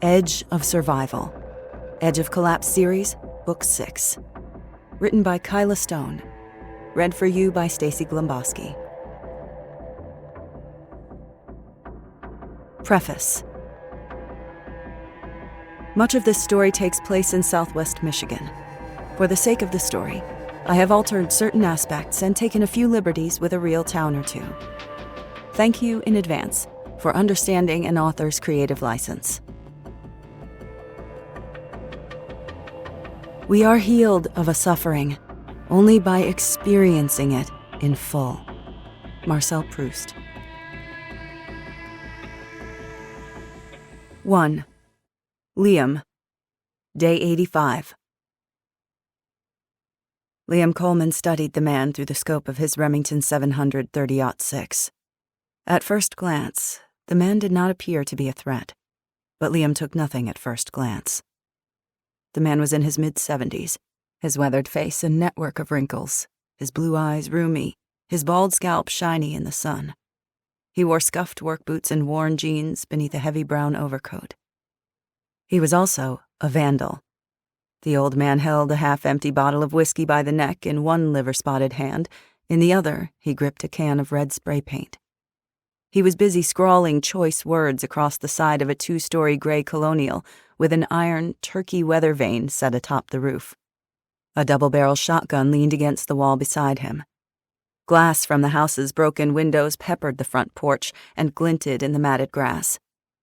Edge of Survival. Edge of Collapse Series, Book 6. Written by Kyla Stone. Read for you by Stacy Glomboski. Preface. Much of this story takes place in Southwest Michigan. For the sake of the story, I have altered certain aspects and taken a few liberties with a real town or two. Thank you in advance for understanding an author's creative license. We are healed of a suffering only by experiencing it in full. Marcel Proust. 1. Liam. Day 85. Liam Coleman studied the man through the scope of his Remington 700 30-06. At first glance, the man did not appear to be a threat, but Liam took nothing at first glance. The man was in his mid-70s, his weathered face a network of wrinkles, his blue eyes rheumy, his bald scalp shiny in the sun. He wore scuffed work boots and worn jeans beneath a heavy brown overcoat. He was also a vandal. The old man held a half-empty bottle of whiskey by the neck in one liver-spotted hand. In the other, he gripped a can of red spray paint. He was busy scrawling choice words across the side of a 2-story gray colonial with an iron turkey weather vane set atop the roof. A double-barrel shotgun leaned against the wall beside him. Glass from the house's broken windows peppered the front porch and glinted in the matted grass.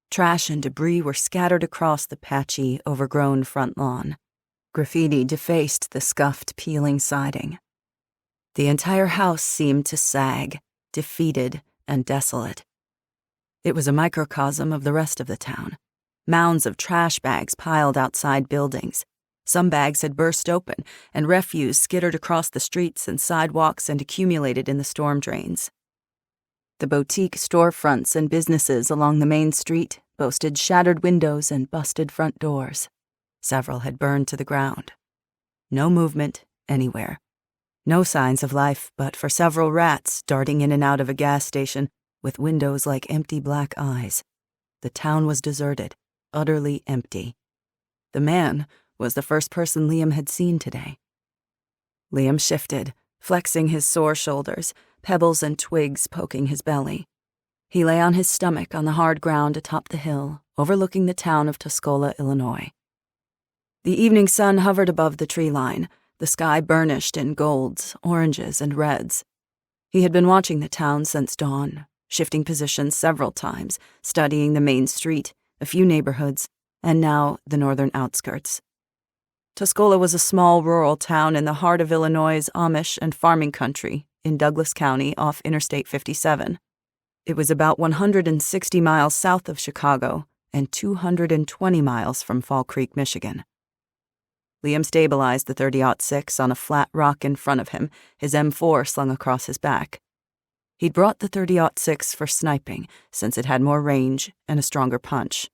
Trash and debris were scattered across the patchy, overgrown front lawn. Graffiti defaced the scuffed, peeling siding. The entire house seemed to sag, defeated and desolate. It was a microcosm of the rest of the town. Mounds of trash bags piled outside buildings. Some bags had burst open, and refuse skittered across the streets and sidewalks and accumulated in the storm drains. The boutique storefronts and businesses along the main street boasted shattered windows and busted front doors. Several had burned to the ground. No movement anywhere. No signs of life but for several rats darting in and out of a gas station with windows like empty black eyes. The town was deserted, utterly empty. The man was the first person Liam had seen today. Liam shifted, flexing his sore shoulders, pebbles and twigs poking his belly. He lay on his stomach on the hard ground atop the hill, overlooking the town of Tuscola, Illinois. The evening sun hovered above the tree line, the sky burnished in golds, oranges, and reds. He had been watching the town since dawn, shifting positions several times, studying the main street, a few neighborhoods, and now the northern outskirts. Tuscola was a small rural town in the heart of Illinois' Amish and farming country in Douglas County off Interstate 57. It was about 160 miles south of Chicago and 220 miles from Fall Creek, Michigan. Liam stabilized the 30-06 on a flat rock in front of him, his M4 slung across his back. He'd brought the 30-06 for sniping, since it had more range and a stronger punch.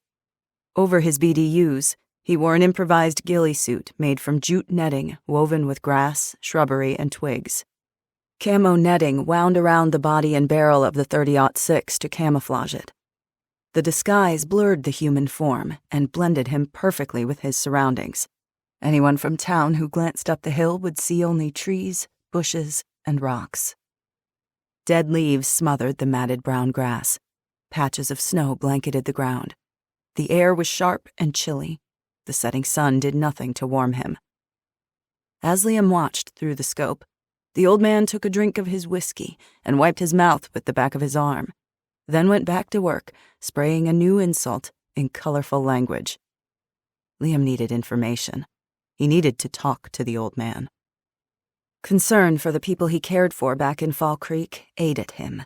Over his BDUs, he wore an improvised ghillie suit made from jute netting woven with grass, shrubbery, and twigs. Camo netting wound around the body and barrel of the 30-06 to camouflage it. The disguise blurred the human form and blended him perfectly with his surroundings. Anyone from town who glanced up the hill would see only trees, bushes, and rocks. Dead leaves smothered the matted brown grass. Patches of snow blanketed the ground. The air was sharp and chilly. The setting sun did nothing to warm him. As Liam watched through the scope, the old man took a drink of his whiskey and wiped his mouth with the back of his arm, then went back to work, spraying a new insult in colorful language. Liam needed information. He needed to talk to the old man. Concern for the people he cared for back in Fall Creek ate him,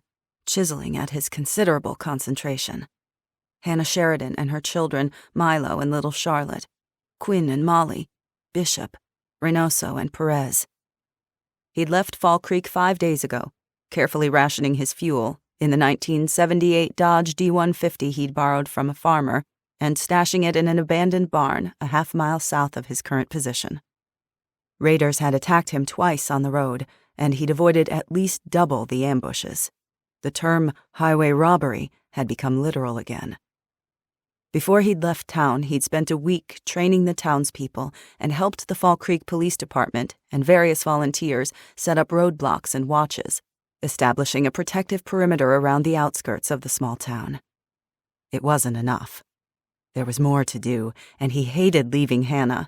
chiseling at his considerable concentration. Hannah Sheridan and her children, Milo and little Charlotte, Quinn and Molly, Bishop, Reynoso and Perez. He'd left Fall Creek 5 days ago, carefully rationing his fuel in the 1978 Dodge D150 he'd borrowed from a farmer and stashing it in an abandoned barn a half-mile south of his current position. Raiders had attacked him twice on the road, and he'd avoided at least double the ambushes. The term highway robbery had become literal again. Before he'd left town, he'd spent a week training the townspeople and helped the Fall Creek Police Department and various volunteers set up roadblocks and watches, establishing a protective perimeter around the outskirts of the small town. It wasn't enough. There was more to do, and he hated leaving Hannah,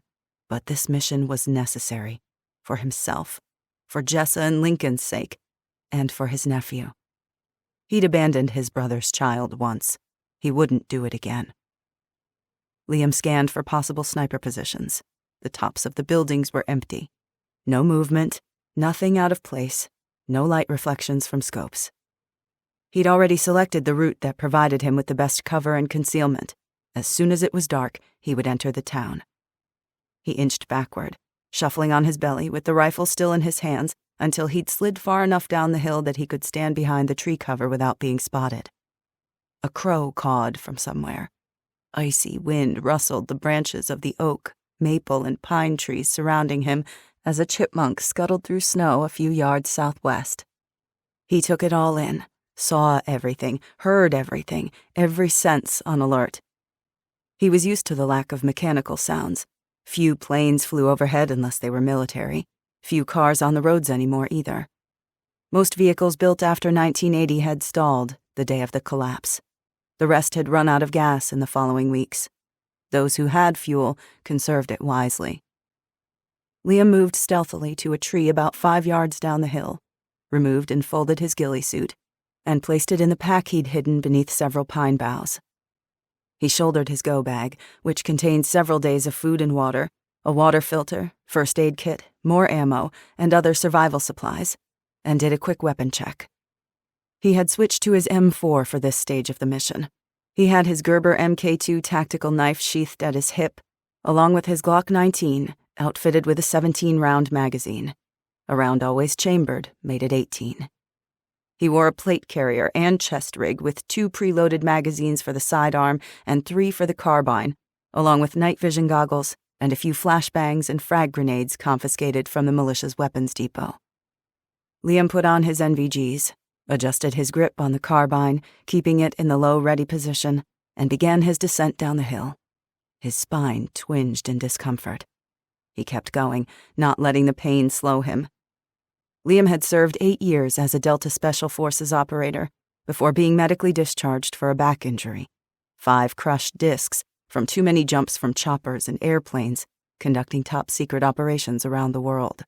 but this mission was necessary, for himself, for Jessa and Lincoln's sake, and for his nephew. He'd abandoned his brother's child once. He wouldn't do it again. Liam scanned for possible sniper positions. The tops of the buildings were empty. No movement, nothing out of place, no light reflections from scopes. He'd already selected the route that provided him with the best cover and concealment. As soon as it was dark, he would enter the town. He inched backward, shuffling on his belly with the rifle still in his hands until he'd slid far enough down the hill that he could stand behind the tree cover without being spotted. A crow cawed from somewhere. Icy wind rustled the branches of the oak, maple, and pine trees surrounding him as a chipmunk scuttled through snow a few yards southwest. He took it all in, saw everything, heard everything, every sense on alert. He was used to the lack of mechanical sounds. Few planes flew overhead unless they were military. Few cars on the roads anymore either. Most vehicles built after 1980 had stalled the day of the collapse. The rest had run out of gas in the following weeks. Those who had fuel conserved it wisely. Liam moved stealthily to a tree about 5 yards down the hill, removed and folded his ghillie suit, and placed it in the pack he'd hidden beneath several pine boughs. He shouldered his go bag, which contained several days of food and water, a water filter, first aid kit, more ammo, and other survival supplies, and did a quick weapon check. He had switched to his M4 for this stage of the mission. He had his Gerber Mk2 tactical knife sheathed at his hip, along with his Glock 19, outfitted with a 17-round magazine. A round always chambered made it 18. He wore a plate carrier and chest rig with 2 preloaded magazines for the sidearm and 3 for the carbine, along with night vision goggles and a few flashbangs and frag grenades confiscated from the militia's weapons depot. Liam put on his NVGs, adjusted his grip on the carbine, keeping it in the low ready position, and began his descent down the hill. His spine twinged in discomfort. He kept going, not letting the pain slow him. Liam had served 8 years as a Delta Special Forces operator before being medically discharged for a back injury, 5 crushed discs from too many jumps from choppers and airplanes conducting top-secret operations around the world.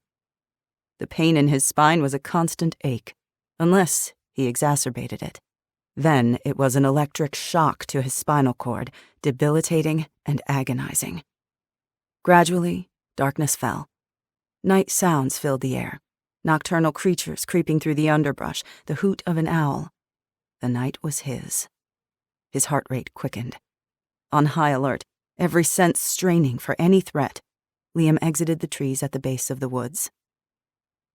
The pain in his spine was a constant ache, unless he exacerbated it. Then it was an electric shock to his spinal cord, debilitating and agonizing. Gradually, darkness fell. Night sounds filled the air. Nocturnal creatures creeping through the underbrush, the hoot of an owl. The night was his. His heart rate quickened. On high alert, every sense straining for any threat, Liam exited the trees at the base of the woods.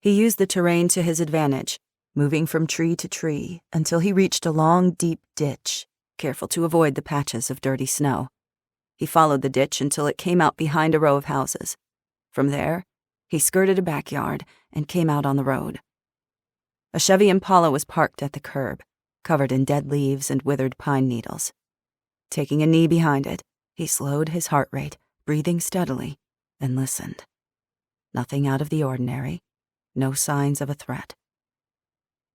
He used the terrain to his advantage, moving from tree to tree until he reached a long, deep ditch, careful to avoid the patches of dirty snow. He followed the ditch until it came out behind a row of houses. From there, he skirted a backyard and came out on the road. A Chevy Impala was parked at the curb, covered in dead leaves and withered pine needles. Taking a knee behind it, he slowed his heart rate, breathing steadily, and listened. Nothing out of the ordinary, no signs of a threat.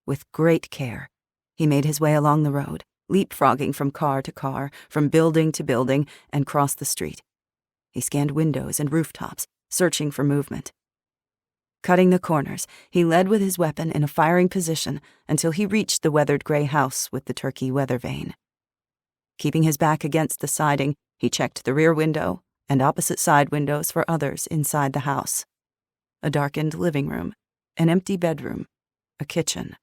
With great care, he made his way along the road, leapfrogging from car to car, from building to building, and crossed the street. He scanned windows and rooftops, searching for movement. Cutting the corners, he led with his weapon in a firing position until he reached the weathered gray house with the turkey weather vane. Keeping his back against the siding, he checked the rear window and opposite side windows for others inside the house. A darkened living room, an empty bedroom, a kitchen,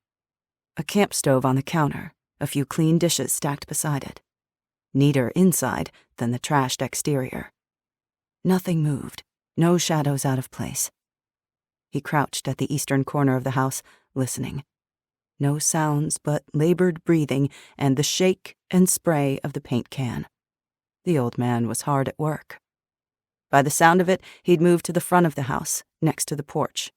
a camp stove on the counter, a few clean dishes stacked beside it. Neater inside than the trashed exterior. Nothing moved, no shadows out of place. He crouched at the eastern corner of the house, listening. No sounds but labored breathing and the shake and spray of the paint can. The old man was hard at work. By the sound of it, he'd moved to the front of the house, next to the porch.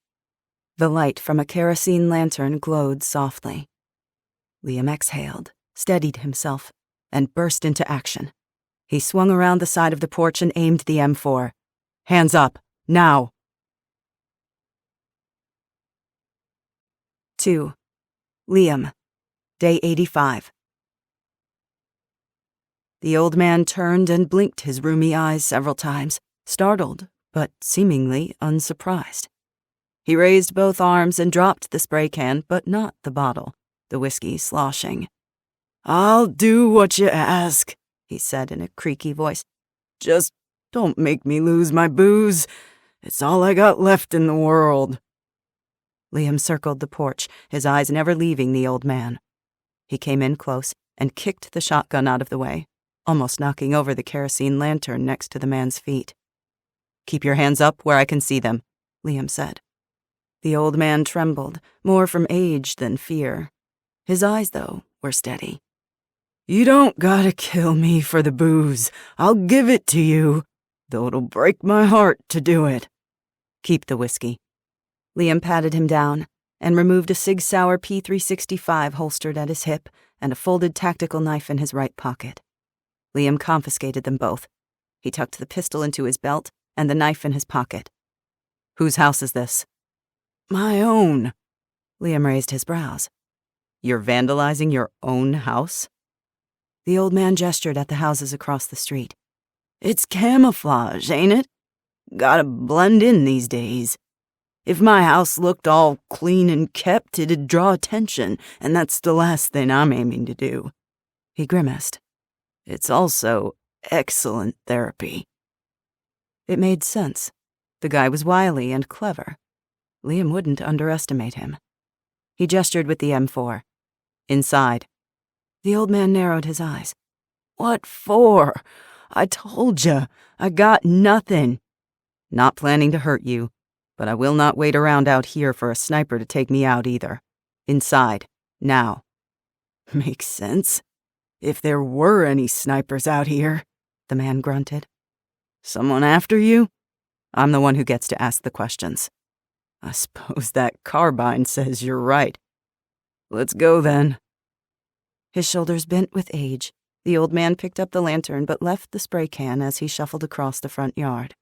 The light from a kerosene lantern glowed softly. Liam exhaled, steadied himself, and burst into action. He swung around the side of the porch and aimed the M4. "Hands up, now!" 2. Liam, day 85. The old man turned and blinked his rheumy eyes several times, startled, but seemingly unsurprised. He raised both arms and dropped the spray can, but not the bottle, the whiskey sloshing. "I'll do what you ask," he said in a creaky voice. "Just don't make me lose my booze. It's all I got left in the world." Liam circled the porch, his eyes never leaving the old man. He came in close and kicked the shotgun out of the way, almost knocking over the kerosene lantern next to the man's feet. "Keep your hands up where I can see them," Liam said. The old man trembled, more from age than fear. His eyes, though, were steady. "You don't gotta kill me for the booze. I'll give it to you, though it'll break my heart to do it." "Keep the whiskey." Liam patted him down and removed a Sig Sauer P365 holstered at his hip and a folded tactical knife in his right pocket. Liam confiscated them both. He tucked the pistol into his belt and the knife in his pocket. "Whose house is this?" "My own." Liam raised his brows. "You're vandalizing your own house?" The old man gestured at the houses across the street. "It's camouflage, ain't it? Gotta blend in these days. If my house looked all clean and kept, it'd draw attention, and that's the last thing I'm aiming to do." He grimaced. "It's also excellent therapy." It made sense. The guy was wily and clever. Liam wouldn't underestimate him. He gestured with the M4. "Inside." The old man narrowed his eyes. "What for? I told ya, I got nothing." "Not planning to hurt you, but I will not wait around out here for a sniper to take me out either. Inside, now." "Makes sense. If there were any snipers out here," the man grunted. "Someone after you?" "I'm the one who gets to ask the questions." "I suppose that carbine says you're right. Let's go then." His shoulders bent with age, the old man picked up the lantern but left the spray can as he shuffled across the front yard.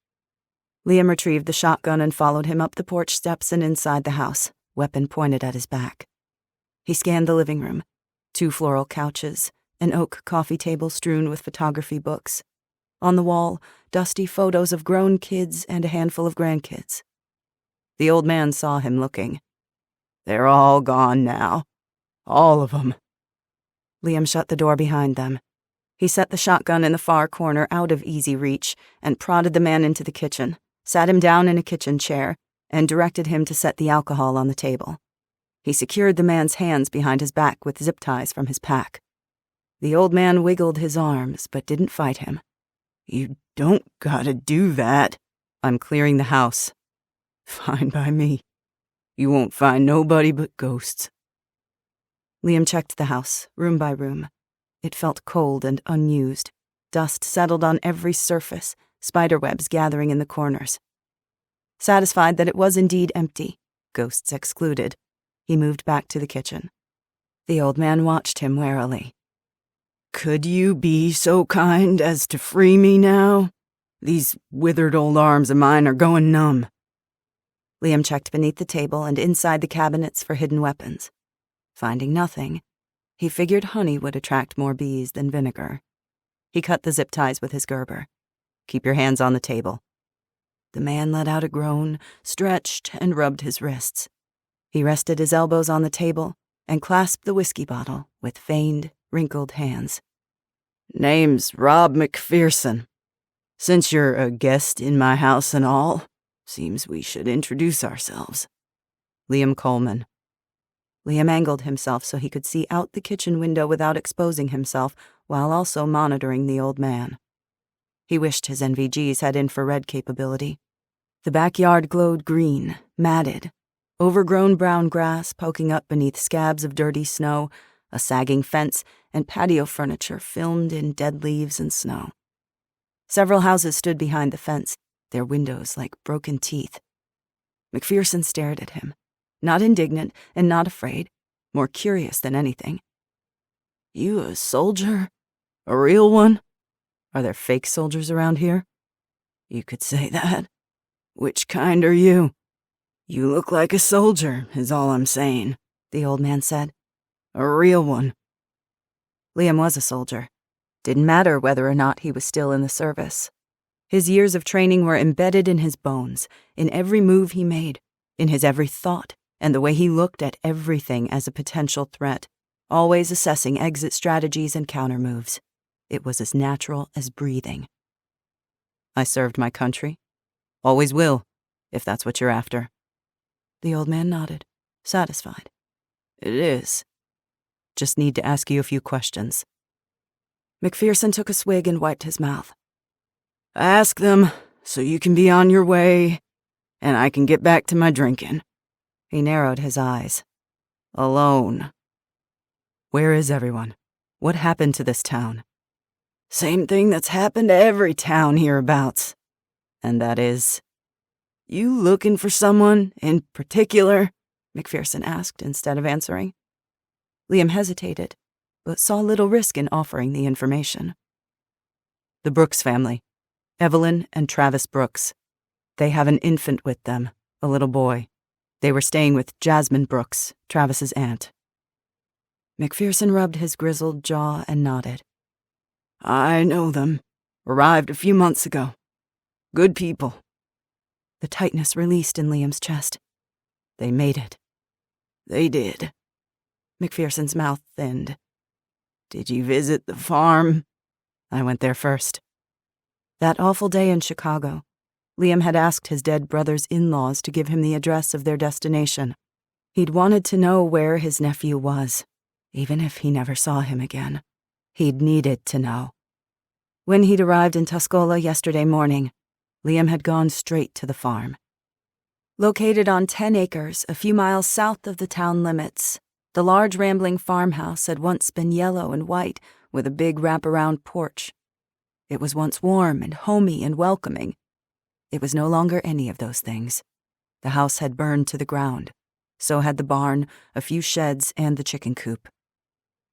Liam retrieved the shotgun and followed him up the porch steps and inside the house, weapon pointed at his back. He scanned the living room. 2 floral couches, an oak coffee table strewn with photography books. On the wall, dusty photos of grown kids and a handful of grandkids. The old man saw him looking. "They're all gone now. All of them." Liam shut the door behind them. He set the shotgun in the far corner out of easy reach and prodded the man into the kitchen, sat him down in a kitchen chair, and directed him to set the alcohol on the table. He secured the man's hands behind his back with zip ties from his pack. The old man wiggled his arms, but didn't fight him. "You don't gotta do that." "I'm clearing the house." "Fine by me. You won't find nobody but ghosts." Liam checked the house, room by room. It felt cold and unused. Dust settled on every surface, spiderwebs gathering in the corners. Satisfied that it was indeed empty, ghosts excluded, he moved back to the kitchen. The old man watched him warily. "Could you be so kind as to free me now? These withered old arms of mine are going numb." Liam checked beneath the table and inside the cabinets for hidden weapons. Finding nothing, he figured honey would attract more bees than vinegar. He cut the zip ties with his Gerber. "Keep your hands on the table." The man let out a groan, stretched, and rubbed his wrists. He rested his elbows on the table and clasped the whiskey bottle with feigned, wrinkled hands. "Name's Rob McPherson. Since you're a guest in my house and all, seems we should introduce ourselves." "Liam Coleman." Liam angled himself so he could see out the kitchen window without exposing himself, while also monitoring the old man. He wished his NVGs had infrared capability. The backyard glowed green, matted, overgrown brown grass poking up beneath scabs of dirty snow, a sagging fence, and patio furniture filmed in dead leaves and snow. Several houses stood behind the fence, their windows like broken teeth. McPherson stared at him, not indignant and not afraid, more curious than anything. "You a soldier? A real one? Are there fake soldiers around here? You could say that. Which kind are you? You look like a soldier, is all I'm saying, the old man said. A real one. Liam was a soldier. Didn't matter whether or not he was still in the service. His years of training were embedded in his bones, in every move he made, in his every thought, and the way he looked at everything as a potential threat, always assessing exit strategies and countermoves. It was as natural as breathing. I served my country. Always will, if that's what you're after. The old man nodded, satisfied. It is. Just need to ask you a few questions. McPherson took a swig and wiped his mouth. Ask them, so you can be on your way, and I can get back to my drinking. He narrowed his eyes. Alone. Where is everyone? What happened to this town? Same thing that's happened to every town hereabouts. And that is... You looking for someone in particular? McPherson asked instead of answering. Liam hesitated, but saw little risk in offering the information. The Brooks family. Evelyn and Travis Brooks. They have an infant with them, a little boy. They were staying with Jasmine Brooks, Travis's aunt. McPherson rubbed his grizzled jaw and nodded. I know them. Arrived a few months ago. Good people. The tightness released in Liam's chest. They made it. They did. McPherson's mouth thinned. Did you visit the farm? I went there first. That awful day in Chicago, Liam had asked his dead brother's in-laws to give him the address of their destination. He'd wanted to know where his nephew was, even if he never saw him again. He'd needed to know. When he'd arrived in Tuscola yesterday morning, Liam had gone straight to the farm. Located on 10 acres a few miles south of the town limits, the large rambling farmhouse had once been yellow and white with a big wraparound porch. It was once warm and homey and welcoming. It was no longer any of those things. The house had burned to the ground. So had the barn, a few sheds, and the chicken coop.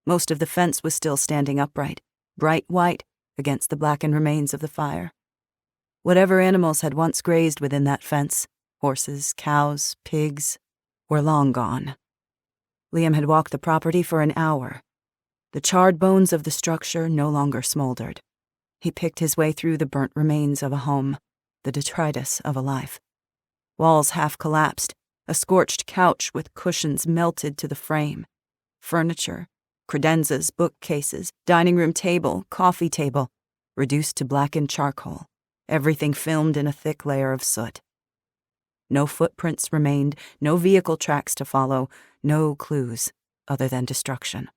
Most of the fence was still standing upright, bright white, against the blackened remains of the fire. Whatever animals had once grazed within that fence, horses, cows, pigs, were long gone. Liam had walked the property for an hour. The charred bones of the structure no longer smoldered. He picked his way through the burnt remains of a home, the detritus of a life. Walls half collapsed, a scorched couch with cushions melted to the frame. Furniture, credenzas, bookcases, dining room table, coffee table, reduced to blackened charcoal, everything filmed in a thick layer of soot. No footprints remained, no vehicle tracks to follow, no clues other than destruction.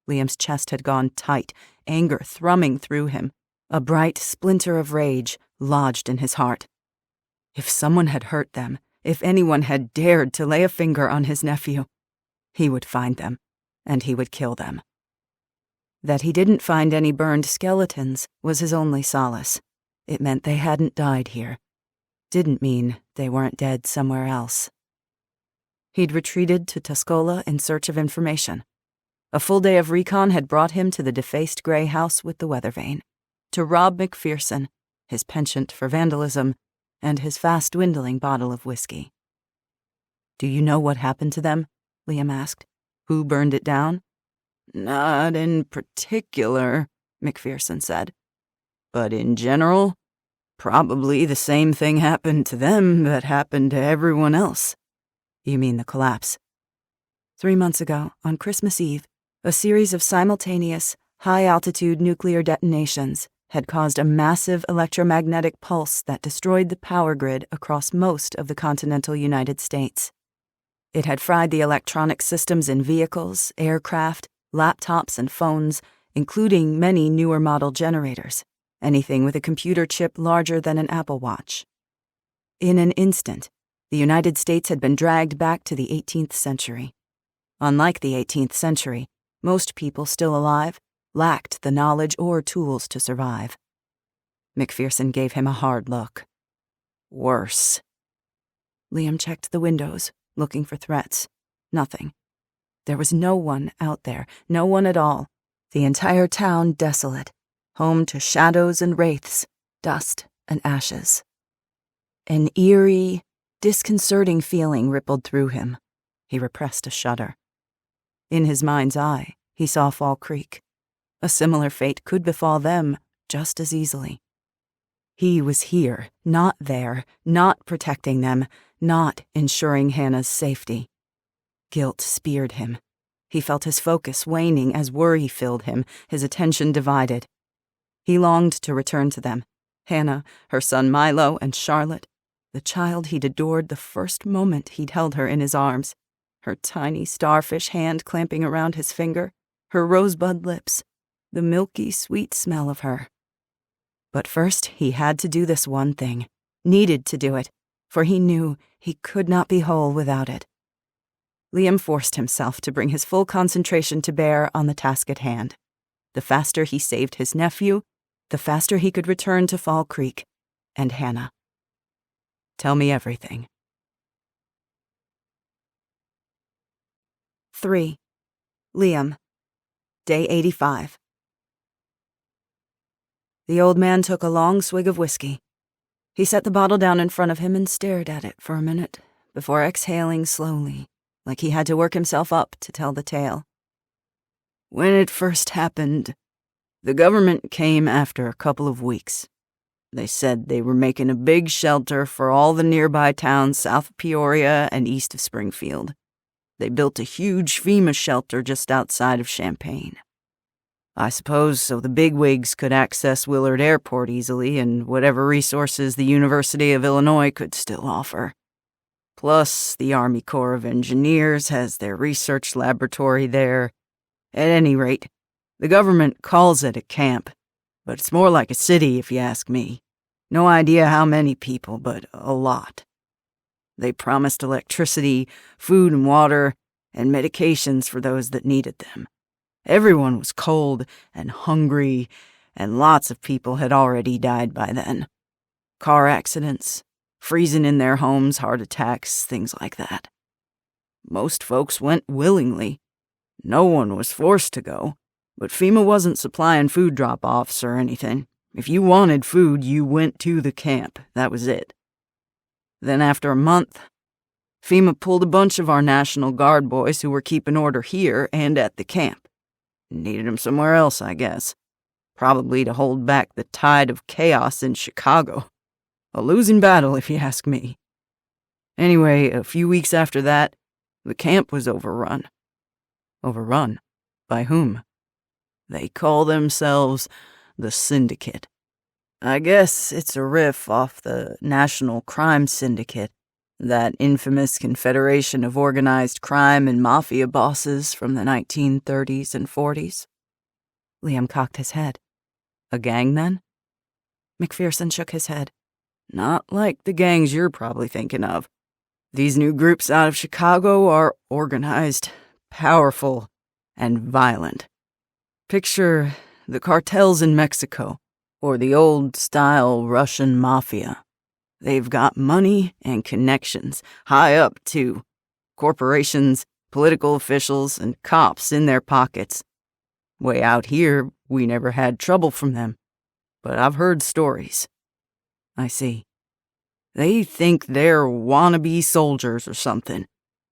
Liam's chest had gone tight, anger thrumming through him. A bright splinter of rage lodged in his heart. If someone had hurt them, if anyone had dared to lay a finger on his nephew, he would find them, and he would kill them. That he didn't find any burned skeletons was his only solace. It meant they hadn't died here. Didn't mean they weren't dead somewhere else. He'd retreated to Tuscola in search of information. A full day of recon had brought him to the defaced gray house with the weather vane, to rob McPherson, his penchant for vandalism, and his fast-dwindling bottle of whiskey. Do you know what happened to them? Liam asked. Who burned it down? Not in particular, McPherson said. But in general, probably the same thing happened to them that happened to everyone else. You mean the collapse? 3 months ago, on Christmas Eve, a series of simultaneous, high-altitude nuclear detonations had caused a massive electromagnetic pulse that destroyed the power grid across most of the continental United States. It had fried the electronic systems in vehicles, aircraft, laptops, and phones, including many newer model generators, anything with a computer chip larger than an Apple Watch. In an instant, the United States had been dragged back to the 18th century. Unlike the 18th century, most people still alive lacked the knowledge or tools to survive. McPherson gave him a hard look. Worse. Liam checked the windows, looking for threats. Nothing. There was no one out there, no one at all. The entire town desolate, home to shadows and wraiths, dust and ashes. An eerie, disconcerting feeling rippled through him. He repressed a shudder. In his mind's eye, he saw Fall Creek. A similar fate could befall them just as easily. He was here, not there, not protecting them, not ensuring Hannah's safety. Guilt speared him. He felt his focus waning as worry filled him, his attention divided. He longed to return to them, Hannah, her son Milo, and Charlotte, the child he'd adored the first moment he'd held her in his arms, her tiny starfish hand clamping around his finger, her rosebud lips, the milky, sweet smell of her. But first he had to do this one thing, needed to do it, for he knew he could not be whole without it. Liam forced himself to bring his full concentration to bear on the task at hand. The faster he saved his nephew, the faster he could return to Fall Creek and Hannah. Tell me everything. 3. Liam. Day 85. The old man took a long swig of whiskey. He set the bottle down in front of him and stared at it for a minute, before exhaling slowly, like he had to work himself up to tell the tale. When it first happened, the government came after a couple of weeks. They said they were making a big shelter for all the nearby towns south of Peoria and east of Springfield. They built a huge FEMA shelter just outside of Champaign. I suppose so the bigwigs could access Willard Airport easily and whatever resources the University of Illinois could still offer. Plus, the Army Corps of Engineers has their research laboratory there. At any rate, the government calls it a camp, but it's more like a city if you ask me. No idea how many people, but a lot. They promised electricity, food and water, and medications for those that needed them. Everyone was cold and hungry, and lots of people had already died by then. Car accidents, freezing in their homes, heart attacks, things like that. Most folks went willingly. No one was forced to go, but FEMA wasn't supplying food drop-offs or anything. If you wanted food, you went to the camp. That was it. Then after a month, FEMA pulled a bunch of our National Guard boys who were keeping order here and at the camp. Needed them somewhere else, I guess. Probably to hold back the tide of chaos in Chicago. A losing battle, if you ask me. Anyway, a few weeks after that, the camp was overrun. Overrun? By whom? They call themselves the Syndicate. I guess it's a riff off the National Crime Syndicate, that infamous confederation of organized crime and mafia bosses from the 1930s and 40s. Liam cocked his head. A gang, then? McPherson shook his head. Not like the gangs you're probably thinking of. These new groups out of Chicago are organized, powerful, and violent. Picture the cartels in Mexico, or the old-style Russian mafia. They've got money and connections, high up, too. Corporations, political officials, and cops in their pockets. Way out here, we never had trouble from them. But I've heard stories. I see. They think they're wannabe soldiers or something.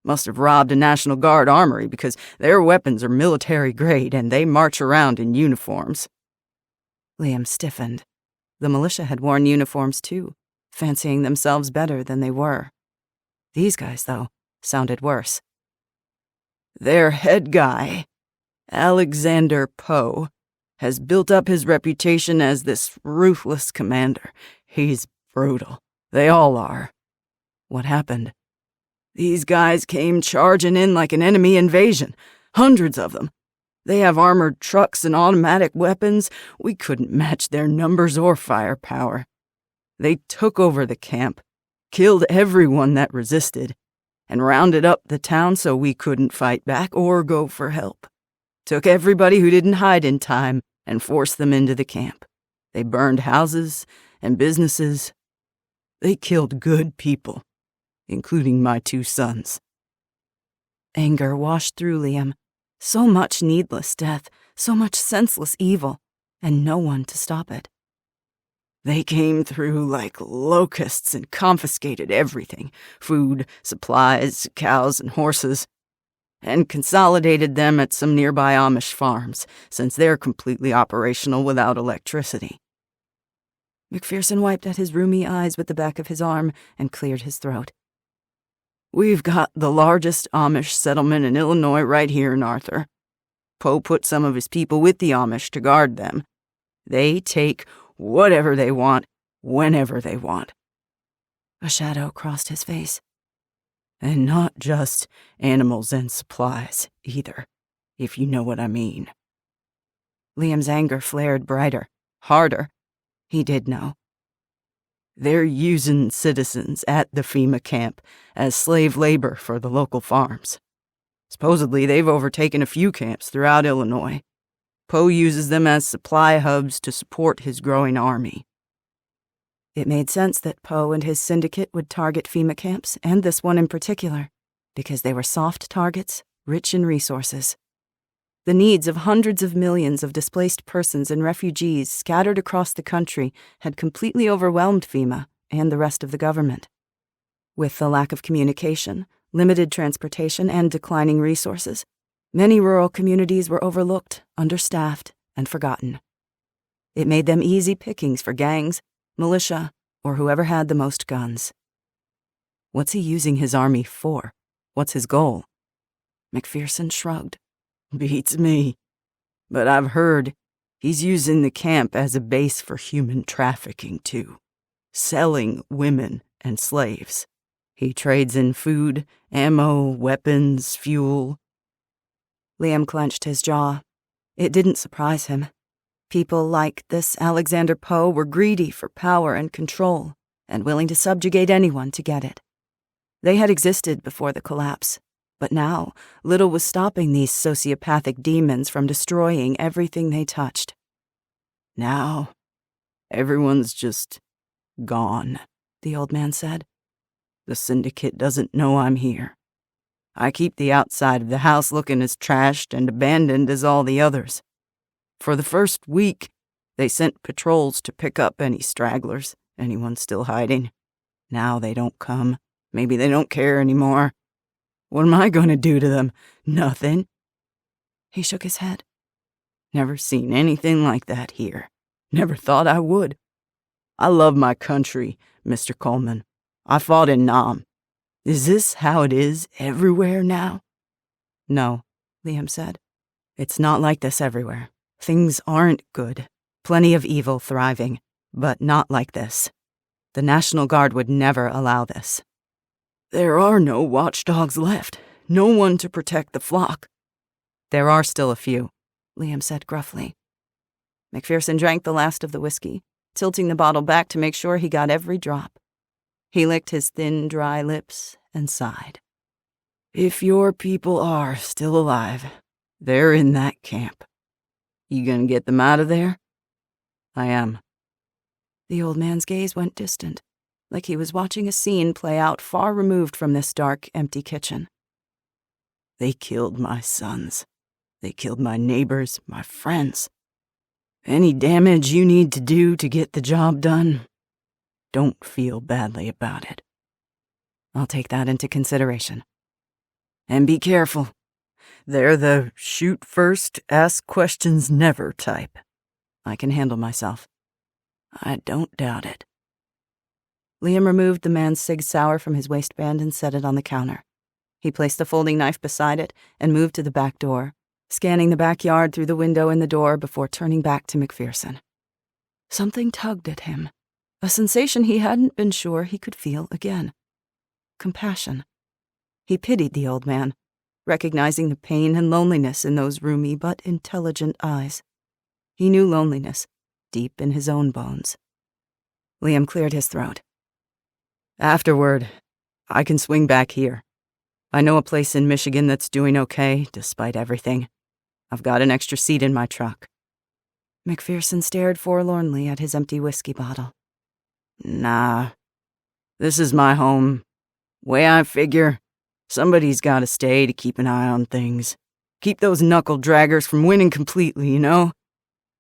Must have robbed a National Guard armory because their weapons are military grade and they march around in uniforms. Liam stiffened. The militia had worn uniforms, too, fancying themselves better than they were. These guys, though, sounded worse. Their head guy, Alexander Poe, has built up his reputation as this ruthless commander. He's brutal. They all are. What happened? These guys came charging in like an enemy invasion. Hundreds of them. They have armored trucks and automatic weapons. We couldn't match their numbers or firepower. They took over the camp, killed everyone that resisted, and rounded up the town so we couldn't fight back or go for help. Took everybody who didn't hide in time and forced them into the camp. They burned houses and businesses. They killed good people, including my 2 sons. Anger washed through Liam. So much needless death, so much senseless evil. and no one to stop it. They came through like locusts and confiscated everything, food, supplies, cows, and horses, and consolidated them at some nearby Amish farms, since they're completely operational without electricity. McPherson wiped at his rheumy eyes with the back of his arm and cleared his throat. We've got the largest Amish settlement in Illinois right here in Arthur. Poe put some of his people with the Amish to guard them. They take whatever they want, whenever they want. A shadow crossed his face. And not just animals and supplies, either, if you know what I mean. Liam's anger flared brighter, harder. He did know. They're using citizens at the FEMA camp as slave labor for the local farms. Supposedly, they've overtaken a few camps throughout Illinois. Poe uses them as supply hubs to support his growing army. It made sense that Poe and his syndicate would target FEMA camps, and this one in particular, because they were soft targets, rich in resources. The needs of hundreds of millions of displaced persons and refugees scattered across the country had completely overwhelmed FEMA and the rest of the government. With the lack of communication, limited transportation, and declining resources, many rural communities were overlooked, understaffed, and forgotten. It made them easy pickings for gangs, militia, or whoever had the most guns. What's he using his army for? What's his goal? McPherson shrugged. Beats me. But I've heard he's using the camp as a base for human trafficking, too. Selling women and slaves. He trades in food, ammo, weapons, fuel. Liam clenched his jaw. It didn't surprise him. People like this Alexander Poe were greedy for power and control, and willing to subjugate anyone to get it. They had existed before the collapse, but now little was stopping these sociopathic demons from destroying everything they touched. Now, everyone's just gone, the old man said. The Syndicate doesn't know I'm here. I keep the outside of the house looking as trashed and abandoned as all the others. For the first week, they sent patrols to pick up any stragglers, anyone still hiding. Now they don't come. Maybe they don't care anymore. What am I going to do to them? Nothing. He shook his head. Never seen anything like that here. Never thought I would. I love my country, Mr. Coleman. I fought in Nam. Is this how it is everywhere now? No, Liam said. It's not like this everywhere. Things aren't good. Plenty of evil thriving, but not like this. The National Guard would never allow this. There are no watchdogs left. No one to protect the flock. There are still a few, Liam said gruffly. McPherson drank the last of the whiskey, tilting the bottle back to make sure he got every drop. He licked his thin, dry lips and sighed. If your people are still alive, they're in that camp. You gonna get them out of there? I am. The old man's gaze went distant, like he was watching a scene play out far removed from this dark, empty kitchen. They killed my sons. They killed my neighbors, my friends. Any damage you need to do to get the job done, don't feel badly about it. I'll take that into consideration. And be careful. They're the shoot first, ask questions never type. I can handle myself. I don't doubt it. Liam removed the man's Sig Sauer from his waistband and set it on the counter. He placed the folding knife beside it and moved to the back door, scanning the backyard through the window in the door before turning back to McPherson. Something tugged at him, a sensation he hadn't been sure he could feel again. Compassion. He pitied the old man, recognizing the pain and loneliness in those roomy but intelligent eyes. He knew loneliness, deep in his own bones. Liam cleared his throat. Afterward, I can swing back here. I know a place in Michigan that's doing okay, despite everything. I've got an extra seat in my truck. McPherson stared forlornly at his empty whiskey bottle. Nah, this is my home. Way I figure, somebody's gotta stay to keep an eye on things. Keep those knuckle draggers from winning completely, you know?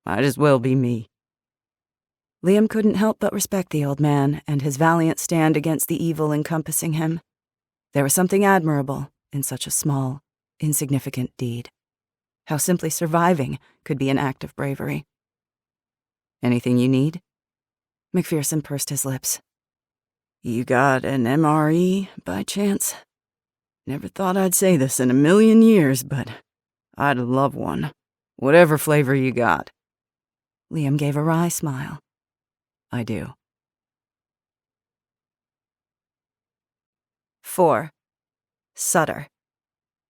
Might as well be me. Liam couldn't help but respect the old man and his valiant stand against the evil encompassing him. There was something admirable in such a small, insignificant deed. How simply surviving could be an act of bravery. Anything you need? McPherson pursed his lips. You got an MRE, by chance? Never thought I'd say this in a million years, but I'd love one. Whatever flavor you got. Liam gave a wry smile. I do. 4. Sutter.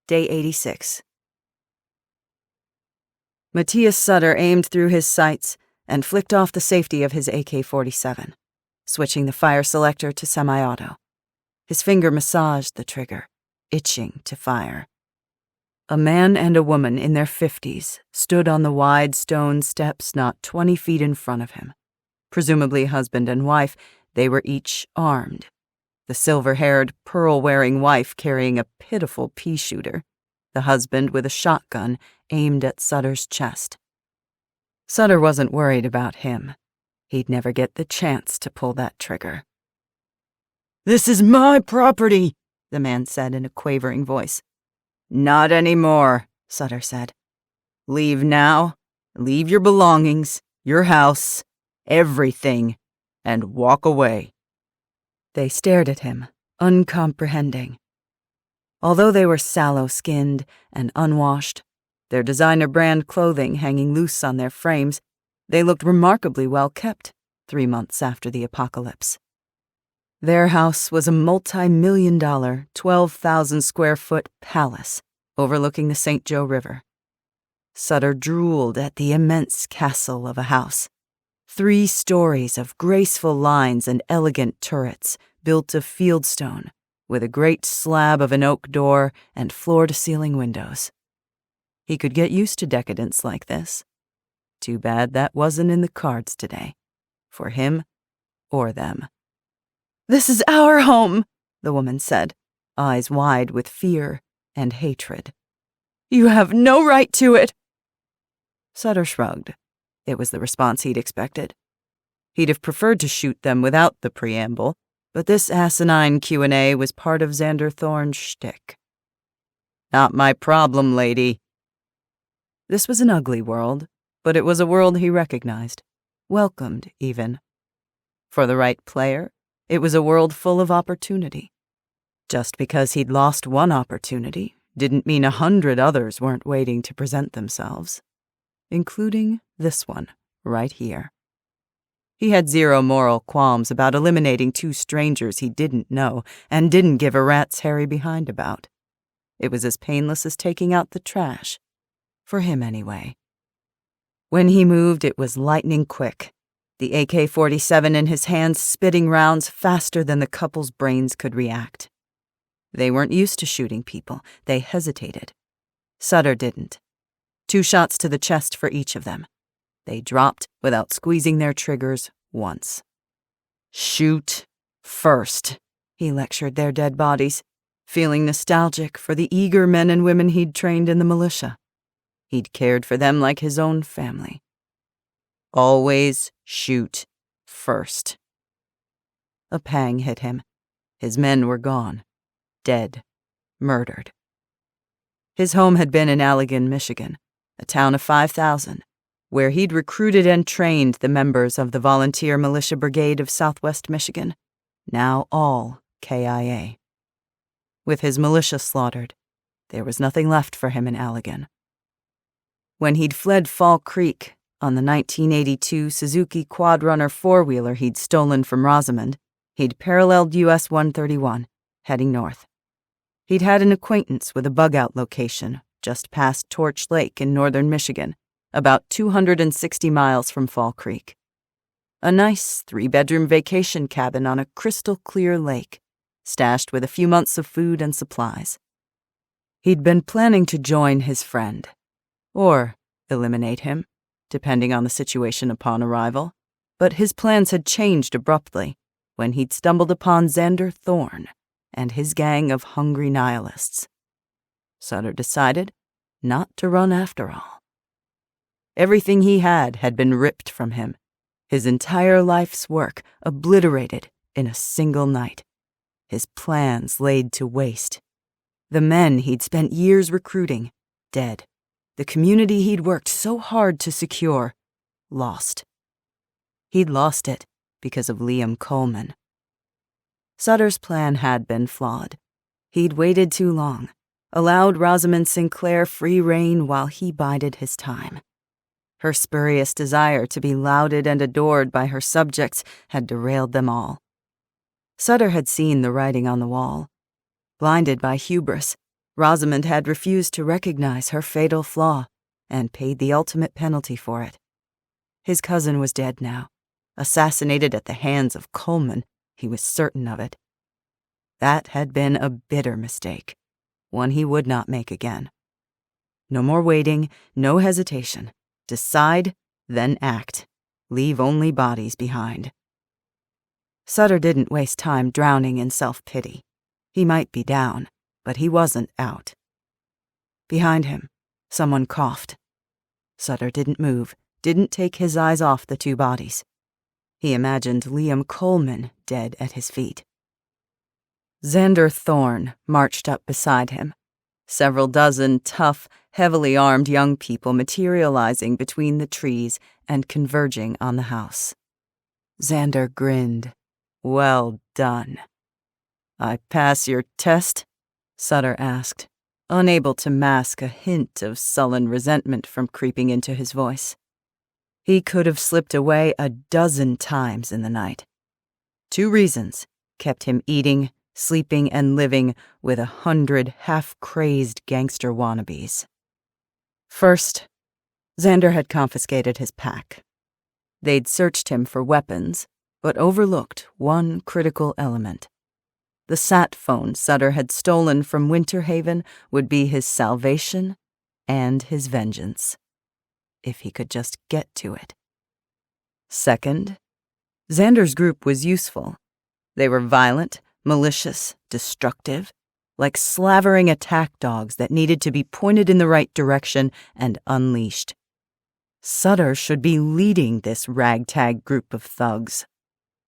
Day 86. Matthias Sutter aimed through his sights and flicked off the safety of his AK-47, switching the fire selector to semi-auto. His finger massaged the trigger, itching to fire. A man and a woman in their 50s stood on the wide stone steps not 20 feet in front of him. Presumably husband and wife, they were each armed. The silver-haired, pearl-wearing wife carrying a pitiful pea-shooter, the husband with a shotgun aimed at Sutter's chest. Sutter wasn't worried about him. He'd never get the chance to pull that trigger. "This is my property," the man said in a quavering voice. "Not anymore," Sutter said. "Leave now. Leave your belongings, your house, everything, and walk away." They stared at him, uncomprehending. Although they were sallow-skinned and unwashed, their designer-brand clothing hanging loose on their frames, they looked remarkably well-kept 3 months after the apocalypse. Their house was a multi-million-dollar, 12,000-square-foot palace overlooking the St. Joe River. Sutter drooled at the immense castle of a house. 3 stories of graceful lines and elegant turrets built of fieldstone, with a great slab of an oak door and floor-to-ceiling windows. He could get used to decadence like this. Too bad that wasn't in the cards today, for him or them. "This is our home," the woman said, eyes wide with fear and hatred. "You have no right to it." Sutter shrugged. It was the response he'd expected. He'd have preferred to shoot them without the preamble, but this asinine Q&A was part of Xander Thorne's shtick. "Not my problem, lady." This was an ugly world, but it was a world he recognized, welcomed even. For the right player, it was a world full of opportunity. Just because he'd lost one opportunity didn't mean 100 others weren't waiting to present themselves, including this one right here. He had zero moral qualms about eliminating 2 strangers he didn't know and didn't give a rat's hairy behind about. It was as painless as taking out the trash. For him, anyway. When he moved, it was lightning quick, the AK-47 in his hands spitting rounds faster than the couple's brains could react. They weren't used to shooting people. They hesitated. Sutter didn't. 2 shots to the chest for each of them. They dropped without squeezing their triggers once. "Shoot first," he lectured their dead bodies, feeling nostalgic for the eager men and women he'd trained in the militia. He'd cared for them like his own family. "Always shoot first." A pang hit him. His men were gone. Dead. Murdered. His home had been in Allegan, Michigan, a town of 5,000, where he'd recruited and trained the members of the Volunteer Militia Brigade of Southwest Michigan, now all KIA. With his militia slaughtered, there was nothing left for him in Allegan. When he'd fled Fall Creek on the 1982 Suzuki Quadrunner 4-wheeler he'd stolen from Rosamond, he'd paralleled US 131, heading north. He'd had an acquaintance with a bug-out location just past Torch Lake in northern Michigan, about 260 miles from Fall Creek. A nice 3-bedroom vacation cabin on a crystal-clear lake, stashed with a few months of food and supplies. He'd been planning to join his friend, or eliminate him, depending on the situation upon arrival, but his plans had changed abruptly when he'd stumbled upon Xander Thorne and his gang of hungry nihilists. Sutter decided not to run after all. Everything he had been ripped from him. His entire life's work obliterated in a single night. His plans laid to waste. The men he'd spent years recruiting, dead. The community he'd worked so hard to secure, lost. He'd lost it because of Liam Coleman. Sutter's plan had been flawed. He'd waited too long, allowed Rosamond Sinclair free rein while he bided his time. Her spurious desire to be lauded and adored by her subjects had derailed them all. Sutter had seen the writing on the wall. Blinded by hubris, Rosamond had refused to recognize her fatal flaw and paid the ultimate penalty for it. His cousin was dead now, assassinated at the hands of Coleman. He was certain of it. That had been a bitter mistake, one he would not make again. No more waiting, no hesitation. Decide, then act. Leave only bodies behind. Sutter didn't waste time drowning in self-pity. He might be down, but he wasn't out. Behind him, someone coughed. Sutter didn't move, didn't take his eyes off the two bodies. He imagined Liam Coleman dead at his feet. Xander Thorne marched up beside him, several dozen tough, heavily armed young people materializing between the trees and converging on the house. Xander grinned. Well done. I pass your test? Sutter asked, unable to mask a hint of sullen resentment from creeping into his voice. He could have slipped away a dozen times in the night. 2 reasons kept him eating, sleeping, and living with 100 half-crazed gangster wannabes. First, Xander had confiscated his pack. They'd searched him for weapons, but overlooked one critical element. The sat phone Sutter had stolen from Winter Haven would be his salvation and his vengeance, if he could just get to it. Second, Xander's group was useful. They were violent, malicious, destructive, like slavering attack dogs that needed to be pointed in the right direction and unleashed. Sutter should be leading this ragtag group of thugs,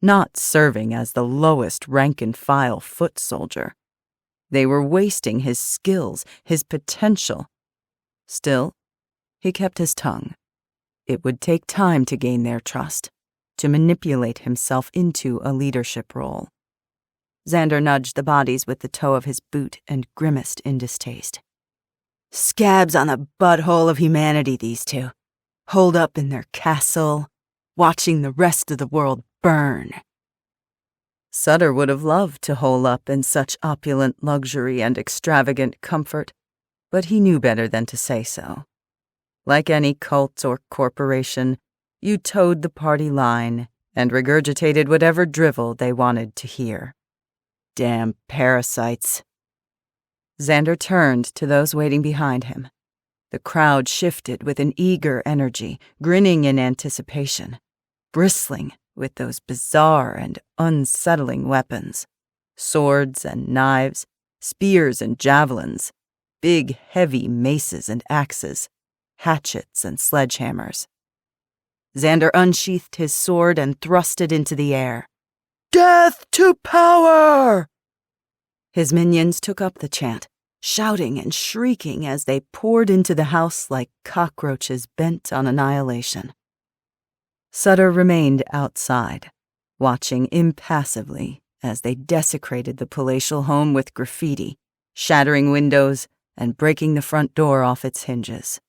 not serving as the lowest rank-and-file foot soldier. They were wasting his skills, his potential. Still, he kept his tongue. It would take time to gain their trust, to manipulate himself into a leadership role. Xander nudged the bodies with the toe of his boot and grimaced in distaste. Scabs on the butthole of humanity, these two. Holed up in their castle, watching the rest of the world burn. Sutter would have loved to hole up in such opulent luxury and extravagant comfort, but he knew better than to say so. Like any cult or corporation, you towed the party line and regurgitated whatever drivel they wanted to hear. Damn parasites. Xander turned to those waiting behind him. The crowd shifted with an eager energy, grinning in anticipation, bristling with those bizarre and unsettling weapons. Swords and knives, spears and javelins, big heavy maces and axes, hatchets and sledgehammers. Xander unsheathed his sword and thrust it into the air. Death to power! His minions took up the chant, shouting and shrieking as they poured into the house like cockroaches bent on annihilation. Sutter remained outside, watching impassively as they desecrated the palatial home with graffiti, shattering windows and breaking the front door off its hinges.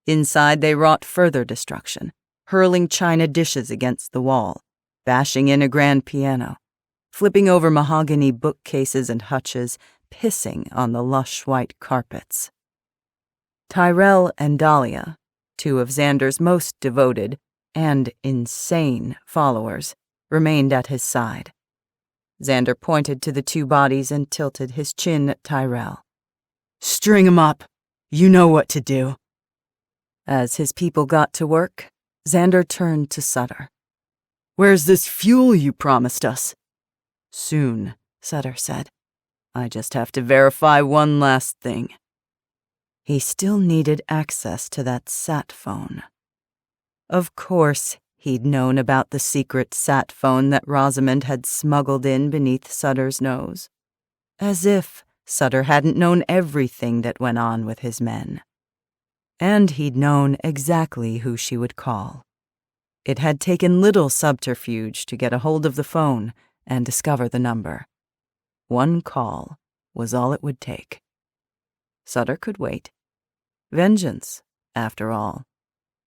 Inside they wrought further destruction, hurling china dishes against the wall, bashing in a grand piano, flipping over mahogany bookcases and hutches, pissing on the lush white carpets. Tyrell and Dahlia, 2 of Xander's most devoted and insane followers, remained at his side. Xander pointed to the 2 bodies and tilted his chin at Tyrell. String 'em up. You know what to do. As his people got to work, Xander turned to Sutter. Where's this fuel you promised us? Soon, Sutter said. I just have to verify one last thing. He still needed access to that sat phone. Of course, he'd known about the secret sat phone that Rosamond had smuggled in beneath Sutter's nose. As if Sutter hadn't known everything that went on with his men. And he'd known exactly who she would call. It had taken little subterfuge to get a hold of the phone and discover the number. One call was all it would take. Sutter could wait. Vengeance, after all,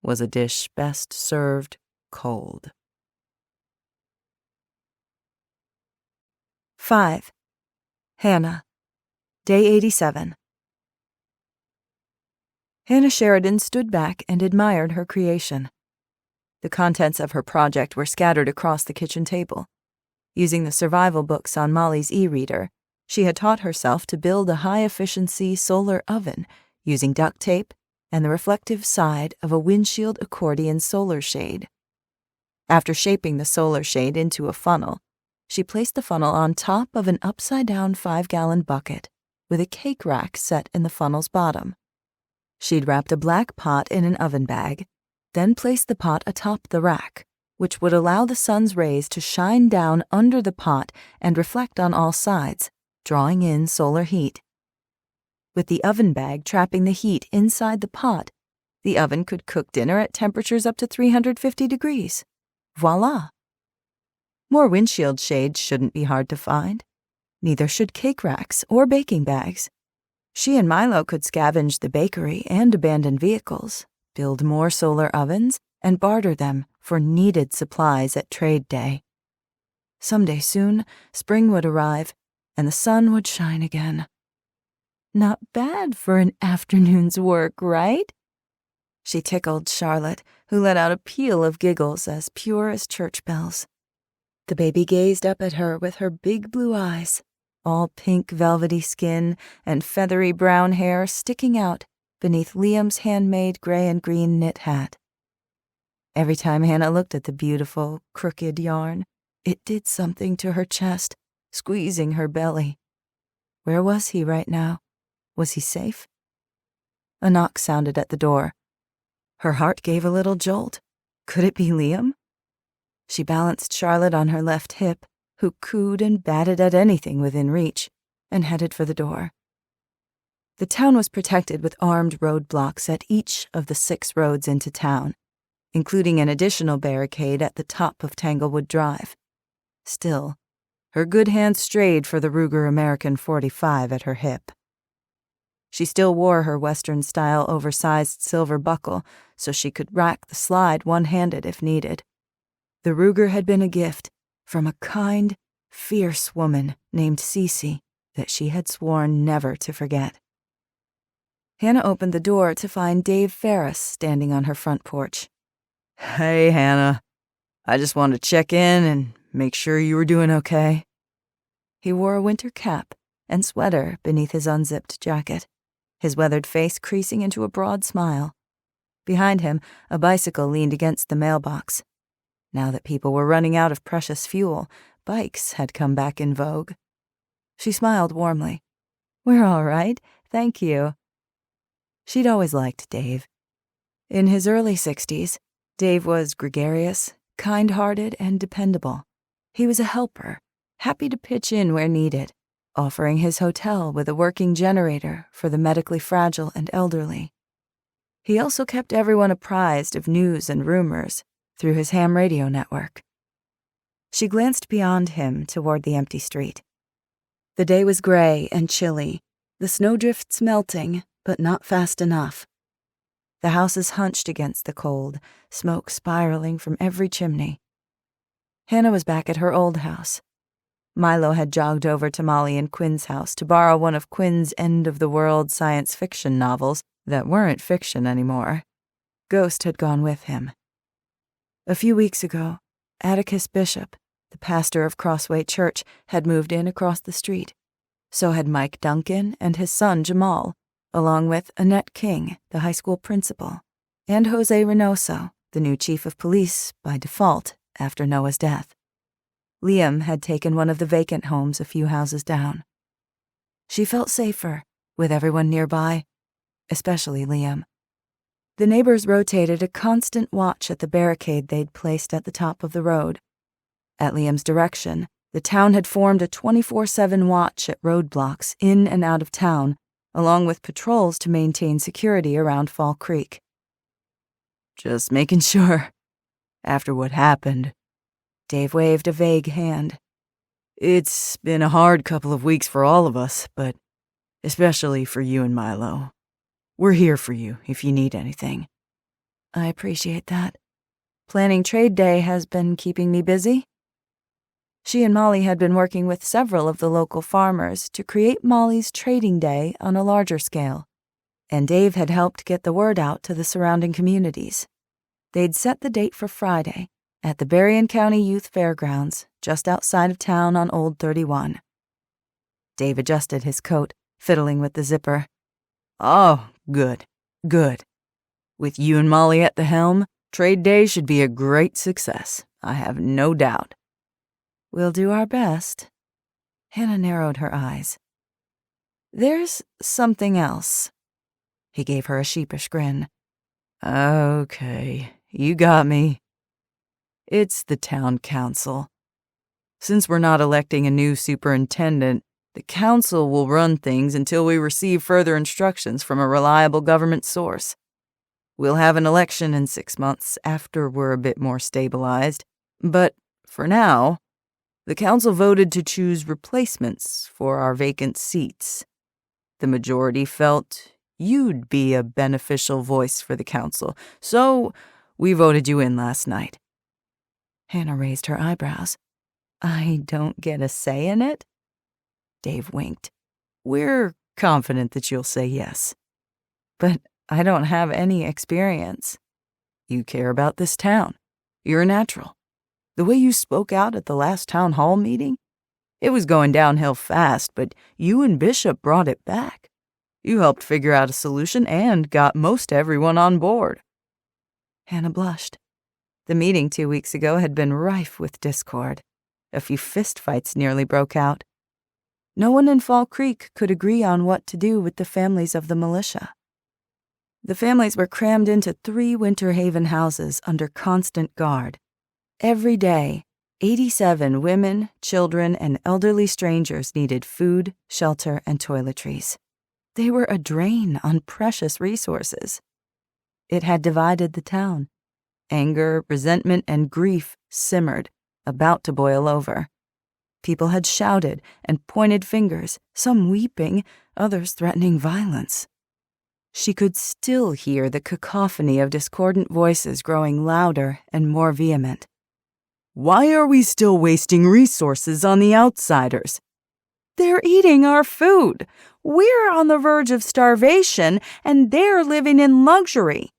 was a dish best served cold. 5. Hannah. Day 87. Hannah Sheridan stood back and admired her creation. The contents of her project were scattered across the kitchen table. Using the survival books on Molly's e-reader, she had taught herself to build a high-efficiency solar oven using duct tape and the reflective side of a windshield accordion solar shade. After shaping the solar shade into a funnel, she placed the funnel on top of an upside-down 5-gallon bucket with a cake rack set in the funnel's bottom. She'd wrapped a black pot in an oven bag, then placed the pot atop the rack, which would allow the sun's rays to shine down under the pot and reflect on all sides, drawing in solar heat. With the oven bag trapping the heat inside the pot, the oven could cook dinner at temperatures up to 350 degrees. Voila! More windshield shades shouldn't be hard to find. Neither should cake racks or baking bags. She and Milo could scavenge the bakery and abandoned vehicles, build more solar ovens, and barter them for needed supplies at trade day. Someday soon, spring would arrive, and the sun would shine again. Not bad for an afternoon's work, right? She tickled Charlotte, who let out a peal of giggles as pure as church bells. The baby gazed up at her with her big blue eyes, all pink velvety skin and feathery brown hair sticking out beneath Liam's handmade gray and green knit hat. Every time Hannah looked at the beautiful, crooked yarn, it did something to her chest, squeezing her belly. Where was he right now? Was he safe? A knock sounded at the door. Her heart gave a little jolt. Could it be Liam? She balanced Charlotte on her left hip, who cooed and batted at anything within reach, and headed for the door. The town was protected with armed roadblocks at each of the 6 roads into town, including an additional barricade at the top of Tanglewood Drive. Still, her good hand strayed for the Ruger American .45 at her hip. She still wore her Western-style oversized silver buckle so she could rack the slide one-handed if needed. The Ruger had been a gift from a kind, fierce woman named Cece that she had sworn never to forget. Hannah opened the door to find Dave Ferris standing on her front porch. Hey, Hannah. I just wanted to check in and make sure you were doing okay. He wore a winter cap and sweater beneath his unzipped jacket, his weathered face creasing into a broad smile. Behind him, a bicycle leaned against the mailbox. Now that people were running out of precious fuel, bikes had come back in vogue. She smiled warmly. "We're all right, thank you." She'd always liked Dave. In his early 60s, Dave was gregarious, kind-hearted, and dependable. He was a helper, happy to pitch in where needed, offering his hotel with a working generator for the medically fragile and elderly. He also kept everyone apprised of news and rumors through his ham radio network. She glanced beyond him toward the empty street. The day was gray and chilly, the snowdrifts melting, but not fast enough. The houses hunched against the cold, smoke spiraling from every chimney. Hannah was back at her old house. Milo had jogged over to Molly and Quinn's house to borrow one of Quinn's end-of-the-world science fiction novels that weren't fiction anymore. Ghost had gone with him. A few weeks ago, Atticus Bishop, the pastor of Crossway Church, had moved in across the street. So had Mike Duncan and his son Jamal, along with Annette King, the high school principal, and Jose Reynoso, the new chief of police by default after Noah's death. Liam had taken one of the vacant homes a few houses down. She felt safer with everyone nearby, especially Liam. The neighbors rotated a constant watch at the barricade they'd placed at the top of the road. At Liam's direction, the town had formed a 24/7 watch at roadblocks in and out of town, along with patrols to maintain security around Fall Creek. Just making sure. After what happened. Dave waved a vague hand. It's been a hard couple of weeks for all of us, but especially for you and Milo. We're here for you if you need anything. I appreciate that. Planning trade day has been keeping me busy. She and Molly had been working with several of the local farmers to create Molly's trading day on a larger scale, and Dave had helped get the word out to the surrounding communities. They'd set the date for Friday at the Berrien County Youth Fairgrounds, just outside of town on Old 31. Dave adjusted his coat, fiddling with the zipper. Oh, good, good. With you and Molly at the helm, trade day should be a great success, I have no doubt. We'll do our best. Hannah narrowed her eyes. There's something else. He gave her a sheepish grin. Okay, you got me. It's the town council. Since we're not electing a new superintendent, the council will run things until we receive further instructions from a reliable government source. We'll have an election in 6 months after we're a bit more stabilized, but for now, the council voted to choose replacements for our vacant seats. The majority felt you'd be a beneficial voice for the council, so we voted you in last night. Hannah raised her eyebrows. I don't get a say in it? Dave winked. We're confident that you'll say yes. But I don't have any experience. You care about this town. You're a natural. The way you spoke out at the last town hall meeting, it was going downhill fast, but you and Bishop brought it back. You helped figure out a solution and got most everyone on board. Hannah blushed. The meeting 2 weeks ago had been rife with discord. A few fistfights nearly broke out. No one in Fall Creek could agree on what to do with the families of the militia. The families were crammed into 3 Winter Haven houses under constant guard. Every day, 87 women, children, and elderly strangers needed food, shelter, and toiletries. They were a drain on precious resources. It had divided the town. Anger, resentment, and grief simmered, about to boil over. People had shouted and pointed fingers, some weeping, others threatening violence. She could still hear the cacophony of discordant voices growing louder and more vehement. Why are we still wasting resources on the outsiders? They're eating our food. We're on the verge of starvation, and they're living in luxury.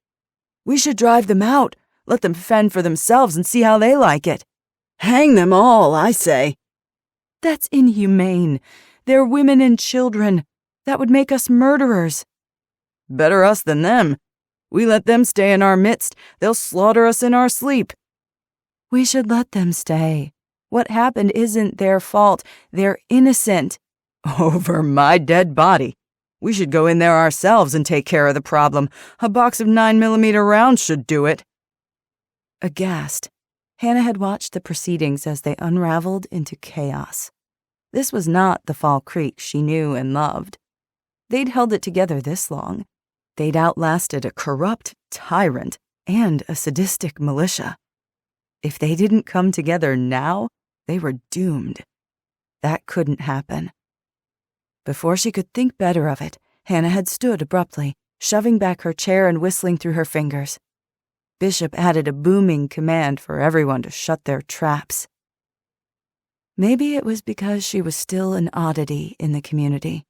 We should drive them out, let them fend for themselves and see how they like it. Hang them all, I say. That's inhumane. They're women and children. That would make us murderers. Better us than them. We let them stay in our midst, they'll slaughter us in our sleep. We should let them stay. What happened isn't their fault. They're innocent. Over my dead body. We should go in there ourselves and take care of the problem. A box of 9mm rounds should do it. Aghast, Hannah had watched the proceedings as they unraveled into chaos. This was not the Fall Creek she knew and loved. They'd held it together this long. They'd outlasted a corrupt tyrant and a sadistic militia. If they didn't come together now, they were doomed. That couldn't happen. Before she could think better of it, Hannah had stood abruptly, shoving back her chair and whistling through her fingers. Bishop added a booming command for everyone to shut their traps. Maybe it was because she was still an oddity in the community,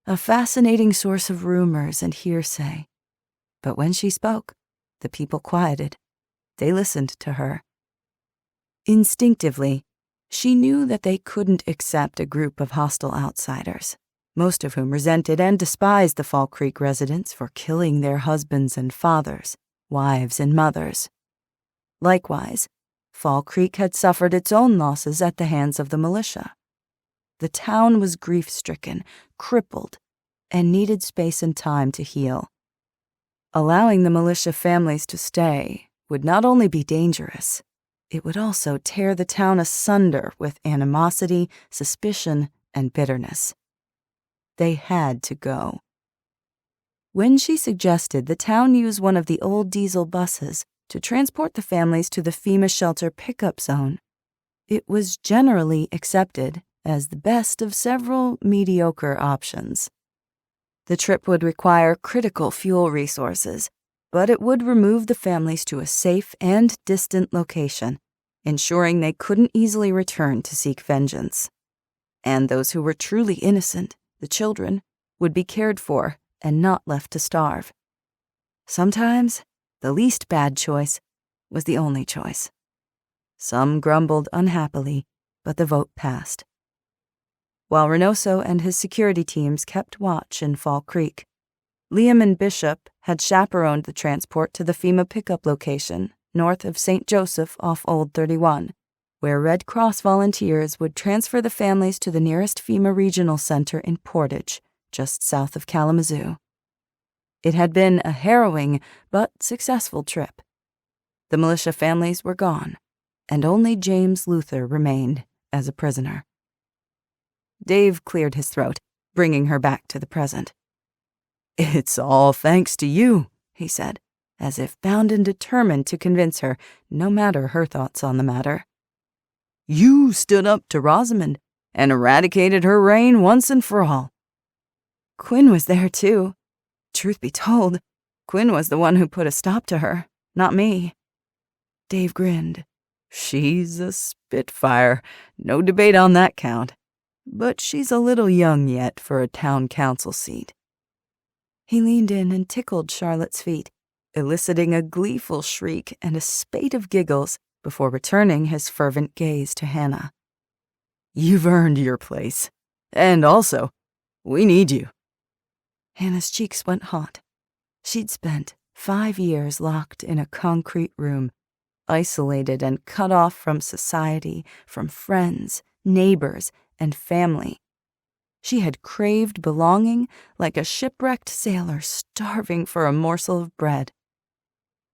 a fascinating source of rumors and hearsay. But when she spoke, the people quieted. They listened to her. Instinctively, she knew that they couldn't accept a group of hostile outsiders, most of whom resented and despised the Fall Creek residents for killing their husbands and fathers, wives and mothers. Likewise, Fall Creek had suffered its own losses at the hands of the militia. The town was grief-stricken, crippled, and needed space and time to heal, Allowing the militia families to stay would not only be dangerous, it would also tear the town asunder with animosity, suspicion, and bitterness. They had to go. When she suggested the town use one of the old diesel buses to transport the families to the FEMA shelter pickup zone, it was generally accepted as the best of several mediocre options. The trip would require critical fuel resources, but it would remove the families to a safe and distant location, ensuring they couldn't easily return to seek vengeance. And those who were truly innocent, the children, would be cared for and not left to starve. Sometimes, the least bad choice was the only choice. Some grumbled unhappily, but the vote passed. While Reynoso and his security teams kept watch in Fall Creek, Liam and Bishop had chaperoned the transport to the FEMA pickup location north of St. Joseph off Old 31, where Red Cross volunteers would transfer the families to the nearest FEMA regional center in Portage, just south of Kalamazoo. It had been a harrowing but successful trip. The militia families were gone, and only James Luther remained as a prisoner. Dave cleared his throat, bringing her back to the present. "It's all thanks to you," he said, as if bound and determined to convince her, no matter her thoughts on the matter. "You stood up to Rosamond and eradicated her reign once and for all." Quinn was there, too. Truth be told, Quinn was the one who put a stop to her, not me. Dave grinned. "She's a spitfire, no debate on that count. But she's a little young yet for a town council seat." He leaned in and tickled Charlotte's feet, eliciting a gleeful shriek and a spate of giggles before returning his fervent gaze to Hannah. "You've earned your place. And also, we need you." Hannah's cheeks went hot. She'd spent 5 years locked in a concrete room, isolated and cut off from society, from friends, neighbors, and family. She had craved belonging like a shipwrecked sailor starving for a morsel of bread.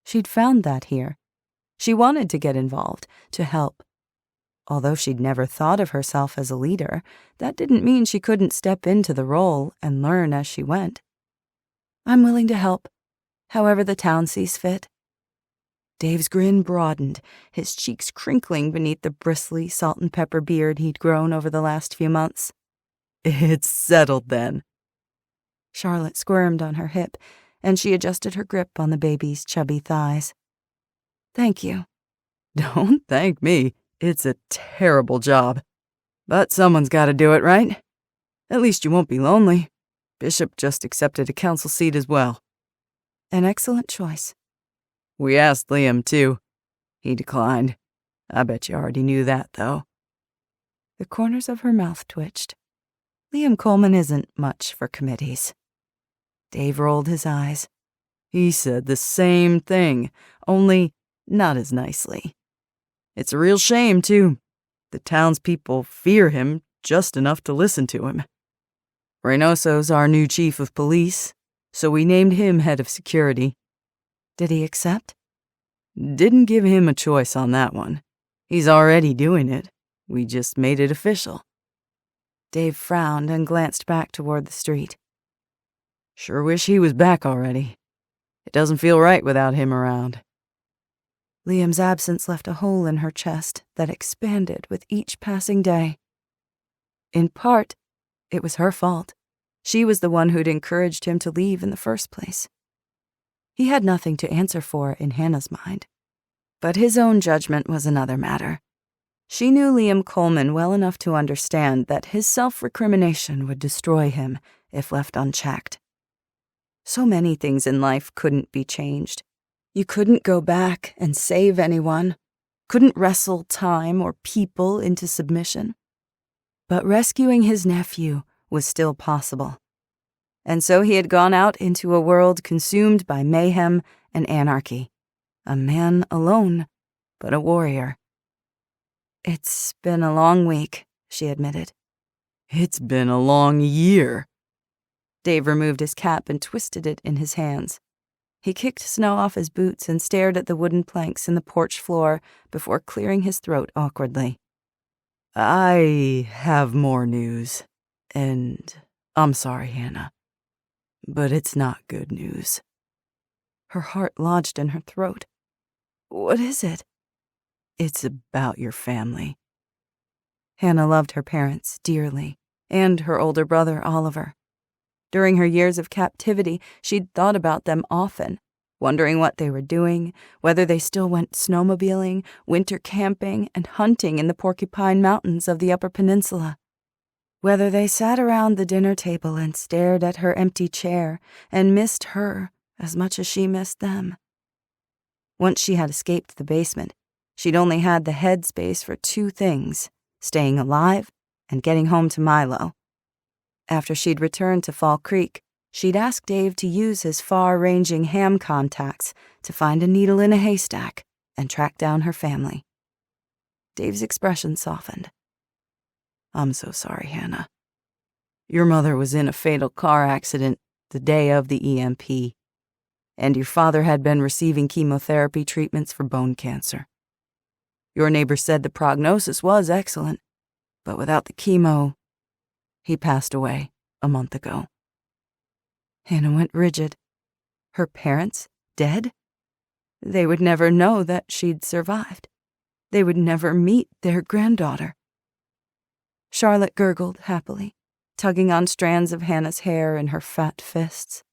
She'd found that here. She wanted to get involved, to help. Although she'd never thought of herself as a leader, that didn't mean she couldn't step into the role and learn as she went. "I'm willing to help, however the town sees fit." Dave's grin broadened, his cheeks crinkling beneath the bristly salt and pepper beard he'd grown over the last few months. "It's settled then." Charlotte squirmed on her hip, and she adjusted her grip on the baby's chubby thighs. "Thank you." "Don't thank me. It's a terrible job. But someone's got to do it, right? At least you won't be lonely. Bishop just accepted a council seat as well." "An excellent choice." "We asked Liam, too. He declined. I bet you already knew that, though." The corners of her mouth twitched. Liam Coleman isn't much for committees. Dave rolled his eyes. "He said the same thing, only not as nicely. It's a real shame, too. The townspeople fear him just enough to listen to him. Reynoso's our new chief of police, so we named him head of security." "Did he accept?" "Didn't give him a choice on that one. He's already doing it. We just made it official." Dave frowned and glanced back toward the street. "Sure wish he was back already. It doesn't feel right without him around." Liam's absence left a hole in her chest that expanded with each passing day. In part, it was her fault. She was the one who'd encouraged him to leave in the first place. He had nothing to answer for in Hannah's mind. But his own judgment was another matter. She knew Liam Coleman well enough to understand that his self-recrimination would destroy him if left unchecked. So many things in life couldn't be changed. You couldn't go back and save anyone, couldn't wrestle time or people into submission. But rescuing his nephew was still possible. And so he had gone out into a world consumed by mayhem and anarchy. A man alone, but a warrior. "It's been a long week," she admitted. "It's been a long year." Dave removed his cap and twisted it in his hands. He kicked snow off his boots and stared at the wooden planks in the porch floor before clearing his throat awkwardly. I have more news, and I'm sorry, Hannah, but it's not good news. Her heart lodged in her throat. What is it? It's about your family. Hannah loved her parents dearly, and her older brother, Oliver. During her years of captivity, she'd thought about them often, wondering what they were doing, whether they still went snowmobiling, winter camping, and hunting in the Porcupine Mountains of the Upper Peninsula. Whether they sat around the dinner table and stared at her empty chair and missed her as much as she missed them. Once she had escaped the basement, she'd only had the head space for two things: staying alive and getting home to Milo. After she'd returned to Fall Creek, she'd asked Dave to use his far-ranging ham contacts to find a needle in a haystack and track down her family. Dave's expression softened. I'm so sorry, Hannah. Your mother was in a fatal car accident the day of the EMP, and your father had been receiving chemotherapy treatments for bone cancer. Your neighbor said the prognosis was excellent, but without the chemo, he passed away a month ago. Hannah went rigid. Her parents dead? They would never know that she'd survived. They would never meet their granddaughter. Charlotte gurgled happily, tugging on strands of Hannah's hair in her fat fists.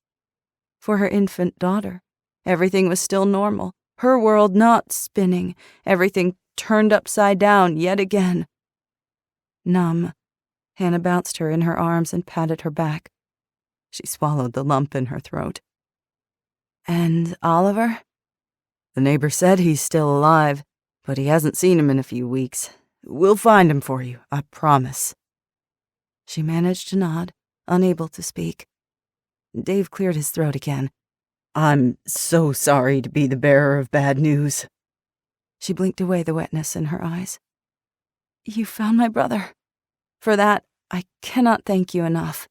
For her infant daughter, everything was still normal, her world not spinning, everything turned upside down yet again. Numb, Hannah bounced her in her arms and patted her back. She swallowed the lump in her throat. And Oliver? The neighbor said he's still alive, but he hasn't seen him in a few weeks. We'll find him for you, I promise. She managed to nod, unable to speak. Dave cleared his throat again. I'm so sorry to be the bearer of bad news. She blinked away the wetness in her eyes. You found my brother. For that, I cannot thank you enough.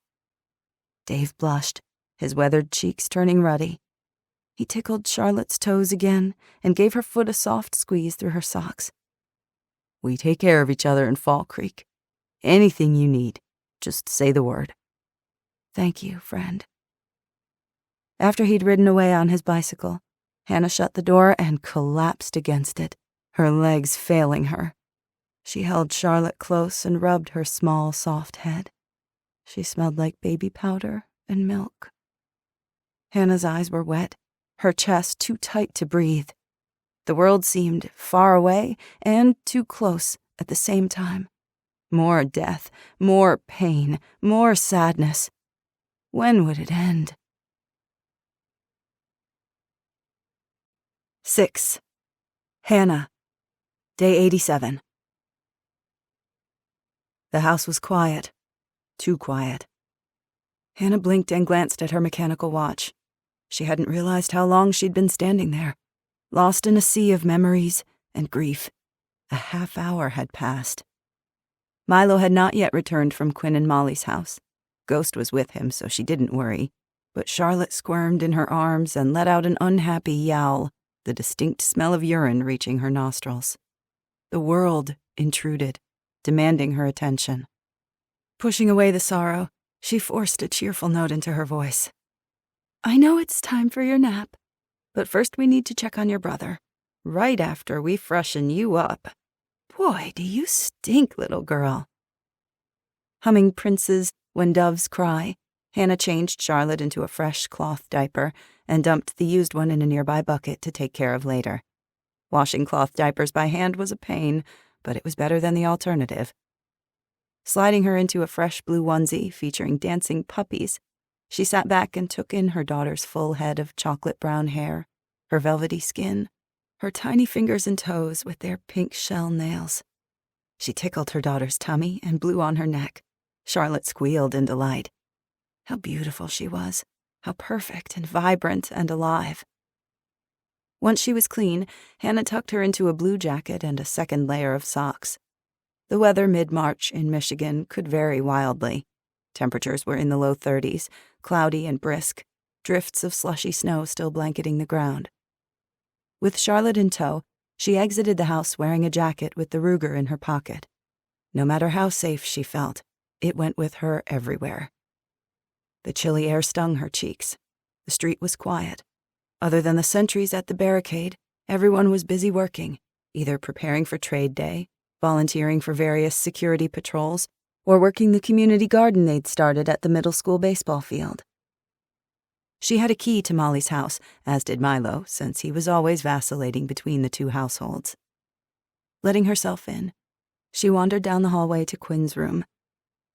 Dave blushed, his weathered cheeks turning ruddy. He tickled Charlotte's toes again and gave her foot a soft squeeze through her socks. We take care of each other in Fall Creek. Anything you need, just say the word. Thank you, friend. After he'd ridden away on his bicycle, Hannah shut the door and collapsed against it, her legs failing her. She held Charlotte close and rubbed her small, soft head. She smelled like baby powder and milk. Hannah's eyes were wet, her chest too tight to breathe. The world seemed far away and too close at the same time. More death, more pain, more sadness. When would it end? 6. Hannah. Day 87. The house was quiet. Too quiet. Hannah blinked and glanced at her mechanical watch. She hadn't realized how long she'd been standing there, lost in a sea of memories and grief. A half hour had passed. Milo had not yet returned from Quinn and Molly's house. Ghost was with him, so she didn't worry. But Charlotte squirmed in her arms and let out an unhappy yowl, the distinct smell of urine reaching her nostrils. The world intruded, demanding her attention. Pushing away the sorrow, she forced a cheerful note into her voice. I know it's time for your nap, but first we need to check on your brother, right after we freshen you up. Boy, do you stink, little girl. Humming Prince's When Doves Cry, Hannah changed Charlotte into a fresh cloth diaper and dumped the used one in a nearby bucket to take care of later. Washing cloth diapers by hand was a pain, but it was better than the alternative. Sliding her into a fresh blue onesie featuring dancing puppies, she sat back and took in her daughter's full head of chocolate brown hair, her velvety skin, her tiny fingers and toes with their pink shell nails. She tickled her daughter's tummy and blew on her neck. Charlotte squealed in delight. How beautiful she was, how perfect and vibrant and alive. Once she was clean, Hannah tucked her into a blue jacket and a second layer of socks. The weather mid-March in Michigan could vary wildly. Temperatures were in the low 30s, cloudy and brisk, drifts of slushy snow still blanketing the ground. With Charlotte in tow, she exited the house wearing a jacket with the Ruger in her pocket. No matter how safe she felt, it went with her everywhere. The chilly air stung her cheeks. The street was quiet. Other than the sentries at the barricade, everyone was busy working, either preparing for trade day, volunteering for various security patrols, or working the community garden they'd started at the middle school baseball field. She had a key to Molly's house, as did Milo, since he was always vacillating between the two households. Letting herself in, she wandered down the hallway to Quinn's room.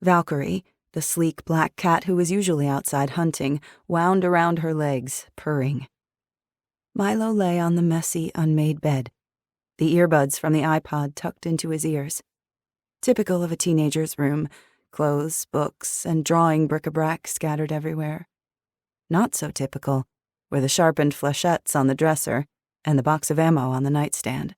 Valkyrie, the sleek black cat who was usually outside hunting, wound around her legs, purring. Milo lay on the messy, unmade bed, the earbuds from the iPod tucked into his ears. Typical of a teenager's room, clothes, books, and drawing bric-a-brac scattered everywhere. Not so typical were the sharpened flechettes on the dresser and the box of ammo on the nightstand.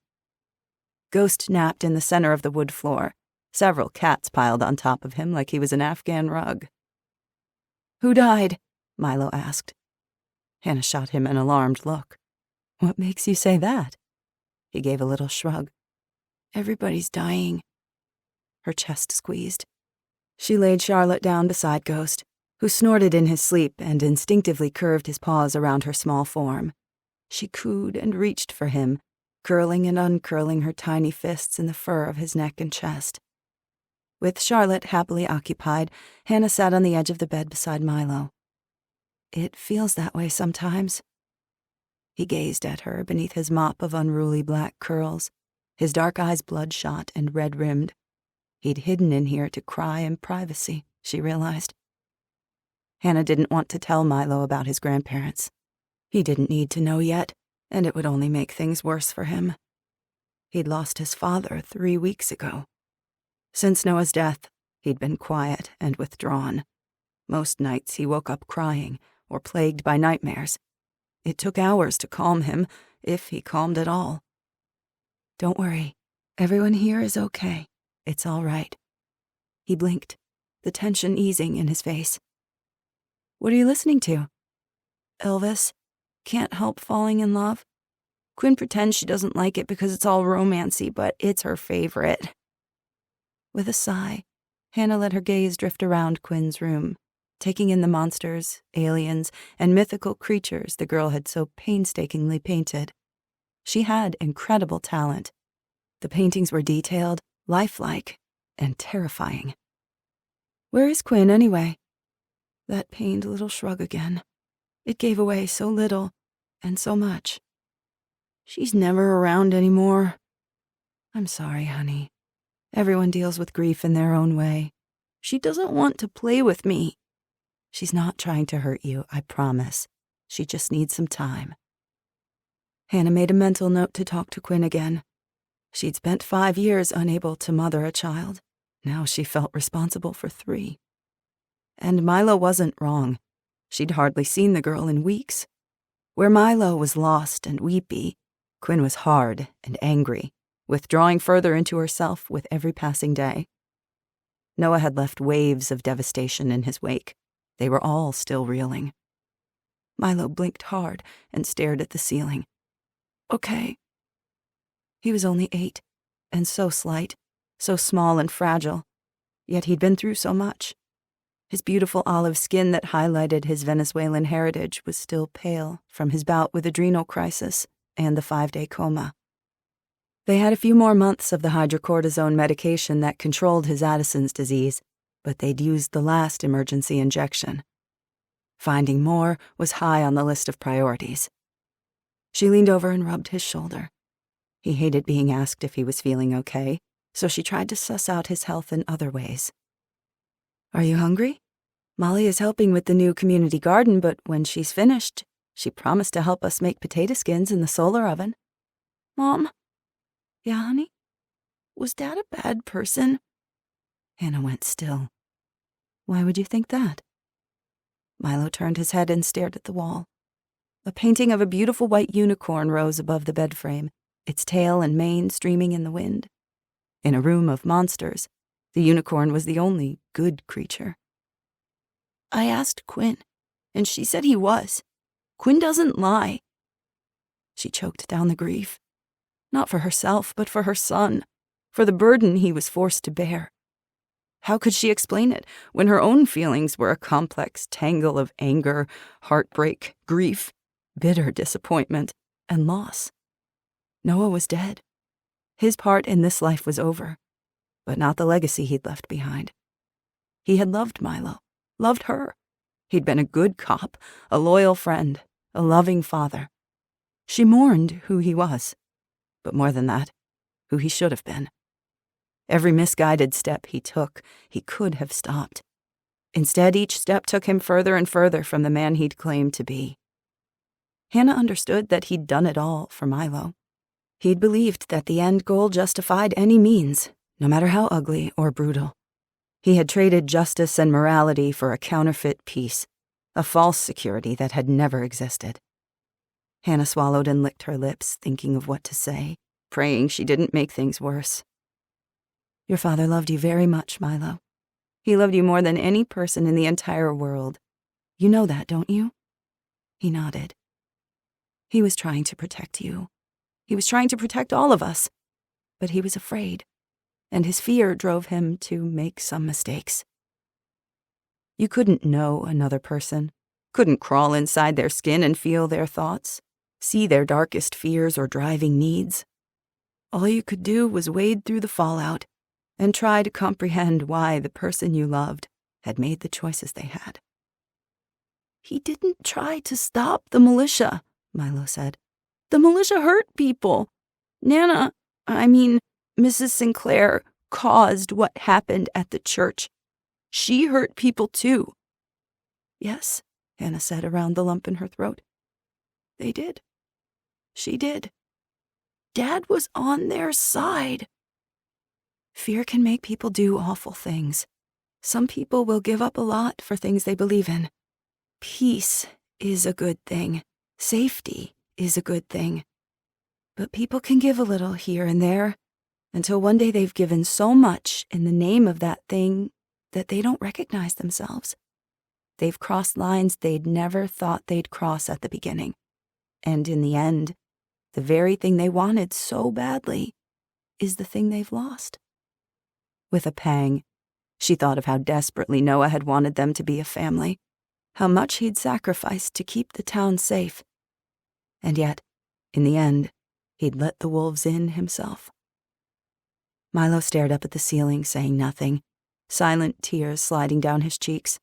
Ghost napped in the center of the wood floor, several cats piled on top of him like he was an Afghan rug. "Who died?" Milo asked. Hannah shot him an alarmed look. "What makes you say that?" He gave a little shrug. "Everybody's dying." Her chest squeezed. She laid Charlotte down beside Ghost, who snorted in his sleep and instinctively curved his paws around her small form. She cooed and reached for him, curling and uncurling her tiny fists in the fur of his neck and chest. With Charlotte happily occupied, Hannah sat on the edge of the bed beside Milo. "It feels that way sometimes." He gazed at her beneath his mop of unruly black curls, his dark eyes bloodshot and red-rimmed. He'd hidden in here to cry in privacy, she realized. Hannah didn't want to tell Milo about his grandparents. He didn't need to know yet, and it would only make things worse for him. He'd lost his father 3 weeks ago. Since Noah's death, he'd been quiet and withdrawn. Most nights he woke up crying or plagued by nightmares. It took hours to calm him, if he calmed at all. "Don't worry. Everyone here is okay. It's all right." He blinked, the tension easing in his face. "What are you listening to?" "Elvis. Can't help falling in love. Quinn pretends she doesn't like it because it's all romancy, but it's her favorite." With a sigh, Hannah let her gaze drift around Quinn's room, taking in the monsters, aliens, and mythical creatures the girl had so painstakingly painted. She had incredible talent. The paintings were detailed, lifelike, and terrifying. "Where is Quinn, anyway?" That pained little shrug again. It gave away so little, and so much. "She's never around anymore." "I'm sorry, honey. Everyone deals with grief in their own way. She doesn't want to play with me." "She's not trying to hurt you, I promise. She just needs some time." Hannah made a mental note to talk to Quinn again. She'd spent 5 years unable to mother a child. Now she felt responsible for 3. And Milo wasn't wrong. She'd hardly seen the girl in weeks. Where Milo was lost and weepy, Quinn was hard and angry, withdrawing further into herself with every passing day. Noah had left waves of devastation in his wake. They were all still reeling. Milo blinked hard and stared at the ceiling. "Okay." He was only 8, and so slight, so small and fragile, yet he'd been through so much. His beautiful olive skin that highlighted his Venezuelan heritage was still pale from his bout with adrenal crisis and the 5-day coma. They had a few more months of the hydrocortisone medication that controlled his Addison's disease, but they'd used the last emergency injection. Finding more was high on the list of priorities. She leaned over and rubbed his shoulder. He hated being asked if he was feeling okay, so she tried to suss out his health in other ways. "Are you hungry? Molly is helping with the new community garden, but when she's finished, she promised to help us make potato skins in the solar oven." "Mom?" "Yeah, honey? Was Dad a bad person?" Hannah went still. "Why would you think that?" Milo turned his head and stared at the wall. A painting of a beautiful white unicorn rose above the bed frame, its tail and mane streaming in the wind. In a room of monsters, the unicorn was the only good creature. "I asked Quinn. And she said he was. Quinn doesn't lie. She choked down the grief. Not for herself, but for her son, for the burden he was forced to bear. How could she explain it when her own feelings were a complex tangle of anger, heartbreak, grief, bitter disappointment, and loss? Noah was dead. His part in this life was over, but not the legacy he'd left behind. He had loved Milo, loved her. He'd been a good cop, a loyal friend, a loving father. She mourned who he was, but more than that, who he should have been. Every misguided step he took, he could have stopped. Instead, each step took him further and further from the man he'd claimed to be. Hannah understood that he'd done it all for Milo. He'd believed that the end goal justified any means, no matter how ugly or brutal. He had traded justice and morality for a counterfeit peace, a false security that had never existed. Hannah swallowed and licked her lips, thinking of what to say, praying she didn't make things worse. Your father loved you very much, Milo. He loved you more than any person in the entire world. You know that, don't you? He nodded. He was trying to protect you. He was trying to protect all of us. But he was afraid, and his fear drove him to make some mistakes. You couldn't know another person, couldn't crawl inside their skin and feel their thoughts, see their darkest fears or driving needs. All you could do was wade through the fallout and try to comprehend why the person you loved had made the choices they had. He didn't try to stop the militia, Milo said. The militia hurt people. Mrs. Sinclair caused what happened at the church. She hurt people too. Yes, Hannah said around the lump in her throat. They did. She did. Dad was on their side. Fear can make people do awful things. Some people will give up a lot for things they believe in. Peace is a good thing. Safety is a good thing. But people can give a little here and there until one day they've given so much in the name of that thing that they don't recognize themselves. They've crossed lines they'd never thought they'd cross at the beginning. And in the end, the very thing they wanted so badly is the thing they've lost. With a pang, she thought of how desperately Noah had wanted them to be a family, how much he'd sacrificed to keep the town safe. And yet, in the end, he'd let the wolves in himself. Milo stared up at the ceiling, saying nothing, silent tears sliding down his cheeks.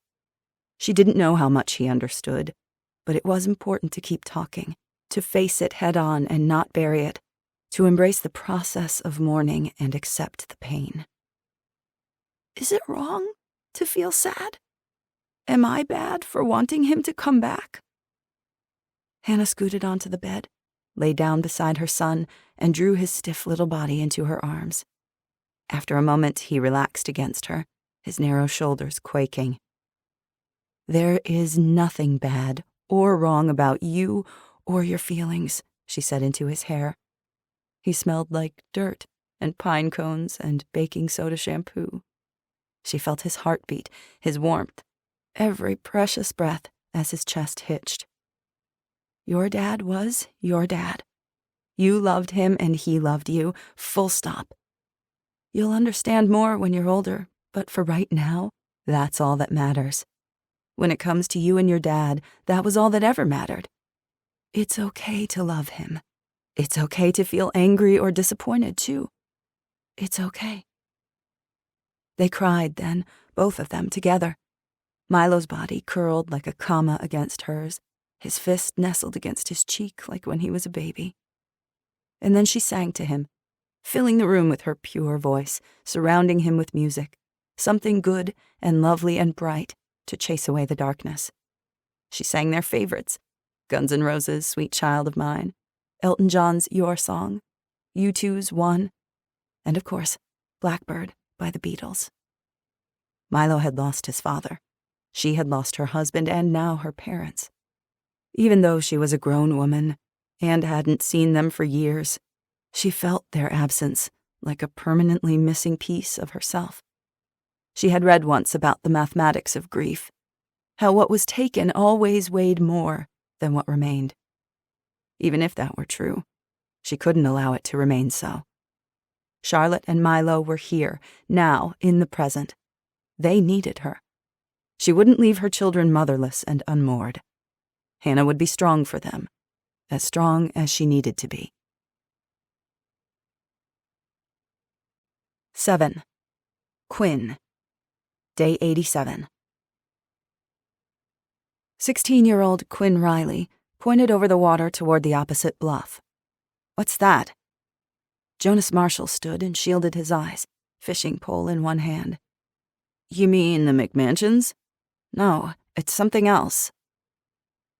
She didn't know how much he understood, but it was important to keep talking, to face it head on and not bury it, to embrace the process of mourning and accept the pain. Is it wrong to feel sad? Am I bad for wanting him to come back? Hannah scooted onto the bed, lay down beside her son, and drew his stiff little body into her arms. After a moment, he relaxed against her, his narrow shoulders quaking. There is nothing bad or wrong about you or your feelings, she said into his hair. He smelled like dirt and pine cones and baking soda shampoo. She felt his heartbeat, his warmth, every precious breath as his chest hitched. Your dad was your dad. You loved him and he loved you, full stop. You'll understand more when you're older, but for right now, that's all that matters. When it comes to you and your dad, that was all that ever mattered. It's okay to love him. It's okay to feel angry or disappointed, too. It's okay. They cried then, both of them together. Milo's body curled like a comma against hers, his fist nestled against his cheek like when he was a baby. And then she sang to him, filling the room with her pure voice, surrounding him with music, something good and lovely and bright to chase away the darkness. She sang their favorites, Guns N' Roses' Sweet Child of Mine, Elton John's Your Song, U2's One, and of course, Blackbird by the Beatles. Milo had lost his father. She had lost her husband and now her parents. Even though she was a grown woman and hadn't seen them for years, she felt their absence like a permanently missing piece of herself. She had read once about the mathematics of grief, How what was taken always weighed more than what remained. Even if that were true, she couldn't allow it to remain so. Charlotte and Milo were here, now, in the present. They needed her. She wouldn't leave her children motherless and unmoored. Hannah would be strong for them, as strong as she needed to be. 7. Quinn. Day 87. 16-year-old Quinn Riley pointed over the water toward the opposite bluff. "What's that?" Jonas Marshall stood and shielded his eyes, fishing pole in one hand. "You mean the McMansions?" "No, it's something else."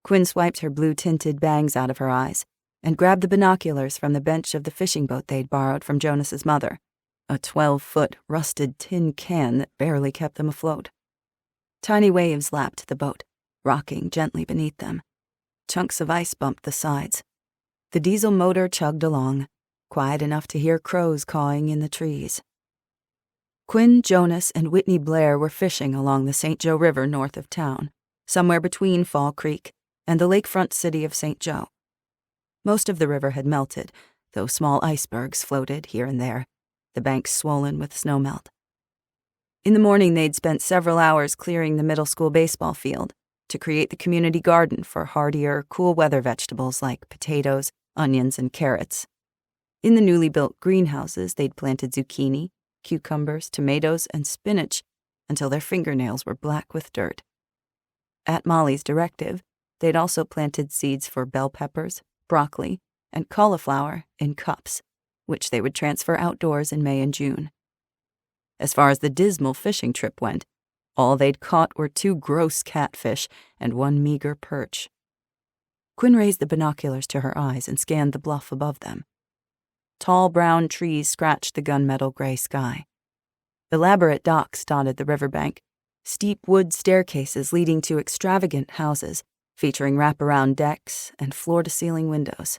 Quinn swiped her blue-tinted bangs out of her eyes and grabbed the binoculars from the bench of the fishing boat they'd borrowed from Jonas's mother, a 12-foot rusted tin can that barely kept them afloat. Tiny waves lapped the boat, rocking gently beneath them. Chunks of ice bumped the sides. The diesel motor chugged along, quiet enough to hear crows cawing in the trees. Quinn, Jonas, and Whitney Blair were fishing along the St. Joe River north of town, somewhere between Fall Creek and the lakefront city of St. Joe. Most of the river had melted, though small icebergs floated here and there, the banks swollen with snowmelt. In the morning, they'd spent several hours clearing the middle school baseball field to create the community garden for hardier, cool-weather vegetables like potatoes, onions, and carrots. In the newly built greenhouses, they'd planted zucchini, cucumbers, tomatoes, and spinach until their fingernails were black with dirt. At Molly's directive, they'd also planted seeds for bell peppers, broccoli, and cauliflower in cups, which they would transfer outdoors in May and June. As far as the dismal fishing trip went, all they'd caught were 2 gross catfish and 1 meager perch. Quinn raised the binoculars to her eyes and scanned the bluff above them. Tall brown trees scratched the gunmetal gray sky. Elaborate docks dotted the riverbank, steep wood staircases leading to extravagant houses, featuring wraparound decks and floor-to-ceiling windows.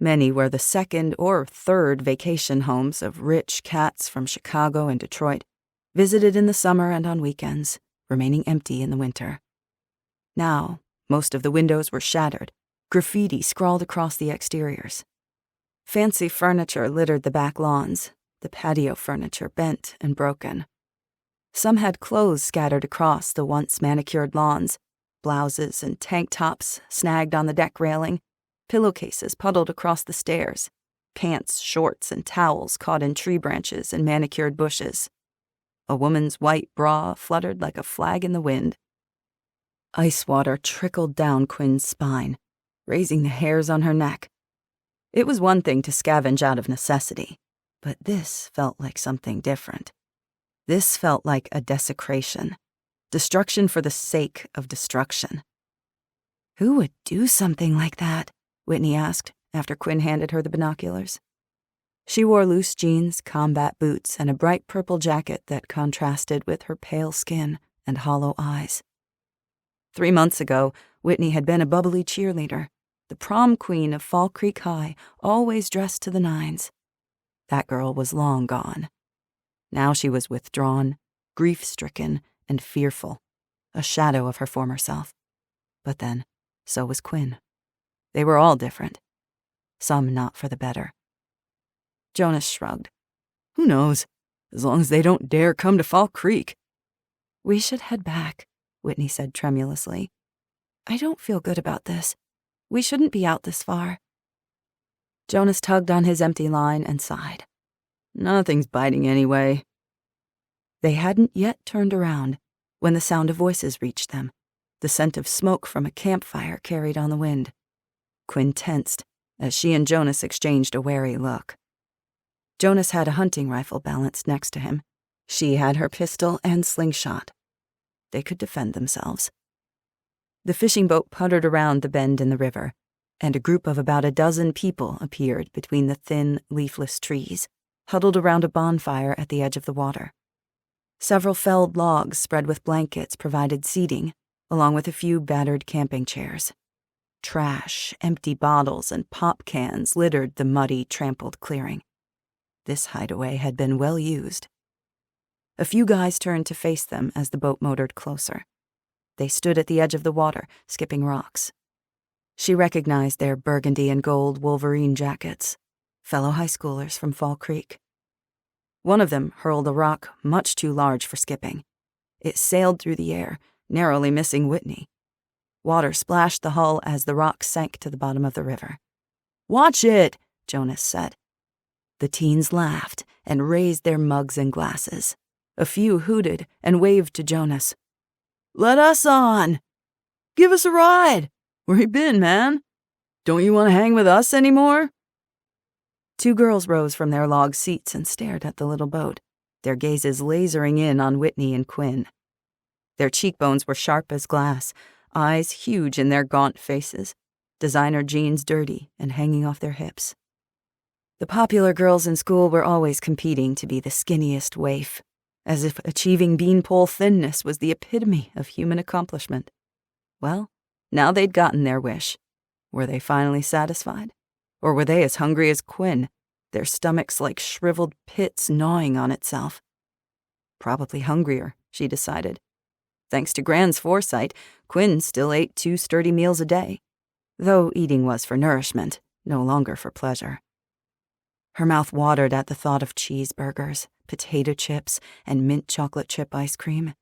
Many were the 2nd or 3rd vacation homes of rich cats from Chicago and Detroit, visited in the summer and on weekends, remaining empty in the winter. Now, most of the windows were shattered, graffiti scrawled across the exteriors. Fancy furniture littered the back lawns, the patio furniture bent and broken. Some had clothes scattered across the once manicured lawns, blouses and tank tops snagged on the deck railing, pillowcases puddled across the stairs, pants, shorts, and towels caught in tree branches and manicured bushes. A woman's white bra fluttered like a flag in the wind. Ice water trickled down Quinn's spine, raising the hairs on her neck. It was one thing to scavenge out of necessity, but this felt like something different. This felt like a desecration, destruction for the sake of destruction. "Who would do something like that?" Whitney asked after Quinn handed her the binoculars. She wore loose jeans, combat boots, and a bright purple jacket that contrasted with her pale skin and hollow eyes. 3 months ago, Whitney had been a bubbly cheerleader, the prom queen of Fall Creek High, always dressed to the nines. That girl was long gone. Now she was withdrawn, grief-stricken, and fearful, a shadow of her former self. But then, so was Quinn. They were all different, some not for the better. Jonas shrugged. "Who knows, as long as they don't dare come to Fall Creek." "We should head back," Whitney said tremulously. "I don't feel good about this. We shouldn't be out this far." Jonas tugged on his empty line and sighed. "Nothing's biting anyway." They hadn't yet turned around when the sound of voices reached them, the scent of smoke from a campfire carried on the wind. Quinn tensed as she and Jonas exchanged a wary look. Jonas had a hunting rifle balanced next to him. She had her pistol and slingshot. They could defend themselves. The fishing boat puttered around the bend in the river, and a group of about a dozen people appeared between the thin, leafless trees, huddled around a bonfire at the edge of the water. Several felled logs spread with blankets provided seating, along with a few battered camping chairs. Trash, empty bottles, and pop cans littered the muddy, trampled clearing. This hideaway had been well used. A few guys turned to face them as the boat motored closer. They stood at the edge of the water, skipping rocks. She recognized their burgundy and gold Wolverine jackets, fellow high schoolers from Fall Creek. One of them hurled a rock much too large for skipping. It sailed through the air, narrowly missing Whitney. Water splashed the hull as the rock sank to the bottom of the river. "Watch it," Jonas said. The teens laughed and raised their mugs and glasses. A few hooted and waved to Jonas. "Let us on! Give us a ride! Where you been, man? Don't you want to hang with us anymore?" Two girls rose from their log seats and stared at the little boat, their gazes lasering in on Whitney and Quinn. Their cheekbones were sharp as glass, eyes huge in their gaunt faces, designer jeans dirty and hanging off their hips. The popular girls in school were always competing to be the skinniest waif, as if achieving beanpole thinness was the epitome of human accomplishment. Well, now they'd gotten their wish. Were they finally satisfied? Or were they as hungry as Quinn, their stomachs like shriveled pits gnawing on itself? Probably hungrier, she decided. Thanks to Gran's foresight, Quinn still ate 2 sturdy meals a day, though eating was for nourishment, no longer for pleasure. Her mouth watered at the thought of cheeseburgers, potato chips, and mint chocolate chip ice cream.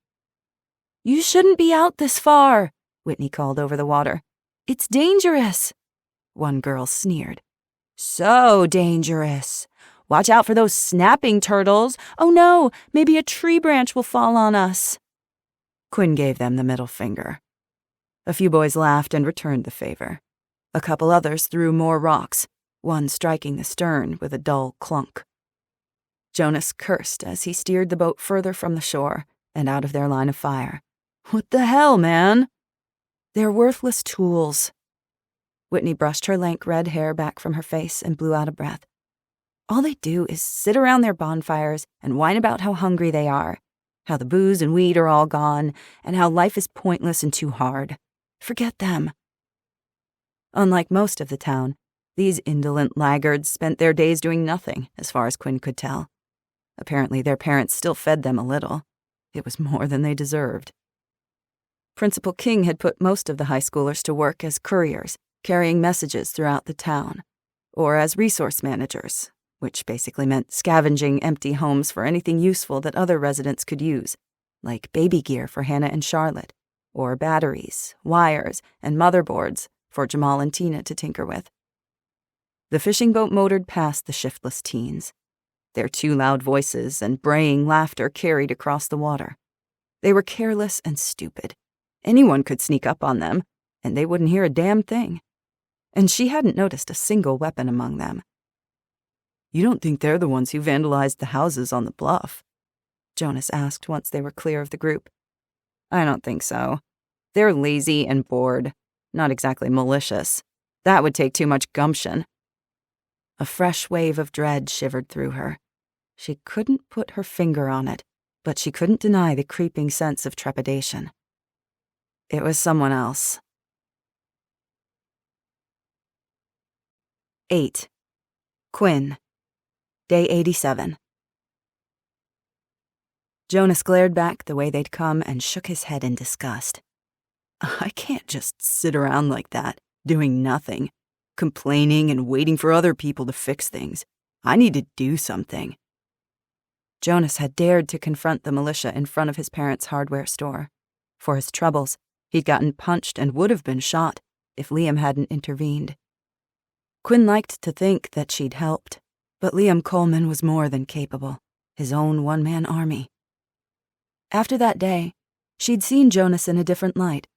"You shouldn't be out this far," Whitney called over the water. "It's dangerous." One girl sneered. "So dangerous. Watch out for those snapping turtles. Oh no, maybe a tree branch will fall on us." Quinn gave them the middle finger. A few boys laughed and returned the favor. A couple others threw more rocks, one striking the stern with a dull clunk. Jonas cursed as he steered the boat further from the shore and out of their line of fire. "What the hell, man?" "They're worthless tools." Whitney brushed her lank red hair back from her face and blew out a breath. "All they do is sit around their bonfires and whine about how hungry they are, how the booze and weed are all gone, and how life is pointless and too hard. Forget them." Unlike most of the town, these indolent laggards spent their days doing nothing, as far as Quinn could tell. Apparently their parents still fed them a little. It was more than they deserved. Principal King had put most of the high schoolers to work as couriers, carrying messages throughout the town, or as resource managers, which basically meant scavenging empty homes for anything useful that other residents could use, like baby gear for Hannah and Charlotte, or batteries, wires, and motherboards for Jamal and Tina to tinker with. The fishing boat motored past the shiftless teens. Their too loud voices and braying laughter carried across the water. They were careless and stupid. Anyone could sneak up on them, and they wouldn't hear a damn thing. And she hadn't noticed a single weapon among them. "You don't think they're the ones who vandalized the houses on the bluff?" Jonas asked once they were clear of the group. "I don't think so. They're lazy and bored. Not exactly malicious. That would take too much gumption." A fresh wave of dread shivered through her. She couldn't put her finger on it, but she couldn't deny the creeping sense of trepidation. It was someone else. 8. Quinn. Day 87. Jonas glared back the way they'd come and shook his head in disgust. "I can't just sit around like that, doing nothing, complaining and waiting for other people to fix things. I need to do something." Jonas had dared to confront the militia in front of his parents' hardware store. For his troubles, he'd gotten punched and would have been shot if Liam hadn't intervened. Quinn liked to think that she'd helped, but Liam Coleman was more than capable, his own one-man army. After that day, she'd seen Jonas in a different light.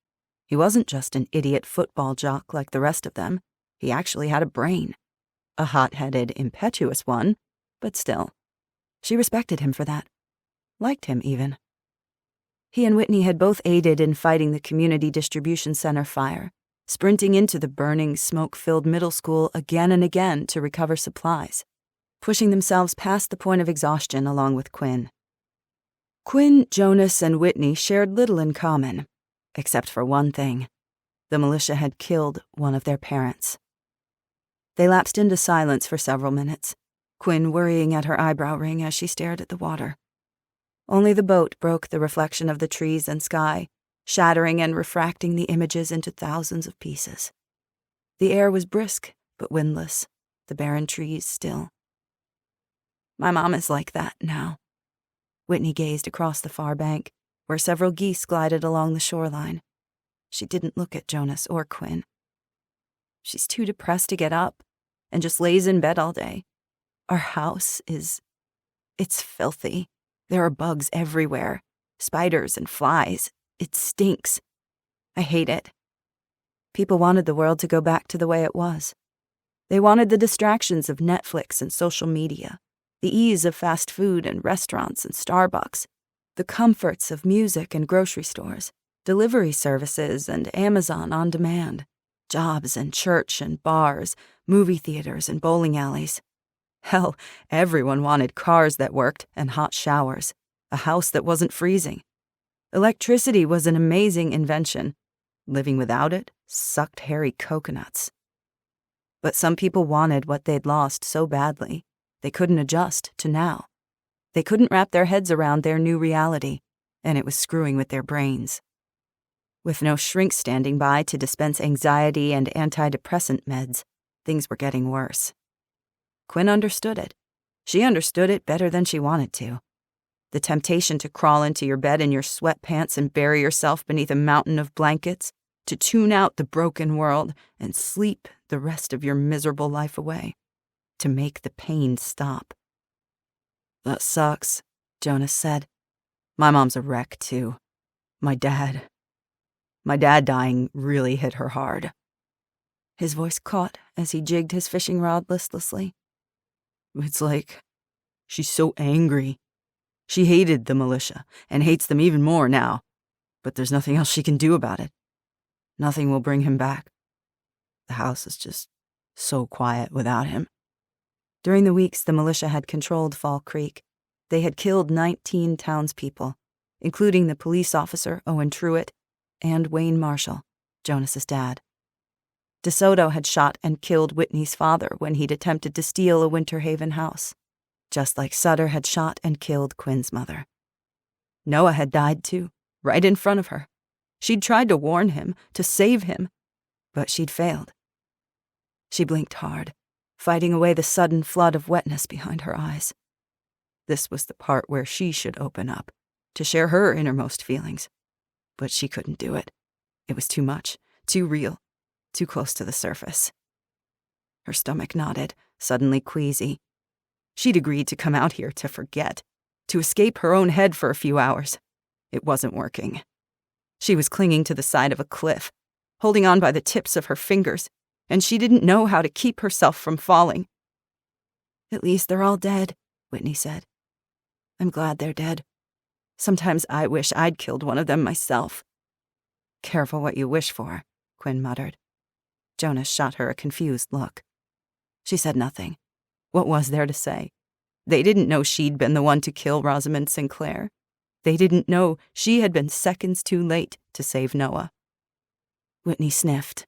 He wasn't just an idiot football jock like the rest of them. He actually had a brain. A hot-headed, impetuous one, but still. She respected him for that. Liked him, even. He and Whitney had both aided in fighting the community distribution center fire, sprinting into the burning, smoke-filled middle school again and again to recover supplies, pushing themselves past the point of exhaustion along with Quinn. Quinn, Jonas, and Whitney shared little in common, except for one thing. The militia had killed one of their parents. They lapsed into silence for several minutes, Quinn worrying at her eyebrow ring as she stared at the water. Only the boat broke the reflection of the trees and sky, shattering and refracting the images into thousands of pieces. The air was brisk but windless, the barren trees still. My mom is like that now. Whitney gazed across the far bank, where several geese glided along the shoreline. She didn't look at Jonas or Quinn. She's too depressed to get up and just lays in bed all day. Our house it's filthy. There are bugs everywhere, spiders and flies. It stinks. I hate it. People wanted the world to go back to the way it was. They wanted the distractions of Netflix and social media, the ease of fast food and restaurants and Starbucks, the comforts of music and grocery stores, delivery services and Amazon on demand, jobs and church and bars, movie theaters and bowling alleys. Hell, everyone wanted cars that worked and hot showers, a house that wasn't freezing. Electricity was an amazing invention. Living without it sucked hairy coconuts. But some people wanted what they'd lost so badly, they couldn't adjust to now. They couldn't wrap their heads around their new reality, and it was screwing with their brains. With no shrink standing by to dispense anxiety and antidepressant meds, things were getting worse. Quinn understood it. She understood it better than she wanted to. The temptation to crawl into your bed in your sweatpants and bury yourself beneath a mountain of blankets, to tune out the broken world and sleep the rest of your miserable life away, to make the pain stop. "That sucks," Jonas said. "My mom's a wreck, too. My dad dying really hit her hard." His voice caught as he jigged his fishing rod listlessly. "It's like she's so angry. She hated the militia and hates them even more now, but there's nothing else she can do about it. Nothing will bring him back. The house is just so quiet without him." During the weeks the militia had controlled Fall Creek, they had killed 19 townspeople, including the police officer, Owen Truitt, and Wayne Marshall, Jonas's dad. DeSoto had shot and killed Whitney's father when he'd attempted to steal a Winter Haven house, just like Sutter had shot and killed Quinn's mother. Noah had died too, right in front of her. She'd tried to warn him, to save him, but she'd failed. She blinked hard, fighting away the sudden flood of wetness behind her eyes. This was the part where she should open up, to share her innermost feelings. But she couldn't do it. It was too much, too real, too close to the surface. Her stomach knotted, suddenly queasy. She'd agreed to come out here to forget, to escape her own head for a few hours. It wasn't working. She was clinging to the side of a cliff, holding on by the tips of her fingers, and she didn't know how to keep herself from falling. "At least they're all dead," Whitney said. "I'm glad they're dead. Sometimes I wish I'd killed one of them myself." "Careful what you wish for," Quinn muttered. Jonas shot her a confused look. She said nothing. What was there to say? They didn't know she'd been the one to kill Rosamond Sinclair. They didn't know she had been seconds too late to save Noah. Whitney sniffed.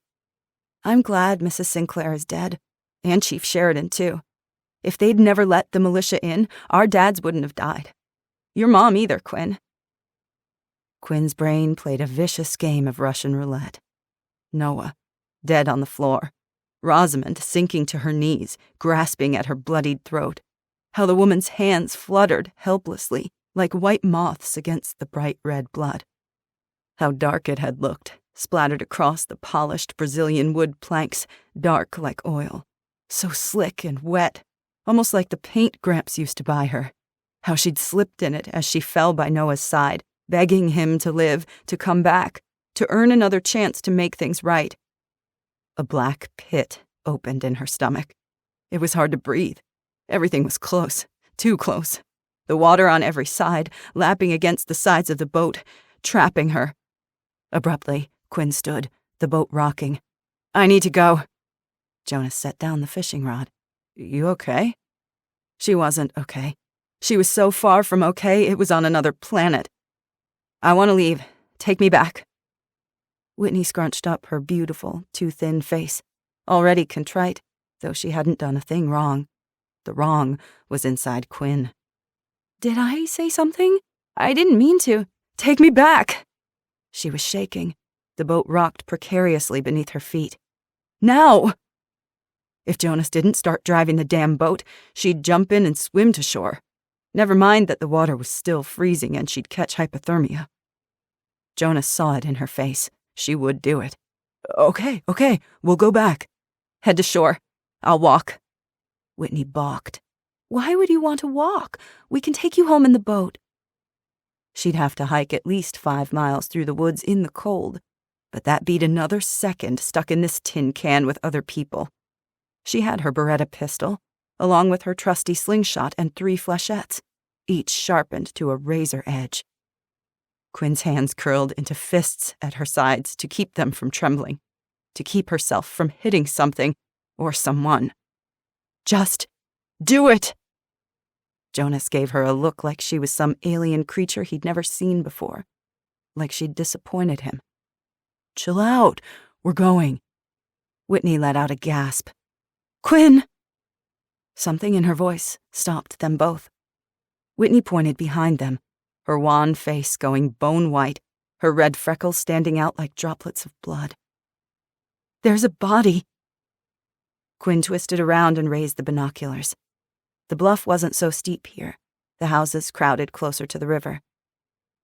"I'm glad Mrs. Sinclair is dead, and Chief Sheridan, too. If they'd never let the militia in, our dads wouldn't have died. Your mom either, Quinn." Quinn's brain played a vicious game of Russian roulette. Noah, dead on the floor. Rosamond sinking to her knees, grasping at her bloodied throat. How the woman's hands fluttered helplessly, like white moths against the bright red blood. How dark it had looked, splattered across the polished Brazilian wood planks, dark like oil. So slick and wet, almost like the paint Gramps used to buy her. How she'd slipped in it as she fell by Noah's side, begging him to live, to come back, to earn another chance to make things right. A black pit opened in her stomach. It was hard to breathe. Everything was close, too close. The water on every side, lapping against the sides of the boat, trapping her. Abruptly, Quinn stood, the boat rocking. "I need to go." Jonas set down the fishing rod. "You okay?" She wasn't okay. She was so far from okay, it was on another planet. "I want to leave. Take me back." Whitney scrunched up her beautiful, too thin face, already contrite, though she hadn't done a thing wrong. The wrong was inside Quinn. "Did I say something? I didn't mean to. Take me back." She was shaking. The boat rocked precariously beneath her feet. Now! If Jonas didn't start driving the damn boat, she'd jump in and swim to shore. Never mind that the water was still freezing and she'd catch hypothermia. Jonas saw it in her face. She would do it. Okay, we'll go back. Head to shore. I'll walk. Whitney balked. Why would you want to walk? We can take you home in the boat. She'd have to hike at least 5 miles through the woods in the cold, but that beat another second stuck in this tin can with other people. She had her Beretta pistol, along with her trusty slingshot and 3 flechettes, each sharpened to a razor edge. Quinn's hands curled into fists at her sides to keep them from trembling, to keep herself from hitting something or someone. Just do it! Jonas gave her a look like she was some alien creature he'd never seen before, like she'd disappointed him. Chill out, we're going. Whitney let out a gasp. Quinn! Something in her voice stopped them both. Whitney pointed behind them, her wan face going bone white, her red freckles standing out like droplets of blood. There's a body. Quinn twisted around and raised the binoculars. The bluff wasn't so steep here, the houses crowded closer to the river.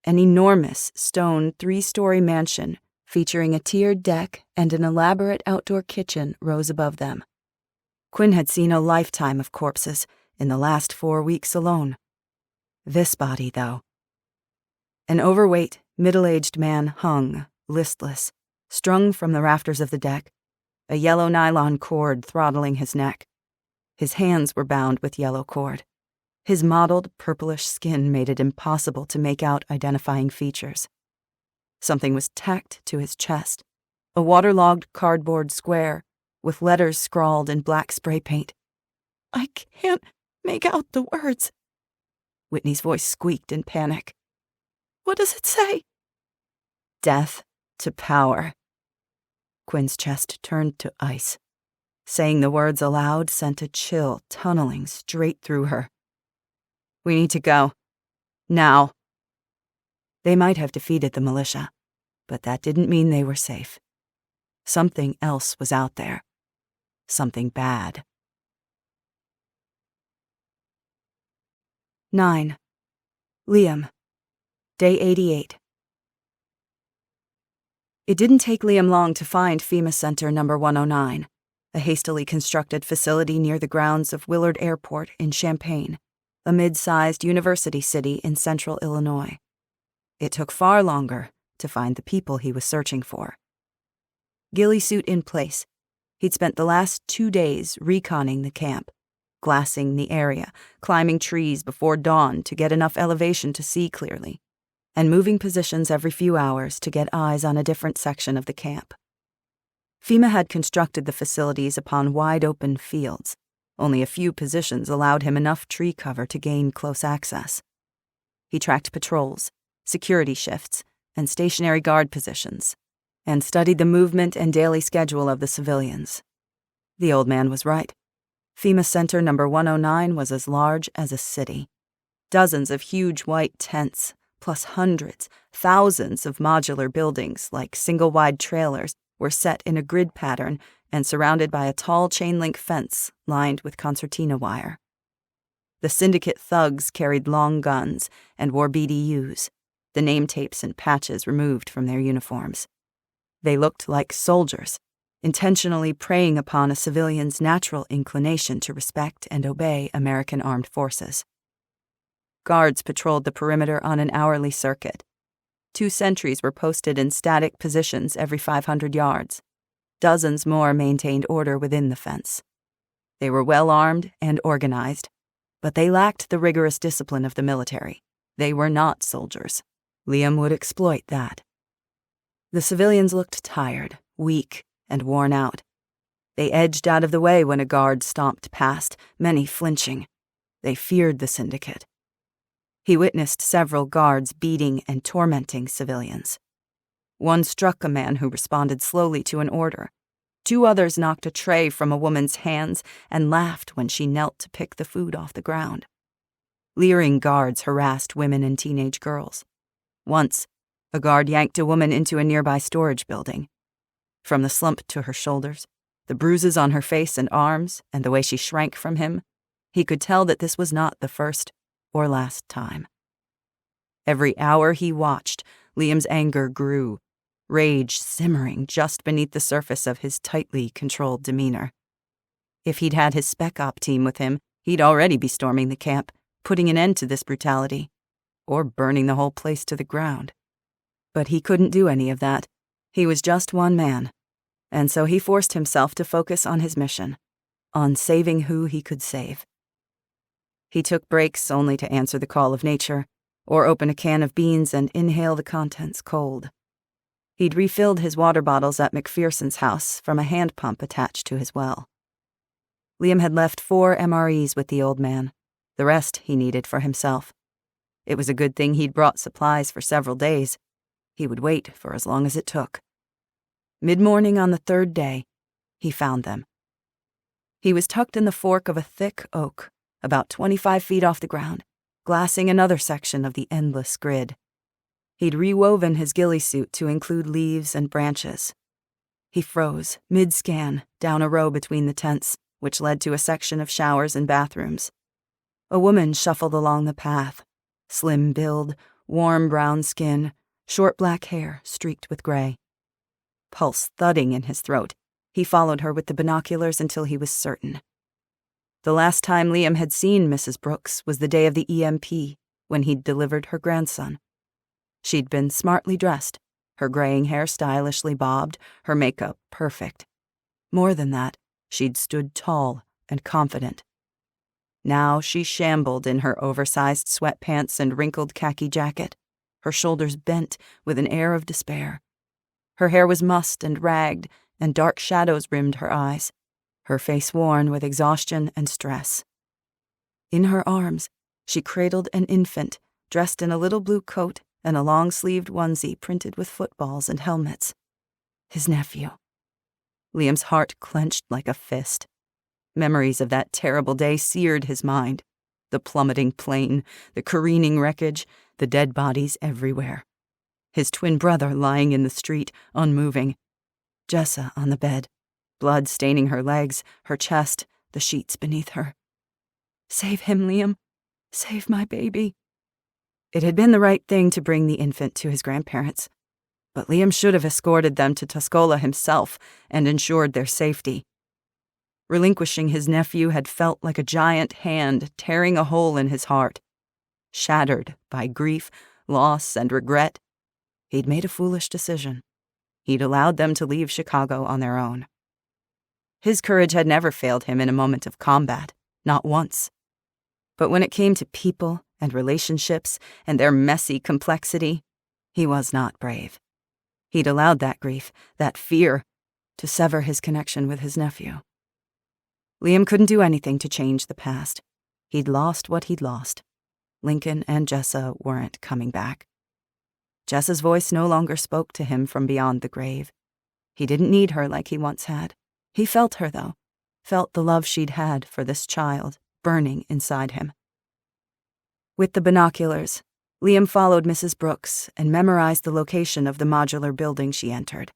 An enormous stone 3-story mansion featuring a tiered deck and an elaborate outdoor kitchen rose above them. Quinn had seen a lifetime of corpses in the last 4 weeks alone. This body, though. An overweight, middle-aged man hung, listless, strung from the rafters of the deck, a yellow nylon cord throttling his neck. His hands were bound with yellow cord. His mottled, purplish skin made it impossible to make out identifying features. Something was tacked to his chest, a waterlogged cardboard square with letters scrawled in black spray paint. I can't make out the words. Whitney's voice squeaked in panic. What does it say? Death to power. Quinn's chest turned to ice. Saying the words aloud sent a chill tunneling straight through her. We need to go. Now. They might have defeated the militia, but that didn't mean they were safe. Something else was out there. Something bad. 9. Liam. Day 88. It didn't take Liam long to find FEMA Center number 109. A hastily constructed facility near the grounds of Willard Airport in Champaign, a mid-sized university city in central Illinois. It took far longer to find the people he was searching for. Ghillie suit in place, he'd spent the last 2 days reconning the camp, glassing the area, climbing trees before dawn to get enough elevation to see clearly, and moving positions every few hours to get eyes on a different section of the camp. FEMA had constructed the facilities upon wide-open fields. Only a few positions allowed him enough tree cover to gain close access. He tracked patrols, security shifts, and stationary guard positions, and studied the movement and daily schedule of the civilians. The old man was right. FEMA Center number 109 was as large as a city. Dozens of huge white tents, plus hundreds, thousands of modular buildings like single-wide trailers were set in a grid pattern and surrounded by a tall chain-link fence lined with concertina wire. The Syndicate thugs carried long guns and wore BDUs, the name tapes and patches removed from their uniforms. They looked like soldiers, intentionally preying upon a civilian's natural inclination to respect and obey American armed forces. Guards patrolled the perimeter on an hourly circuit. 2 sentries were posted in static positions every 500 yards. Dozens more maintained order within the fence. They were well armed and organized, but they lacked the rigorous discipline of the military. They were not soldiers. Liam would exploit that. The civilians looked tired, weak, and worn out. They edged out of the way when a guard stomped past, many flinching. They feared the Syndicate. He witnessed several guards beating and tormenting civilians. One struck a man who responded slowly to an order. 2 others knocked a tray from a woman's hands and laughed when she knelt to pick the food off the ground. Leering guards harassed women and teenage girls. Once, A guard yanked a woman into a nearby storage building. From the slump to her shoulders, the bruises on her face and arms, and the way she shrank from him, he could tell that this was not the first or last time. Every hour he watched, Liam's anger grew, rage simmering just beneath the surface of his tightly controlled demeanor. If he'd had his spec op team with him, he'd already be storming the camp, putting an end to this brutality, or burning the whole place to the ground. But he couldn't do any of that. He was just one man, and so he forced himself to focus on his mission, on saving who he could save. He took breaks only to answer the call of nature, or open a can of beans and inhale the contents cold. He'd refilled his water bottles at McPherson's house from a hand pump attached to his well. Liam had left 4 MREs with the old man. The rest he needed for himself. It was a good thing he'd brought supplies for several days. He would wait for as long as it took. Mid-morning on the 3rd day, he found them. He was tucked in the fork of a thick oak, about 25 feet off the ground, glassing another section of the endless grid. He'd rewoven his ghillie suit to include leaves and branches. He froze, mid-scan, down a row between the tents, which led to a section of showers and bathrooms. A woman shuffled along the path, slim build, warm brown skin, short black hair streaked with gray. Pulse thudding in his throat, he followed her with the binoculars until he was certain. The last time Liam had seen Mrs. Brooks was the day of the EMP, when he'd delivered her grandson. She'd been smartly dressed, her graying hair stylishly bobbed, her makeup perfect. More than that, she'd stood tall and confident. Now she shambled in her oversized sweatpants and wrinkled khaki jacket, her shoulders bent with an air of despair. Her hair was mussed and ragged, and dark shadows rimmed her eyes, her face worn with exhaustion and stress. In her arms, she cradled an infant, dressed in a little blue coat and a long-sleeved onesie printed with footballs and helmets. His nephew. Liam's heart clenched like a fist. Memories of that terrible day seared his mind. The plummeting plane, the careening wreckage, the dead bodies everywhere. His twin brother lying in the street, unmoving. Jessa on the bed, blood staining her legs, her chest, the sheets beneath her. Save him, Liam. Save my baby. It had been the right thing to bring the infant to his grandparents, but Liam should have escorted them to Tuscola himself and ensured their safety. Relinquishing his nephew had felt like a giant hand tearing a hole in his heart. Shattered by grief, loss, and regret, he'd made a foolish decision. He'd allowed them to leave Chicago on their own. His courage had never failed him in a moment of combat, not once. But when it came to people and relationships and their messy complexity, he was not brave. He'd allowed that grief, that fear, to sever his connection with his nephew. Liam couldn't do anything to change the past. He'd lost what he'd lost. Lincoln and Jessa weren't coming back. Jessa's voice no longer spoke to him from beyond the grave. He didn't need her like he once had. He felt her, though, felt the love she'd had for this child burning inside him. With the binoculars, Liam followed Mrs. Brooks and memorized the location of the modular building she entered.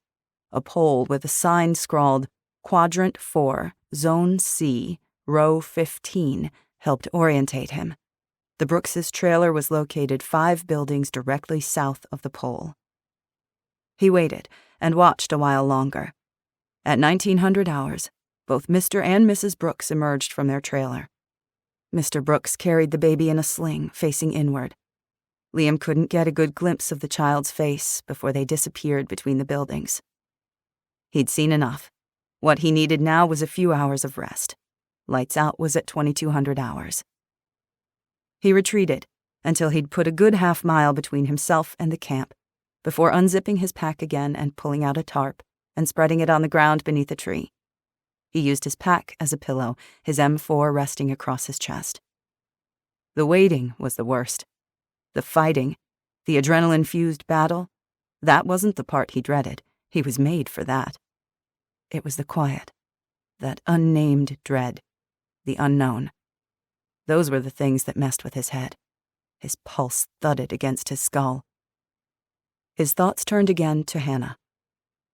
A pole with a sign scrawled, Quadrant 4, Zone C, Row 15, helped orientate him. The Brooks' trailer was located 5 buildings directly south of the pole. He waited and watched a while longer. At 1900 hours, both Mr. and Mrs. Brooks emerged from their trailer. Mr. Brooks carried the baby in a sling, facing inward. Liam couldn't get a good glimpse of the child's face before they disappeared between the buildings. He'd seen enough. What he needed now was a few hours of rest. Lights out was at 2200 hours. He retreated until he'd put a good half-mile between himself and the camp, before unzipping his pack again and pulling out a tarp and spreading it on the ground beneath a tree. He used his pack as a pillow, his M4 resting across his chest. The waiting was the worst. The fighting, the adrenaline-fused battle, that wasn't the part he dreaded. He was made for that. It was the quiet, that unnamed dread, the unknown. Those were the things that messed with his head. His pulse thudded against his skull. His thoughts turned again to Hannah.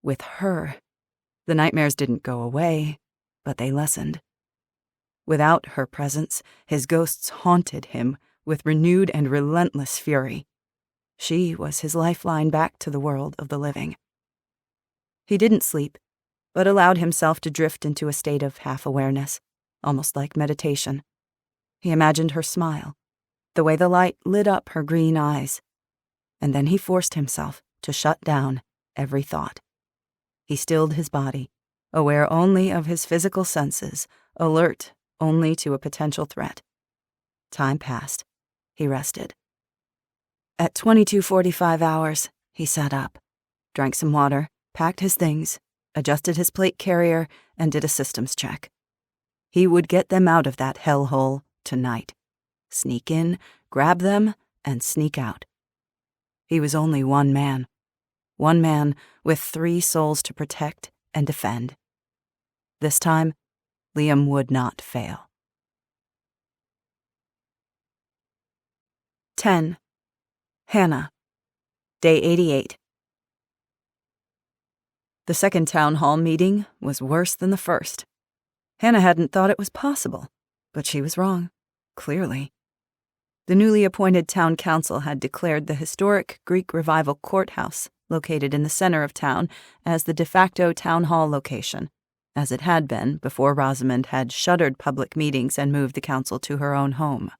With her, the nightmares didn't go away, but they lessened. Without her presence, his ghosts haunted him with renewed and relentless fury. She was his lifeline back to the world of the living. He didn't sleep, but allowed himself to drift into a state of half-awareness, almost like meditation. He imagined her smile, the way the light lit up her green eyes, and then he forced himself to shut down every thought. He stilled his body, aware only of his physical senses, alert only to a potential threat. Time passed. He rested. At 22:45 hours, he sat up, drank some water, packed his things, adjusted his plate carrier, and did a systems check. He would get them out of that hellhole tonight. Sneak in, grab them, and sneak out. He was only one man with 3 souls to protect and defend. This time, Liam would not fail. 10. Hannah. Day 88. The second town hall meeting was worse than the first. Hannah hadn't thought it was possible, but she was wrong, clearly. The newly appointed town council had declared the historic Greek Revival courthouse, located in the center of town, as the de facto town hall location, as it had been before Rosamond had shuttered public meetings and moved the council to her own home.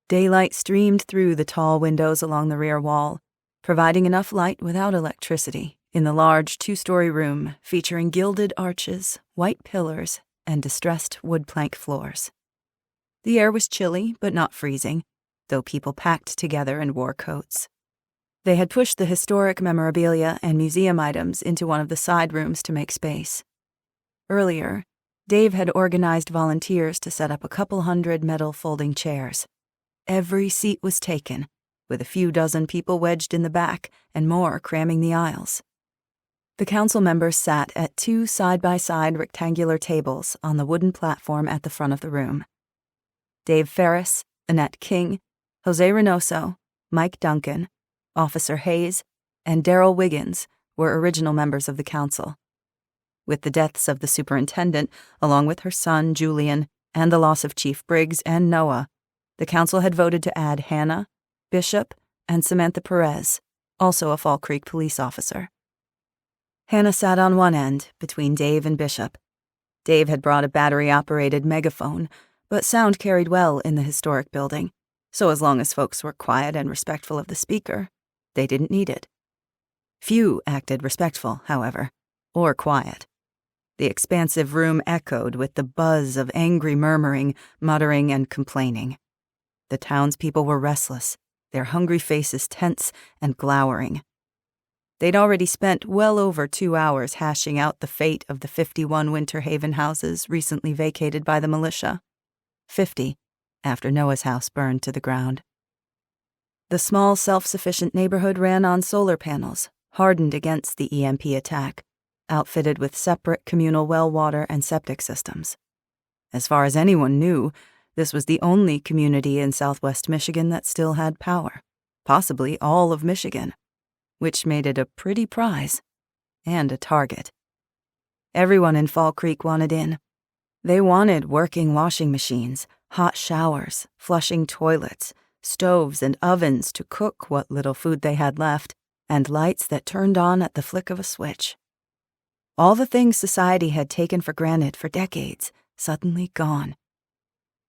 Daylight streamed through the tall windows along the rear wall, providing enough light without electricity in the large 2-story room featuring gilded arches, white pillars, and distressed wood plank floors. The air was chilly but not freezing, though people packed together and wore coats. They had pushed the historic memorabilia and museum items into one of the side rooms to make space. Earlier, Dave had organized volunteers to set up a couple hundred metal folding chairs. Every seat was taken, with a few dozen people wedged in the back and more cramming the aisles. The council members sat at 2 side-by-side rectangular tables on the wooden platform at the front of the room. Dave Ferris, Annette King, Jose Reynoso, Mike Duncan, Officer Hayes, and Daryl Wiggins were original members of the council. With the deaths of the superintendent, along with her son, Julian, and the loss of Chief Briggs and Noah, the council had voted to add Hannah, Bishop, and Samantha Perez, also a Fall Creek police officer. Hannah sat on one end, between Dave and Bishop. Dave had brought a battery-operated megaphone, but sound carried well in the historic building, so as long as folks were quiet and respectful of the speaker, they didn't need it. Few acted respectful, however, or quiet. The expansive room echoed with the buzz of angry murmuring, muttering, and complaining. The townspeople were restless, their hungry faces tense and glowering. They'd already spent well over 2 hours hashing out the fate of the 51 Winter Haven houses recently vacated by the militia. 50, after Noah's house burned to the ground. The small, self-sufficient neighborhood ran on solar panels, hardened against the EMP attack, outfitted with separate communal well water and septic systems. As far as anyone knew, this was the only community in southwest Michigan that still had power, possibly all of Michigan, which made it a pretty prize and a target. Everyone in Fall Creek wanted in. They wanted working washing machines, hot showers, flushing toilets, stoves and ovens to cook what little food they had left, and lights that turned on at the flick of a switch. All the things society had taken for granted for decades, suddenly gone.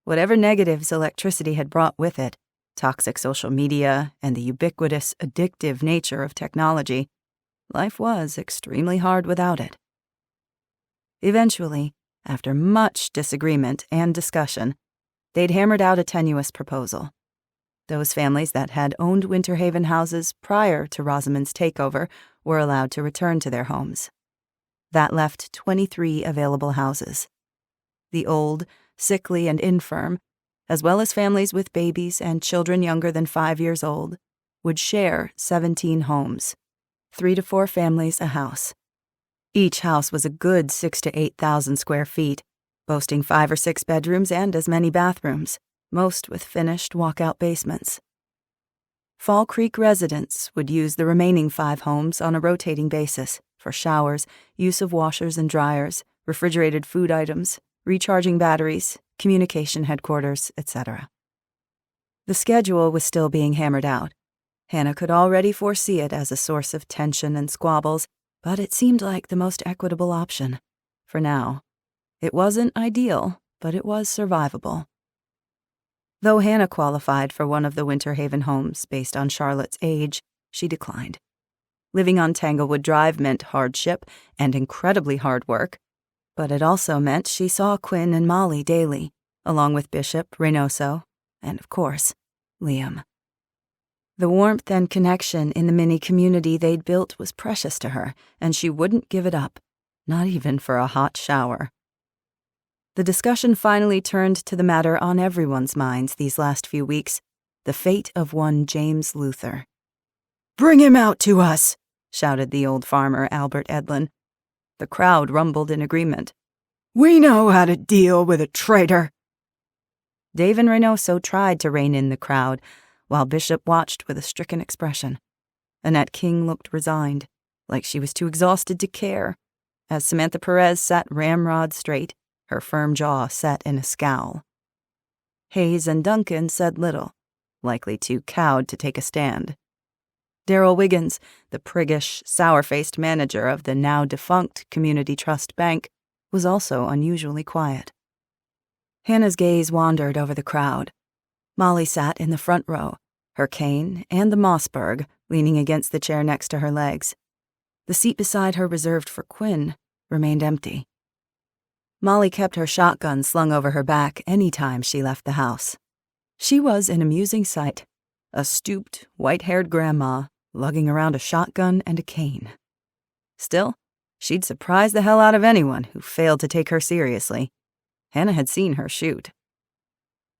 Whatever negatives electricity had brought with it, toxic social media and the ubiquitous, addictive nature of technology, life was extremely hard without it. Eventually, after much disagreement and discussion, they'd hammered out a tenuous proposal. Those families that had owned Winter Haven houses prior to Rosamond's takeover were allowed to return to their homes. That left 23 available houses. The old, sickly, and infirm, as well as families with babies and children younger than 5 years old, would share 17 homes, 3 to 4 families a house. Each house was a good 6,000 to 8,000 square feet, boasting 5 or 6 bedrooms and as many bathrooms, most with finished walkout basements. Fall Creek residents would use the remaining 5 homes on a rotating basis for showers, use of washers and dryers, refrigerated food items, recharging batteries, communication headquarters, etc. The schedule was still being hammered out. Hannah could already foresee it as a source of tension and squabbles, but it seemed like the most equitable option. For now. It wasn't ideal, but it was survivable. Though Hannah qualified for one of the Winter Haven homes based on Charlotte's age, she declined. Living on Tanglewood Drive meant hardship and incredibly hard work, but it also meant she saw Quinn and Molly daily, along with Bishop, Reynoso, and, of course, Liam. The warmth and connection in the mini community they'd built was precious to her, and she wouldn't give it up, not even for a hot shower. The discussion finally turned to the matter on everyone's minds these last few weeks, the fate of one James Luther. "Bring him out to us," shouted the old farmer, Albert Edlin. The crowd rumbled in agreement. "We know how to deal with a traitor." Dave and Reynoso tried to rein in the crowd, while Bishop watched with a stricken expression. Annette King looked resigned, like she was too exhausted to care, as Samantha Perez sat ramrod straight, her firm jaw set in a scowl. Hayes and Duncan said little, likely too cowed to take a stand. Darrell Wiggins, the priggish, sour-faced manager of the now-defunct Community Trust Bank, was also unusually quiet. Hannah's gaze wandered over the crowd. Molly sat in the front row, her cane and the Mossberg leaning against the chair next to her legs. The seat beside her reserved for Quinn remained empty. Molly kept her shotgun slung over her back any time she left the house. She was an amusing sight, a stooped, white-haired grandma lugging around a shotgun and a cane. Still, she'd surprise the hell out of anyone who failed to take her seriously. Hannah had seen her shoot.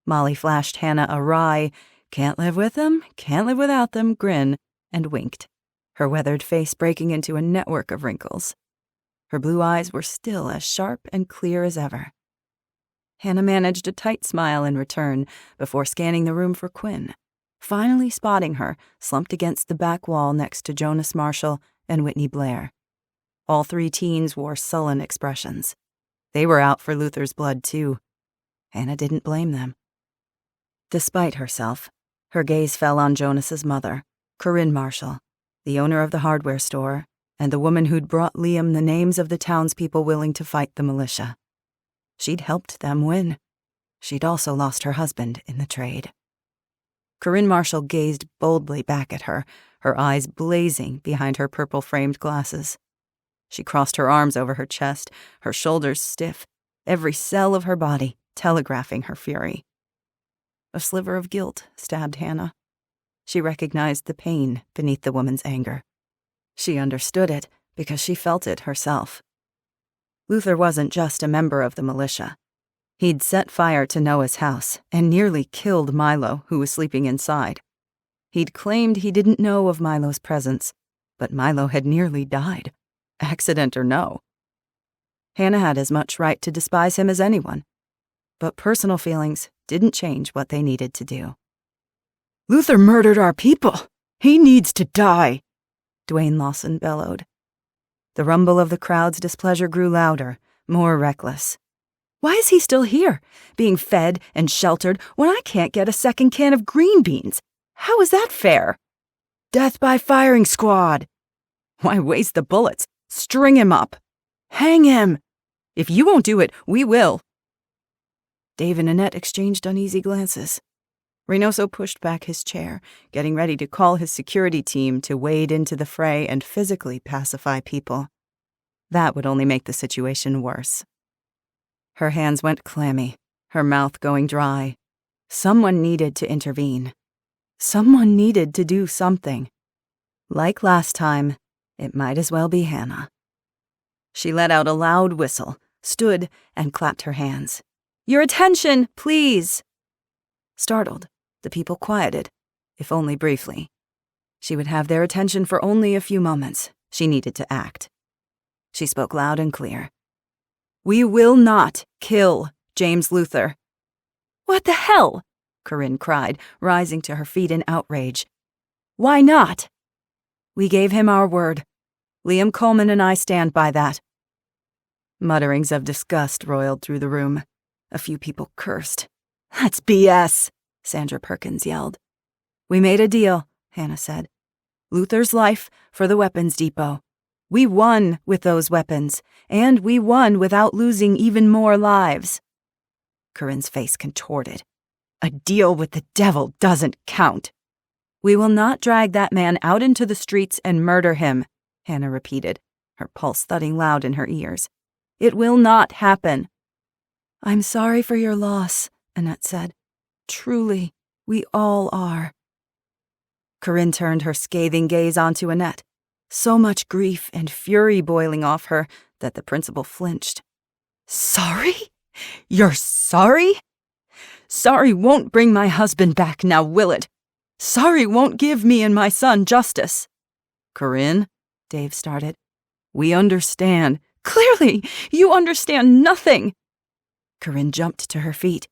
Molly flashed Hannah a wry, can't live with them, can't live without them grin, and winked, her weathered face breaking into a network of wrinkles. Her blue eyes were still as sharp and clear as ever. Hannah managed a tight smile in return before scanning the room for Quinn, finally spotting her slumped against the back wall next to Jonas Marshall and Whitney Blair. All 3 teens wore sullen expressions. They were out for Luther's blood, too. Hannah didn't blame them. Despite herself, her gaze fell on Jonas's mother, Corinne Marshall, the owner of the hardware store, and the woman who'd brought Liam the names of the townspeople willing to fight the militia. She'd helped them win. She'd also lost her husband in the trade. Corinne Marshall gazed boldly back at her, her eyes blazing behind her purple-framed glasses. She crossed her arms over her chest, her shoulders stiff, every cell of her body telegraphing her fury. A sliver of guilt stabbed Hannah. She recognized the pain beneath the woman's anger. She understood it because she felt it herself. Luther wasn't just a member of the militia. He'd set fire to Noah's house and nearly killed Milo, who was sleeping inside. He'd claimed he didn't know of Milo's presence, but Milo had nearly died, accident or no. Hannah had as much right to despise him as anyone, but personal feelings didn't change what they needed to do. "Luther murdered our people. He needs to die," Dwayne Lawson bellowed. The rumble of the crowd's displeasure grew louder, more reckless. Why is he still here, being fed and sheltered when I can't get a second can of green beans? How is that fair? "Death by firing squad." Why waste the bullets? String him up. "Hang him." If you won't do it, we will. Dave and Annette exchanged uneasy glances. Reynoso pushed back his chair, getting ready to call his security team to wade into the fray and physically pacify people. That would only make the situation worse. Her hands went clammy, her mouth going dry. Someone needed to intervene. Someone needed to do something. Like last time, it might as well be Hannah. She let out a loud whistle, stood, and clapped her hands. "Your attention, please!" Startled, the people quieted, if only briefly. She would have their attention for only a few moments. She needed to act. She spoke loud and clear. "We will not kill James Luther." "What the hell?" Corinne cried, rising to her feet in outrage. Why not? We gave him our word. Liam Coleman and I stand by that. Mutterings of disgust roiled through the room. A few people cursed. That's BS, Sandra Perkins yelled. We made a deal, Hannah said. Luther's life for the weapons depot. We won with those weapons, and we won without losing even more lives. Corinne's face contorted. A deal with the devil doesn't count. We will not drag that man out into the streets and murder him, Hannah repeated, her pulse thudding loud in her ears. It will not happen. I'm sorry for your loss, Annette said. Truly, we all are. Corinne turned her scathing gaze onto Annette, so much grief and fury boiling off her that the principal flinched. Sorry? You're sorry? Sorry won't bring my husband back, now will it? Sorry won't give me and my son justice. Corinne, Dave started. We understand. Clearly, you understand nothing. Corinne jumped to her feet.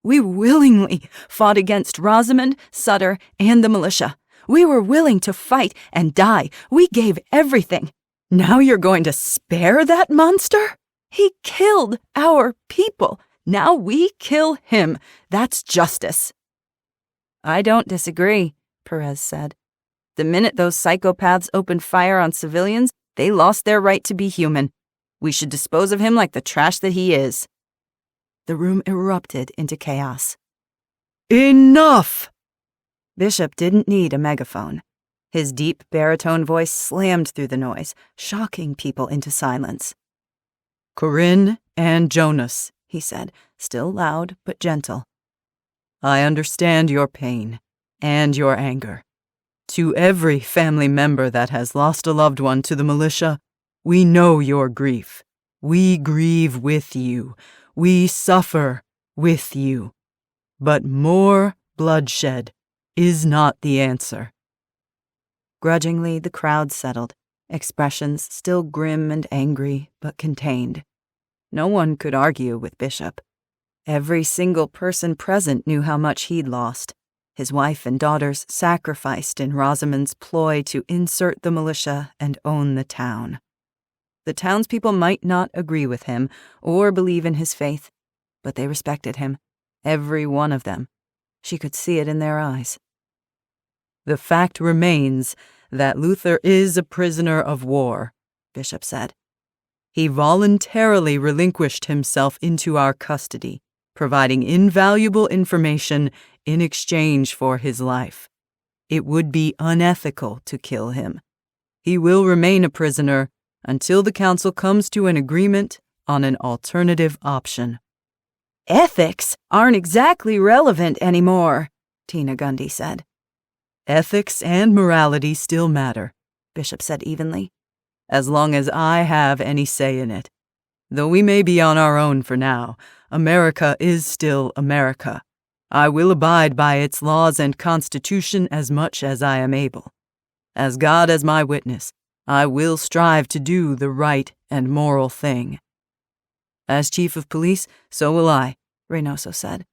We willingly fought against Rosamond, Sutter, and the militia. We were willing to fight and die. We gave everything. Now you're going to spare that monster? He killed our people. Now we kill him. That's justice. I don't disagree, Perez said. The minute those psychopaths opened fire on civilians, they lost their right to be human. We should dispose of him like the trash that he is. The room erupted into chaos. Enough! Bishop didn't need a megaphone. His deep baritone voice slammed through the noise, shocking people into silence. Corinne and Jonas, he said, still loud but gentle. I understand your pain and your anger. To every family member that has lost a loved one to the militia, we know your grief. We grieve with you. We suffer with you. But more bloodshed is not the answer. Grudgingly, the crowd settled, expressions still grim and angry, but contained. No one could argue with Bishop. Every single person present knew how much he'd lost. His wife and daughters sacrificed in Rosamond's ploy to insert the militia and own the town. The townspeople might not agree with him or believe in his faith, but they respected him, every one of them. She could see it in their eyes. The fact remains that Luther is a prisoner of war, Bishop said. He voluntarily relinquished himself into our custody, providing invaluable information in exchange for his life. It would be unethical to kill him. He will remain a prisoner until the council comes to an agreement on an alternative option. Ethics aren't exactly relevant anymore, Tina Gundy said. Ethics and morality still matter, Bishop said evenly. As long as I have any say in it. Though we may be on our own for now, America is still America. I will abide by its laws and constitution as much as I am able. As God as my witness, I will strive to do the right and moral thing. As chief of police, so will I, Reynoso said.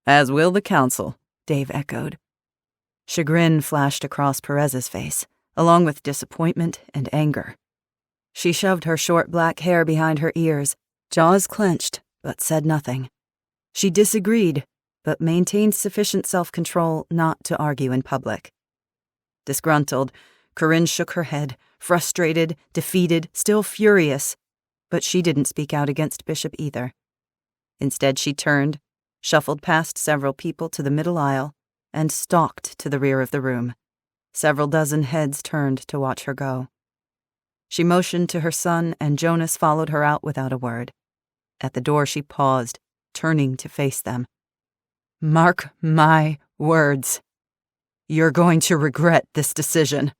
As will the council, Dave echoed. Chagrin flashed across Perez's face, along with disappointment and anger. She shoved her short black hair behind her ears, jaws clenched, but said nothing. She disagreed, but maintained sufficient self-control not to argue in public. Disgruntled, Corinne shook her head, frustrated, defeated, still furious, but she didn't speak out against Bishop either. Instead, she turned, shuffled past several people to the middle aisle, and stalked to the rear of the room. Several dozen heads turned to watch her go. She motioned to her son, and Jonas followed her out without a word. At the door she paused, turning to face them. Mark my words. You're going to regret this decision.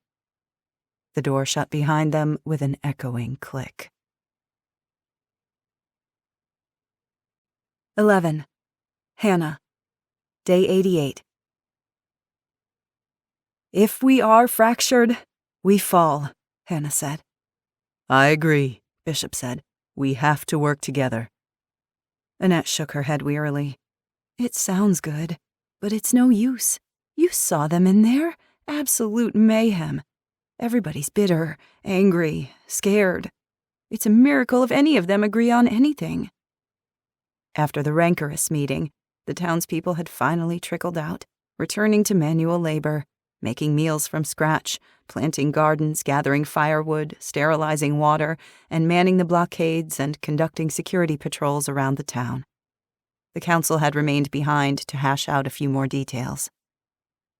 The door shut behind them with an echoing click. 11. Hannah. Day 88. If we are fractured, we fall, Hannah said. I agree, Bishop said. We have to work together. Annette shook her head wearily. It sounds good, but it's no use. You saw them in there, Absolute mayhem. Everybody's bitter, angry, scared. It's a miracle if any of them agree on anything. After the rancorous meeting, the townspeople had finally trickled out, returning to manual labor, making meals from scratch, planting gardens, gathering firewood, sterilizing water, and manning the blockades and conducting security patrols around the town. The council had remained behind to hash out a few more details.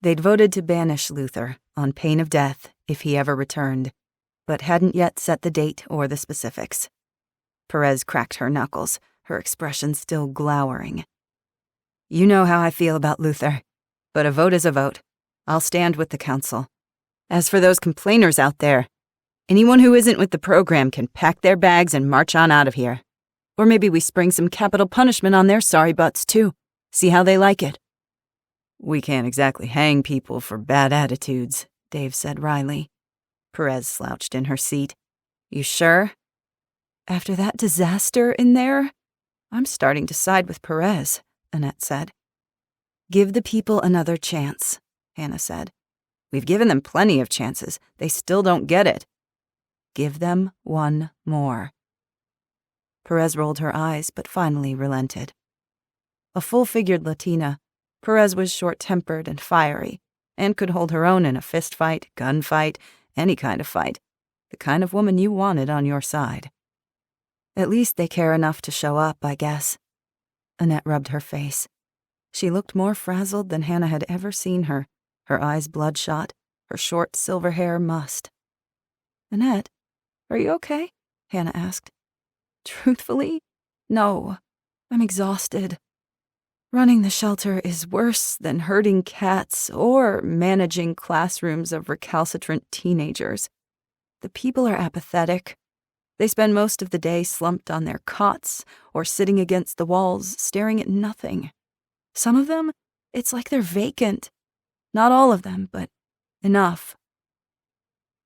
They'd voted to banish Luther on pain of death if he ever returned, but hadn't yet set the date or the specifics. Perez cracked her knuckles, her expression still glowering. You know how I feel about Luther, but a vote is a vote. I'll stand with the council. As for those complainers out there, anyone who isn't with the program can pack their bags and march on out of here. Or maybe we spring some capital punishment on their sorry butts, too. See how they like it. We can't exactly hang people for bad attitudes, Dave said wryly. Perez slouched in her seat. You sure? After that disaster in there? I'm starting to side with Perez, Annette said. Give the people another chance, Hannah said. We've given them plenty of chances. They still don't get it. Give them one more. Perez rolled her eyes, but finally relented. A full-figured Latina, Perez was short-tempered and fiery, and could hold her own in a fistfight, gunfight, any kind of fight. The kind of woman you wanted on your side. At least they care enough to show up, I guess. Annette rubbed her face. She looked more frazzled than Hannah had ever seen her, her eyes bloodshot, her short silver hair mussed. Annette, are you okay? Hannah asked. Truthfully, no. I'm exhausted. Running the shelter is worse than herding cats or managing classrooms of recalcitrant teenagers. The people are apathetic. They spend most of the day slumped on their cots or sitting against the walls, staring at nothing. Some of them, it's like they're vacant. Not all of them, but enough.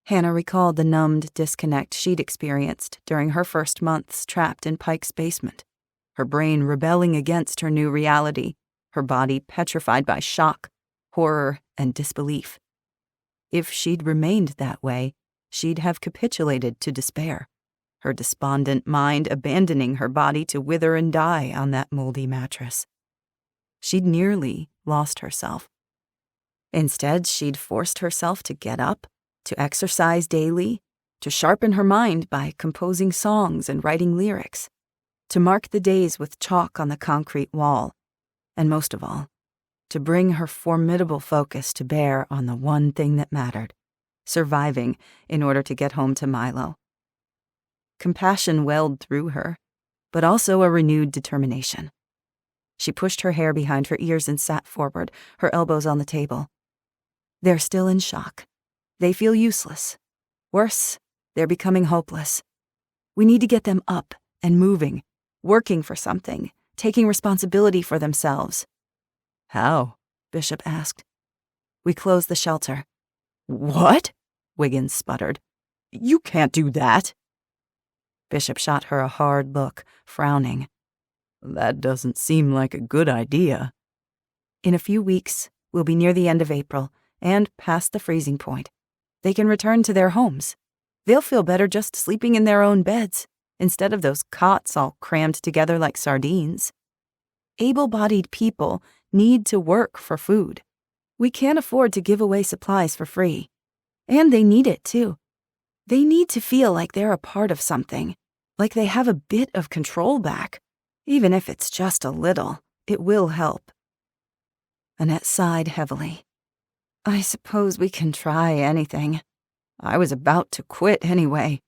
Hannah recalled the numbed disconnect she'd experienced during her first months trapped in Pike's basement, her brain rebelling against her new reality, her body petrified by shock, horror, and disbelief. If she'd remained that way, she'd have capitulated to despair, her despondent mind abandoning her body to wither and die on that moldy mattress. She'd nearly lost herself. Instead, she'd forced herself to get up, to exercise daily, to sharpen her mind by composing songs and writing lyrics, to mark the days with chalk on the concrete wall, and most of all, to bring her formidable focus to bear on the one thing that mattered, surviving in order to get home to Milo. Compassion welled through her, but also a renewed determination. She pushed her hair behind her ears and sat forward, her elbows on the table. They're still in shock. They feel useless. Worse, they're becoming hopeless. We need to get them up and moving, working for something, taking responsibility for themselves. How? Bishop asked. We close the shelter. What? Wiggins sputtered. You can't do that. Bishop shot her a hard look, frowning. That doesn't seem like a good idea. In a few weeks, we'll be near the end of April and past the freezing point. They can return to their homes. They'll feel better just sleeping in their own beds, instead of those cots all crammed together like sardines. Able-bodied people need to work for food. We can't afford to give away supplies for free. And they need it, too. They need to feel like they're a part of something, like they have a bit of control back. Even if it's just a little, it will help. Annette sighed heavily. I suppose we can try anything. I was about to quit anyway.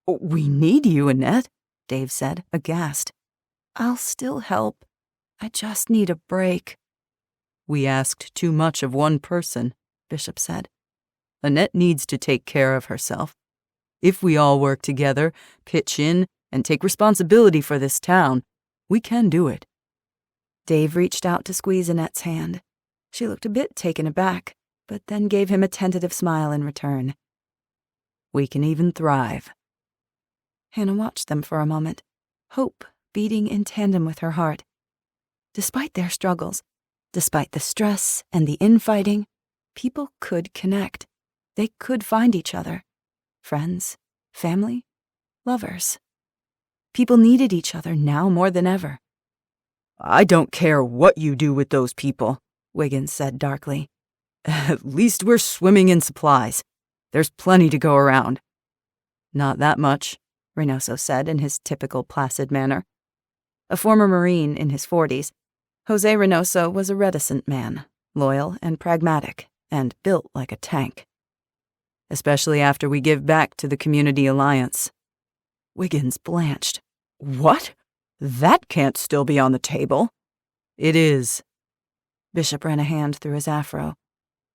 We need you, Annette, Dave said, aghast. I'll still help. I just need a break. We asked too much of one person, Bishop said. Annette needs to take care of herself. If we all work together, pitch in, and take responsibility for this town, we can do it. Dave reached out to squeeze Annette's hand. She looked a bit taken aback, but then gave him a tentative smile in return. We can even thrive. Hannah watched them for a moment, hope beating in tandem with her heart. Despite their struggles, despite the stress and the infighting, people could connect. They could find each other. Friends, family, lovers. People needed each other now more than ever. I don't care what you do with those people, Wiggins said darkly. At least we're swimming in supplies. There's plenty to go around. Not that much, Reynoso said in his typical placid manner. A former Marine in his 40s, Jose Reynoso was a reticent man, loyal and pragmatic, and built like a tank. Especially after we give back to the Community Alliance. Wiggins blanched. What? That can't still be on the table. It is. Bishop ran a hand through his afro.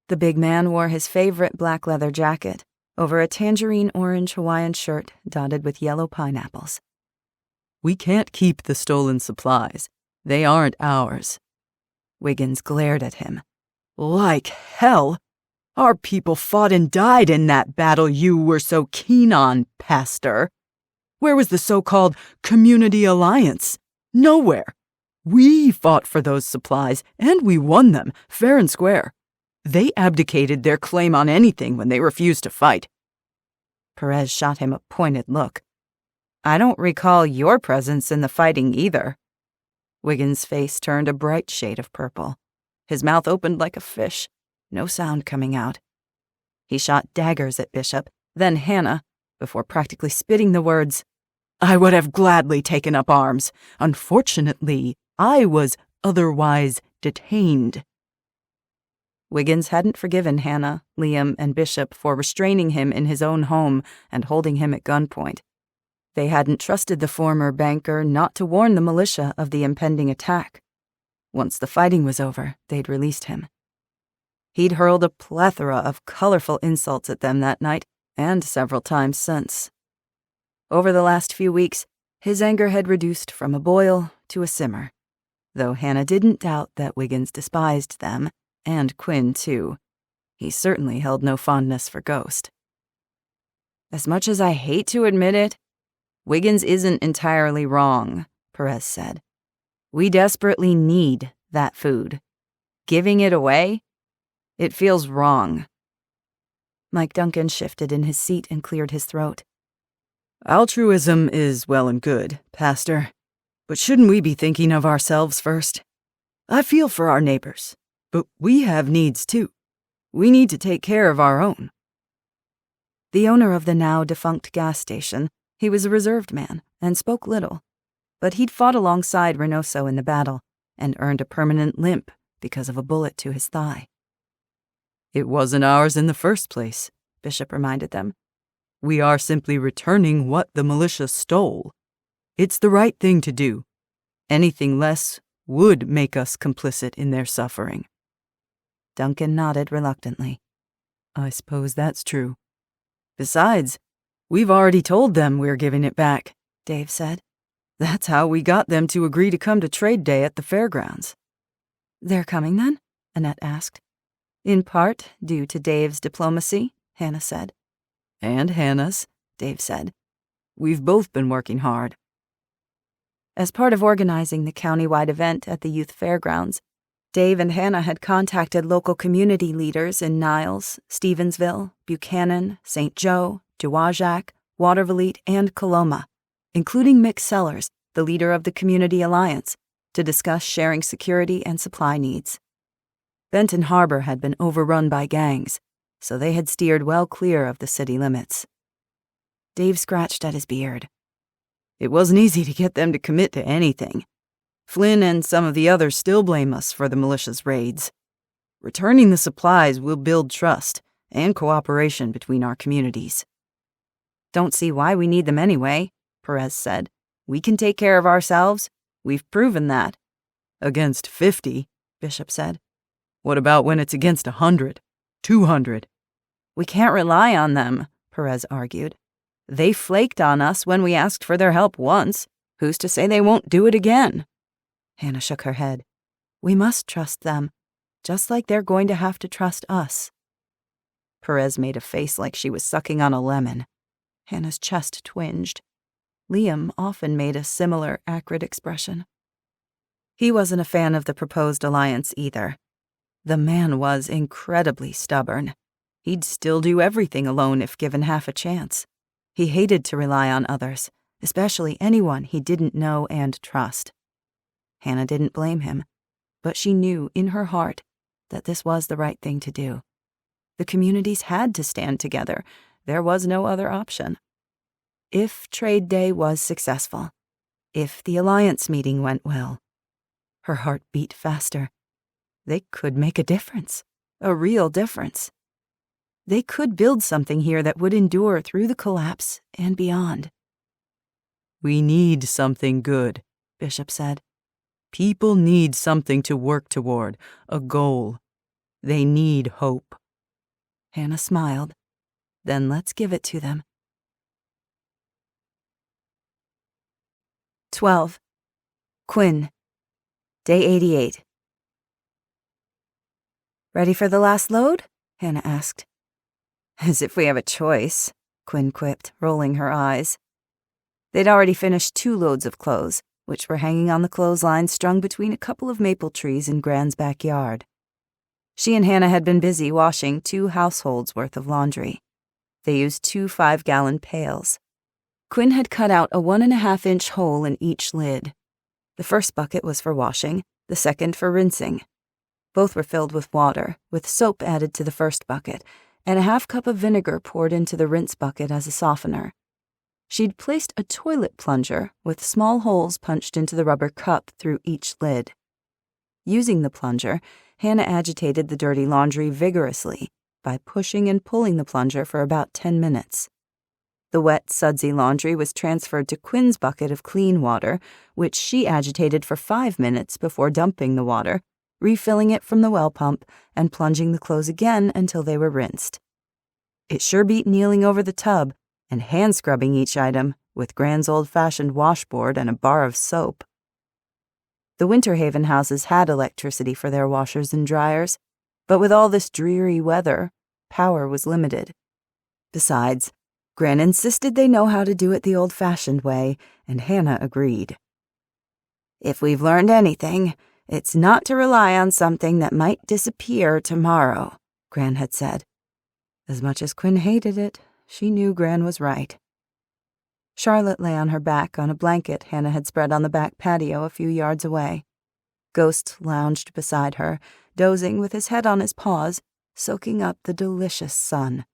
The big man wore his favorite black leather jacket over a tangerine orange Hawaiian shirt dotted with yellow pineapples. We can't keep the stolen supplies. They aren't ours. Wiggins glared at him. Like hell! Our people fought and died in that battle you were so keen on, Pastor. Where was the so-called Community Alliance? Nowhere. We fought for those supplies, and we won them, fair and square. They abdicated their claim on anything when they refused to fight. Perez shot him a pointed look. I don't recall your presence in the fighting either. Wiggins' face turned a bright shade of purple. His mouth opened like a fish, no sound coming out. He shot daggers at Bishop, then Hannah, before practically spitting the words, I would have gladly taken up arms. Unfortunately, I was otherwise detained. Wiggins hadn't forgiven Hannah, Liam, and Bishop for restraining him in his own home and holding him at gunpoint. They hadn't trusted the former banker not to warn the militia of the impending attack. Once the fighting was over, they'd released him. He'd hurled a plethora of colorful insults at them that night, and several times since. Over the last few weeks, his anger had reduced from a boil to a simmer, though Hannah didn't doubt that Wiggins despised them, and Quinn too. He certainly held no fondness for Ghost. As much as I hate to admit it, Wiggins isn't entirely wrong, Perez said. We desperately need that food. Giving it away? It feels wrong. Mike Duncan shifted in his seat and cleared his throat. Altruism is well and good, Pastor, but shouldn't we be thinking of ourselves first? I feel for our neighbors, but we have needs too. We need to take care of our own. The owner of the now defunct gas station, he was a reserved man and spoke little, but he'd fought alongside Reynoso in the battle and earned a permanent limp because of a bullet to his thigh. It wasn't ours in the first place, Bishop reminded them. We are simply returning what the militia stole. It's the right thing to do. Anything less would make us complicit in their suffering. Duncan nodded reluctantly. I suppose that's true. Besides, we've already told them we're giving it back, Dave said. That's how we got them to agree to come to trade day at the fairgrounds. They're coming then? Annette asked. In part due to Dave's diplomacy, Hannah said. And Hannah's, Dave said. We've both been working hard. As part of organizing the county-wide event at the youth fairgrounds, Dave and Hannah had contacted local community leaders in Niles, Stevensville, Buchanan, St. Joe, Dowagiac, Watervliet, and Coloma, including Mick Sellers, the leader of the Community Alliance, to discuss sharing security and supply needs. Benton Harbor had been overrun by gangs, so they had steered well clear of the city limits. Dave scratched at his beard. It wasn't easy to get them to commit to anything. Flynn and some of the others still blame us for the militia's raids. Returning the supplies will build trust and cooperation between our communities. Don't see why we need them anyway, Perez said. We can take care of ourselves. We've proven that. Against 50, Bishop said. What about when it's against 100, 200? We can't rely on them, Perez argued. They flaked on us when we asked for their help once. Who's to say they won't do it again? Hannah shook her head. We must trust them, just like they're going to have to trust us. Perez made a face like she was sucking on a lemon. Hannah's chest twinged. Liam often made a similar acrid expression. He wasn't a fan of the proposed alliance either. The man was incredibly stubborn. He'd still do everything alone if given half a chance. He hated to rely on others, especially anyone he didn't know and trust. Hannah didn't blame him, but she knew in her heart that this was the right thing to do. The communities had to stand together. There was no other option. If Trade Day was successful, if the Alliance meeting went well, her heart beat faster. They could make a difference, a real difference. They could build something here that would endure through the collapse and beyond. "We need something good," Bishop said. "People need something to work toward, a goal. They need hope." Hannah smiled. Then let's give it to them. 12. Quinn. Day 88. Ready for the last load? Hannah asked. As if we have a choice, Quinn quipped, rolling her eyes. They'd already finished 2 loads of clothes, which were hanging on the clothesline strung between a couple of maple trees in Gran's backyard. She and Hannah had been busy washing 2 households' worth of laundry. They used 2 5-gallon pails. Quinn had cut out a 1.5-inch hole in each lid. The first bucket was for washing, the second for rinsing. Both were filled with water, with soap added to the first bucket, and a 1/2 cup of vinegar poured into the rinse bucket as a softener. She'd placed a toilet plunger with small holes punched into the rubber cup through each lid. Using the plunger, Hannah agitated the dirty laundry vigorously by pushing and pulling the plunger for about 10 minutes. The wet, sudsy laundry was transferred to Quinn's bucket of clean water, which she agitated for 5 minutes before dumping the water, refilling it from the well pump, and plunging the clothes again until they were rinsed. It sure beat kneeling over the tub and hand-scrubbing each item with Gran's old-fashioned washboard and a bar of soap. The Winter Haven houses had electricity for their washers and dryers, but with all this dreary weather, power was limited. Besides, Gran insisted they know how to do it the old-fashioned way, and Hannah agreed. If we've learned anything, it's not to rely on something that might disappear tomorrow, Gran had said. As much as Quinn hated it, she knew Gran was right. Charlotte lay on her back on a blanket Hannah had spread on the back patio a few yards away. Ghost lounged beside her, dozing with his head on his paws, soaking up the delicious sun.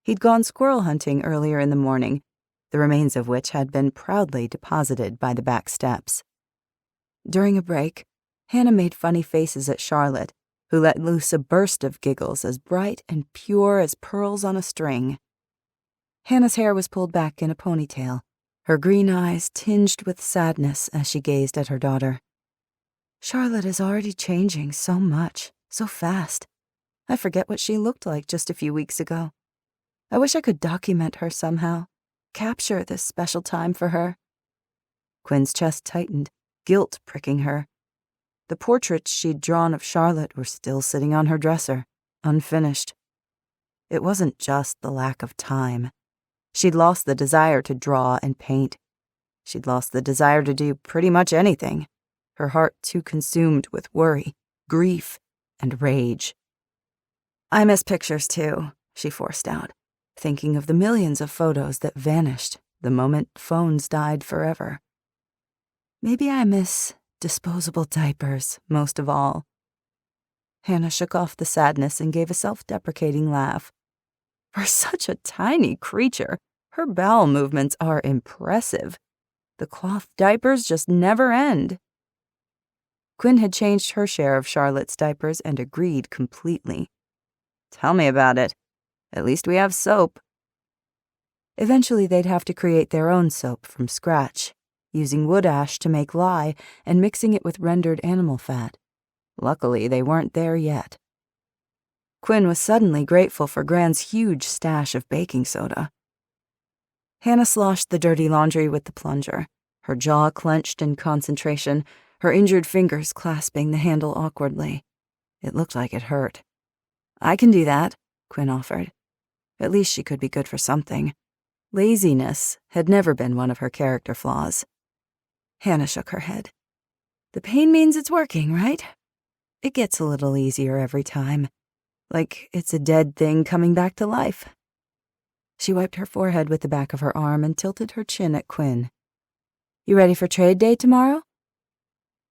He'd gone squirrel hunting earlier in the morning, the remains of which had been proudly deposited by the back steps. During a break, Hannah made funny faces at Charlotte, who let loose a burst of giggles as bright and pure as pearls on a string. Hannah's hair was pulled back in a ponytail, her green eyes tinged with sadness as she gazed at her daughter. Charlotte is already changing so much, so fast. I forget what she looked like just a few weeks ago. I wish I could document her somehow, capture this special time for her. Quinn's chest tightened, guilt pricking her. The portraits she'd drawn of Charlotte were still sitting on her dresser, unfinished. It wasn't just the lack of time. She'd lost the desire to draw and paint. She'd lost the desire to do pretty much anything, her heart too consumed with worry, grief, and rage. I miss pictures too, she forced out, thinking of the millions of photos that vanished the moment phones died forever. Maybe I miss disposable diapers most of all. Hannah shook off the sadness and gave a self-deprecating laugh. For such a tiny creature, her bowel movements are impressive. The cloth diapers just never end. Quinn had changed her share of Charlotte's diapers and agreed completely. Tell me about it. At least we have soap. Eventually they'd have to create their own soap from scratch, using wood ash to make lye and mixing it with rendered animal fat. Luckily, they weren't there yet. Quinn was suddenly grateful for Gran's huge stash of baking soda. Hannah sloshed the dirty laundry with the plunger, her jaw clenched in concentration, her injured fingers clasping the handle awkwardly. It looked like it hurt. I can do that, Quinn offered. At least she could be good for something. Laziness had never been one of her character flaws. Hannah shook her head. The pain means it's working, right? It gets a little easier every time, like it's a dead thing coming back to life. She wiped her forehead with the back of her arm and tilted her chin at Quinn. You ready for trade day tomorrow?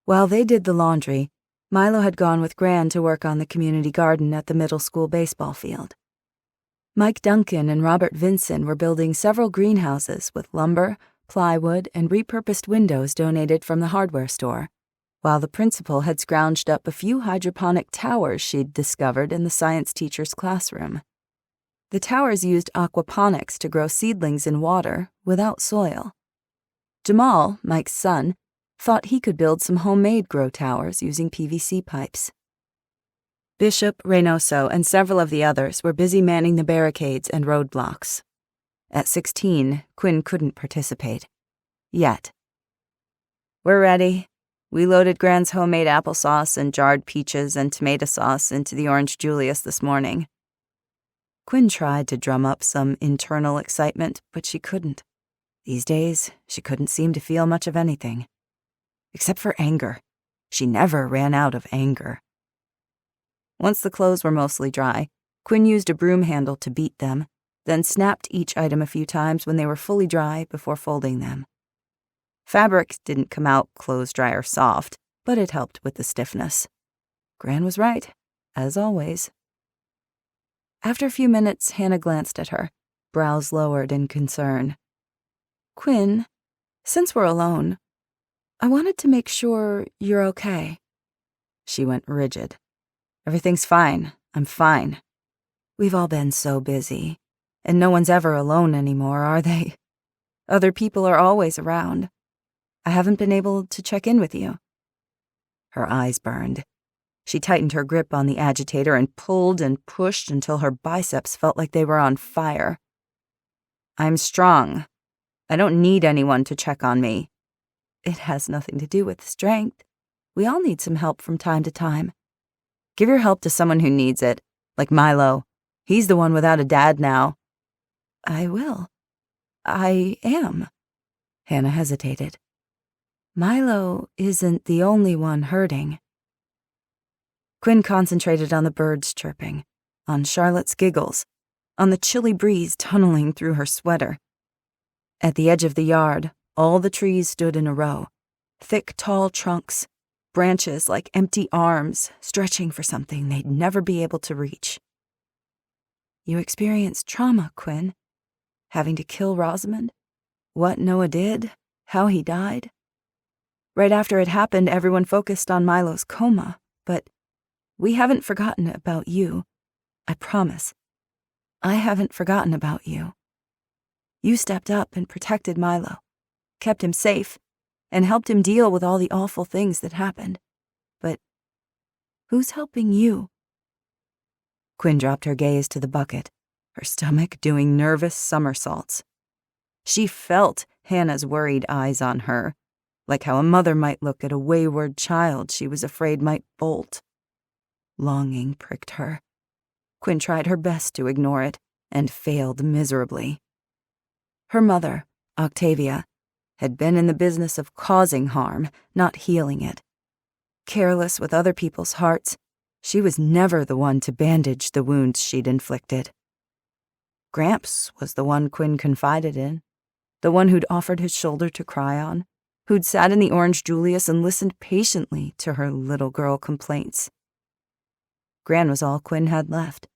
While they did the laundry, Milo had gone with Gran to work on the community garden at the middle school baseball field. Mike Duncan and Robert Vinson were building several greenhouses with lumber, plywood, and repurposed windows donated from the hardware store, while the principal had scrounged up a few hydroponic towers she'd discovered in the science teacher's classroom. The towers used aquaponics to grow seedlings in water without soil. Jamal, Mike's son, thought he could build some homemade grow towers using PVC pipes. Bishop, Reynoso, and several of the others were busy manning the barricades and roadblocks. At 16, Quinn couldn't participate. Yet. We're ready. We loaded Gran's homemade applesauce and jarred peaches and tomato sauce into the Orange Julius this morning. Quinn tried to drum up some internal excitement, but she couldn't. These days, she couldn't seem to feel much of anything. Except for anger. She never ran out of anger. Once the clothes were mostly dry, Quinn used a broom handle to beat them, then snapped each item a few times when they were fully dry before folding them. Fabric didn't come out clothes-dryer soft, but it helped with the stiffness. Gran was right, as always. After a few minutes, Hannah glanced at her, brows lowered in concern. Quinn, since we're alone, I wanted to make sure you're okay. She went rigid. Everything's fine. I'm fine. We've all been so busy, and no one's ever alone anymore, are they? Other people are always around. I haven't been able to check in with you. Her eyes burned. She tightened her grip on the agitator and pulled and pushed until her biceps felt like they were on fire. I'm strong. I don't need anyone to check on me. It has nothing to do with strength. We all need some help from time to time. Give your help to someone who needs it, like Milo. He's the one without a dad now. I will. I am. Hannah hesitated. Milo isn't the only one hurting. Quinn concentrated on the birds chirping, on Charlotte's giggles, on the chilly breeze tunneling through her sweater. At the edge of the yard, all the trees stood in a row, thick, tall trunks, branches like empty arms, stretching for something they'd never be able to reach. You experienced trauma, Quinn. Having to kill Rosamond? What Noah did? How he died? Right after it happened, everyone focused on Milo's coma, but we haven't forgotten about you. I promise. I haven't forgotten about you. You stepped up and protected Milo, kept him safe, and helped him deal with all the awful things that happened. But who's helping you? Quinn dropped her gaze to the bucket, her stomach doing nervous somersaults. She felt Hannah's worried eyes on her, like how a mother might look at a wayward child she was afraid might bolt. Longing pricked her. Quinn tried her best to ignore it, and failed miserably. Her mother, Octavia, had been in the business of causing harm, not healing it. Careless with other people's hearts, she was never the one to bandage the wounds she'd inflicted. Gramps was the one Quinn confided in, the one who'd offered his shoulder to cry on, who'd sat in the Orange Julius and listened patiently to her little girl complaints. Gran was all Quinn had left.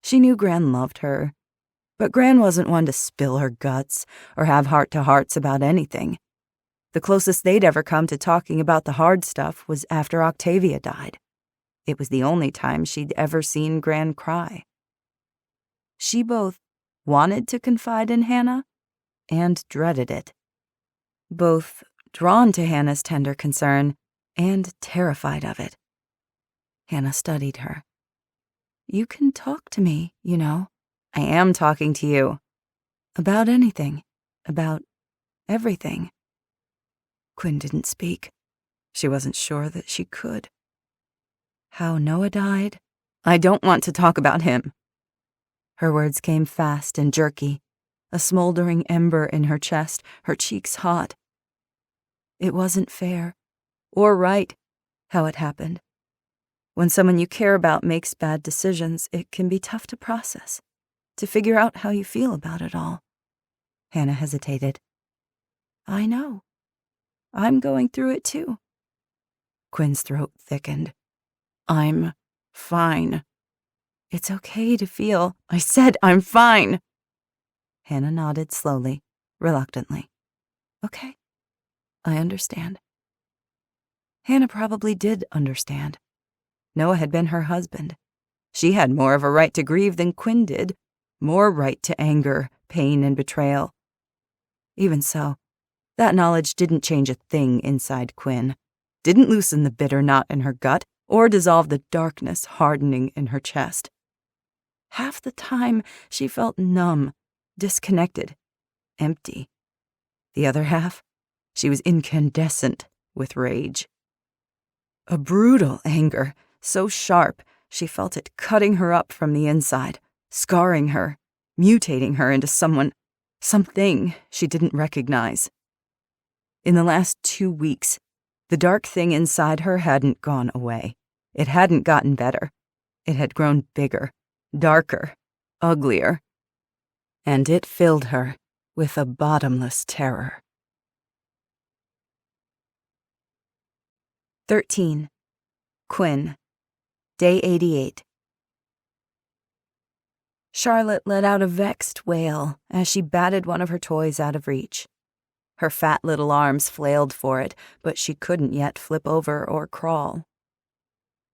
She knew Gran loved her, but Gran wasn't one to spill her guts or have heart-to-hearts about anything. The closest they'd ever come to talking about the hard stuff was after Octavia died. It was the only time she'd ever seen Gran cry. She both wanted to confide in Hannah and dreaded it. Both drawn to Hannah's tender concern and terrified of it. Hannah studied her. You can talk to me, you know. I am talking to you. About anything. About everything. Quinn didn't speak. She wasn't sure that she could. How Noah died? I don't want to talk about him. Her words came fast and jerky, a smoldering ember in her chest, her cheeks hot. It wasn't fair, or right, how it happened. When someone you care about makes bad decisions, it can be tough to process, to figure out how you feel about it all. Hannah hesitated. I know. I'm going through it too. Quinn's throat thickened. I'm fine. It's okay to feel. I said I'm fine. Hannah nodded slowly, reluctantly. Okay, I understand. Hannah probably did understand. Noah had been her husband. She had more of a right to grieve than Quinn did, more right to anger, pain, and betrayal. Even so, that knowledge didn't change a thing inside Quinn, didn't loosen the bitter knot in her gut, or dissolve the darkness hardening in her chest. Half the time, she felt numb, disconnected, empty. The other half, she was incandescent with rage. A brutal anger, so sharp she felt it cutting her up from the inside, scarring her, mutating her into something she didn't recognize. In the last 2 weeks, the dark thing inside her hadn't gone away. It hadn't gotten better. It had grown bigger, darker, uglier. And it filled her with a bottomless terror. 13. Quinn. Day 88. Charlotte let out a vexed wail as she batted one of her toys out of reach. Her fat little arms flailed for it, but she couldn't yet flip over or crawl.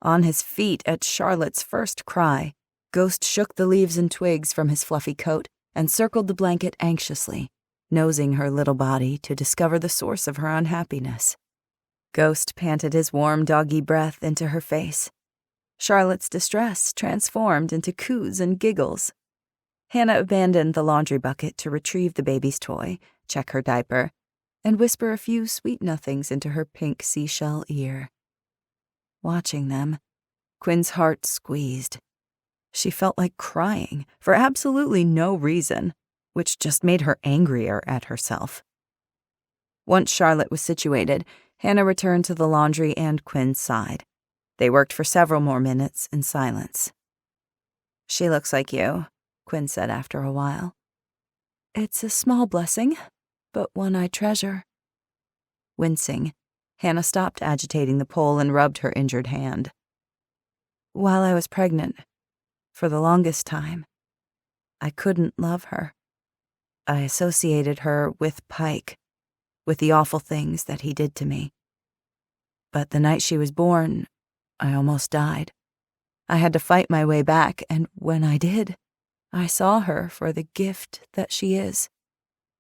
On his feet at Charlotte's first cry, Ghost shook the leaves and twigs from his fluffy coat and circled the blanket anxiously, nosing her little body to discover the source of her unhappiness. Ghost panted his warm doggy breath into her face. Charlotte's distress transformed into coos and giggles. Hannah abandoned the laundry bucket to retrieve the baby's toy, check her diaper, and whisper a few sweet nothings into her pink seashell ear. Watching them, Quinn's heart squeezed. She felt like crying for absolutely no reason, which just made her angrier at herself. Once Charlotte was situated, Hannah returned to the laundry and Quinn's side. They worked for several more minutes in silence. She looks like you, Quinn said after a while. It's a small blessing, but one I treasure. Wincing, Hannah stopped agitating the pole and rubbed her injured hand. While I was pregnant, for the longest time, I couldn't love her. I associated her with Pike, with the awful things that he did to me. But the night she was born, I almost died. I had to fight my way back, and when I did, I saw her for the gift that she is.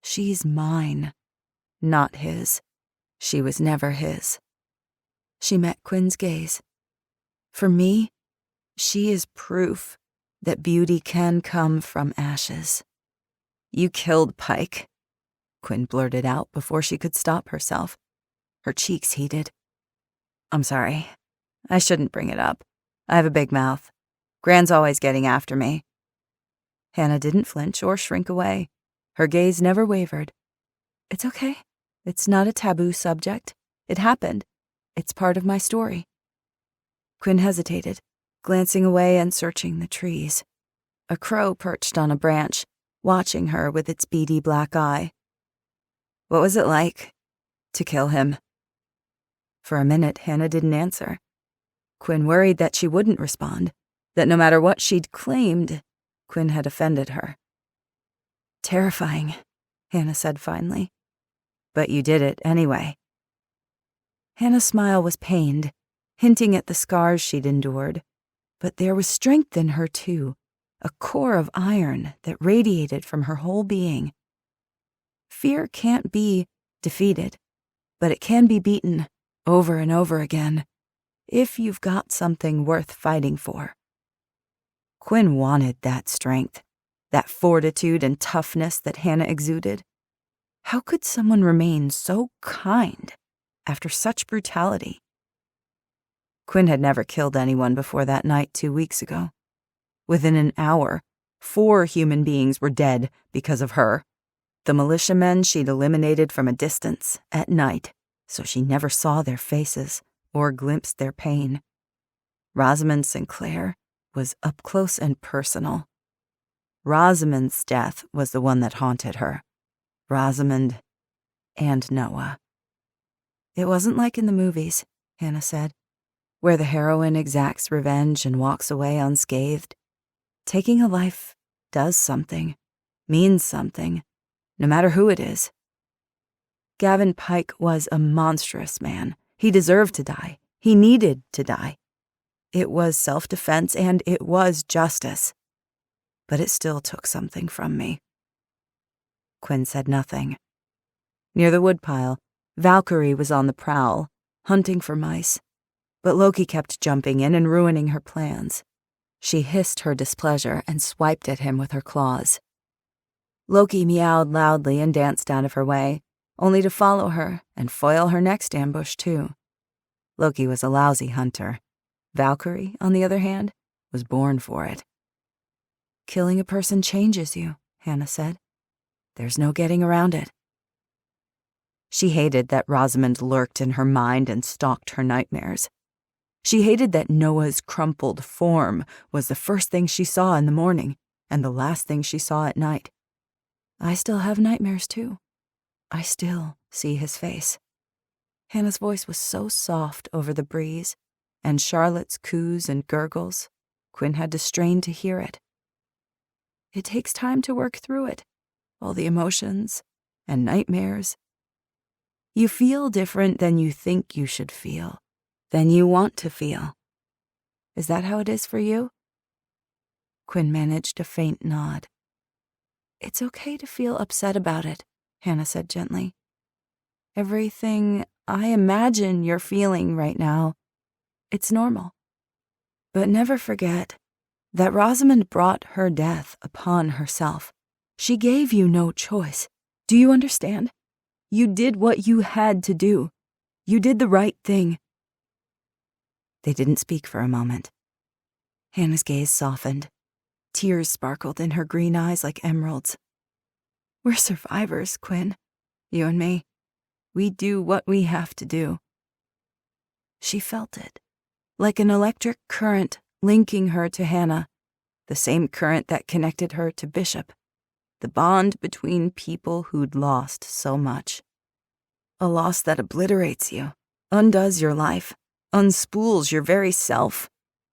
She's mine, not his. She was never his. She met Quinn's gaze. For me, she is proof that beauty can come from ashes. You killed Pike, Quinn blurted out before she could stop herself. Her cheeks heated. I'm sorry. I shouldn't bring it up. I have a big mouth. Gran's always getting after me. Hannah didn't flinch or shrink away. Her gaze never wavered. It's okay. It's not a taboo subject. It happened. It's part of my story. Quinn hesitated, glancing away and searching the trees. A crow perched on a branch, watching her with its beady black eye. What was it like to kill him? For a minute, Hannah didn't answer. Quinn worried that she wouldn't respond, that no matter what she'd claimed, Quinn had offended her. Terrifying, Hannah said finally. But you did it anyway. Hannah's smile was pained, hinting at the scars she'd endured. But there was strength in her, too, a core of iron that radiated from her whole being. Fear can't be defeated, but it can be beaten over and over again, if you've got something worth fighting for. Quinn wanted that strength, that fortitude and toughness that Hannah exuded. How could someone remain so kind after such brutality? Quinn had never killed anyone before that night 2 weeks ago. Within an hour, 4 human beings were dead because of her. The militiamen she'd eliminated from a distance at night, so she never saw their faces or glimpsed their pain. Rosamond Sinclair was up close and personal. Rosamond's death was the one that haunted her. Rosamond and Noah. It wasn't like in the movies, Hannah said, where the heroine exacts revenge and walks away unscathed. Taking a life does something, means something, no matter who it is. Gavin Pike was a monstrous man. He deserved to die. He needed to die. It was self-defense and it was justice. But it still took something from me. Quinn said nothing. Near the woodpile, Valkyrie was on the prowl, hunting for mice. But Loki kept jumping in and ruining her plans. She hissed her displeasure and swiped at him with her claws. Loki meowed loudly and danced out of her way, only to follow her and foil her next ambush, too. Loki was a lousy hunter. Valkyrie, on the other hand, was born for it. Killing a person changes you, Hannah said. There's no getting around it. She hated that Rosamond lurked in her mind and stalked her nightmares. She hated that Noah's crumpled form was the first thing she saw in the morning and the last thing she saw at night. I still have nightmares, too. I still see his face. Hannah's voice was so soft over the breeze, and Charlotte's coos and gurgles, Quinn had to strain to hear it. It takes time to work through it, all the emotions and nightmares. You feel different than you think you should feel, than you want to feel. Is that how it is for you? Quinn managed a faint nod. It's okay to feel upset about it, Hannah said gently. Everything I imagine you're feeling right now, it's normal. But never forget that Rosamond brought her death upon herself. She gave you no choice. Do you understand? You did what you had to do. You did the right thing. They didn't speak for a moment. Hannah's gaze softened. Tears sparkled in her green eyes like emeralds. We're survivors, Quinn. You and me. We do what we have to do. She felt it, like an electric current linking her to Hannah, the same current that connected her to Bishop, the bond between people who'd lost so much. A loss that obliterates you, undoes your life, unspools your very self,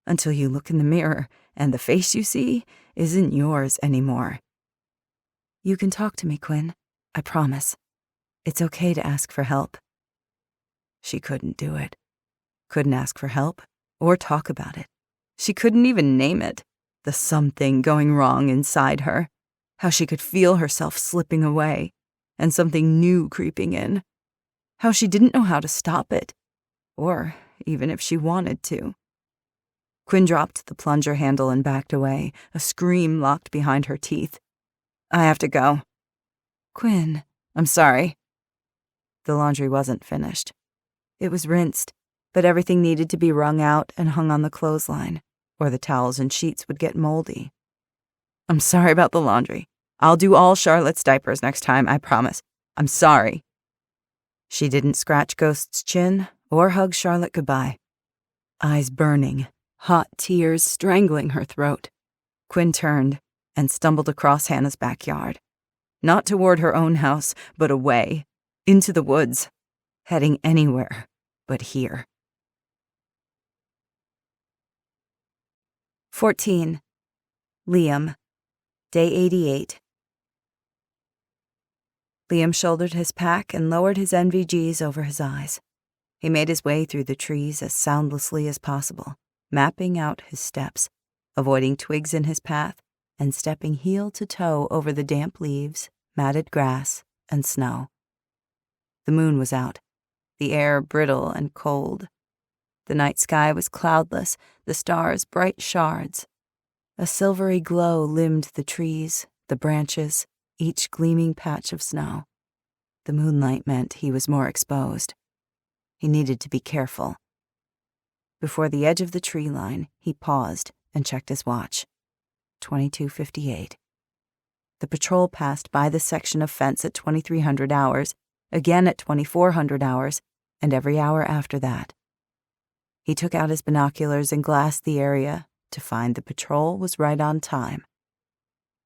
until you look in the mirror and the face you see isn't yours anymore. You can talk to me, Quinn. I promise. It's okay to ask for help. She couldn't do it. Couldn't ask for help or talk about it. She couldn't even name it, the something going wrong inside her, how she could feel herself slipping away and something new creeping in, how she didn't know how to stop it, or even if she wanted to. Quinn dropped the plunger handle and backed away, a scream locked behind her teeth. I have to go. Quinn, I'm sorry. The laundry wasn't finished. It was rinsed, but everything needed to be wrung out and hung on the clothesline, or the towels and sheets would get moldy. I'm sorry about the laundry. I'll do all Charlotte's diapers next time, I promise. I'm sorry. She didn't scratch Ghost's chin or hug Charlotte goodbye. Eyes burning, hot tears strangling her throat. Quinn turned and stumbled across Hannah's backyard. Not toward her own house, but away, into the woods, heading anywhere but here. 14. Liam. Day 88. Liam shouldered his pack and lowered his NVGs over his eyes. He made his way through the trees as soundlessly as possible, mapping out his steps, avoiding twigs in his path, and stepping heel to toe over the damp leaves, matted grass, and snow. The moon was out, the air brittle and cold. The night sky was cloudless, the stars bright shards. A silvery glow limned the trees, the branches, each gleaming patch of snow. The moonlight meant he was more exposed. He needed to be careful. Before the edge of the tree line, he paused and checked his watch. 22:58. The patrol passed by the section of fence at 2300 hours, again at 2400 hours, and every hour after that. He took out his binoculars and glassed the area to find the patrol was right on time.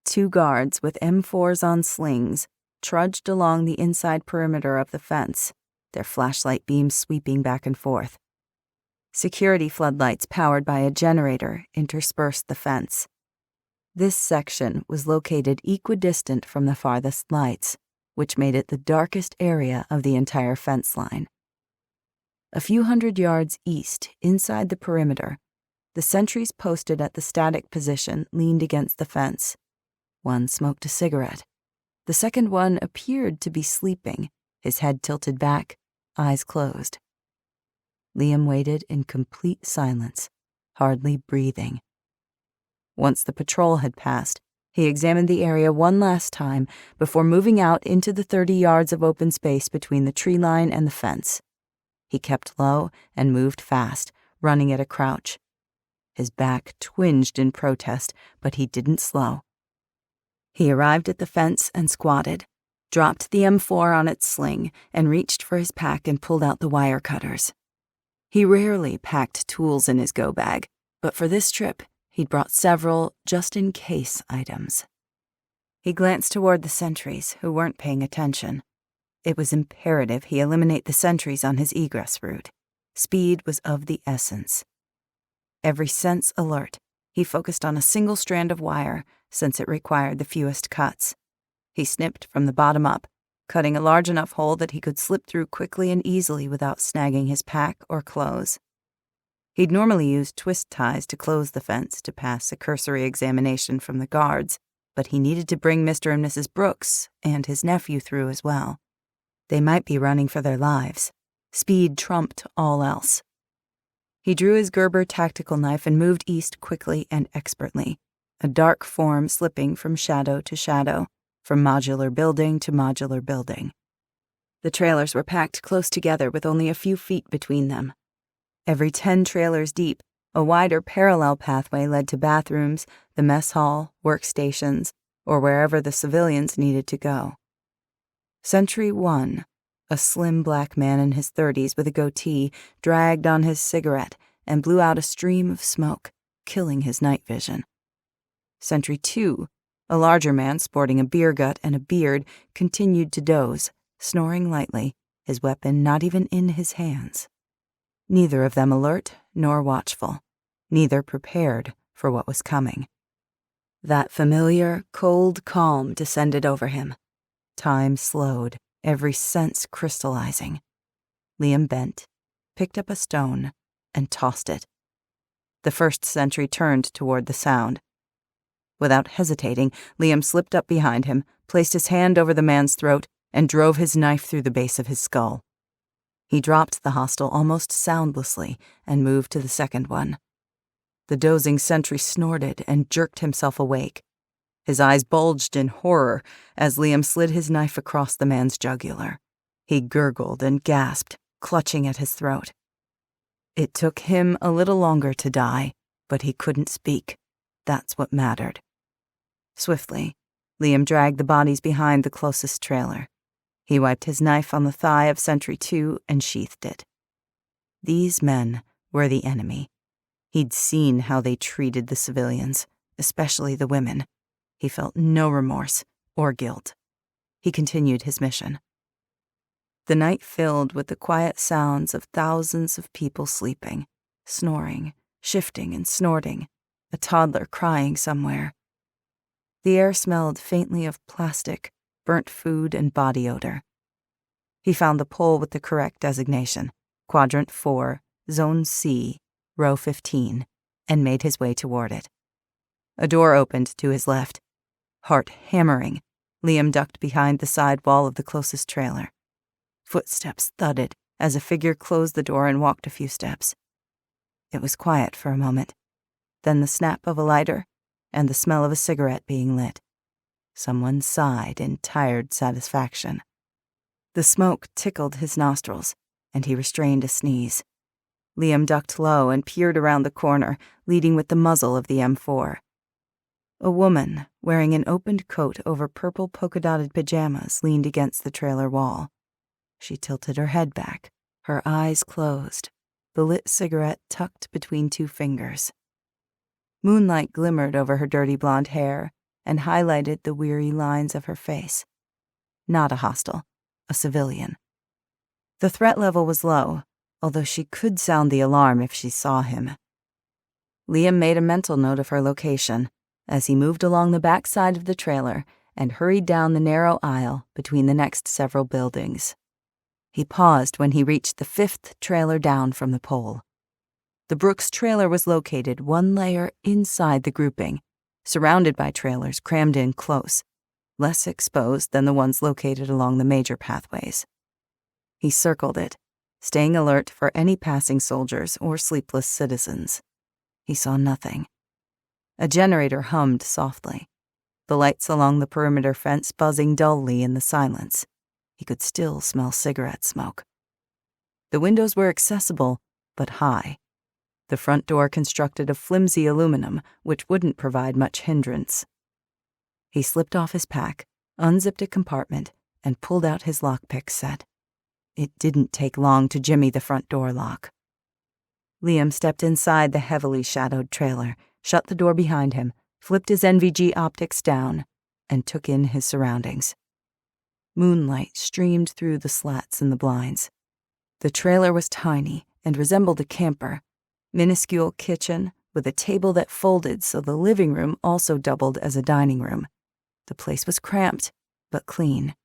2 guards with M4s on slings trudged along the inside perimeter of the fence, their flashlight beams sweeping back and forth. Security floodlights powered by a generator interspersed the fence. This section was located equidistant from the farthest lights, which made it the darkest area of the entire fence line. A few hundred yards east, inside the perimeter, the sentries posted at the static position leaned against the fence. One smoked a cigarette. The second one appeared to be sleeping, his head tilted back, eyes closed. Liam waited in complete silence, hardly breathing. Once the patrol had passed, he examined the area one last time before moving out into the 30 yards of open space between the tree line and the fence. He kept low and moved fast, running at a crouch. His back twinged in protest, but he didn't slow. He arrived at the fence and squatted, dropped the M4 on its sling, and reached for his pack and pulled out the wire cutters. He rarely packed tools in his go bag, but for this trip, he'd brought several just-in-case items. He glanced toward the sentries, who weren't paying attention. It was imperative he eliminate the sentries on his egress route. Speed was of the essence. Every sense alert, he focused on a single strand of wire, since it required the fewest cuts. He snipped from the bottom up, cutting a large enough hole that he could slip through quickly and easily without snagging his pack or clothes. He'd normally use twist ties to close the fence to pass a cursory examination from the guards, but he needed to bring Mr. and Mrs. Brooks and his nephew through as well. They might be running for their lives. Speed trumped all else. He drew his Gerber tactical knife and moved east quickly and expertly, a dark form slipping from shadow to shadow, from modular building to modular building. The trailers were packed close together with only a few feet between them. Every 10 trailers deep, a wider parallel pathway led to bathrooms, the mess hall, workstations, or wherever the civilians needed to go. Sentry 1, a slim black man in his 30s with a goatee, dragged on his cigarette and blew out a stream of smoke, killing his night vision. Sentry 2, a larger man sporting a beer gut and a beard, continued to doze, snoring lightly, his weapon not even in his hands. Neither of them alert nor watchful, neither prepared for what was coming. That familiar, cold calm descended over him. Time slowed, every sense crystallizing. Liam bent, picked up a stone, and tossed it. The first sentry turned toward the sound. Without hesitating, Liam slipped up behind him, placed his hand over the man's throat, and drove his knife through the base of his skull. He dropped the hostile almost soundlessly and moved to the second one. The dozing sentry snorted and jerked himself awake. His eyes bulged in horror as Liam slid his knife across the man's jugular. He gurgled and gasped, clutching at his throat. It took him a little longer to die, but he couldn't speak. That's what mattered. Swiftly, Liam dragged the bodies behind the closest trailer. He wiped his knife on the thigh of Sentry 2 and sheathed it. These men were the enemy. He'd seen how they treated the civilians, especially the women. He felt no remorse or guilt. He continued his mission. The night filled with the quiet sounds of thousands of people sleeping, snoring, shifting and snorting, a toddler crying somewhere. The air smelled faintly of plastic, burnt food, and body odor. He found the pole with the correct designation, Quadrant 4, Zone C, Row 15, and made his way toward it. A door opened to his left. Heart hammering, Liam ducked behind the side wall of the closest trailer. Footsteps thudded as a figure closed the door and walked a few steps. It was quiet for a moment, then the snap of a lighter and the smell of a cigarette being lit. Someone sighed in tired satisfaction. The smoke tickled his nostrils, and he restrained a sneeze. Liam ducked low and peered around the corner, leading with the muzzle of the M4. A woman, wearing an opened coat over purple polka-dotted pajamas, leaned against the trailer wall. She tilted her head back, her eyes closed, the lit cigarette tucked between two fingers. Moonlight glimmered over her dirty blonde hair and highlighted the weary lines of her face. Not a hostile, a civilian. The threat level was low, although she could sound the alarm if she saw him. Liam made a mental note of her location as he moved along the back side of the trailer and hurried down the narrow aisle between the next several buildings. He paused when he reached the 5th trailer down from the pole. The Brooks trailer was located one layer inside the grouping, surrounded by trailers crammed in close, less exposed than the ones located along the major pathways. He circled it, staying alert for any passing soldiers or sleepless citizens. He saw nothing. A generator hummed softly, the lights along the perimeter fence buzzing dully in the silence. He could still smell cigarette smoke. The windows were accessible, but high. The front door constructed of flimsy aluminum, which wouldn't provide much hindrance. He slipped off his pack, unzipped a compartment, and pulled out his lockpick set. It didn't take long to jimmy the front door lock. Liam stepped inside the heavily shadowed trailer, shut the door behind him, flipped his NVG optics down, and took in his surroundings. Moonlight streamed through the slats in the blinds. The trailer was tiny and resembled a camper. Minuscule kitchen with a table that folded so the living room also doubled as a dining room. The place was cramped, but clean.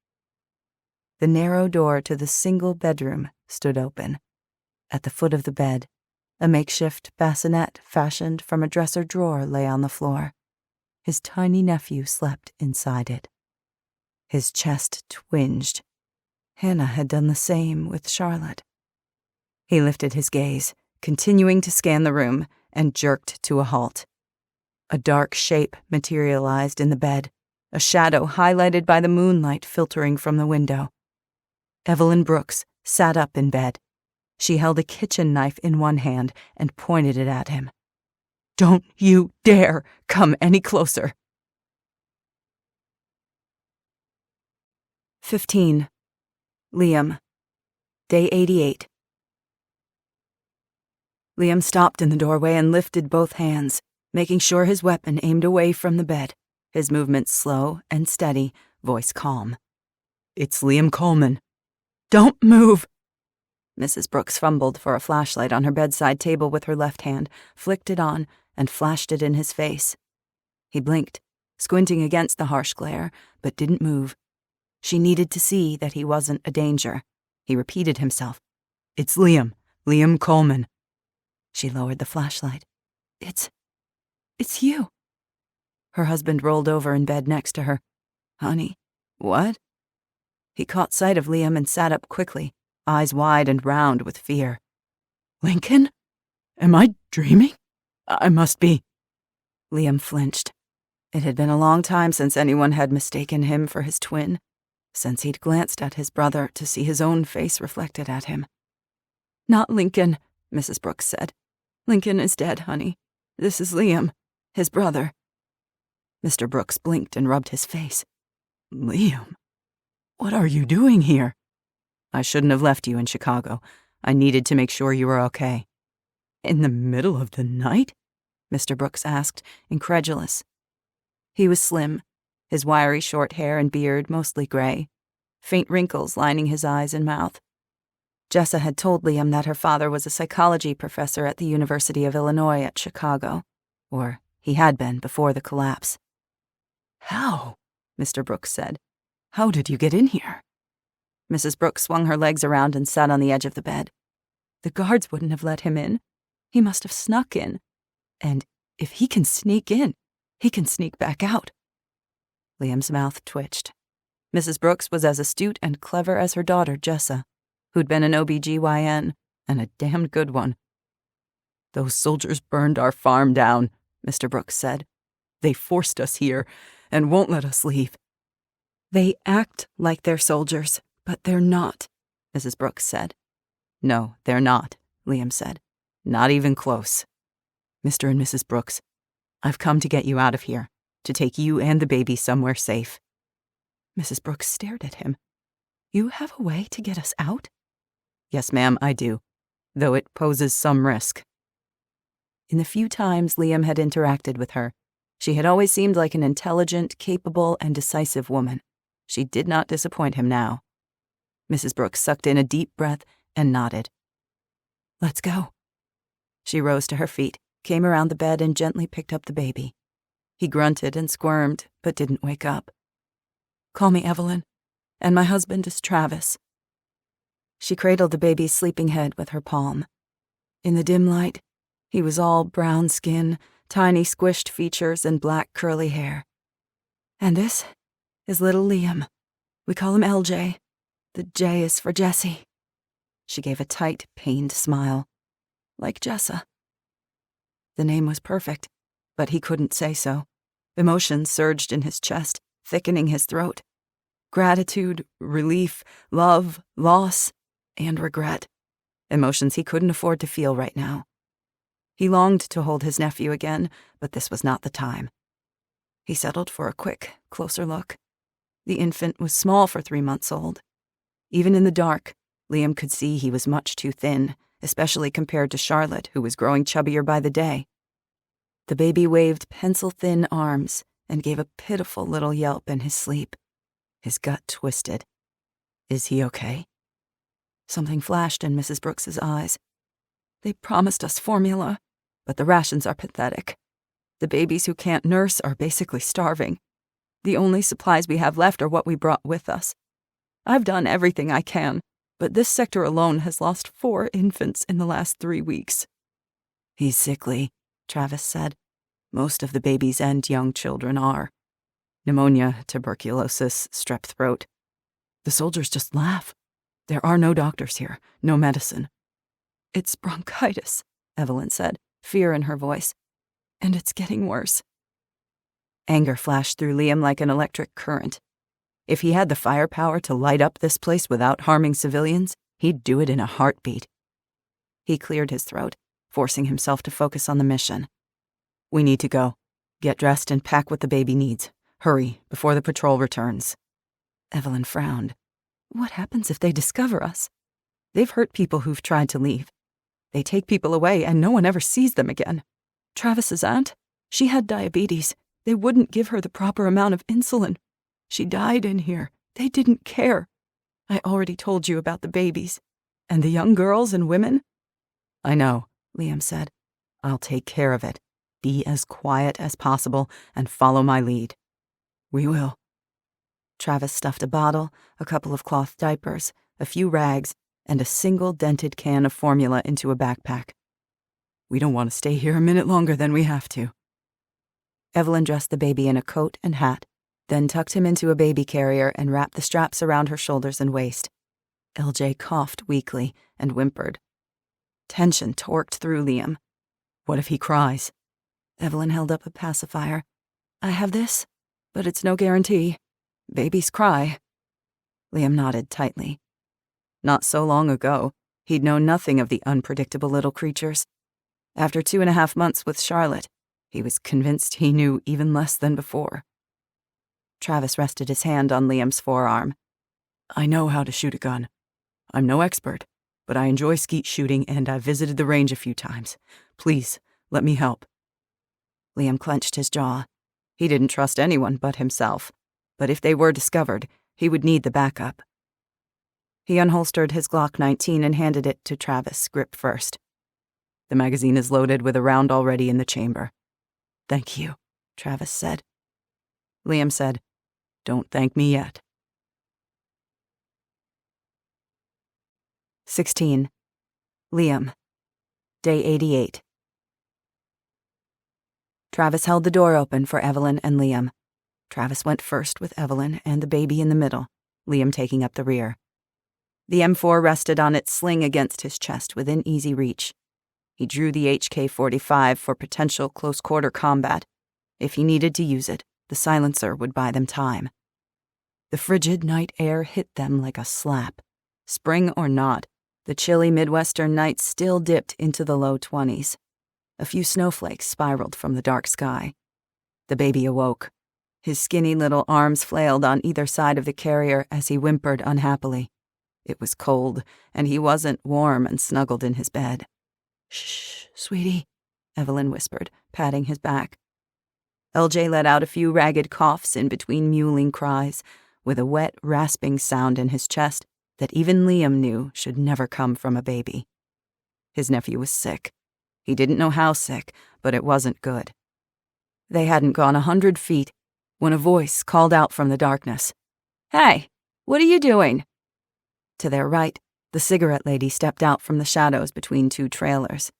The narrow door to the single bedroom stood open. At the foot of the bed, a makeshift bassinet fashioned from a dresser drawer lay on the floor. His tiny nephew slept inside it. His chest twinged. Hannah had done the same with Charlotte. He lifted his gaze, continuing to scan the room, and jerked to a halt. A dark shape materialized in the bed, a shadow highlighted by the moonlight filtering from the window. Evelyn Brooks sat up in bed. She held a kitchen knife in one hand and pointed it at him. "Don't you dare come any closer." 15. Liam. Day 88. Liam stopped in the doorway and lifted both hands, making sure his weapon aimed away from the bed, his movements slow and steady, voice calm. "It's Liam Coleman. Don't move!" Mrs. Brooks fumbled for a flashlight on her bedside table with her left hand, flicked it on, and flashed it in his face. He blinked, squinting against the harsh glare, but didn't move. She needed to see that he wasn't a danger. He repeated himself. "It's Liam Coleman." She lowered the flashlight. It's you." Her husband rolled over in bed next to her. "Honey, what?" He caught sight of Liam and sat up quickly, eyes wide and round with fear. "Lincoln? Am I dreaming? I must be." Liam flinched. It had been a long time since anyone had mistaken him for his twin, since he'd glanced at his brother to see his own face reflected at him. "Not Lincoln," Mrs. Brooks said. "Lincoln is dead, honey. This is Liam, his brother." Mr. Brooks blinked and rubbed his face. "Liam, what are you doing here?" "I shouldn't have left you in Chicago. I needed to make sure you were okay." "In the middle of the night?" Mr. Brooks asked, incredulous. He was slim, his wiry short hair and beard mostly gray, faint wrinkles lining his eyes and mouth. Jessa had told Liam that her father was a psychology professor at the University of Illinois at Chicago, or he had been before the collapse. "How?" Mr. Brooks said. "How did you get in here?" Mrs. Brooks swung her legs around and sat on the edge of the bed. "The guards wouldn't have let him in. He must have snuck in. And if he can sneak in, he can sneak back out." Liam's mouth twitched. Mrs. Brooks was as astute and clever as her daughter, Jessa, who'd been an OB-GYN, and a damned good one. "Those soldiers burned our farm down," Mr. Brooks said. "They forced us here and won't let us leave." "They act like they're soldiers, but they're not," Mrs. Brooks said. "No, they're not," Liam said. "Not even close. Mr. and Mrs. Brooks, I've come to get you out of here, to take you and the baby somewhere safe." Mrs. Brooks stared at him. "You have a way to get us out?" "Yes, ma'am, I do. though it poses some risk. In the few times Liam had interacted with her, she had always seemed like an intelligent, capable, and decisive woman. She did not disappoint him now. Mrs. Brooks sucked in a deep breath and nodded. "Let's go." She rose to her feet, came around the bed, and gently picked up the baby. He grunted and squirmed, but didn't wake up. "Call me Evelyn, and my husband is Travis." She cradled the baby's sleeping head with her palm. In the dim light, he was all brown skin, tiny squished features, and black curly hair. "And this is little Liam. We call him LJ. The J is for Jessie." She gave a tight, pained smile. "Like Jessa." The name was perfect, but he couldn't say so. Emotion surged in his chest, thickening his throat. Gratitude, relief, love, loss, and regret. Emotions he couldn't afford to feel right now. He longed to hold his nephew again, but this was not the time. He settled for a quick, closer look. The infant was small for 3 months old. Even in the dark, Liam could see he was much too thin, especially compared to Charlotte, who was growing chubbier by the day. The baby waved pencil-thin arms and gave a pitiful little yelp in his sleep. His gut twisted. Is he okay? Something flashed in Mrs. Brooks's eyes. "They promised us formula, but the rations are pathetic. The babies who can't nurse are basically starving. The only supplies we have left are what we brought with us. I've done everything I can, but this sector alone has lost 4 infants in the last 3 weeks." "He's sickly," Travis said. "Most of the babies and young children are. Pneumonia, tuberculosis, strep throat. The soldiers just laugh. There are no doctors here, no medicine." "It's bronchitis," Evelyn said, fear in her voice. "And it's getting worse." Anger flashed through Liam like an electric current. If he had the firepower to light up this place without harming civilians, he'd do it in a heartbeat. He cleared his throat, forcing himself to focus on the mission. "We need to go. Get dressed and pack what the baby needs. Hurry, before the patrol returns." Evelyn frowned. "What happens if they discover us? They've hurt people who've tried to leave. They take people away and no one ever sees them again. Travis's aunt, she had diabetes. They wouldn't give her the proper amount of insulin. She died in here. They didn't care. I already told you about the babies. And the young girls and women?" "I know," Liam said. "I'll take care of it. Be as quiet as possible and follow my lead." "We will." Travis stuffed a bottle, a couple of cloth diapers, a few rags, and a single dented can of formula into a backpack. "We don't want to stay here a minute longer than we have to." Evelyn dressed the baby in a coat and hat, then tucked him into a baby carrier and wrapped the straps around her shoulders and waist. LJ coughed weakly and whimpered. Tension torqued through Liam. What if he cries? Evelyn held up a pacifier. "I have this, but it's no guarantee. Babies cry." Liam nodded tightly. Not so long ago, he'd known nothing of the unpredictable little creatures. After 2.5 months with Charlotte, he was convinced he knew even less than before. Travis rested his hand on Liam's forearm. "I know how to shoot a gun. I'm no expert, but I enjoy skeet shooting and I've visited the range a few times. Please, let me help." Liam clenched his jaw. He didn't trust anyone but himself, but if they were discovered, he would need the backup. He unholstered his Glock 19 and handed it to Travis, grip first. "The magazine is loaded with a round already in the chamber." "Thank you," Travis said. Liam said, "Don't thank me yet." 16. Liam. Day 88. Travis held the door open for Evelyn and Liam. Travis went first with Evelyn and the baby in the middle, Liam taking up the rear. The M4 rested on its sling against his chest within easy reach. He drew the HK-45 for potential close-quarter combat. If he needed to use it, the silencer would buy them time. The frigid night air hit them like a slap. Spring or not, the chilly Midwestern night still dipped into the low 20s. A few snowflakes spiraled from the dark sky. The baby awoke. His skinny little arms flailed on either side of the carrier as he whimpered unhappily. It was cold, and he wasn't warm and snuggled in his bed. "Shh, sweetie," Evelyn whispered, patting his back. LJ let out a few ragged coughs in between mewling cries, with a wet, rasping sound in his chest that even Liam knew should never come from a baby. His nephew was sick. He didn't know how sick, but it wasn't good. They hadn't gone 100 feet when a voice called out from the darkness. "Hey, what are you doing?" To their right, the cigarette lady stepped out from the shadows between two trailers.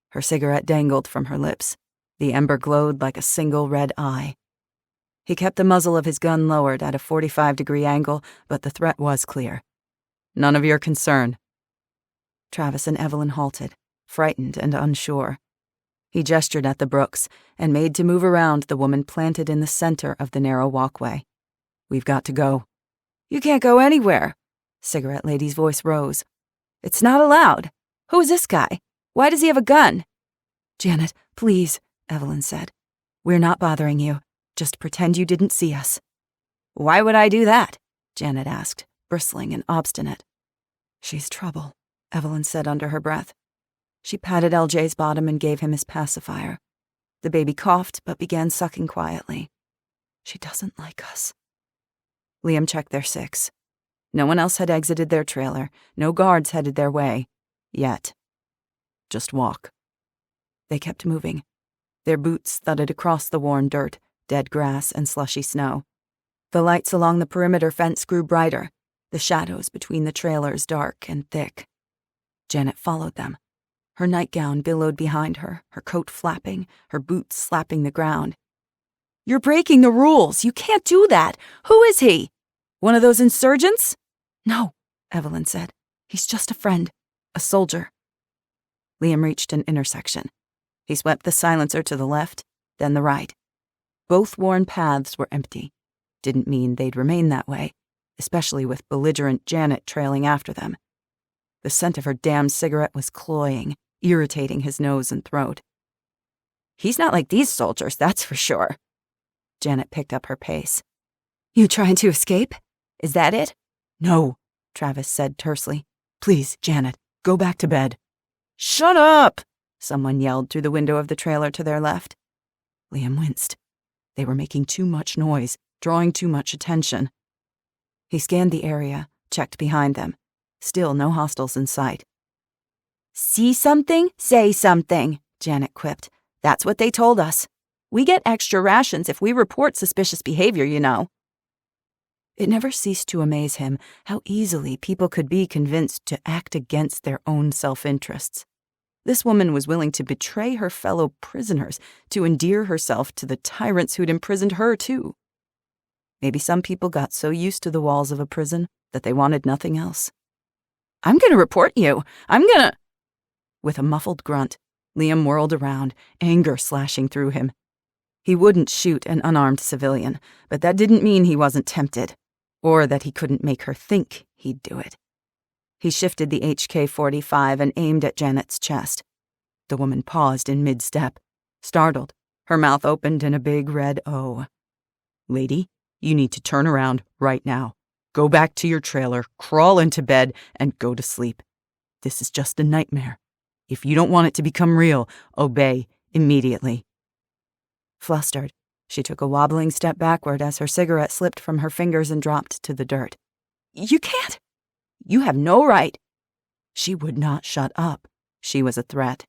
Her cigarette dangled from her lips. The ember glowed like a single red eye. He kept the muzzle of his gun lowered at a 45-degree angle, but the threat was clear. "None of your concern." Travis and Evelyn halted, frightened and unsure. He gestured at the Brooks and made to move around the woman planted in the center of the narrow walkway. "We've got to go." "You can't go anywhere." Cigarette lady's voice rose. "It's not allowed. Who is this guy? Why does he have a gun?" "Janet, please," Evelyn said. "We're not bothering you. Just pretend you didn't see us." "Why would I do that?" Janet asked, bristling and obstinate. "She's trouble," Evelyn said under her breath. She patted LJ's bottom and gave him his pacifier. The baby coughed but began sucking quietly. "She doesn't like us." Liam checked their 6. No one else had exited their trailer. No guards headed their way. Yet. "Just walk." They kept moving. Their boots thudded across the worn dirt, dead grass, and slushy snow. The lights along the perimeter fence grew brighter, the shadows between the trailers dark and thick. Janet followed them. Her nightgown billowed behind her, her coat flapping, her boots slapping the ground. "You're breaking the rules. You can't do that. Who is he? One of those insurgents?" "No," Evelyn said. "He's just a friend. A soldier." Liam reached an intersection. He swept the silencer to the left, then the right. Both worn paths were empty. Didn't mean they'd remain that way, especially with belligerent Janet trailing after them. The scent of her damn cigarette was cloying, irritating his nose and throat. "He's not like these soldiers, that's for sure." Janet picked up her pace. "You trying to escape? Is that it?" "No," Travis said tersely. "Please, Janet, go back to bed." "Shut up!" someone yelled through the window of the trailer to their left. Liam winced. They were making too much noise, drawing too much attention. He scanned the area, checked behind them. Still no hostiles in sight. "See something? Say something," Janet quipped. "That's what they told us. We get extra rations if we report suspicious behavior, you know." It never ceased to amaze him how easily people could be convinced to act against their own self-interests. This woman was willing to betray her fellow prisoners to endear herself to the tyrants who'd imprisoned her, too. Maybe some people got so used to the walls of a prison that they wanted nothing else. "I'm gonna report you. I'm gonna—" With a muffled grunt, Liam whirled around, anger slashing through him. He wouldn't shoot an unarmed civilian, but that didn't mean he wasn't tempted, or that he couldn't make her think he'd do it. He shifted the HK-45 and aimed at Janet's chest. The woman paused in mid-step, startled, her mouth opened in a big red O. "Lady, you need to turn around right now. Go back to your trailer, crawl into bed, and go to sleep. This is just a nightmare. If you don't want it to become real, obey immediately." Flustered, she took a wobbling step backward as her cigarette slipped from her fingers and dropped to the dirt. "You can't! You have no right!" She would not shut up. She was a threat.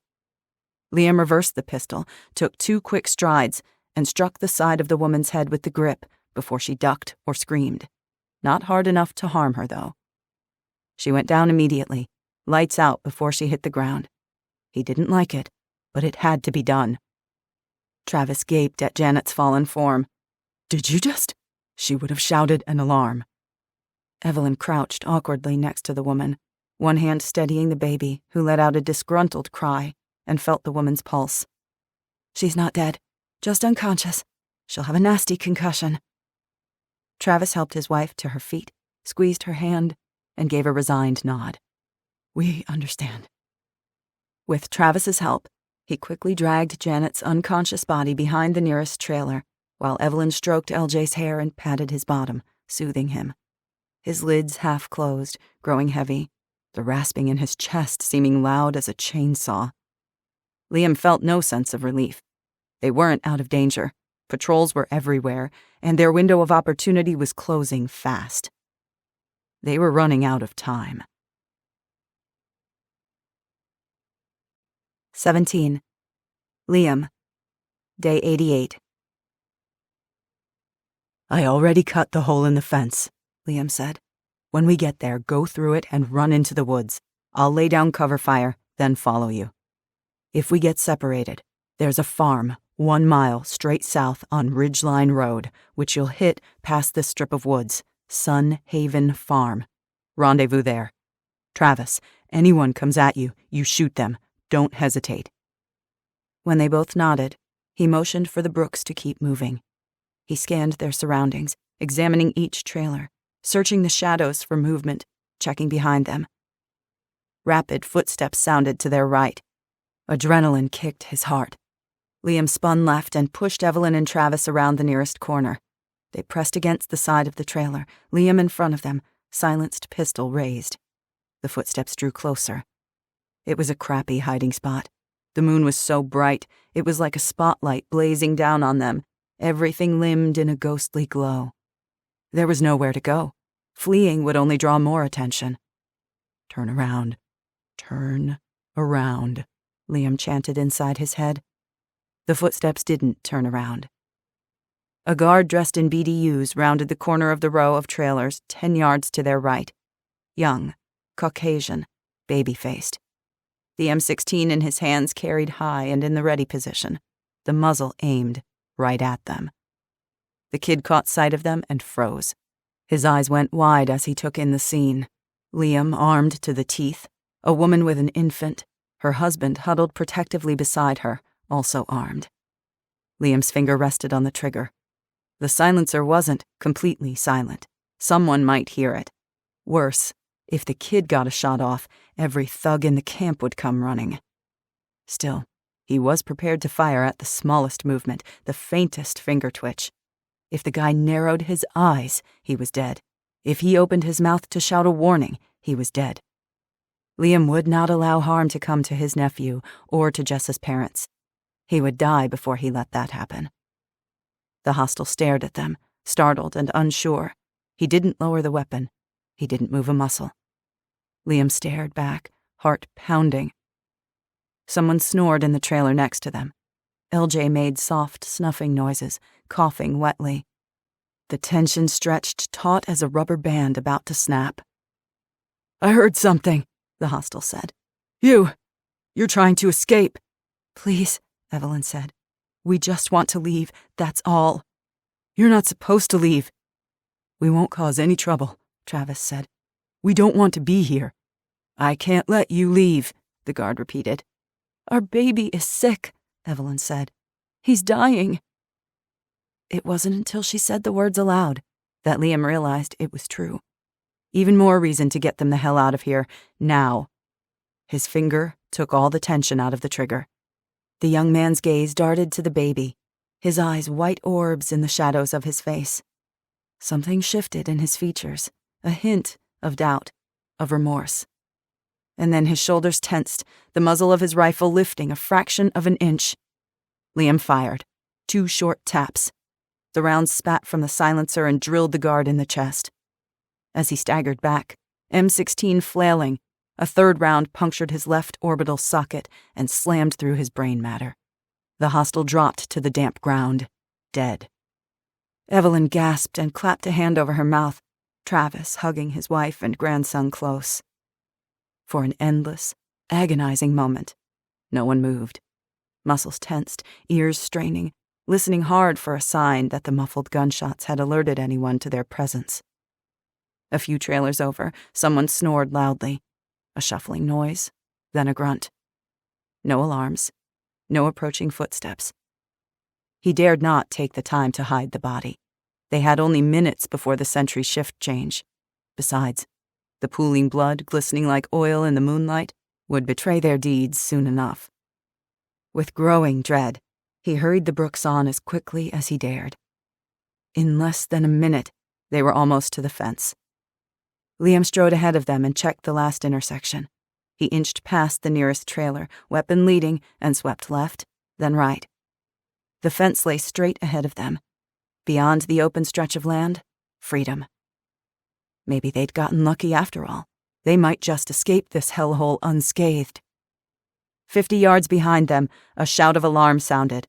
Liam reversed the pistol, took 2 quick strides, and struck the side of the woman's head with the grip before she ducked or screamed. Not hard enough to harm her, though. She went down immediately, lights out before she hit the ground. He didn't like it, but it had to be done. Travis gaped at Janet's fallen form. "Did you just—" She would have shouted an alarm. Evelyn crouched awkwardly next to the woman, one hand steadying the baby, who let out a disgruntled cry, and felt the woman's pulse. "She's not dead, just unconscious. She'll have a nasty concussion." Travis helped his wife to her feet, squeezed her hand, and gave a resigned nod. "We understand." With Travis's help, he quickly dragged Janet's unconscious body behind the nearest trailer, while Evelyn stroked LJ's hair and patted his bottom, soothing him. his lids half closed, growing heavy, the rasping in his chest seeming loud as a chainsaw. Liam felt no sense of relief. They weren't out of danger. Patrols were everywhere, and their window of opportunity was closing fast. They were running out of time. 17. Liam. Day 88. I already cut the hole in the fence, Liam said. When we get there, go through it and run into the woods. I'll lay down cover fire, then follow you. If we get separated, there's a farm 1 mile straight south on Ridgeline Road, which you'll hit past this strip of woods, Sun Haven Farm. Rendezvous there. Travis, anyone comes at you, you shoot them. Don't hesitate. When they both nodded, he motioned for the Brooks to keep moving. He scanned their surroundings, examining each trailer, searching the shadows for movement, checking behind them. Rapid footsteps sounded to their right. Adrenaline kicked his heart. Liam spun left and pushed Evelyn and Travis around the nearest corner. They pressed against the side of the trailer, Liam in front of them, silenced pistol raised. The footsteps drew closer. It was a crappy hiding spot. The moon was so bright, it was like a spotlight blazing down on them, everything limned in a ghostly glow. There was nowhere to go. Fleeing would only draw more attention. Turn around. Turn around, Liam chanted inside his head. The footsteps didn't turn around. A guard dressed in BDUs rounded the corner of the row of trailers 10 yards to their right. Young, Caucasian, baby-faced. The M16 in his hands carried high and in the ready position, the muzzle aimed right at them. The kid caught sight of them and froze. His eyes went wide as he took in the scene. Liam armed to the teeth, a woman with an infant, her husband huddled protectively beside her, also armed. Liam's finger rested on the trigger. The silencer wasn't completely silent. Someone might hear it. Worse, if the kid got a shot off, every thug in the camp would come running. Still, he was prepared to fire at the smallest movement, the faintest finger twitch. If the guy narrowed his eyes, he was dead. If he opened his mouth to shout a warning, he was dead. Liam would not allow harm to come to his nephew or to Jess's parents. He would die before he let that happen. The hostile stared at them, startled and unsure. He didn't lower the weapon. He didn't move a muscle. Liam stared back, heart pounding. Someone snored in the trailer next to them. LJ made soft, snuffing noises, coughing wetly. The tension stretched taut as a rubber band about to snap. I heard something, the hostile said. You're trying to escape. Please, Evelyn said. We just want to leave, that's all. You're not supposed to leave. We won't cause any trouble, Travis said. We don't want to be here. I can't let you leave, the guard repeated. Our baby is sick, Evelyn said. He's dying. It wasn't until she said the words aloud that Liam realized it was true. Even more reason to get them the hell out of here, now. His finger took all the tension out of the trigger. The young man's gaze darted to the baby, his eyes white orbs in the shadows of his face. Something shifted in his features, a hint of doubt, of remorse. And then his shoulders tensed, the muzzle of his rifle lifting a fraction of an inch. Liam fired. 2 short taps. The round spat from the silencer and drilled the guard in the chest. As he staggered back, M16 flailing, a 3rd round punctured his left orbital socket and slammed through his brain matter. The hostile dropped to the damp ground, dead. Evelyn gasped and clapped a hand over her mouth, Travis hugging his wife and grandson close. For an endless, agonizing moment, no one moved. Muscles tensed, ears straining, listening hard for a sign that the muffled gunshots had alerted anyone to their presence. A few trailers over, someone snored loudly. A shuffling noise, then a grunt. No alarms, no approaching footsteps. He dared not take the time to hide the body. They had only minutes before the sentry shift change. Besides, the pooling blood, glistening like oil in the moonlight, would betray their deeds soon enough. With growing dread, he hurried the Brooks on as quickly as he dared. In less than a minute, they were almost to the fence. Liam strode ahead of them and checked the last intersection. He inched past the nearest trailer, weapon leading, and swept left, then right. The fence lay straight ahead of them. Beyond the open stretch of land, freedom. Maybe they'd gotten lucky after all. They might just escape this hellhole unscathed. 50 yards behind them, a shout of alarm sounded.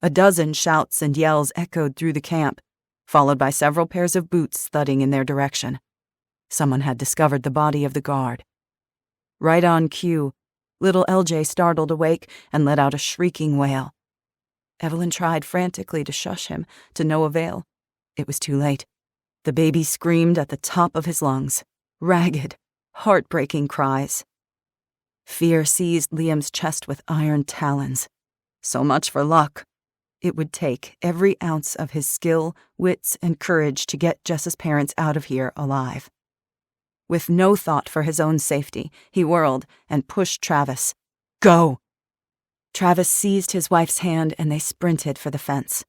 A dozen shouts and yells echoed through the camp, followed by several pairs of boots thudding in their direction. Someone had discovered the body of the guard. Right on cue, little LJ startled awake and let out a shrieking wail. Evelyn tried frantically to shush him, to no avail. It was too late. The baby screamed at the top of his lungs, ragged, heartbreaking cries. Fear seized Liam's chest with iron talons. So much for luck. It would take every ounce of his skill, wits, and courage to get Jess's parents out of here alive. With no thought for his own safety, he whirled and pushed Travis. Go! Travis seized his wife's hand and they sprinted for the fence.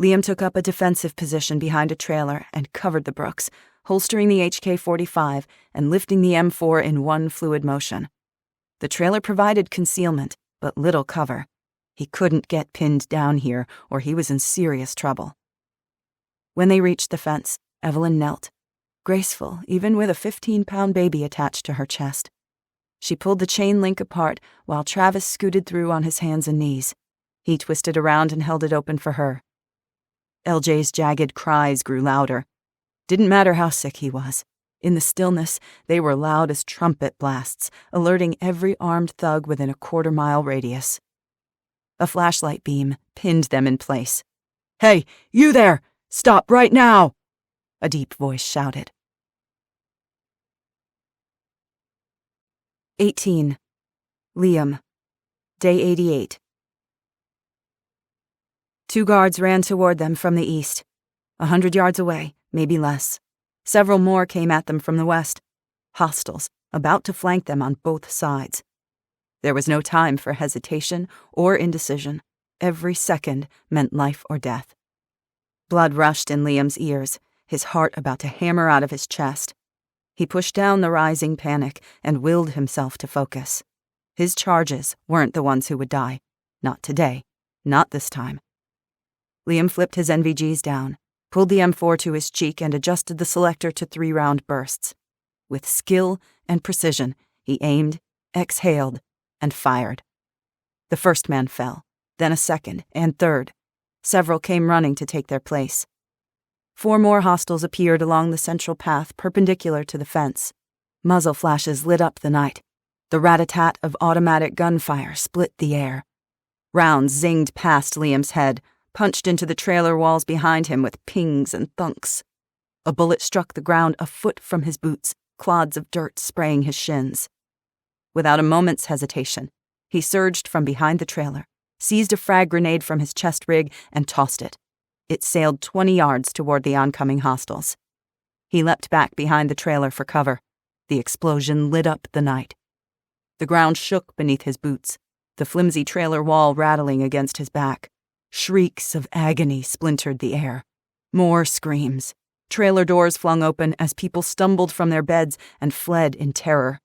Liam took up a defensive position behind a trailer and covered the Brooks, holstering the HK-45 and lifting the M4 in one fluid motion. The trailer provided concealment, but little cover. He couldn't get pinned down here, or he was in serious trouble. When they reached the fence, Evelyn knelt, graceful even with a 15-pound baby attached to her chest. She pulled the chain link apart while Travis scooted through on his hands and knees. He twisted around and held it open for her. LJ's jagged cries grew louder. Didn't matter how sick he was. In the stillness, they were loud as trumpet blasts, alerting every armed thug within a quarter-mile radius. A flashlight beam pinned them in place. "Hey, you there! Stop right now!" a deep voice shouted. 18. Liam. Day 88. 2 guards ran toward them from the east. 100 yards away, maybe less. Several more came at them from the west. Hostiles, about to flank them on both sides. There was no time for hesitation or indecision. Every second meant life or death. Blood rushed in Liam's ears, his heart about to hammer out of his chest. He pushed down the rising panic and willed himself to focus. His charges weren't the ones who would die. Not today. Not this time. Liam flipped his NVGs down, pulled the M4 to his cheek and adjusted the selector to 3-round bursts. With skill and precision, he aimed, exhaled, and fired. The first man fell, then a second and third. Several came running to take their place. 4 more hostiles appeared along the central path perpendicular to the fence. Muzzle flashes lit up the night. The rat-a-tat of automatic gunfire split the air. Rounds zinged past Liam's head, punched into the trailer walls behind him with pings and thunks. A bullet struck the ground a foot from his boots, clods of dirt spraying his shins. Without a moment's hesitation, he surged from behind the trailer, seized a frag grenade from his chest rig, and tossed it. It sailed 20 yards toward the oncoming hostiles. He leapt back behind the trailer for cover. The explosion lit up the night. The ground shook beneath his boots, the flimsy trailer wall rattling against his back. Shrieks of agony splintered the air. More screams. Trailer doors flung open as people stumbled from their beds and fled in terror.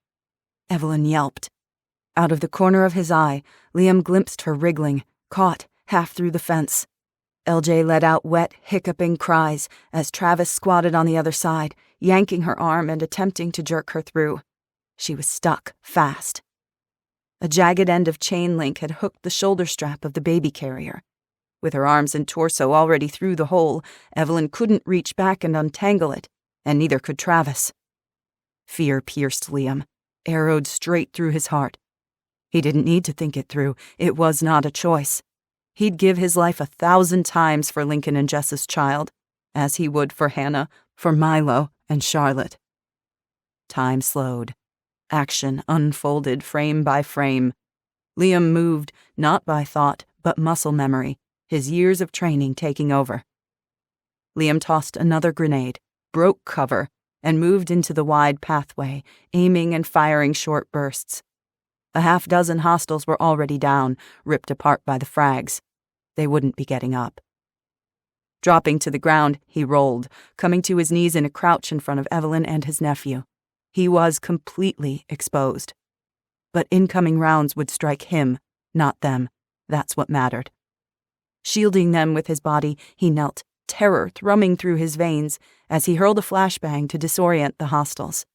Evelyn yelped. Out of the corner of his eye, Liam glimpsed her wriggling, caught half through the fence. LJ let out wet, hiccuping cries as Travis squatted on the other side, yanking her arm and attempting to jerk her through. She was stuck fast. A jagged end of chain link had hooked the shoulder strap of the baby carrier. With her arms and torso already through the hole, Evelyn couldn't reach back and untangle it, and neither could Travis. Fear pierced Liam, arrowed straight through his heart. He didn't need to think it through. It was not a choice. He'd give his life 1,000 times for Lincoln and Jess's child, as he would for Hannah, for Milo, and Charlotte. Time slowed. Action unfolded frame by frame. Liam moved, not by thought, but muscle memory, his years of training taking over. Liam tossed another grenade, broke cover, and moved into the wide pathway, aiming and firing short bursts. A half-dozen hostiles were already down, ripped apart by the frags. They wouldn't be getting up. Dropping to the ground, he rolled, coming to his knees in a crouch in front of Evelyn and his nephew. He was completely exposed. But incoming rounds would strike him, not them. That's what mattered. Shielding them with his body, he knelt, terror thrumming through his veins as he hurled a flashbang to disorient the hostiles.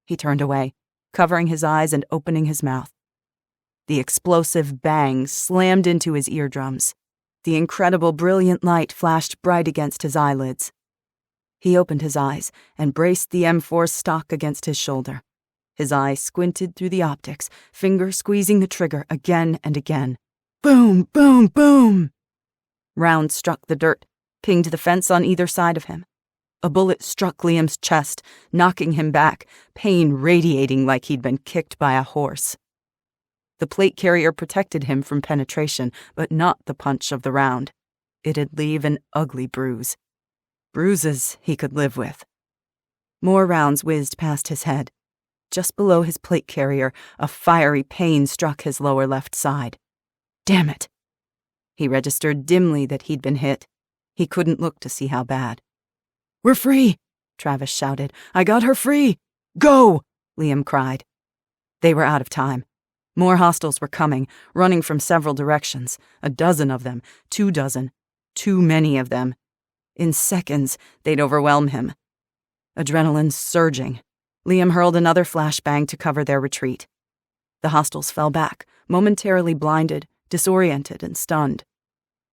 He turned away, covering his eyes and opening his mouth. The explosive bang slammed into his eardrums. The incredible brilliant light flashed bright against his eyelids. He opened his eyes and braced the M4 stock against his shoulder. His eye squinted through the optics, finger squeezing the trigger again and again. Boom, boom, boom! Rounds struck the dirt, pinged the fence on either side of him. A bullet struck Liam's chest, knocking him back, pain radiating like he'd been kicked by a horse. The plate carrier protected him from penetration, but not the punch of the round. It'd leave an ugly bruise. Bruises he could live with. More rounds whizzed past his head. Just below his plate carrier, a fiery pain struck his lower left side. Damn it! He registered dimly that he'd been hit. He couldn't look to see how bad. "We're free!" Travis shouted. "I got her free! Go!" Liam cried. They were out of time. More hostiles were coming, running from several directions. 12 of them, 24. Too many of them. In seconds, they'd overwhelm him. Adrenaline surging. Liam hurled another flashbang to cover their retreat. The hostiles fell back, momentarily blinded, disoriented, and stunned.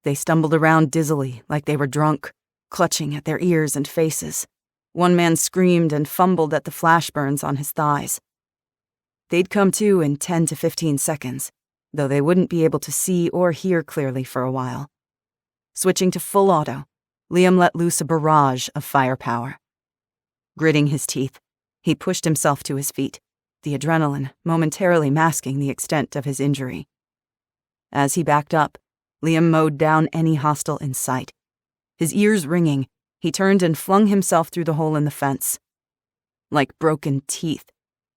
They stumbled around dizzily, like they were drunk, clutching at their ears and faces. One man screamed and fumbled at the flash burns on his thighs. They'd come to in 10 to 15 seconds, though they wouldn't be able to see or hear clearly for a while. Switching to full auto, Liam let loose a barrage of firepower. Gritting his teeth, he pushed himself to his feet, the adrenaline momentarily masking the extent of his injury. As he backed up, Liam mowed down any hostile in sight. His ears ringing, he turned and flung himself through the hole in the fence. Like broken teeth,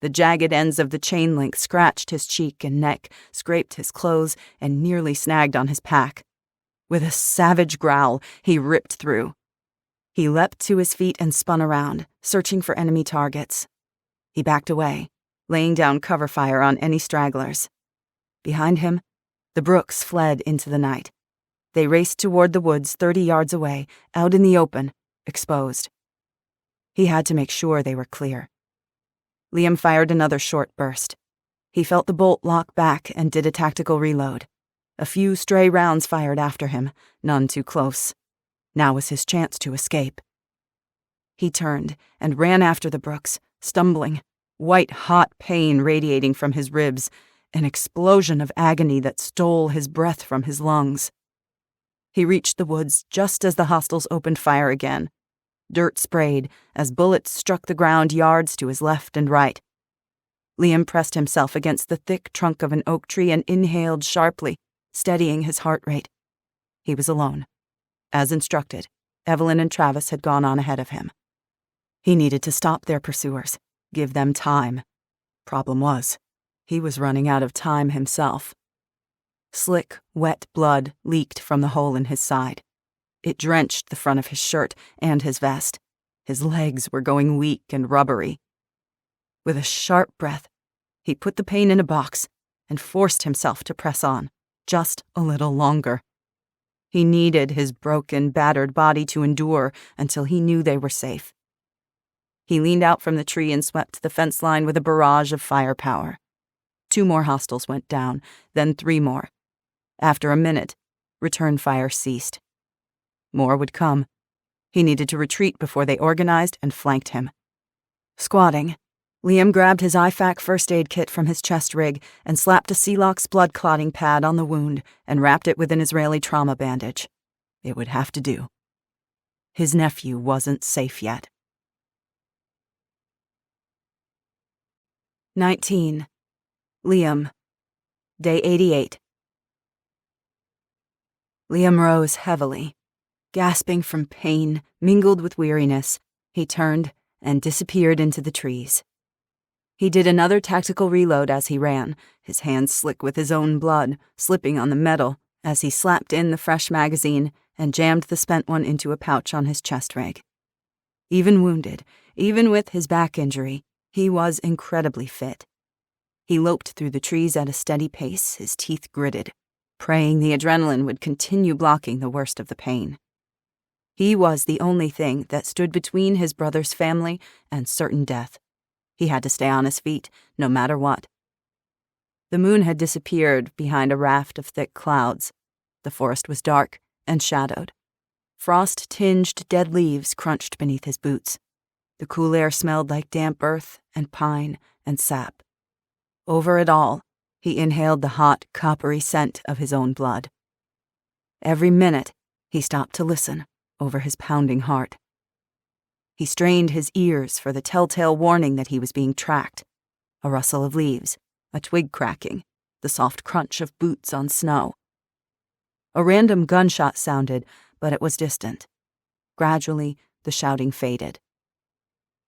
the jagged ends of the chain link scratched his cheek and neck, scraped his clothes, and nearly snagged on his pack. With a savage growl, he ripped through. He leapt to his feet and spun around, searching for enemy targets. He backed away, laying down cover fire on any stragglers. Behind him, the Brooks fled into the night. They raced toward the woods 30 yards away, out in the open, exposed. He had to make sure they were clear. Liam fired another short burst. He felt the bolt lock back and did a tactical reload. A few stray rounds fired after him, none too close. Now was his chance to escape. He turned and ran after the Brooks, stumbling, white-hot pain radiating from his ribs, an explosion of agony that stole his breath from his lungs. He reached the woods just as the hostiles opened fire again. Dirt sprayed as bullets struck the ground yards to his left and right. Liam pressed himself against the thick trunk of an oak tree and inhaled sharply, steadying his heart rate. He was alone. As instructed, Evelyn and Travis had gone on ahead of him. He needed to stop their pursuers, give them time. Problem was, he was running out of time himself. Slick, wet blood leaked from the hole in his side. It drenched the front of his shirt and his vest. His legs were going weak and rubbery. With a sharp breath, he put the pain in a box and forced himself to press on, just a little longer. He needed his broken, battered body to endure until he knew they were safe. He leaned out from the tree and swept the fence line with a barrage of firepower. 2 more hostiles went down, then 3 more. After a minute, return fire ceased. More would come. He needed to retreat before they organized and flanked him. Squatting, Liam grabbed his IFAC first aid kit from his chest rig and slapped a Celox blood clotting pad on the wound and wrapped it with an Israeli trauma bandage. It would have to do. His nephew wasn't safe yet. 19. Liam. Day 88. Liam rose heavily. Gasping from pain, mingled with weariness, he turned and disappeared into the trees. He did another tactical reload as he ran, his hands slick with his own blood, slipping on the metal as he slapped in the fresh magazine and jammed the spent one into a pouch on his chest rig. Even wounded, even with his back injury, he was incredibly fit. He loped through the trees at a steady pace, his teeth gritted, praying the adrenaline would continue blocking the worst of the pain. He was the only thing that stood between his brother's family and certain death. He had to stay on his feet, no matter what. The moon had disappeared behind a raft of thick clouds. The forest was dark and shadowed. Frost-tinged dead leaves crunched beneath his boots. The cool air smelled like damp earth and pine and sap. Over it all, he inhaled the hot, coppery scent of his own blood. Every minute, he stopped to listen over his pounding heart. He strained his ears for the telltale warning that he was being tracked. A rustle of leaves, a twig cracking, the soft crunch of boots on snow. A random gunshot sounded, but it was distant. Gradually, the shouting faded.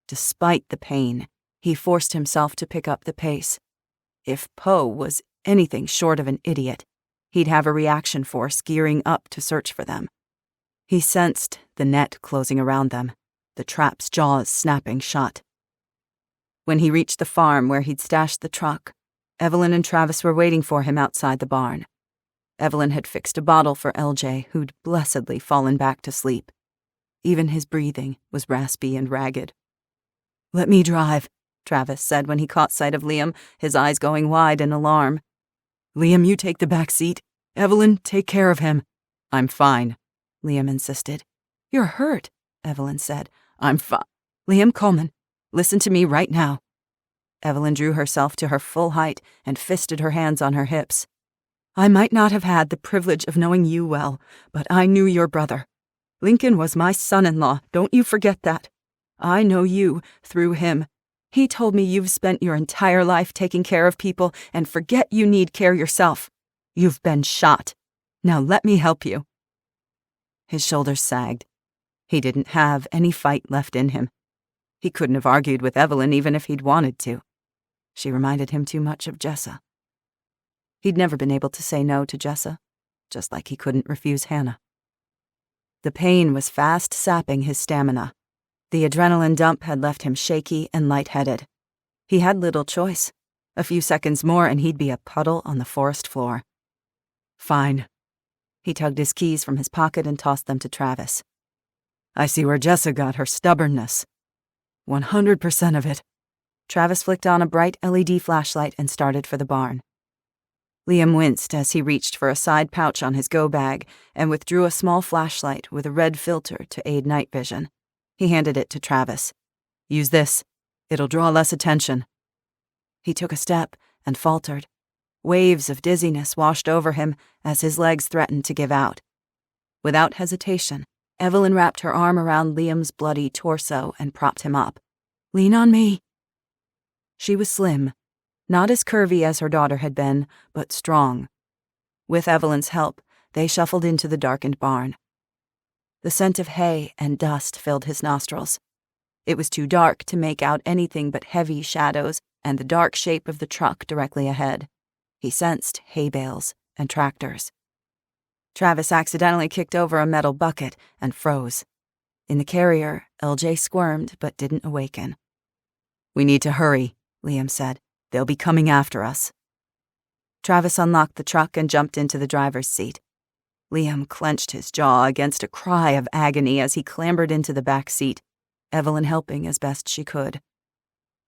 Despite the pain, he forced himself to pick up the pace. If Poe was anything short of an idiot, he'd have a reaction force gearing up to search for them. He sensed the net closing around them, the trap's jaws snapping shut. When he reached the farm where he'd stashed the truck, Evelyn and Travis were waiting for him outside the barn. Evelyn had fixed a bottle for LJ, who'd blessedly fallen back to sleep. Even his breathing was raspy and ragged. "Let me drive," Travis said when he caught sight of Liam, his eyes going wide in alarm. "Liam, you take the back seat. Evelyn, take care of him." "I'm fine," Liam insisted. "You're hurt," Evelyn said. "I'm fine." "Liam Coleman, listen to me right now." Evelyn drew herself to her full height and fisted her hands on her hips. "I might not have had the privilege of knowing you well, but I knew your brother. Lincoln was my son-in-law, don't you forget that. I know you through him. He told me you've spent your entire life taking care of people and forget you need care yourself. You've been shot. Now let me help you." His shoulders sagged. He didn't have any fight left in him. He couldn't have argued with Evelyn even if he'd wanted to. She reminded him too much of Jessa. He'd never been able to say no to Jessa, just like he couldn't refuse Hannah. The pain was fast sapping his stamina. The adrenaline dump had left him shaky and lightheaded. He had little choice. A few seconds more and he'd be a puddle on the forest floor. "Fine." He tugged his keys from his pocket and tossed them to Travis. "I see where Jessa got her stubbornness. 100% of it." Travis flicked on a bright LED flashlight and started for the barn. Liam winced as he reached for a side pouch on his go bag and withdrew a small flashlight with a red filter to aid night vision. He handed it to Travis. "Use this. It'll draw less attention." He took a step and faltered. Waves of dizziness washed over him as his legs threatened to give out. Without hesitation, Evelyn wrapped her arm around Liam's bloody torso and propped him up. "Lean on me." She was slim, not as curvy as her daughter had been, but strong. With Evelyn's help, they shuffled into the darkened barn. The scent of hay and dust filled his nostrils. It was too dark to make out anything but heavy shadows and the dark shape of the truck directly ahead. He sensed hay bales and tractors. Travis accidentally kicked over a metal bucket and froze. In the carrier, LJ squirmed but didn't awaken. "We need to hurry," Liam said. "They'll be coming after us." Travis unlocked the truck and jumped into the driver's seat. Liam clenched his jaw against a cry of agony as he clambered into the back seat, Evelyn helping as best she could.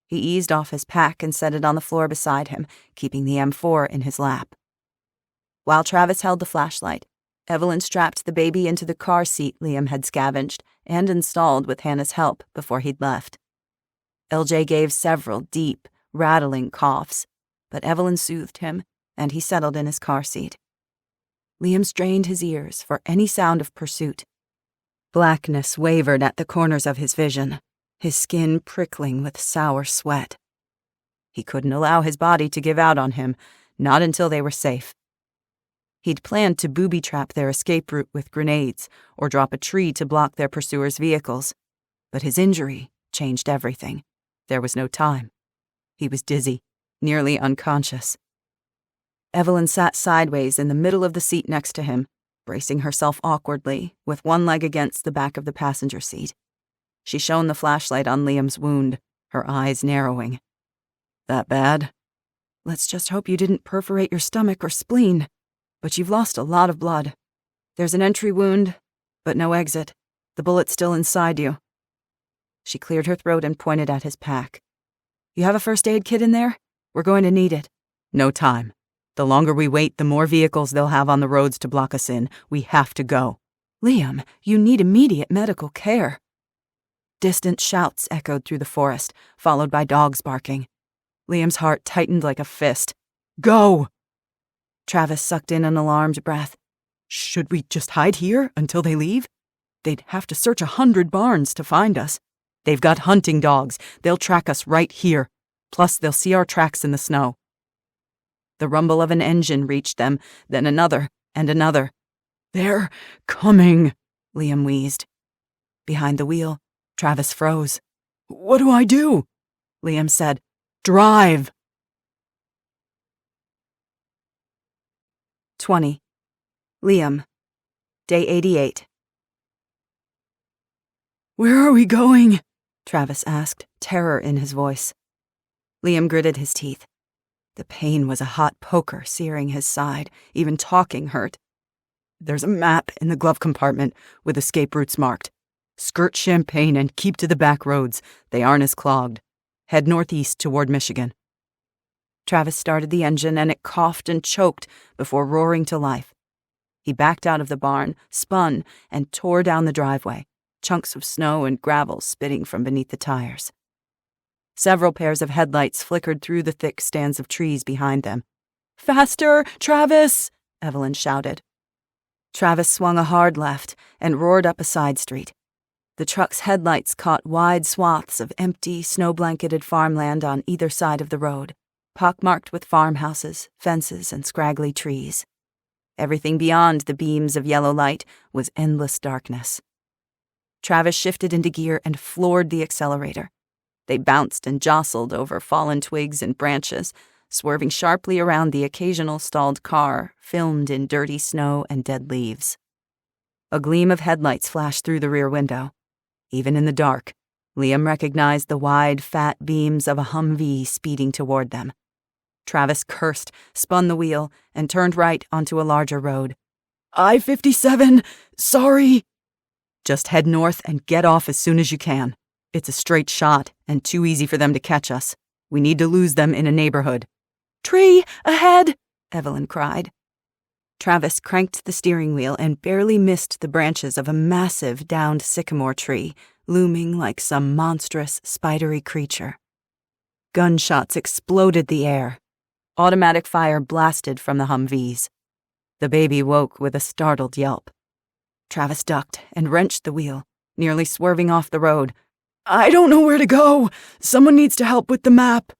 He eased off his pack and set it on the floor beside him, keeping the M4 in his lap. While Travis held the flashlight, Evelyn strapped the baby into the car seat Liam had scavenged and installed with Hannah's help before he'd left. LJ gave several deep, rattling coughs, but Evelyn soothed him, and he settled in his car seat. Liam strained his ears for any sound of pursuit. Blackness wavered at the corners of his vision, his skin prickling with sour sweat. He couldn't allow his body to give out on him, not until they were safe. He'd planned to booby-trap their escape route with grenades or drop a tree to block their pursuers' vehicles, but his injury changed everything. There was no time. He was dizzy, nearly unconscious. Evelyn sat sideways in the middle of the seat next to him, bracing herself awkwardly, with one leg against the back of the passenger seat. She shone the flashlight on Liam's wound, her eyes narrowing. That bad? Let's just hope you didn't perforate your stomach or spleen, but you've lost a lot of blood. There's an entry wound, but no exit. The bullet's still inside you. She cleared her throat and pointed at his pack. You have a first aid kit in there? We're going to need it. No time. The longer we wait, the more vehicles they'll have on the roads to block us in. We have to go. Liam, you need immediate medical care. Distant shouts echoed through the forest, followed by dogs barking. Liam's heart tightened like a fist. Go! Travis sucked in an alarmed breath. Should we just hide here until they leave? They'd have to search 100 barns to find us. They've got hunting dogs. They'll track us right here. Plus, they'll see our tracks in the snow. The rumble of an engine reached them, then another and another. They're coming, Liam wheezed. Behind the wheel, Travis froze. What do I do? Liam said, Drive! 20. Liam. Day 88. Where are we going? Travis asked, terror in his voice. Liam gritted his teeth. The pain was a hot poker searing his side. Even talking hurt. There's a map in the glove compartment with escape routes marked. Skirt Champaign and keep to the back roads. They aren't as clogged. Head northeast toward Michigan. Travis started the engine and it coughed and choked before roaring to life. He backed out of the barn, spun, and tore down the driveway, chunks of snow and gravel spitting from beneath the tires. Several pairs of headlights flickered through the thick stands of trees behind them. Faster, Travis! Evelyn shouted. Travis swung a hard left and roared up a side street. The truck's headlights caught wide swaths of empty, snow-blanketed farmland on either side of the road, pockmarked with farmhouses, fences, and scraggly trees. Everything beyond the beams of yellow light was endless darkness. Travis shifted into gear and floored the accelerator. They bounced and jostled over fallen twigs and branches, swerving sharply around the occasional stalled car, filmed in dirty snow and dead leaves. A gleam of headlights flashed through the rear window. Even in the dark, Liam recognized the wide, fat beams of a Humvee speeding toward them. Travis cursed, spun the wheel, and turned right onto a larger road. I-57, sorry! Just head north and get off as soon as you can. It's a straight shot and too easy for them to catch us. We need to lose them in a neighborhood. Tree, ahead! Evelyn cried. Travis cranked the steering wheel and barely missed the branches of a massive downed sycamore tree, looming like some monstrous, spidery creature. Gunshots exploded the air. Automatic fire blasted from the Humvees. The baby woke with a startled yelp. Travis ducked and wrenched the wheel, nearly swerving off the road. I don't know where to go. Someone needs to help with the map.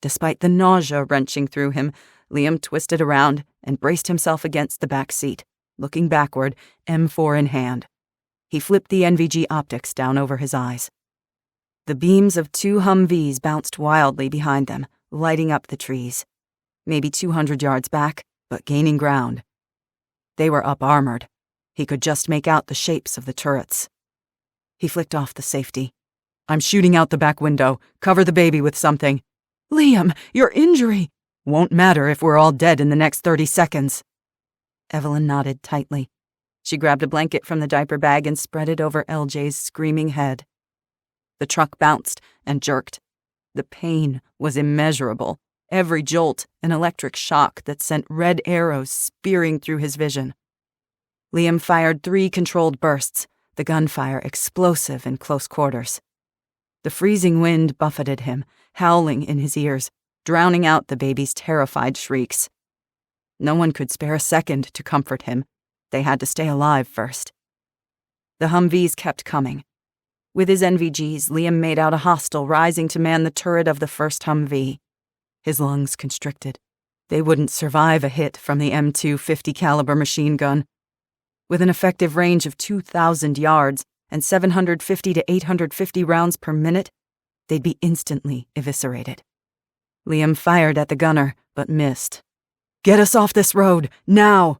Despite the nausea wrenching through him, Liam twisted around and braced himself against the back seat, looking backward, M4 in hand. He flipped the NVG optics down over his eyes. The beams of 2 Humvees bounced wildly behind them, lighting up the trees. Maybe 200 yards back, but gaining ground. They were up-armored. He could just make out the shapes of the turrets. He flicked off the safety. I'm shooting out the back window. Cover the baby with something. Liam, your injury! Won't matter if we're all dead in the next 30 seconds. Evelyn nodded tightly. She grabbed a blanket from the diaper bag and spread it over LJ's screaming head. The truck bounced and jerked. The pain was immeasurable. Every jolt an electric shock that sent red arrows spearing through his vision. Liam fired 3 controlled bursts, the gunfire explosive in close quarters. The freezing wind buffeted him, howling in his ears, drowning out the baby's terrified shrieks. No one could spare a second to comfort him. They had to stay alive first. The Humvees kept coming. With his NVGs, Liam made out a hostile rising to man the turret of the first Humvee. His lungs constricted. They wouldn't survive a hit from the M2 50 caliber machine gun. With an effective range of 2,000 yards and 750 to 850 rounds per minute, they'd be instantly eviscerated. Liam fired at the gunner, but missed. Get us off this road, now!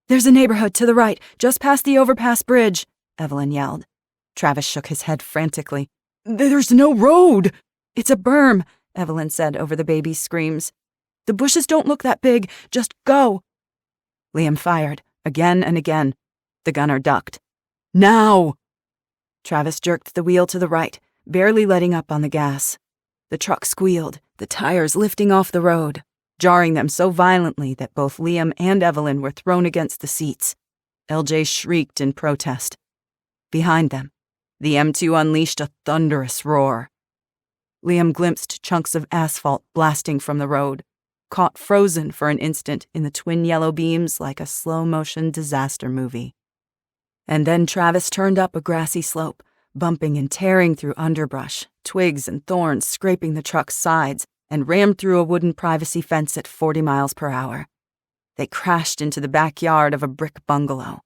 There's a neighborhood to the right, just past the overpass bridge, Evelyn yelled. Travis shook his head frantically. There's no road! It's a berm, Evelyn said over the baby's screams. The bushes don't look that big. Just go. Liam fired, again and again. The gunner ducked. Now! Travis jerked the wheel to the right, barely letting up on the gas. The truck squealed, the tires lifting off the road, jarring them so violently that both Liam and Evelyn were thrown against the seats. LJ shrieked in protest. Behind them, the M2 unleashed a thunderous roar. Liam glimpsed chunks of asphalt blasting from the road, caught frozen for an instant in the twin yellow beams like a slow-motion disaster movie. And then Travis turned up a grassy slope, bumping and tearing through underbrush, twigs and thorns scraping the truck's sides, and rammed through a wooden privacy fence at 40 miles per hour. They crashed into the backyard of a brick bungalow.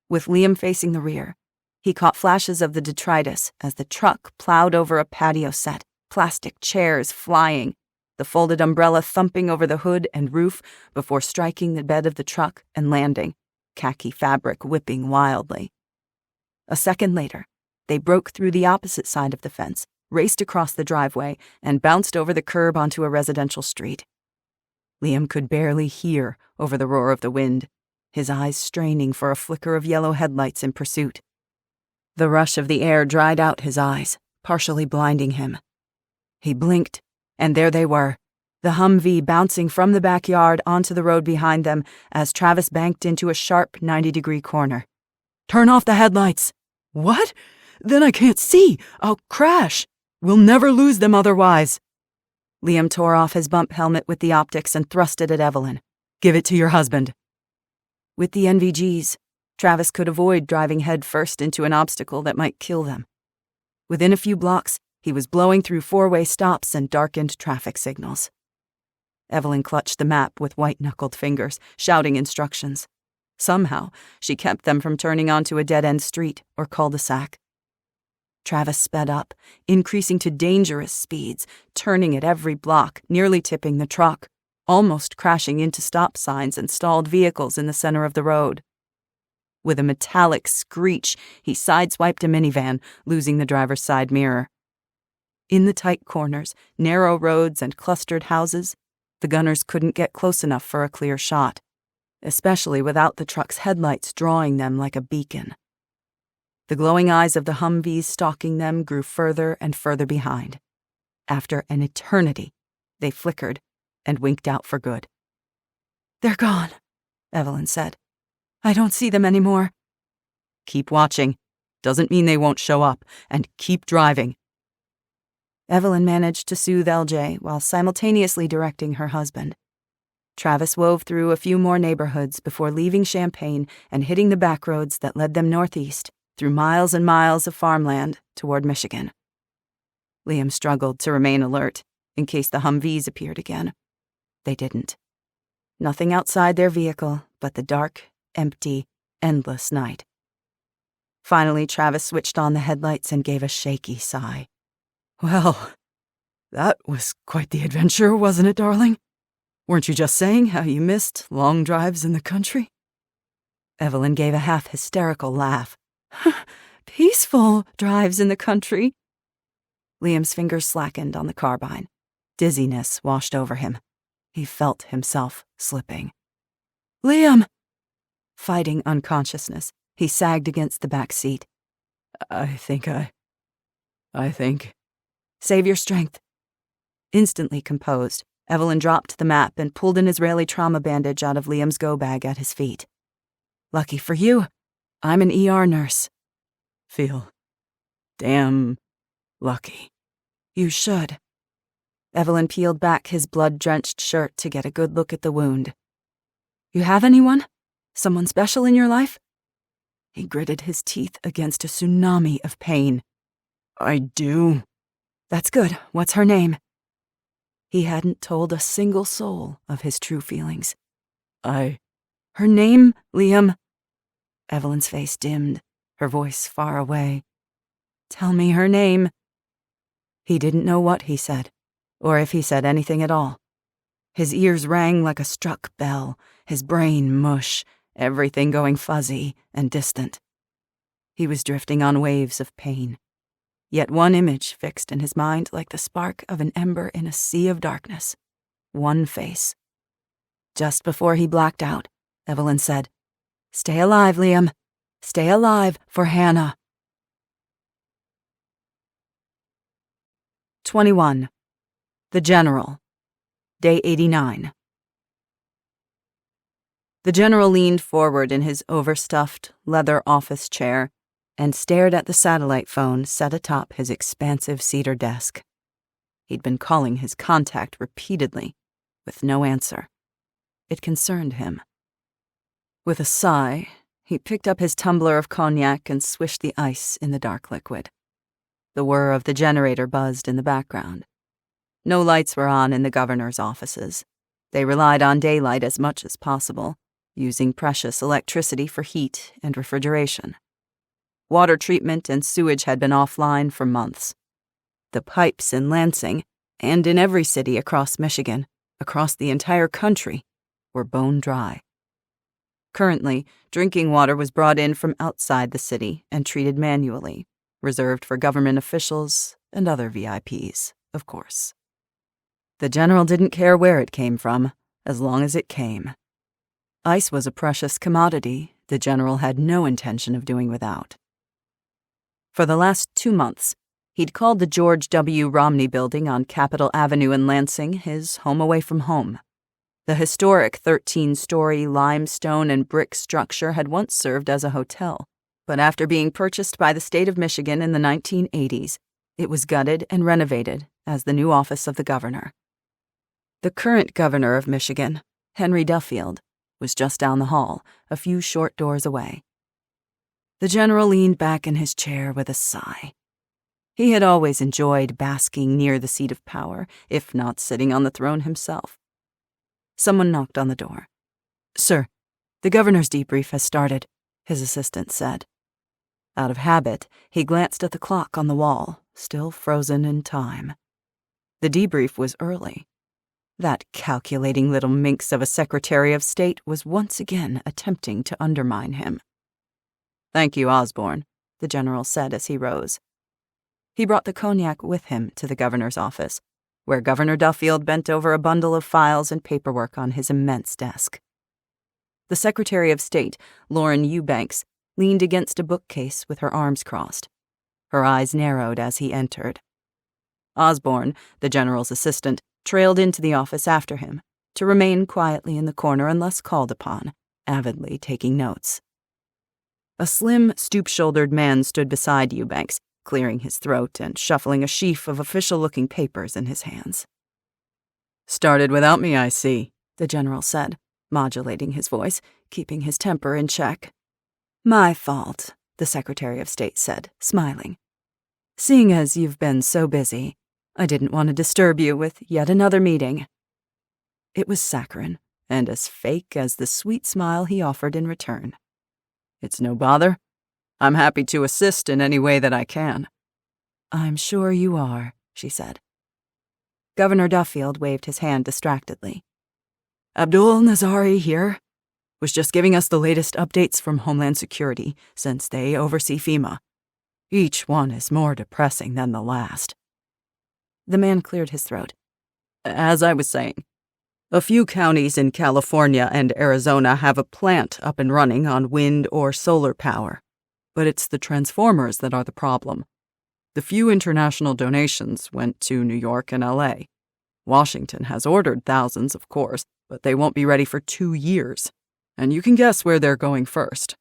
With Liam facing the rear, he caught flashes of the detritus as the truck plowed over a patio set, plastic chairs flying, the folded umbrella thumping over the hood and roof before striking the bed of the truck and landing, khaki fabric whipping wildly. A second later, they broke through the opposite side of the fence, raced across the driveway, and bounced over the curb onto a residential street. Liam could barely hear over the roar of the wind, his eyes straining for a flicker of yellow headlights in pursuit. The rush of the air dried out his eyes, partially blinding him. He blinked, and there they were, the Humvee bouncing from the backyard onto the road behind them as Travis banked into a sharp 90-degree corner. Turn off the headlights! What? Then I can't see! I'll crash! We'll never lose them otherwise! Liam tore off his bump helmet with the optics and thrust it at Evelyn. Give it to your husband. With the NVGs, Travis could avoid driving head first into an obstacle that might kill them. Within a few blocks, he was blowing through four-way stops and darkened traffic signals. Evelyn clutched the map with white-knuckled fingers, shouting instructions. Somehow, she kept them from turning onto a dead-end street or cul-de-sac. Travis sped up, increasing to dangerous speeds, turning at every block, nearly tipping the truck, almost crashing into stop signs and stalled vehicles in the center of the road. With a metallic screech, he sideswiped a minivan, losing the driver's side mirror. In the tight corners, narrow roads, and clustered houses, the gunners couldn't get close enough for a clear shot, especially without the truck's headlights drawing them like a beacon. The glowing eyes of the Humvees stalking them grew further and further behind. After an eternity, they flickered and winked out for good. "They're gone," Evelyn said. "I don't see them anymore." Keep watching. Doesn't mean they won't show up. And keep driving. Evelyn managed to soothe LJ while simultaneously directing her husband. Travis wove through a few more neighborhoods before leaving Champaign and hitting the back roads that led them northeast, through miles and miles of farmland toward Michigan. Liam struggled to remain alert in case the Humvees appeared again. They didn't. Nothing outside their vehicle but the dark, empty, endless night. Finally, Travis switched on the headlights and gave a shaky sigh. Well, that was quite the adventure, wasn't it, darling? Weren't you just saying how you missed long drives in the country? Evelyn gave a half-hysterical laugh. "Peaceful drives in the country." Liam's fingers slackened on the carbine. Dizziness washed over him. He felt himself slipping. "Liam!" Fighting unconsciousness, he sagged against the back seat. I think... "Save your strength." Instantly composed, Evelyn dropped the map and pulled an Israeli trauma bandage out of Liam's go bag at his feet. "Lucky for you, I'm an ER nurse." "Feel damn lucky." "You should." Evelyn peeled back his blood-drenched shirt to get a good look at the wound. "You have anyone? Someone special in your life?" He gritted his teeth against a tsunami of pain. "I do." "That's good. What's her name?" He hadn't told a single soul of his true feelings. Her name, Liam?" Evelyn's face dimmed, her voice far away. "Tell me her name." He didn't know what he said, or if he said anything at all. His ears rang like a struck bell, his brain mush, everything going fuzzy and distant. He was drifting on waves of pain, yet one image fixed in his mind like the spark of an ember in a sea of darkness. One face. Just before he blacked out, Evelyn said, "Stay alive, Liam. Stay alive for Hannah." 21. The General. Day 89. The General leaned forward in his overstuffed leather office chair and stared at the satellite phone set atop his expansive cedar desk. He'd been calling his contact repeatedly, with no answer. It concerned him. With a sigh, he picked up his tumbler of cognac and swished the ice in the dark liquid. The whir of the generator buzzed in the background. No lights were on in the governor's offices. They relied on daylight as much as possible, using precious electricity for heat and refrigeration. Water treatment and sewage had been offline for months. The pipes in Lansing, and in every city across Michigan, across the entire country, were bone dry. Currently, drinking water was brought in from outside the city and treated manually, reserved for government officials and other VIPs, of course. The General didn't care where it came from, as long as it came. Ice was a precious commodity the General had no intention of doing without. For the last 2 months, he'd called the George W. Romney Building on Capitol Avenue in Lansing his home away from home. The historic 13-story limestone and brick structure had once served as a hotel, but after being purchased by the state of Michigan in the 1980s, it was gutted and renovated as the new office of the governor. The current governor of Michigan, Henry Duffield, was just down the hall, a few short doors away. The General leaned back in his chair with a sigh. He had always enjoyed basking near the seat of power, if not sitting on the throne himself. Someone knocked on the door. "Sir, the governor's debrief has started," his assistant said. Out of habit, he glanced at the clock on the wall, still frozen in time. The debrief was early. That calculating little minx of a Secretary of State was once again attempting to undermine him. "Thank you, Osborne," the General said as he rose. He brought the cognac with him to the governor's office, where Governor Duffield bent over a bundle of files and paperwork on his immense desk. The Secretary of State, Lauren Eubanks, leaned against a bookcase with her arms crossed. Her eyes narrowed as he entered. Osborne, the General's assistant, trailed into the office after him, to remain quietly in the corner unless called upon, avidly taking notes. A slim, stoop-shouldered man stood beside Eubanks, clearing his throat and shuffling a sheaf of official-looking papers in his hands. "Started without me, I see," the General said, modulating his voice, keeping his temper in check. "My fault," the Secretary of State said, smiling. "Seeing as you've been so busy, I didn't want to disturb you with yet another meeting." It was saccharine, and as fake as the sweet smile he offered in return. "It's no bother. I'm happy to assist in any way that I can." "I'm sure you are," she said. Governor Duffield waved his hand distractedly. "Abdul Nazari here. Was just giving us the latest updates from Homeland Security, since they oversee FEMA. Each one is more depressing than the last." The man cleared his throat. "As I was saying, a few counties in California and Arizona have a plant up and running on wind or solar power, but it's the transformers that are the problem. The few international donations went to New York and LA. Washington has ordered thousands, of course, but they won't be ready for 2 years, and you can guess where they're going first."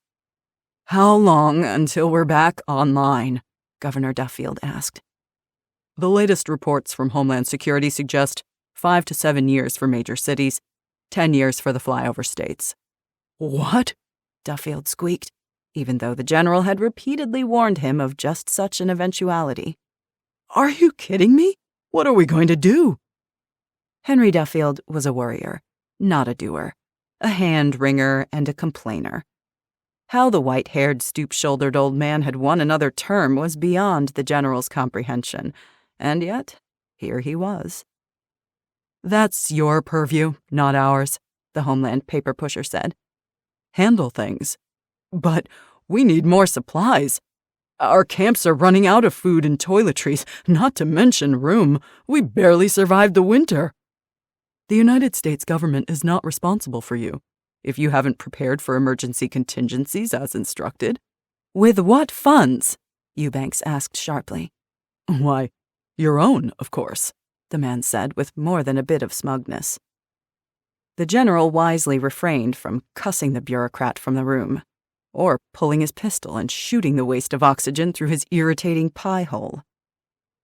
"How long until we're back online?" Governor Duffield asked. "The latest reports from Homeland Security suggest 5 to 7 years for major cities, 10 years for the flyover states." "What?" Duffield squeaked, even though the General had repeatedly warned him of just such an eventuality. "Are you kidding me? What are we going to do?" Henry Duffield was a worrier, not a doer, a hand-wringer and a complainer. How the white-haired, stoop-shouldered old man had won another term was beyond the General's comprehension, and yet here he was. "That's your purview, not ours," the Homeland paper pusher said. handle things. But we need more supplies. Our camps are running out of food and toiletries, not to mention room. We barely survived the winter. The United States government is not responsible for you if you haven't prepared for emergency contingencies as instructed. With what funds? Eubanks asked sharply. Why, your own, of course, the man said with more than a bit of smugness. The general wisely refrained from cussing the bureaucrat from the room, or pulling his pistol and shooting the waste of oxygen through his irritating pie hole.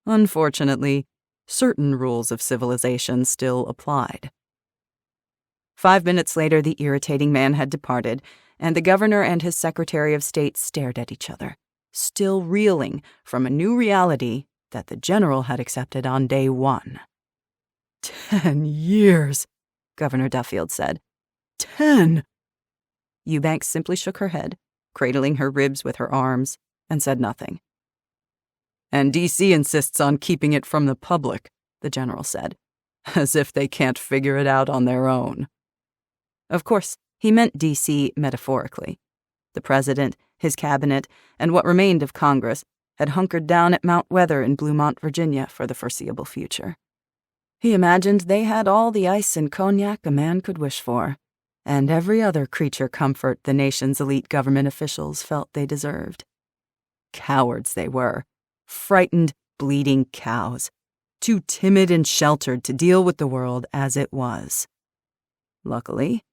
Unfortunately, certain rules of civilization still applied. 5 minutes later, the irritating man had departed, and the governor and his Secretary of State stared at each other, still reeling from a new reality that the general had accepted on day 1. 10 years, Governor Duffield said. 10! Eubanks simply shook her head, cradling her ribs with her arms, and said nothing. And D.C. insists on keeping it from the public, the general said, as if they can't figure it out on their own. Of course, he meant D.C. metaphorically. The president, his cabinet, and what remained of Congress had hunkered down at Mount Weather in Bluemont, Virginia for the foreseeable future. He imagined they had all the ice and cognac a man could wish for, and every other creature comfort the nation's elite government officials felt they deserved. Cowards they were, frightened, bleeding cows, too timid and sheltered to deal with the world as it was. Luckily,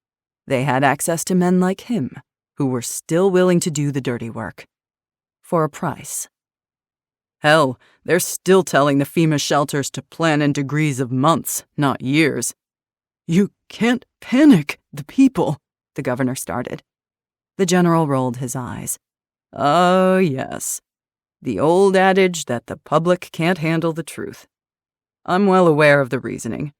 they had access to men like him, who were still willing to do the dirty work. For a price. Hell, they're still telling the FEMA shelters to plan in degrees of months, not years. You can't panic the people, the governor started. The general rolled his eyes. Oh, yes. The old adage that the public can't handle the truth. I'm well aware of the reasoning.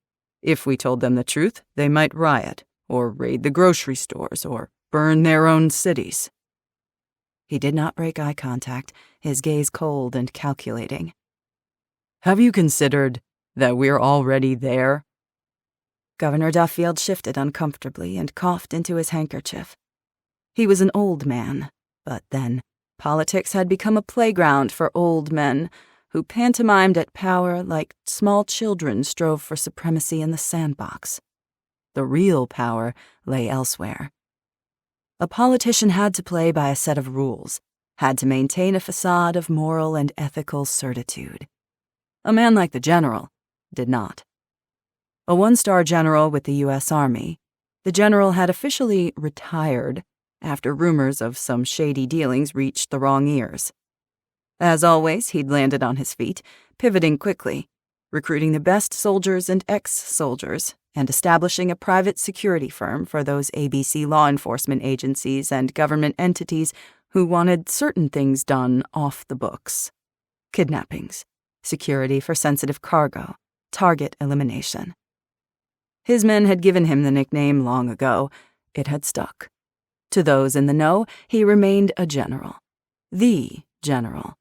If we told them the truth, they might riot, or raid the grocery stores, or burn their own cities. He did not break eye contact, his gaze cold and calculating. Have you considered that we're already there? Governor Duffield shifted uncomfortably and coughed into his handkerchief. He was an old man, but then politics had become a playground for old men who pantomimed at power like small children strove for supremacy in the sandbox. The real power lay elsewhere. A politician had to play by a set of rules, had to maintain a facade of moral and ethical certitude. A man like the general did not. A one-star general with the U.S. Army, the general had officially retired after rumors of some shady dealings reached the wrong ears. As always, he'd landed on his feet, pivoting quickly, recruiting the best soldiers and ex-soldiers, and establishing a private security firm for those ABC law enforcement agencies and government entities who wanted certain things done off the books. Kidnappings, security for sensitive cargo, target elimination. His men had given him the nickname long ago. It had stuck. To those in the know, he remained a general. The general.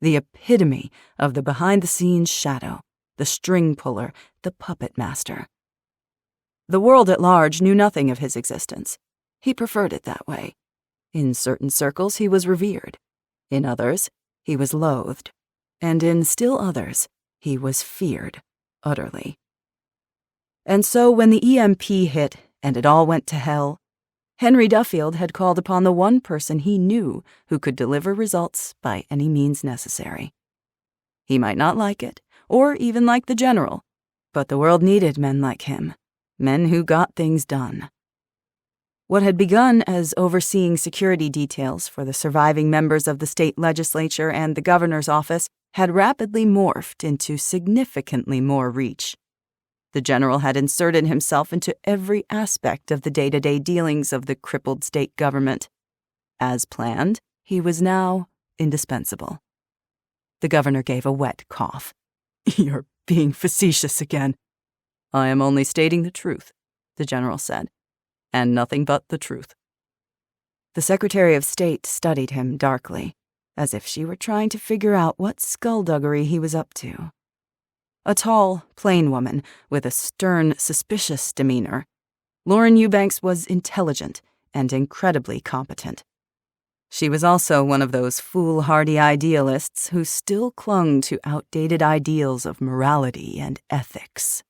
The epitome of the behind-the-scenes shadow, the string puller, the puppet master. The world at large knew nothing of his existence. He preferred it that way. In certain circles he was revered. In others, he was loathed. And in still others, he was feared utterly. And so when the EMP hit and it all went to hell, Henry Duffield had called upon the one person he knew who could deliver results by any means necessary. He might not like it, or even like the general, but the world needed men like him. Men who got things done. What had begun as overseeing security details for the surviving members of the state legislature and the governor's office had rapidly morphed into significantly more reach. The general had inserted himself into every aspect of the day-to-day dealings of the crippled state government. As planned, he was now indispensable. The governor gave a wet cough. You're being facetious again. I am only stating the truth, the general said, and nothing but the truth. The Secretary of State studied him darkly, as if she were trying to figure out what skullduggery he was up to. A tall, plain woman with a stern, suspicious demeanor, Lauren Eubanks was intelligent, and incredibly competent. She was also one of those foolhardy idealists who still clung to outdated ideals of morality and ethics.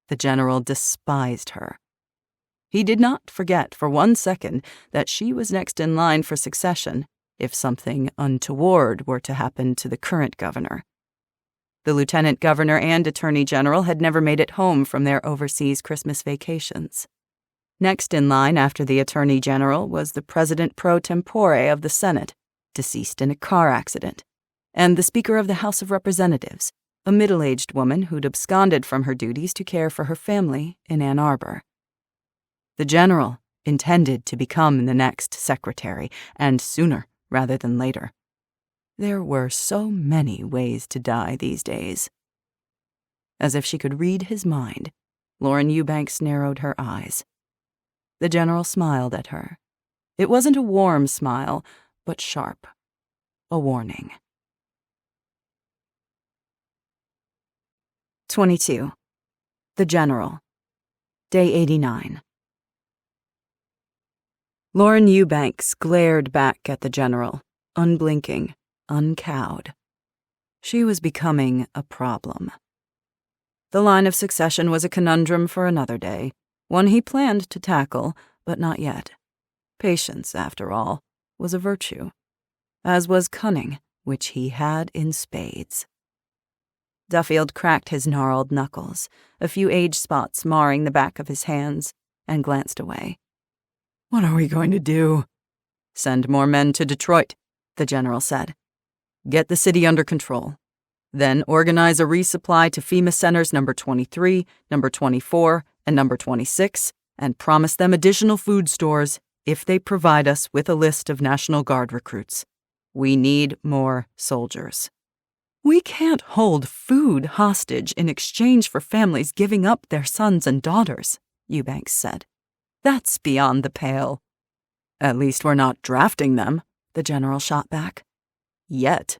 The general despised her. He did not forget for 1 second that she was next in line for succession if something untoward were to happen to the current governor. The lieutenant governor and attorney general had never made it home from their overseas Christmas vacations. Next in line after the attorney general was the president pro tempore of the Senate, deceased in a car accident, and the Speaker of the House of Representatives, a middle-aged woman who'd absconded from her duties to care for her family in Ann Arbor. The general intended to become the next secretary, and sooner rather than later. There were so many ways to die these days. As if she could read his mind, Lauren Eubanks narrowed her eyes. The general smiled at her. It wasn't a warm smile, but sharp. A warning. 22. The General. Day 89. Lauren Eubanks glared back at the general, unblinking, uncowed. She was becoming a problem. The line of succession was a conundrum for another day, one he planned to tackle, but not yet. Patience, after all, was a virtue, as was cunning, which he had in spades. Duffield cracked his gnarled knuckles, a few age spots marring the back of his hands, and glanced away. "What are we going to do?" "Send more men to Detroit," the general said. "Get the city under control. Then organize a resupply to FEMA centers number 23, number 24, and number 26, and promise them additional food stores if they provide us with a list of National Guard recruits. We need more soldiers." "We can't hold food hostage in exchange for families giving up their sons and daughters," Eubanks said. "That's beyond the pale." "At least we're not drafting them," the general shot back. "Yet."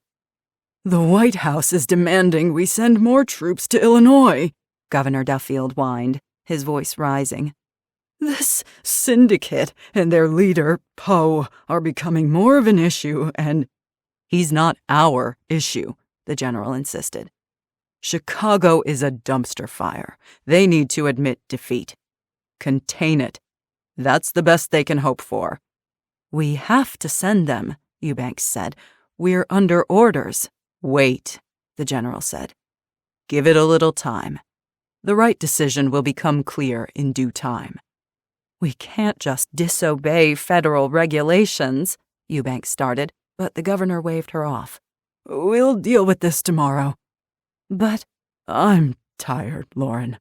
"The White House is demanding we send more troops to Illinois," Governor Duffield whined, his voice rising. "This Syndicate and their leader, Poe, are becoming more of an issue, and—" "He's not our issue," the general insisted. "Chicago is a dumpster fire. They need to admit defeat. Contain it. That's the best they can hope for." "We have to send them," Eubanks said. "We're under orders." "Wait," the general said. "Give it a little time. The right decision will become clear in due time." "We can't just disobey federal regulations," Eubanks started, but the governor waved her off. "We'll deal with this tomorrow." "But—" "I'm tired, Lauren."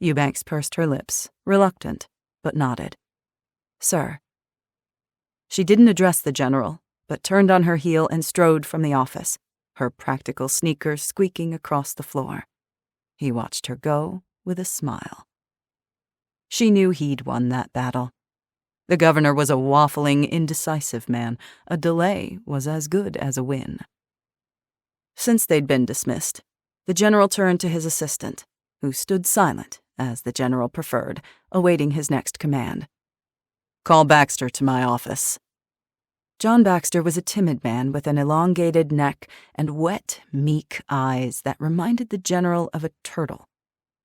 Eubanks pursed her lips, reluctant, but nodded. "Sir." She didn't address the general, but turned on her heel and strode from the office, her practical sneakers squeaking across the floor. He watched her go with a smile. She knew he'd won that battle. The governor was a waffling, indecisive man. A delay was as good as a win. Since they'd been dismissed, the general turned to his assistant, who stood silent, as the general preferred, awaiting his next command. "Call Baxter to my office." John Baxter was a timid man with an elongated neck and wet, meek eyes that reminded the general of a turtle,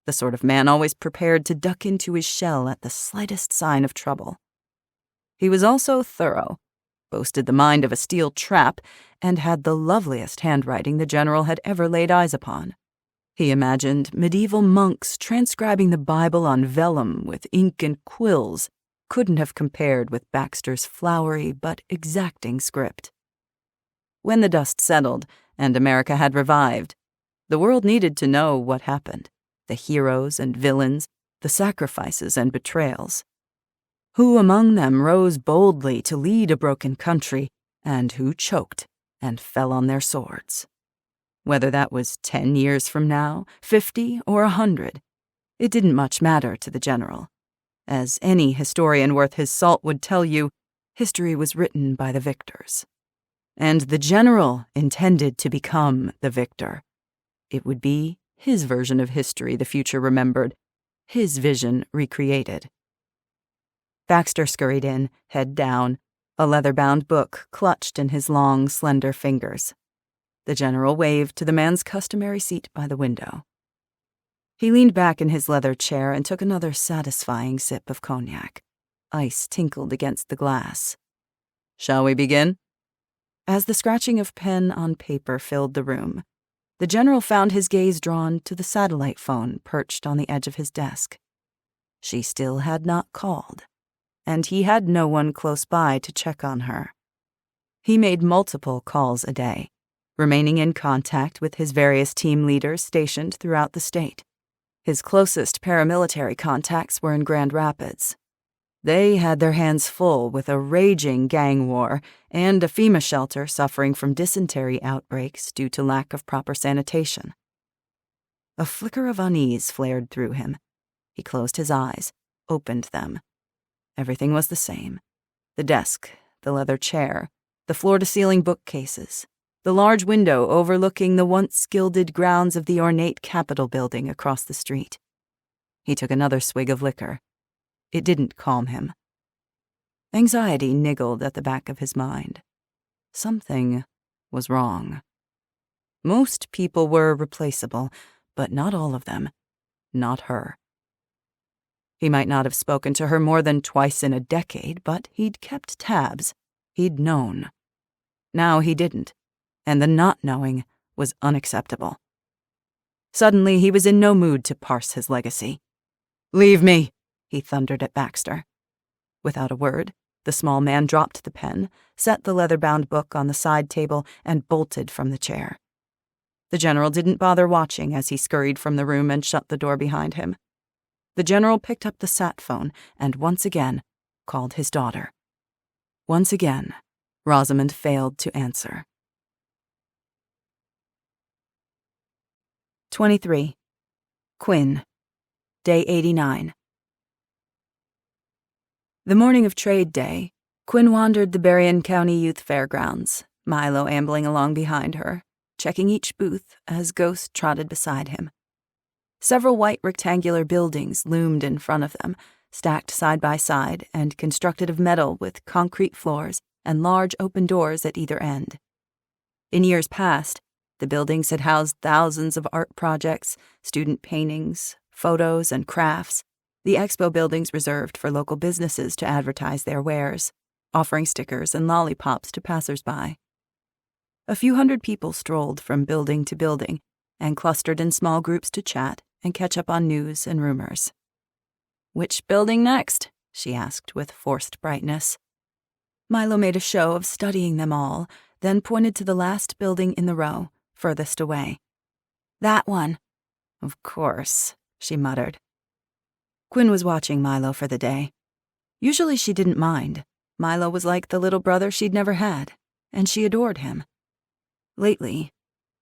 the sort of man always prepared to duck into his shell at the slightest sign of trouble. He was also thorough, boasted the mind of a steel trap, and had the loveliest handwriting the general had ever laid eyes upon. He imagined medieval monks transcribing the Bible on vellum with ink and quills couldn't have compared with Baxter's flowery but exacting script. When the dust settled and America had revived, the world needed to know what happened, the heroes and villains, the sacrifices and betrayals. Who among them rose boldly to lead a broken country, and who choked and fell on their swords? Whether that was 10 years from now, 50, or 100, it didn't much matter to the general. As any historian worth his salt would tell you, history was written by the victors. And the general intended to become the victor. It would be his version of history the future remembered, his vision recreated. Baxter scurried in, head down, a leather-bound book clutched in his long, slender fingers. The general waved to the man's customary seat by the window. He leaned back in his leather chair and took another satisfying sip of cognac. Ice tinkled against the glass. "Shall we begin?" As the scratching of pen on paper filled the room, the general found his gaze drawn to the satellite phone perched on the edge of his desk. She still had not called, and he had no one close by to check on her. He made multiple calls a day, remaining in contact with his various team leaders stationed throughout the state. His closest paramilitary contacts were in Grand Rapids. They had their hands full with a raging gang war and a FEMA shelter suffering from dysentery outbreaks due to lack of proper sanitation. A flicker of unease flared through him. He closed his eyes, opened them. Everything was the same. The desk, the leather chair, the floor-to-ceiling bookcases, the large window overlooking the once gilded grounds of the ornate Capitol building across the street. He took another swig of liquor. It didn't calm him. Anxiety niggled at the back of his mind. Something was wrong. Most people were replaceable, but not all of them. Not her. He might not have spoken to her more than twice in a decade, but he'd kept tabs. He'd known. Now he didn't, and the not knowing was unacceptable. Suddenly, he was in no mood to parse his legacy. "Leave me!" he thundered at Baxter. Without a word, the small man dropped the pen, set the leather-bound book on the side table, and bolted from the chair. The general didn't bother watching as he scurried from the room and shut the door behind him. The general picked up the sat phone and once again called his daughter. Once again, Rosamond failed to answer. 23. Quinn. Day 89. The morning of Trade Day, Quinn wandered the Berrien County Youth Fairgrounds, Milo ambling along behind her, checking each booth as Ghost trotted beside him. Several white rectangular buildings loomed in front of them, stacked side by side and constructed of metal with concrete floors and large open doors at either end. In years past, the buildings had housed thousands of art projects, student paintings, photos, and crafts, the expo buildings reserved for local businesses to advertise their wares, offering stickers and lollipops to passers-by. A few hundred people strolled from building to building and clustered in small groups to chat and catch up on news and rumors. "Which building next?" she asked with forced brightness. Milo made a show of studying them all, then pointed to the last building in the row, furthest away. "That one." "Of course," she muttered. Quinn was watching Milo for the day. Usually she didn't mind. Milo was like the little brother she'd never had, and she adored him. Lately,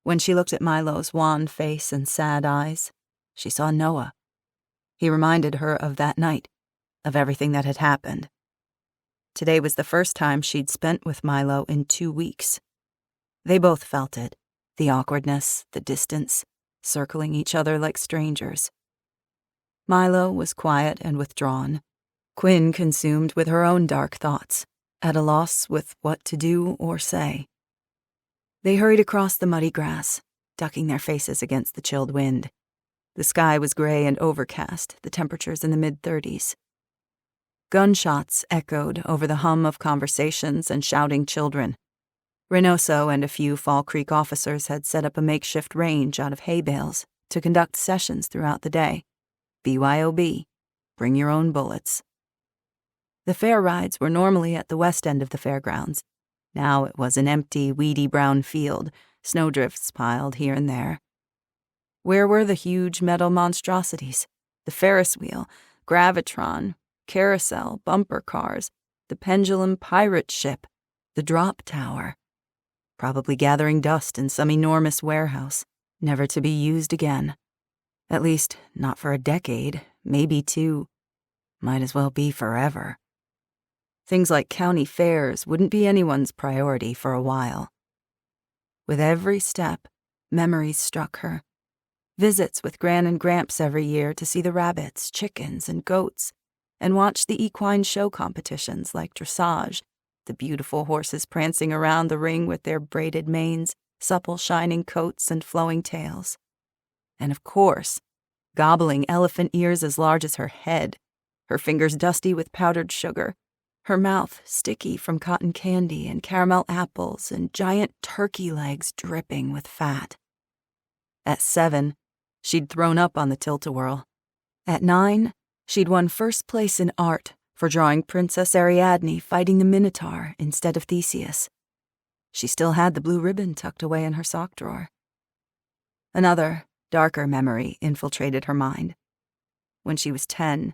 when she looked at Milo's wan face and sad eyes, she saw Noah. He reminded her of that night, of everything that had happened. Today was the first time she'd spent with Milo in 2 weeks. They both felt it, the awkwardness, the distance, circling each other like strangers. Milo was quiet and withdrawn. Quinn consumed with her own dark thoughts, at a loss with what to do or say. They hurried across the muddy grass, ducking their faces against the chilled wind. The sky was gray and overcast, the temperatures in the mid-30s. Gunshots echoed over the hum of conversations and shouting children. Reynoso and a few Fall Creek officers had set up a makeshift range out of hay bales to conduct sessions throughout the day. BYOB, bring your own bullets. The fair rides were normally at the west end of the fairgrounds. Now it was an empty, weedy brown field, snowdrifts piled here and there. Where were the huge metal monstrosities? The Ferris wheel, gravitron, carousel, bumper cars, the pendulum pirate ship, the drop tower. Probably gathering dust in some enormous warehouse, never to be used again. At least, not for a decade, maybe 2. Might as well be forever. Things like county fairs wouldn't be anyone's priority for a while. With every step, memories struck her. Visits with Gran and Gramps every year to see the rabbits, chickens, and goats, and watched the equine show competitions like dressage, the beautiful horses prancing around the ring with their braided manes, supple shining coats, and flowing tails. And of course, gobbling elephant ears as large as her head, her fingers dusty with powdered sugar, her mouth sticky from cotton candy and caramel apples, and giant turkey legs dripping with fat. At 7, she'd thrown up on the tilt-a-whirl. At 9, she'd won first place in art for drawing Princess Ariadne fighting the Minotaur instead of Theseus. She still had the blue ribbon tucked away in her sock drawer. Another, darker memory infiltrated her mind. When she was 10,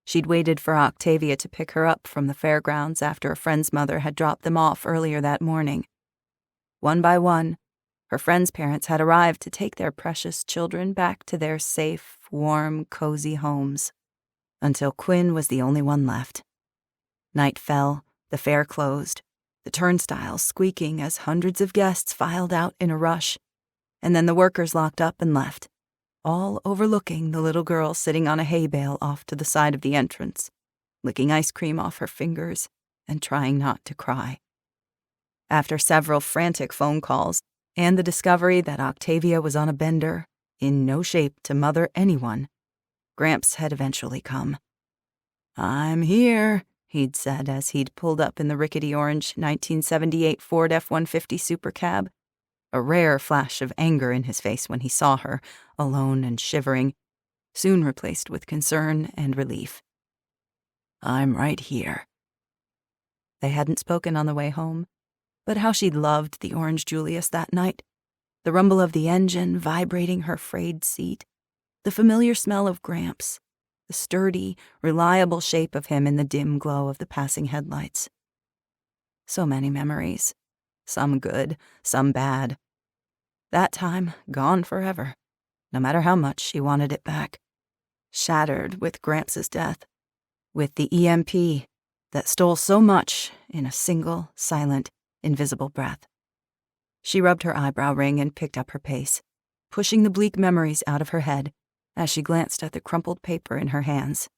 she'd waited for Octavia to pick her up from the fairgrounds after a friend's mother had dropped them off earlier that morning. One by one, her friends' parents had arrived to take their precious children back to their safe, warm, cozy homes, until Quinn was the only one left. Night fell, the fair closed, the turnstiles squeaking as hundreds of guests filed out in a rush, and then the workers locked up and left, all overlooking the little girl sitting on a hay bale off to the side of the entrance, licking ice cream off her fingers and trying not to cry. After several frantic phone calls, and the discovery that Octavia was on a bender, in no shape to mother anyone, Gramps had eventually come. "I'm here," he'd said as he'd pulled up in the rickety orange 1978 Ford F-150 Super Cab, a rare flash of anger in his face when he saw her, alone and shivering, soon replaced with concern and relief. "I'm right here." They hadn't spoken on the way home, but how she'd loved the orange Julius that night, the rumble of the engine vibrating her frayed seat, the familiar smell of Gramps, the sturdy, reliable shape of him in the dim glow of the passing headlights. So many memories, some good, some bad. That time gone forever, no matter how much she wanted it back. Shattered with Gramps' death, with the EMP that stole so much in a single, silent, invisible breath. She rubbed her eyebrow ring and picked up her pace, pushing the bleak memories out of her head as she glanced at the crumpled paper in her hands.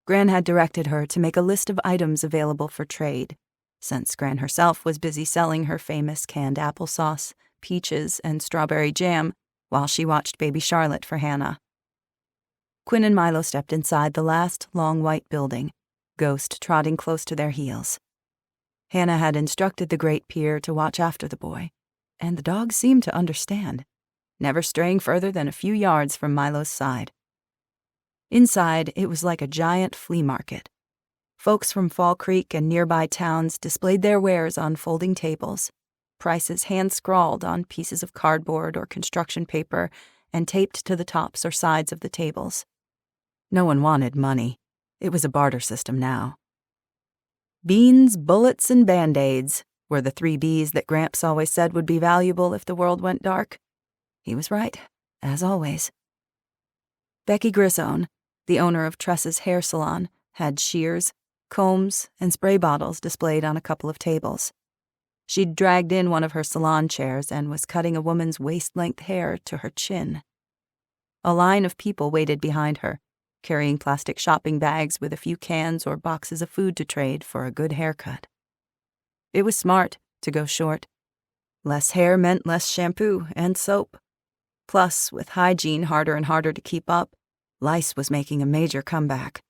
Gran had directed her to make a list of items available for trade, since Gran herself was busy selling her famous canned applesauce, peaches, and strawberry jam while she watched baby Charlotte for Hannah. Quinn and Milo stepped inside the last long white building, Ghost trotting close to their heels. Hannah had instructed the great peer to watch after the boy, and the dog seemed to understand, never straying further than a few yards from Milo's side. Inside, it was like a giant flea market. Folks from Fall Creek and nearby towns displayed their wares on folding tables, prices hand-scrawled on pieces of cardboard or construction paper and taped to the tops or sides of the tables. No one wanted money. It was a barter system now. Beans, bullets, and Band-Aids were the 3 Bs that Gramps always said would be valuable if the world went dark. He was right, as always. Becky Grisone, the owner of Tress's hair salon, had shears, combs, and spray bottles displayed on a couple of tables. She'd dragged in one of her salon chairs and was cutting a woman's waist-length hair to her chin. A line of people waited behind her, carrying plastic shopping bags with a few cans or boxes of food to trade for a good haircut. It was smart to go short. Less hair meant less shampoo and soap. Plus, with hygiene harder and harder to keep up, lice was making a major comeback.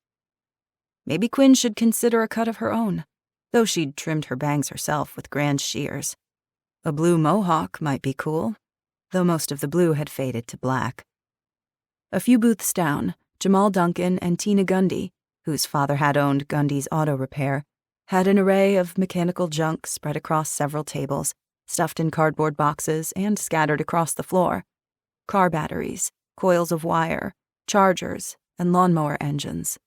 Maybe Quinn should consider a cut of her own, though she'd trimmed her bangs herself with grand shears. A blue mohawk might be cool, though most of the blue had faded to black. A few booths down, Jamal Duncan and Tina Gundy, whose father had owned Gundy's Auto Repair, had an array of mechanical junk spread across several tables, stuffed in cardboard boxes and scattered across the floor. Car batteries, coils of wire, chargers, and lawnmower engines.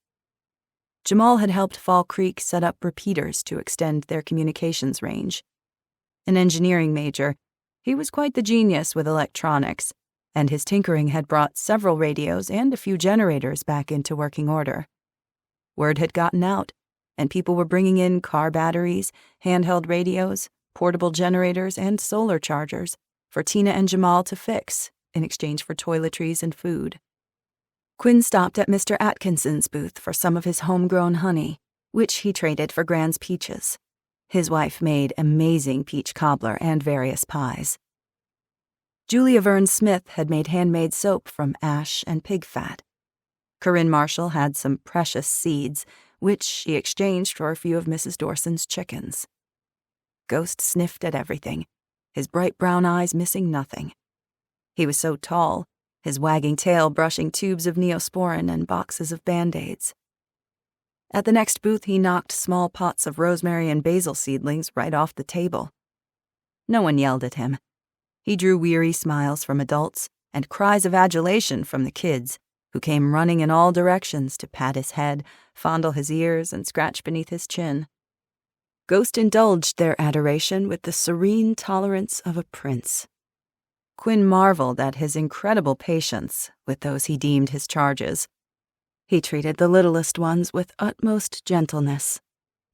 Jamal had helped Fall Creek set up repeaters to extend their communications range. An engineering major, he was quite the genius with electronics, and his tinkering had brought several radios and a few generators back into working order. Word had gotten out, and people were bringing in car batteries, handheld radios, portable generators, and solar chargers for Tina and Jamal to fix in exchange for toiletries and food. Quinn stopped at Mr. Atkinson's booth for some of his homegrown honey, which he traded for Gran's peaches. His wife made amazing peach cobbler and various pies. Julia Verne Smith had made handmade soap from ash and pig fat. Corinne Marshall had some precious seeds, which she exchanged for a few of Mrs. Dorson's chickens. Ghost sniffed at everything, his bright brown eyes missing nothing. He was so tall, his wagging tail brushing tubes of Neosporin and boxes of Band-Aids. At the next booth, he knocked small pots of rosemary and basil seedlings right off the table. No one yelled at him. He drew weary smiles from adults and cries of adulation from the kids, who came running in all directions to pat his head, fondle his ears, and scratch beneath his chin. Ghost indulged their adoration with the serene tolerance of a prince. Quinn marveled at his incredible patience with those he deemed his charges. He treated the littlest ones with utmost gentleness,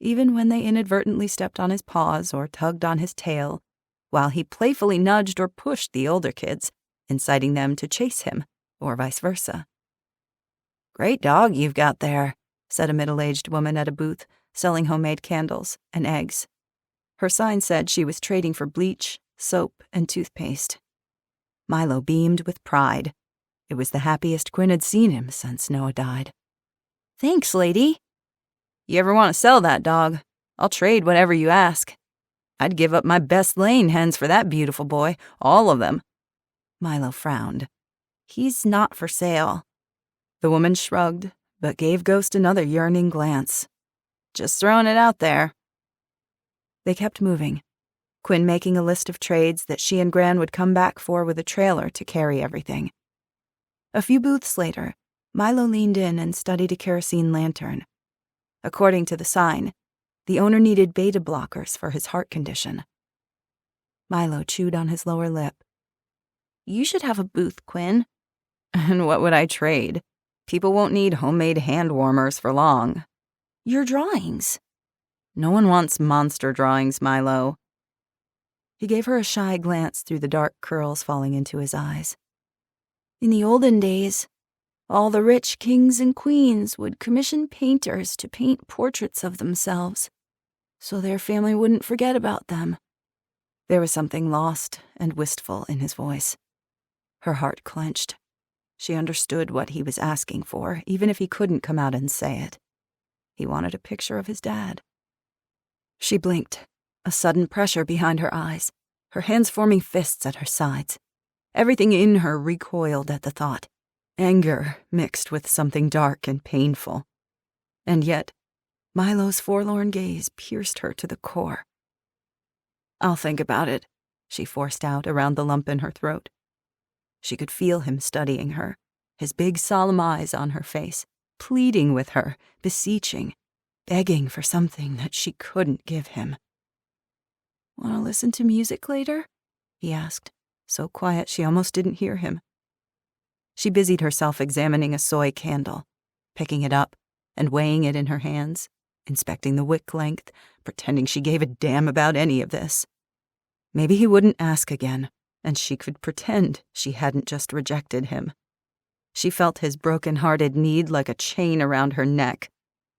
even when they inadvertently stepped on his paws or tugged on his tail, while he playfully nudged or pushed the older kids, inciting them to chase him, or vice versa. "Great dog you've got there," said a middle-aged woman at a booth selling homemade candles and eggs. Her sign said she was trading for bleach, soap, and toothpaste. Milo beamed with pride. It was the happiest Quinn had seen him since Noah died. "Thanks, lady." "You ever want to sell that dog? I'll trade whatever you ask. I'd give up my best Lane hens for that beautiful boy, all of them." Milo frowned. "He's not for sale." The woman shrugged, but gave Ghost another yearning glance. "Just throwing it out there." They kept moving, Quinn making a list of trades that she and Gran would come back for with a trailer to carry everything. A few booths later, Milo leaned in and studied a kerosene lantern. According to the sign, the owner needed beta blockers for his heart condition. Milo chewed on his lower lip. "You should have a booth, Quinn." "And what would I trade? People won't need homemade hand warmers for long." "Your drawings." "No one wants monster drawings, Milo." He gave her a shy glance through the dark curls falling into his eyes. "In the olden days, all the rich kings and queens would commission painters to paint portraits of themselves, so their family wouldn't forget about them." There was something lost and wistful in his voice. Her heart clenched. She understood what he was asking for, even if he couldn't come out and say it. He wanted a picture of his dad. She blinked, a sudden pressure behind her eyes, her hands forming fists at her sides. Everything in her recoiled at the thought, anger mixed with something dark and painful. And yet, Milo's forlorn gaze pierced her to the core. "I'll think about it," she forced out around the lump in her throat. She could feel him studying her, his big solemn eyes on her face, pleading with her, beseeching, begging for something that she couldn't give him. "Want to listen to music later?" he asked, so quiet she almost didn't hear him. She busied herself examining a soy candle, picking it up and weighing it in her hands, inspecting the wick length, pretending she gave a damn about any of this. Maybe he wouldn't ask again, and she could pretend she hadn't just rejected him. She felt his broken-hearted need like a chain around her neck,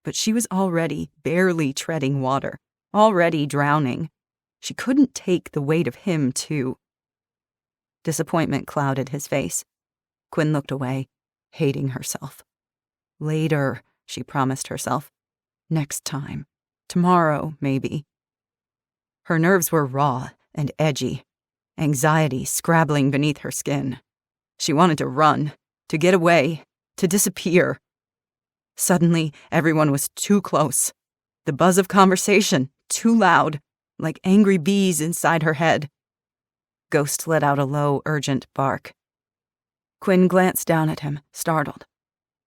but she was already barely treading water, already drowning. She couldn't take the weight of him, too. Disappointment clouded his face. Quinn looked away, hating herself. Later, she promised herself. Next time. Tomorrow, maybe. Her nerves were raw and edgy, anxiety scrabbling beneath her skin. She wanted to run, to get away, to disappear. Suddenly, everyone was too close. The buzz of conversation, too loud, like angry bees inside her head. Ghost let out a low, urgent bark. Quinn glanced down at him, startled.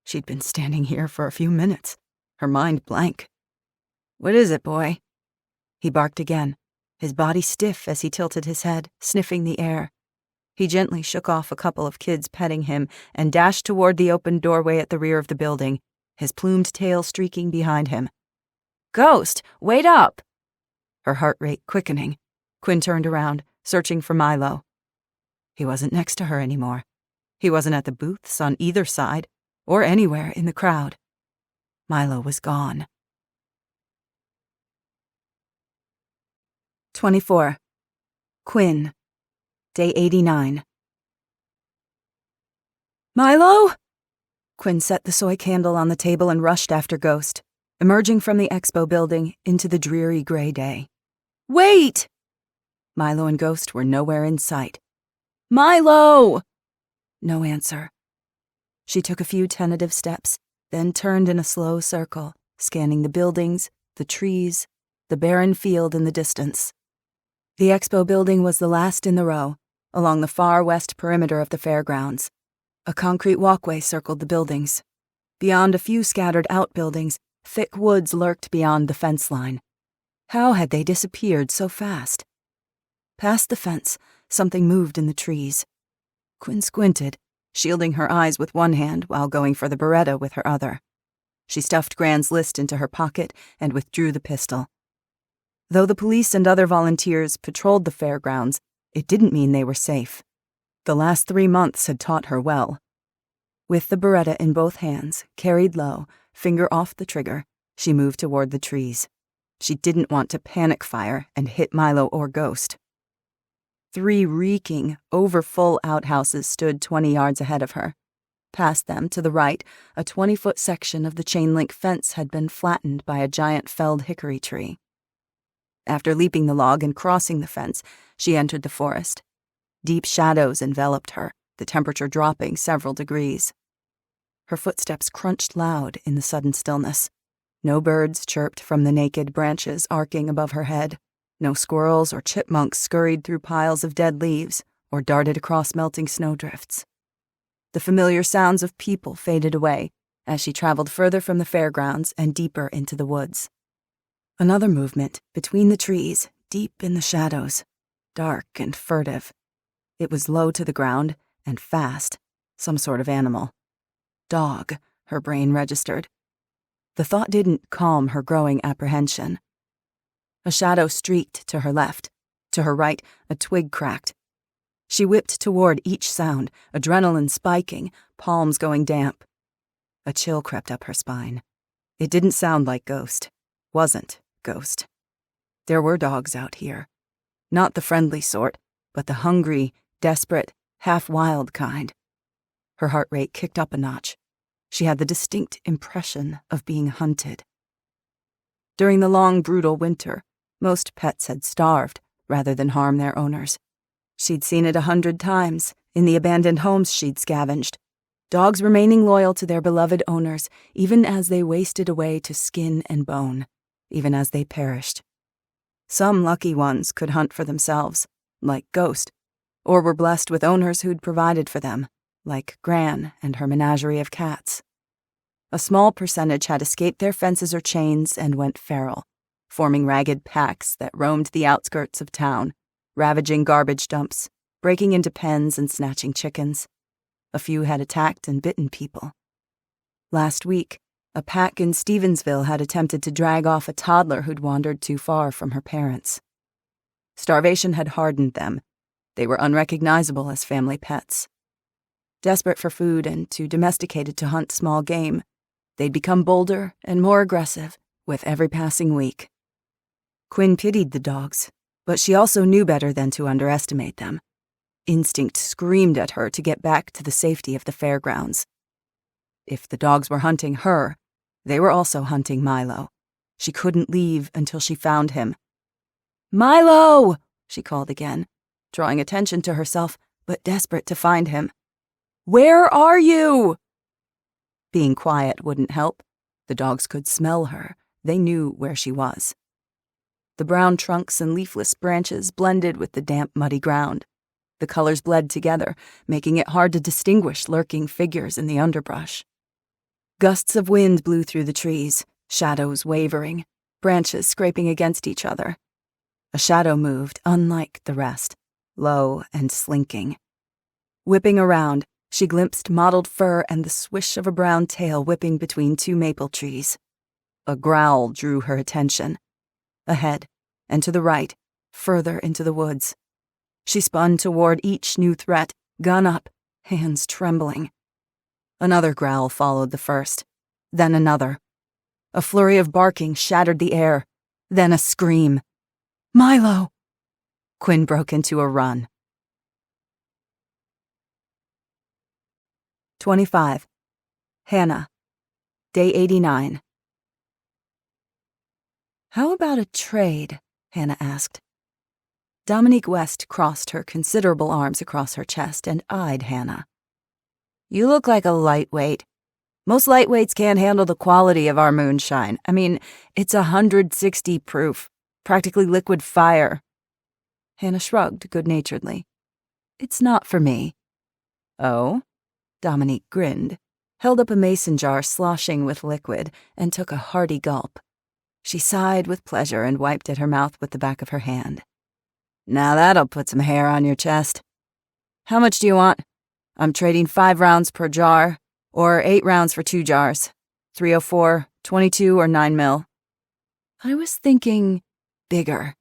She'd been standing here for a few minutes, her mind blank. "What is it, boy?" He barked again, his body stiff as he tilted his head, sniffing the air. He gently shook off a couple of kids petting him and dashed toward the open doorway at the rear of the building, his plumed tail streaking behind him. "Ghost, wait up!" Her heart rate quickening, Quinn turned around, searching for Milo. He wasn't next to her anymore. He wasn't at the booths on either side, or anywhere in the crowd. Milo was gone. 24. Quinn. Day 89. Milo? Quinn set the soy candle on the table and rushed after Ghost, emerging from the expo building into the dreary gray day. Wait! Milo and Ghost were nowhere in sight. Milo! No answer. She took a few tentative steps, then turned in a slow circle, scanning the buildings, the trees, the barren field in the distance. The expo building was the last in the row, along the far west perimeter of the fairgrounds. A concrete walkway circled the buildings. Beyond a few scattered outbuildings, thick woods lurked beyond the fence line. How had they disappeared so fast? Past the fence, something moved in the trees. Quinn squinted, shielding her eyes with one hand while going for the Beretta with her other. She stuffed Gran's list into her pocket and withdrew the pistol. Though the police and other volunteers patrolled the fairgrounds, it didn't mean they were safe. The last 3 months had taught her well. With the Beretta in both hands, carried low, finger off the trigger, she moved toward the trees. She didn't want to panic fire and hit Milo or Ghost. 3 reeking, overfull outhouses stood 20 yards ahead of her. Past them, to the right, a 20-foot section of the chain-link fence had been flattened by a giant felled hickory tree. After leaping the log and crossing the fence, she entered the forest. Deep shadows enveloped her, the temperature dropping several degrees. Her footsteps crunched loud in the sudden stillness. No birds chirped from the naked branches arcing above her head. No squirrels or chipmunks scurried through piles of dead leaves or darted across melting snowdrifts. The familiar sounds of people faded away as she traveled further from the fairgrounds and deeper into the woods. Another movement between the trees, deep in the shadows, dark and furtive. It was low to the ground and fast, some sort of animal. Dog, her brain registered. The thought didn't calm her growing apprehension. A shadow streaked to her left. To her right, a twig cracked. She whipped toward each sound, adrenaline spiking, palms going damp. A chill crept up her spine. It didn't sound like Ghost. Wasn't Ghost. There were dogs out here. Not the friendly sort, but the hungry, desperate, half-wild kind. Her heart rate kicked up a notch. She had the distinct impression of being hunted. During the long, brutal winter, most pets had starved rather than harm their owners. She'd seen it 100 times in the abandoned homes she'd scavenged. Dogs remaining loyal to their beloved owners even as they wasted away to skin and bone, even as they perished. Some lucky ones could hunt for themselves, like Ghost, or were blessed with owners who'd provided for them, like Gran and her menagerie of cats. A small percentage had escaped their fences or chains and went feral, forming ragged packs that roamed the outskirts of town, ravaging garbage dumps, breaking into pens and snatching chickens. A few had attacked and bitten people. Last week, a pack in Stevensville had attempted to drag off a toddler who'd wandered too far from her parents. Starvation had hardened them. They were unrecognizable as family pets. Desperate for food and too domesticated to hunt small game, they'd become bolder and more aggressive with every passing week. Quinn pitied the dogs, but she also knew better than to underestimate them. Instinct screamed at her to get back to the safety of the fairgrounds. If the dogs were hunting her, they were also hunting Milo. She couldn't leave until she found him. "Milo!" she called again, drawing attention to herself, but desperate to find him. "Where are you?" Being quiet wouldn't help. The dogs could smell her. They knew where she was. The brown trunks and leafless branches blended with the damp, muddy ground. The colors bled together, making it hard to distinguish lurking figures in the underbrush. Gusts of wind blew through the trees, shadows wavering, branches scraping against each other. A shadow moved, unlike the rest, low and slinking. Whipping around, she glimpsed mottled fur and the swish of a brown tail whipping between 2 maple trees. A growl drew her attention. Ahead, and to the right, further into the woods. She spun toward each new threat, gun up, hands trembling. Another growl followed the first, then another. A flurry of barking shattered the air, then a scream. "Milo!" Quinn broke into a run. 25. Hannah. Day 89. "How about a trade?" Hannah asked. Dominique West crossed her considerable arms across her chest and eyed Hannah. "You look like a lightweight. Most lightweights can't handle the quality of our moonshine. I mean, it's 160 proof, practically liquid fire." Hannah shrugged good-naturedly. "It's not for me." "Oh?" Dominique grinned, held up a mason jar sloshing with liquid, and took a hearty gulp. She sighed with pleasure and wiped at her mouth with the back of her hand. "Now that'll put some hair on your chest. How much do you want? I'm trading 5 rounds per jar, or 8 rounds for 2 jars. 304, 22, or 9 mil. "I was thinking bigger."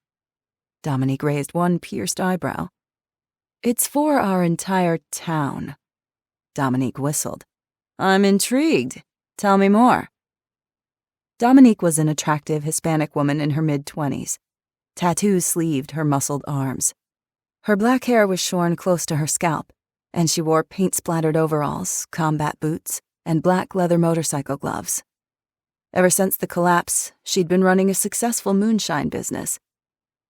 Dominique raised one pierced eyebrow. "It's for our entire town." Dominique whistled. "I'm intrigued. Tell me more." Dominique was an attractive Hispanic woman in her mid-20s. Tattoos sleeved her muscled arms. Her black hair was shorn close to her scalp, and she wore paint-splattered overalls, combat boots, and black leather motorcycle gloves. Ever since the collapse, she'd been running a successful moonshine business.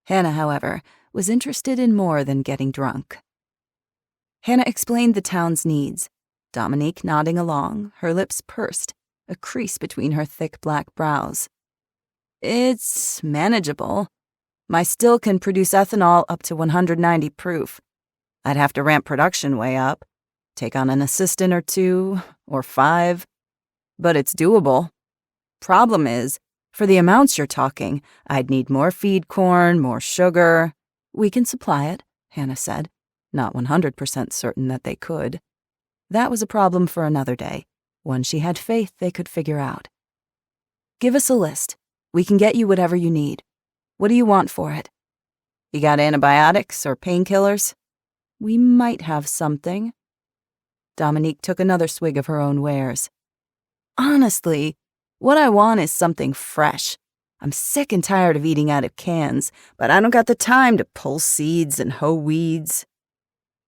Hannah, however, was interested in more than getting drunk. Hannah explained the town's needs, Dominique nodding along, her lips pursed, a crease between her thick black brows. "It's manageable. My still can produce ethanol up to 190 proof. I'd have to ramp production way up, take on an assistant or 2, or 5. But it's doable. Problem is, for the amounts you're talking, I'd need more feed corn, more sugar." "We can supply it," Hannah said, not 100% certain that they could. That was a problem for another day, one she had faith they could figure out. "Give us a list. We can get you whatever you need. What do you want for it?" "You got antibiotics or painkillers?" "We might have something." Dominique took another swig of her own wares. "Honestly, what I want is something fresh. I'm sick and tired of eating out of cans, but I don't got the time to pull seeds and hoe weeds."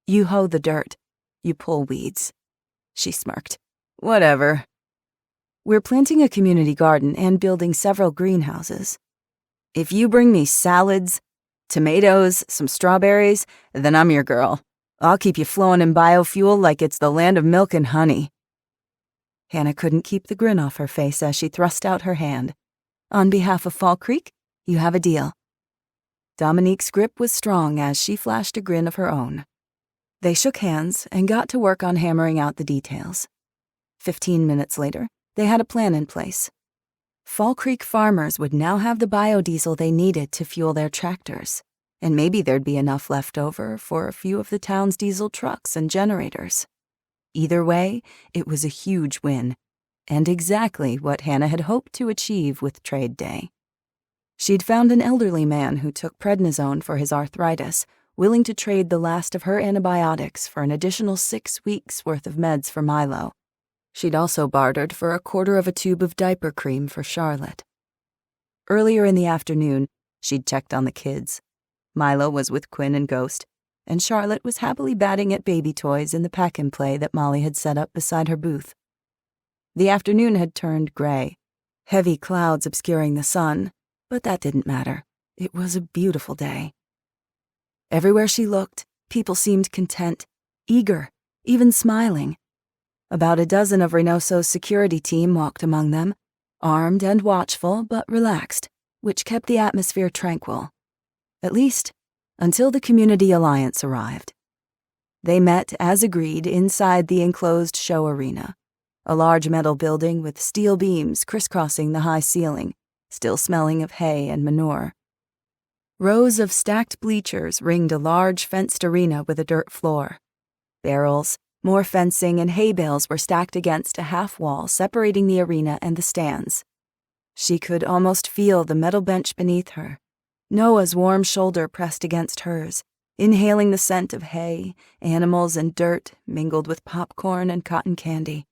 "You hoe the dirt. You pull weeds." She smirked. "Whatever." "We're planting a community garden and building several greenhouses. If you bring me salads, tomatoes, some strawberries, then I'm your girl. I'll keep you flowing in biofuel like it's the land of milk and honey." Hannah couldn't keep the grin off her face as she thrust out her hand. "On behalf of Fall Creek, you have a deal." Dominique's grip was strong as she flashed a grin of her own. They shook hands and got to work on hammering out the details. 15 minutes later, they had a plan in place. Fall Creek farmers would now have the biodiesel they needed to fuel their tractors, and maybe there'd be enough left over for a few of the town's diesel trucks and generators. Either way, it was a huge win, and exactly what Hannah had hoped to achieve with Trade Day. She'd found an elderly man who took prednisone for his arthritis, willing to trade the last of her antibiotics for an additional 6 weeks' worth of meds for Milo. She'd also bartered for a quarter of a tube of diaper cream for Charlotte. Earlier in the afternoon, she'd checked on the kids. Milo was with Quinn and Ghost, and Charlotte was happily batting at baby toys in the pack-and-play that Molly had set up beside her booth. The afternoon had turned gray, heavy clouds obscuring the sun, but that didn't matter. It was a beautiful day. Everywhere she looked, people seemed content, eager, even smiling. About a dozen of Reynoso's security team walked among them, armed and watchful but relaxed, which kept the atmosphere tranquil. At least, until the Community Alliance arrived. They met, as agreed, inside the enclosed show arena, a large metal building with steel beams crisscrossing the high ceiling, still smelling of hay and manure. Rows of stacked bleachers ringed a large fenced arena with a dirt floor. Barrels, more fencing, and hay bales were stacked against a half-wall separating the arena and the stands. She could almost feel the metal bench beneath her, Noah's warm shoulder pressed against hers, inhaling the scent of hay, animals, and dirt mingled with popcorn and cotton candy.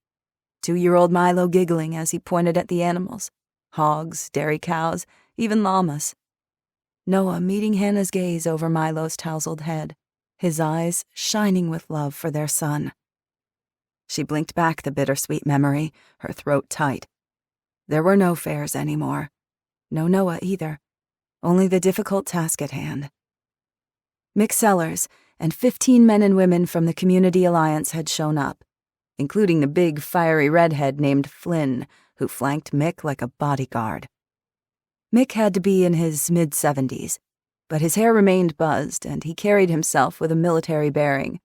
2-year-old Milo giggling as he pointed at the animals. Hogs, dairy cows, even llamas. Noah meeting Hannah's gaze over Milo's tousled head, his eyes shining with love for their son. She blinked back the bittersweet memory, her throat tight. There were no fairs anymore. No Noah either. Only the difficult task at hand. Mick Sellers and 15 men and women from the Community Alliance had shown up, including the big, fiery redhead named Flynn, who flanked Mick like a bodyguard. Mick had to be in his mid-70s, but his hair remained buzzed and he carried himself with a military bearing,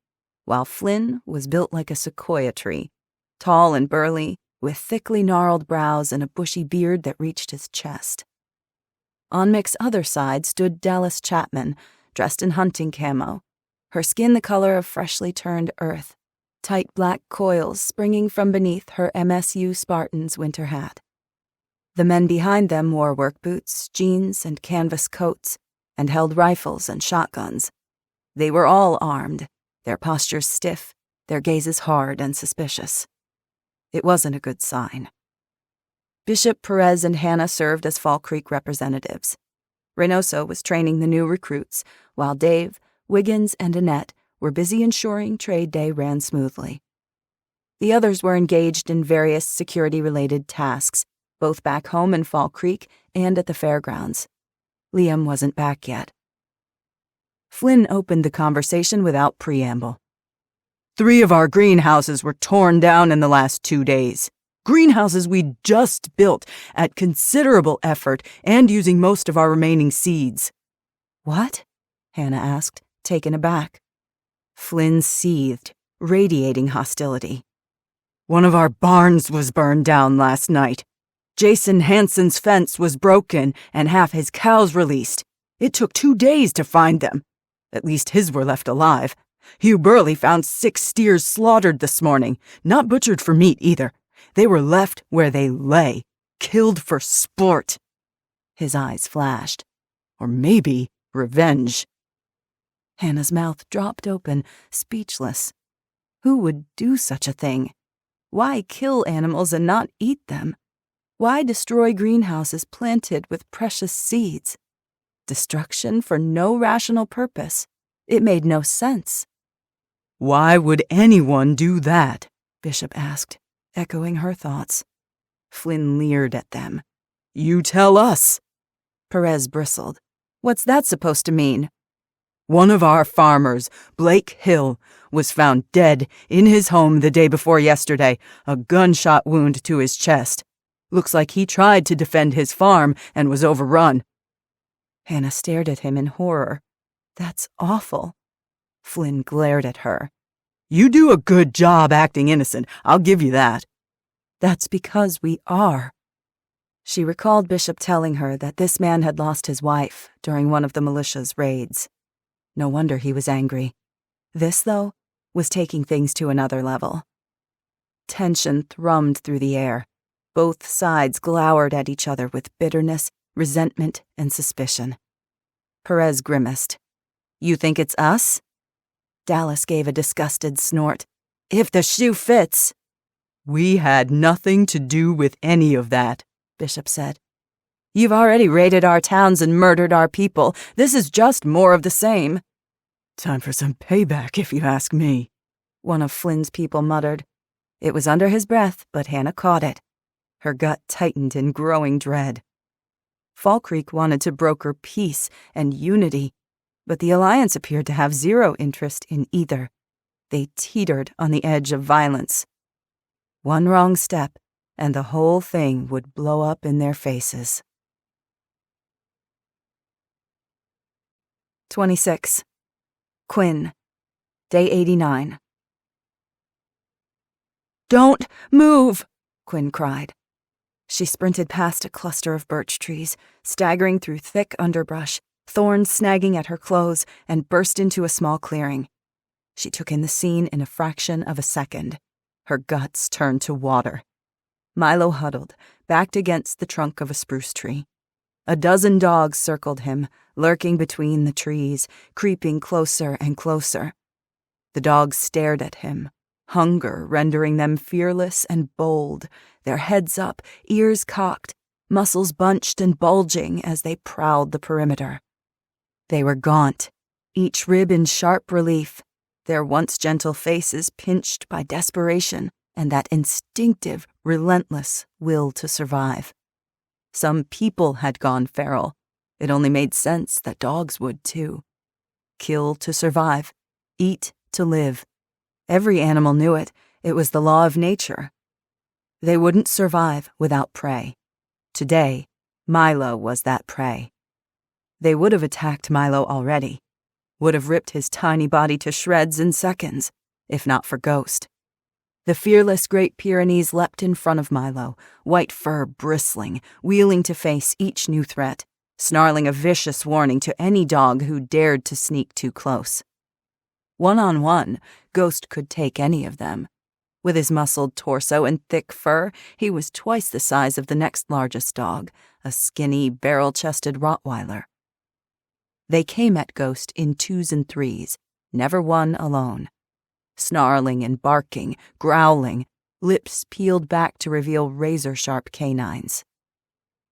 while Flynn was built like a sequoia tree, tall and burly, with thickly gnarled brows and a bushy beard that reached his chest. On Mick's other side stood Dallas Chapman, dressed in hunting camo, her skin the color of freshly turned earth, tight black coils springing from beneath her MSU Spartan's winter hat. The men behind them wore work boots, jeans, and canvas coats, and held rifles and shotguns. They were all armed, their postures stiff, their gazes hard and suspicious. It wasn't a good sign. Bishop, Perez, and Hannah served as Fall Creek representatives. Reynoso was training the new recruits, while Dave, Wiggins, and Annette were busy ensuring trade day ran smoothly. The others were engaged in various security-related tasks, both back home in Fall Creek and at the fairgrounds. Liam wasn't back yet. Flynn opened the conversation without preamble. 3 of our greenhouses were torn down in the last 2 days. Greenhouses we just built at considerable effort and using most of our remaining seeds. What? Hannah asked, taken aback. Flynn seethed, radiating hostility. One of our barns was burned down last night. Jason Hansen's fence was broken and half his cows released. It took 2 days to find them. At least his were left alive. Hugh Burley found 6 steers slaughtered this morning, not butchered for meat either. They were left where they lay, killed for sport. His eyes flashed. Or maybe revenge. Hannah's mouth dropped open, speechless. Who would do such a thing? Why kill animals and not eat them? Why destroy greenhouses planted with precious seeds? Destruction for no rational purpose. It made no sense. Why would anyone do that? Bishop asked, echoing her thoughts. Flynn leered at them. You tell us. Perez bristled. What's that supposed to mean? One of our farmers, Blake Hill, was found dead in his home the day before yesterday, a gunshot wound to his chest. Looks like he tried to defend his farm and was overrun. Hannah stared at him in horror. That's awful. Flynn glared at her. You do a good job acting innocent, I'll give you that. That's because we are. She recalled Bishop telling her that this man had lost his wife during one of the militia's raids. No wonder he was angry. This, though, was taking things to another level. Tension thrummed through the air. Both sides glowered at each other with bitterness, resentment, and suspicion. Perez grimaced. You think it's us? Dallas gave a disgusted snort. If the shoe fits. We had nothing to do with any of that, Bishop said. You've already raided our towns and murdered our people. This is just more of the same. Time for some payback, if you ask me, one of Flynn's people muttered. It was under his breath, but Hannah caught it. Her gut tightened in growing dread. Fall Creek wanted to broker peace and unity, but the Alliance appeared to have zero interest in either. They teetered on the edge of violence. One wrong step, and the whole thing would blow up in their faces. 26. Quinn. Day 89. Don't move, Quinn cried. She sprinted past a cluster of birch trees, staggering through thick underbrush, thorns snagging at her clothes, and burst into a small clearing. She took in the scene in a fraction of a second. Her guts turned to water. Milo huddled, backed against the trunk of a spruce tree. A dozen dogs circled him, lurking between the trees, creeping closer and closer. The dogs stared at him, hunger rendering them fearless and bold, their heads up, ears cocked, muscles bunched and bulging as they prowled the perimeter. They were gaunt, each rib in sharp relief, their once gentle faces pinched by desperation and that instinctive, relentless will to survive. Some people had gone feral. It only made sense that dogs would too. Kill to survive, eat to live. Every animal knew it. It was the law of nature. They wouldn't survive without prey. Today, Milo was that prey. They would have attacked Milo already, would have ripped his tiny body to shreds in seconds, if not for Ghost. The fearless Great Pyrenees leapt in front of Milo, white fur bristling, wheeling to face each new threat, snarling a vicious warning to any dog who dared to sneak too close. One-on-one, Ghost could take any of them. With his muscled torso and thick fur, he was twice the size of the next largest dog, a skinny, barrel-chested Rottweiler. They came at Ghost in 2s and 3s, never one alone. Snarling and barking, growling, lips peeled back to reveal razor-sharp canines.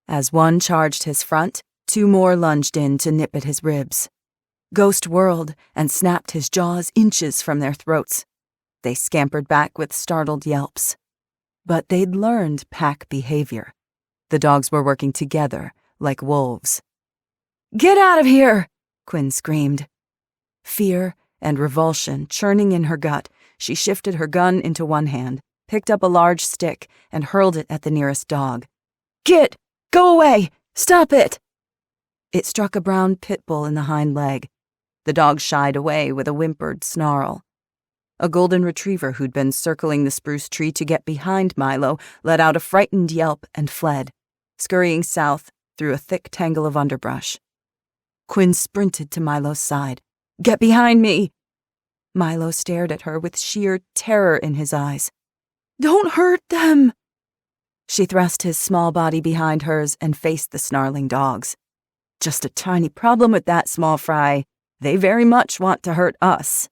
As one charged his front, 2 more lunged in to nip at his ribs. Ghost whirled and snapped his jaws inches from their throats. They scampered back with startled yelps. But they'd learned pack behavior. The dogs were working together, like wolves. "Get out of here!" Quinn screamed. Fear and revulsion churning in her gut, she shifted her gun into one hand, picked up a large stick, and hurled it at the nearest dog. "Git! Go away! Stop it!" It struck a brown pit bull in the hind leg. The dog shied away with a whimpered snarl. A golden retriever who'd been circling the spruce tree to get behind Milo let out a frightened yelp and fled, scurrying south through a thick tangle of underbrush. Quinn sprinted to Milo's side. "Get behind me!" Milo stared at her with sheer terror in his eyes. "Don't hurt them!" She thrust his small body behind hers and faced the snarling dogs. "Just a tiny problem with that, small fry. They very much want to hurt us."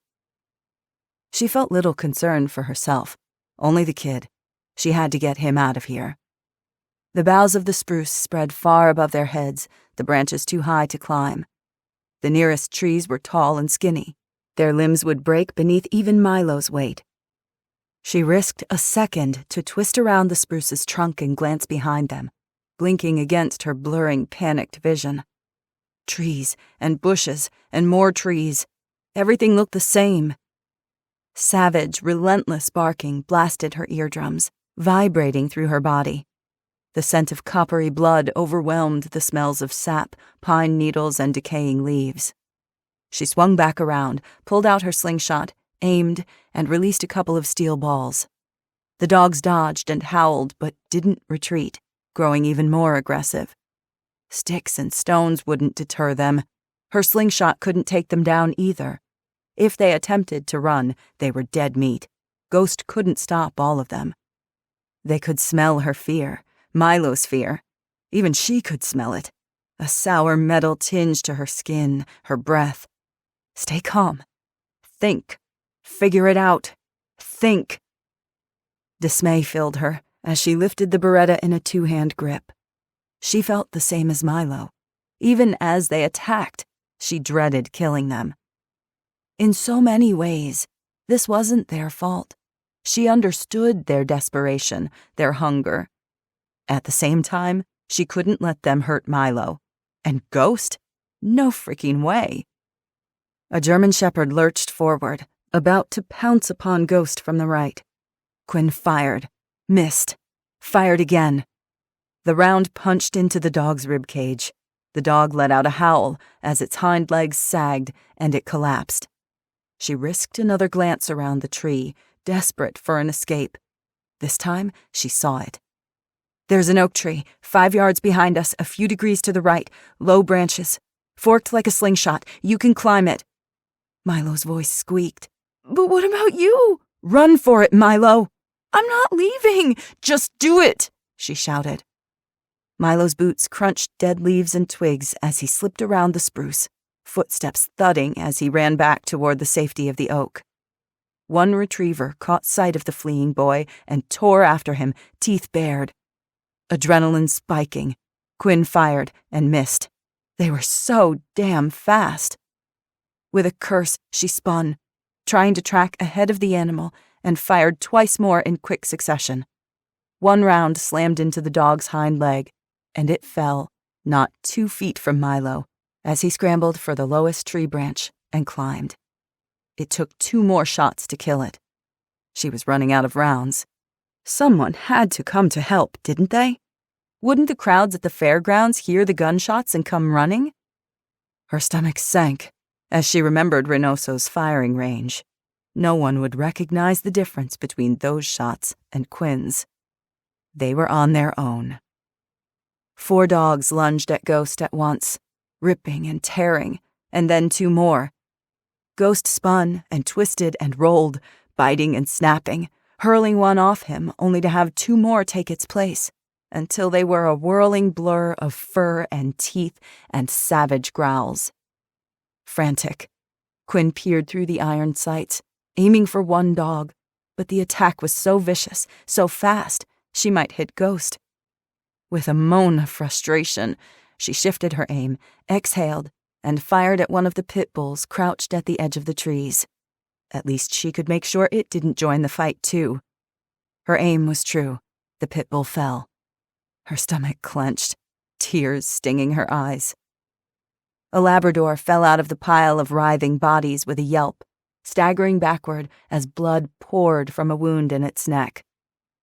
She felt little concern for herself, only the kid. She had to get him out of here. The boughs of the spruce spread far above their heads, the branches too high to climb. The nearest trees were tall and skinny. Their limbs would break beneath even Milo's weight. She risked a second to twist around the spruce's trunk and glance behind them, blinking against her blurring, panicked vision. Trees and bushes and more trees. Everything looked the same. Savage, relentless barking blasted her eardrums, vibrating through her body. The scent of coppery blood overwhelmed the smells of sap, pine needles, and decaying leaves. She swung back around, pulled out her slingshot, aimed, and released a couple of steel balls. The dogs dodged and howled, but didn't retreat, growing even more aggressive. Sticks and stones wouldn't deter them. Her slingshot couldn't take them down either. If they attempted to run, they were dead meat. Ghost couldn't stop all of them. They could smell her fear, Milo's fear. Even she could smell it. A sour metal tinge to her skin, her breath. Stay calm. Think. Figure it out. Think. Dismay filled her as she lifted the Beretta in a 2-hand grip. She felt the same as Milo. Even as they attacked, she dreaded killing them. In so many ways, this wasn't their fault. She understood their desperation, their hunger. At the same time, she couldn't let them hurt Milo. And Ghost? No freaking way. A German shepherd lurched forward, about to pounce upon Ghost from the right. Quinn fired, missed, fired again. The round punched into the dog's ribcage. The dog let out a howl as its hind legs sagged and it collapsed. She risked another glance around the tree, desperate for an escape. This time, she saw it. "There's an oak tree, 5 yards behind us, a few degrees to the right, low branches, forked like a slingshot. You can climb it." Milo's voice squeaked. "But what about you?" "Run for it, Milo." "I'm not leaving. Just do it," she shouted. Milo's boots crunched dead leaves and twigs as he slipped around the spruce, footsteps thudding as he ran back toward the safety of the oak. One retriever caught sight of the fleeing boy and tore after him, teeth bared. Adrenaline spiking, Quinn fired and missed. They were so damn fast. With a curse, she spun, trying to track ahead of the animal, and fired twice more in quick succession. One round slammed into the dog's hind leg, and it fell, not 2 feet from Milo, as he scrambled for the lowest tree branch and climbed. It took 2 more shots to kill it. She was running out of rounds. Someone had to come to help, didn't they? Wouldn't the crowds at the fairgrounds hear the gunshots and come running? Her stomach sank as she remembered Reynoso's firing range. No one would recognize the difference between those shots and Quinn's. They were on their own. 4 dogs lunged at Ghost at once, ripping and tearing, and then 2 more. Ghost spun and twisted and rolled, biting and snapping, hurling one off him only to have 2 more take its place, until they were a whirling blur of fur and teeth and savage growls. Frantic, Quinn peered through the iron sights, aiming for one dog, but the attack was so vicious, so fast, she might hit Ghost. With a moan of frustration, she shifted her aim, exhaled, and fired at one of the pit bulls crouched at the edge of the trees. At least she could make sure it didn't join the fight, too. Her aim was true. The pit bull fell. Her stomach clenched, tears stinging her eyes. A Labrador fell out of the pile of writhing bodies with a yelp, staggering backward as blood poured from a wound in its neck.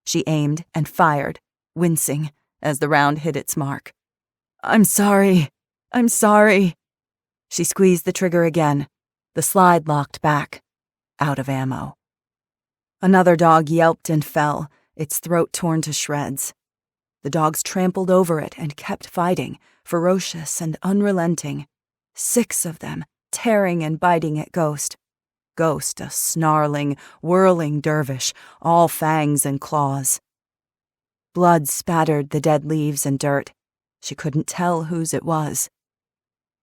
She aimed and fired, wincing as the round hit its mark. "I'm sorry. I'm sorry." She squeezed the trigger again. The slide locked back, out of ammo. Another dog yelped and fell, its throat torn to shreds. The dogs trampled over it and kept fighting, ferocious and unrelenting. 6 of them, tearing and biting at Ghost. Ghost, a snarling, whirling dervish, all fangs and claws. Blood spattered the dead leaves and dirt. She couldn't tell whose it was.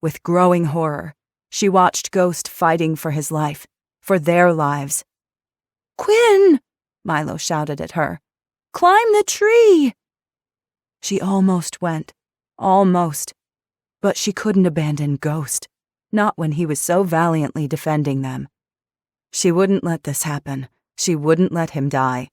With growing horror, she watched Ghost fighting for his life, for their lives. "Quinn!" Milo shouted at her. "Climb the tree!" She almost went, almost. But she couldn't abandon Ghost, not when he was so valiantly defending them. She wouldn't let this happen. She wouldn't let him die.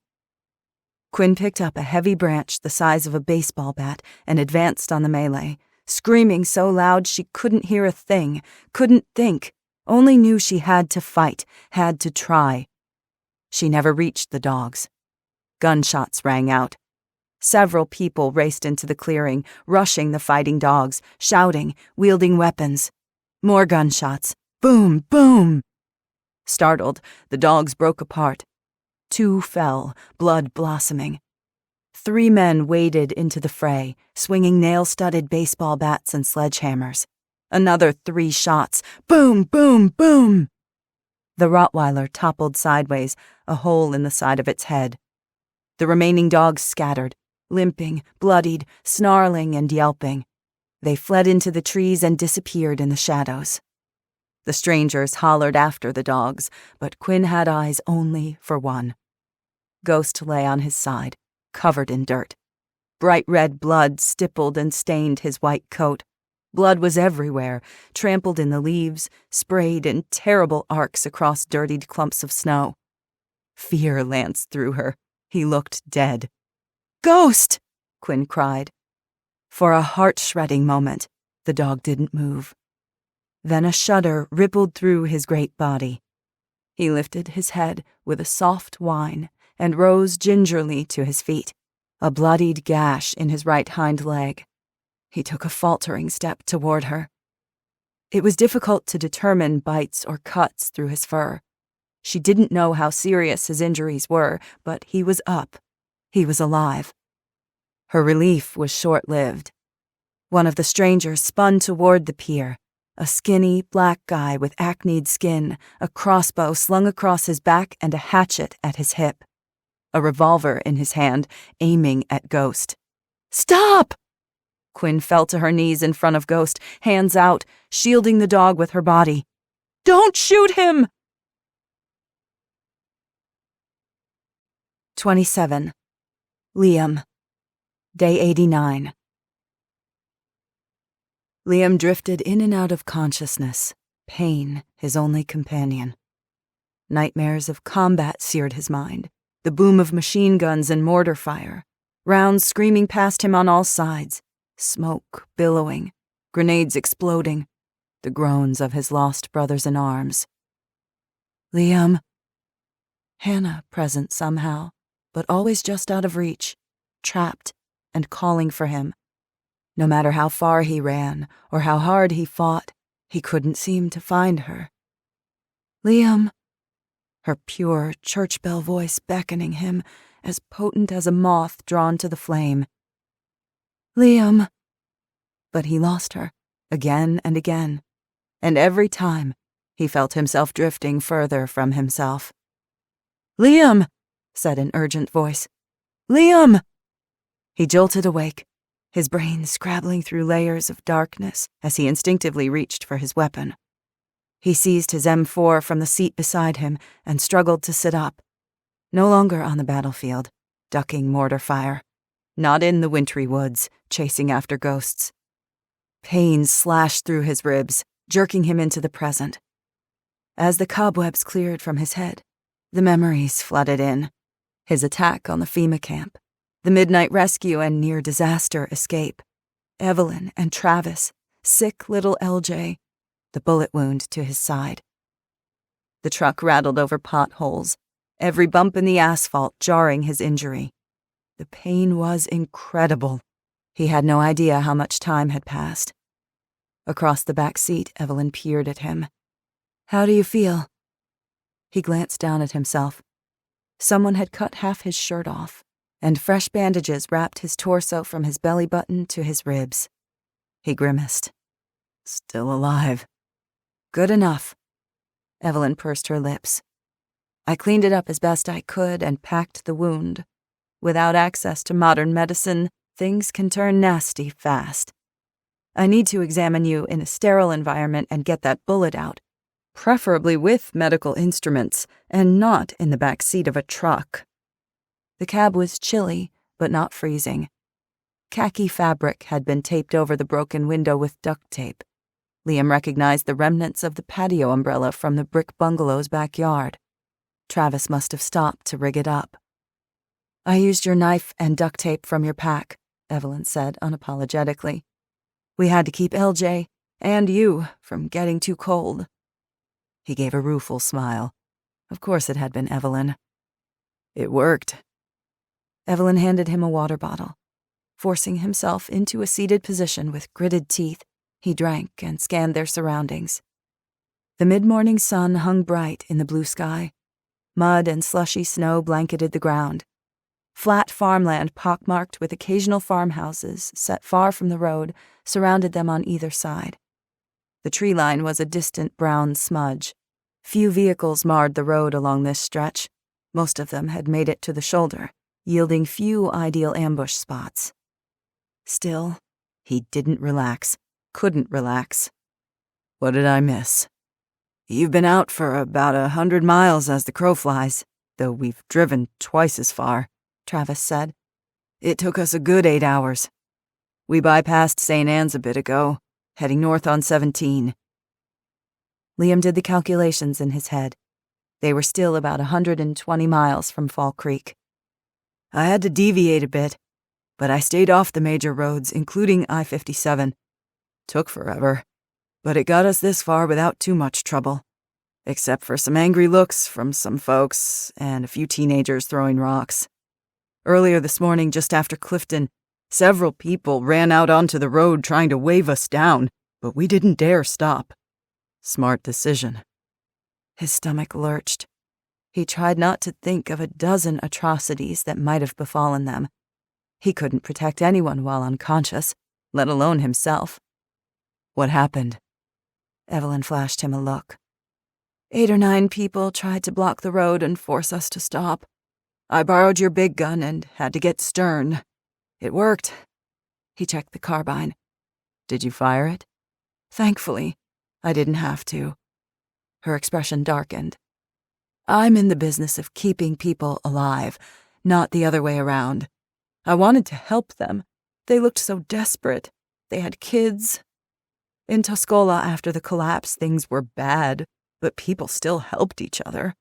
Quinn picked up a heavy branch the size of a baseball bat and advanced on the melee, screaming so loud she couldn't hear a thing, couldn't think, only knew she had to fight, had to try. She never reached the dogs. Gunshots rang out. Several people raced into the clearing, rushing the fighting dogs, shouting, wielding weapons. More gunshots. Boom, boom! Startled, the dogs broke apart. 2 fell, blood blossoming. 3 men waded into the fray, swinging nail-studded baseball bats and sledgehammers. Another 3 shots. Boom, boom, boom! The Rottweiler toppled sideways, a hole in the side of its head. The remaining dogs scattered, limping, bloodied, snarling and yelping. They fled into the trees and disappeared in the shadows. The strangers hollered after the dogs, but Quinn had eyes only for one. Ghost lay on his side, covered in dirt. Bright red blood stippled and stained his white coat. Blood was everywhere, trampled in the leaves, sprayed in terrible arcs across dirtied clumps of snow. Fear lanced through her. He looked dead. "Ghost!" Quinn cried. For a heart-shredding moment, the dog didn't move. Then a shudder rippled through his great body. He lifted his head with a soft whine and rose gingerly to his feet, a bloodied gash in his right hind leg. He took a faltering step toward her. It was difficult to determine bites or cuts through his fur. She didn't know how serious his injuries were, but he was up. He was alive. Her relief was short-lived. One of the strangers spun toward the pier, a skinny black guy with acneed skin, a crossbow slung across his back and a hatchet at his hip. A revolver in his hand, aiming at Ghost. "Stop!" Quinn fell to her knees in front of Ghost, hands out, shielding the dog with her body. "Don't shoot him!" 27. Liam. Day 89. Liam drifted in and out of consciousness, pain his only companion. Nightmares of combat seared his mind, the boom of machine guns and mortar fire, rounds screaming past him on all sides, smoke billowing, grenades exploding, the groans of his lost brothers in arms. Liam. Hannah present somehow, but always just out of reach, trapped and calling for him. No matter how far he ran or how hard he fought, he couldn't seem to find her. Liam. Her pure church bell voice beckoning him, as potent as a moth drawn to the flame. Liam. But he lost her, again and again, and every time he felt himself drifting further from himself. Liam, said an urgent voice. Liam! He jolted awake, his brain scrabbling through layers of darkness as he instinctively reached for his weapon. He seized his M4 from the seat beside him and struggled to sit up. No longer on the battlefield, ducking mortar fire. Not in the wintry woods, chasing after ghosts. Pain slashed through his ribs, jerking him into the present. As the cobwebs cleared from his head, the memories flooded in. His attack on the FEMA camp, the midnight rescue and near-disaster escape, Evelyn and Travis, sick little LJ, the bullet wound to his side. The truck rattled over potholes, every bump in the asphalt jarring his injury. The pain was incredible. He had no idea how much time had passed. Across the back seat, Evelyn peered at him. How do you feel? He glanced down at himself. Someone had cut half his shirt off, and fresh bandages wrapped his torso from his belly button to his ribs. He grimaced. Still alive. Good enough. Evelyn pursed her lips. I cleaned it up as best I could and packed the wound. Without access to modern medicine, things can turn nasty fast. I need to examine you in a sterile environment and get that bullet out, preferably with medical instruments and not in the back seat of a truck. The cab was chilly, but not freezing. Khaki fabric had been taped over the broken window with duct tape. Liam recognized the remnants of the patio umbrella from the brick bungalow's backyard. Travis must have stopped to rig it up. I used your knife and duct tape from your pack, Evelyn said unapologetically. We had to keep LJ and you from getting too cold. He gave a rueful smile. Of course it had been Evelyn. It worked. Evelyn handed him a water bottle. Forcing himself into a seated position with gritted teeth, he drank and scanned their surroundings. The mid-morning sun hung bright in the blue sky. Mud and slushy snow blanketed the ground. Flat farmland pockmarked with occasional farmhouses set far from the road surrounded them on either side. The tree line was a distant brown smudge. Few vehicles marred the road along this stretch. Most of them had made it to the shoulder, yielding few ideal ambush spots. Still, he didn't relax, couldn't relax. What did I miss? You've been out for about 100 miles as the crow flies, though we've driven twice as far, Travis said. It took us a good 8 hours. We bypassed St. Anne's a bit ago, heading north on 17. Liam did the calculations in his head. They were still about 120 miles from Fall Creek. I had to deviate a bit, but I stayed off the major roads, including I-57. Took forever, but it got us this far without too much trouble, except for some angry looks from some folks and a few teenagers throwing rocks. Earlier this morning, just after Clifton, several people ran out onto the road trying to wave us down, but we didn't dare stop. Smart decision. His stomach lurched. He tried not to think of a dozen atrocities that might have befallen them. He couldn't protect anyone while unconscious, let alone himself. What happened? Evelyn flashed him a look. 8 or 9 people tried to block the road and force us to stop. I borrowed your big gun and had to get stern. It worked. He checked the carbine. Did you fire it? Thankfully, I didn't have to. Her expression darkened. I'm in the business of keeping people alive, not the other way around. I wanted to help them. They looked so desperate. They had kids. In Tuscola after the collapse, things were bad, but people still helped each other.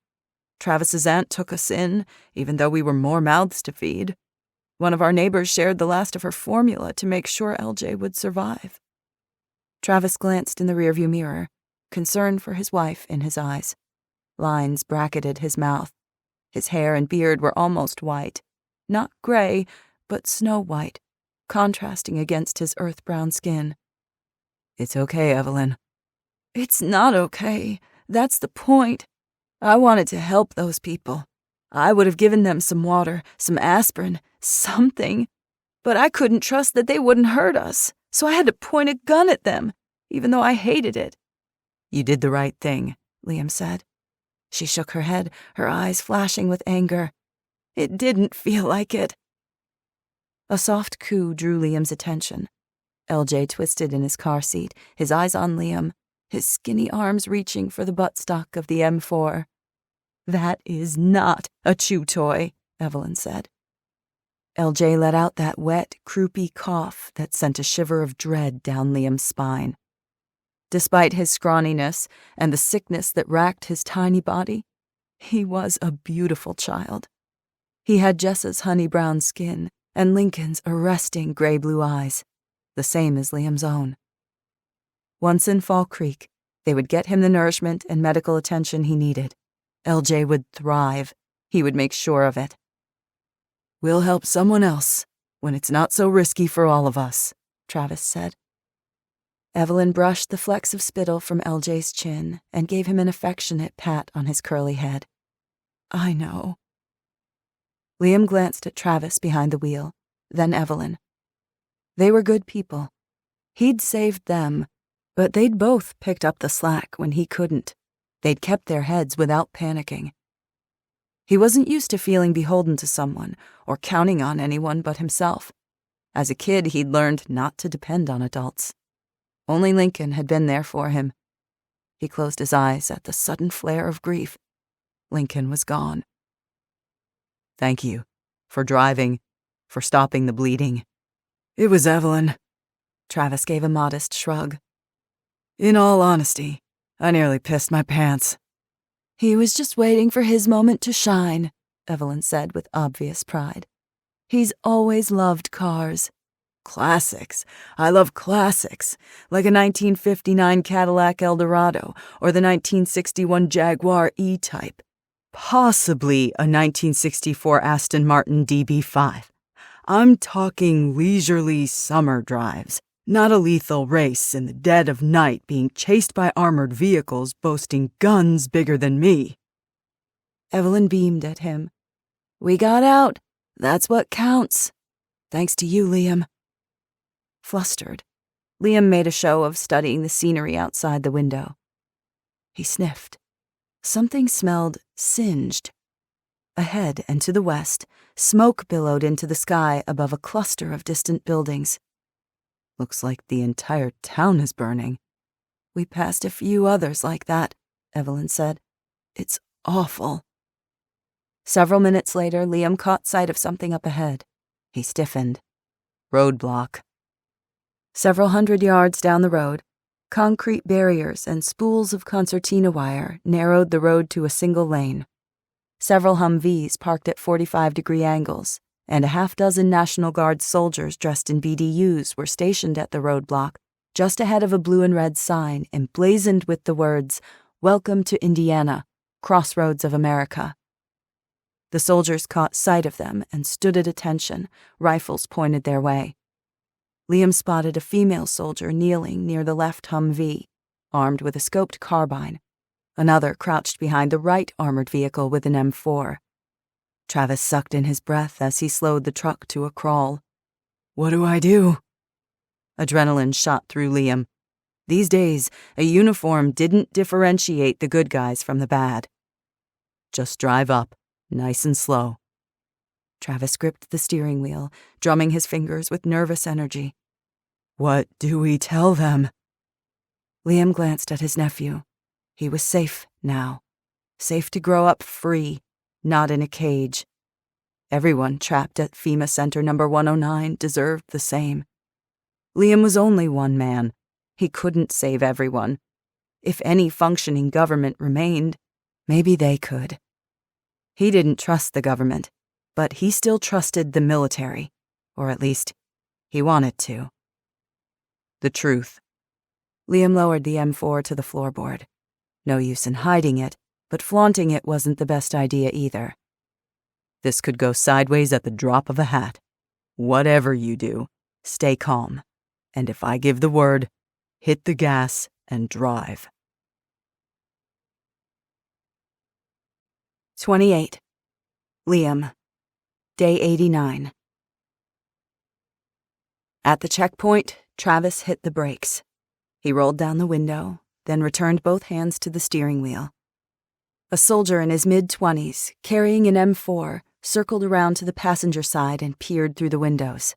Travis's aunt took us in, even though we were more mouths to feed. One of our neighbors shared the last of her formula to make sure LJ would survive. Travis glanced in the rearview mirror, concern for his wife in his eyes. Lines bracketed his mouth. His hair and beard were almost white. Not gray, but snow-white, contrasting against his earth-brown skin. It's okay, Evelyn. It's not okay. That's the point. I wanted to help those people. I would have given them some water, some aspirin, something. But I couldn't trust that they wouldn't hurt us, so I had to point a gun at them, even though I hated it. You did the right thing, Liam said. She shook her head, her eyes flashing with anger. It didn't feel like it. A soft coo drew Liam's attention. LJ twisted in his car seat, his eyes on Liam, his skinny arms reaching for the buttstock of the M4. That is not a chew toy, Evelyn said. LJ let out that wet, croupy cough that sent a shiver of dread down Liam's spine. Despite his scrawniness and the sickness that racked his tiny body, he was a beautiful child. He had Jessa's honey-brown skin and Lincoln's arresting gray-blue eyes, the same as Liam's own. Once in Fall Creek, they would get him the nourishment and medical attention he needed. LJ would thrive. He would make sure of it. We'll help someone else when it's not so risky for all of us, Travis said. Evelyn brushed the flecks of spittle from LJ's chin and gave him an affectionate pat on his curly head. I know. Liam glanced at Travis behind the wheel, then Evelyn. They were good people. He'd saved them, but they'd both picked up the slack when he couldn't. They'd kept their heads without panicking. He wasn't used to feeling beholden to someone or counting on anyone but himself. As a kid, he'd learned not to depend on adults. Only Lincoln had been there for him. He closed his eyes at the sudden flare of grief. Lincoln was gone. Thank you for driving, for stopping the bleeding. It was Evelyn. Travis gave a modest shrug. In all honesty, I nearly pissed my pants. He was just waiting for his moment to shine, Evelyn said with obvious pride. He's always loved cars. Classics. I love classics, like a 1959 Cadillac Eldorado or the 1961 Jaguar E-Type. Possibly a 1964 Aston Martin DB5. I'm talking leisurely summer drives, not a lethal race in the dead of night being chased by armored vehicles boasting guns bigger than me. Evelyn beamed at him. We got out. That's what counts. Thanks to you, Liam. Flustered, Liam made a show of studying the scenery outside the window. He sniffed. Something smelled singed. Ahead and to the west, smoke billowed into the sky above a cluster of distant buildings. Looks like the entire town is burning. We passed a few others like that, Evelyn said. It's awful. Several minutes later, Liam caught sight of something up ahead. He stiffened. Roadblock. Several hundred yards down the road, concrete barriers and spools of concertina wire narrowed the road to a single lane. Several Humvees parked at 45-degree angles, and a half-dozen National Guard soldiers dressed in BDUs were stationed at the roadblock, just ahead of a blue and red sign emblazoned with the words, "Welcome to Indiana, Crossroads of America." The soldiers caught sight of them and stood at attention, rifles pointed their way. Liam spotted a female soldier kneeling near the left Humvee, armed with a scoped carbine. Another crouched behind the right armored vehicle with an M4. Travis sucked in his breath as he slowed the truck to a crawl. What do I do? Adrenaline shot through Liam. These days, a uniform didn't differentiate the good guys from the bad. Just drive up, nice and slow. Travis gripped the steering wheel, drumming his fingers with nervous energy. What do we tell them? Liam glanced at his nephew. He was safe now. Safe to grow up free, not in a cage. Everyone trapped at FEMA Center number 109 deserved the same. Liam was only one man. He couldn't save everyone. If any functioning government remained, maybe they could. He didn't trust the government, but he still trusted the military, or at least, he wanted to. The truth. Liam lowered the M4 to the floorboard. No use in hiding it, but flaunting it wasn't the best idea either. This could go sideways at the drop of a hat. Whatever you do, stay calm. And if I give the word, hit the gas and drive. 28. Liam. Day 89. At the checkpoint, Travis hit the brakes. He rolled down the window, then returned both hands to the steering wheel. A soldier in his mid-20s, carrying an M4, circled around to the passenger side and peered through the windows.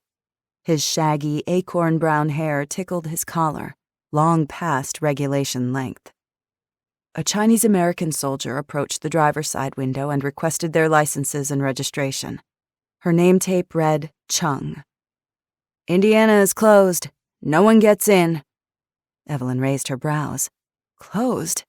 His shaggy, acorn-brown hair tickled his collar, long past regulation length. A Chinese-American soldier approached the driver's side window and requested their licenses and registration. Her name tape read Chung. "Indiana is closed. No one gets in." Evelyn raised her brows. "Closed?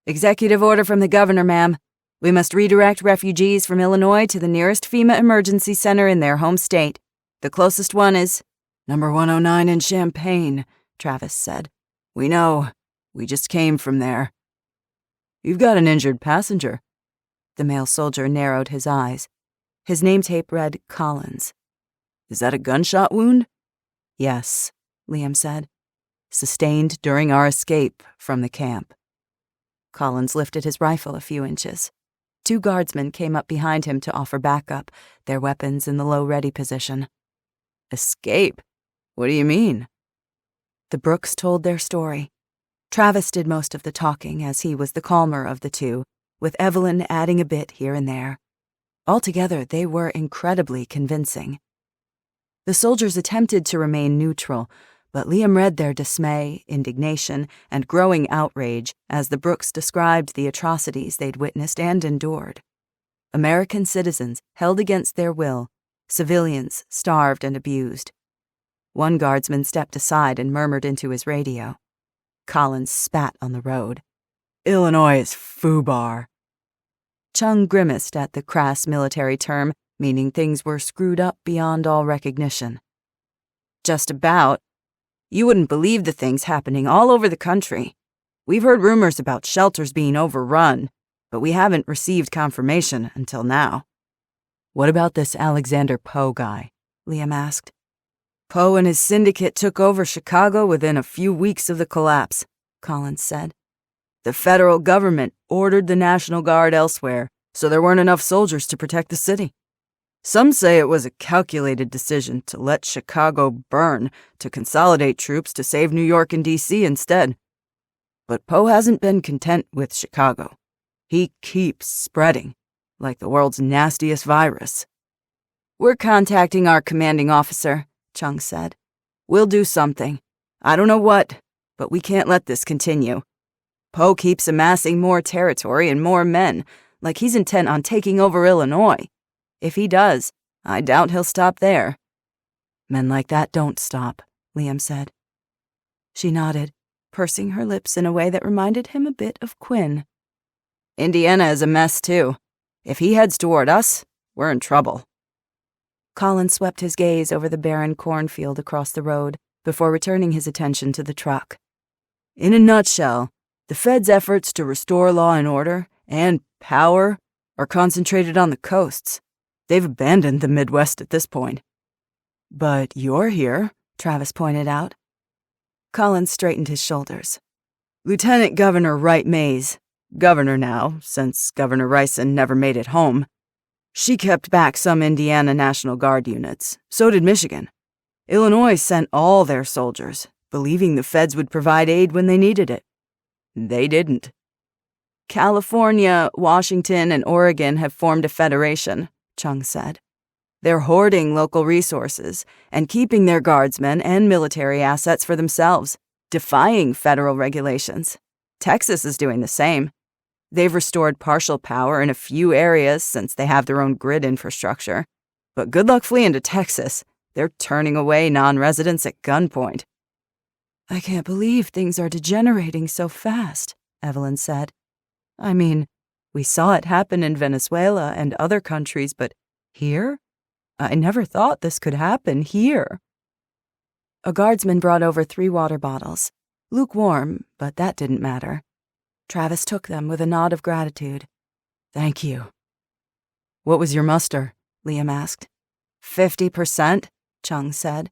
Executive order from the governor, ma'am. We must redirect refugees from Illinois to the nearest FEMA emergency center in their home state. The closest one is number 109 in Champaign," Travis said. "We know. We just came from there." "You've got an injured passenger." The male soldier narrowed his eyes. His name tape read Collins. "Is that a gunshot wound?" "Yes," Liam said. "Sustained during our escape from the camp." Collins lifted his rifle a few inches. 2 guardsmen came up behind him to offer backup, their weapons in the low-ready position. "Escape? What do you mean?" The Brooks told their story. Travis did most of the talking, as he was the calmer of the two, with Evelyn adding a bit here and there. Altogether, they were incredibly convincing. The soldiers attempted to remain neutral, but Liam read their dismay, indignation, and growing outrage as the Brooks described the atrocities they'd witnessed and endured. American citizens held against their will, civilians starved and abused. One guardsman stepped aside and murmured into his radio. Collins spat on the road. "Illinois is foobar." Chung grimaced at the crass military term, meaning things were screwed up beyond all recognition. "Just about. You wouldn't believe the things happening all over the country. We've heard rumors about shelters being overrun, but we haven't received confirmation until now." "What about this Alexander Poe guy?" Liam asked. "Poe and his syndicate took over Chicago within a few weeks of the collapse," Collins said. "The federal government ordered the National Guard elsewhere, so there weren't enough soldiers to protect the city. Some say it was a calculated decision to let Chicago burn to consolidate troops to save New York and D.C. instead. But Poe hasn't been content with Chicago. He keeps spreading, like the world's nastiest virus." "We're contacting our commanding officer," Chung said. "We'll do something. I don't know what, but we can't let this continue. Poe keeps amassing more territory and more men, like he's intent on taking over Illinois. If he does, I doubt he'll stop there." "Men like that don't stop," Liam said. She nodded, pursing her lips in a way that reminded him a bit of Quinn. "Indiana is a mess, too. If he heads toward us, we're in trouble." Colin swept his gaze over the barren cornfield across the road before returning his attention to the truck. "In a nutshell, the Fed's efforts to restore law and order and power are concentrated on the coasts. They've abandoned the Midwest at this point." "But you're here," Travis pointed out. Collins straightened his shoulders. "Lieutenant Governor Wright Mays, governor now, since Governor Rison never made it home, she kept back some Indiana National Guard units. So did Michigan. Illinois sent all their soldiers, believing the feds would provide aid when they needed it. They didn't. California, Washington, and Oregon have formed a federation," Chung said. "They're hoarding local resources and keeping their guardsmen and military assets for themselves, defying federal regulations. Texas is doing the same. They've restored partial power in a few areas since they have their own grid infrastructure, But good luck fleeing to Texas. They're turning away non-residents at gunpoint. I can't believe things are degenerating so fast, Evelyn said. I mean, we saw it happen in Venezuela and other countries, but here? I never thought this could happen here. A guardsman brought over 3 water bottles. Lukewarm, but that didn't matter. Travis took them with a nod of gratitude. Thank you. What was your muster? Liam asked. 50%, Chung said.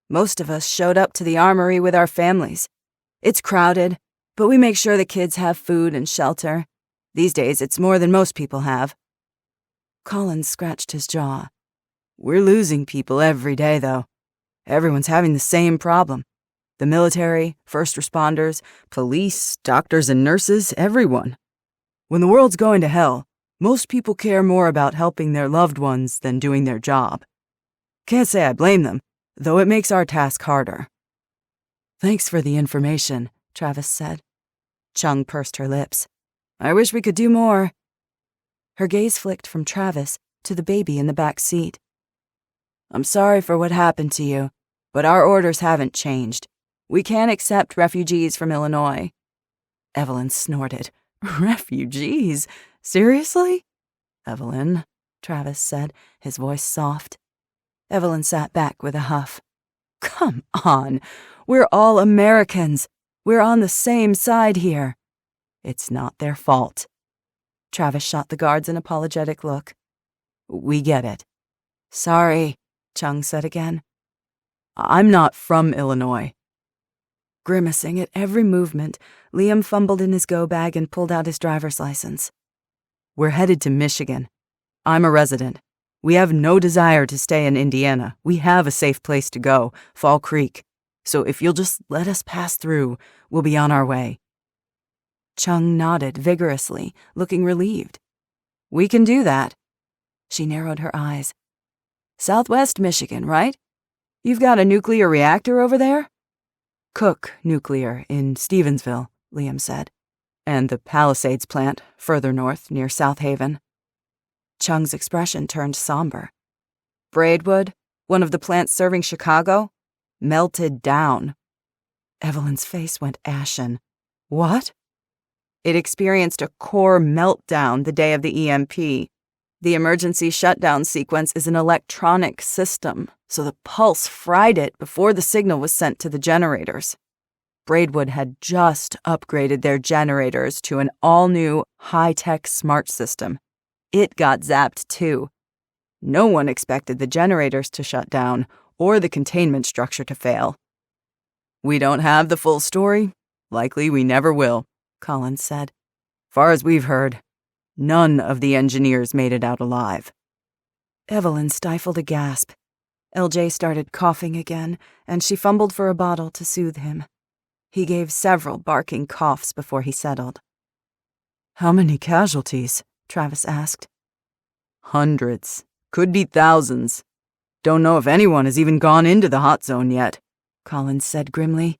Most of us showed up to the armory with our families. It's crowded, but we make sure the kids have food and shelter. These days, it's more than most people have. Collins scratched his jaw. We're losing people every day, though. Everyone's having the same problem. The military, first responders, police, doctors and nurses, everyone. When the world's going to hell, most people care more about helping their loved ones than doing their job. Can't say I blame them, though it makes our task harder. Thanks for the information, Travis said. Chung pursed her lips. I wish we could do more. Her gaze flicked from Travis to the baby in the back seat. I'm sorry for what happened to you, but our orders haven't changed. We can't accept refugees from Illinois. Evelyn snorted. Refugees? Seriously? Evelyn, Travis said, his voice soft. Evelyn sat back with a huff. Come on, we're all Americans. We're on the same side here. It's not their fault. Travis shot the guards an apologetic look. We get it. Sorry, Chung said again. I'm not from Illinois. Grimacing at every movement, Liam fumbled in his go bag and pulled out his driver's license. We're headed to Michigan. I'm a resident. We have no desire to stay in Indiana. We have a safe place to go, Fall Creek. So if you'll just let us pass through, we'll be on our way. Chung nodded vigorously, looking relieved. We can do that. She narrowed her eyes. Southwest Michigan, right? You've got a nuclear reactor over there? Cook Nuclear in Stevensville, Liam said. And the Palisades plant, further north, near South Haven. Chung's expression turned somber. Braidwood, one of the plants serving Chicago, melted down. Evelyn's face went ashen. What? It experienced a core meltdown the day of the EMP. The emergency shutdown sequence is an electronic system, so the pulse fried it before the signal was sent to the generators. Braidwood had just upgraded their generators to an all-new, high-tech smart system. It got zapped too. No one expected the generators to shut down or the containment structure to fail. We don't have the full story. Likely we never will, Collins said. Far as we've heard, none of the engineers made it out alive. Evelyn stifled a gasp. LJ started coughing again, and she fumbled for a bottle to soothe him. He gave several barking coughs before he settled. How many casualties? Travis asked. Hundreds. Could be thousands. Don't know if anyone has even gone into the hot zone yet, Collins said grimly.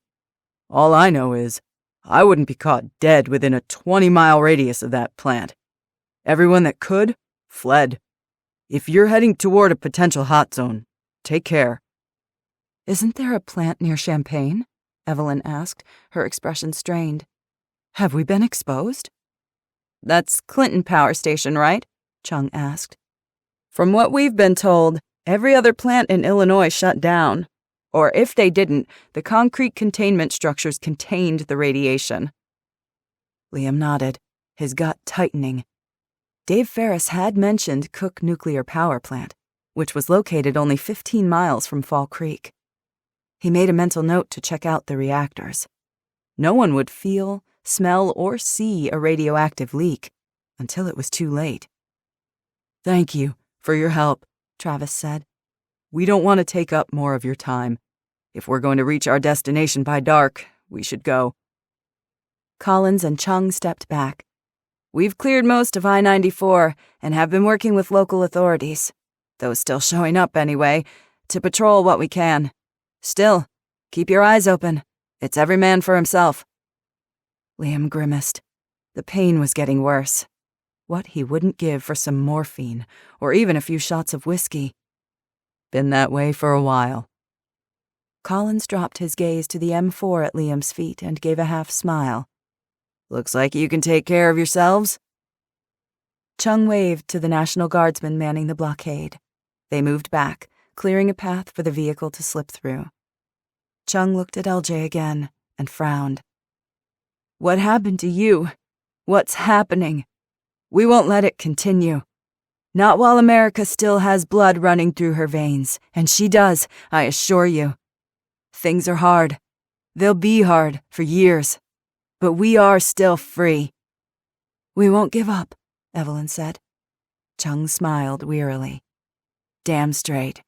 All I know is I wouldn't be caught dead within a 20-mile radius of that plant. Everyone that could, fled. If you're heading toward a potential hot zone, take care. Isn't there a plant near Champaign? Evelyn asked, her expression strained. Have we been exposed? That's Clinton Power Station, right? Chung asked. From what we've been told, every other plant in Illinois shut down. Or if they didn't, the concrete containment structures contained the radiation. Liam nodded, his gut tightening. Dave Ferris had mentioned Cook Nuclear Power Plant, which was located only 15 miles from Fall Creek. He made a mental note to check out the reactors. No one would feel, smell, or see a radioactive leak until it was too late. Thank you for your help, Travis said. We don't want to take up more of your time. If we're going to reach our destination by dark, we should go. Collins and Chung stepped back. We've cleared most of I-94 and have been working with local authorities, those still showing up anyway, to patrol what we can. Still, keep your eyes open. It's every man for himself. Liam grimaced. The pain was getting worse. What he wouldn't give for some morphine, or even a few shots of whiskey. Been that way for a while. Collins dropped his gaze to the M4 at Liam's feet and gave a half smile. Looks like you can take care of yourselves. Chung waved to the National Guardsmen manning the blockade. They moved back, clearing a path for the vehicle to slip through. Chung looked at LJ again and frowned. What happened to you? What's happening? We won't let it continue. Not while America still has blood running through her veins, and she does, I assure you. Things are hard. They'll be hard for years. But we are still free. We won't give up, Evelyn said. Chung smiled wearily. Damn straight.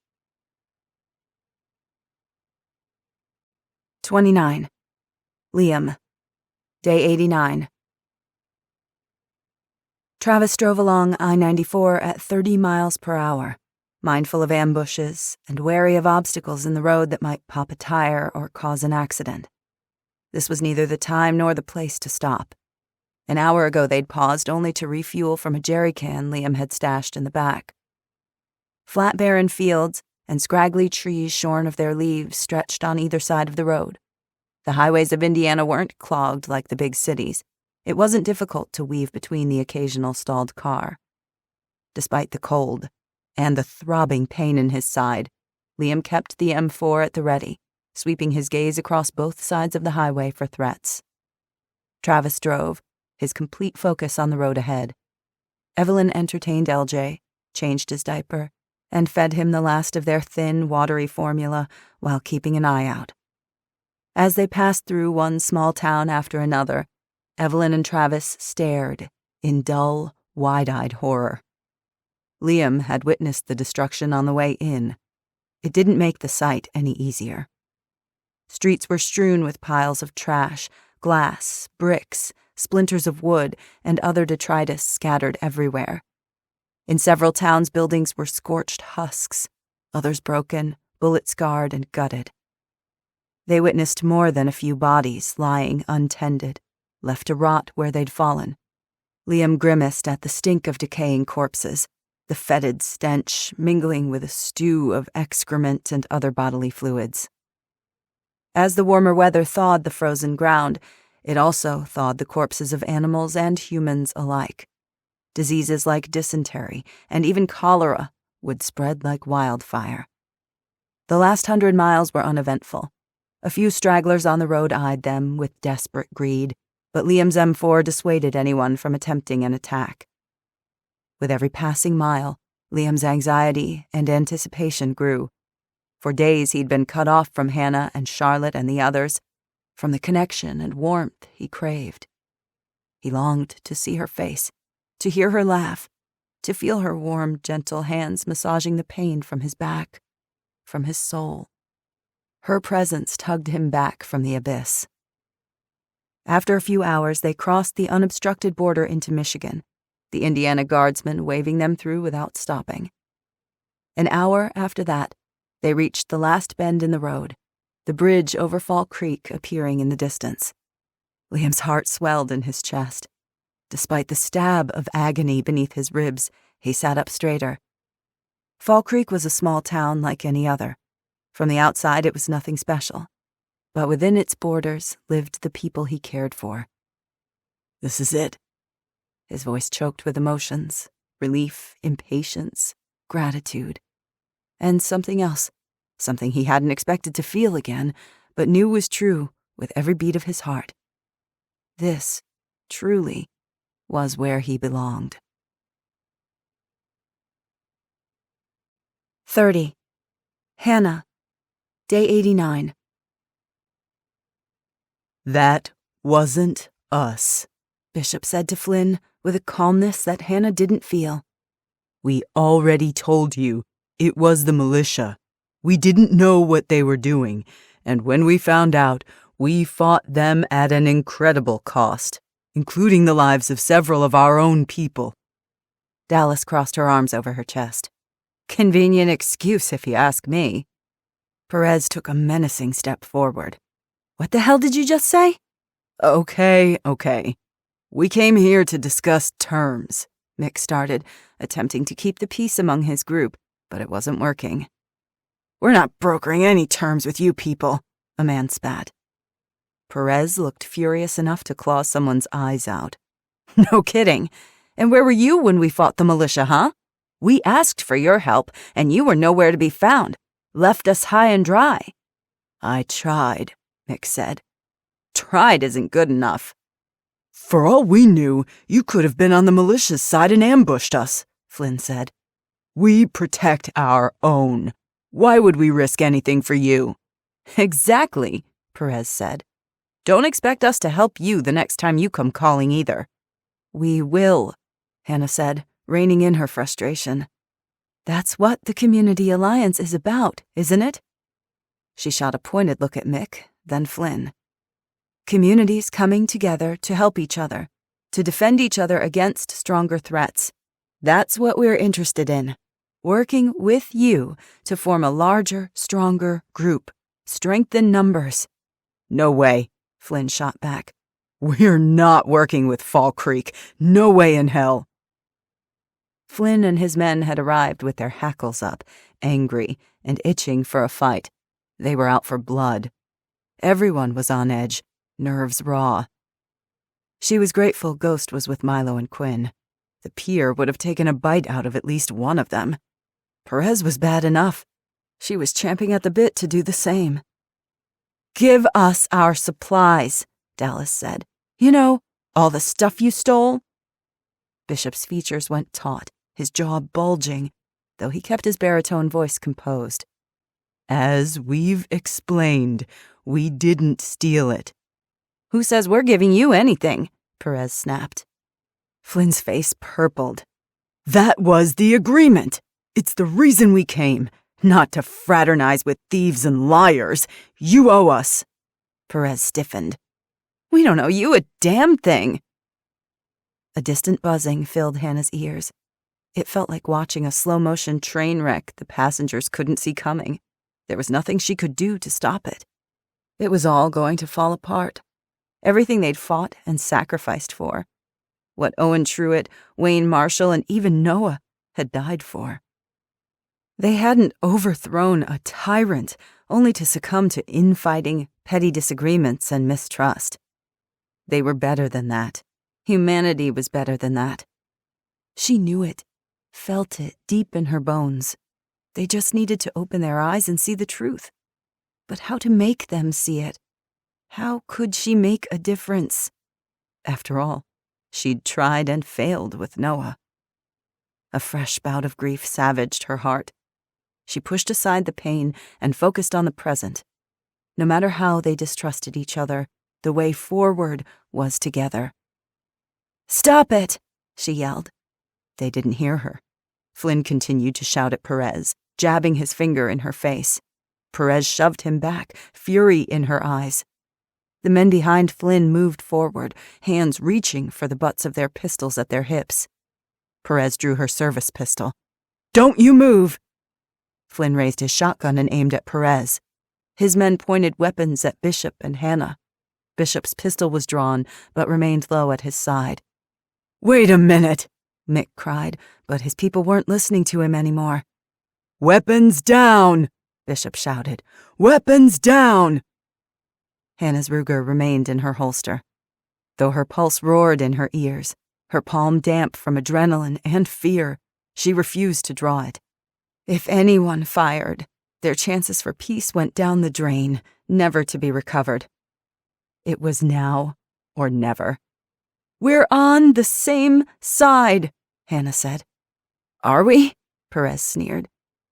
29. Liam. Day 89. Travis drove along I-94 at 30 miles per hour, mindful of ambushes and wary of obstacles in the road that might pop a tire or cause an accident. This was neither the time nor the place to stop. An hour ago they'd paused only to refuel from a jerry can Liam had stashed in the back. Flat barren fields and scraggly trees shorn of their leaves stretched on either side of the road. The highways of Indiana weren't clogged like the big cities. It wasn't difficult to weave between the occasional stalled car. Despite the cold and the throbbing pain in his side, Liam kept the M4 at the ready, sweeping his gaze across both sides of the highway for threats. Travis drove, his complete focus on the road ahead. Evelyn entertained LJ, changed his diaper, and fed him the last of their thin, watery formula while keeping an eye out. As they passed through one small town after another, Evelyn and Travis stared in dull, wide-eyed horror. Liam had witnessed the destruction on the way in. It didn't make the sight any easier. Streets were strewn with piles of trash, glass, bricks, splinters of wood, and other detritus scattered everywhere. In several towns, buildings were scorched husks, others broken, bullet-scarred, and gutted. They witnessed more than a few bodies lying untended, left to rot where they'd fallen. Liam grimaced at the stink of decaying corpses, the fetid stench mingling with a stew of excrement and other bodily fluids. As the warmer weather thawed the frozen ground, it also thawed the corpses of animals and humans alike. Diseases like dysentery and even cholera would spread like wildfire. The last 100 miles were uneventful. A few stragglers on the road eyed them with desperate greed, but Liam's M4 dissuaded anyone from attempting an attack. With every passing mile, Liam's anxiety and anticipation grew. For days he'd been cut off from Hannah and Charlotte and the others, from the connection and warmth he craved. He longed to see her face, to hear her laugh, to feel her warm, gentle hands massaging the pain from his back, from his soul. Her presence tugged him back from the abyss. After a few hours, they crossed the unobstructed border into Michigan, the Indiana Guardsmen waving them through without stopping. An hour after that, they reached the last bend in the road, the bridge over Fall Creek appearing in the distance. Liam's heart swelled in his chest. Despite the stab of agony beneath his ribs, he sat up straighter. Fall Creek was a small town like any other. From the outside, it was nothing special. But within its borders lived the people he cared for. This is it. His voice choked with emotions, relief, impatience, gratitude, and something else, something he hadn't expected to feel again, but knew was true with every beat of his heart. This, truly, was where he belonged. 30. Hannah. Day 89. That wasn't us, Bishop said to Flynn with a calmness that Hannah didn't feel. We already told you it was the militia. We didn't know what they were doing, and when we found out, we fought them at an incredible cost, including the lives of several of our own people. Dallas crossed her arms over her chest. Convenient excuse, if you ask me. Perez took a menacing step forward. What the hell did you just say? Okay. We came here to discuss terms, Mick started, attempting to keep the peace among his group, but it wasn't working. We're not brokering any terms with you people, a man spat. Perez looked furious enough to claw someone's eyes out. No kidding. And where were you when we fought the militia, huh? We asked for your help, and you were nowhere to be found. Left us high and dry. I tried, Mick said. Tried isn't good enough. For all we knew, you could have been on the militia's side and ambushed us, Flynn said. We protect our own. Why would we risk anything for you? Exactly, Perez said. Don't expect us to help you the next time you come calling either. We will, Hannah said, reining in her frustration. That's what the Community Alliance is about, isn't it? She shot a pointed look at Mick, then Flynn. Communities coming together to help each other, to defend each other against stronger threats. That's what we're interested in. Working with you to form a larger, stronger group. Strengthen numbers. No way, Flynn shot back. We're not working with Fall Creek. No way in hell. Flynn and his men had arrived with their hackles up, angry and itching for a fight. They were out for blood. Everyone was on edge, nerves raw. She was grateful Ghost was with Milo and Quinn. The pier would have taken a bite out of at least one of them. Perez was bad enough. She was champing at the bit to do the same. Give us our supplies, Dallas said. You know, all the stuff you stole. Bishop's features went taut, his jaw bulging, though he kept his baritone voice composed. As we've explained, we didn't steal it. Who says we're giving you anything? Perez snapped. Flynn's face purpled. That was the agreement. It's the reason we came. Not to fraternize with thieves and liars. You owe us. Perez stiffened. We don't owe you a damn thing. A distant buzzing filled Hannah's ears. It felt like watching a slow-motion train wreck the passengers couldn't see coming. There was nothing she could do to stop it. It was all going to fall apart. Everything they'd fought and sacrificed for. What Owen Truitt, Wayne Marshall, and even Noah had died for. They hadn't overthrown a tyrant only to succumb to infighting, petty disagreements, and mistrust. They were better than that. Humanity was better than that. She knew it, felt it deep in her bones. They just needed to open their eyes and see the truth. But how to make them see it? How could she make a difference? After all, she'd tried and failed with Noah. A fresh bout of grief savaged her heart. She pushed aside the pain and focused on the present. No matter how they distrusted each other, the way forward was together. Stop it, she yelled. They didn't hear her. Flynn continued to shout at Perez, jabbing his finger in her face. Perez shoved him back, fury in her eyes. The men behind Flynn moved forward, hands reaching for the butts of their pistols at their hips. Perez drew her service pistol. Don't you move! Flynn raised his shotgun and aimed at Perez. His men pointed weapons at Bishop and Hannah. Bishop's pistol was drawn, but remained low at his side. Wait a minute, Mick cried, but his people weren't listening to him anymore. Weapons down, Bishop shouted. Weapons down! Hannah's Ruger remained in her holster. Though her pulse roared in her ears, her palm damp from adrenaline and fear, she refused to draw it. If anyone fired, their chances for peace went down the drain, never to be recovered. It was now or never. We're on the same side, Hannah said. Are we? Perez sneered.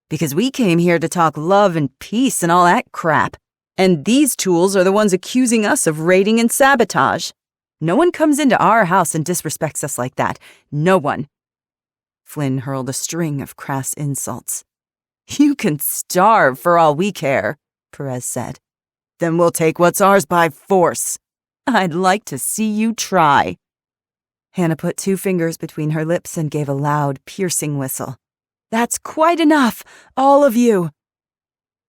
Because we came here to talk love and peace and all that crap. And these tools are the ones accusing us of raiding and sabotage. No one comes into our house and disrespects us like that. No one. Flynn hurled a string of crass insults. You can starve for all we care, Perez said. Then we'll take what's ours by force. I'd like to see you try. Hannah put 2 fingers between her lips and gave a loud, piercing whistle. That's quite enough, all of you.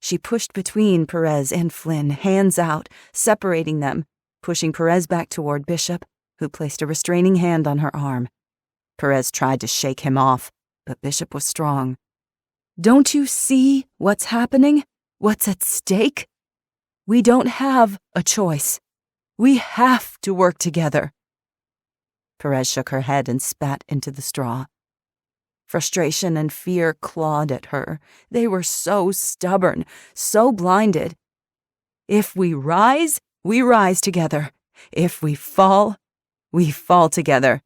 She pushed between Perez and Flynn, hands out, separating them, pushing Perez back toward Bishop, who placed a restraining hand on her arm. Perez tried to shake him off, but Bishop was strong. Don't you see what's happening? What's at stake? We don't have a choice. We have to work together. Perez shook her head and spat into the straw. Frustration and fear clawed at her. They were so stubborn, so blinded. If we rise together. If we fall together.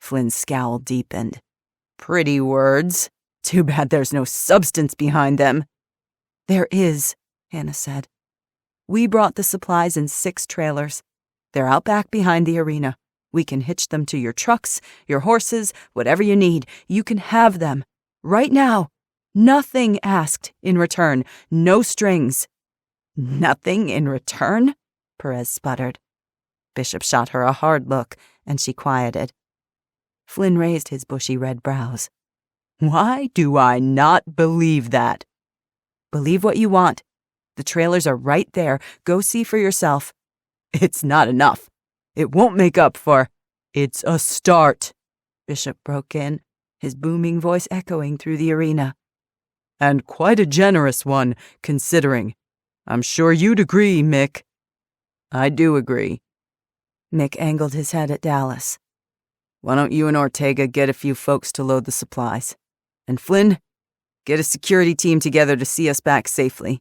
Flynn's scowl deepened. Pretty words. Too bad there's no substance behind them. There is, Hannah said. We brought the supplies in 6 trailers. They're out back behind the arena. We can hitch them to your trucks, your horses, whatever you need. You can have them. Right now. Nothing asked in return. No strings. Nothing in return? Perez sputtered. Bishop shot her a hard look, and she quieted. Flynn raised his bushy red brows. Why do I not believe that? Believe what you want. The trailers are right there. Go see for yourself. It's not enough. It won't make up for... It's a start, Bishop broke in, his booming voice echoing through the arena. And quite a generous one, considering. I'm sure you'd agree, Mick. I do agree. Mick angled his head at Dallas. Why don't you and Ortega get a few folks to load the supplies? And Flynn, get a security team together to see us back safely.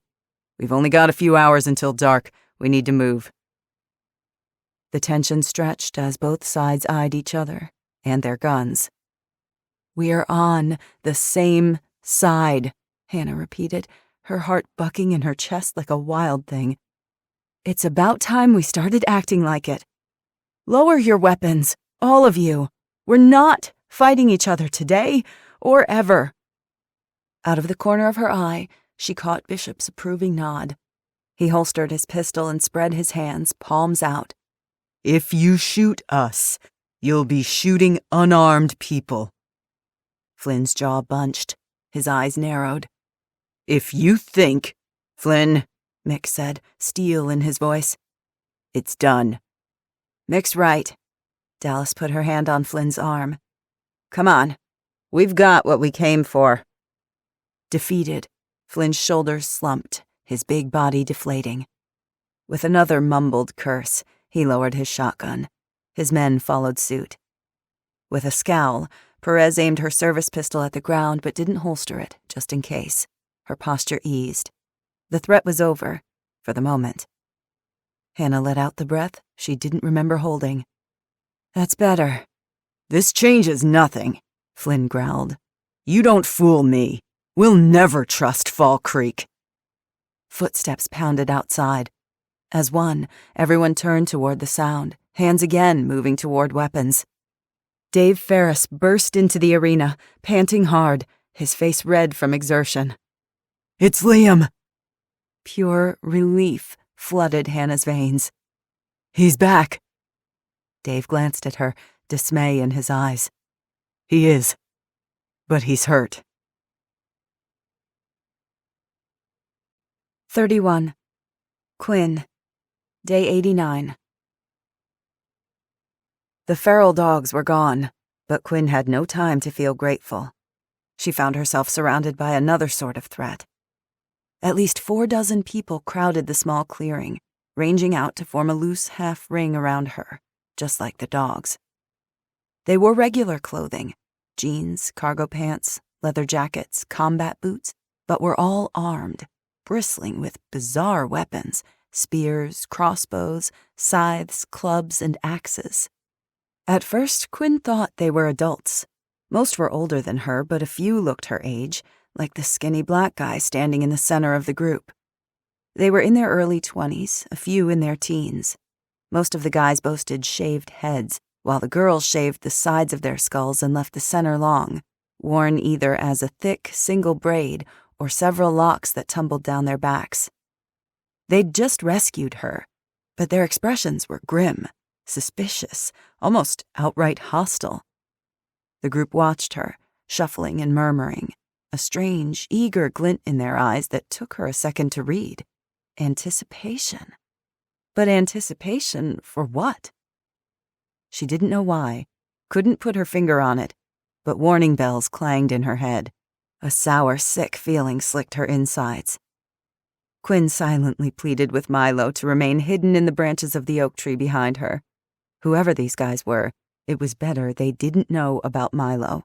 We've only got a few hours until dark. We need to move. The tension stretched as both sides eyed each other and their guns. We're on the same side, Hannah repeated, her heart bucking in her chest like a wild thing. It's about time we started acting like it. Lower your weapons, all of you. We're not fighting each other today or ever. Out of the corner of her eye, she caught Bishop's approving nod. He holstered his pistol and spread his hands, palms out. If you shoot us, you'll be shooting unarmed people. Flynn's jaw bunched, his eyes narrowed. If you think, Flynn, Mick said, steel in his voice. It's done. Mick's right. Dallas put her hand on Flynn's arm. Come on. We've got what we came for. Defeated, Flynn's shoulders slumped, his big body deflating. With another mumbled curse, he lowered his shotgun. His men followed suit. With a scowl, Perez aimed her service pistol at the ground but didn't holster it, just in case. Her posture eased. The threat was over, for the moment. Hannah let out the breath she didn't remember holding. That's better. This changes nothing, Flynn growled. You don't fool me. We'll never trust Fall Creek. Footsteps pounded outside. As one, everyone turned toward the sound, hands again moving toward weapons. Dave Ferris burst into the arena, panting hard, his face red from exertion. It's Liam! Pure relief flooded Hannah's veins. He's back. Dave glanced at her, dismay in his eyes. He is, but he's hurt. 31. Quinn. Day 89. The feral dogs were gone, but Quinn had no time to feel grateful. She found herself surrounded by another sort of threat. At least 4 dozen people crowded the small clearing, ranging out to form a loose half-ring around her, just like the dogs. They wore regular clothing, jeans, cargo pants, leather jackets, combat boots, but were all armed, bristling with bizarre weapons, spears, crossbows, scythes, clubs, and axes. At first, Quinn thought they were adults. Most were older than her, but a few looked her age, like the skinny black guy standing in the center of the group. They were in their early 20s, a few in their teens. Most of the guys boasted shaved heads, while the girls shaved the sides of their skulls and left the center long, worn either as a thick, single braid or several locks that tumbled down their backs. They'd just rescued her, but their expressions were grim, suspicious, almost outright hostile. The group watched her, shuffling and murmuring, a strange, eager glint in their eyes that took her a second to read. Anticipation. But anticipation for what? She didn't know why, couldn't put her finger on it, but warning bells clanged in her head. A sour, sick feeling slicked her insides. Quinn silently pleaded with Milo to remain hidden in the branches of the oak tree behind her. Whoever these guys were, it was better they didn't know about Milo.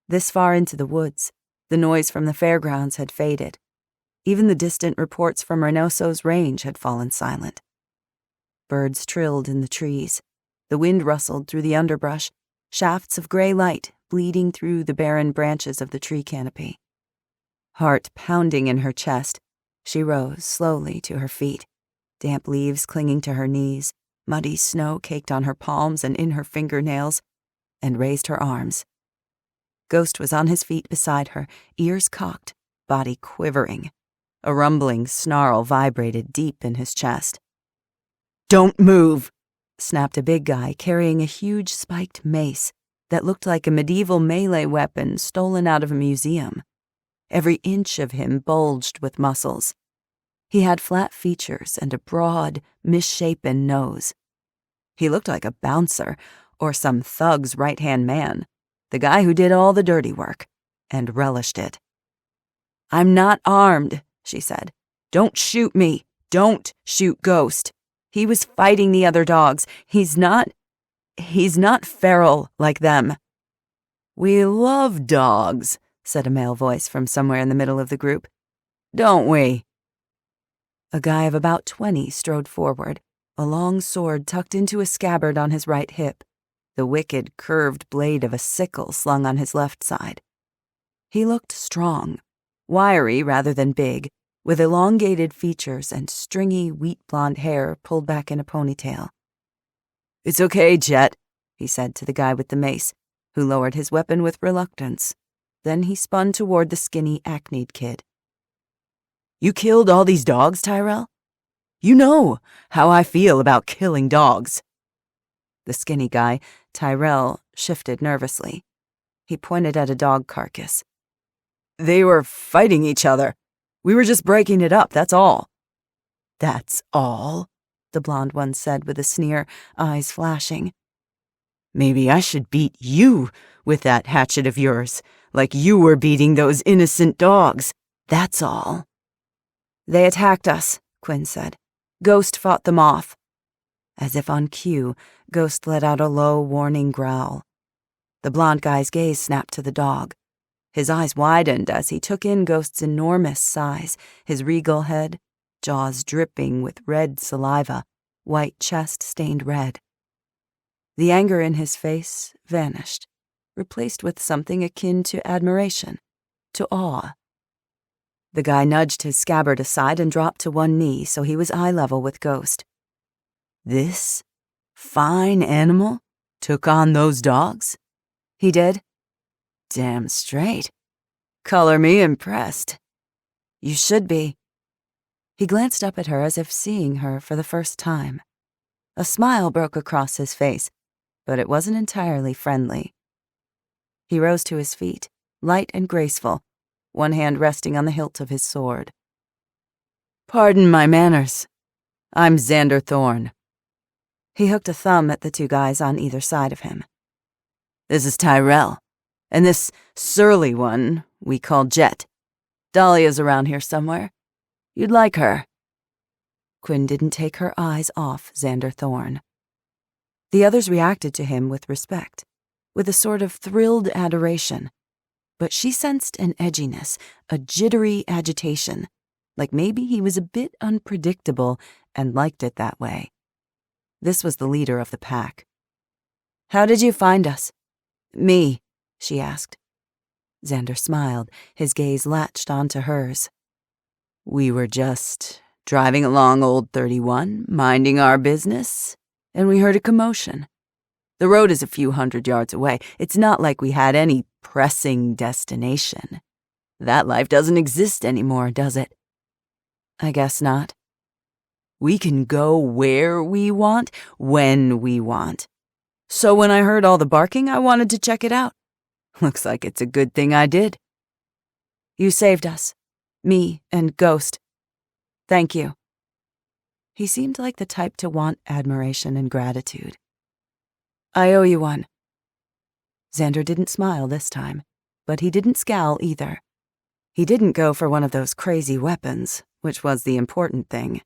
This far into the woods, the noise from the fairgrounds had faded. Even the distant reports from Reynoso's range had fallen silent. Birds trilled in the trees. The wind rustled through the underbrush, shafts of gray light bleeding through the barren branches of the tree canopy. Heart pounding in her chest, she rose slowly to her feet, damp leaves clinging to her knees, muddy snow caked on her palms and in her fingernails, and raised her arms. Ghost was on his feet beside her, ears cocked, body quivering. A rumbling snarl vibrated deep in his chest. "Don't move!" snapped a big guy carrying a huge spiked mace that looked like a medieval melee weapon stolen out of a museum. Every inch of him bulged with muscles. He had flat features and a broad, misshapen nose. He looked like a bouncer or some thug's right-hand man, the guy who did all the dirty work, and relished it. "I'm not armed," she said. "Don't shoot me. Don't shoot Ghost. He was fighting the other dogs. He's not feral like them." "We love dogs," said a male voice from somewhere in the middle of the group. "Don't we?" A guy of about 20 strode forward, a long sword tucked into a scabbard on his right hip, the wicked, curved blade of a sickle slung on his left side. He looked strong, wiry rather than big, with elongated features and stringy wheat-blonde hair pulled back in a ponytail. "It's okay, Jet," he said to the guy with the mace, who lowered his weapon with reluctance. Then he spun toward the skinny, acneed kid. "You killed all these dogs, Tyrell? You know how I feel about killing dogs." The skinny guy, Tyrell, shifted nervously. He pointed at a dog carcass. "They were fighting each other. We were just breaking it up, that's all." "That's all?" the blonde one said with a sneer, eyes flashing. "Maybe I should beat you with that hatchet of yours, like you were beating those innocent dogs. That's all." "They attacked us," Quinn said. "Ghost fought them off." As if on cue, Ghost let out a low, warning growl. The blonde guy's gaze snapped to the dog. His eyes widened as he took in Ghost's enormous size, his regal head, jaws dripping with red saliva, white chest stained red. The anger in his face vanished, replaced with something akin to admiration, to awe. The guy nudged his scabbard aside and dropped to one knee so he was eye level with Ghost. "This fine animal took on those dogs?" "He did." "Damn straight. Color me impressed." "You should be." He glanced up at her as if seeing her for the first time. A smile broke across his face, but it wasn't entirely friendly. He rose to his feet, light and graceful, one hand resting on the hilt of his sword. "Pardon my manners. I'm Xander Thorne." He hooked a thumb at the two guys on either side of him. "This is Tyrell, and this surly one we call Jet. Dahlia's around here somewhere. You'd like her." Quinn didn't take her eyes off Xander Thorne. The others reacted to him with respect, with a sort of thrilled adoration, but she sensed an edginess, a jittery agitation, like maybe he was a bit unpredictable and liked it that way. This was the leader of the pack. "How did you find us?" "Me," she asked. Xander smiled, his gaze latched onto hers. "We were just driving along Old 31, minding our business, and we heard a commotion. The road is a few hundred yards away. It's not like we had any pressing destination. That life doesn't exist anymore, does it?" "I guess not." "We can go where we want, when we want. So when I heard all the barking, I wanted to check it out. Looks like it's a good thing I did." "You saved us. Me and Ghost. Thank you." He seemed like the type to want admiration and gratitude. "I owe you one." Xander didn't smile this time, but he didn't scowl either. He didn't go for one of those crazy weapons, which was the important thing.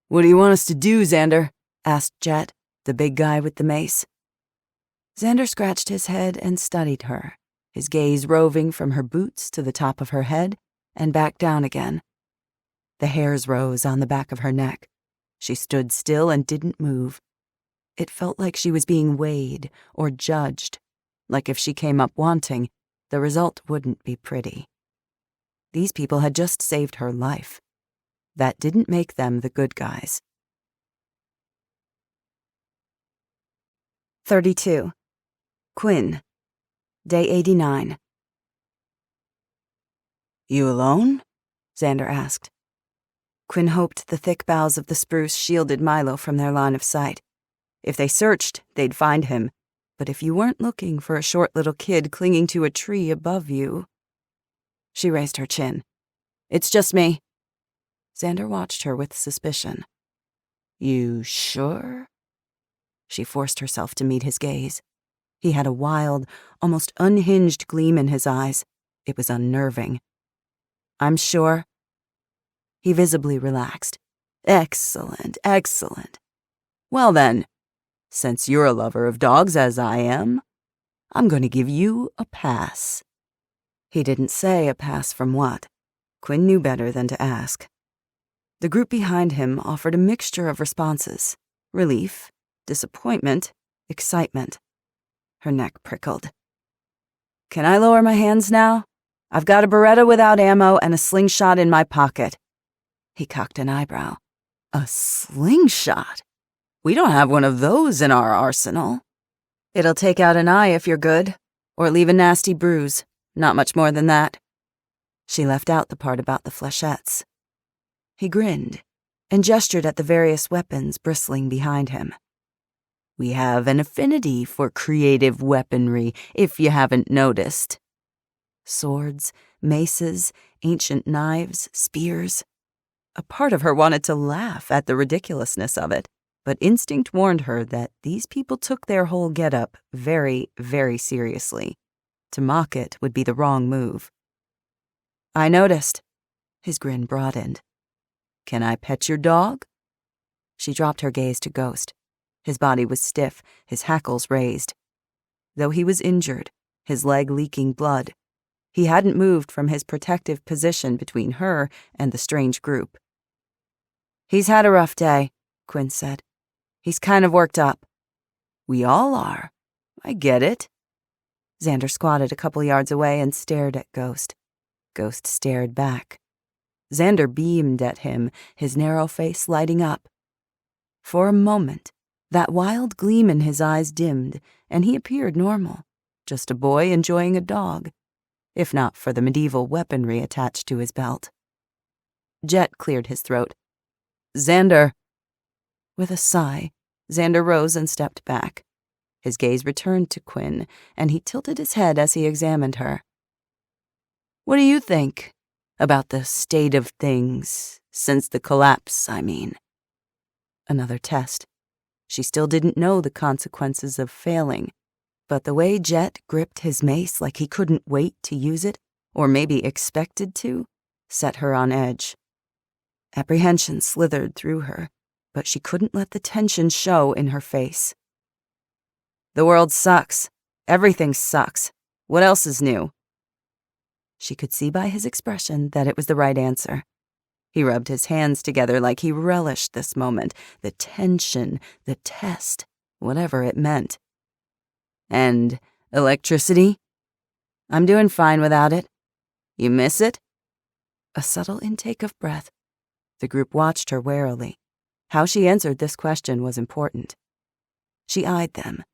"What do you want us to do, Xander?" asked Jet, the big guy with the mace. Xander scratched his head and studied her, his gaze roving from her boots to the top of her head and back down again. The hairs rose on the back of her neck. She stood still and didn't move. It felt like she was being weighed or judged, like if she came up wanting, the result wouldn't be pretty. These people had just saved her life. That didn't make them the good guys. 32. Quinn. Day 89. "You alone?" Xander asked. Quinn hoped the thick boughs of the spruce shielded Milo from their line of sight. If they searched, they'd find him. But if you weren't looking for a short little kid clinging to a tree above you... She raised her chin. "It's just me." Xander watched her with suspicion. "You sure?" She forced herself to meet his gaze. He had a wild, almost unhinged gleam in his eyes. It was unnerving. "I'm sure." He visibly relaxed. "Excellent, excellent. Well then, since you're a lover of dogs as I am, I'm going to give you a pass." He didn't say a pass from what. Quinn knew better than to ask. The group behind him offered a mixture of responses: relief, disappointment, excitement. Her neck prickled. "Can I lower my hands now? I've got a Beretta without ammo and a slingshot in my pocket." He cocked an eyebrow. "A slingshot? We don't have one of those in our arsenal." "It'll take out an eye if you're good, or leave a nasty bruise. Not much more than that." She left out the part about the flechettes. He grinned and gestured at the various weapons bristling behind him. "We have an affinity for creative weaponry, if you haven't noticed. Swords, maces, ancient knives, spears." A part of her wanted to laugh at the ridiculousness of it, but instinct warned her that these people took their whole getup very, very seriously. To mock it would be the wrong move. "I noticed." His grin broadened. "Can I pet your dog?" She dropped her gaze to Ghost. His body was stiff, his hackles raised. Though he was injured, his leg leaking blood, he hadn't moved from his protective position between her and the strange group. "He's had a rough day," Quinn said. "He's kind of worked up." "We all are. I get it." Xander squatted a couple yards away and stared at Ghost. Ghost stared back. Xander beamed at him, his narrow face lighting up. For a moment, that wild gleam in his eyes dimmed, and he appeared normal, just a boy enjoying a dog, if not for the medieval weaponry attached to his belt. Jet cleared his throat. "Xander." With a sigh, Xander rose and stepped back. His gaze returned to Quinn, and he tilted his head as he examined her. "What do you think about the state of things since the collapse, I mean?" Another test. She still didn't know the consequences of failing, but the way Jet gripped his mace like he couldn't wait to use it, or maybe expected to, set her on edge. Apprehension slithered through her, but she couldn't let the tension show in her face. "The world sucks. Everything sucks. What else is new?" She could see by his expression that it was the right answer. He rubbed his hands together like he relished this moment, the tension, the test, whatever it meant. "And electricity?" "I'm doing fine without it." "You miss it?" A subtle intake of breath. The group watched her warily. How she answered this question was important. She eyed them.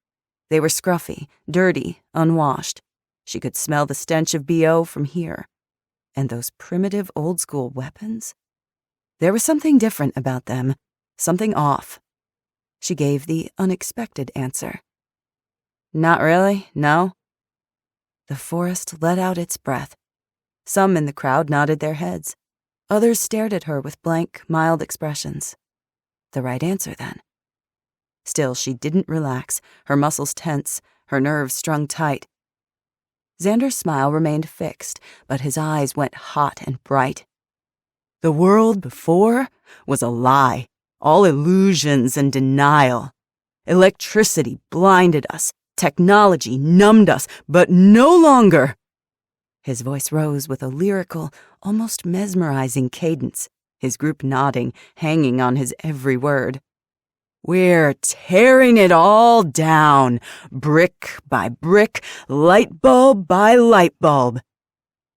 They were scruffy, dirty, unwashed. She could smell the stench of BO from here. And those primitive old-school weapons? There was something different about them, something off. She gave the unexpected answer. "Not really, no." The forest let out its breath. Some in the crowd nodded their heads. Others stared at her with blank, mild expressions. The right answer, then. Still, she didn't relax, her muscles tense, her nerves strung tight. Xander's smile remained fixed, but his eyes went hot and bright. The world before was a lie, all illusions and denial. Electricity blinded us, technology numbed us, but no longer. His voice rose with a lyrical, almost mesmerizing cadence, his group nodding, hanging on his every word. We're tearing it all down, brick by brick, light bulb by light bulb.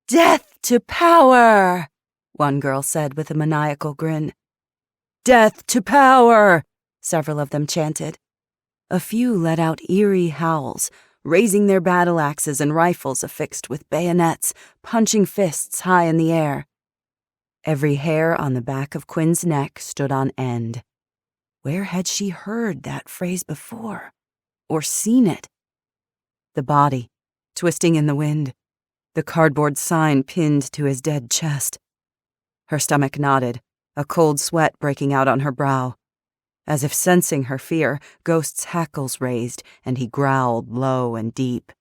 Death to power, one girl said with a maniacal grin. Death to power, several of them chanted. A few let out eerie howls, raising their battle axes and rifles affixed with bayonets, punching fists high in the air. Every hair on the back of Quinn's neck stood on end. Where had she heard that phrase before? Or seen it? The body, twisting in the wind, the cardboard sign pinned to his dead chest. Her stomach knotted, a cold sweat breaking out on her brow. As if sensing her fear, Ghost's hackles raised, and he growled low and deep.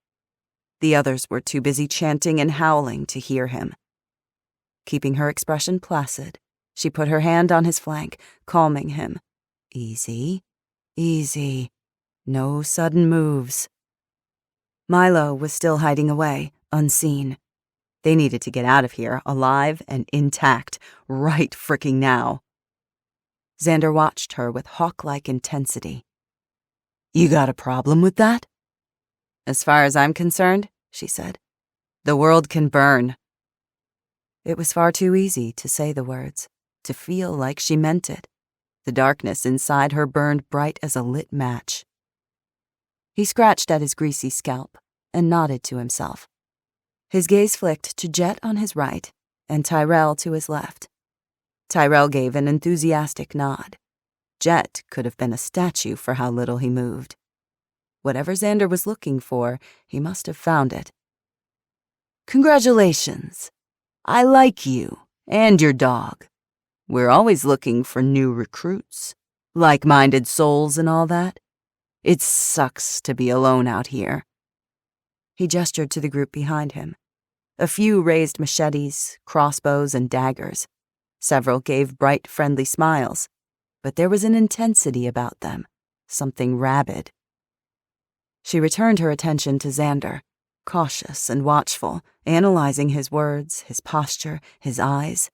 The others were too busy chanting and howling to hear him. Keeping her expression placid, she put her hand on his flank, calming him. Easy, easy. No sudden moves. Milo was still hiding away, unseen. They needed to get out of here, alive and intact, right fricking now. Xander watched her with hawk-like intensity. You got a problem with that? As far as I'm concerned, she said, the world can burn. It was far too easy to say the words, to feel like she meant it. The darkness inside her burned bright as a lit match. He scratched at his greasy scalp and nodded to himself. His gaze flicked to Jet on his right and Tyrell to his left. Tyrell gave an enthusiastic nod. Jet could have been a statue for how little he moved. Whatever Xander was looking for, he must have found it. Congratulations. I like you and your dog. We're always looking for new recruits, like-minded souls and all that. It sucks to be alone out here. He gestured to the group behind him. A few raised machetes, crossbows, and daggers. Several gave bright, friendly smiles, but there was an intensity about them, something rabid. She returned her attention to Xander, cautious and watchful, analyzing his words, his posture, his eyes.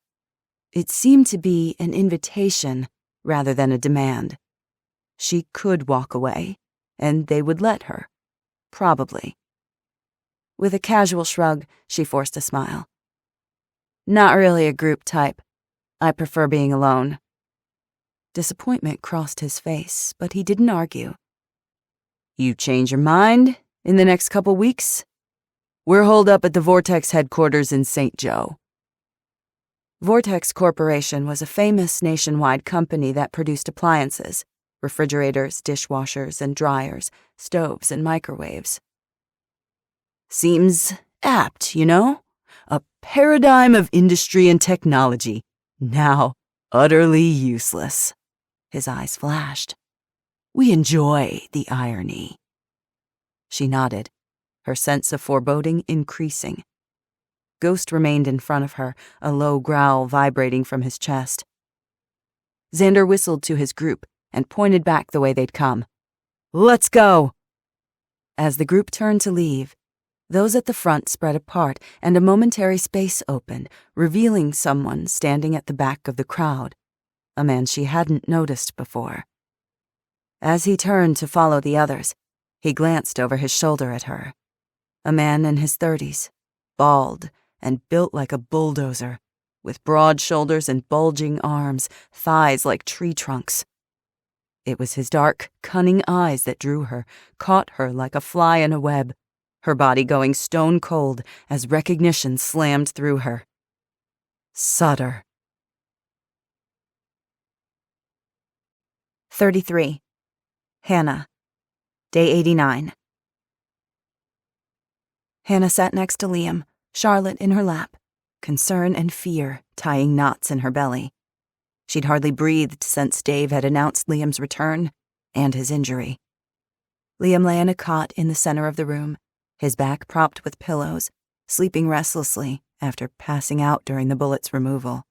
It seemed to be an invitation rather than a demand. She could walk away, and they would let her. Probably. With a casual shrug, she forced a smile. Not really a group type. I prefer being alone. Disappointment crossed his face, but he didn't argue. You change your mind in the next couple weeks? We're holed up at the Vortex Headquarters in St. Joe. Vortex Corporation was a famous nationwide company that produced appliances, refrigerators, dishwashers, and dryers, stoves, and microwaves. Seems apt, you know? A paradigm of industry and technology, now utterly useless. His eyes flashed. We enjoy the irony. She nodded, her sense of foreboding increasing. Ghost remained in front of her, a low growl vibrating from his chest. Xander whistled to his group and pointed back the way they'd come. Let's go! As the group turned to leave, those at the front spread apart and a momentary space opened, revealing someone standing at the back of the crowd, a man she hadn't noticed before. As he turned to follow the others, he glanced over his shoulder at her. A man in his 30s, bald and built like a bulldozer, with broad shoulders and bulging arms, thighs like tree trunks. It was his dark, cunning eyes that drew her, caught her like a fly in a web, her body going stone cold as recognition slammed through her. Sutter. 33. Hannah. Day 89. Hannah sat next to Liam, Charlotte in her lap, concern and fear tying knots in her belly. She'd hardly breathed since Dave had announced Liam's return and his injury. Liam lay in a cot in the center of the room, his back propped with pillows, sleeping restlessly after passing out during the bullet's removal.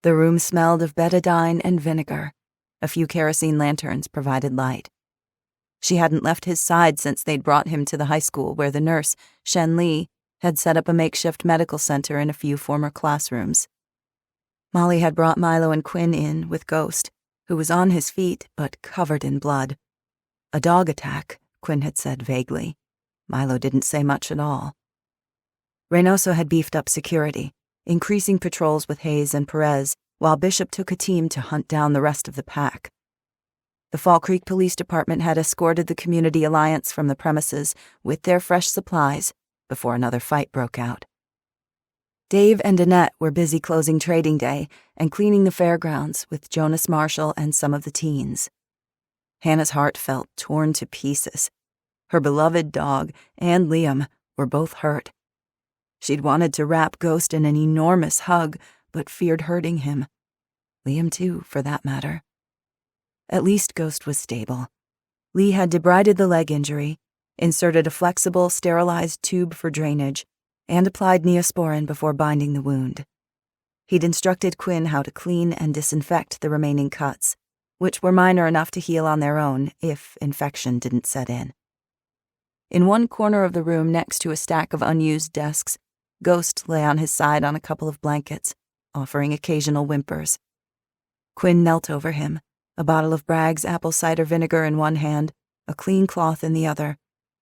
The room smelled of betadine and vinegar. A few kerosene lanterns provided light. She hadn't left his side since they'd brought him to the high school where the nurse, Shen Li, had set up a makeshift medical center in a few former classrooms. Molly had brought Milo and Quinn in with Ghost, who was on his feet but covered in blood. A dog attack, Quinn had said vaguely. Milo didn't say much at all. Reynoso had beefed up security, increasing patrols with Hayes and Perez, while Bishop took a team to hunt down the rest of the pack. The Fall Creek Police Department had escorted the Community Alliance from the premises with their fresh supplies before another fight broke out. Dave and Annette were busy closing trading day and cleaning the fairgrounds with Jonas Marshall and some of the teens. Hannah's heart felt torn to pieces. Her beloved dog and Liam were both hurt. She'd wanted to wrap Ghost in an enormous hug, but feared hurting him. Liam, too, for that matter. At least Ghost was stable. Lee had debrided the leg injury, inserted a flexible, sterilized tube for drainage, and applied Neosporin before binding the wound. He'd instructed Quinn how to clean and disinfect the remaining cuts, which were minor enough to heal on their own if infection didn't set in. In one corner of the room next to a stack of unused desks, Ghost lay on his side on a couple of blankets, offering occasional whimpers. Quinn knelt over him, a bottle of Bragg's apple cider vinegar in one hand, a clean cloth in the other,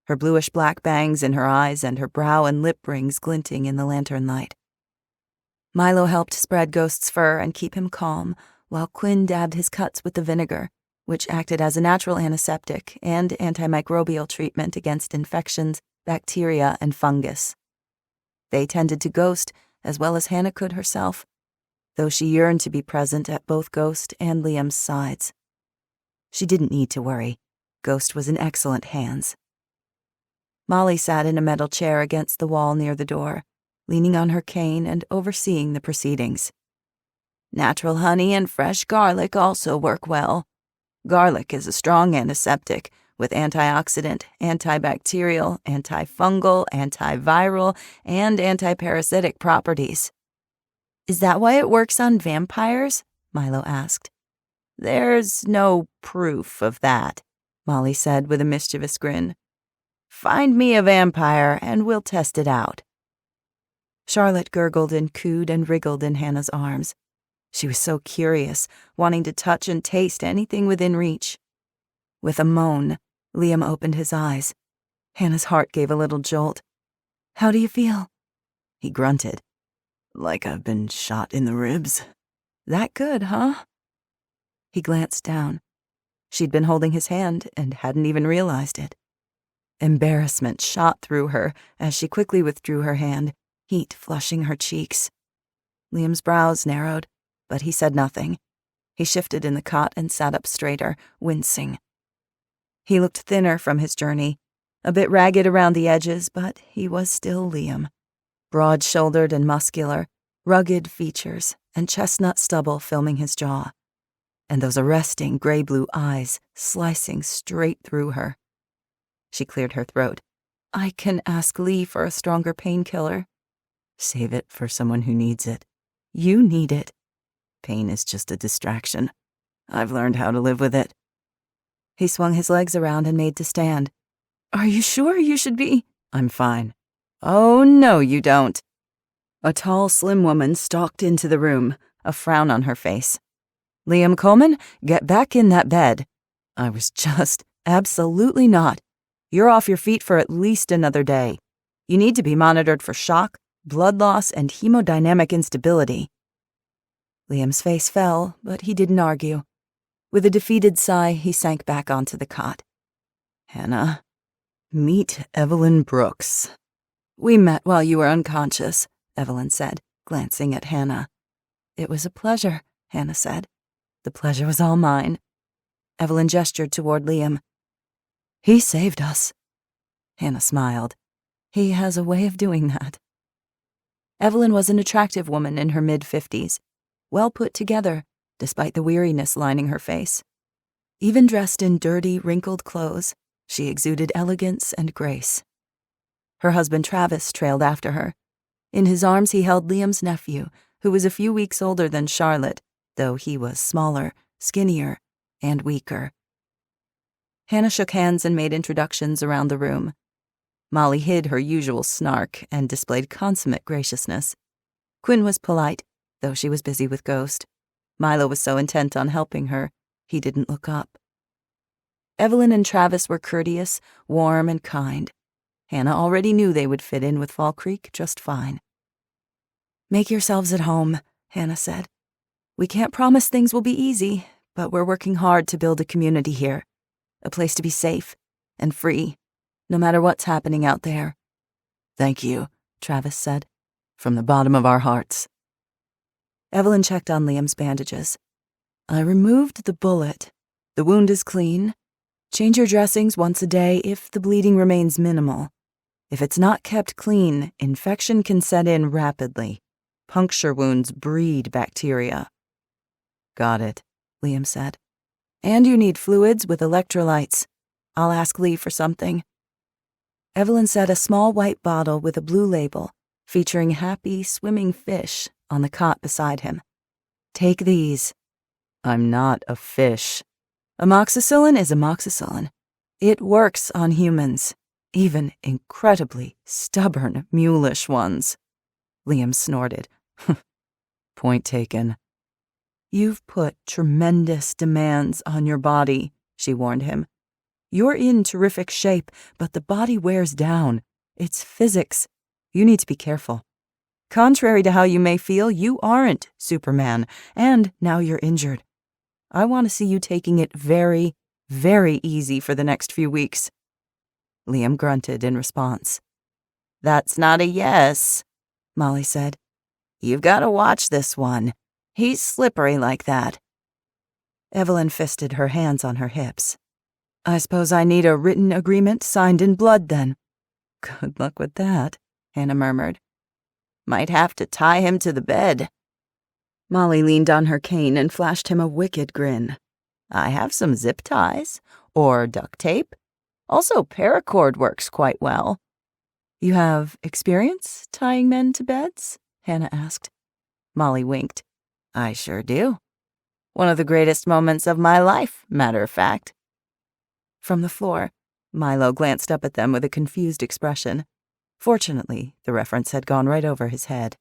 her bluish-black bangs in her eyes and her brow and lip rings glinting in the lantern light. Milo helped spread Ghost's fur and keep him calm, while Quinn dabbed his cuts with the vinegar, which acted as a natural antiseptic and antimicrobial treatment against infections, bacteria, and fungus. They tended to Ghost as well as Hannah could herself, though she yearned to be present at both Ghost and Liam's sides. She didn't need to worry. Ghost was in excellent hands. Molly sat in a metal chair against the wall near the door, leaning on her cane and overseeing the proceedings. Natural honey and fresh garlic also work well. Garlic is a strong antiseptic with antioxidant, antibacterial, antifungal, antiviral, and antiparasitic properties. Is that why it works on vampires? Milo asked. There's no proof of that, Molly said with a mischievous grin. Find me a vampire and we'll test it out. Charlotte gurgled and cooed and wriggled in Hannah's arms. She was so curious, wanting to touch and taste anything within reach. With a moan, Liam opened his eyes. Hannah's heart gave a little jolt. How do you feel? He grunted. Like I've been shot in the ribs. That good, huh? He glanced down. She'd been holding his hand and hadn't even realized it. Embarrassment shot through her as she quickly withdrew her hand, heat flushing her cheeks. Liam's brows narrowed, but he said nothing. He shifted in the cot and sat up straighter, wincing. He looked thinner from his journey, a bit ragged around the edges, but he was still Liam. Broad-shouldered and muscular, rugged features and chestnut stubble filming his jaw. And those arresting gray-blue eyes slicing straight through her. She cleared her throat. I can ask Lee for a stronger painkiller. Save it for someone who needs it. You need it. Pain is just a distraction. I've learned how to live with it. He swung his legs around and made to stand. Are you sure you should be? I'm fine. Oh, no, you don't. A tall, slim woman stalked into the room, a frown on her face. Liam Coleman, get back in that bed. I was just absolutely not. You're off your feet for at least another day. You need to be monitored for shock, blood loss, and hemodynamic instability. Liam's face fell, but he didn't argue. With a defeated sigh, he sank back onto the cot. Hannah, meet Evelyn Brooks. We met while you were unconscious, Evelyn said, glancing at Hannah. It was a pleasure, Hannah said. The pleasure was all mine. Evelyn gestured toward Liam. He saved us. Hannah smiled. He has a way of doing that. Evelyn was an attractive woman in her mid-50s, well put together, despite the weariness lining her face. Even dressed in dirty, wrinkled clothes, she exuded elegance and grace. Her husband Travis trailed after her. In his arms he held Liam's nephew, who was a few weeks older than Charlotte, though he was smaller, skinnier, and weaker. Hannah shook hands and made introductions around the room. Molly hid her usual snark and displayed consummate graciousness. Quinn was polite, though she was busy with Ghost. Milo was so intent on helping her, he didn't look up. Evelyn and Travis were courteous, warm, and kind. Hannah already knew they would fit in with Fall Creek just fine. "Make yourselves at home," Hannah said. "We can't promise things will be easy, but we're working hard to build a community here. A place to be safe and free, no matter what's happening out there." "Thank you," Travis said, "from the bottom of our hearts." Evelyn checked on Liam's bandages. "I removed the bullet. The wound is clean. Change your dressings once a day if the bleeding remains minimal. If it's not kept clean, infection can set in rapidly. Puncture wounds breed bacteria." "Got it," Liam said. "And you need fluids with electrolytes. I'll ask Lee for something." Evelyn set a small white bottle with a blue label featuring happy, swimming fish on the cot beside him. "Take these." "I'm not a fish." Amoxicillin is amoxicillin. It works on humans, even incredibly stubborn, mulish ones. Liam snorted. "Point taken." "You've put tremendous demands on your body," she warned him. "You're in terrific shape, but the body wears down. It's physics. You need to be careful. Contrary to how you may feel, you aren't Superman, and now you're injured. I want to see you taking it very, very easy for the next few weeks." Liam grunted in response. "That's not a yes," Molly said. "You've got to watch this one. He's slippery like that." Evelyn fisted her hands on her hips. "I suppose I need a written agreement signed in blood, then." "Good luck with that," Hannah murmured. "Might have to tie him to the bed." Molly leaned on her cane and flashed him a wicked grin. "I have some zip ties, or duct tape. Also, paracord works quite well." "You have experience tying men to beds?" Hannah asked. Molly winked. "I sure do. One of the greatest moments of my life, matter of fact." From the floor, Milo glanced up at them with a confused expression. Fortunately, the reference had gone right over his head.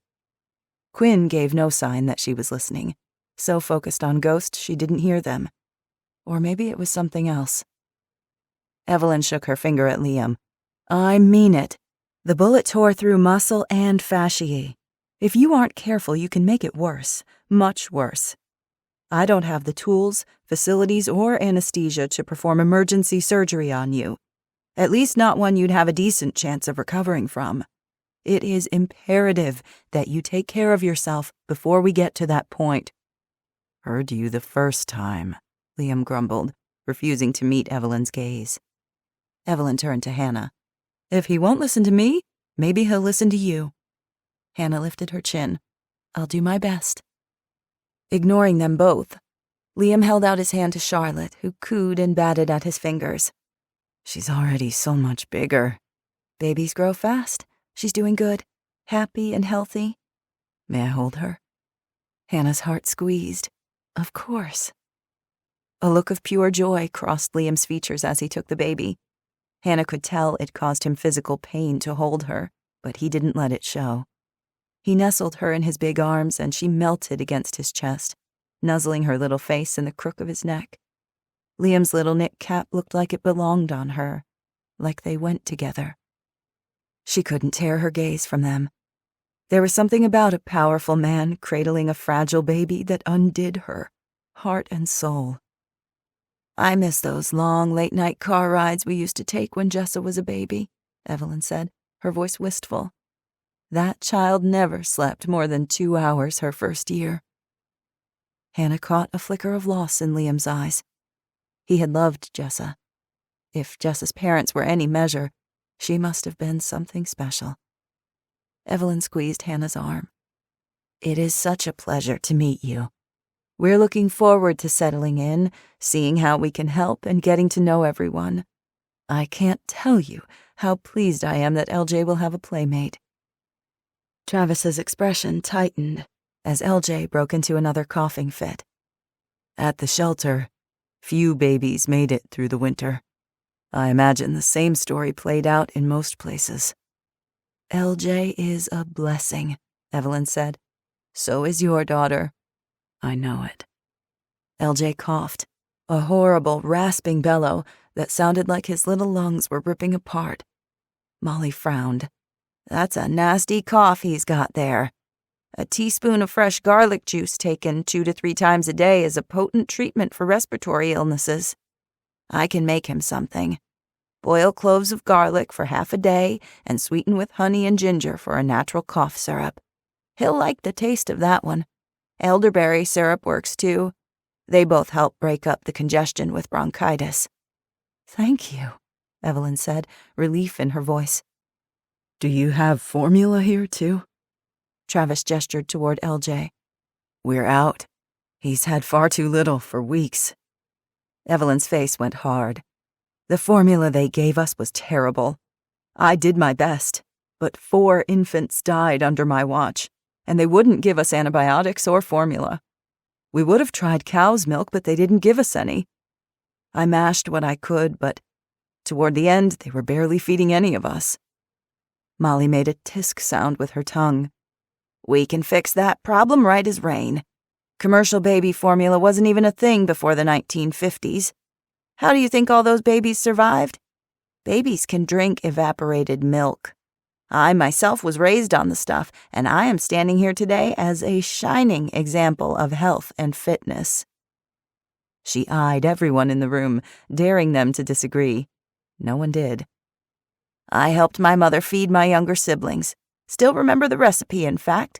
Quinn gave no sign that she was listening. So focused on Ghost, she didn't hear them. Or maybe it was something else. Evelyn shook her finger at Liam. "I mean it. The bullet tore through muscle and fasciae. If you aren't careful, you can make it worse. Much worse. I don't have the tools, facilities, or anesthesia to perform emergency surgery on you. At least not one you'd have a decent chance of recovering from. It is imperative that you take care of yourself before we get to that point." "Heard you the first time," Liam grumbled, refusing to meet Evelyn's gaze. Evelyn turned to Hannah. "If he won't listen to me, maybe he'll listen to you." Hannah lifted her chin. "I'll do my best." Ignoring them both, Liam held out his hand to Charlotte, who cooed and batted at his fingers. "She's already so much bigger." "Babies grow fast. She's doing good, happy and healthy." "May I hold her?" Hannah's heart squeezed. Of course. A look of pure joy crossed Liam's features as he took the baby. Hannah could tell it caused him physical pain to hold her, but he didn't let it show. He nestled her in his big arms, and she melted against his chest, nuzzling her little face in the crook of his neck. Liam's little knit cap looked like it belonged on her, like they went together. She couldn't tear her gaze from them. There was something about a powerful man cradling a fragile baby that undid her, heart and soul. "I miss those long late-night car rides we used to take when Jessa was a baby," Evelyn said, her voice wistful. "That child never slept more than 2 hours her first year." Hannah caught a flicker of loss in Liam's eyes. He had loved Jessa. If Jessa's parents were any measure, she must have been something special. Evelyn squeezed Hannah's arm. "It is such a pleasure to meet you. We're looking forward to settling in, seeing how we can help, and getting to know everyone. I can't tell you how pleased I am that LJ will have a playmate." Travis's expression tightened. as LJ broke into another coughing fit. At the shelter, few babies made it through the winter. I imagine the same story played out in most places. LJ is a blessing, Evelyn said. So is your daughter. I know it. LJ coughed, a horrible, rasping bellow that sounded like his little lungs were ripping apart. Molly frowned. That's a nasty cough he's got there. A teaspoon of fresh garlic juice taken 2 to 3 times a day is a potent treatment for respiratory illnesses. I can make him something. Boil cloves of garlic for half a day and sweeten with honey and ginger for a natural cough syrup. He'll like the taste of that one. Elderberry syrup works too. They both help break up the congestion with bronchitis. Thank you, Evelyn said, relief in her voice. Do you have formula here too? Travis gestured toward LJ. We're out. He's had far too little for weeks. Evelyn's face went hard. The formula they gave us was terrible. I did my best, but 4 infants died under my watch, and they wouldn't give us antibiotics or formula. We would have tried cow's milk, but they didn't give us any. I mashed what I could, but toward the end, they were barely feeding any of us. Molly made a tisk sound with her tongue. We can fix that problem right as rain. Commercial baby formula wasn't even a thing before the 1950s. How do you think all those babies survived? Babies can drink evaporated milk. I myself was raised on the stuff, and I am standing here today as a shining example of health and fitness. She eyed everyone in the room, daring them to disagree. No one did. I helped my mother feed my younger siblings. Still remember the recipe, in fact.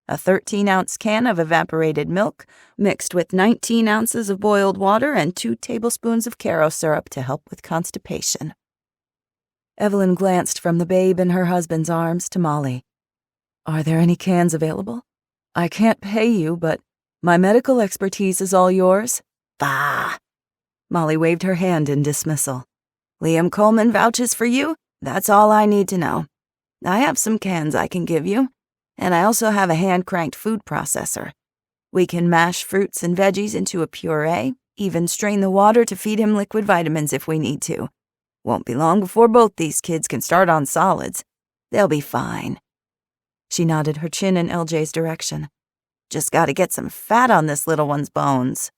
A 13-ounce can of evaporated milk mixed with 19 ounces of boiled water and 2 tablespoons of Caro syrup to help with constipation. Evelyn glanced from the babe in her husband's arms to Molly. Are there any cans available? I can't pay you, but my medical expertise is all yours. Bah! Molly waved her hand in dismissal. Liam Coleman vouches for you? That's all I need to know. I have some cans I can give you, and I also have a hand-cranked food processor. We can mash fruits and veggies into a puree, even strain the water to feed him liquid vitamins if we need to. Won't be long before both these kids can start on solids. They'll be fine. She nodded her chin in LJ's direction. Just gotta get some fat on this little one's bones.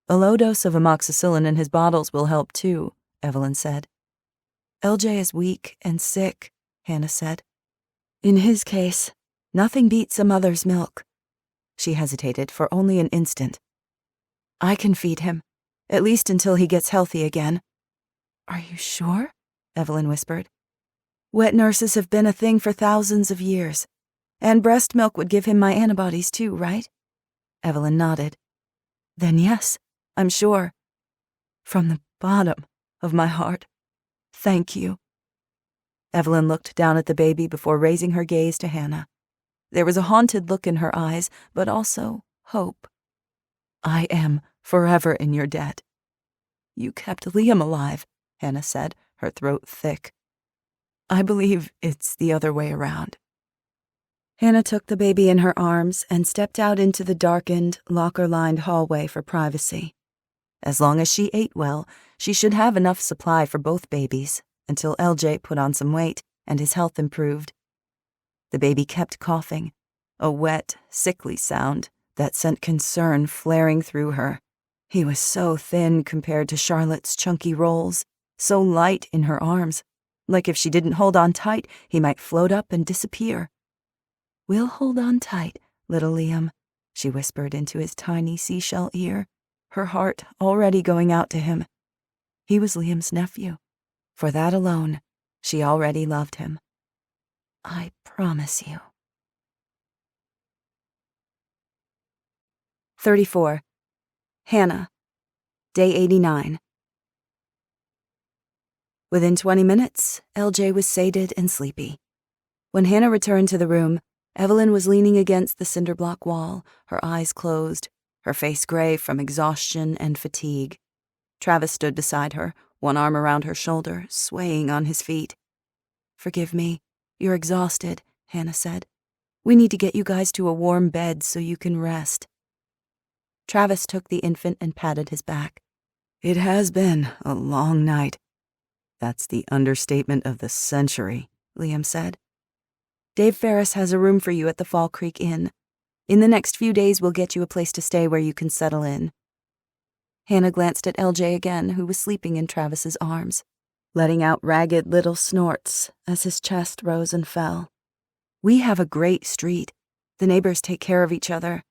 A low dose of amoxicillin in his bottles will help too, Evelyn said. LJ is weak and sick, Hannah said. In his case, nothing beats a mother's milk. She hesitated for only an instant. I can feed him, at least until he gets healthy again. Are you sure? Evelyn whispered. Wet nurses have been a thing for thousands of years, and breast milk would give him my antibodies too, right? Evelyn nodded. Then yes, I'm sure. From the bottom of my heart, thank you. Evelyn looked down at the baby before raising her gaze to Hannah. There was a haunted look in her eyes, but also hope. I am forever in your debt. You kept Liam alive, Hannah said, her throat thick. I believe it's the other way around. Hannah took the baby in her arms and stepped out into the darkened, locker-lined hallway for privacy. As long as she ate well, she should have enough supply for both babies until LJ put on some weight and his health improved. The baby kept coughing, a wet, sickly sound that sent concern flaring through her. He was so thin compared to Charlotte's chunky rolls, so light in her arms, like if she didn't hold on tight, he might float up and disappear. We'll hold on tight, little Liam, she whispered into his tiny seashell ear, her heart already going out to him. He was Liam's nephew. For that alone, she already loved him. I promise you. 34. Hannah. Day 89. Within 20 minutes, LJ was sated and sleepy. When Hannah returned to the room, Evelyn was leaning against the cinder block wall, her eyes closed, her face gray from exhaustion and fatigue. Travis stood beside her, one arm around her shoulder, swaying on his feet. Forgive me. You're exhausted, Hannah said. We need to get you guys to a warm bed so you can rest." Travis took the infant and patted his back. "It has been a long night. That's the understatement of the century," Liam said. "Dave Ferris has a room for you at the Fall Creek Inn. In the next few days, we'll get you a place to stay where you can settle in." Hannah glanced at LJ again, who was sleeping in Travis's arms, letting out ragged little snorts as his chest rose and fell. "We have a great street. The neighbors take care of each other."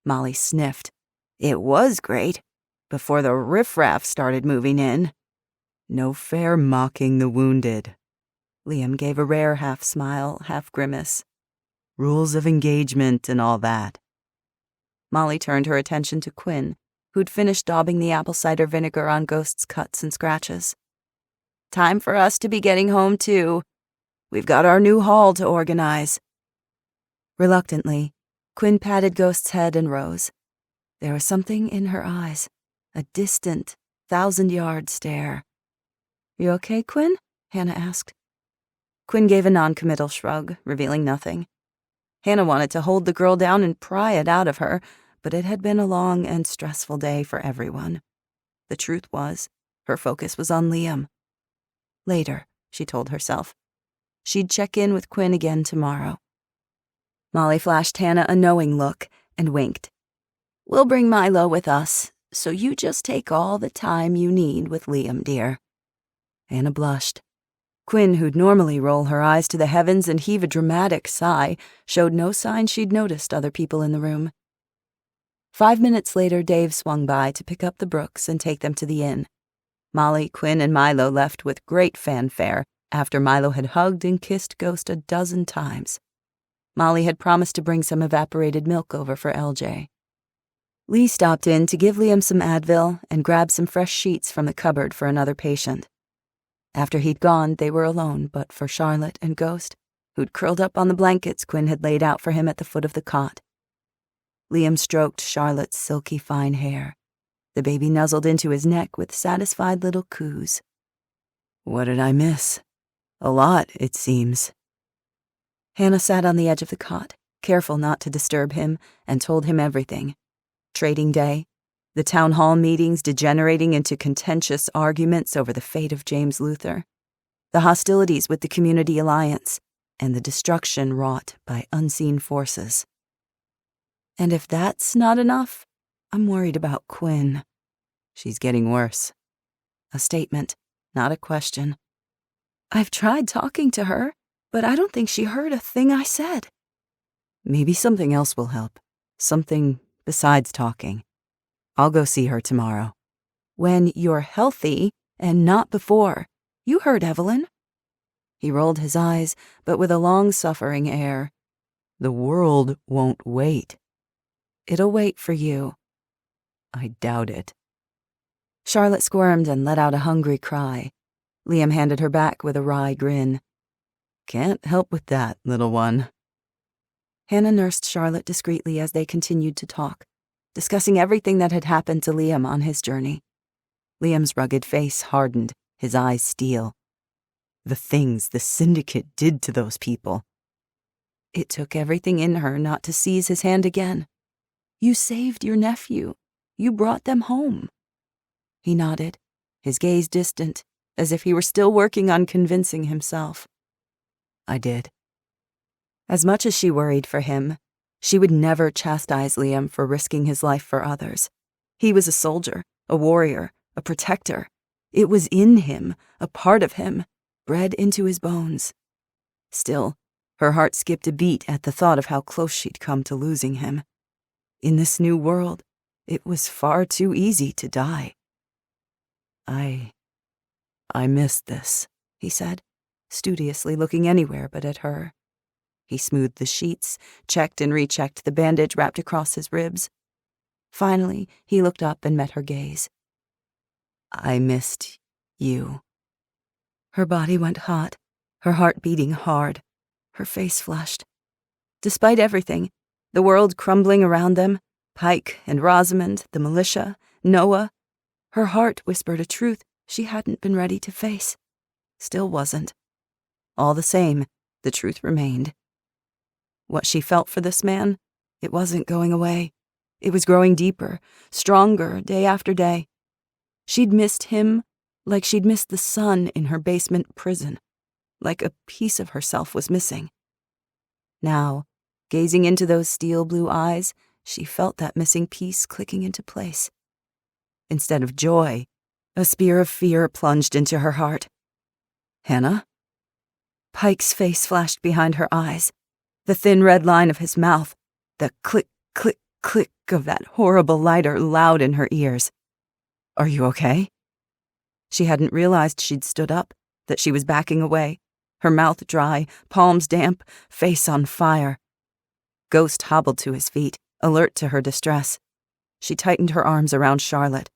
Molly sniffed. "It was great, before the riffraff started moving in." "No fair mocking the wounded." Liam gave a rare half-smile, half-grimace. "Rules of engagement and all that." Molly turned her attention to Quinn, who'd finished daubing the apple cider vinegar on Ghost's cuts and scratches. "Time for us to be getting home, too. We've got our new hall to organize." Reluctantly, Quinn patted Ghost's head and rose. There was something in her eyes, a distant, 1,000-yard stare. "You okay, Quinn?" Hannah asked. Quinn gave a non-committal shrug, revealing nothing. Hannah wanted to hold the girl down and pry it out of her, but it had been a long and stressful day for everyone. The truth was, her focus was on Liam. Later, she told herself. She'd check in with Quinn again tomorrow. Molly flashed Hannah a knowing look and winked. "We'll bring Milo with us, so you just take all the time you need with Liam, dear." Hannah blushed. Quinn, who'd normally roll her eyes to the heavens and heave a dramatic sigh, showed no sign she'd noticed other people in the room. 5 minutes later, Dave swung by to pick up the Brooks and take them to the inn. Molly, Quinn, and Milo left with great fanfare after Milo had hugged and kissed Ghost a dozen times. Molly had promised to bring some evaporated milk over for LJ. Lee stopped in to give Liam some Advil and grab some fresh sheets from the cupboard for another patient. After he'd gone, they were alone but for Charlotte and Ghost, who'd curled up on the blankets Quinn had laid out for him at the foot of the cot. Liam stroked Charlotte's silky fine hair. The baby nuzzled into his neck with satisfied little coos. "What did I miss? A lot, it seems." Hannah sat on the edge of the cot, careful not to disturb him, and told him everything. Trading day, the town hall meetings degenerating into contentious arguments over the fate of James Luther, the hostilities with the Community Alliance, and the destruction wrought by unseen forces. "And if that's not enough, I'm worried about Quinn." "She's getting worse." A statement, not a question. "I've tried talking to her, but I don't think she heard a thing I said." "Maybe something else will help. Something besides talking. I'll go see her tomorrow." "When you're healthy, and not before. You heard Evelyn." He rolled his eyes, but with a long-suffering air. "The world won't wait." "It'll wait for you." "I doubt it." Charlotte squirmed and let out a hungry cry. Liam handed her back with a wry grin. "Can't help with that, little one." Hannah nursed Charlotte discreetly as they continued to talk, discussing everything that had happened to Liam on his journey. Liam's rugged face hardened, his eyes steel. The things the Syndicate did to those people. It took everything in her not to seize his hand again. "You saved your nephew. You brought them home." He nodded, his gaze distant, as if he were still working on convincing himself. "I did." As much as she worried for him, she would never chastise Liam for risking his life for others. He was a soldier, a warrior, a protector. It was in him, a part of him, bred into his bones. Still, her heart skipped a beat at the thought of how close she'd come to losing him. In this new world, it was far too easy to die. I missed this," he said, studiously looking anywhere but at her. He smoothed the sheets, checked and rechecked the bandage wrapped across his ribs. Finally, he looked up and met her gaze. "I missed you." Her body went hot, her heart beating hard, her face flushed. Despite everything, the world crumbling around them, Pike and Rosamond, the militia, Noah, her heart whispered a truth she hadn't been ready to face. Still wasn't. All the same, the truth remained. What she felt for this man, it wasn't going away. It was growing deeper, stronger day after day. She'd missed him like she'd missed the sun in her basement prison, like a piece of herself was missing. Now, gazing into those steel blue eyes, she felt that missing piece clicking into place. Instead of joy, a spear of fear plunged into her heart. Hannah? Pike's face flashed behind her eyes, the thin red line of his mouth, the click, click, click of that horrible lighter loud in her ears. Are you okay? She hadn't realized she'd stood up, that she was backing away, her mouth dry, palms damp, face on fire. Ghost hobbled to his feet, alert to her distress. She tightened her arms around Charlotte.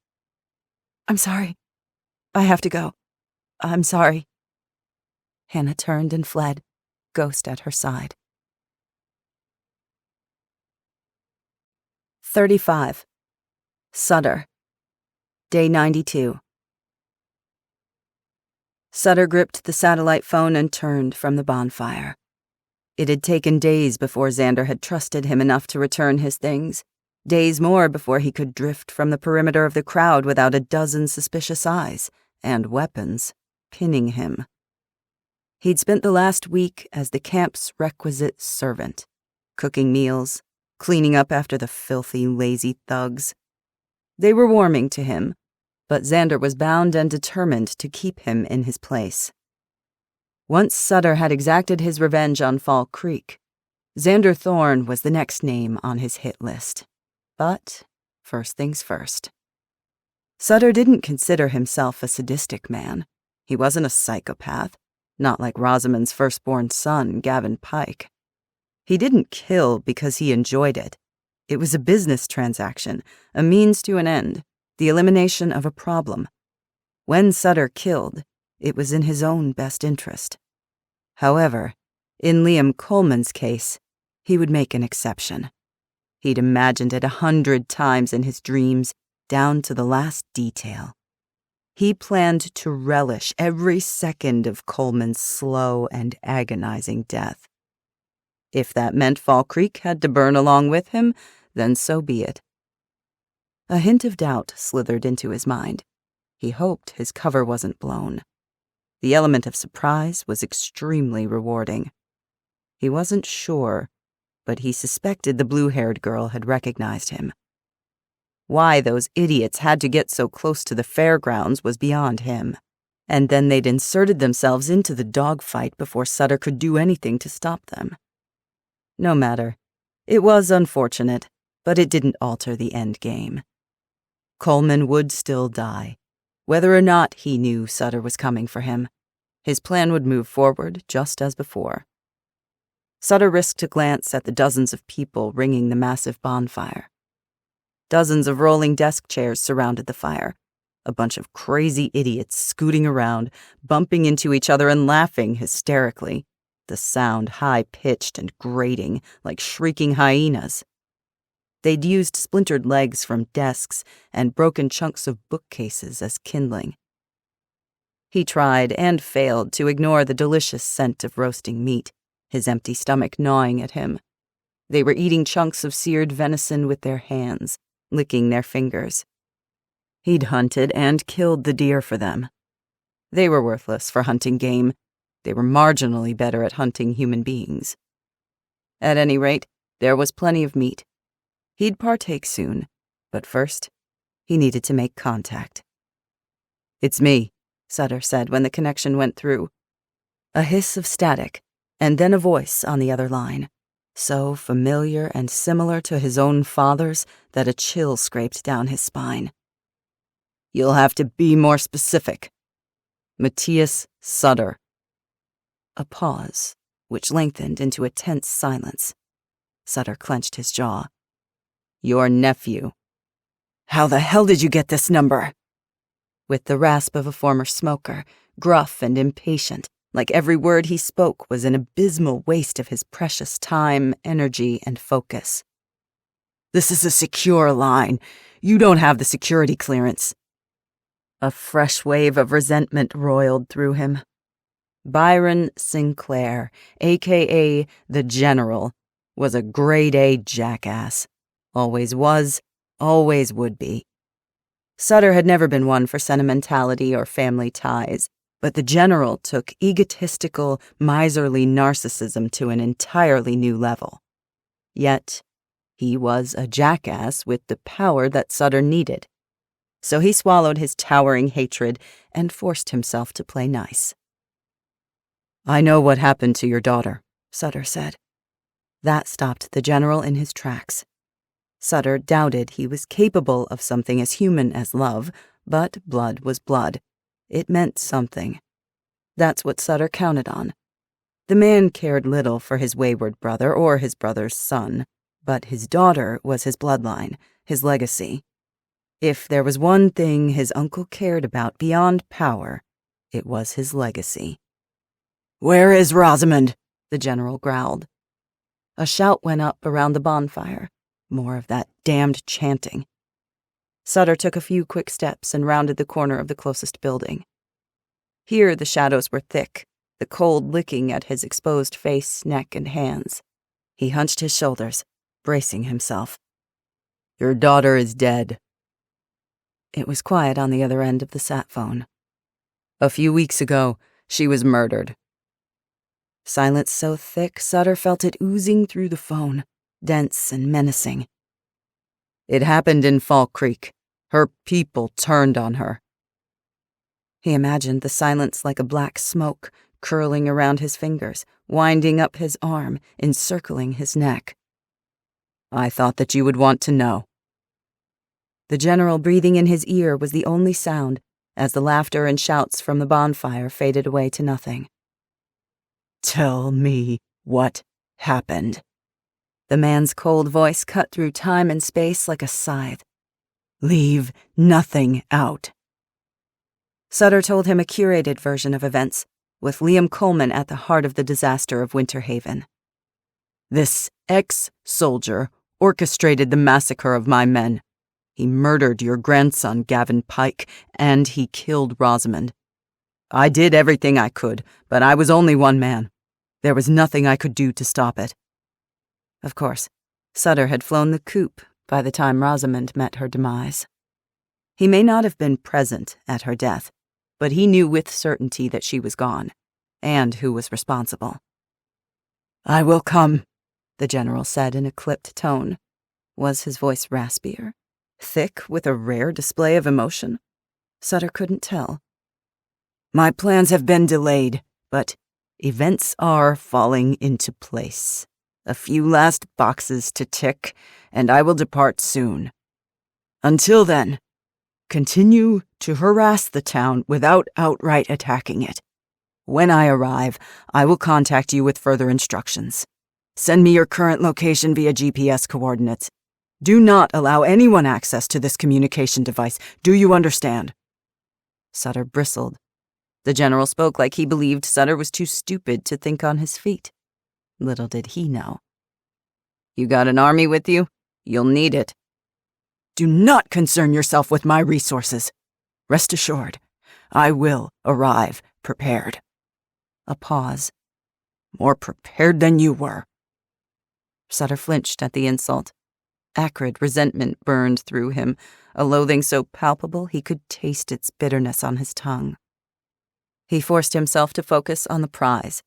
I'm sorry. I have to go. I'm sorry. Hannah turned and fled, Ghost at her side. 35. Sutter. Day 92. Sutter gripped the satellite phone and turned from the bonfire. It had taken days before Xander had trusted him enough to return his things, days more before he could drift from the perimeter of the crowd without a dozen suspicious eyes and weapons pinning him. He'd spent the last week as the camp's requisite servant, cooking meals, cleaning up after the filthy, lazy thugs. They were warming to him, but Xander was bound and determined to keep him in his place. Once Sutter had exacted his revenge on Fall Creek, Xander Thorne was the next name on his hit list. But first things first. Sutter didn't consider himself a sadistic man. He wasn't a psychopath, not like Rosamond's firstborn son, Gavin Pike. He didn't kill because he enjoyed it. It was a business transaction, a means to an end, the elimination of a problem. When Sutter killed, it was in his own best interest. However, in Liam Coleman's case, he would make an exception. He'd imagined it 100 times in his dreams, down to the last detail. He planned to relish every second of Coleman's slow and agonizing death. If that meant Fall Creek had to burn along with him, then so be it. A hint of doubt slithered into his mind. He hoped his cover wasn't blown. The element of surprise was extremely rewarding. He wasn't sure, but he suspected the blue-haired girl had recognized him. Why those idiots had to get so close to the fairgrounds was beyond him. And then they'd inserted themselves into the dogfight before Sutter could do anything to stop them. No matter. It was unfortunate, but it didn't alter the end game. Coleman would still die. Whether or not he knew Sutter was coming for him, his plan would move forward just as before. Sutter risked a glance at the dozens of people ringing the massive bonfire. Dozens of rolling desk chairs surrounded the fire, a bunch of crazy idiots scooting around, bumping into each other and laughing hysterically, the sound high-pitched and grating like shrieking hyenas. They'd used splintered legs from desks and broken chunks of bookcases as kindling. He tried and failed to ignore the delicious scent of roasting meat, his empty stomach gnawing at him. They were eating chunks of seared venison with their hands, licking their fingers. He'd hunted and killed the deer for them. They were worthless for hunting game. They were marginally better at hunting human beings. At any rate, there was plenty of meat. He'd partake soon, but first, he needed to make contact. "It's me," Sutter said when the connection went through. A hiss of static, and then a voice on the other line, so familiar and similar to his own father's that a chill scraped down his spine. "You'll have to be more specific. Matthias Sutter." A pause, which lengthened into a tense silence. Sutter clenched his jaw. "Your nephew." "How the hell did you get this number?" With the rasp of a former smoker, gruff and impatient, like every word he spoke was an abysmal waste of his precious time, energy, and focus. "This is a secure line. You don't have the security clearance." A fresh wave of resentment roiled through him. Byron Sinclair, a.k.a. the General, was a grade-A jackass. Always was, always would be. Sutter had never been one for sentimentality or family ties, but the general took egotistical, miserly narcissism to an entirely new level. Yet, he was a jackass with the power that Sutter needed. So he swallowed his towering hatred and forced himself to play nice. "I know what happened to your daughter," Sutter said. That stopped the general in his tracks. Sutter doubted he was capable of something as human as love, but blood was blood. It meant something. That's what Sutter counted on. The man cared little for his wayward brother or his brother's son, but his daughter was his bloodline, his legacy. If there was one thing his uncle cared about beyond power, it was his legacy. "Where is Rosamond?" the general growled. A shout went up around the bonfire. More of that damned chanting. Sutter took a few quick steps and rounded the corner of the closest building. Here the shadows were thick, the cold licking at his exposed face, neck, and hands. He hunched his shoulders, bracing himself. "Your daughter is dead." It was quiet on the other end of the sat phone. "A few weeks ago, she was murdered." Silence so thick Sutter felt it oozing through the phone, dense and menacing. "It happened in Fall Creek. Her people turned on her." He imagined the silence like a black smoke, curling around his fingers, winding up his arm, encircling his neck. "I thought that you would want to know." The general breathing in his ear was the only sound, as the laughter and shouts from the bonfire faded away to nothing. "Tell me what happened." The man's cold voice cut through time and space like a scythe. "Leave nothing out." Sutter told him a curated version of events, with Liam Coleman at the heart of the disaster of Winter Haven. "This ex-soldier orchestrated the massacre of my men. He murdered your grandson, Gavin Pike, and he killed Rosamond. I did everything I could, but I was only one man. There was nothing I could do to stop it." Of course, Sutter had flown the coop by the time Rosamond met her demise. He may not have been present at her death, but he knew with certainty that she was gone, and who was responsible. "I will come," the general said in a clipped tone. Was his voice raspier? Thick with a rare display of emotion? Sutter couldn't tell. "My plans have been delayed, but events are falling into place. A few last boxes to tick, and I will depart soon. Until then, continue to harass the town without outright attacking it. When I arrive, I will contact you with further instructions. Send me your current location via GPS coordinates. Do not allow anyone access to this communication device. Do you understand?" Sutter bristled. The general spoke like he believed Sutter was too stupid to think on his feet. Little did he know. "You got an army with you? You'll need it." "Do not concern yourself with my resources. Rest assured, I will arrive prepared." A pause. "More prepared than you were." Sutter flinched at the insult. Acrid resentment burned through him, a loathing so palpable he could taste its bitterness on his tongue. He forced himself to focus on the prize,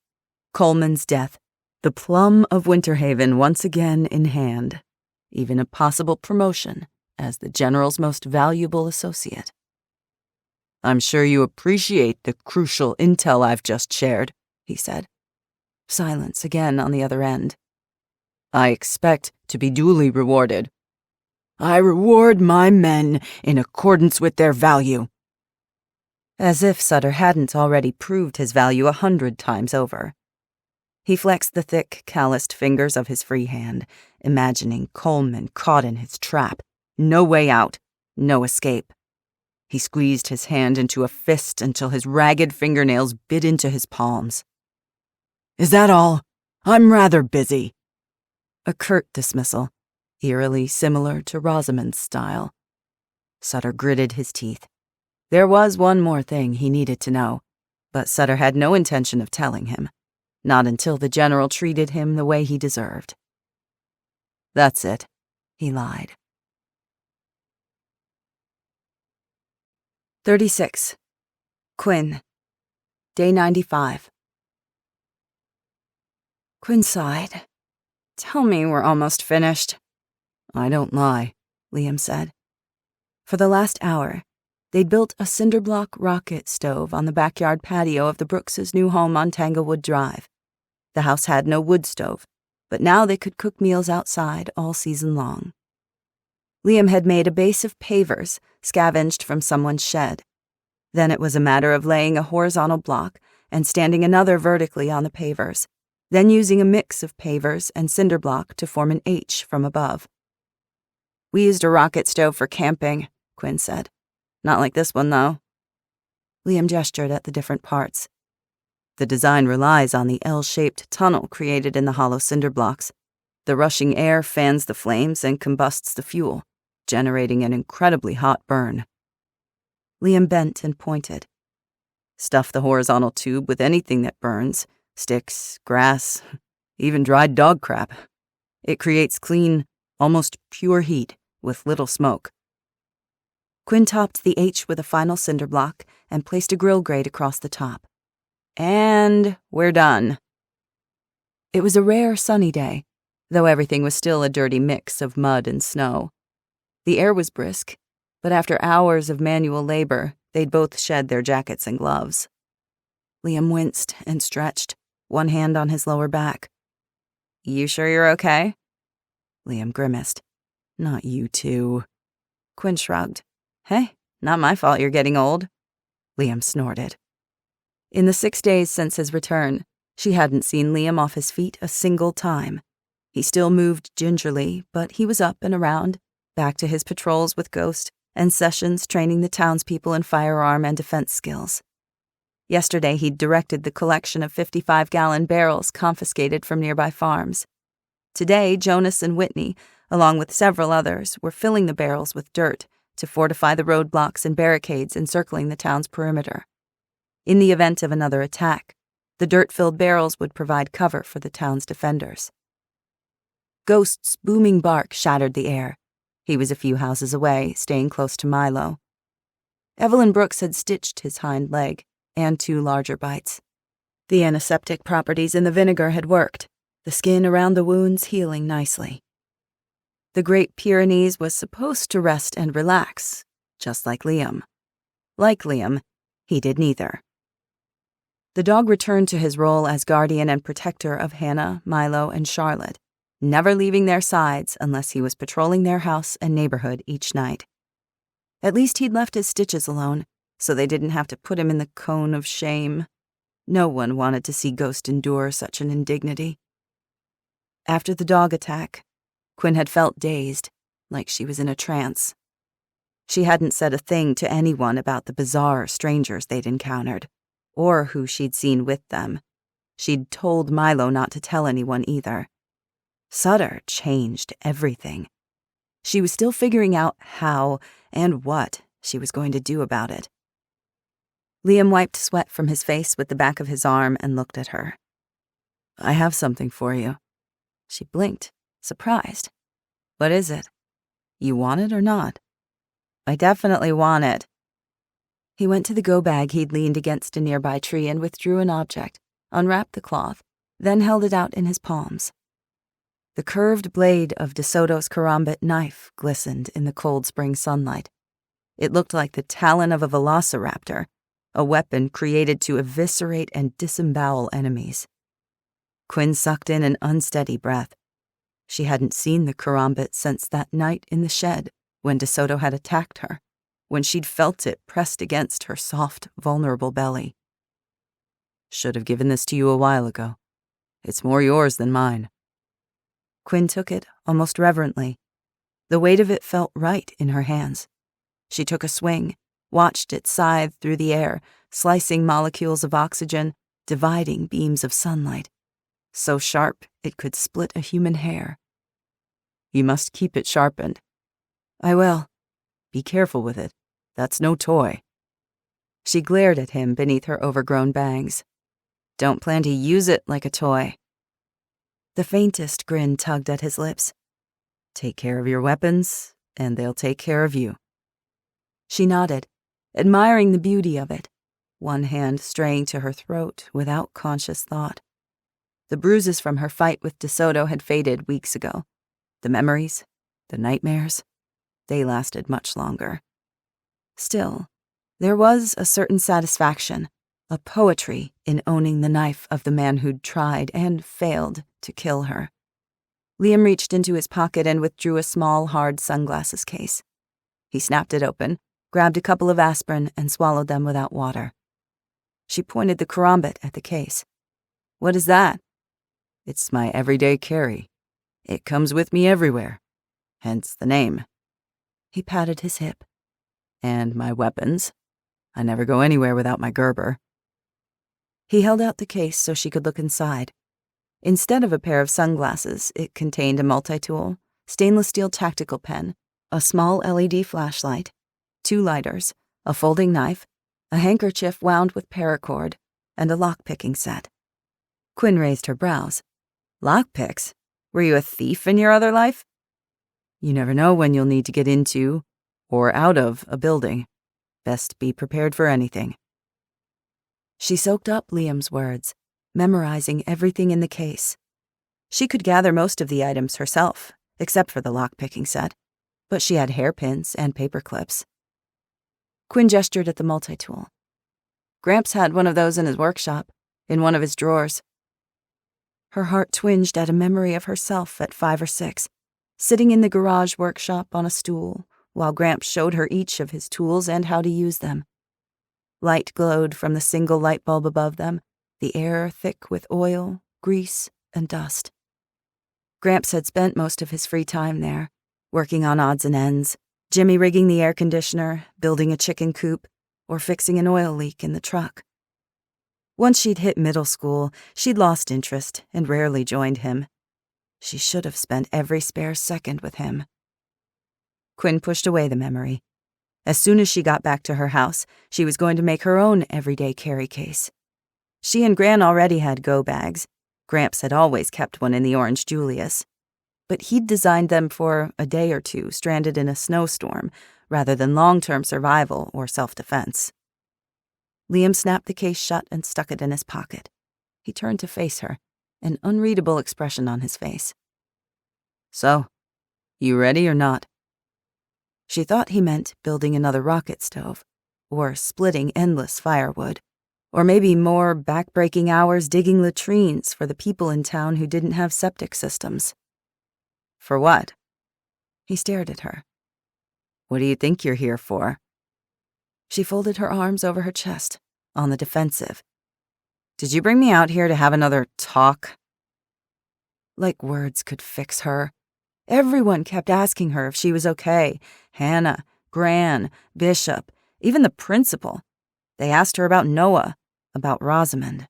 Coleman's death, the plum of Winter Haven once again in hand, even a possible promotion as the general's most valuable associate. "I'm sure you appreciate the crucial intel I've just shared," he said. Silence again on the other end. "I expect to be duly rewarded." "I reward my men in accordance with their value." As if Sutter hadn't already proved his value 100 times over. He flexed the thick, calloused fingers of his free hand, imagining Coleman caught in his trap. No way out, no escape. He squeezed his hand into a fist until his ragged fingernails bit into his palms. "Is that all? I'm rather busy." A curt dismissal, eerily similar to Rosamond's style. Sutter gritted his teeth. There was one more thing he needed to know, but Sutter had no intention of telling him, not until the general treated him the way he deserved. That's it," he lied. 36. Quinn. Day 95. Quinn sighed. "Tell me we're almost finished." "I don't lie," Liam said. For the last hour, they'd built a cinderblock rocket stove on the backyard patio of the Brooks' new home on Tanglewood Drive. The house had no wood stove, but now they could cook meals outside all season long. Liam had made a base of pavers scavenged from someone's shed. Then it was a matter of laying a horizontal block and standing another vertically on the pavers, then using a mix of pavers and cinder block to form an H from above. "We used a rocket stove for camping," Quinn said. "Not like this one, though." Liam gestured at the different parts. The design relies on the L-shaped tunnel created in the hollow cinder blocks. The rushing air fans the flames and combusts the fuel, generating an incredibly hot burn. Liam bent and pointed. Stuff the horizontal tube with anything that burns, sticks, grass, even dried dog crap. It creates clean, almost pure heat with little smoke. Quinn topped the H with a final cinder block and placed a grill grate across the top. "And we're done." It was a rare sunny day, though everything was still a dirty mix of mud and snow. The air was brisk, but after hours of manual labor, they'd both shed their jackets and gloves. Liam winced and stretched, one hand on his lower back. "You sure you're okay?" Liam grimaced. "Not you two." Quinn shrugged. "Hey, not my fault you're getting old." Liam snorted. In the 6 days since his return, she hadn't seen Liam off his feet a single time. He still moved gingerly, but he was up and around, back to his patrols with Ghost and sessions training the townspeople in firearm and defense skills. Yesterday he'd directed the collection of 55-gallon barrels confiscated from nearby farms. Today, Jonas and Whitney, along with several others, were filling the barrels with dirt to fortify the roadblocks and barricades encircling the town's perimeter. In the event of another attack, the dirt-filled barrels would provide cover for the town's defenders. Ghost's booming bark shattered the air. He was a few houses away, staying close to Milo. Evelyn Brooks had stitched his hind leg, and 2 larger bites. The antiseptic properties in the vinegar had worked, the skin around the wounds healing nicely. The Great Pyrenees was supposed to rest and relax, just like Liam. Like Liam, he did neither. The dog returned to his role as guardian and protector of Hannah, Milo, and Charlotte, never leaving their sides unless he was patrolling their house and neighborhood each night. At least he'd left his stitches alone, so they didn't have to put him in the cone of shame. No one wanted to see Ghost endure such an indignity. After the dog attack, Quinn had felt dazed, like she was in a trance. She hadn't said a thing to anyone about the bizarre strangers they'd encountered, or who she'd seen with them. She'd told Milo not to tell anyone either. Sutter changed everything. She was still figuring out how and what she was going to do about it. Liam wiped sweat from his face with the back of his arm and looked at her. "I have something for you." She blinked, surprised. "What is it? You want it or not?" "I definitely want it." He went to the go-bag he'd leaned against a nearby tree and withdrew an object, unwrapped the cloth, then held it out in his palms. The curved blade of DeSoto's karambit knife glistened in the cold spring sunlight. It looked like the talon of a velociraptor, a weapon created to eviscerate and disembowel enemies. Quinn sucked in an unsteady breath. She hadn't seen the karambit since that night in the shed when DeSoto had attacked her, when she'd felt it pressed against her soft, vulnerable belly. "Should have given this to you a while ago. It's more yours than mine." Quinn took it almost reverently. The weight of it felt right in her hands. She took a swing, watched it scythe through the air, slicing molecules of oxygen, dividing beams of sunlight. So sharp it could split a human hair. "You must keep it sharpened." "I will." "Be careful with it. That's no toy." She glared at him beneath her overgrown bangs. "Don't plan to use it like a toy." The faintest grin tugged at his lips. Take care of your weapons, and they'll take care of you. She nodded, admiring the beauty of it, one hand straying to her throat without conscious thought. The bruises from her fight with DeSoto had faded weeks ago. The memories, the nightmares, they lasted much longer. Still, there was a certain satisfaction, a poetry in owning the knife of the man who'd tried and failed to kill her. Liam reached into his pocket and withdrew a small, hard sunglasses case. He snapped it open, grabbed a couple of aspirin, and swallowed them without water. She pointed the karambit at the case. "What is that?" "It's my everyday carry. It comes with me everywhere. Hence the name." He patted his hip. "And my weapons. I never go anywhere without my Gerber." He held out the case so she could look inside. Instead of a pair of sunglasses, it contained a multi-tool, stainless steel tactical pen, a small LED flashlight, 2 lighters, a folding knife, a handkerchief wound with paracord, and a lock-picking set. Quinn raised her brows. "Lockpicks? Were you a thief in your other life?" "You never know when you'll need to get into or out of a building. Best be prepared for anything." She soaked up Liam's words, memorizing everything in the case. She could gather most of the items herself, except for the lock-picking set, but she had hairpins and paper clips. Quinn gestured at the multi-tool. "Gramps had one of those in his workshop, in one of his drawers." Her heart twinged at a memory of herself at 5 or 6, sitting in the garage workshop on a stool, while Gramps showed her each of his tools and how to use them. Light glowed from the single light bulb above them, the air thick with oil, grease, and dust. Gramps had spent most of his free time there, working on odds and ends, jimmy-rigging the air conditioner, building a chicken coop, or fixing an oil leak in the truck. Once she'd hit middle school, she'd lost interest and rarely joined him. She should have spent every spare second with him. Quinn pushed away the memory. As soon as she got back to her house, she was going to make her own everyday carry case. She and Gran already had go bags. Gramps had always kept one in the orange Julius. But he'd designed them for a day or two stranded in a snowstorm, rather than long-term survival or self-defense. Liam snapped the case shut and stuck it in his pocket. He turned to face her, an unreadable expression on his face. "So, you ready or not?" She thought he meant building another rocket stove, or splitting endless firewood, or maybe more back-breaking hours digging latrines for the people in town who didn't have septic systems. "For what?" He stared at her. "What do you think you're here for?" She folded her arms over her chest, on the defensive. "Did you bring me out here to have another talk?" Like words could fix her. Everyone kept asking her if she was okay. Hannah, Gran, Bishop, even the principal. They asked her about Noah, about Rosamond.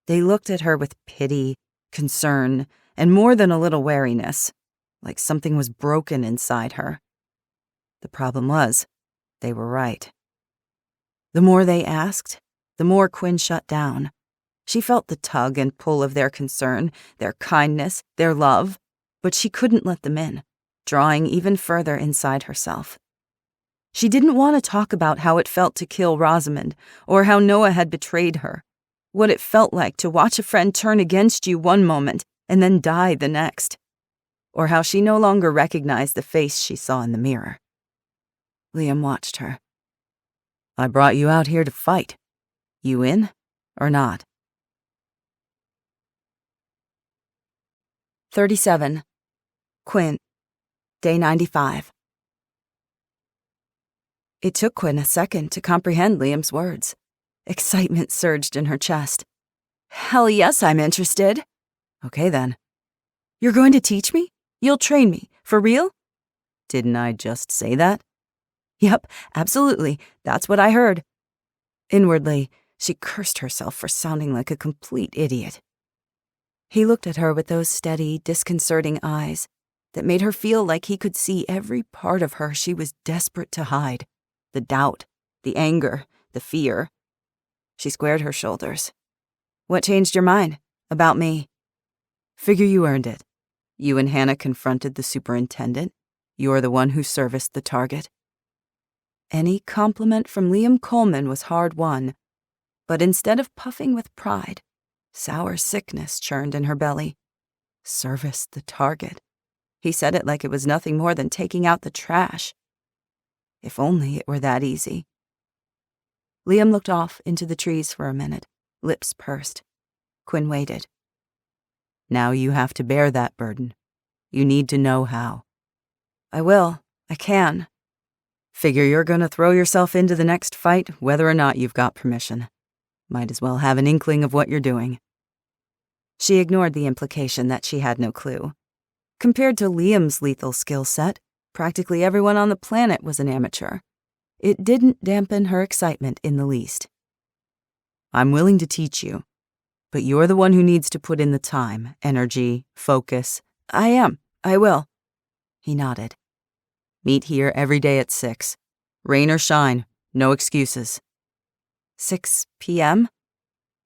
They looked at her with pity, concern, and more than a little wariness, like something was broken inside her. The problem was, they were right. The more they asked, the more Quinn shut down. She felt the tug and pull of their concern, their kindness, their love, but she couldn't let them in, drawing even further inside herself. She didn't want to talk about how it felt to kill Rosamond, or how Noah had betrayed her, what it felt like to watch a friend turn against you one moment and then die the next, or how she no longer recognized the face she saw in the mirror. Liam watched her. "I brought you out here to fight. You in or not?" 37. Quinn. Day 95. It took Quinn a second to comprehend Liam's words. Excitement surged in her chest. "Hell yes, I'm interested." "Okay then." "You're going to teach me? You'll train me? For real?" "Didn't I just say that?" "Yep, absolutely. That's what I heard." Inwardly, she cursed herself for sounding like a complete idiot. He looked at her with those steady, disconcerting eyes that made her feel like he could see every part of her she was desperate to hide. The doubt, the anger, the fear. She squared her shoulders. "What changed your mind? About me?" "Figure you earned it. You and Hannah confronted the superintendent. You're the one who serviced the target. Any compliment from Liam Coleman was hard-won, but instead of puffing with pride, sour sickness churned in her belly. Serviced the target. He said it like it was nothing more than taking out the trash. If only it were that easy. Liam looked off into the trees for a minute, lips pursed. Quinn waited. Now you have to bear that burden. You need to know how. I will. I can. Figure you're gonna throw yourself into the next fight, whether or not you've got permission. Might as well have an inkling of what you're doing. She ignored the implication that she had no clue. Compared to Liam's lethal skill set, practically everyone on the planet was an amateur. It didn't dampen her excitement in the least. I'm willing to teach you, but you're the one who needs to put in the time, energy, focus. I am. I will. He nodded. Meet here every day at 6. Rain or shine, no excuses. 6 p.m.?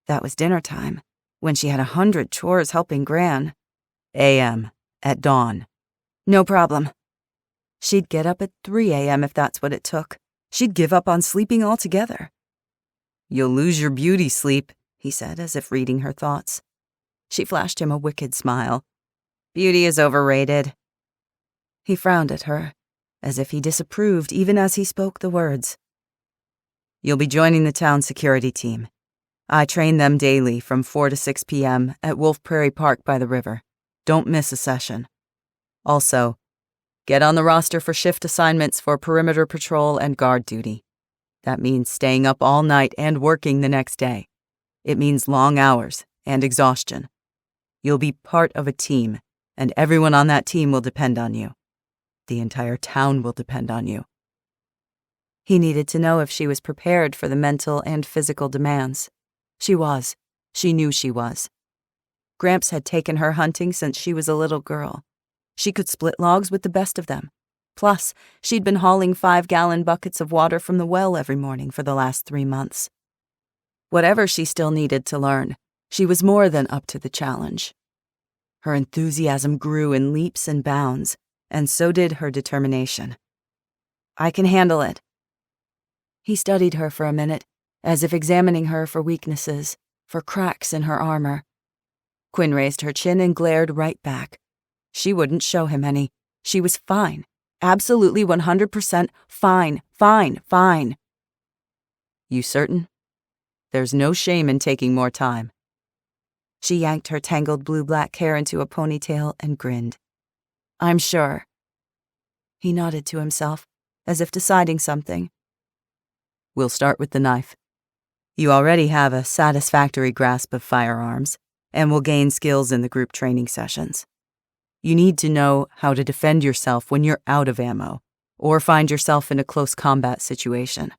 That was dinner time, when she had 100 chores helping Gran. A.m., at dawn. No problem. She'd get up at 3 a.m. if that's what it took. She'd give up on sleeping altogether. You'll lose your beauty sleep, he said, as if reading her thoughts. She flashed him a wicked smile. Beauty is overrated. He frowned at her, as if he disapproved even as he spoke the words. You'll be joining the town security team. I train them daily from 4 to 6 p.m. at Wolf Prairie Park by the river. Don't miss a session. Also, get on the roster for shift assignments for perimeter patrol and guard duty. That means staying up all night and working the next day. It means long hours and exhaustion. You'll be part of a team, and everyone on that team will depend on you. The entire town will depend on you. He needed to know if she was prepared for the mental and physical demands. She was. She knew she was. Gramps had taken her hunting since she was a little girl. She could split logs with the best of them. Plus, she'd been hauling 5-gallon buckets of water from the well every morning for the last 3 months. Whatever she still needed to learn, she was more than up to the challenge. Her enthusiasm grew in leaps and bounds, and so did her determination. I can handle it. He studied her for a minute, as if examining her for weaknesses, for cracks in her armor. Quinn raised her chin and glared right back. She wouldn't show him any. She was fine. Absolutely 100% fine. You certain? There's no shame in taking more time. She yanked her tangled blue-black hair into a ponytail and grinned. I'm sure. He nodded to himself, as if deciding something. We'll start with the knife. You already have a satisfactory grasp of firearms, and will gain skills in the group training sessions. You need to know how to defend yourself when you're out of ammo, or find yourself in a close combat situation.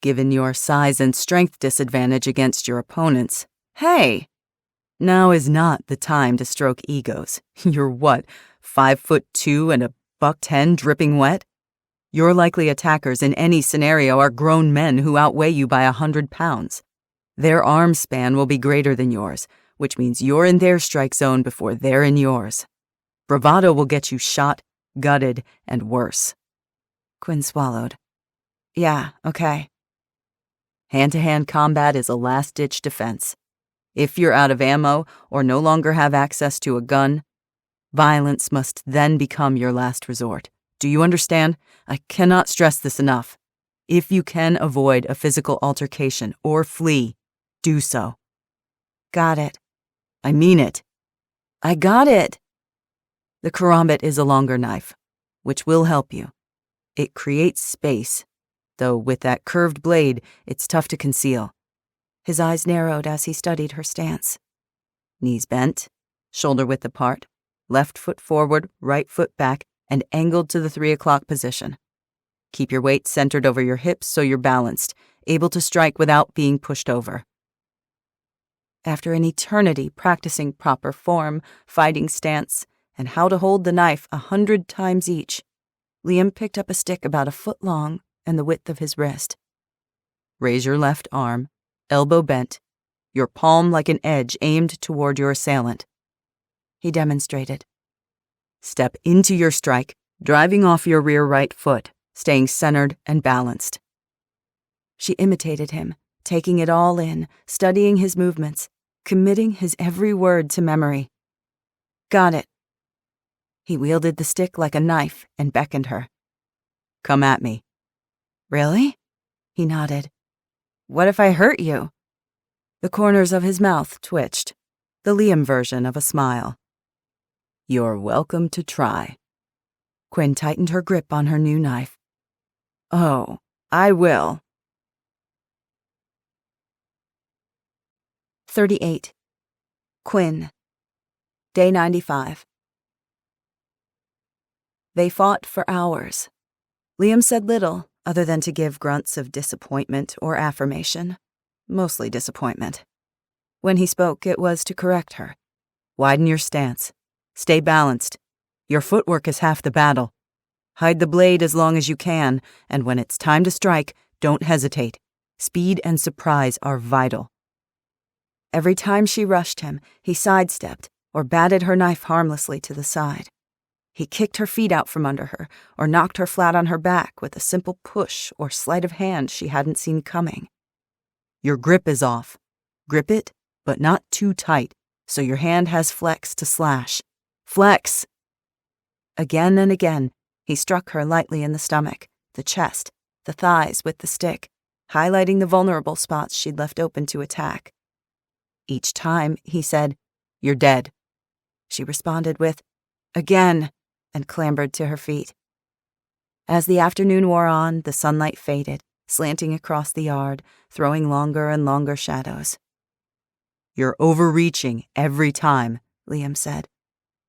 Given your size and strength disadvantage against your opponents, hey! Now is not the time to stroke egos. You're what, 5'2" and a $110 dripping wet? Your likely attackers in any scenario are grown men who outweigh you by 100 pounds. Their arm span will be greater than yours, which means you're in their strike zone before they're in yours. Bravado will get you shot, gutted, and worse. Quinn swallowed. Yeah, okay. Hand-to-hand combat is a last-ditch defense. If you're out of ammo or no longer have access to a gun, violence must then become your last resort. Do you understand? I cannot stress this enough. If you can avoid a physical altercation or flee, do so. Got it. I mean it. I got it. The karambit is a longer knife, which will help you. It creates space, though with that curved blade, it's tough to conceal. His eyes narrowed as he studied her stance. Knees bent, shoulder width apart, left foot forward, right foot back, and angled to the 3 o'clock position. Keep your weight centered over your hips so you're balanced, able to strike without being pushed over. After an eternity practicing proper form, fighting stance, and how to hold the knife 100 times each, Liam picked up a stick about a foot long and the width of his wrist. Raise your left arm, elbow bent, your palm like an edge aimed toward your assailant. He demonstrated, Step into your strike, driving off your rear right foot, staying centered and balanced. She imitated him, taking it all in, studying his movements, committing his every word to memory. Got it. He wielded the stick like a knife and beckoned her. Come at me. Really? He nodded. What if I hurt you? The corners of his mouth twitched, the Liam version of a smile. You're welcome to try. Quinn tightened her grip on her new knife. Oh, I will. 38. Quinn. Day 95. They fought for hours. Liam said little other than to give grunts of disappointment or affirmation. Mostly disappointment. When he spoke, it was to correct her. Widen your stance. Stay balanced. Your footwork is half the battle. Hide the blade as long as you can, and when it's time to strike, don't hesitate. Speed and surprise are vital. Every time she rushed him, he sidestepped or batted her knife harmlessly to the side. He kicked her feet out from under her or knocked her flat on her back with a simple push or sleight of hand she hadn't seen coming. Your grip is off. Grip it, but not too tight, so your hand has flex to slash. Flex! Again and again, he struck her lightly in the stomach, the chest, the thighs with the stick, highlighting the vulnerable spots she'd left open to attack. Each time, he said, "You're dead." She responded with, "Again," and clambered to her feet. As the afternoon wore on, the sunlight faded, slanting across the yard, throwing longer and longer shadows. You're overreaching every time, Liam said.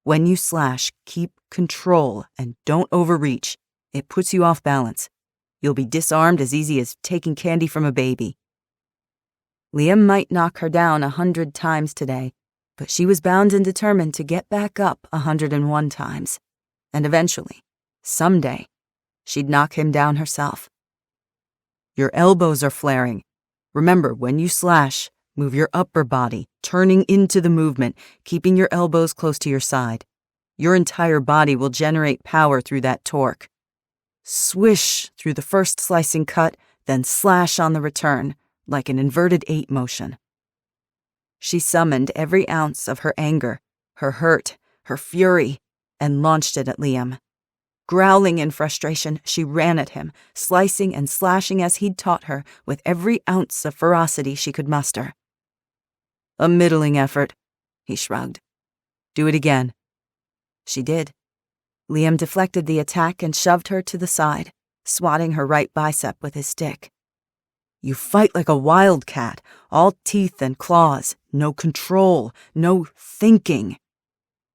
When you slash, keep control and don't overreach. It puts you off balance. You'll be disarmed as easy as taking candy from a baby. Liam might knock her down 100 times today, but she was bound and determined to get back up 101 times. And eventually, someday, she'd knock him down herself. Your elbows are flaring. Remember, when you slash, move your upper body, turning into the movement, keeping your elbows close to your side. Your entire body will generate power through that torque. Swish through the first slicing cut, then slash on the return, like an inverted 8 motion. She summoned every ounce of her anger, her hurt, her fury, and launched it at Liam. Growling in frustration, she ran at him, slicing and slashing as he'd taught her with every ounce of ferocity she could muster. A middling effort, he shrugged. Do it again. She did. Liam deflected the attack and shoved her to the side, swatting her right bicep with his stick. You fight like a wildcat, all teeth and claws, no control, no thinking.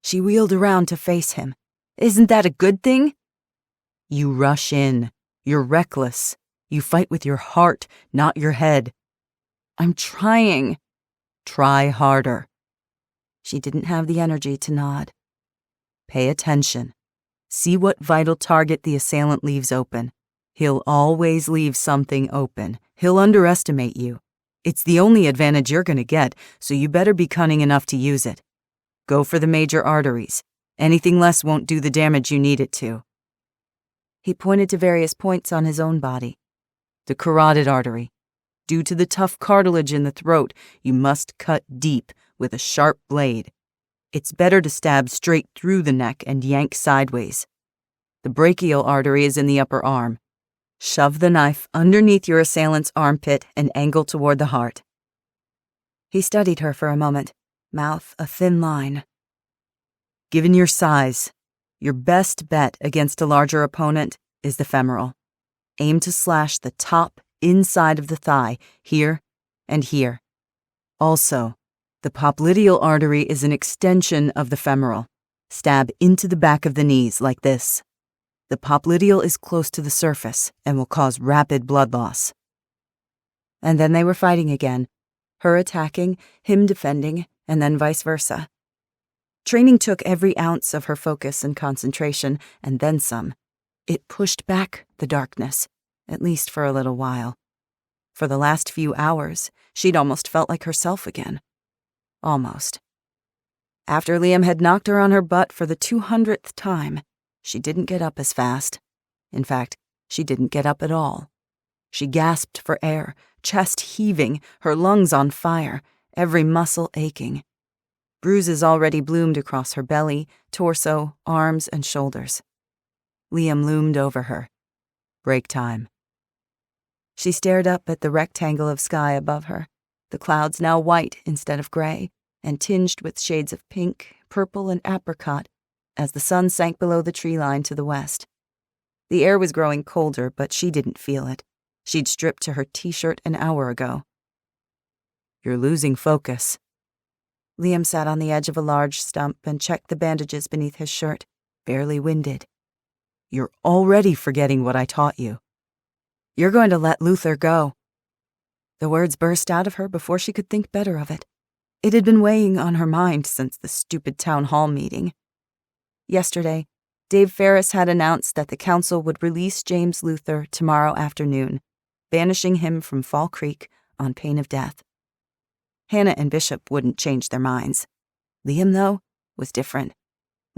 She wheeled around to face him. Isn't that a good thing? You rush in. You're reckless. You fight with your heart, not your head. I'm trying. Try harder. She didn't have the energy to nod. Pay attention. See what vital target the assailant leaves open. He'll always leave something open. He'll underestimate you. It's the only advantage you're going to get, so you better be cunning enough to use it. Go for the major arteries. Anything less won't do the damage you need it to. He pointed to various points on his own body. The carotid artery. Due to the tough cartilage in the throat, you must cut deep with a sharp blade. It's better to stab straight through the neck and yank sideways. The brachial artery is in the upper arm. Shove the knife underneath your assailant's armpit and angle toward the heart. He studied her for a moment, mouth a thin line. Given your size, your best bet against a larger opponent is the femoral. Aim to slash the top inside of the thigh, here and here. Also, the popliteal artery is an extension of the femoral. Stab into the back of the knees like this. The popliteal is close to the surface and will cause rapid blood loss. And then they were fighting again, her attacking, him defending, and then vice versa. Training took every ounce of her focus and concentration, and then some. It pushed back the darkness, at least for a little while. For the last few hours, she'd almost felt like herself again. Almost. After Liam had knocked her on her butt for the 200th time, she didn't get up as fast. In fact, she didn't get up at all. She gasped for air, chest heaving, her lungs on fire, every muscle aching. Bruises already bloomed across her belly, torso, arms, and shoulders. Liam loomed over her. Break time. She stared up at the rectangle of sky above her, the clouds now white instead of gray, and tinged with shades of pink, purple, and apricot as the sun sank below the tree line to the west. The air was growing colder, but she didn't feel it. She'd stripped to her t-shirt an hour ago. You're losing focus. Liam sat on the edge of a large stump and checked the bandages beneath his shirt, barely winded. You're already forgetting what I taught you. You're going to let Luther go. The words burst out of her before she could think better of it. It had been weighing on her mind since the stupid town hall meeting. Yesterday, Dave Ferris had announced that the council would release James Luther tomorrow afternoon, banishing him from Fall Creek on pain of death. Hannah and Bishop wouldn't change their minds. Liam, though, was different.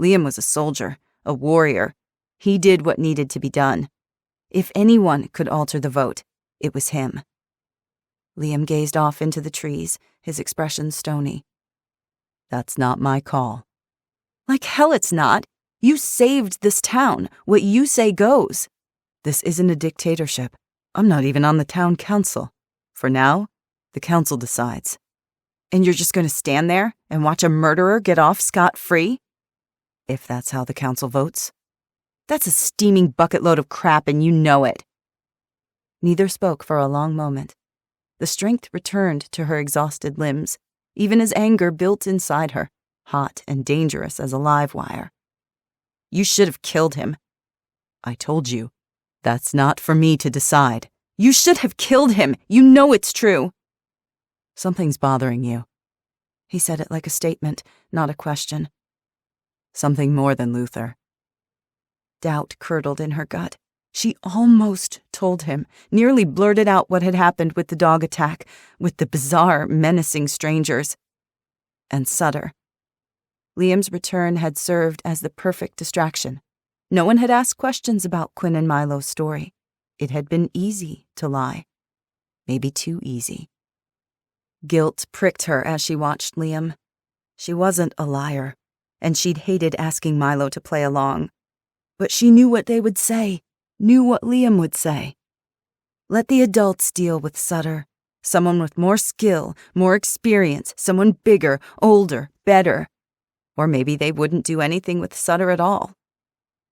Liam was a soldier, a warrior. He did what needed to be done. If anyone could alter the vote, it was him. Liam gazed off into the trees, his expression stony. That's not my call. Like hell it's not. You saved this town. What you say goes. This isn't a dictatorship. I'm not even on the town council. For now, the council decides. And you're just going to stand there and watch a murderer get off scot-free? If that's how the council votes. That's a steaming bucket load of crap and you know it. Neither spoke for a long moment. The strength returned to her exhausted limbs, even as anger built inside her, hot and dangerous as a live wire. You should have killed him. I told you. That's not for me to decide. You should have killed him. You know it's true. Something's bothering you. He said it like a statement, not a question. Something more than Luther. Doubt curdled in her gut. She almost told him, nearly blurted out what had happened with the dog attack, with the bizarre, menacing strangers. And Sutter. Liam's return had served as the perfect distraction. No one had asked questions about Quinn and Milo's story. It had been easy to lie. Maybe too easy. Guilt pricked her as she watched Liam. She wasn't a liar, and she'd hated asking Milo to play along. But she knew what they would say, knew what Liam would say. Let the adults deal with Sutter. Someone with more skill, more experience, someone bigger, older, better. Or maybe they wouldn't do anything with Sutter at all.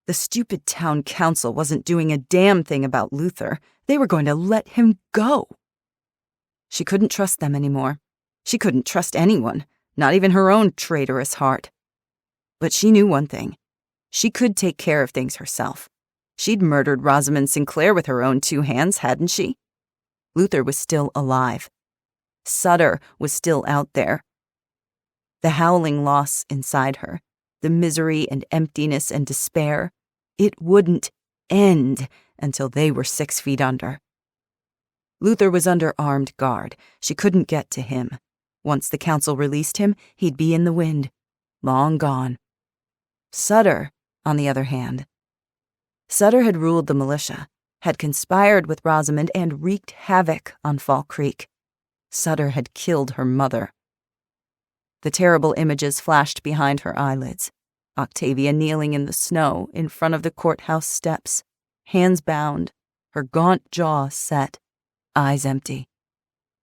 The stupid town council wasn't doing a damn thing about Luther. They were going to let him go. She couldn't trust them anymore. She couldn't trust anyone, not even her own traitorous heart. But she knew one thing. She could take care of things herself. She'd murdered Rosamond Sinclair with her own 2 hands, hadn't she? Luther was still alive. Sutter was still out there. The howling loss inside her, the misery and emptiness and despair, it wouldn't end until they were 6 feet under. Luther was under armed guard. She couldn't get to him. Once the council released him, he'd be in the wind, long gone. Sutter, on the other hand. Sutter had ruled the militia, had conspired with Rosamond and wreaked havoc on Fall Creek. Sutter had killed her mother. The terrible images flashed behind her eyelids. Octavia kneeling in the snow in front of the courthouse steps, hands bound, her gaunt jaw set, eyes empty.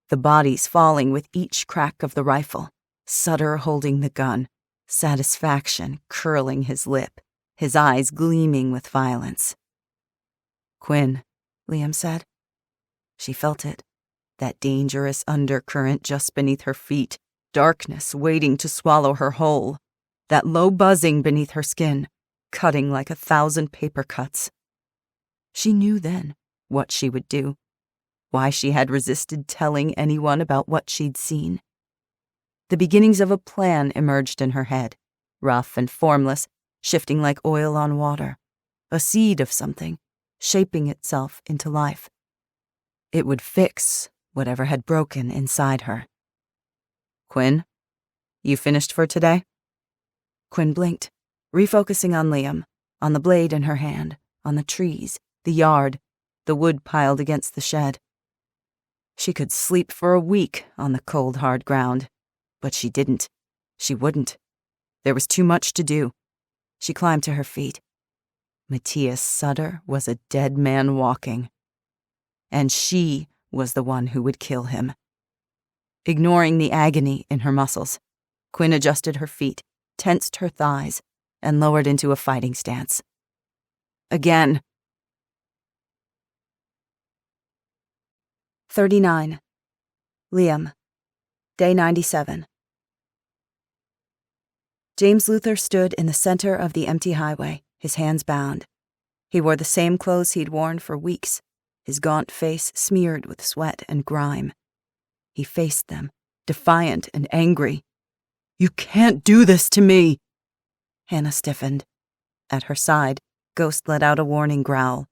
The bodies falling with each crack of the rifle, Sutter holding the gun, satisfaction curling his lip, his eyes gleaming with violence. Quinn, Liam said. She felt it, that dangerous undercurrent just beneath her feet, darkness waiting to swallow her whole, that low buzzing beneath her skin, cutting like 1,000 paper cuts. She knew then what she would do, why she had resisted telling anyone about what she'd seen. The beginnings of a plan emerged in her head, rough and formless, shifting like oil on water, a seed of something, shaping itself into life. It would fix whatever had broken inside her. Quinn, you finished for today? Quinn blinked, refocusing on Liam, on the blade in her hand, on the trees, the yard, the wood piled against the shed. She could sleep for a week on the cold, hard ground, but she didn't. She wouldn't. There was too much to do. She climbed to her feet. Matthias Sutter was a dead man walking. And she was the one who would kill him. Ignoring the agony in her muscles, Quinn adjusted her feet, tensed her thighs, and lowered into a fighting stance. Again. 39. Liam. Day 97. James Luther stood in the center of the empty highway, his hands bound. He wore the same clothes he'd worn for weeks, his gaunt face smeared with sweat and grime. He faced them, defiant and angry. "You can't do this to me!" Hannah stiffened. At her side, Ghost let out a warning growl.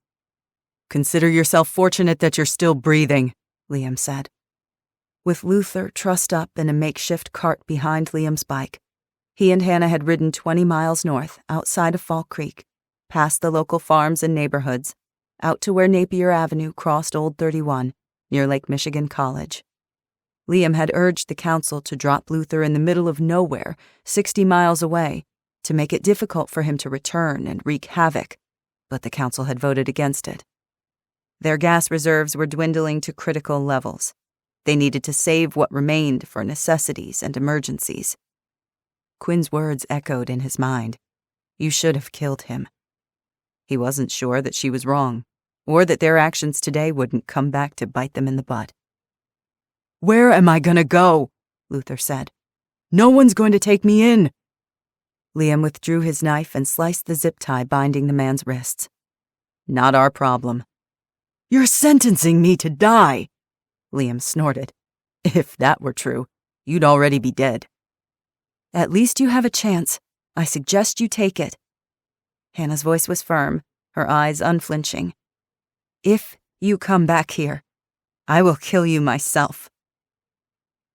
"Consider yourself fortunate that you're still breathing," Liam said. With Luther trussed up in a makeshift cart behind Liam's bike, he and Hannah had ridden 20 miles north, outside of Fall Creek, past the local farms and neighborhoods, out to where Napier Avenue crossed Old 31, near Lake Michigan College. Liam had urged the council to drop Luther in the middle of nowhere, 60 miles away, to make it difficult for him to return and wreak havoc, but the council had voted against it. Their gas reserves were dwindling to critical levels. They needed to save what remained for necessities and emergencies. Quinn's words echoed in his mind. You should have killed him. He wasn't sure that she was wrong, or that their actions today wouldn't come back to bite them in the butt. "Where am I gonna go?" Luther said. "No one's going to take me in." Liam withdrew his knife and sliced the zip tie binding the man's wrists. "Not our problem." "You're sentencing me to die," Liam snorted. "If that were true, you'd already be dead." "At least you have a chance. I suggest you take it." Hannah's voice was firm, her eyes unflinching. "If you come back here, I will kill you myself."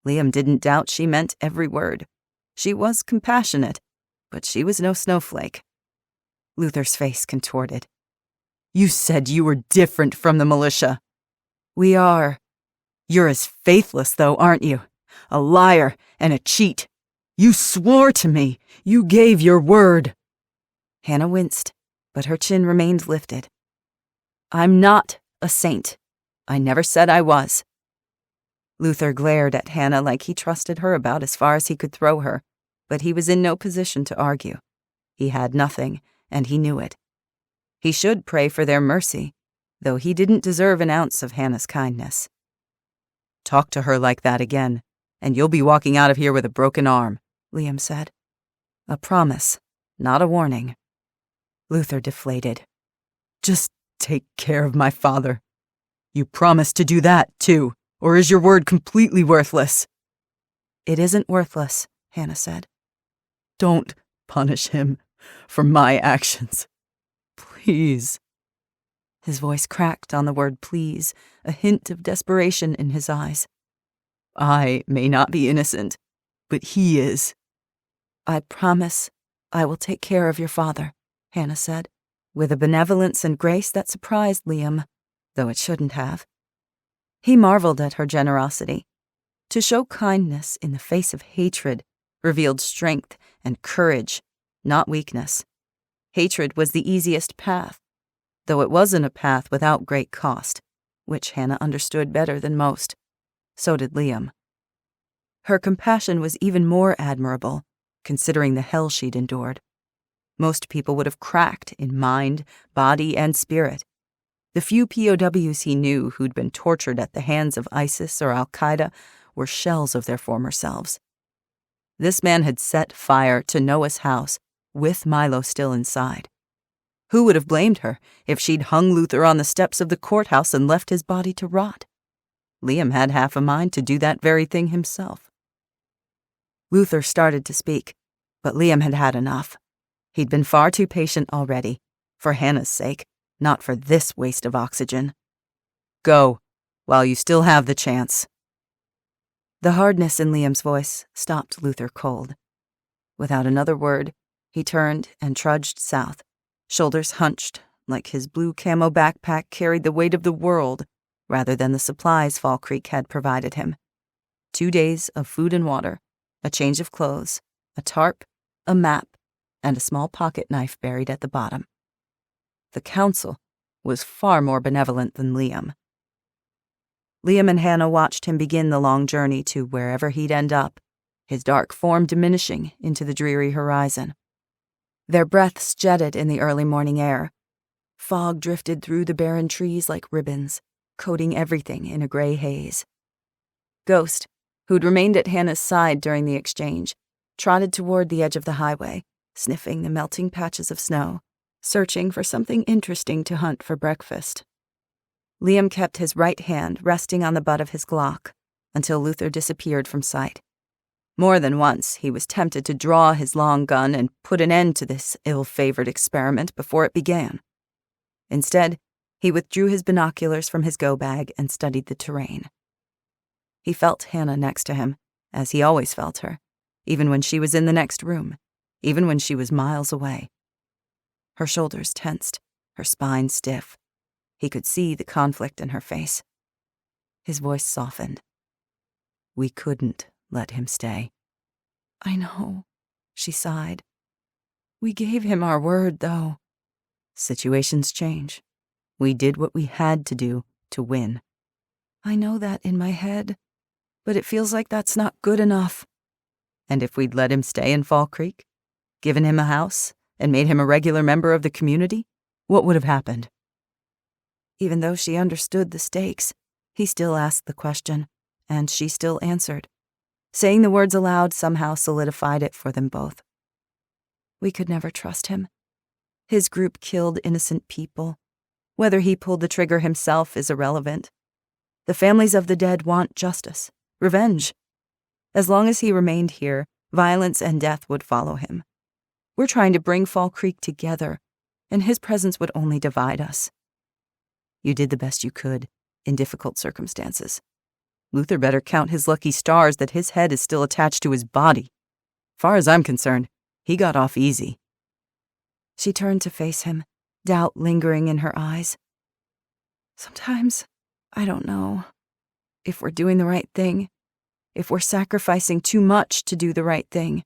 Liam didn't doubt she meant every word. She was compassionate, but she was no snowflake. Luther's face contorted. "You said you were different from the militia." "We are." "You're as faithless, though, aren't you? A liar and a cheat. You swore to me. You gave your word." Hannah winced, but her chin remained lifted. "I'm not a saint. I never said I was." Luther glared at Hannah like he trusted her about as far as he could throw her, but he was in no position to argue. He had nothing, and he knew it. He should pray for their mercy, though he didn't deserve an ounce of Hannah's kindness. "Talk to her like that again, and you'll be walking out of here with a broken arm," Liam said. A promise, not a warning. Luther deflated. "Just take care of my father. You promised to do that, too, or is your word completely worthless?" "It isn't worthless," Hannah said. "Don't punish him for my actions. Please." His voice cracked on the word please, a hint of desperation in his eyes. "I may not be innocent, but he is." "I promise I will take care of your father," Hannah said, with a benevolence and grace that surprised Liam, though it shouldn't have. He marveled at her generosity. To show kindness in the face of hatred revealed strength and courage, not weakness. Hatred was the easiest path, though it wasn't a path without great cost, which Hannah understood better than most. So did Liam. Her compassion was even more admirable, considering the hell she'd endured. Most people would have cracked in mind, body, and spirit. The few POWs he knew who'd been tortured at the hands of ISIS or Al-Qaeda were shells of their former selves. This man had set fire to Noah's house, with Milo still inside. Who would have blamed her if she'd hung Luther on the steps of the courthouse and left his body to rot? Liam had half a mind to do that very thing himself. Luther started to speak, but Liam had had enough. He'd been far too patient already, for Hannah's sake, not for this waste of oxygen. "Go, while you still have the chance." The hardness in Liam's voice stopped Luther cold. Without another word, He turned and trudged south, shoulders hunched, like his blue camo backpack carried the weight of the world rather than the supplies Fall Creek had provided him. 2 days of food and water, a change of clothes, a tarp, a map, and a small pocket knife buried at the bottom. The council was far more benevolent than Liam. Liam and Hannah watched him begin the long journey to wherever he'd end up, his dark form diminishing into the dreary horizon. Their breaths jetted in the early morning air. Fog drifted through the barren trees like ribbons, coating everything in a gray haze. Ghost, who'd remained at Hannah's side during the exchange, trotted toward the edge of the highway, sniffing the melting patches of snow, searching for something interesting to hunt for breakfast. Liam kept his right hand resting on the butt of his Glock until Luther disappeared from sight. More than once, he was tempted to draw his long gun and put an end to this ill-favored experiment before it began. Instead, he withdrew his binoculars from his go-bag and studied the terrain. He felt Hannah next to him, as he always felt her, even when she was in the next room, even when she was miles away. Her shoulders tensed, her spine stiff. He could see the conflict in her face. His voice softened. We couldn't let him stay. I know, she sighed. We gave him our word, though. Situations change. We did what we had to do to win. I know that in my head, but it feels like that's not good enough. And if we'd let him stay in Fall Creek, given him a house, and made him a regular member of the community, what would have happened? Even though she understood the stakes, he still asked the question, and she still answered. Saying the words aloud somehow solidified it for them both. We could never trust him. His group killed innocent people. Whether he pulled the trigger himself is irrelevant. The families of the dead want justice, revenge. As long as he remained here, violence and death would follow him. We're trying to bring Fall Creek together, and his presence would only divide us. You did the best you could, in difficult circumstances. Luther better count his lucky stars that his head is still attached to his body. Far as I'm concerned, he got off easy. She turned to face him, doubt lingering in her eyes. Sometimes, I don't know. If we're doing the right thing, if we're sacrificing too much to do the right thing,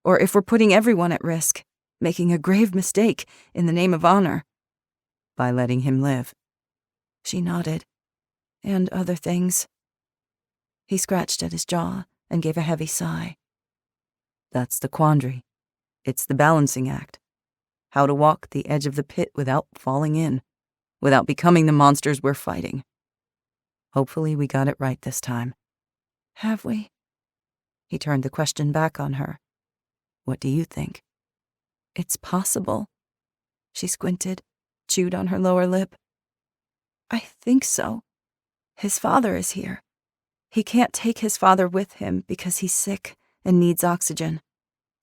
or if we're putting everyone at risk, making a grave mistake in the name of honor. By letting him live. She nodded. And other things. He scratched at his jaw and gave a heavy sigh. That's the quandary. It's the balancing act. How to walk the edge of the pit without falling in, without becoming the monsters we're fighting. Hopefully we got it right this time. Have we? He turned the question back on her. What do you think? It's possible. She squinted, chewed on her lower lip. I think so. His father is here. He can't take his father with him because he's sick and needs oxygen.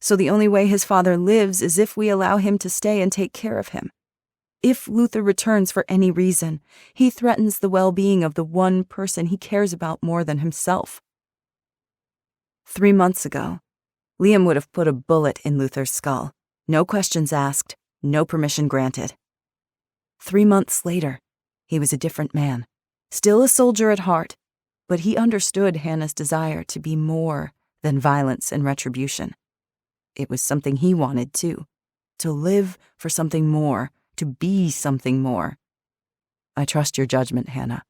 So the only way his father lives is if we allow him to stay and take care of him. If Luther returns for any reason, he threatens the well-being of the one person he cares about more than himself. 3 months ago, Liam would have put a bullet in Luther's skull. No questions asked, no permission granted. 3 months later, he was a different man. Still a soldier at heart, but he understood Hannah's desire to be more than violence and retribution. It was something he wanted, too. To live for something more, to be something more. I trust your judgment, Hannah.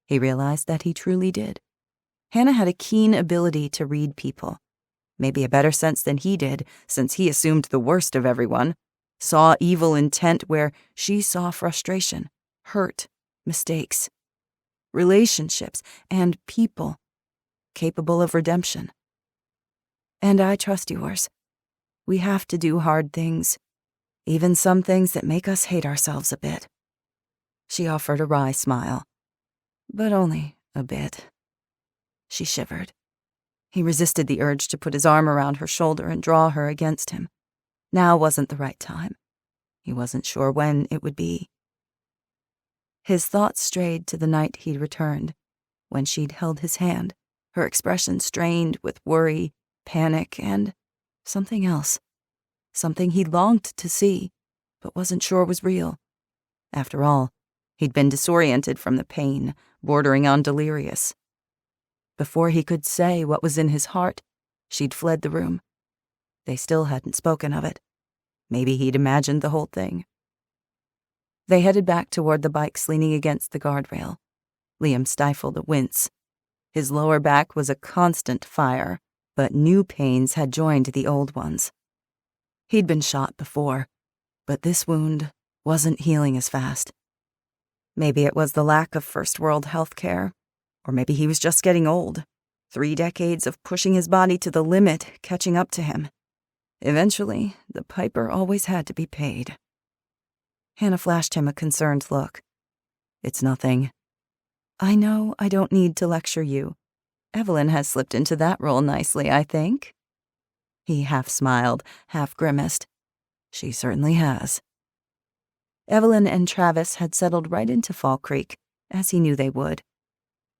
He realized that he truly did. Hannah had a keen ability to read people. Maybe a better sense than he did, since he assumed the worst of everyone. Saw evil intent where she saw frustration, hurt, mistakes. Relationships, and people, capable of redemption. And I trust yours. We have to do hard things, even some things that make us hate ourselves a bit. She offered a wry smile. But only a bit. She shivered. He resisted the urge to put his arm around her shoulder and draw her against him. Now wasn't the right time. He wasn't sure when it would be. His thoughts strayed to the night he'd returned, when she'd held his hand, her expression strained with worry, panic, and something else. something he longed to see, but wasn't sure was real. After all, he'd been disoriented from the pain, bordering on delirious. Before he could say what was in his heart, she'd fled the room. They still hadn't spoken of it. Maybe he'd imagined the whole thing. They headed back toward the bikes leaning against the guardrail. Liam stifled a wince. His lower back was a constant fire, but new pains had joined the old ones. He'd been shot before, but this wound wasn't healing as fast. Maybe it was the lack of first-world health care, or maybe he was just getting old. 3 decades of pushing his body to the limit catching up to him. Eventually, the piper always had to be paid. Hannah flashed him a concerned look. "It's nothing." "I know I don't need to lecture you. Evelyn has slipped into that role nicely, I think." He half smiled, half grimaced. "She certainly has." Evelyn and Travis had settled right into Fall Creek, as he knew they would.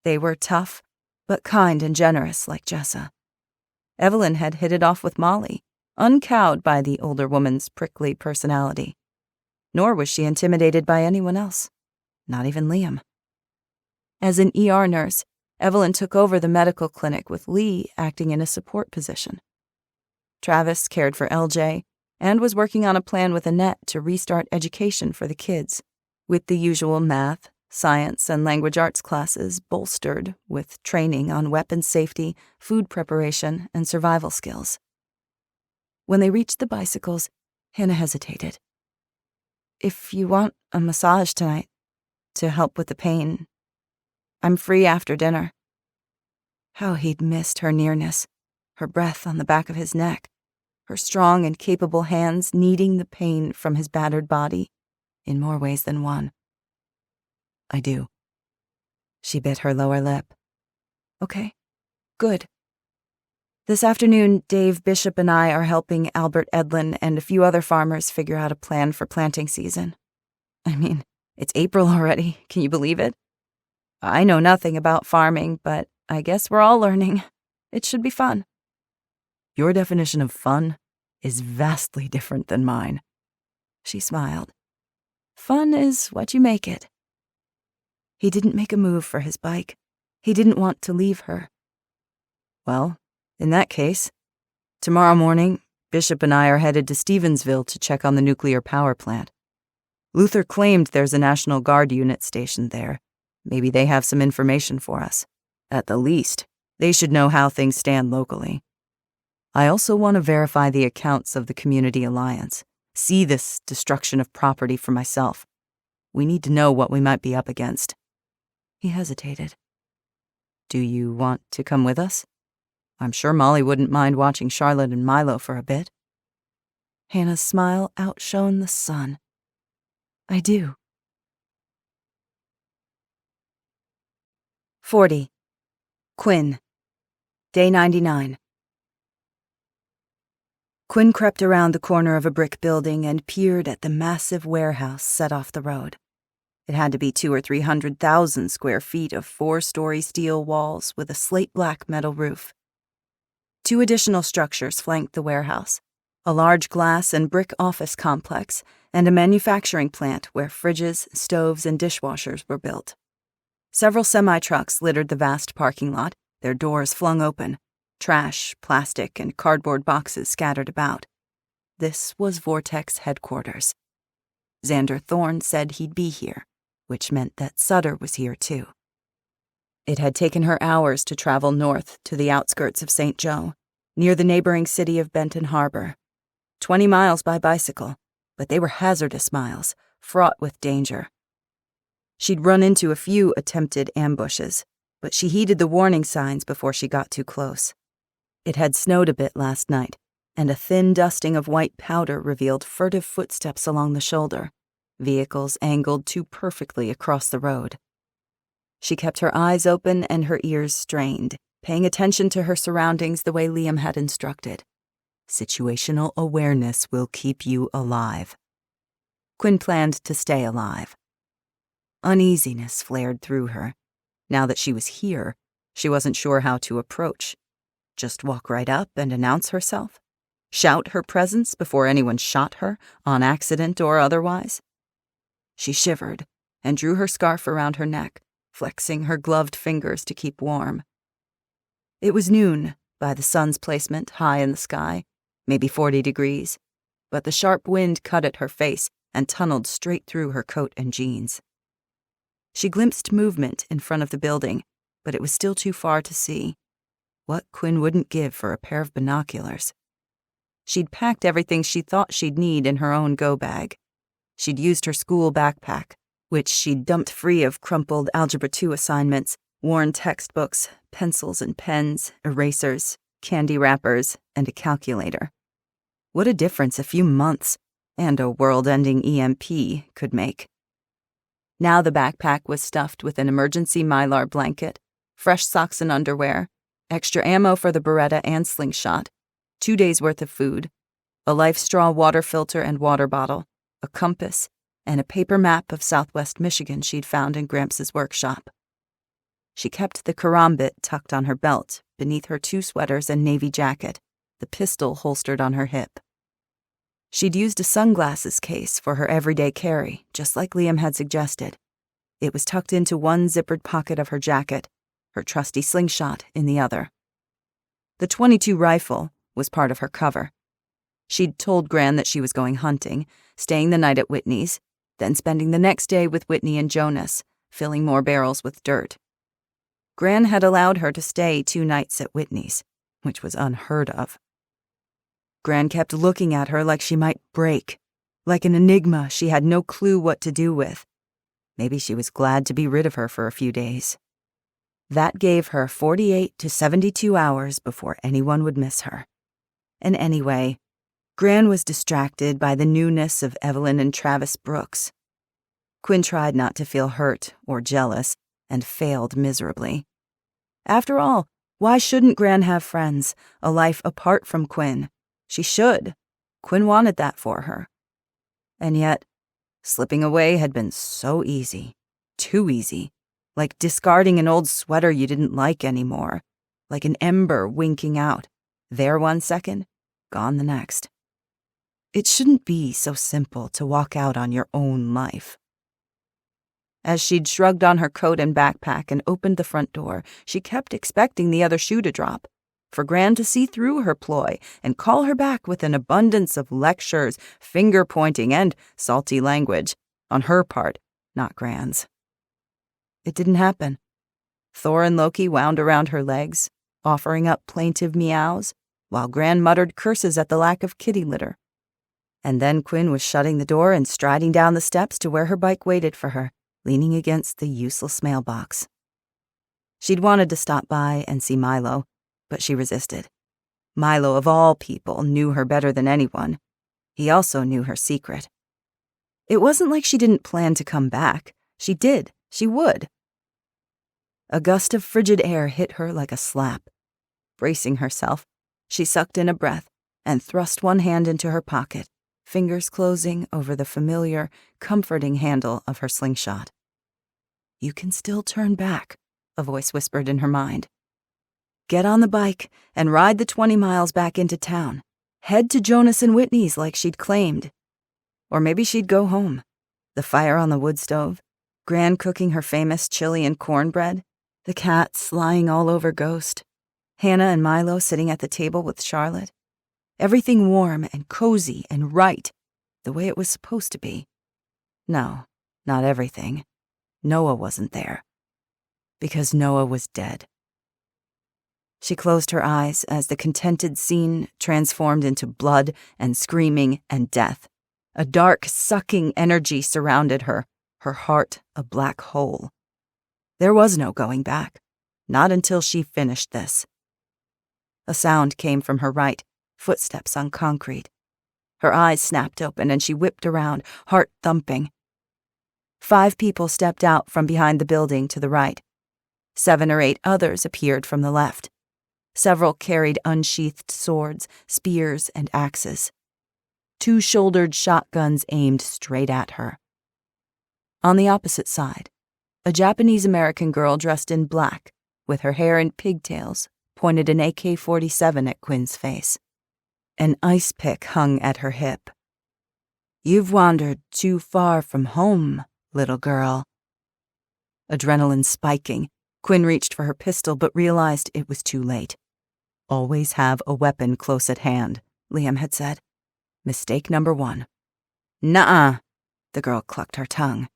They were tough, but kind and generous like Jessa. Evelyn had hit it off with Molly, uncowed by the older woman's prickly personality. Nor was she intimidated by anyone else, not even Liam. As an ER nurse, Evelyn took over the medical clinic with Lee acting in a support position. Travis cared for LJ and was working on a plan with Annette to restart education for the kids, with the usual math, science, and language arts classes bolstered with training on weapons safety, food preparation, and survival skills. When they reached the bicycles, Hannah hesitated. "If you want a massage tonight, to help with the pain, I'm free after dinner." How he'd missed her nearness, her breath on the back of his neck, her strong and capable hands kneading the pain from his battered body, in more ways than one. "I do." She bit her lower lip. "Okay, good. This afternoon, Dave Bishop and I are helping Albert Edlin and a few other farmers figure out a plan for planting season. I mean, it's April already, can you believe it? I know nothing about farming, but I guess we're all learning. It should be fun." "Your definition of fun is vastly different than mine." She smiled. "Fun is what you make it." He didn't make a move for his bike. He didn't want to leave her. "Well, in that case, tomorrow morning, Bishop and I are headed to Stevensville to check on the nuclear power plant. Luther claimed there's a National Guard unit stationed there. Maybe they have some information for us. At the least, they should know how things stand locally. I also want to verify the accounts of the Community Alliance, see this destruction of property for myself. We need to know what we might be up against." He hesitated. "Do you want to come with us? I'm sure Molly wouldn't mind watching Charlotte and Milo for a bit." Hannah's smile outshone the sun. "I do." 40. Quinn. Day 99. Quinn crept around the corner of a brick building and peered at the massive warehouse set off the road. It had to be 200,000 or 300,000 square feet of 4-story steel walls with a slate-black metal roof. 2 additional structures flanked the warehouse, a large glass and brick office complex, and a manufacturing plant where fridges, stoves, and dishwashers were built. Several semi-trucks littered the vast parking lot, their doors flung open, trash, plastic, and cardboard boxes scattered about. This was Vortex Headquarters. Xander Thorne said he'd be here, which meant that Sutter was here too. It had taken her hours to travel north to the outskirts of St. Joe, near the neighboring city of Benton Harbor. 20 miles by bicycle, but they were hazardous miles, fraught with danger. She'd run into a few attempted ambushes, but she heeded the warning signs before she got too close. It had snowed a bit last night, and a thin dusting of white powder revealed furtive footsteps along the shoulder, vehicles angled too perfectly across the road. She kept her eyes open and her ears strained, paying attention to her surroundings the way Liam had instructed. Situational awareness will keep you alive. Quinn planned to stay alive. Uneasiness flared through her. Now that she was here, she wasn't sure how to approach. Just walk right up and announce herself? Shout her presence before anyone shot her, on accident or otherwise? She shivered and drew her scarf around her neck, flexing her gloved fingers to keep warm. It was noon, by the sun's placement high in the sky, maybe 40 degrees, but the sharp wind cut at her face and tunneled straight through her coat and jeans. She glimpsed movement in front of the building, but it was still too far to see. What Quinn wouldn't give for a pair of binoculars. She'd packed everything she thought she'd need in her own go-bag. She'd used her school backpack, which she'd dumped free of crumpled Algebra 2 assignments, worn textbooks, pencils and pens, erasers, candy wrappers, and a calculator. What a difference a few months and a world-ending EMP could make. Now the backpack was stuffed with an emergency Mylar blanket, fresh socks and underwear, extra ammo for the Beretta and slingshot, 2 days' worth of food, a Life Straw water filter and water bottle, a compass, and a paper map of Southwest Michigan she'd found in Gramps' workshop. She kept the karambit tucked on her belt, beneath her 2 sweaters and navy jacket, the pistol holstered on her hip. She'd used a sunglasses case for her everyday carry, just like Liam had suggested. It was tucked into one zippered pocket of her jacket, her trusty slingshot in the other. The .22 rifle was part of her cover. She'd told Gran that she was going hunting, staying the night at Whitney's, then spending the next day with Whitney and Jonas, filling more barrels with dirt. Gran had allowed her to stay 2 nights at Whitney's, which was unheard of. Gran kept looking at her like she might break, like an enigma she had no clue what to do with. Maybe she was glad to be rid of her for a few days. That gave her 48 to 72 hours before anyone would miss her. And anyway, Gran was distracted by the newness of Evelyn and Travis Brooks. Quinn tried not to feel hurt or jealous, and failed miserably. After all, why shouldn't Gran have friends, a life apart from Quinn? She should. Quinn wanted that for her. And yet, slipping away had been so easy. Too easy. Like discarding an old sweater you didn't like anymore. Like an ember winking out. There 1 second, gone the next. It shouldn't be so simple to walk out on your own life. As she'd shrugged on her coat and backpack and opened the front door, she kept expecting the other shoe to drop, for Gran to see through her ploy and call her back with an abundance of lectures, finger-pointing, and salty language, on her part, not Gran's. It didn't happen. Thor and Loki wound around her legs, offering up plaintive meows, while Gran muttered curses at the lack of kitty litter. And then Quinn was shutting the door and striding down the steps to where her bike waited for her, leaning against the useless mailbox. She'd wanted to stop by and see Milo, but she resisted. Milo, of all people, knew her better than anyone. He also knew her secret. It wasn't like she didn't plan to come back. She did. She would. A gust of frigid air hit her like a slap. Bracing herself, she sucked in a breath and thrust one hand into her pocket, fingers closing over the familiar, comforting handle of her slingshot. You can still turn back, a voice whispered in her mind. Get on the bike and ride the 20 miles back into town. Head to Jonas and Whitney's like she'd claimed. Or maybe she'd go home. The fire on the wood stove, Gran cooking her famous chili and cornbread, the cats lying all over Ghost, Hannah and Milo sitting at the table with Charlotte. Everything warm and cozy and right, the way it was supposed to be. No, not everything. Noah wasn't there. Because Noah was dead. She closed her eyes as the contented scene transformed into blood and screaming and death. A dark, sucking energy surrounded her, her heart a black hole. There was no going back, not until she finished this. A sound came from her right, footsteps on concrete. Her eyes snapped open and she whipped around, heart thumping. 5 people stepped out from behind the building to the right. 7 or 8 others appeared from the left. Several carried unsheathed swords, spears, and axes. 2 shouldered shotguns aimed straight at her. On the opposite side, a Japanese-American girl dressed in black, with her hair in pigtails, pointed an AK-47 at Quinn's face. An ice pick hung at her hip. "You've wandered too far from home, little girl." Adrenaline spiking, Quinn reached for her pistol but realized it was too late. "Always have a weapon close at hand," Liam had said. Mistake number 1. "Nuh-uh," the girl clucked her tongue.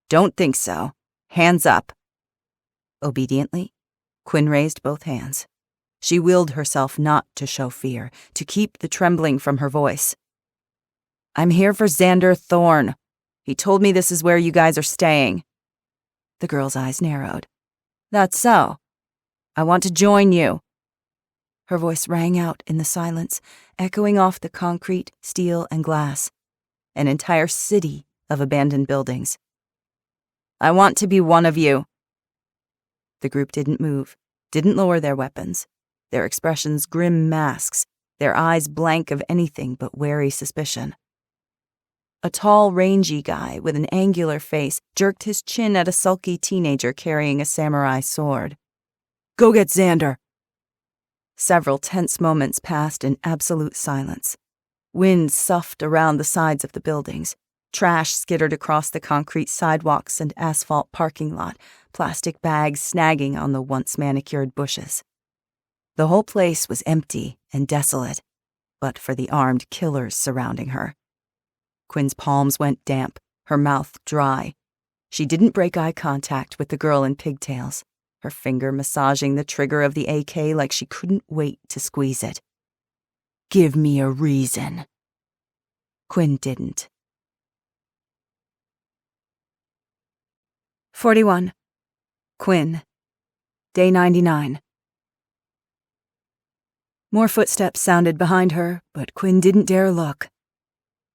"Don't think so. Hands up." Obediently, Quinn raised both hands. She willed herself not to show fear, to keep the trembling from her voice. "I'm here for Xander Thorne. He told me this is where you guys are staying." The girl's eyes narrowed. "That's so. I want to join you." Her voice rang out in the silence, echoing off the concrete, steel, and glass. An entire city of abandoned buildings. "I want to be one of you." The group didn't move, didn't lower their weapons, their expressions grim masks, their eyes blank of anything but wary suspicion. A tall, rangy guy with an angular face jerked his chin at a sulky teenager carrying a samurai sword. "Go get Xander." Several tense moments passed in absolute silence. Wind soughed around the sides of the buildings. Trash skittered across the concrete sidewalks and asphalt parking lot, plastic bags snagging on the once manicured bushes. The whole place was empty and desolate, but for the armed killers surrounding her. Quinn's palms went damp, her mouth dry. She didn't break eye contact with the girl in pigtails, her finger massaging the trigger of the AK like she couldn't wait to squeeze it. "Give me a reason." Quinn didn't. 41. Quinn. Day 99. More footsteps sounded behind her, but Quinn didn't dare look.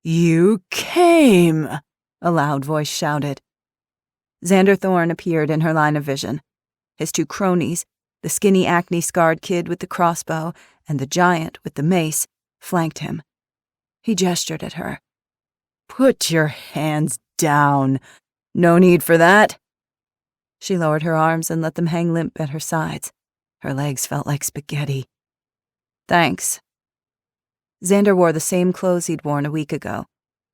"You came!" a loud voice shouted. Xander Thorne appeared in her line of vision. His 2 cronies, the skinny acne-scarred kid with the crossbow and the giant with the mace, flanked him. He gestured at her. "Put your hands down. No need for that." She lowered her arms and let them hang limp at her sides. Her legs felt like spaghetti. "Thanks." Xander wore the same clothes he'd worn a week ago.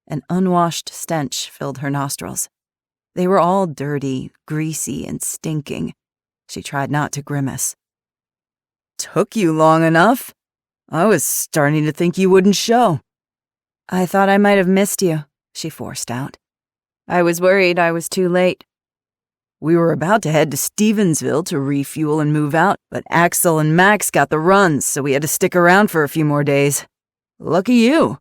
An unwashed stench filled her nostrils. They were all dirty, greasy, and stinking. She tried not to grimace. "Took you long enough. I was starting to think you wouldn't show." "I thought I might have missed you," she forced out. "I was worried I was too late." "We were about to head to Stevensville to refuel and move out, but Axel and Max got the runs, so we had to stick around for a few more days. Lucky you."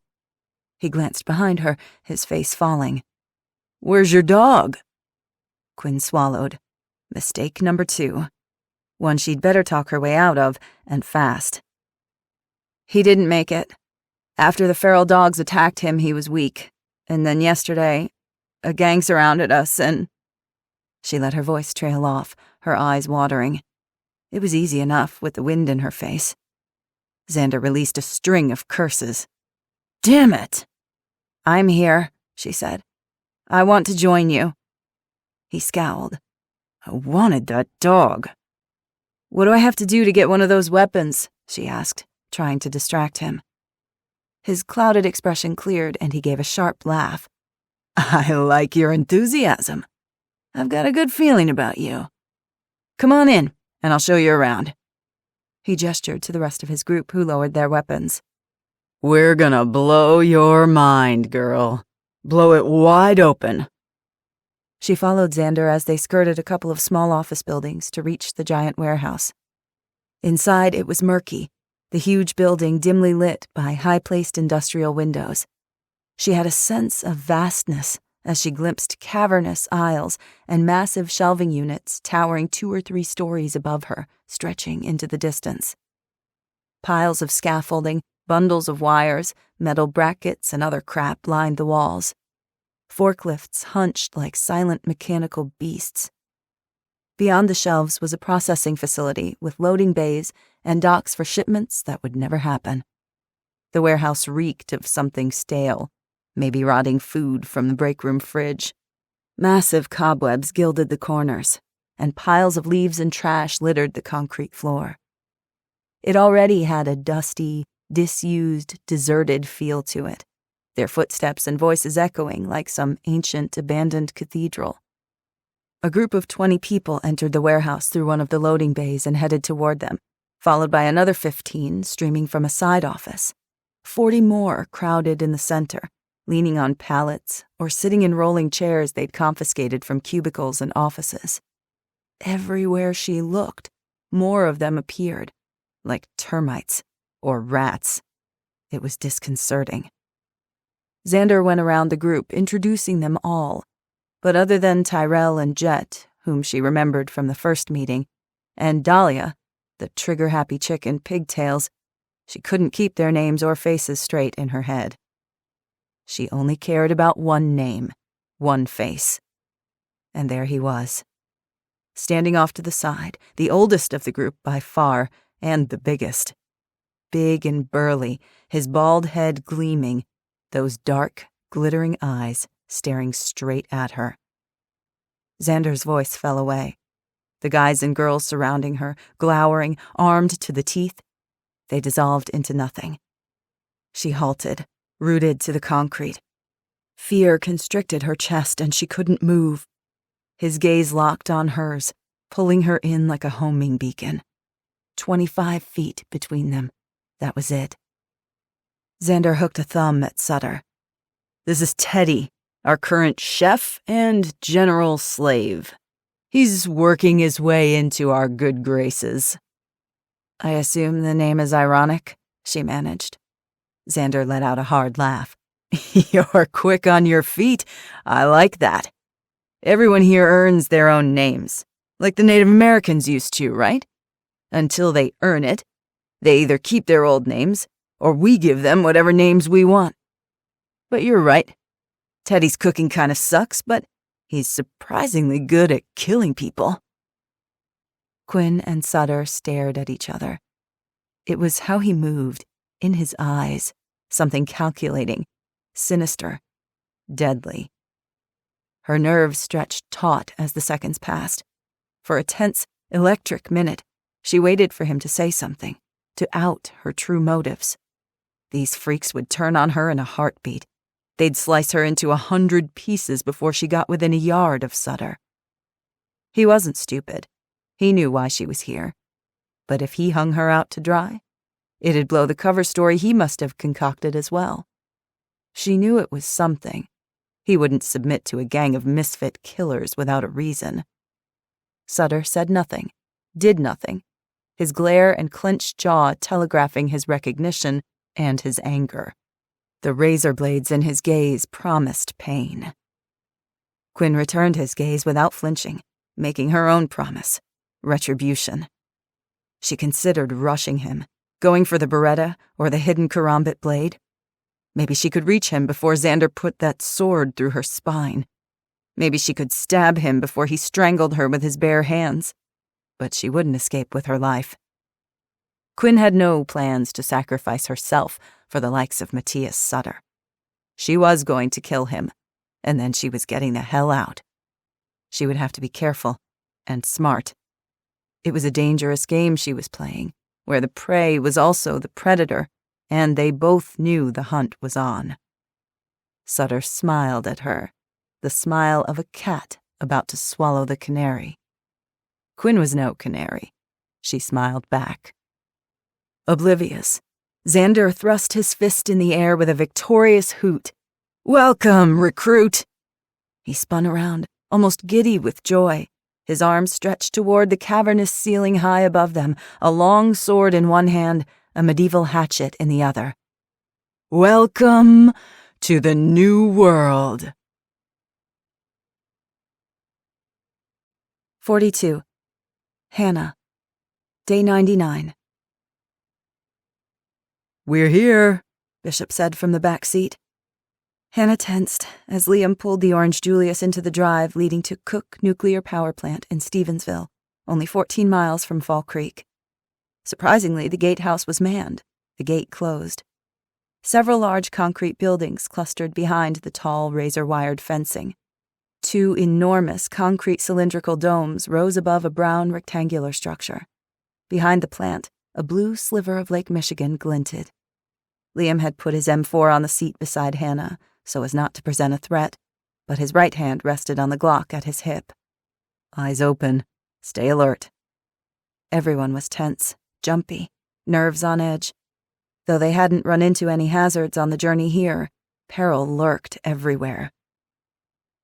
He glanced behind her, his face falling. "Where's your dog?" Quinn swallowed. Mistake number 2. One she'd better talk her way out of, and fast. "He didn't make it. After the feral dogs attacked him, he was weak. And then yesterday, a gang surrounded us and—" She let her voice trail off, her eyes watering. It was easy enough with the wind in her face. Xander released a string of curses. "Damn it!" "I'm here," she said. "I want to join you." He scowled. "I wanted that dog." "What do I have to do to get one of those weapons?" she asked, trying to distract him. His clouded expression cleared and he gave a sharp laugh. "I like your enthusiasm. I've got a good feeling about you. Come on in, and I'll show you around." He gestured to the rest of his group, who lowered their weapons. "We're gonna blow your mind, girl. Blow it wide open." She followed Xander as they skirted a couple of small office buildings to reach the giant warehouse. Inside, it was murky, the huge building dimly lit by high-placed industrial windows. She had a sense of vastness as she glimpsed cavernous aisles and massive shelving units towering 2 or 3 stories above her, stretching into the distance. Piles of scaffolding, bundles of wires, metal brackets, and other crap lined the walls. Forklifts hunched like silent mechanical beasts. Beyond the shelves was a processing facility with loading bays and docks for shipments that would never happen. The warehouse reeked of something stale, maybe rotting food from the break-room fridge. Massive cobwebs gilded the corners, and piles of leaves and trash littered the concrete floor. It already had a dusty, disused, deserted feel to it, their footsteps and voices echoing like some ancient, abandoned cathedral. A group of 20 people entered the warehouse through one of the loading bays and headed toward them, followed by another 15 streaming from a side office. 40 more crowded in the center, leaning on pallets or sitting in rolling chairs they'd confiscated from cubicles and offices. Everywhere she looked, more of them appeared, like termites or rats. It was disconcerting. Xander went around the group, introducing them all, but other than Tyrell and Jet, whom she remembered from the first meeting, and Dahlia, the trigger-happy chick in pigtails, she couldn't keep their names or faces straight in her head. She only cared about one name, one face. And there he was, standing off to the side, the oldest of the group by far, and the biggest. Big and burly, his bald head gleaming, those dark, glittering eyes staring straight at her. Xander's voice fell away. The guys and girls surrounding her, glowering, armed to the teeth, they dissolved into nothing. She halted, rooted to the concrete. Fear constricted her chest and she couldn't move. His gaze locked on hers, pulling her in like a homing beacon. 25 feet between them. That was it. Xander hooked a thumb at Sutter. "This is Teddy, our current chef and general slave. He's working his way into our good graces." "I assume the name is ironic," she managed. Xander let out a hard laugh. "You're quick on your feet. I like that. Everyone here earns their own names, like the Native Americans used to, right? Until they earn it, they either keep their old names, or we give them whatever names we want. But you're right. Teddy's cooking kind of sucks, but he's surprisingly good at killing people." Quinn and Sutter stared at each other. It was how he moved, in his eyes, something calculating, sinister, deadly. Her nerves stretched taut as the seconds passed. For a tense, electric minute, she waited for him to say something, to out her true motives. These freaks would turn on her in a heartbeat. They'd slice her into 100 pieces before she got within a yard of Sutter. He wasn't stupid. He knew why she was here. But if he hung her out to dry, it'd blow the cover story he must have concocted as well. She knew it was something. He wouldn't submit to a gang of misfit killers without a reason. Sutter said nothing, did nothing, his glare and clenched jaw telegraphing his recognition and his anger. The razor blades in his gaze promised pain. Quinn returned his gaze without flinching, making her own promise, retribution. She considered rushing him, going for the Beretta or the hidden karambit blade. Maybe she could reach him before Xander put that sword through her spine. Maybe she could stab him before he strangled her with his bare hands. But she wouldn't escape with her life. Quinn had no plans to sacrifice herself for the likes of Matthias Sutter. She was going to kill him, and then she was getting the hell out. She would have to be careful and smart. It was a dangerous game she was playing, where the prey was also the predator, and they both knew the hunt was on. Sutter smiled at her, the smile of a cat about to swallow the canary. Quinn was no canary. She smiled back. Oblivious, Xander thrust his fist in the air with a victorious hoot. "Welcome, recruit!" He spun around, almost giddy with joy, his arms stretched toward the cavernous ceiling high above them, a long sword in one hand, a medieval hatchet in the other. "Welcome to the New World." 42. Hannah. Day 99. "We're here," Bishop said from the back seat. Hannah tensed as Liam pulled the Orange Julius into the drive leading to Cook Nuclear Power Plant in Stevensville, only 14 miles from Fall Creek. Surprisingly, the gatehouse was manned, the gate closed. Several large concrete buildings clustered behind the tall, razor-wired fencing. 2 enormous concrete cylindrical domes rose above a brown rectangular structure. Behind the plant, a blue sliver of Lake Michigan glinted. Liam had put his M4 on the seat beside Hannah, so as not to present a threat, but his right hand rested on the Glock at his hip. Eyes open. Stay alert. Everyone was tense, jumpy, nerves on edge. Though they hadn't run into any hazards on the journey here, peril lurked everywhere.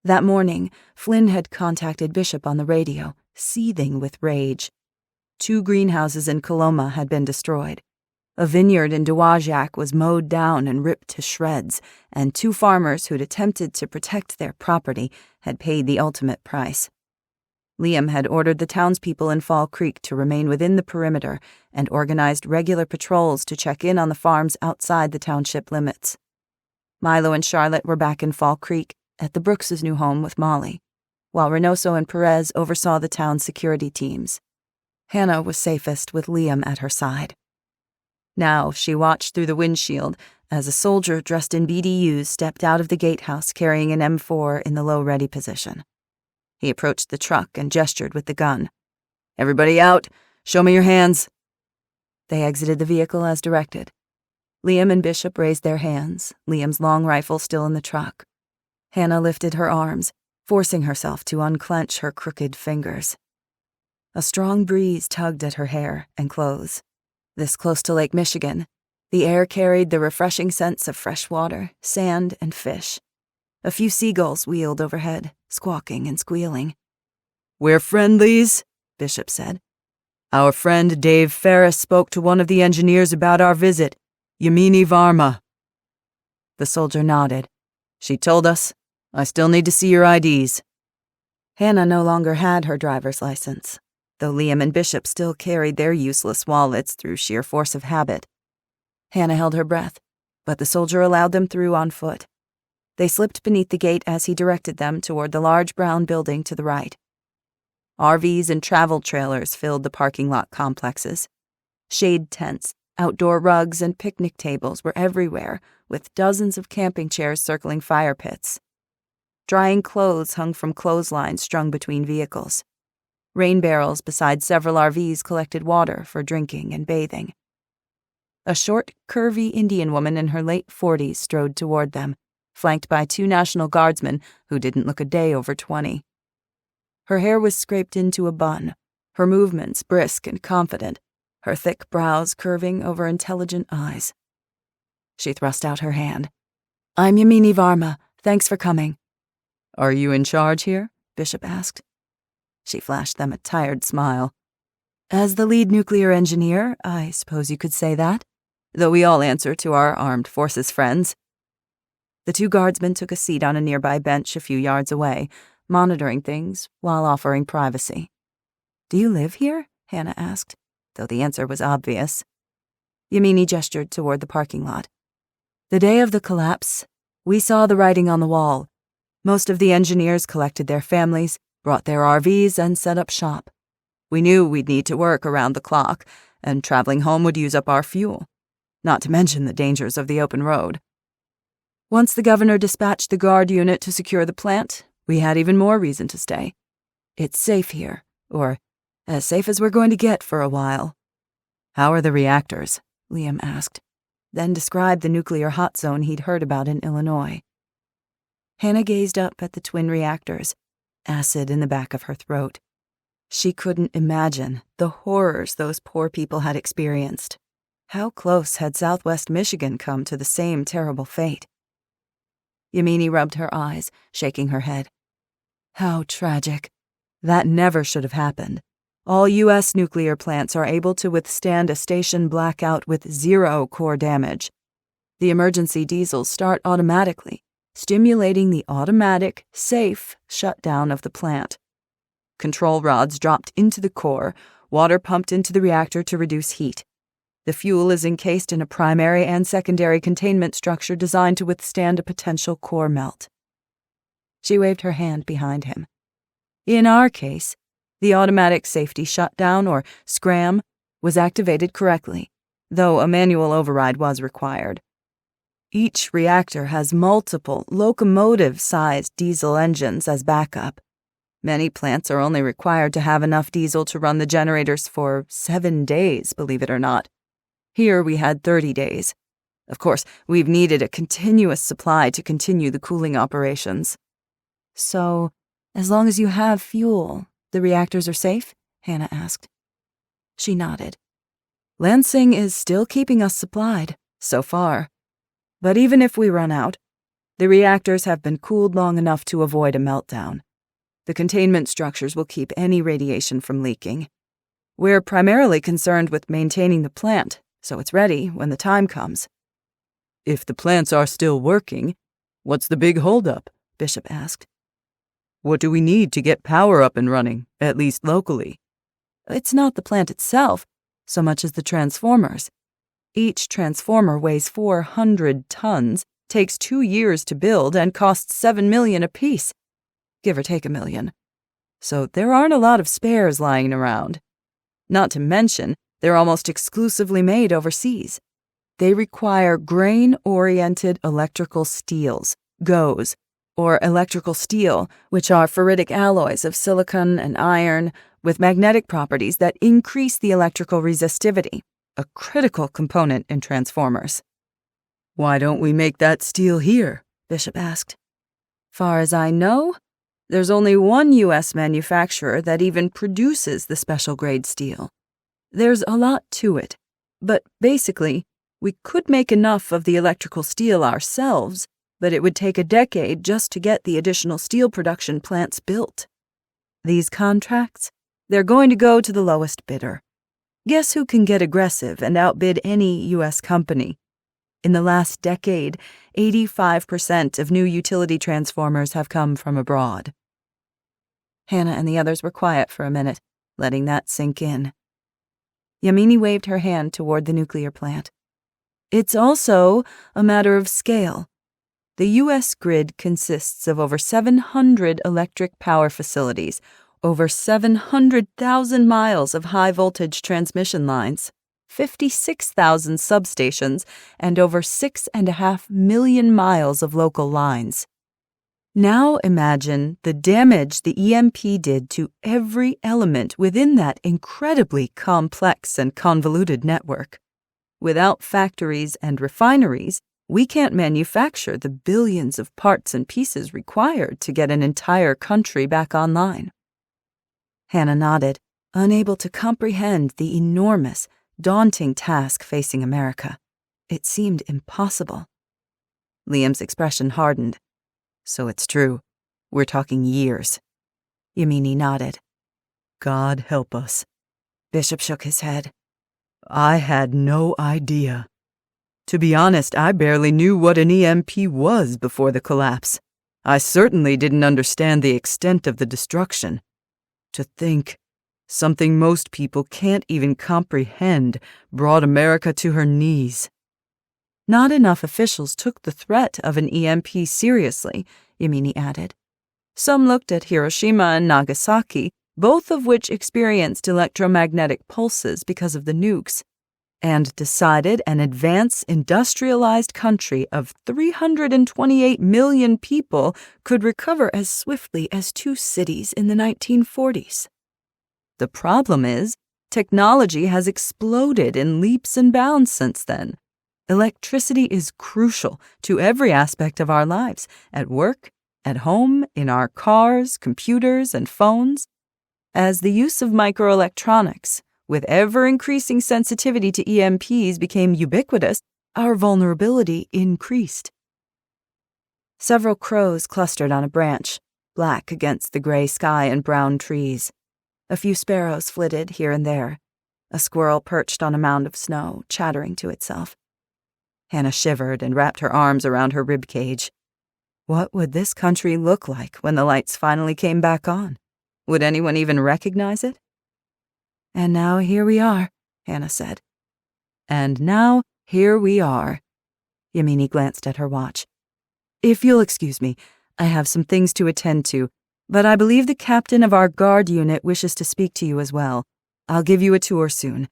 That morning, Flynn had contacted Bishop on the radio, seething with rage. 2 greenhouses in Coloma had been destroyed. A vineyard in Dowagiac was mowed down and ripped to shreds, and 2 farmers who'd attempted to protect their property had paid the ultimate price. Liam had ordered the townspeople in Fall Creek to remain within the perimeter and organized regular patrols to check in on the farms outside the township limits. Milo and Charlotte were back in Fall Creek at the Brooks' new home with Molly, while Reynoso and Perez oversaw the town's security teams. Hannah was safest with Liam at her side. Now she watched through the windshield as a soldier dressed in BDUs stepped out of the gatehouse carrying an M4 in the low-ready position. He approached the truck and gestured with the gun. Everybody out! Show me your hands! They exited the vehicle as directed. Liam and Bishop raised their hands, Liam's long rifle still in the truck. Hannah lifted her arms, forcing herself to unclench her crooked fingers. A strong breeze tugged at her hair and clothes. This close to Lake Michigan, the air carried the refreshing scents of fresh water, sand, and fish. A few seagulls wheeled overhead, squawking and squealing. "We're friendlies," Bishop said. "Our friend Dave Ferris spoke to one of the engineers about our visit, Yamini Varma." The soldier nodded. "She told us. I still need to see your IDs." Hannah no longer had her driver's license, though Liam and Bishop still carried their useless wallets through sheer force of habit. Hannah held her breath, but the soldier allowed them through on foot. They slipped beneath the gate as he directed them toward the large brown building to the right. RVs and travel trailers filled the parking lot complexes. Shade tents, outdoor rugs, and picnic tables were everywhere, with dozens of camping chairs circling fire pits. Drying clothes hung from clotheslines strung between vehicles. Rain barrels beside several RVs collected water for drinking and bathing. A short, curvy Indian woman in her late 40s strode toward them, flanked by 2 National Guardsmen who didn't look a day over 20. Her hair was scraped into a bun, her movements brisk and confident, her thick brows curving over intelligent eyes. She thrust out her hand. "I'm Yamini Varma. Thanks for coming." "Are you in charge here?" Bishop asked. She flashed them a tired smile. "As the lead nuclear engineer, I suppose you could say that, though we all answer to our armed forces friends." The 2 guardsmen took a seat on a nearby bench a few yards away, monitoring things while offering privacy. "Do you live here?" Hannah asked, though the answer was obvious. Yamini gestured toward the parking lot. "The day of the collapse, we saw the writing on the wall. Most of the engineers collected their families, brought their RVs, and set up shop. We knew we'd need to work around the clock, and traveling home would use up our fuel, not to mention the dangers of the open road. Once the governor dispatched the guard unit to secure the plant, we had even more reason to stay. It's safe here, or as safe as we're going to get for a while." "How are the reactors?" Liam asked, then described the nuclear hot zone he'd heard about in Illinois. Hannah gazed up at the twin reactors, acid in the back of her throat. She couldn't imagine the horrors those poor people had experienced. How close had Southwest Michigan come to the same terrible fate? Yamini rubbed her eyes, shaking her head. How tragic. That never should have happened. All U.S. nuclear plants are able to withstand a station blackout with 0 core damage. The emergency diesels start automatically, stimulating the automatic, safe shutdown of the plant. Control rods dropped into the core, water pumped into the reactor to reduce heat. The fuel is encased in a primary and secondary containment structure designed to withstand a potential core melt. She waved her hand behind him. In our case, the automatic safety shutdown, or SCRAM, was activated correctly, though a manual override was required. Each reactor has multiple locomotive-sized diesel engines as backup. Many plants are only required to have enough diesel to run the generators for 7 days, believe it or not. Here we had 30 days. Of course, we've needed a continuous supply to continue the cooling operations. So, as long as you have fuel, the reactors are safe? Hannah asked. She nodded. Lansing is still keeping us supplied, so far. But even if we run out, the reactors have been cooled long enough to avoid a meltdown. The containment structures will keep any radiation from leaking. We're primarily concerned with maintaining the plant, so it's ready when the time comes. If the plants are still working, what's the big holdup? Bishop asked. What do we need to get power up and running, at least locally? It's not the plant itself, so much as the transformers. Each transformer weighs 400 tons, takes 2 years to build, and costs $7 million apiece. Give or take $1 million. So there aren't a lot of spares lying around. Not to mention, they're almost exclusively made overseas. They require grain-oriented electrical steels, GOES, or electrical steel, which are ferritic alloys of silicon and iron with magnetic properties that increase the electrical resistivity, a critical component in transformers. Why don't we make that steel here? Bishop asked. Far as I know, there's only one U.S. manufacturer that even produces the special-grade steel. There's a lot to it, but basically, we could make enough of the electrical steel ourselves, but it would take a decade just to get the additional steel production plants built. These contracts, they're going to go to the lowest bidder. Guess who can get aggressive and outbid any U.S. company? In the last decade, 85% of new utility transformers have come from abroad. Hannah and the others were quiet for a minute, letting that sink in. Yamini waved her hand toward the nuclear plant. It's also a matter of scale. The U.S. grid consists of over 700 electric power facilities, over 700,000 miles of high-voltage transmission lines, 56,000 substations, and over 6.5 million miles of local lines. Now imagine the damage the EMP did to every element within that incredibly complex and convoluted network. Without factories and refineries, we can't manufacture the billions of parts and pieces required to get an entire country back online. Hannah nodded, unable to comprehend the enormous, daunting task facing America. It seemed impossible. Liam's expression hardened. So it's true. We're talking years. Yamini nodded. God help us. Bishop shook his head. I had no idea. To be honest, I barely knew what an EMP was before the collapse. I certainly didn't understand the extent of the destruction. To think, something most people can't even comprehend brought America to her knees. Not enough officials took the threat of an EMP seriously, Yamini added. Some looked at Hiroshima and Nagasaki, both of which experienced electromagnetic pulses because of the nukes, and decided an advanced industrialized country of 328 million people could recover as swiftly as 2 cities in the 1940s. The problem is, technology has exploded in leaps and bounds since then. Electricity is crucial to every aspect of our lives, at work, at home, in our cars, computers, and phones. As the use of microelectronics, with ever-increasing sensitivity to EMPs, became ubiquitous, our vulnerability increased. Several crows clustered on a branch, black against the gray sky and brown trees. A few sparrows flitted here and there. A squirrel perched on a mound of snow, chattering to itself. Hannah shivered and wrapped her arms around her rib cage. What would this country look like when the lights finally came back on? Would anyone even recognize it? And now here we are, Hannah said. And now here we are. Yamini glanced at her watch. If you'll excuse me, I have some things to attend to, but I believe the captain of our guard unit wishes to speak to you as well. I'll give you a tour soon.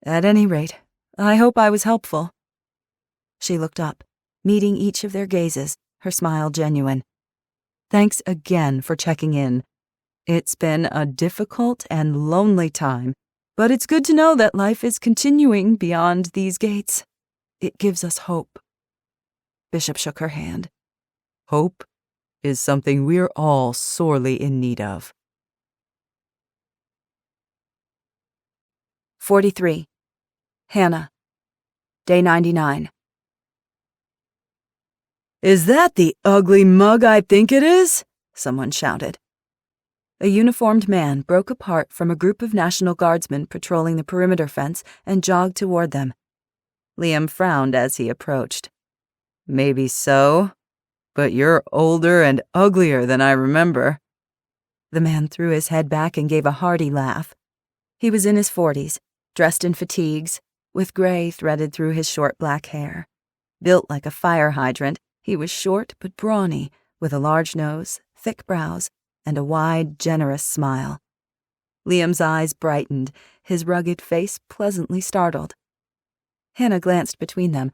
At any rate, I hope I was helpful. She looked up, meeting each of their gazes, her smile genuine. Thanks again for checking in. It's been a difficult and lonely time, but it's good to know that life is continuing beyond these gates. It gives us hope." Bishop shook her hand. Hope is something we're all sorely in need of. 43. Hannah. Day 99. "Is that the ugly mug I think it is?" someone shouted. A uniformed man broke apart from a group of National Guardsmen patrolling the perimeter fence and jogged toward them. Liam frowned as he approached. "Maybe so, but you're older and uglier than I remember." The man threw his head back and gave a hearty laugh. He was in his 40s, dressed in fatigues, with gray threaded through his short black hair. Built like a fire hydrant, he was short but brawny, with a large nose, thick brows, and a wide, generous smile. Liam's eyes brightened, his rugged face pleasantly startled. Hannah glanced between them.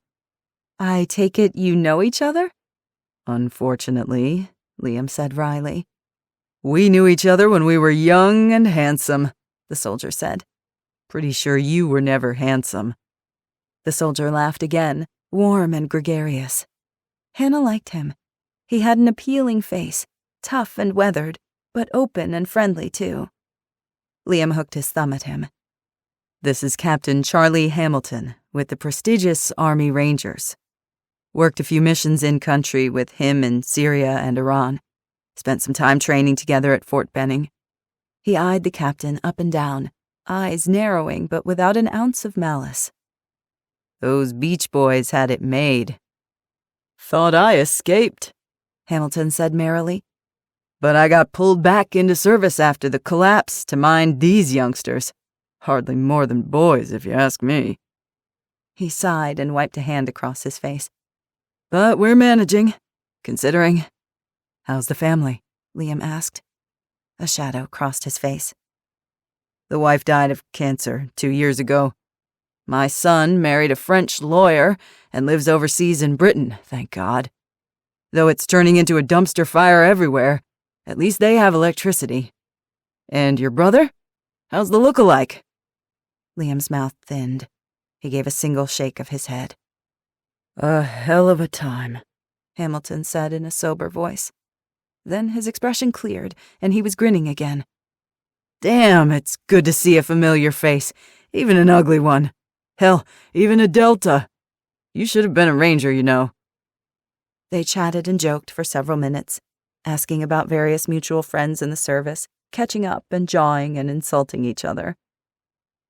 "I take it you know each other?" "Unfortunately," Liam said wryly. "We knew each other when we were young and handsome," the soldier said. "Pretty sure you were never handsome." The soldier laughed again, warm and gregarious. Hannah liked him. He had an appealing face, tough and weathered, but open and friendly, too. Liam hooked his thumb at him. "This is Captain Charlie Hamilton with the prestigious Army Rangers. Worked a few missions in-country with him in Syria and Iran. Spent some time training together at Fort Benning." He eyed the captain up and down, eyes narrowing but without an ounce of malice. "Those Beach Boys had it made." "Thought I escaped," Hamilton said merrily. "But I got pulled back into service after the collapse to mind these youngsters. Hardly more than boys, if you ask me." He sighed and wiped a hand across his face. "But we're managing, considering." "How's the family?" Liam asked. A shadow crossed his face. "The wife died of cancer 2 years ago. My son married a French lawyer and lives overseas in Britain, thank God. Though it's turning into a dumpster fire everywhere, at least they have electricity. And your brother? How's the look-alike?" Liam's mouth thinned. He gave a single shake of his head. "A hell of a time," Hamilton said in a sober voice. Then his expression cleared, and he was grinning again. "Damn, it's good to see a familiar face, even an ugly one. Hell, even a Delta. You should have been a Ranger, you know." They chatted and joked for several minutes, asking about various mutual friends in the service, catching up and jawing and insulting each other.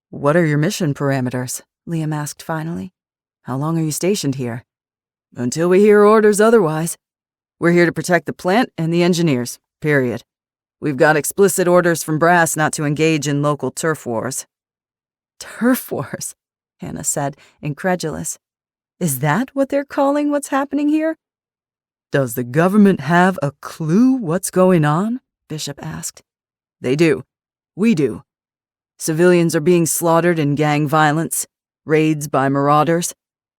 "What are your mission parameters?" Liam asked finally. "How long are you stationed here?" "Until we hear orders otherwise. We're here to protect the plant and the engineers, period. We've got explicit orders from Brass not to engage in local turf wars." "Turf wars?" Hannah said, incredulous. "Is that what they're calling what's happening here?" "Does the government have a clue what's going on?" Bishop asked. "They do. We do. Civilians are being slaughtered in gang violence, raids by marauders,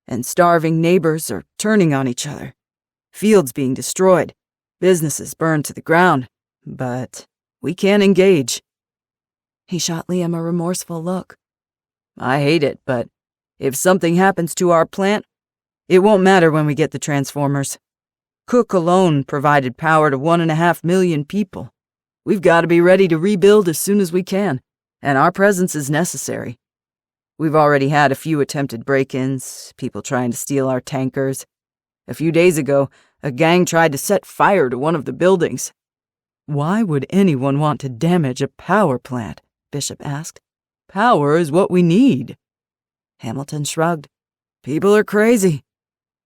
and starving neighbors are turning on each other. Fields being destroyed, businesses burned to the ground, but we can't engage." He shot Liam a remorseful look. "I hate it, but if something happens to our plant, it won't matter when we get the transformers. Cook alone provided power to 1.5 million people. We've got to be ready to rebuild as soon as we can, and our presence is necessary. We've already had a few attempted break-ins, people trying to steal our tankers. A few days ago, a gang tried to set fire to one of the buildings." "Why would anyone want to damage a power plant?" Bishop asked. "Power is what we need." Hamilton shrugged. "People are crazy.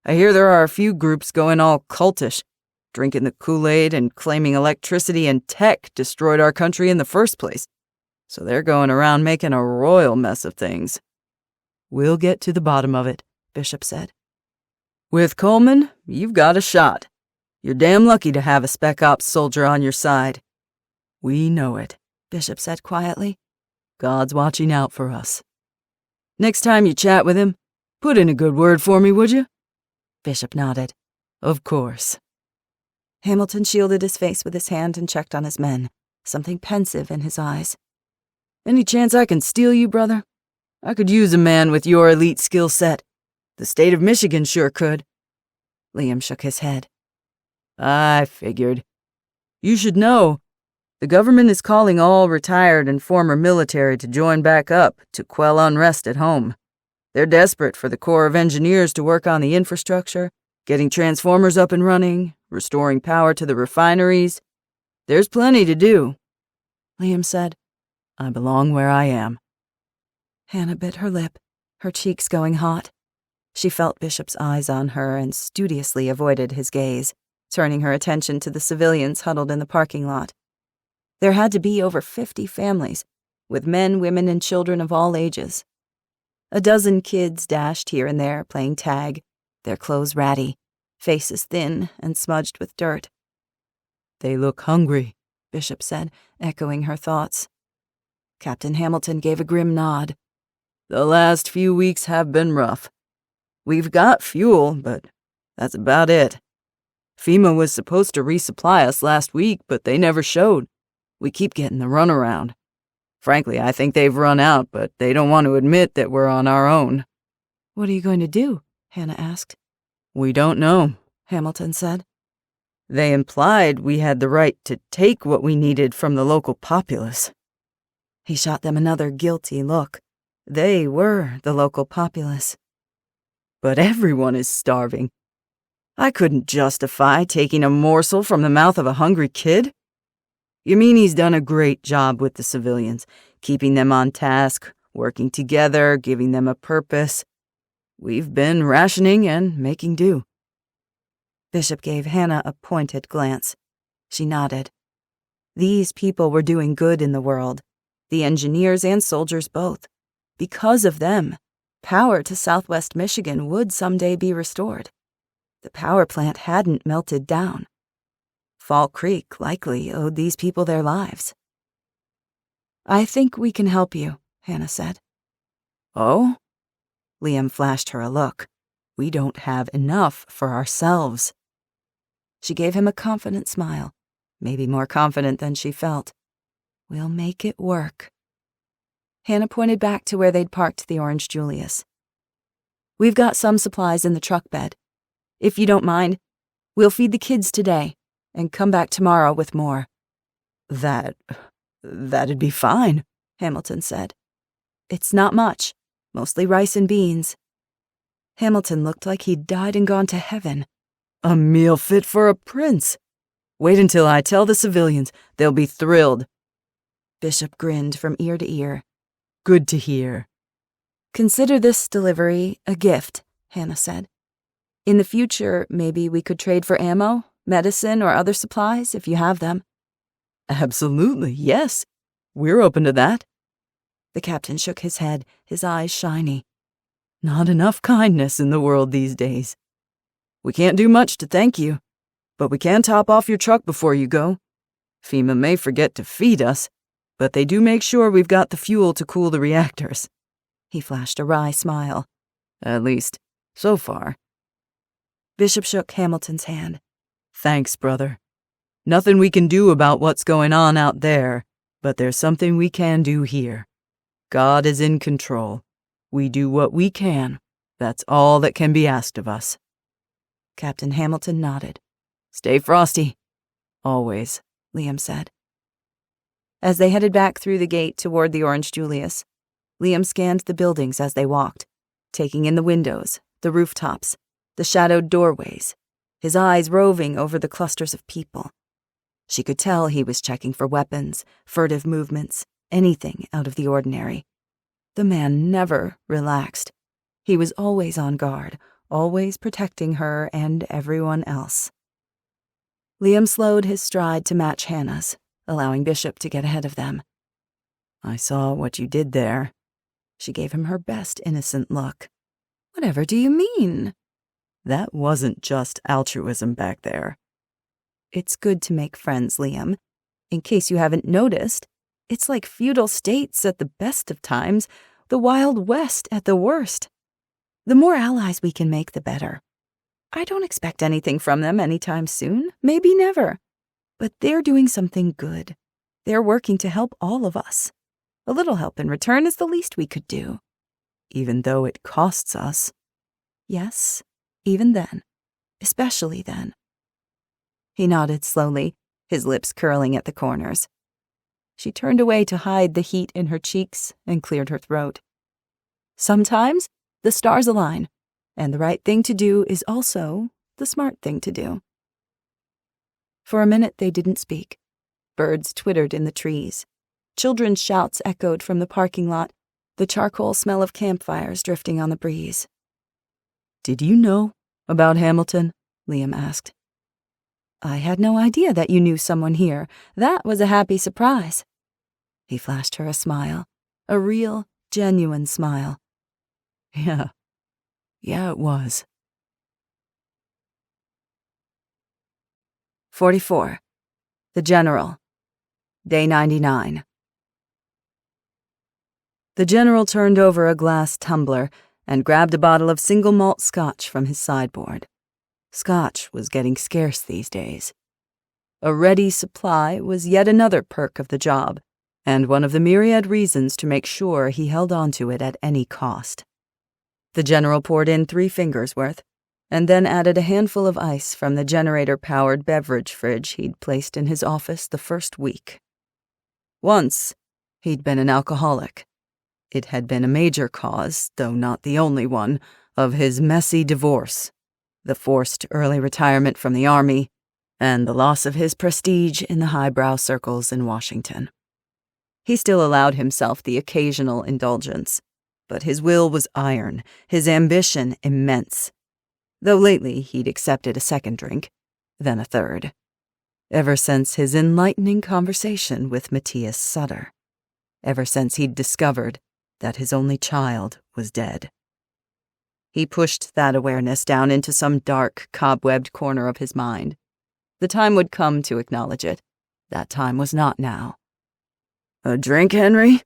I hear there are a few groups going all cultish, drinking the Kool-Aid and claiming electricity and tech destroyed our country in the first place. So they're going around making a royal mess of things." "We'll get to the bottom of it," Bishop said. "With Coleman, you've got a shot. You're damn lucky to have a Spec Ops soldier on your side." "We know it," Bishop said quietly. "God's watching out for us." "Next time you chat with him, put in a good word for me, would you?" Bishop nodded. "Of course." Hamilton shielded his face with his hand and checked on his men, something pensive in his eyes. "Any chance I can steal you, brother? I could use a man with your elite skill set. The state of Michigan sure could. Liam shook his head. I figured. You should know, the government is calling all retired and former military to join back up to quell unrest at home. They're desperate for the Corps of Engineers to work on the infrastructure, getting transformers up and running, restoring power to the refineries. There's plenty to do. Liam said, I belong where I am. Hannah bit her lip, her cheeks going hot. She felt Bishop's eyes on her and studiously avoided his gaze, turning her attention to the civilians huddled in the parking lot. There had to be over 50 families, with men, women, and children of all ages. A dozen kids dashed here and there, playing tag, their clothes ratty, faces thin and smudged with dirt. They look hungry, Bishop said, echoing her thoughts. Captain Hamilton gave a grim nod. The last few weeks have been rough. We've got fuel, but that's about it. FEMA was supposed to resupply us last week, but they never showed. We keep getting the runaround. Frankly, I think they've run out, but they don't want to admit that we're on our own. What are you going to do? Hannah asked. We don't know, Hamilton said. They implied we had the right to take what we needed from the local populace. He shot them another guilty look. They were the local populace. But everyone is starving. I couldn't justify taking a morsel from the mouth of a hungry kid. Yamini's done a great job with the civilians, keeping them on task, working together, giving them a purpose. We've been rationing and making do. Bishop gave Hannah a pointed glance. She nodded. These people were doing good in the world, the engineers and soldiers both. Because of them, power to Southwest Michigan would someday be restored. The power plant hadn't melted down. Fall Creek likely owed these people their lives. I think we can help you, Hannah said. Oh? Liam flashed her a look. We don't have enough for ourselves. She gave him a confident smile, maybe more confident than she felt. We'll make it work. Hannah pointed back to where they'd parked the orange Julius. We've got some supplies in the truck bed. If you don't mind, we'll feed the kids today and come back tomorrow with more. That'd be fine, Hamilton said. It's not much, mostly rice and beans. Hamilton looked like he'd died and gone to heaven. A meal fit for a prince. Wait until I tell the civilians. They'll be thrilled. Bishop grinned from ear to ear. Good to hear. Consider this delivery a gift, Hannah said. In the future, maybe we could trade for ammo, medicine, or other supplies if you have them. Absolutely, yes. We're open to that. The captain shook his head, his eyes shiny. Not enough kindness in the world these days. We can't do much to thank you, but we can top off your truck before you go. FEMA may forget to feed us, but they do make sure we've got the fuel to cool the reactors. He flashed a wry smile. At least, so far. Bishop shook Hamilton's hand. Thanks, brother. Nothing we can do about what's going on out there, but there's something we can do here. God is in control. We do what we can. That's all that can be asked of us. Captain Hamilton nodded. Stay frosty. Always, Liam said. As they headed back through the gate toward the orange Julius, Liam scanned the buildings as they walked, taking in the windows, the rooftops, the shadowed doorways, his eyes roving over the clusters of people. She could tell he was checking for weapons, furtive movements, anything out of the ordinary. The man never relaxed. He was always on guard, always protecting her and everyone else. Liam slowed his stride to match Hannah's, allowing Bishop to get ahead of them. I saw what you did there. She gave him her best innocent look. Whatever do you mean? That wasn't just altruism back there. It's good to make friends, Liam. In case you haven't noticed, it's like feudal states at the best of times, the Wild West at the worst. The more allies we can make, the better. I don't expect anything from them anytime soon, maybe never. But they're doing something good. They're working to help all of us. A little help in return is the least we could do. Even though it costs us. Yes, even then. Especially then. He nodded slowly, his lips curling at the corners. She turned away to hide the heat in her cheeks and cleared her throat. Sometimes the stars align, and the right thing to do is also the smart thing to do. For a minute they didn't speak. Birds twittered in the trees. Children's shouts echoed from the parking lot, the charcoal smell of campfires drifting on the breeze. "Did you know about Hamilton?" Liam asked. "I had no idea that you knew someone here. That was a happy surprise." He flashed her a smile, a real, genuine smile. Yeah, it was. 44. The General. Day 99. The General turned over a glass tumbler and grabbed a bottle of single malt scotch from his sideboard. Scotch was getting scarce these days. A ready supply was yet another perk of the job, and one of the myriad reasons to make sure he held on to it at any cost. The General poured in 3 fingers' worth, and then added a handful of ice from the generator-powered beverage fridge he'd placed in his office the first week. Once, he'd been an alcoholic. It had been a major cause, though not the only one, of his messy divorce, the forced early retirement from the Army, and the loss of his prestige in the highbrow circles in Washington. He still allowed himself the occasional indulgence, but his will was iron, his ambition immense. Though lately he'd accepted a second drink, then a third. Ever since his enlightening conversation with Matthias Sutter. Ever since he'd discovered that his only child was dead. He pushed that awareness down into some dark, cobwebbed corner of his mind. The time would come to acknowledge it. That time was not now. "A drink, Henry?"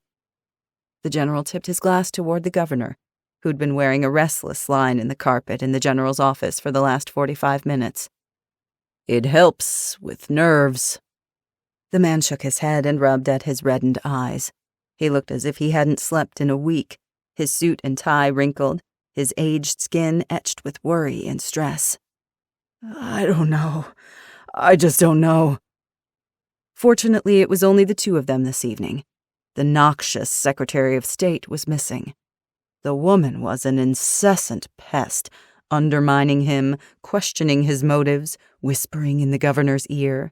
The General tipped his glass toward the governor, who'd been wearing a restless line in the carpet in the General's office for the last 45 minutes. "It helps with nerves." The man shook his head and rubbed at his reddened eyes. He looked as if he hadn't slept in a week, his suit and tie wrinkled, his aged skin etched with worry and stress. "I don't know. I just don't know." Fortunately, it was only the 2 of them this evening. The noxious Secretary of State was missing. The woman was an incessant pest, undermining him, questioning his motives, whispering in the governor's ear.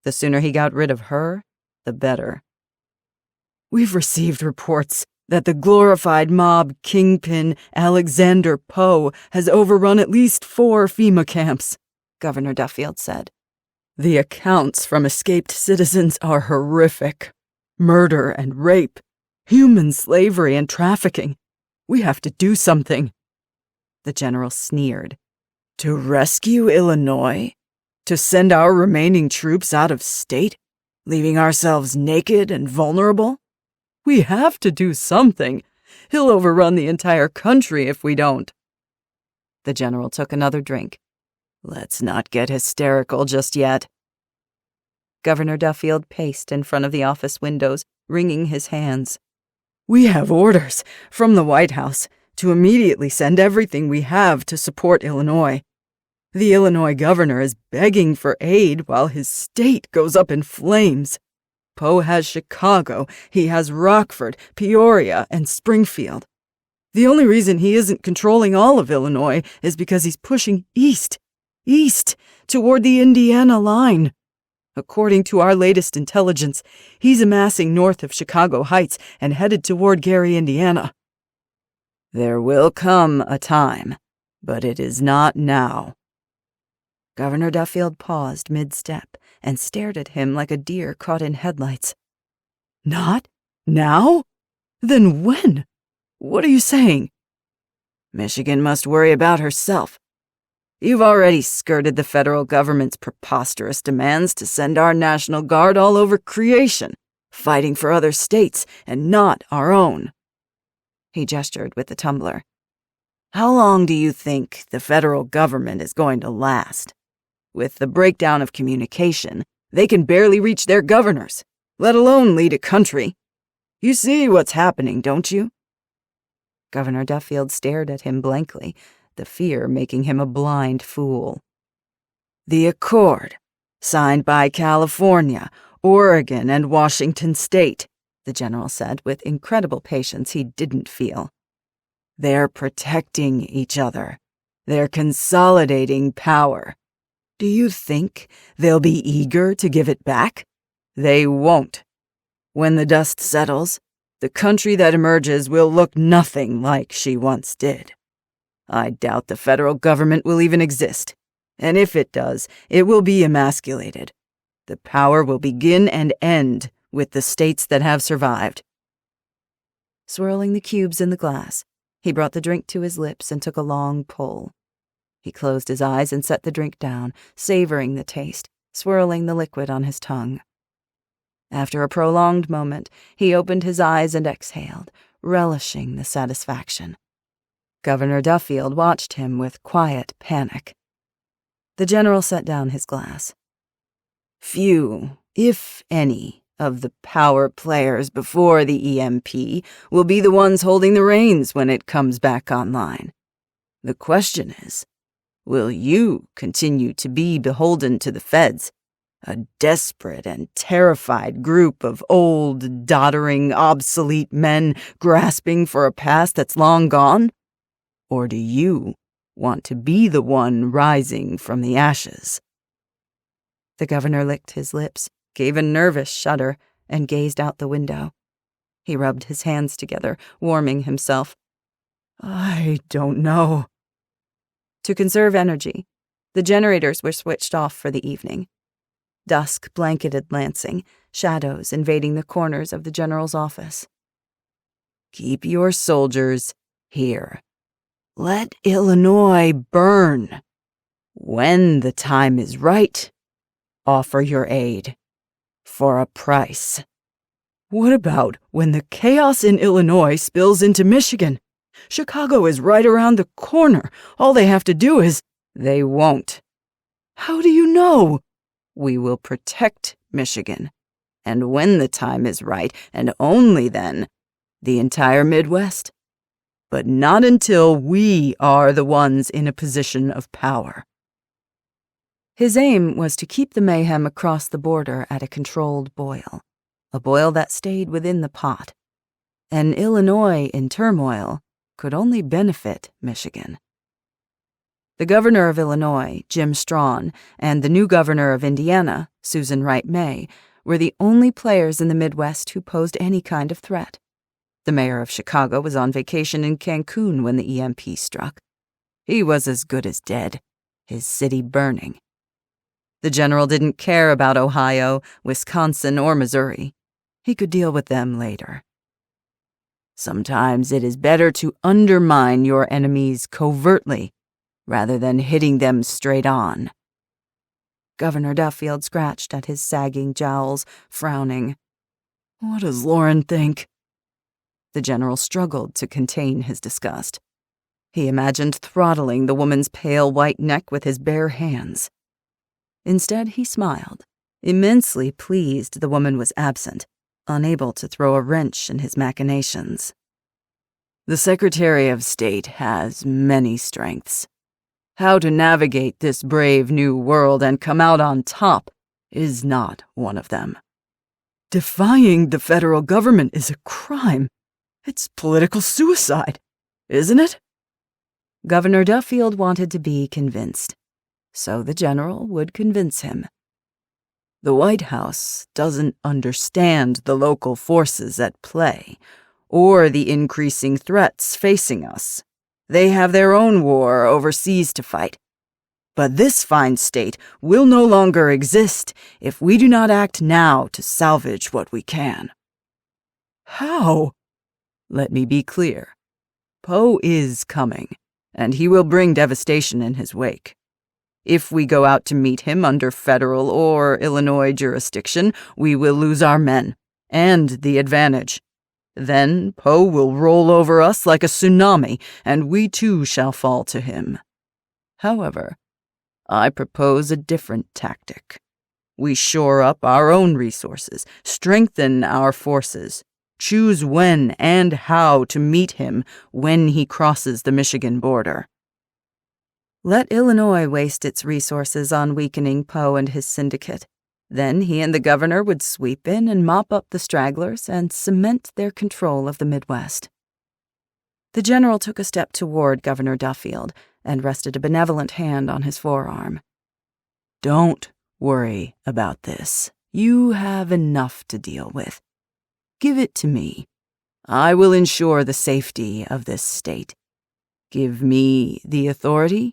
The sooner he got rid of her, the better. "We've received reports that the glorified mob kingpin Alexander Poe has overrun at least 4 FEMA camps," Governor Duffield said. "The accounts from escaped citizens are horrific. Murder and rape, human slavery and trafficking. We have to do something." The General sneered. "To rescue Illinois? To send our remaining troops out of state, leaving ourselves naked and vulnerable? We have to do something. He'll overrun the entire country if we don't." The General took another drink. "Let's not get hysterical just yet." Governor Duffield paced in front of the office windows, wringing his hands. "We have orders from the White House to immediately send everything we have to support Illinois. The Illinois governor is begging for aid while his state goes up in flames. Poe has Chicago, he has Rockford, Peoria, and Springfield. The only reason he isn't controlling all of Illinois is because he's pushing east, toward the Indiana line. According to our latest intelligence, he's amassing north of Chicago Heights and headed toward Gary, Indiana. There will come a time, but it is not now." Governor Duffield paused mid-step and stared at him like a deer caught in headlights. "Not now? Then when? What are you saying?" "Michigan must worry about herself. You've already skirted the federal government's preposterous demands to send our National Guard all over creation, fighting for other states and not our own." He gestured with the tumbler. "How long do you think the federal government is going to last? With the breakdown of communication, they can barely reach their governors, let alone lead a country. You see what's happening, don't you?" Governor Duffield stared at him blankly, the fear making him a blind fool. "The Accord, signed by California, Oregon, and Washington State," the general said with incredible patience he didn't feel. "They're protecting each other. They're consolidating power. Do you think they'll be eager to give it back? They won't. When the dust settles, the country that emerges will look nothing like she once did. I doubt the federal government will even exist, and if it does, it will be emasculated. The power will begin and end with the states that have survived." Swirling the cubes in the glass, he brought the drink to his lips and took a long pull. He closed his eyes and set the drink down, savoring the taste, swirling the liquid on his tongue. After a prolonged moment, he opened his eyes and exhaled, relishing the satisfaction. Governor Duffield watched him with quiet panic. The general set down his glass. "Few, if any, of the power players before the EMP will be the ones holding the reins when it comes back online. The question is, will you continue to be beholden to the feds, a desperate and terrified group of old, doddering, obsolete men grasping for a past that's long gone? Or do you want to be the one rising from the ashes?" The governor licked his lips, gave a nervous shudder, and gazed out the window. He rubbed his hands together, warming himself. "I don't know." To conserve energy, the generators were switched off for the evening. Dusk blanketed Lansing, shadows invading the corners of the general's office. "Keep your soldiers here. Let Illinois burn. When the time is right, offer your aid. For a price." "What about when the chaos in Illinois spills into Michigan? Chicago is right around the corner. All they have to do is—" "They won't." "How do you know?" "We will protect Michigan. And when the time is right, and only then, the entire Midwest. But not until we are the ones in a position of power." His aim was to keep the mayhem across the border at a controlled boil, a boil that stayed within the pot. An Illinois in turmoil could only benefit Michigan. The governor of Illinois, Jim Strawn, and the new governor of Indiana, Susan Wright May, were the only players in the Midwest who posed any kind of threat. The mayor of Chicago was on vacation in Cancun when the EMP struck. He was as good as dead, his city burning. The general didn't care about Ohio, Wisconsin, or Missouri. He could deal with them later. Sometimes it is better to undermine your enemies covertly rather than hitting them straight on. Governor Duffield scratched at his sagging jowls, frowning. "What does Lauren think?" The general struggled to contain his disgust. He imagined throttling the woman's pale white neck with his bare hands. Instead, he smiled, immensely pleased the woman was absent, unable to throw a wrench in his machinations. "The Secretary of State has many strengths. How to navigate this brave new world and come out on top is not one of them. Defying the federal government is a crime. It's political suicide, isn't it?" Governor Duffield wanted to be convinced, so the general would convince him. "The White House doesn't understand the local forces at play, or the increasing threats facing us. They have their own war overseas to fight. But this fine state will no longer exist if we do not act now to salvage what we can." "How?" "Let me be clear. Poe is coming, and he will bring devastation in his wake. If we go out to meet him under federal or Illinois jurisdiction, we will lose our men, and the advantage. Then Poe will roll over us like a tsunami, and we too shall fall to him. However, I propose a different tactic. We shore up our own resources, strengthen our forces, choose when and how to meet him when he crosses the Michigan border. Let Illinois waste its resources on weakening Poe and his syndicate. Then he and the governor would sweep in and mop up the stragglers and cement their control of the Midwest. The general took a step toward Governor Duffield and rested a benevolent hand on his forearm. Don't worry about this. You have enough to deal with. Give it to me. I will ensure the safety of this state. Give me the authority,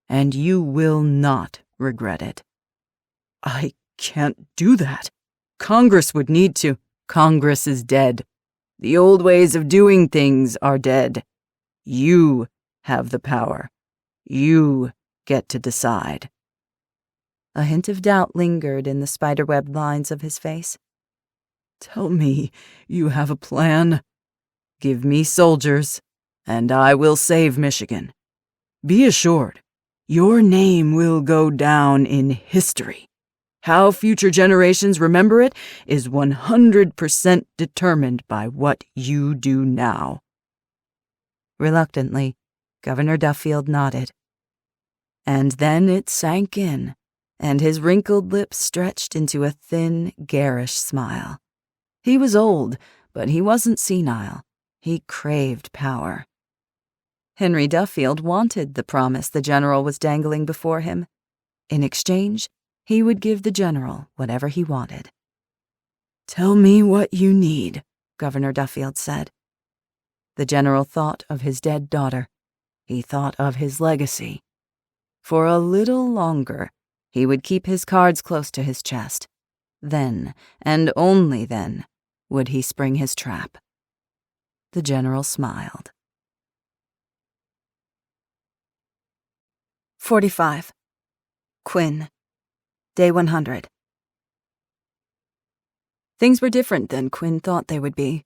and you will not regret it. I can't do that. Congress would need to. Congress is dead. The old ways of doing things are dead. You have the power. You get to decide. A hint of doubt lingered in the spiderweb lines of his face. Tell me you have a plan. Give me soldiers, and I will save Michigan. Be assured, your name will go down in history. How future generations remember it is 100% determined by what you do now. Reluctantly, Governor Duffield nodded. And then it sank in, and his wrinkled lips stretched into a thin, garish smile. He was old, but he wasn't senile. He craved power. Henry Duffield wanted the promise the general was dangling before him. In exchange, he would give the general whatever he wanted. Tell me what you need, Governor Duffield said. The general thought of his dead daughter. He thought of his legacy. For a little longer, he would keep his cards close to his chest. Then, and only then, would he spring his trap. The general smiled. 45. Quinn. Day 100. Things were different than Quinn thought they would be.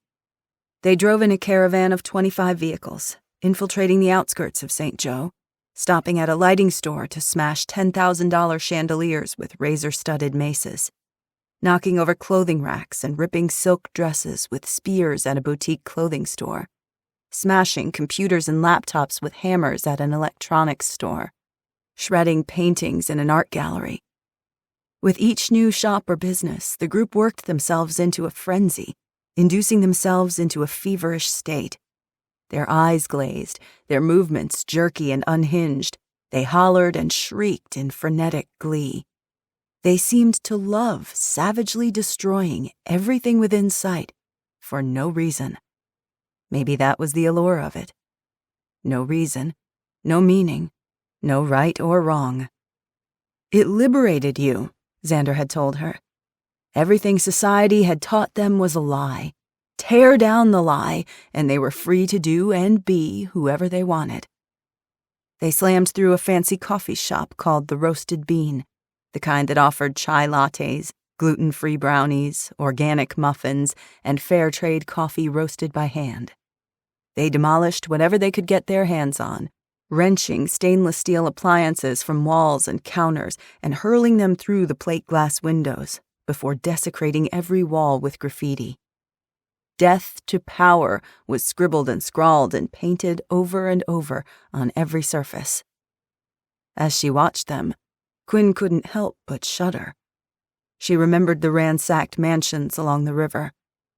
They drove in a caravan of 25 vehicles, infiltrating the outskirts of St. Joe, stopping at a lighting store to smash $10,000 chandeliers with razor-studded maces, knocking over clothing racks and ripping silk dresses with spears at a boutique clothing store, smashing computers and laptops with hammers at an electronics store, shredding paintings in an art gallery. With each new shop or business, the group worked themselves into a frenzy, inducing themselves into a feverish state. Their eyes glazed, their movements jerky and unhinged. They hollered and shrieked in frenetic glee. They seemed to love savagely destroying everything within sight for no reason. Maybe that was the allure of it. No reason, no meaning, no right or wrong. It liberated you, Xander had told her. Everything society had taught them was a lie. Tear down the lie, and they were free to do and be whoever they wanted. They slammed through a fancy coffee shop called the Roasted Bean, the kind that offered chai lattes, gluten-free brownies, organic muffins, and fair trade coffee roasted by hand. They demolished whatever they could get their hands on, wrenching stainless steel appliances from walls and counters and hurling them through the plate glass windows before desecrating every wall with graffiti. Death to power was scribbled and scrawled and painted over and over on every surface. As she watched them, Quinn couldn't help but shudder. She remembered the ransacked mansions along the river,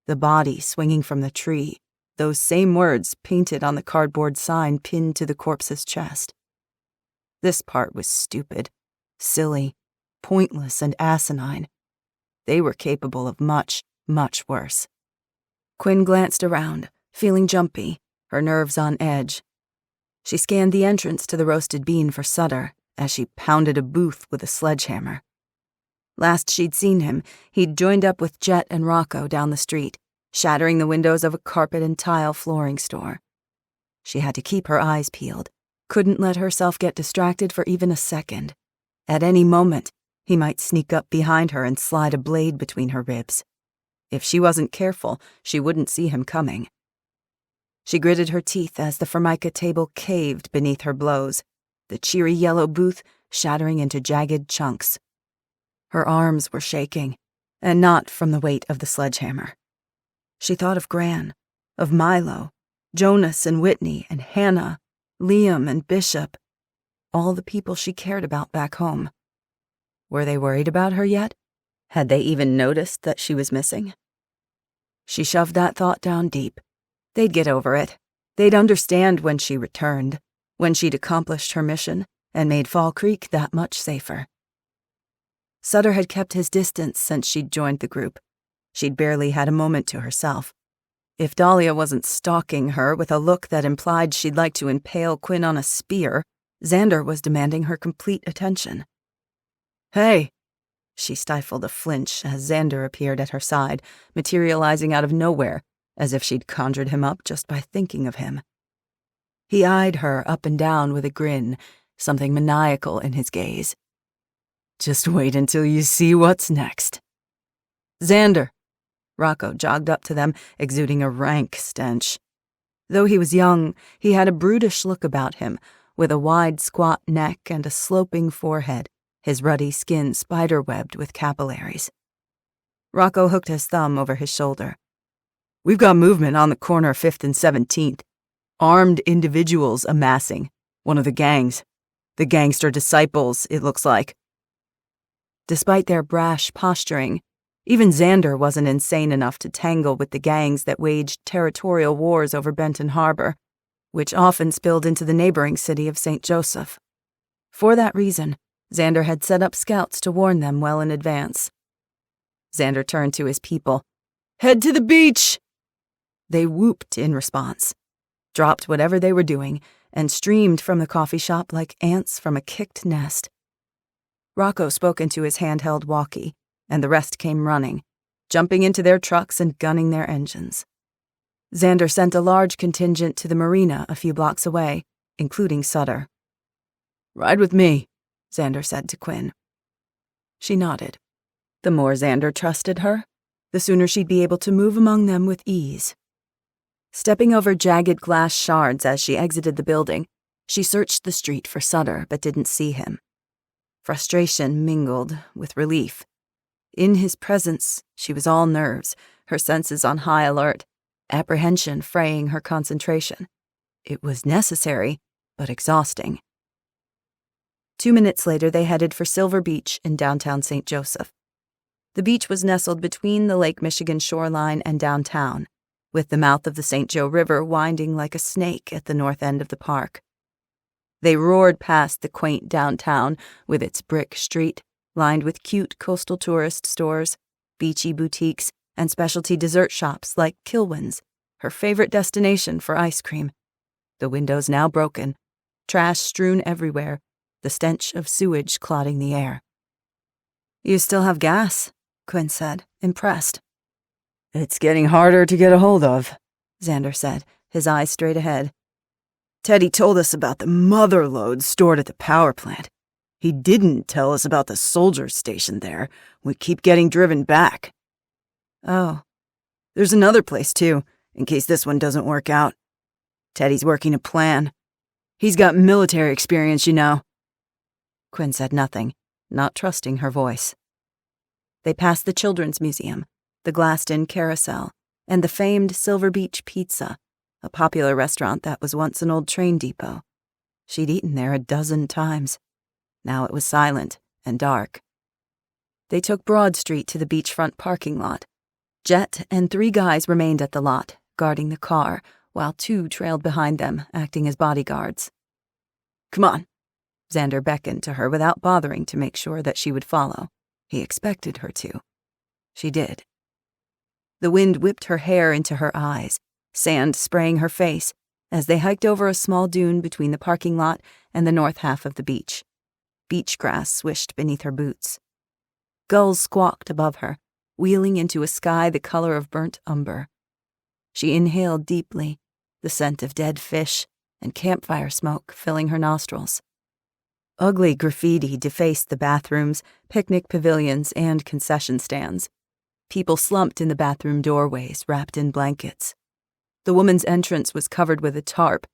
the body swinging from the tree, those same words painted on the cardboard sign pinned to the corpse's chest. This part was stupid, silly, pointless, and asinine. They were capable of much, much worse. Quinn glanced around, feeling jumpy, her nerves on edge. She scanned the entrance to the Roasted Bean for Sutter as she pounded a booth with a sledgehammer. Last she'd seen him, he'd joined up with Jet and Rocco down the street, shattering the windows of a carpet and tile flooring store. She had to keep her eyes peeled, couldn't let herself get distracted for even a second. At any moment, he might sneak up behind her and slide a blade between her ribs. If she wasn't careful, she wouldn't see him coming. She gritted her teeth as the Formica table caved beneath her blows, the cheery yellow booth shattering into jagged chunks. Her arms were shaking, and not from the weight of the sledgehammer. She thought of Gran, of Milo, Jonas and Whitney and Hannah, Liam and Bishop. all the people she cared about back home. Were they worried about her yet? Had they even noticed that she was missing? She shoved that thought down deep. They'd get over it. They'd understand when she returned, when she'd accomplished her mission and made Fall Creek that much safer. Sutter had kept his distance since she'd joined the group. She'd barely had a moment to herself. If Dahlia wasn't stalking her with a look that implied she'd like to impale Quinn on a spear, Xander was demanding her complete attention. "Hey!" She stifled a flinch as Xander appeared at her side, materializing out of nowhere, as if she'd conjured him up just by thinking of him. He eyed her up and down with a grin, something maniacal in his gaze. "Just wait until you see what's next." "Xander!" Rocco jogged up to them, exuding a rank stench. Though he was young, he had a brutish look about him, with a wide, squat neck and a sloping forehead, his ruddy skin spider-webbed with capillaries. Rocco hooked his thumb over his shoulder. "We've got movement on the corner of 5th and 17th. Armed individuals amassing. One of the gangs. The gangster disciples, it looks like." Despite their brash posturing, even Xander wasn't insane enough to tangle with the gangs that waged territorial wars over Benton Harbor, which often spilled into the neighboring city of St. Joseph. For that reason, Xander had set up scouts to warn them well in advance. Xander turned to his people. "Head to the beach!" They whooped in response, dropped whatever they were doing, and streamed from the coffee shop like ants from a kicked nest. Rocco spoke into his handheld walkie, and the rest came running, jumping into their trucks and gunning their engines. Xander sent a large contingent to the marina a few blocks away, including Sutter. "Ride with me," Xander said to Quinn. She nodded. The more Xander trusted her, the sooner she'd be able to move among them with ease. Stepping over jagged glass shards as she exited the building, she searched the street for Sutter but didn't see him. Frustration mingled with relief. In his presence, she was all nerves, her senses on high alert, apprehension fraying her concentration. It was necessary, but exhausting. 2 minutes later, they headed for Silver Beach in downtown St. Joseph. The beach was nestled between the Lake Michigan shoreline and downtown, with the mouth of the St. Joe River winding like a snake at the north end of the park. They roared past the quaint downtown with its brick street, lined with cute coastal tourist stores, beachy boutiques, and specialty dessert shops like Kilwin's, her favorite destination for ice cream. The windows now broken, trash strewn everywhere, the stench of sewage clouding the air. "You still have gas," Quinn said, impressed. "It's getting harder to get a hold of," Xander said, his eyes straight ahead. "Teddy told us about the mother load stored at the power plant. He didn't tell us about the soldiers stationed there. We keep getting driven back." "Oh. There's another place, too, in case this one doesn't work out. Teddy's working a plan. He's got military experience, you know." Quinn said nothing, not trusting her voice. They passed the Children's Museum, the glassed-in carousel, and the famed Silver Beach Pizza, a popular restaurant that was once an old train depot. She'd eaten there a dozen times. Now it was silent and dark. They took Broad Street to the beachfront parking lot. Jet and 3 guys remained at the lot, guarding the car, while 2 trailed behind them, acting as bodyguards. "Come on." Xander beckoned to her without bothering to make sure that she would follow. He expected her to. She did. The wind whipped her hair into her eyes, sand spraying her face, as they hiked over a small dune between the parking lot and the north half of the beach. Beach grass swished beneath her boots. Gulls squawked above her, wheeling into a sky the color of burnt umber. She inhaled deeply, the scent of dead fish and campfire smoke filling her nostrils. Ugly graffiti defaced the bathrooms, picnic pavilions, and concession stands. People slumped in the bathroom doorways, wrapped in blankets. The woman's entrance was covered with a tarp.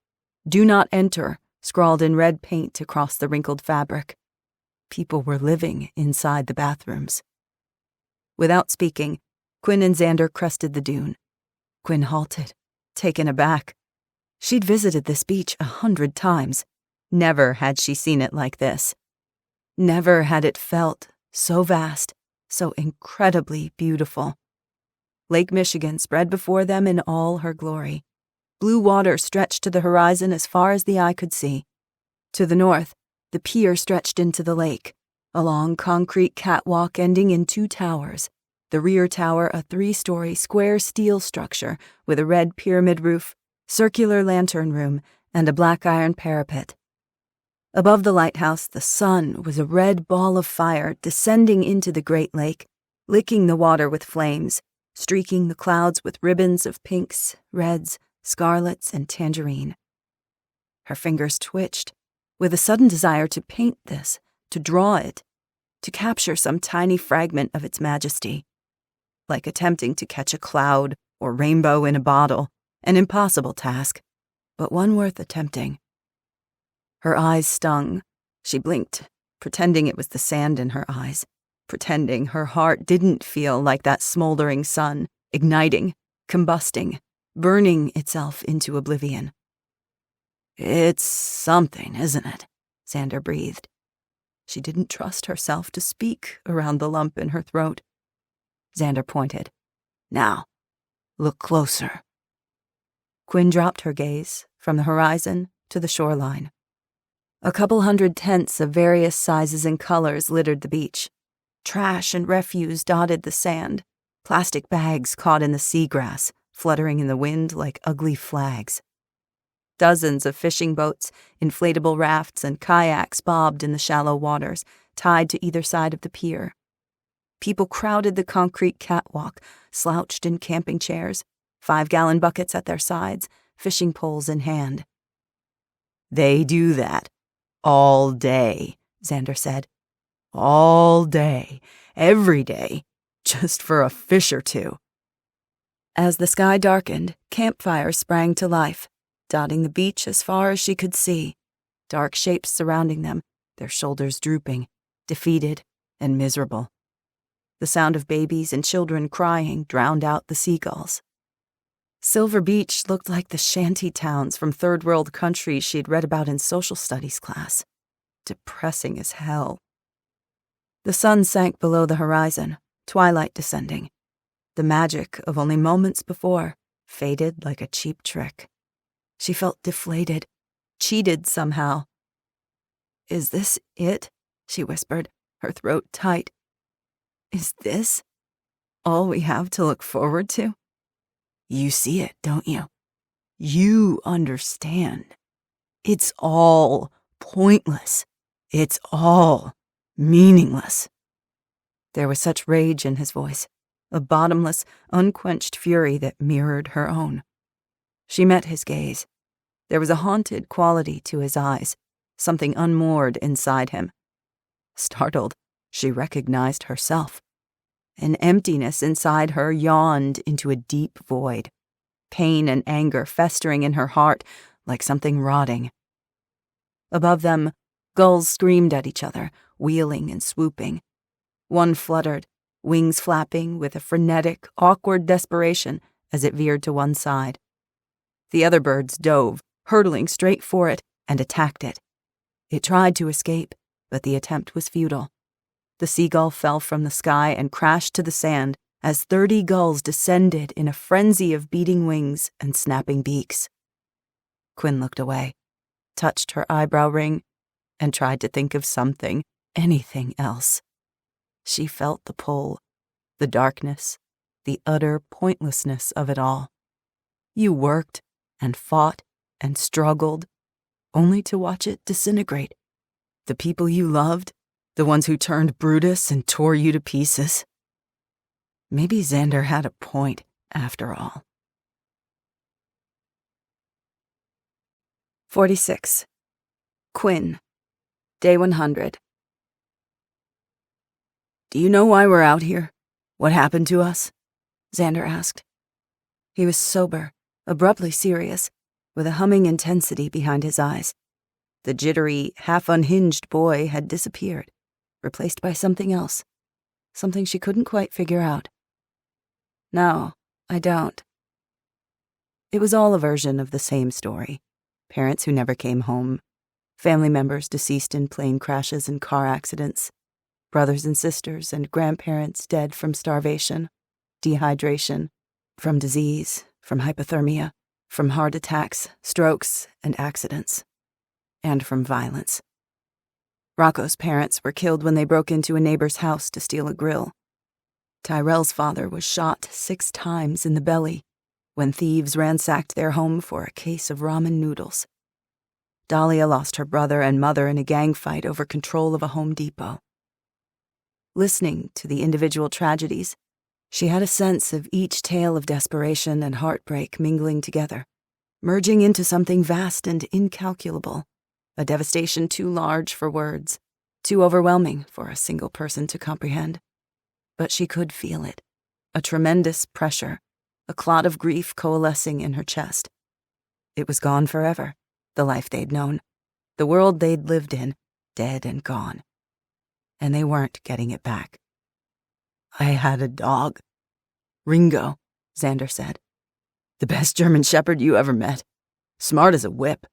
"Do not enter," scrawled in red paint across the wrinkled fabric. People were living inside the bathrooms. Without speaking, Quinn and Xander crested the dune. Quinn halted, taken aback. She'd visited this beach 100 times. Never had she seen it like this. Never had it felt so vast, so incredibly beautiful. Lake Michigan spread before them in all her glory. Blue water stretched to the horizon as far as the eye could see. To the north, the pier stretched into the lake, a long concrete catwalk ending in 2 towers. The rear tower, a 3-story square steel structure with a red pyramid roof, circular lantern room, and a black iron parapet. Above the lighthouse, the sun was a red ball of fire descending into the Great Lake, licking the water with flames, streaking the clouds with ribbons of pinks, reds, scarlets, and tangerine. Her fingers twitched, with a sudden desire to paint this, to draw it, to capture some tiny fragment of its majesty. Like attempting to catch a cloud or rainbow in a bottle, an impossible task, but one worth attempting. Her eyes stung. She blinked, pretending it was the sand in her eyes, pretending her heart didn't feel like that smoldering sun, igniting, combusting, burning itself into oblivion. "It's something, isn't it?" Xander breathed. She didn't trust herself to speak around the lump in her throat. Xander pointed. "Now, look closer." Quinn dropped her gaze from the horizon to the shoreline. A couple hundred tents of various sizes and colors littered the beach. Trash and refuse dotted the sand, plastic bags caught in the seagrass, fluttering in the wind like ugly flags. Dozens of fishing boats, inflatable rafts, and kayaks bobbed in the shallow waters, tied to either side of the pier. People crowded the concrete catwalk, slouched in camping chairs, 5-gallon buckets at their sides, fishing poles in hand. "They do that all day," Xander said. "All day, every day, just for a fish or two." As the sky darkened, campfires sprang to life, dotting the beach as far as she could see, dark shapes surrounding them, their shoulders drooping, defeated and miserable. The sound of babies and children crying drowned out the seagulls. Silver Beach looked like the shanty towns from third world countries she'd read about in social studies class. Depressing as hell. The sun sank below the horizon, twilight descending. The magic of only moments before faded like a cheap trick. She felt deflated, cheated somehow. "Is this it?" she whispered, her throat tight. "Is this all we have to look forward to?" "You see it, don't you? You understand. It's all pointless. It's all meaningless." There was such rage in his voice, a bottomless, unquenched fury that mirrored her own. She met his gaze. There was a haunted quality to his eyes, something unmoored inside him. Startled, she recognized herself. An emptiness inside her yawned into a deep void, pain and anger festering in her heart like something rotting. Above them, gulls screamed at each other, wheeling and swooping. One fluttered, wings flapping with a frenetic, awkward desperation as it veered to one side. The other birds dove, hurtling straight for it, and attacked it. It tried to escape, but the attempt was futile. The seagull fell from the sky and crashed to the sand as 30 gulls descended in a frenzy of beating wings and snapping beaks. Quinn looked away, touched her eyebrow ring, and tried to think of something, anything else. She felt the pull, the darkness, the utter pointlessness of it all. You worked and fought and struggled, only to watch it disintegrate. The people you loved, the ones who turned Brutus and tore you to pieces. Maybe Xander had a point, after all. 46. Quinn. Day 100. "Do you know why we're out here? What happened to us?" Xander asked. He was sober, abruptly serious, with a humming intensity behind his eyes. The jittery, half-unhinged boy had disappeared, replaced by something else, something she couldn't quite figure out. "No, I don't." It was all a version of the same story. Parents who never came home, Family members deceased in plane crashes and car accidents. Brothers and sisters and grandparents dead from starvation, dehydration, from disease, from hypothermia, from heart attacks, strokes, and accidents, and from violence. Rocco's parents were killed when they broke into a neighbor's house to steal a grill. Tyrell's father was shot 6 times in the belly when thieves ransacked their home for a case of ramen noodles. Dahlia lost her brother and mother in a gang fight over control of a Home Depot. Listening to the individual tragedies, she had a sense of each tale of desperation and heartbreak mingling together, merging into something vast and incalculable, a devastation too large for words, too overwhelming for a single person to comprehend. But she could feel it, a tremendous pressure, a clot of grief coalescing in her chest. It was gone forever, the life they'd known, the world they'd lived in, dead and gone. And they weren't getting it back. "I had a dog. Ringo," Xander said. "The best German shepherd you ever met. Smart as a whip.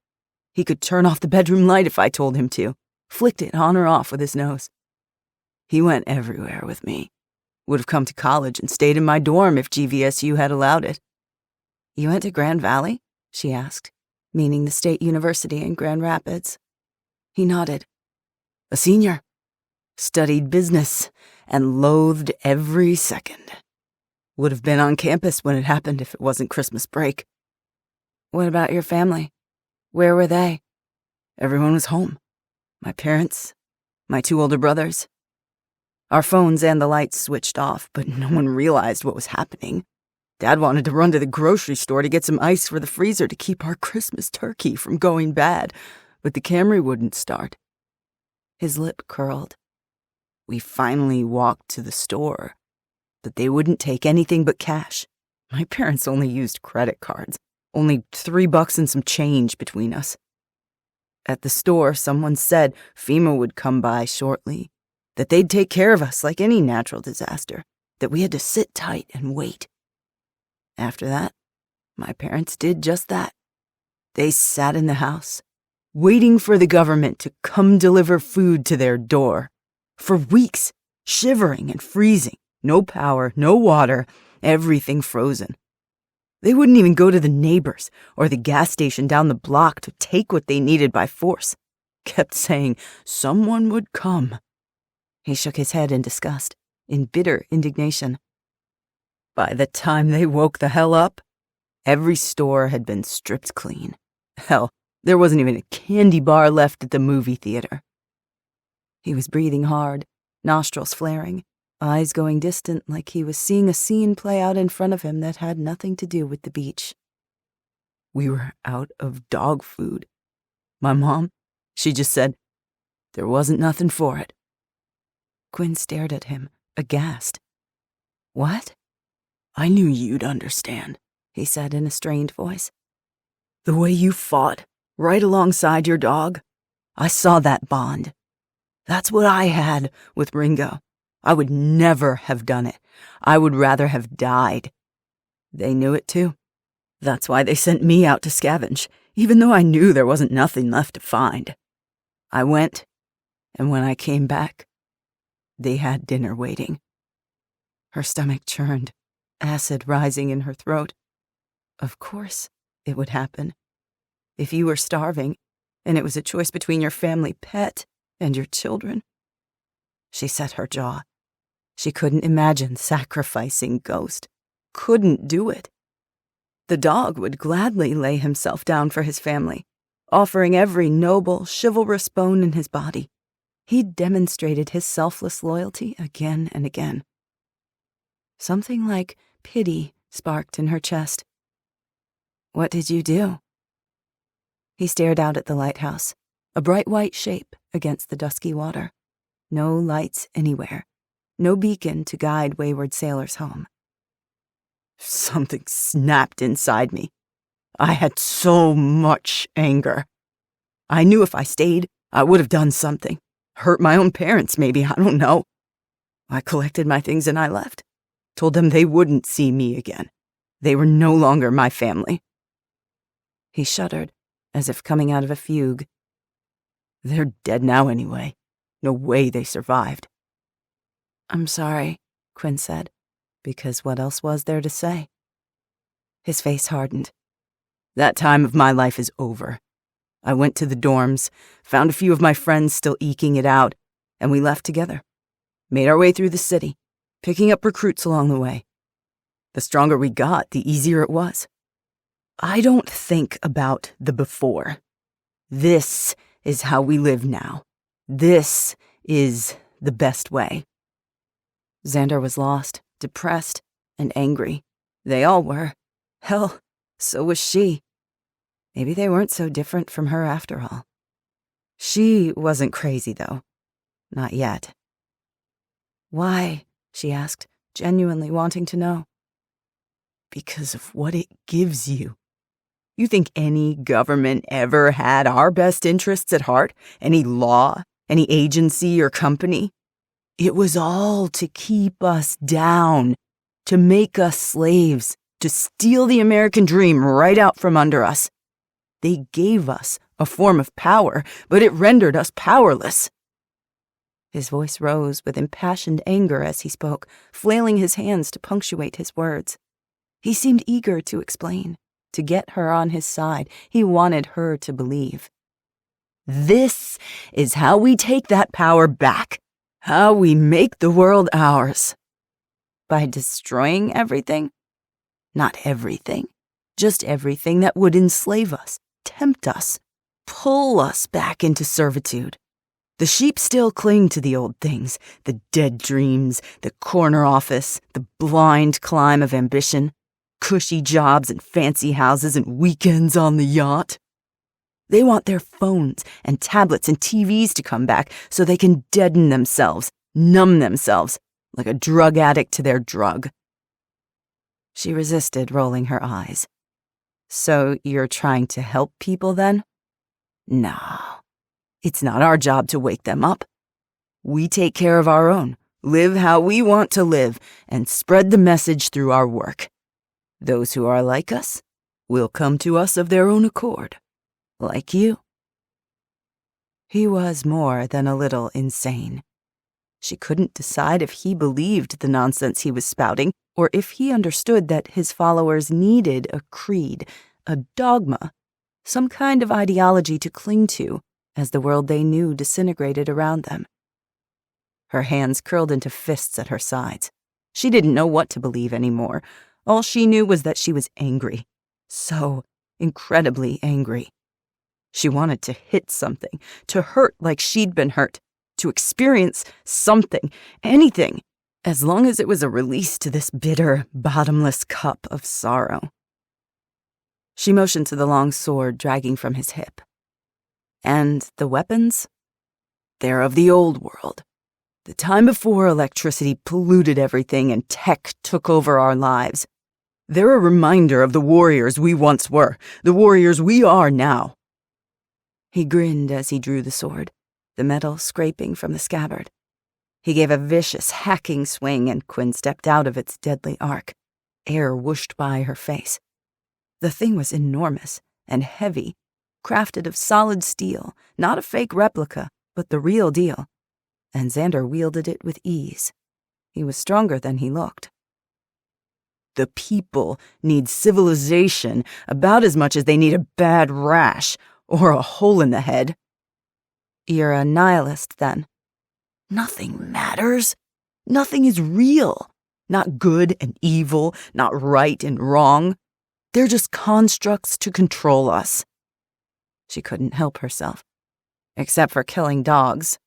He could turn off the bedroom light if I told him to, flicked it on or off with his nose. He went everywhere with me. Would have come to college and stayed in my dorm if GVSU had allowed it." "You went to Grand Valley?" she asked, meaning the State University in Grand Rapids. He nodded. "A senior. Studied business and loathed every second. Would have been on campus when it happened if it wasn't Christmas break." "What about your family? Where were they?" "Everyone was home. My parents, my 2 older brothers. Our phones and the lights switched off, but no one realized what was happening. Dad wanted to run to the grocery store to get some ice for the freezer to keep our Christmas turkey from going bad, but the Camry wouldn't start." His lip curled. "We finally walked to the store, but they wouldn't take anything but cash. My parents only used credit cards, only $3 and some change between us. At the store, someone said FEMA would come by shortly, that they'd take care of us like any natural disaster, that we had to sit tight and wait. After that, my parents did just that. They sat in the house, waiting for the government to come deliver food to their door. For weeks, shivering and freezing, no power, no water, everything frozen. They wouldn't even go to the neighbors or the gas station down the block to take what they needed by force. Kept saying someone would come." He shook his head in disgust, in bitter indignation. "By the time they woke the hell up, every store had been stripped clean. Hell, there wasn't even a candy bar left at the movie theater." He was breathing hard, nostrils flaring, eyes going distant like he was seeing a scene play out in front of him that had nothing to do with the beach. "We were out of dog food. My mom, she just said there wasn't nothing for it." Quinn stared at him, aghast. "What?" "I knew you'd understand," he said in a strained voice. "The way you fought, right alongside your dog, I saw that bond. That's what I had with Ringo. I would never have done it. I would rather have died. They knew it too. That's why they sent me out to scavenge, even though I knew there wasn't nothing left to find. I went, and when I came back, they had dinner waiting." Her stomach churned, acid rising in her throat. Of course it would happen. If you were starving, and it was a choice between your family pet and your children. She set her jaw. She couldn't imagine sacrificing Ghost. Couldn't do it. The dog would gladly lay himself down for his family, offering every noble, chivalrous bone in his body. He'd demonstrated his selfless loyalty again and again. Something like pity sparked in her chest. "What did you do?" He stared out at the lighthouse, a bright white shape against the dusky water. No lights anywhere, no beacon to guide wayward sailors home. "Something snapped inside me. I had so much anger. I knew if I stayed, I would have done something. Hurt my own parents, maybe, I don't know. I collected my things and I left. Told them they wouldn't see me again. They were no longer my family." He shuddered, as if coming out of a fugue. They're dead now anyway. No way they survived. I'm sorry, Quinn said, because what else was there to say? His face hardened. That time of my life is over. I went to the dorms, found a few of my friends still eking it out, and we left together. Made our way through the city, picking up recruits along the way. The stronger we got, the easier it was. I don't think about the before. This is how we live now. This is the best way. Xander was lost, depressed, and angry. They all were. Hell, so was she. Maybe they weren't so different from her after all. She wasn't crazy, though. Not yet. Why? She asked, genuinely wanting to know. Because of what it gives you. You think any government ever had our best interests at heart? Any law? Any agency or company? It was all to keep us down, to make us slaves, to steal the American dream right out from under us. They gave us a form of power, but it rendered us powerless. His voice rose with impassioned anger as he spoke, flailing his hands to punctuate his words. He seemed eager to explain, to get her on his side. He wanted her to believe. This is how we take that power back, how we make the world ours. By destroying everything? Not everything, just everything that would enslave us, tempt us, pull us back into servitude. The sheep still cling to the old things, the dead dreams, the corner office, the blind climb of ambition, cushy jobs and fancy houses and weekends on the yacht. They want their phones and tablets and TVs to come back so they can deaden themselves, numb themselves, like a drug addict to their drug. She resisted, rolling her eyes. So you're trying to help people then? No, it's not our job to wake them up. We take care of our own, live how we want to live, and spread the message through our work. Those who are like us will come to us of their own accord, like you. He was more than a little insane. She couldn't decide if he believed the nonsense he was spouting, or if he understood that his followers needed a creed, a dogma, some kind of ideology to cling to as the world they knew disintegrated around them. Her hands curled into fists at her sides. She didn't know what to believe anymore. All she knew was that she was angry. So incredibly angry. She wanted to hit something, to hurt like she'd been hurt, to experience something, anything, as long as it was a release to this bitter, bottomless cup of sorrow. She motioned to the long sword dragging from his hip. And the weapons? They're of the old world. The time before electricity polluted everything and tech took over our lives. They're a reminder of the warriors we once were, the warriors we are now. He grinned as he drew the sword, the metal scraping from the scabbard. He gave a vicious, hacking swing, and Quinn stepped out of its deadly arc. Air whooshed by her face. The thing was enormous and heavy, crafted of solid steel, not a fake replica, but the real deal. And Xander wielded it with ease. He was stronger than he looked. The people need civilization about as much as they need a bad rash or a hole in the head. You're a nihilist, then? Nothing matters. Nothing is real. Not good and evil, not right and wrong. They're just constructs to control us. She couldn't help herself. Except for killing dogs.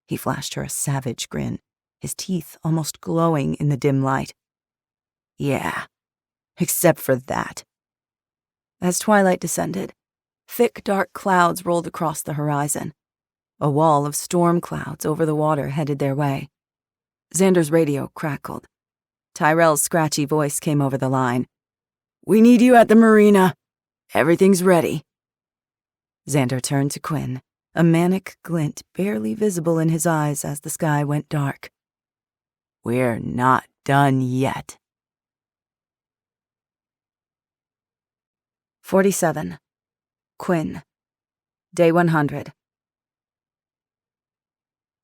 He flashed her a savage grin, his teeth almost glowing in the dim light. Yeah, except for that. As twilight descended, thick dark clouds rolled across the horizon. A wall of storm clouds over the water headed their way. Xander's radio crackled. Tyrell's scratchy voice came over the line. "We need you at the marina. Everything's ready." Xander turned to Quinn, a manic glint barely visible in his eyes as the sky went dark. "We're not done yet." 47. Quinn. Day 100.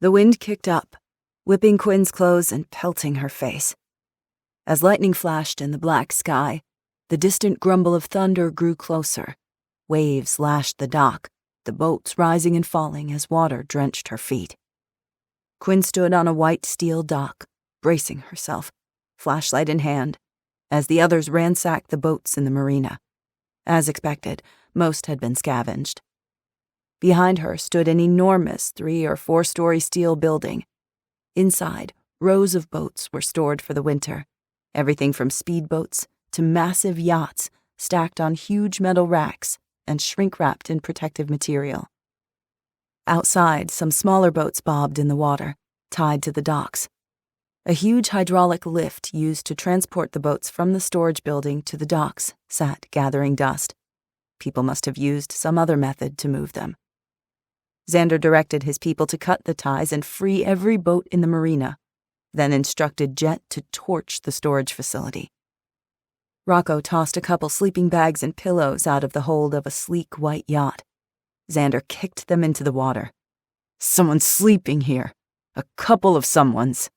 The wind kicked up, whipping Quinn's clothes and pelting her face. As lightning flashed in the black sky, the distant grumble of thunder grew closer. Waves lashed the dock, the boats rising and falling as water drenched her feet. Quinn stood on a white steel dock, bracing herself, flashlight in hand, as the others ransacked the boats in the marina. As expected, most had been scavenged. Behind her stood an enormous 3- or 4-story steel building. Inside, rows of boats were stored for the winter, everything from speedboats to massive yachts stacked on huge metal racks and shrink-wrapped in protective material. Outside, some smaller boats bobbed in the water, tied to the docks. A huge hydraulic lift used to transport the boats from the storage building to the docks sat gathering dust. People must have used some other method to move them. Xander directed his people to cut the ties and free every boat in the marina, then instructed Jet to torch the storage facility. Rocco tossed a couple sleeping bags and pillows out of the hold of a sleek white yacht. Xander kicked them into the water. "Someone's sleeping here. A couple of someones."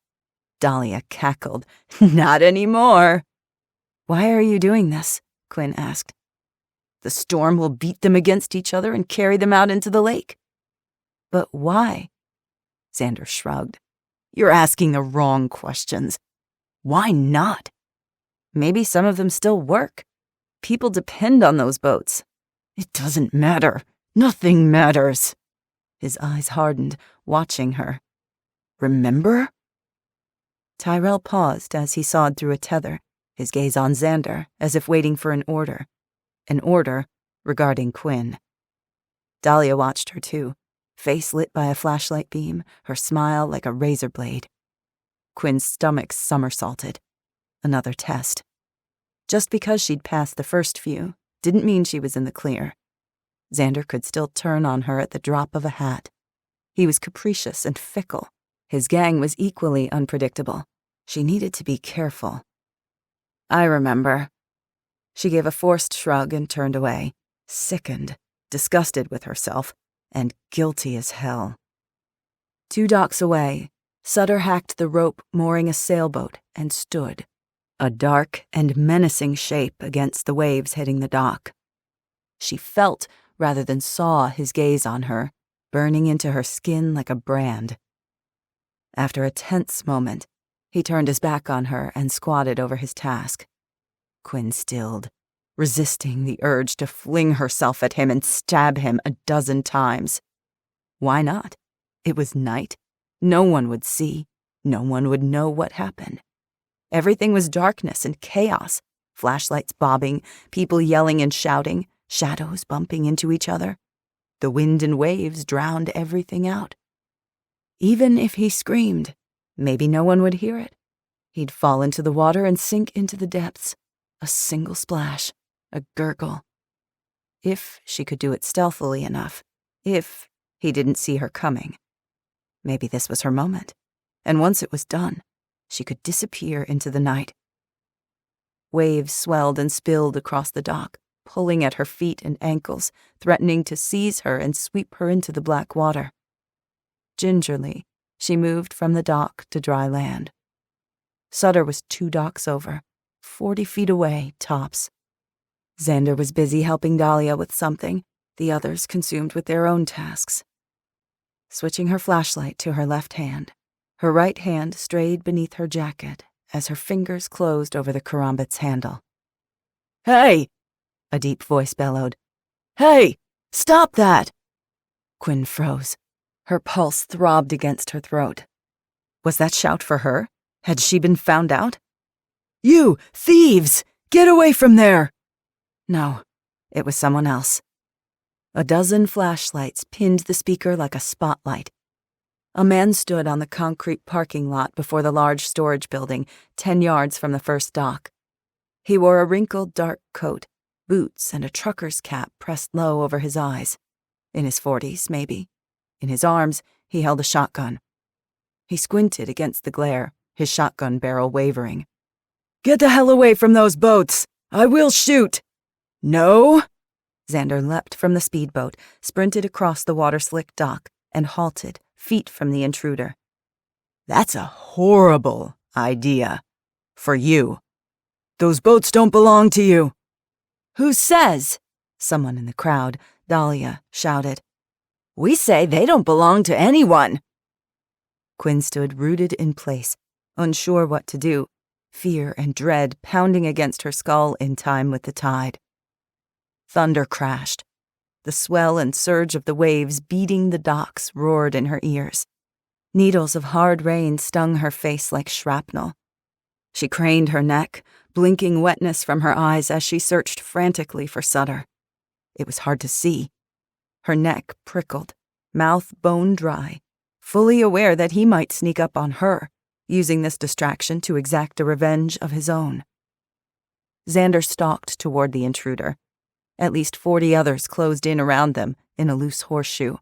Dahlia cackled. "Not anymore." "Why are you doing this?" Quinn asked. "The storm will beat them against each other and carry them out into the lake." "But why?" Xander shrugged. "You're asking the wrong questions. Why not? Maybe some of them still work. People depend on those boats." "It doesn't matter. Nothing matters." His eyes hardened, watching her. "Remember?" Tyrell paused as he sawed through a tether, his gaze on Xander, as if waiting for an order. An order regarding Quinn. Dahlia watched her too, face lit by a flashlight beam, her smile like a razor blade. Quinn's stomach somersaulted. Another test. Just because she'd passed the first few didn't mean she was in the clear. Xander could still turn on her at the drop of a hat. He was capricious and fickle. His gang was equally unpredictable. She needed to be careful. "I remember." She gave a forced shrug and turned away, sickened, disgusted with herself, and guilty as hell. 2 docks away, Sutter hacked the rope mooring a sailboat and stood, a dark and menacing shape against the waves hitting the dock. She felt, rather than saw, his gaze on her, burning into her skin like a brand. After a tense moment, he turned his back on her and squatted over his task. Quinn stilled, resisting the urge to fling herself at him and stab him a dozen times. Why not? It was night. No one would see. No one would know what happened. Everything was darkness and chaos, flashlights bobbing, people yelling and shouting, shadows bumping into each other. The wind and waves drowned everything out. Even if he screamed, maybe no one would hear it. He'd fall into the water and sink into the depths. A single splash, a gurgle. If she could do it stealthily enough, if he didn't see her coming. Maybe this was her moment, and once it was done, she could disappear into the night. Waves swelled and spilled across the dock, pulling at her feet and ankles, threatening to seize her and sweep her into the black water. Gingerly, she moved from the dock to dry land. Sutter was 2 docks over, 40 feet away, tops. Xander was busy helping Dahlia with something, the others consumed with their own tasks. Switching her flashlight to her left hand, her right hand strayed beneath her jacket as her fingers closed over the karambit's handle. "Hey!" a deep voice bellowed. "Hey! Stop that!" Quinn froze. Her pulse throbbed against her throat. Was that shout for her? Had she been found out? "You thieves! Get away from there!" No, it was someone else. A dozen flashlights pinned the speaker like a spotlight. A man stood on the concrete parking lot before the large storage building, 10 yards from the first dock. He wore a wrinkled dark coat, boots, and a trucker's cap pressed low over his eyes. In his 40s, maybe. In his arms, he held a shotgun. He squinted against the glare, his shotgun barrel wavering. "Get the hell away from those boats! I will shoot!" "No!" Xander leapt from the speedboat, sprinted across the water-slick dock, and halted, feet from the intruder. That's a horrible idea. For you. Those boats don't belong to you. Who says? Someone in the crowd, Dahlia, shouted. We say they don't belong to anyone. Quinn stood rooted in place, unsure what to do, fear and dread pounding against her skull in time with the tide. Thunder crashed. The swell and surge of the waves beating the docks roared in her ears. Needles of hard rain stung her face like shrapnel. She craned her neck, blinking wetness from her eyes as she searched frantically for Sutter. It was hard to see. Her neck prickled, mouth bone dry, fully aware that he might sneak up on her, using this distraction to exact a revenge of his own. Xander stalked toward the intruder. At least 40 others closed in around them in a loose horseshoe.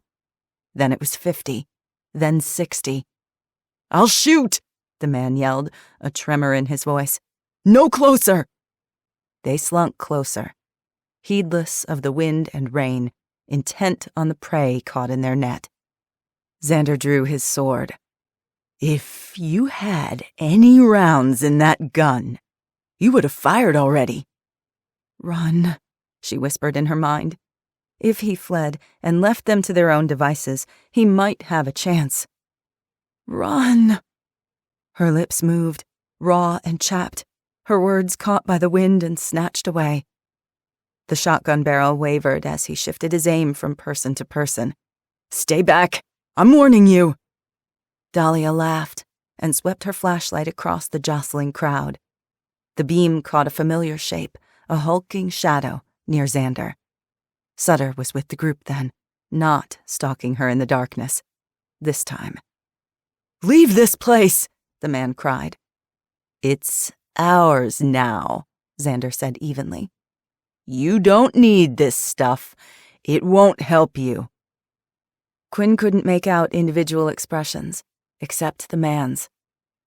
Then it was 50, then 60. I'll shoot! The man yelled, a tremor in his voice. No closer! They slunk closer, heedless of the wind and rain, intent on the prey caught in their net. Xander drew his sword. If you had any rounds in that gun, you would have fired already. Run, she whispered in her mind. If he fled and left them to their own devices, he might have a chance. Run! Her lips moved, raw and chapped, her words caught by the wind and snatched away. The shotgun barrel wavered as he shifted his aim from person to person. Stay back! I'm warning you! Dahlia laughed and swept her flashlight across the jostling crowd. The beam caught a familiar shape, a hulking shadow, near Xander. Sutter was with the group then, not stalking her in the darkness. This time. Leave this place! The man cried. It's ours now, Xander said evenly. You don't need this stuff. It won't help you. Quinn couldn't make out individual expressions, except the man's.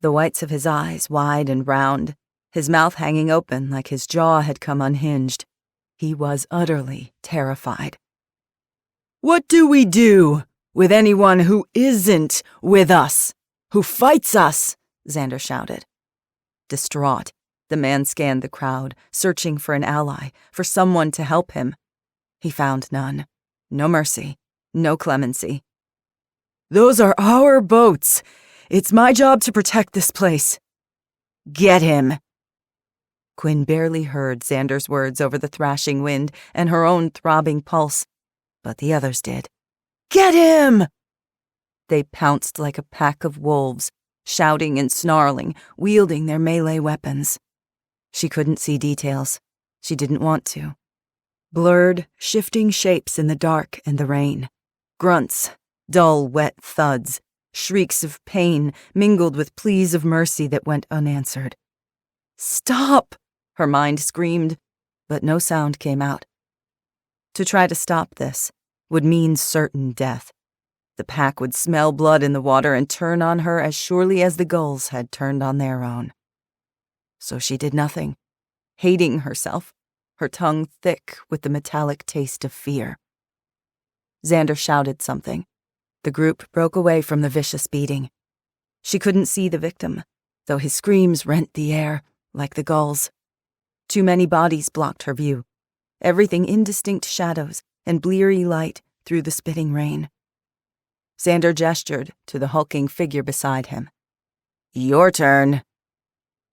The whites of his eyes wide and round, his mouth hanging open like his jaw had come unhinged. He was utterly terrified. What do we do with anyone who isn't with us, who fights us? Xander shouted. Distraught, the man scanned the crowd, searching for an ally, for someone to help him. He found none. No mercy, no clemency. Those are our boats. It's my job to protect this place. Get him. Quinn barely heard Xander's words over the thrashing wind and her own throbbing pulse, but the others did. Get him! They pounced like a pack of wolves, shouting and snarling, wielding their melee weapons. She couldn't see details. She didn't want to. Blurred, shifting shapes in the dark and the rain. Grunts, dull, wet thuds, shrieks of pain mingled with pleas of mercy that went unanswered. Stop! Her mind screamed, but no sound came out. To try to stop this would mean certain death. The pack would smell blood in the water and turn on her as surely as the gulls had turned on their own. So she did nothing, hating herself, her tongue thick with the metallic taste of fear. Xander shouted something. The group broke away from the vicious beating. She couldn't see the victim, though his screams rent the air, like the gulls. Too many bodies blocked her view, everything indistinct shadows and bleary light through the spitting rain. Xander gestured to the hulking figure beside him. Your turn.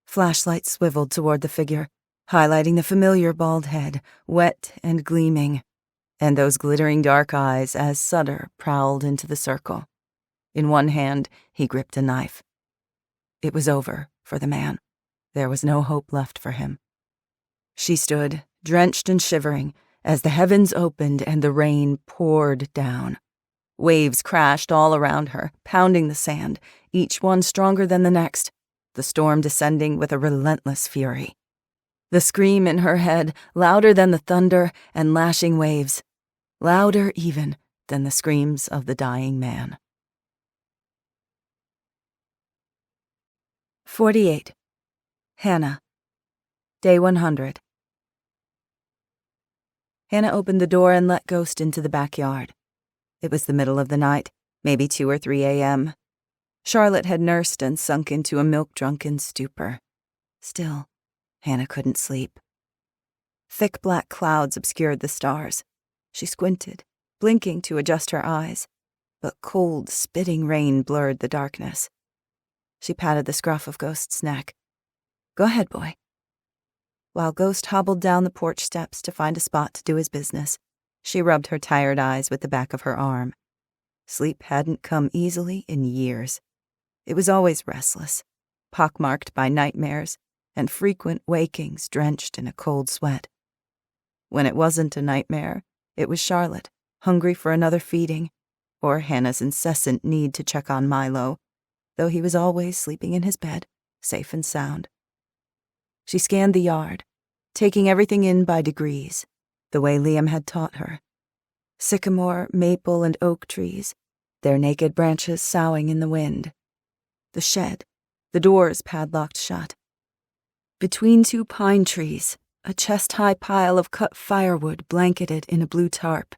Flashlight swiveled toward the figure, highlighting the familiar bald head, wet and gleaming, and those glittering dark eyes as Sutter prowled into the circle. In one hand, he gripped a knife. It was over for the man. There was no hope left for him. She stood, drenched and shivering, as the heavens opened and the rain poured down. Waves crashed all around her, pounding the sand, each one stronger than the next, the storm descending with a relentless fury. The scream in her head, louder than the thunder and lashing waves, louder even than the screams of the dying man. 48. Hannah. Day 100. Hannah opened the door and let Ghost into the backyard. It was the middle of the night, maybe 2 or 3 a.m. Charlotte had nursed and sunk into a milk-drunken stupor. Still, Hannah couldn't sleep. Thick black clouds obscured the stars. She squinted, blinking to adjust her eyes, but cold, spitting rain blurred the darkness. She patted the scruff of Ghost's neck. "Go ahead, boy." While Ghost hobbled down the porch steps to find a spot to do his business, she rubbed her tired eyes with the back of her arm. Sleep hadn't come easily in years. It was always restless, pockmarked by nightmares and frequent wakings drenched in a cold sweat. When it wasn't a nightmare, it was Charlotte, hungry for another feeding, or Hannah's incessant need to check on Milo, though he was always sleeping in his bed, safe and sound. She scanned the yard, taking everything in by degrees, the way Liam had taught her. Sycamore, maple, and oak trees, their naked branches soughing in the wind. The shed, the doors padlocked shut. Between 2 pine trees, a chest-high pile of cut firewood blanketed in a blue tarp.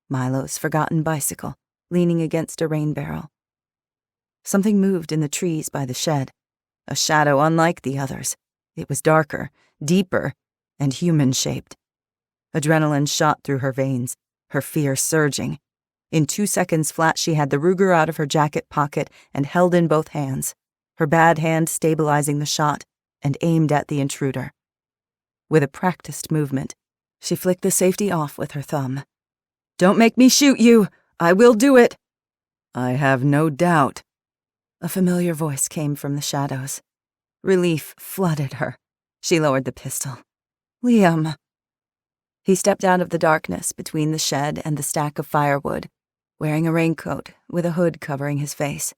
Milo's forgotten bicycle, leaning against a rain barrel. Something moved in the trees by the shed, a shadow unlike the others. It was darker, deeper, and human-shaped. Adrenaline shot through her veins, her fear surging. In 2 seconds flat, she had the Ruger out of her jacket pocket and held in both hands, her bad hand stabilizing the shot and aimed at the intruder. With a practiced movement, she flicked the safety off with her thumb. "Don't make me shoot you! I will do it!" "I have no doubt." A familiar voice came from the shadows. Relief flooded her. She lowered the pistol. "Liam." He stepped out of the darkness between the shed and the stack of firewood, wearing a raincoat with a hood covering his face.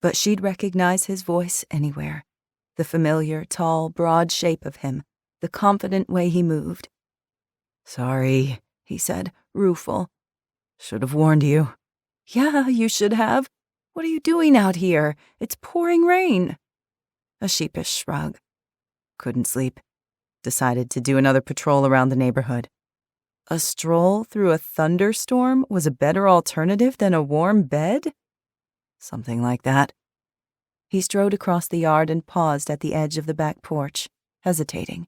But she'd recognize his voice anywhere. The familiar, tall, broad shape of him, the confident way he moved. "Sorry," he said, rueful. "Should have warned you." "Yeah, you should have. What are you doing out here? It's pouring rain." A sheepish shrug. "Couldn't sleep. Decided to do another patrol around the neighborhood." A stroll through a thunderstorm was a better alternative than a warm bed? Something like that. He strode across the yard and paused at the edge of the back porch, hesitating.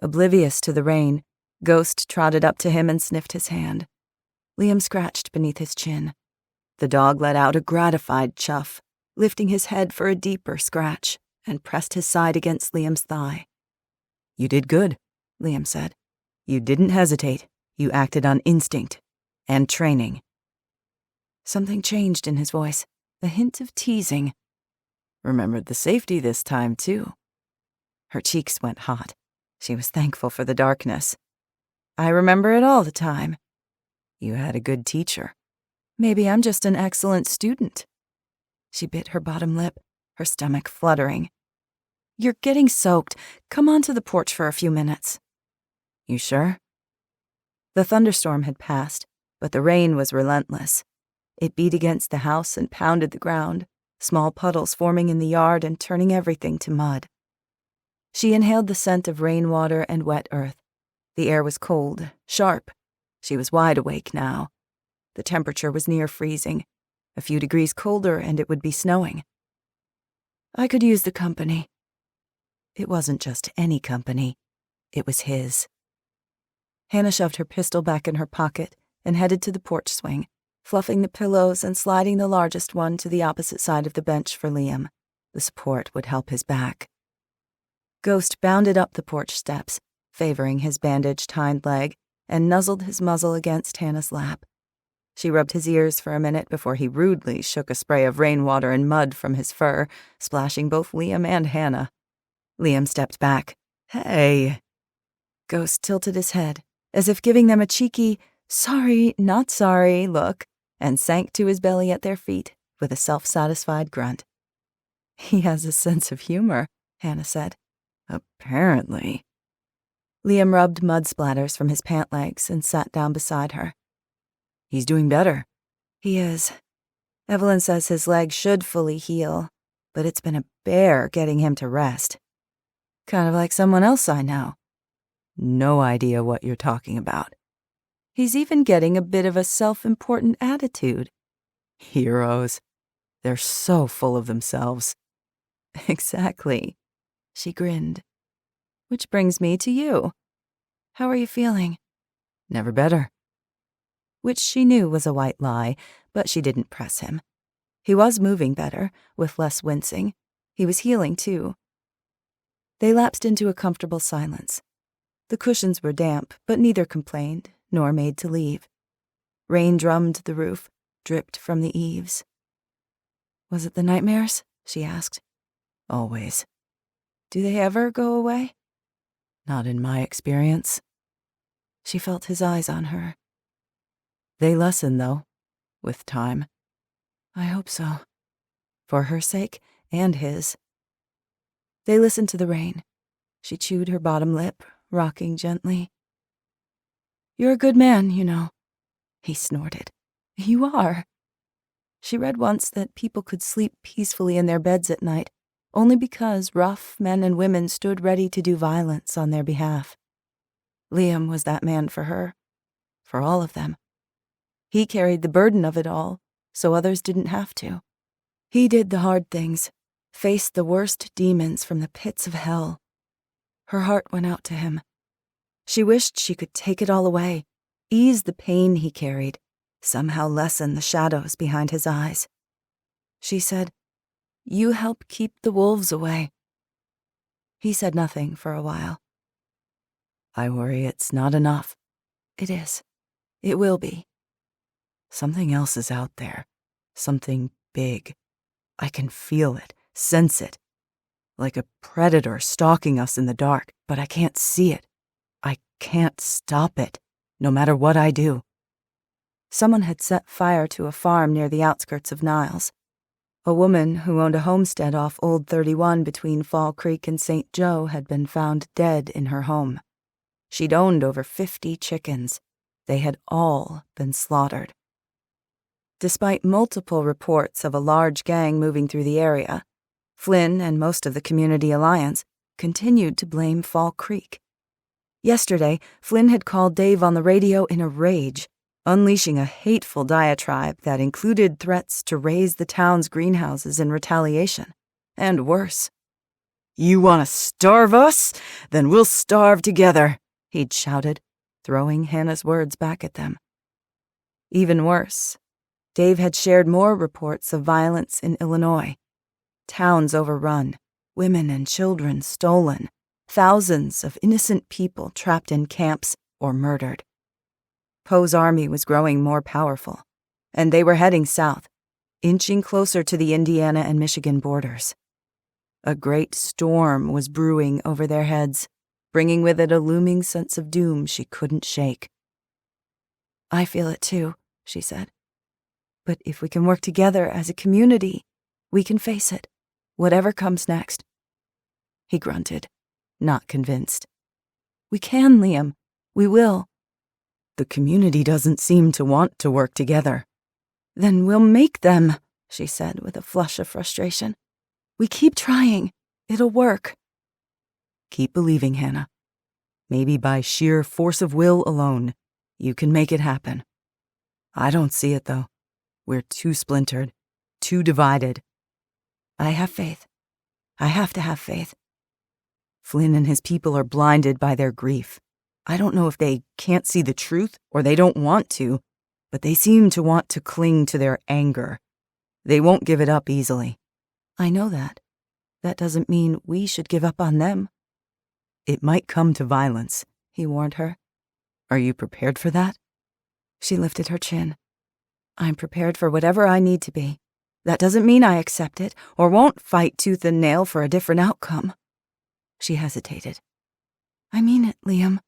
Oblivious to the rain, Ghost trotted up to him and sniffed his hand. Liam scratched beneath his chin. The dog let out a gratified chuff, lifting his head for a deeper scratch, and pressed his side against Liam's thigh. "You did good," Liam said. "You didn't hesitate. You acted on instinct and training." Something changed in his voice, a hint of teasing. "Remembered the safety this time, too." Her cheeks went hot. She was thankful for the darkness. "I remember it all the time." "You had a good teacher." "Maybe I'm just an excellent student." She bit her bottom lip, her stomach fluttering. "You're getting soaked. Come onto the porch for a few minutes." "You sure?" The thunderstorm had passed, but the rain was relentless. It beat against the house and pounded the ground, small puddles forming in the yard and turning everything to mud. She inhaled the scent of rainwater and wet earth. The air was cold, sharp. She was wide awake now. The temperature was near freezing. A few degrees colder and it would be snowing. "I could use the company." It wasn't just any company. It was his. Hannah shoved her pistol back in her pocket and headed to the porch swing, fluffing the pillows and sliding the largest one to the opposite side of the bench for Liam. The support would help his back. Ghost bounded up the porch steps, favoring his bandaged hind leg, and nuzzled his muzzle against Hannah's lap. She rubbed his ears for a minute before he rudely shook a spray of rainwater and mud from his fur, splashing both Liam and Hannah. Liam stepped back. "Hey." Ghost tilted his head, as if giving them a cheeky, "sorry, not sorry" look, and sank to his belly at their feet with a self-satisfied grunt. "He has a sense of humor," Hannah said. "Apparently." Liam rubbed mud splatters from his pant legs and sat down beside her. "He's doing better." "He is. Evelyn says his leg should fully heal, but it's been a bear getting him to rest. Kind of like someone else I know." "No idea what you're talking about." "He's even getting a bit of a self-important attitude." Heroes. They're so full of themselves. Exactly. She grinned. Which brings me to you. How are you feeling? Never better. Which she knew was a white lie, but she didn't press him. He was moving better, with less wincing. He was healing, too. They lapsed into a comfortable silence. The cushions were damp, but neither complained, nor made to leave. Rain drummed the roof, dripped from the eaves. Was it the nightmares? She asked. Always. Do they ever go away? Not in my experience. She felt his eyes on her. They lessen, though, with time. I hope so. For her sake and his. They listened to the rain. She chewed her bottom lip, rocking gently. You're a good man, you know. He snorted. You are. She read once that people could sleep peacefully in their beds at night, only because rough men and women stood ready to do violence on their behalf. Liam was that man for her. For all of them. He carried the burden of it all, so others didn't have to. He did the hard things, faced the worst demons from the pits of hell. Her heart went out to him. She wished she could take it all away, ease the pain he carried, somehow lessen the shadows behind his eyes. She said, "You help keep the wolves away." He said nothing for a while. I worry it's not enough. It is. It will be. Something else is out there. Something big. I can feel it, sense it. Like a predator stalking us in the dark, but I can't see it. I can't stop it, no matter what I do. Someone had set fire to a farm near the outskirts of Niles. A woman who owned a homestead off Old 31 between Fall Creek and St. Joe had been found dead in her home. She'd owned over 50 chickens. They had all been slaughtered. Despite multiple reports of a large gang moving through the area, Flynn and most of the Community Alliance continued to blame Fall Creek. Yesterday, Flynn had called Dave on the radio in a rage, unleashing a hateful diatribe that included threats to raze the town's greenhouses in retaliation, and worse. You want to starve us? Then we'll starve together, he'd shouted, throwing Hannah's words back at them. Even worse, Dave had shared more reports of violence in Illinois. Towns overrun, women and children stolen, thousands of innocent people trapped in camps or murdered. Poe's army was growing more powerful, and they were heading south, inching closer to the Indiana and Michigan borders. A great storm was brewing over their heads, bringing with it a looming sense of doom she couldn't shake. I feel it too, she said. But if we can work together as a community, we can face it, whatever comes next. He grunted, not convinced. We can, Liam. We will. The community doesn't seem to want to work together. Then we'll make them, she said with a flush of frustration. We keep trying. It'll work. Keep believing, Hannah. Maybe by sheer force of will alone, you can make it happen. I don't see it, though. We're too splintered, too divided. I have faith. I have to have faith. Flynn and his people are blinded by their grief. I don't know if they can't see the truth or they don't want to, but they seem to want to cling to their anger. They won't give it up easily. I know that. That doesn't mean we should give up on them. It might come to violence, he warned her. Are you prepared for that? She lifted her chin. I'm prepared for whatever I need to be. That doesn't mean I accept it or won't fight tooth and nail for a different outcome. She hesitated. I mean it, Liam.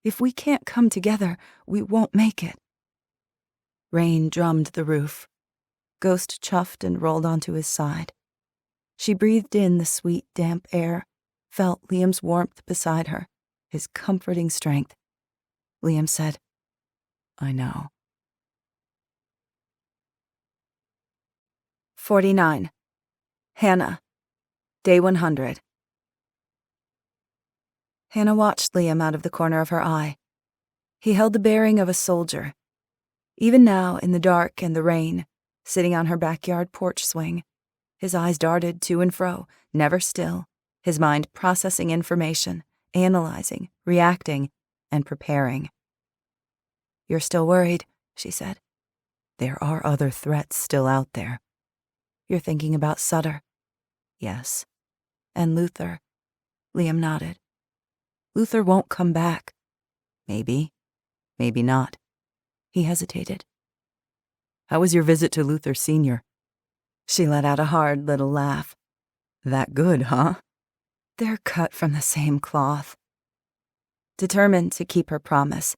If we can't come together, we won't make it. Rain drummed the roof. Ghost chuffed and rolled onto his side. She breathed in the sweet, damp air, felt Liam's warmth beside her, his comforting strength. Liam said, I know. 49. Hannah. Day 100. Hannah watched Liam out of the corner of her eye. He held the bearing of a soldier. Even now, in the dark and the rain, sitting on her backyard porch swing. His eyes darted to and fro, never still, his mind processing information, analyzing, reacting, and preparing. "You're still worried," she said. "There are other threats still out there." "You're thinking about Sutter?" "Yes." "And Luther?" Liam nodded. "Luther won't come back." "Maybe. Maybe not." He hesitated. "How was your visit to Luther Sr.? She let out a hard little laugh. "That good, huh?" "They're cut from the same cloth." Determined to keep her promise,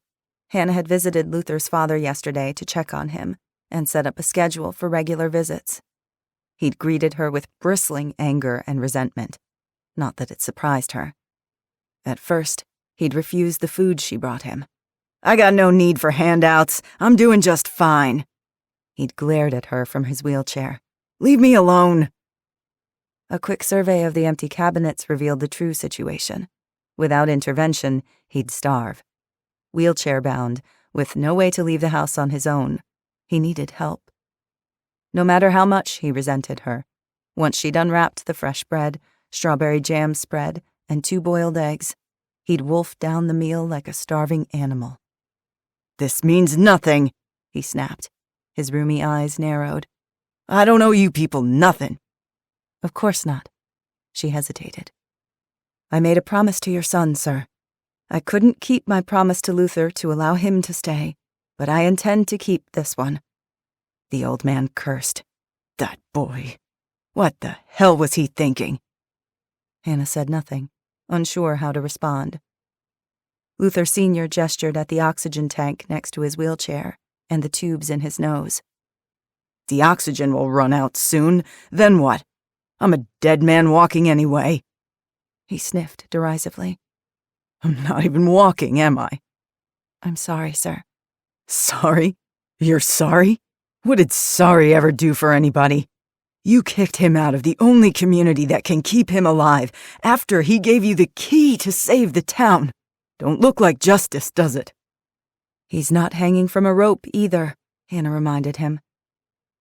Hannah had visited Luther's father yesterday to check on him and set up a schedule for regular visits. He'd greeted her with bristling anger and resentment. Not that it surprised her. At first, he'd refused the food she brought him. "I got no need for handouts. I'm doing just fine." He'd glared at her from his wheelchair. "Leave me alone." A quick survey of the empty cabinets revealed the true situation. Without intervention, he'd starve. Wheelchair-bound, with no way to leave the house on his own, he needed help. No matter how much he resented her, once she'd unwrapped the fresh bread, strawberry jam spread, and 2 boiled eggs, he'd wolfed down the meal like a starving animal. "This means nothing," he snapped. His roomy eyes narrowed. "I don't owe you people nothing." "Of course not." She hesitated. "I made a promise to your son, sir. I couldn't keep my promise to Luther to allow him to stay, but I intend to keep this one." The old man cursed. "That boy. What the hell was he thinking?" Hannah said nothing, unsure how to respond. Luther Sr. gestured at the oxygen tank next to his wheelchair and the tubes in his nose. "The oxygen will run out soon. Then what? I'm a dead man walking anyway." He sniffed derisively. "I'm not even walking, am I?" "I'm sorry, sir." "Sorry? You're sorry? What did sorry ever do for anybody? You kicked him out of the only community that can keep him alive after he gave you the key to save the town. Don't look like justice, does it?" "He's not hanging from a rope either," Hannah reminded him.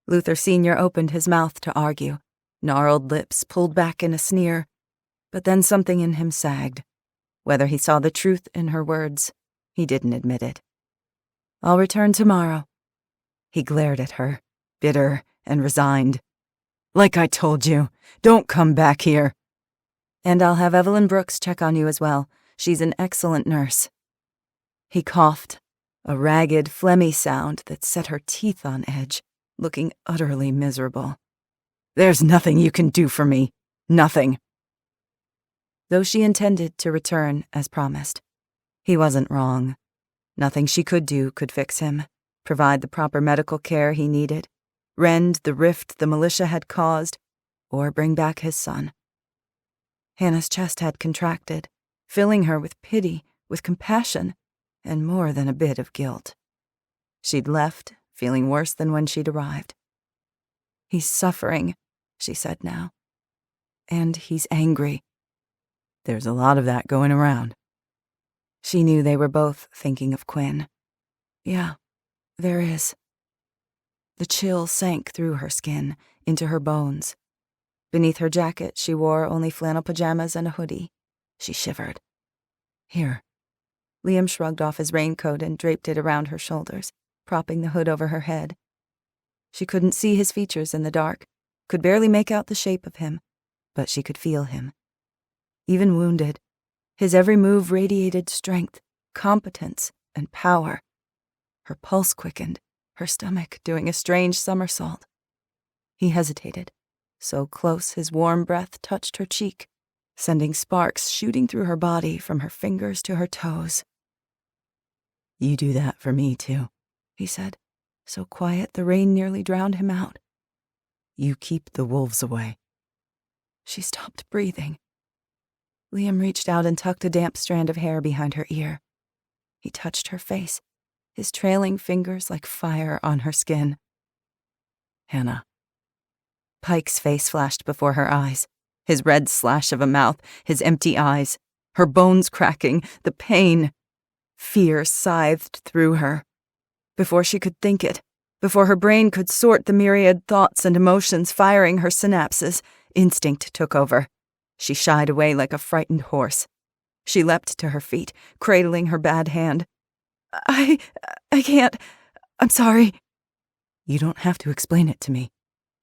Luther Sr. opened his mouth to argue, gnarled lips pulled back in a sneer, but then something in him sagged. Whether he saw the truth in her words, he didn't admit it. "I'll return tomorrow." He glared at her, bitter and resigned. "Like I told you, don't come back here." "And I'll have Evelyn Brooks check on you as well. She's an excellent nurse." He coughed, a ragged, phlegmy sound that set her teeth on edge, looking utterly miserable. "There's nothing you can do for me. Nothing." Though she intended to return as promised, he wasn't wrong. Nothing she could do could fix him, provide the proper medical care he needed, rend the rift the militia had caused, or bring back his son. Hannah's chest had contracted, filling her with pity, with compassion, and more than a bit of guilt. She'd left, feeling worse than when she'd arrived. "He's suffering," she said now. "And he's angry." "There's a lot of that going around." She knew they were both thinking of Quinn. "Yeah, there is." The chill sank through her skin, into her bones. Beneath her jacket, she wore only flannel pajamas and a hoodie. She shivered. "Here." Liam shrugged off his raincoat and draped it around her shoulders, propping the hood over her head. She couldn't see his features in the dark, could barely make out the shape of him, but she could feel him. Even wounded, his every move radiated strength, competence, and power. Her pulse quickened, her stomach doing a strange somersault. He hesitated, so close his warm breath touched her cheek, sending sparks shooting through her body from her fingers to her toes. "You do that for me, too," he said, so quiet the rain nearly drowned him out. "You keep the wolves away." She stopped breathing. Liam reached out and tucked a damp strand of hair behind her ear. He touched her face, his trailing fingers like fire on her skin. "Hannah." Pike's face flashed before her eyes, his red slash of a mouth, his empty eyes, her bones cracking, the pain. Fear scythed through her. Before she could think it, Before her brain could sort the myriad thoughts and emotions firing her synapses, instinct took over. She shied away like a frightened horse. She leapt to her feet, cradling her bad hand. I can't. I'm sorry. You don't have to explain it to me.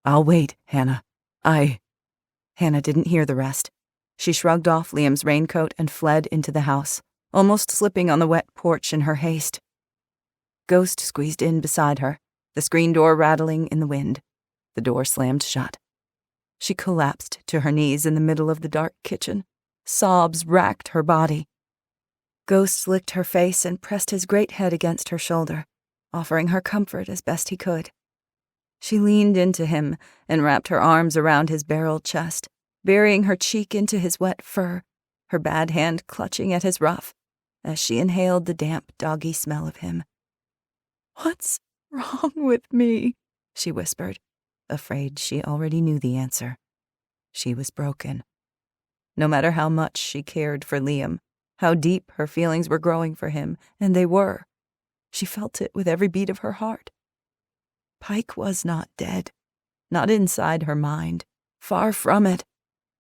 I'll wait, Hannah. Hannah didn't hear the rest. She shrugged off Liam's raincoat and fled into the house, almost slipping on the wet porch in her haste. Ghost squeezed in beside her, the screen door rattling in the wind. The door slammed shut. She collapsed to her knees in the middle of the dark kitchen. Sobs racked her body. Ghost licked her face and pressed his great head against her shoulder, offering her comfort as best he could. She leaned into him and wrapped her arms around his barreled chest, burying her cheek into his wet fur, her bad hand clutching at his ruff, as she inhaled the damp, doggy smell of him. "What's wrong with me?" she whispered, afraid she already knew the answer. She was broken. No matter how much she cared for Liam, how deep her feelings were growing for him, and they were, she felt it with every beat of her heart. Pike was not dead, not inside her mind, far from it.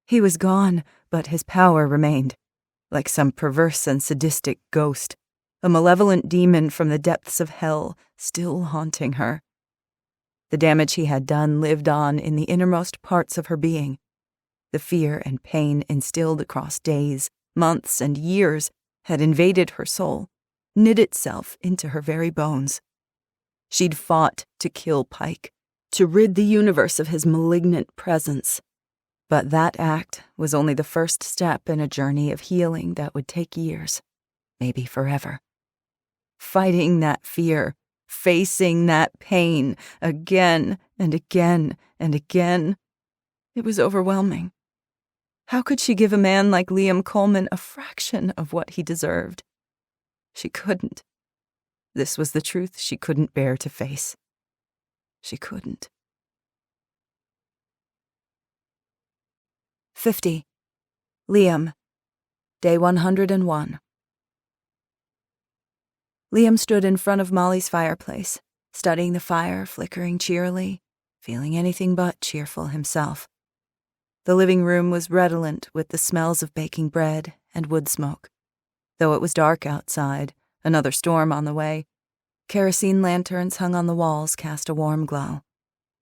He was gone, but his power remained, like some perverse and sadistic ghost, a malevolent demon from the depths of hell, still haunting her. The damage he had done lived on in the innermost parts of her being. The fear and pain instilled across days, months, and years had invaded her soul, knit itself into her very bones. She'd fought to kill Pike, to rid the universe of his malignant presence. But that act was only the first step in a journey of healing that would take years, maybe forever. Fighting that fear, facing that pain, again and again and again. It was overwhelming. How could she give a man like Liam Coleman a fraction of what he deserved? She couldn't. This was the truth she couldn't bear to face. She couldn't. 50. Liam. Day 101. Liam stood in front of Molly's fireplace, studying the fire flickering cheerily, feeling anything but cheerful himself. The living room was redolent with the smells of baking bread and wood smoke. Though it was dark outside, another storm on the way, kerosene lanterns hung on the walls cast a warm glow.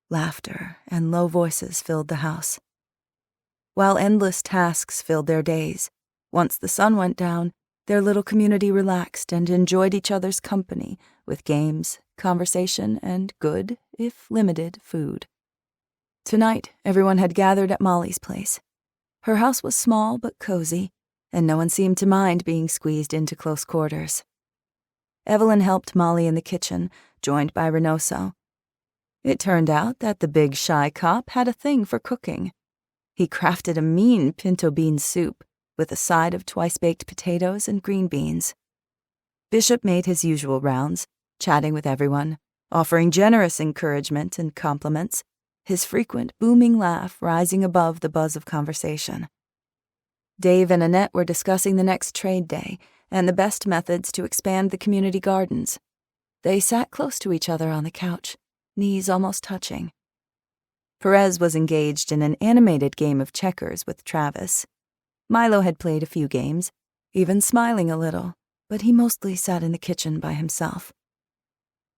Laughter and low voices filled the house. While endless tasks filled their days, once the sun went down, their little community relaxed and enjoyed each other's company with games, conversation, and good, if limited, food. Tonight, everyone had gathered at Molly's place. Her house was small but cozy, and no one seemed to mind being squeezed into close quarters. Evelyn helped Molly in the kitchen, joined by Reynoso. It turned out that the big shy cop had a thing for cooking. He crafted a mean pinto bean soup with a side of twice-baked potatoes and green beans. Bishop made his usual rounds, chatting with everyone, offering generous encouragement and compliments, his frequent booming laugh rising above the buzz of conversation. Dave and Annette were discussing the next trade day and the best methods to expand the community gardens. They sat close to each other on the couch, knees almost touching. Perez was engaged in an animated game of checkers with Travis. Milo had played a few games, even smiling a little, but he mostly sat in the kitchen by himself.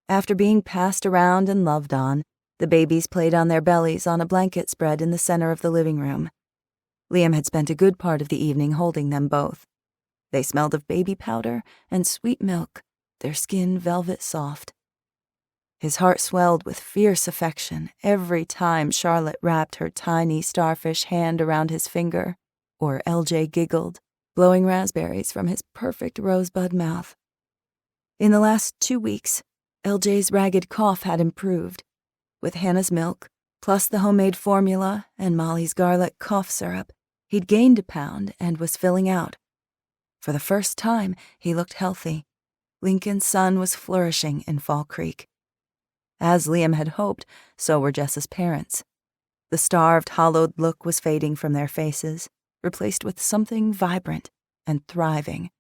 After being passed around and loved on, the babies played on their bellies on a blanket spread in the center of the living room. Liam had spent a good part of the evening holding them both. They smelled of baby powder and sweet milk, their skin velvet soft. His heart swelled with fierce affection every time Charlotte wrapped her tiny starfish hand around his finger, or LJ giggled, blowing raspberries from his perfect rosebud mouth. In the last 2 weeks, LJ's ragged cough had improved. With Hannah's milk, plus the homemade formula and Molly's garlic cough syrup, he'd gained a pound and was filling out. For the first time, he looked healthy. Lincoln's son was flourishing in Fall Creek. As Liam had hoped, so were Jess's parents. The starved, hollowed look was fading from their faces, replaced with something vibrant and thriving.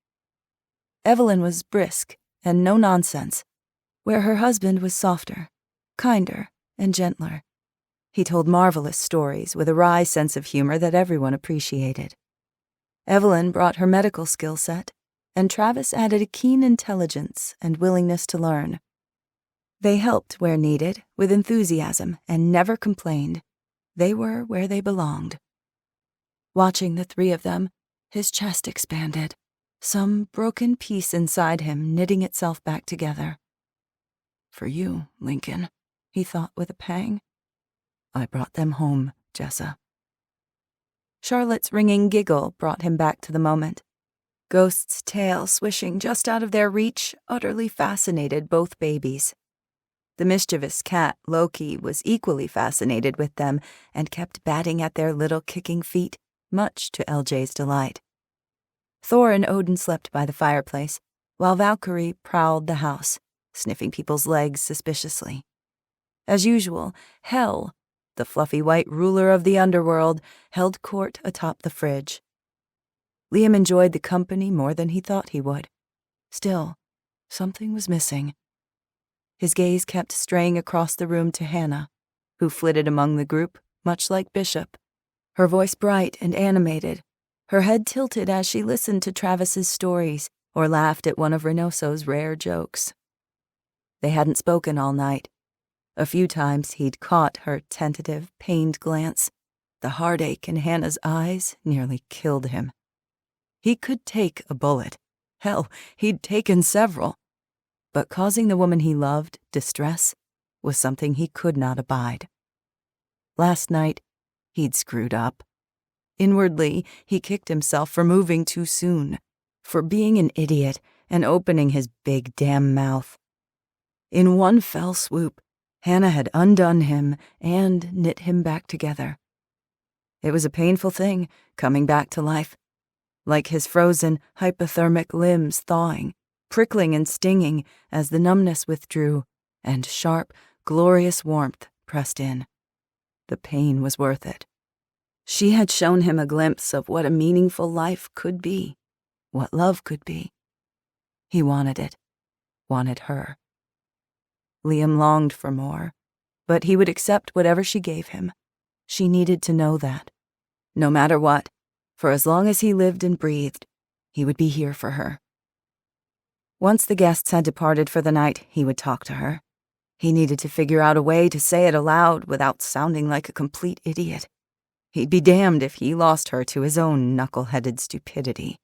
Evelyn was brisk and no nonsense, where her husband was softer, kinder and gentler. He told marvelous stories with a wry sense of humor that everyone appreciated. Evelyn brought her medical skill set, and Travis added a keen intelligence and willingness to learn. They helped where needed, with enthusiasm, and never complained. They were where they belonged. Watching the three of them, his chest expanded, some broken piece inside him knitting itself back together. "For you, Lincoln," he thought with a pang. "I brought them home, Jessa." Charlotte's ringing giggle brought him back to the moment. Ghost's tail swishing just out of their reach utterly fascinated both babies. The mischievous cat, Loki, was equally fascinated with them and kept batting at their little kicking feet, much to LJ's delight. Thor and Odin slept by the fireplace, while Valkyrie prowled the house, sniffing people's legs suspiciously. As usual, Hell, the fluffy white ruler of the underworld, held court atop the fridge. Liam enjoyed the company more than he thought he would. Still, something was missing. His gaze kept straying across the room to Hannah, who flitted among the group, much like Bishop, her voice bright and animated, her head tilted as she listened to Travis's stories or laughed at one of Reynoso's rare jokes. They hadn't spoken all night. A few times he'd caught her tentative, pained glance. The heartache in Hannah's eyes nearly killed him. He could take a bullet. Hell, he'd taken several. But causing the woman he loved distress was something he could not abide. Last night, he'd screwed up. Inwardly, he kicked himself for moving too soon, for being an idiot and opening his big damn mouth. In one fell swoop, Hannah had undone him and knit him back together. It was a painful thing, coming back to life, like his frozen, hypothermic limbs thawing, prickling and stinging as the numbness withdrew, and sharp, glorious warmth pressed in. The pain was worth it. She had shown him a glimpse of what a meaningful life could be, what love could be. He wanted it, wanted her. Liam longed for more, but he would accept whatever she gave him. She needed to know that. No matter what, for as long as he lived and breathed, he would be here for her. Once the guests had departed for the night, he would talk to her. He needed to figure out a way to say it aloud without sounding like a complete idiot. He'd be damned if he lost her to his own knuckle-headed stupidity.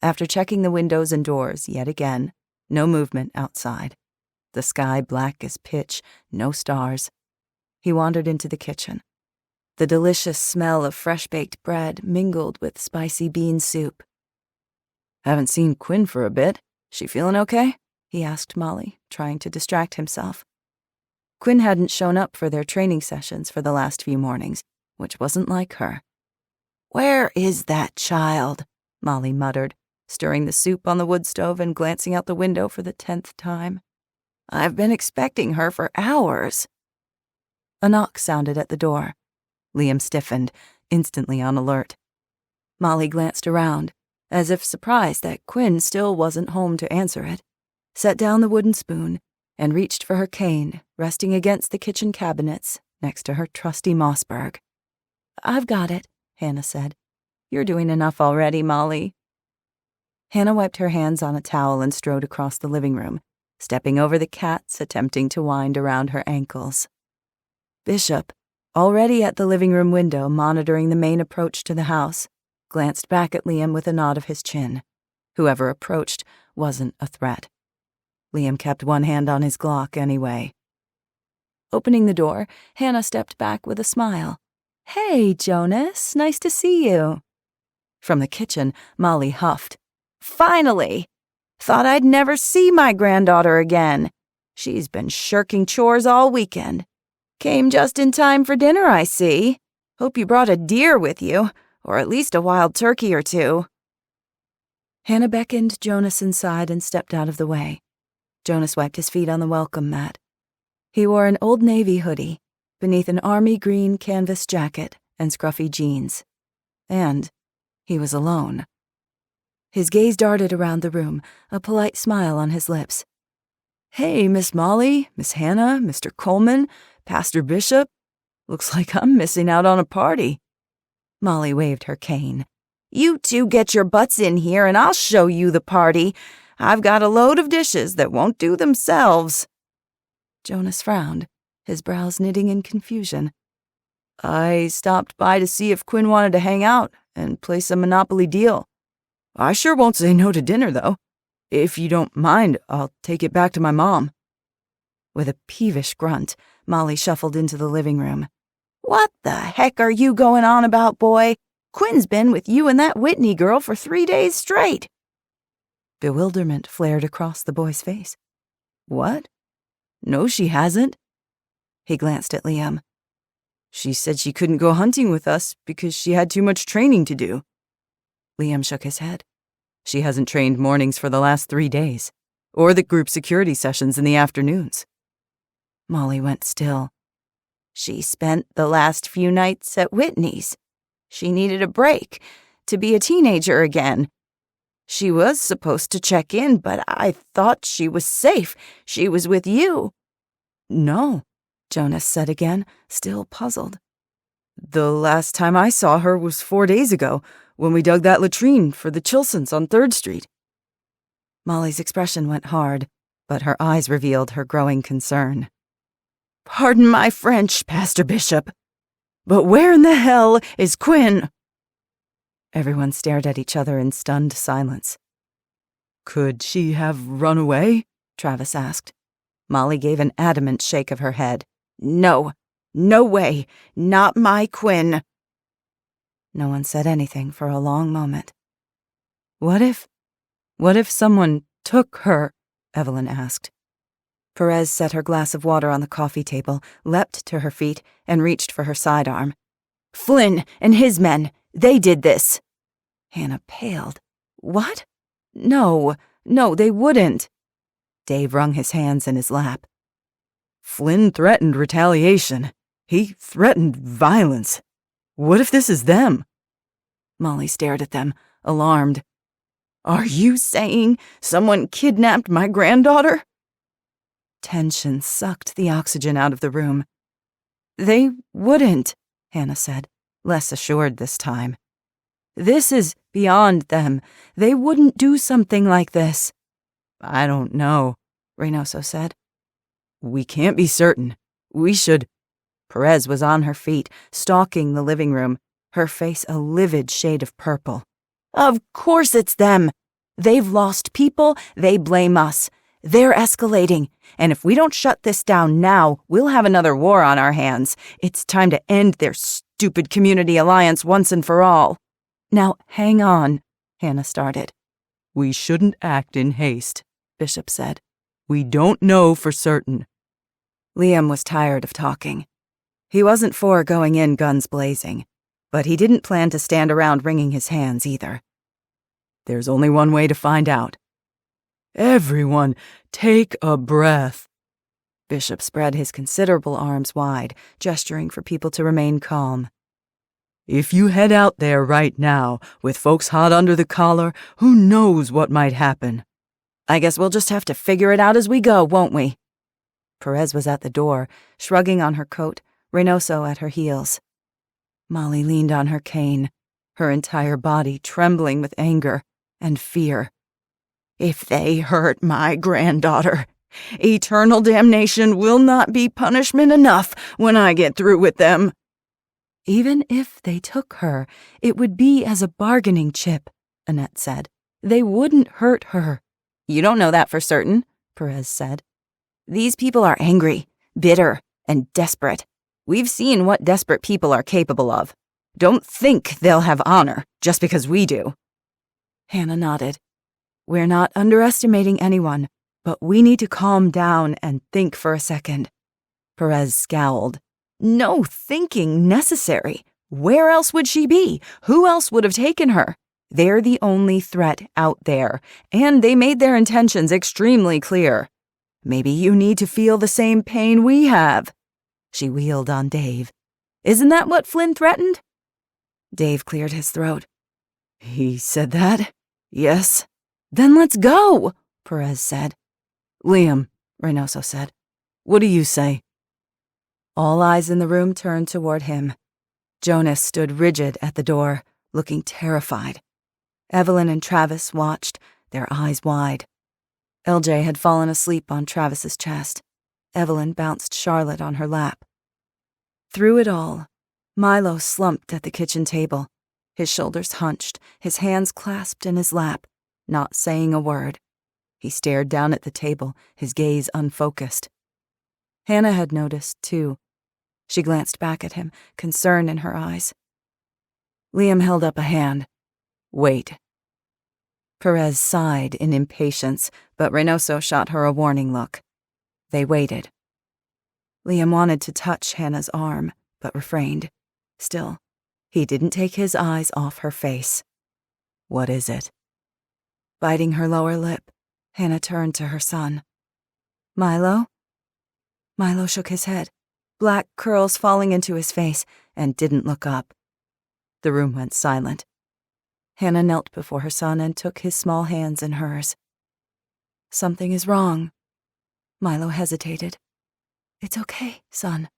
After checking the windows and doors yet again, no movement outside. The sky black as pitch, no stars. He wandered into the kitchen. The delicious smell of fresh-baked bread mingled with spicy bean soup. "Haven't seen Quinn for a bit. She feeling okay?" he asked Molly, trying to distract himself. Quinn hadn't shown up for their training sessions for the last few mornings, which wasn't like her. "Where is that child?" Molly muttered, stirring the soup on the wood stove and glancing out the window for the 10th time. "I've been expecting her for hours." A knock sounded at the door. Liam stiffened, instantly on alert. Molly glanced around, as if surprised that Quinn still wasn't home to answer it, set down the wooden spoon, and reached for her cane, resting against the kitchen cabinets next to her trusty Mossberg. "I've got it," Hannah said. "You're doing enough already, Molly." Hannah wiped her hands on a towel and strode across the living room, stepping over the cats attempting to wind around her ankles. Bishop, already at the living room window monitoring the main approach to the house, glanced back at Liam with a nod of his chin. Whoever approached wasn't a threat. Liam kept one hand on his Glock anyway. Opening the door, Hannah stepped back with a smile. "Hey, Jonas, nice to see you." From the kitchen, Molly huffed. "Finally! Thought I'd never see my granddaughter again. She's been shirking chores all weekend. Came just in time for dinner, I see. Hope you brought a deer with you, or at least a wild turkey or two." Hannah beckoned Jonas inside and stepped out of the way. Jonas wiped his feet on the welcome mat. He wore an Old Navy hoodie, beneath an army green canvas jacket and scruffy jeans. And he was alone. His gaze darted around the room, a polite smile on his lips. Hey, Miss Molly, Miss Hannah, Mr. Coleman, Pastor Bishop. Looks like I'm missing out on a party." Molly waved her cane. "You two get your butts in here and I'll show you the party. I've got a load of dishes that won't do themselves." Jonas frowned, his brows knitting in confusion. "I stopped by to see if Quinn wanted to hang out and play some Monopoly deal. I sure won't say no to dinner, though. If you don't mind, I'll take it back to my mom." With a peevish grunt, Molly shuffled into the living room. "What the heck are you going on about, boy? Quinn's been with you and that Whitney girl for 3 days straight." Bewilderment flared across the boy's face. "What? No, she hasn't." He glanced at Liam. "She said she couldn't go hunting with us because she had too much training to do." Liam shook his head. "She hasn't trained mornings for the last 3 days, or the group security sessions in the afternoons." Molly went still. "She spent the last few nights at Whitney's. She needed a break, to be a teenager again. She was supposed to check in, but I thought she was safe. She was with you." "No," Jonas said again, still puzzled. "The last time I saw her was 4 days ago, when we dug that latrine for the Chilsons on 3rd Street. Molly's expression went hard, but her eyes revealed her growing concern. "Pardon my French, Pastor Bishop, but where in the hell is Quinn?" Everyone stared at each other in stunned silence. "Could she have run away?" Travis asked. Molly gave an adamant shake of her head. "No, no way, not my Quinn." No one said anything for a long moment. What if someone took her?" Evelyn asked. Perez set her glass of water on the coffee table, leapt to her feet, and reached for her sidearm. "Flynn and his men, they did this." Hannah paled. "What? No, they wouldn't." Dave wrung his hands in his lap. "Flynn threatened retaliation. He threatened violence. What if this is them?" Molly stared at them, alarmed. "Are you saying someone kidnapped my granddaughter?" Tension sucked the oxygen out of the room. "They wouldn't," Hannah said, less assured this time. "This is beyond them. They wouldn't do something like this." "I don't know," Reynoso said. "We can't be certain. We should—" Perez was on her feet, stalking the living room, her face a livid shade of purple. "Of course it's them. They've lost people, they blame us. They're escalating, and if we don't shut this down now, we'll have another war on our hands. It's time to end their stupid community alliance once and for all." "Now, hang on," Hannah started. "We shouldn't act in haste," Bishop said. "We don't know for certain." Liam was tired of talking. He wasn't for going in guns blazing, but he didn't plan to stand around wringing his hands either. "There's only one way to find out. Everyone, take a breath." Bishop spread his considerable arms wide, gesturing for people to remain calm. "If you head out there right now, with folks hot under the collar, who knows what might happen?" "I guess we'll just have to figure it out as we go, won't we?" Perez was at the door, shrugging on her coat, Reynoso at her heels. Molly leaned on her cane, her entire body trembling with anger and fear. "If they hurt my granddaughter, eternal damnation will not be punishment enough when I get through with them." "Even if they took her, it would be as a bargaining chip," Annette said. "They wouldn't hurt her." "You don't know that for certain," Perez said. "These people are angry, bitter, and desperate. We've seen what desperate people are capable of. Don't think they'll have honor just because we do." Hannah nodded. "We're not underestimating anyone, but we need to calm down and think for a second." Perez scowled. "No thinking necessary. Where else would she be? Who else would have taken her? They're the only threat out there, and they made their intentions extremely clear. Maybe you need to feel the same pain we have." She wheeled on Dave. "Isn't that what Flynn threatened?" Dave cleared his throat. "He said that? Yes." "Then let's go," Perez said. "Liam, Reynoso said. "What do you say?" All eyes in the room turned toward him. Jonas stood rigid at the door, looking terrified. Evelyn and Travis watched, their eyes wide. LJ had fallen asleep on Travis's chest. Evelyn bounced Charlotte on her lap. Through it all, Milo slumped at the kitchen table, his shoulders hunched, his hands clasped in his lap, not saying a word. He stared down at the table, his gaze unfocused. Hannah had noticed, too. She glanced back at him, concern in her eyes. Liam held up a hand. "Wait." Perez sighed in impatience, but Reynoso shot her a warning look. They waited. Liam wanted to touch Hannah's arm, but refrained. Still, he didn't take his eyes off her face. "What is it?" Biting her lower lip, Hannah turned to her son. "Milo?" Milo shook his head, black curls falling into his face, and didn't look up. The room went silent. Hannah knelt before her son and took his small hands in hers. "Something is wrong." Milo hesitated. "It's okay, son."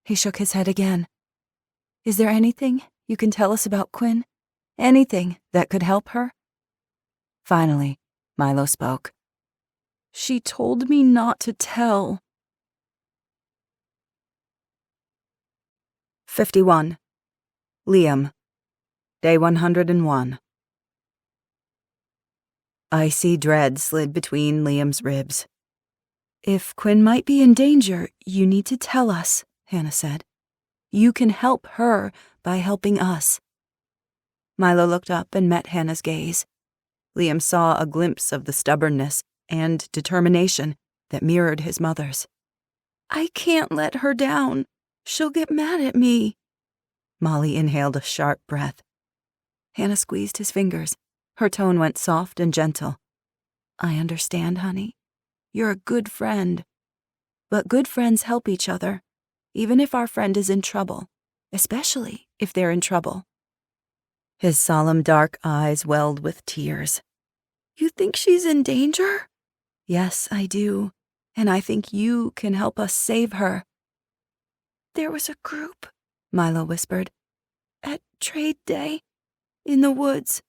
He shook his head again. "Is there anything you can tell us about Quinn? Anything that could help her?" Finally, Milo spoke. "She told me not to tell." 51. Liam. Day 101. Icy dread slid between Liam's ribs. "If Quinn might be in danger, you need to tell us," Hannah said. "You can help her by helping us." Milo looked up and met Hannah's gaze. Liam saw a glimpse of the stubbornness and determination that mirrored his mother's. "I can't let her down. She'll get mad at me." Molly inhaled a sharp breath. Hannah squeezed his fingers. Her tone went soft and gentle. "I understand, honey. You're a good friend. But good friends help each other, even if our friend is in trouble, especially if they're in trouble." His solemn dark eyes welled with tears. "You think she's in danger?" "Yes, I do. And I think you can help us save her." "There was a group," Milo whispered, "at trade day, in the woods."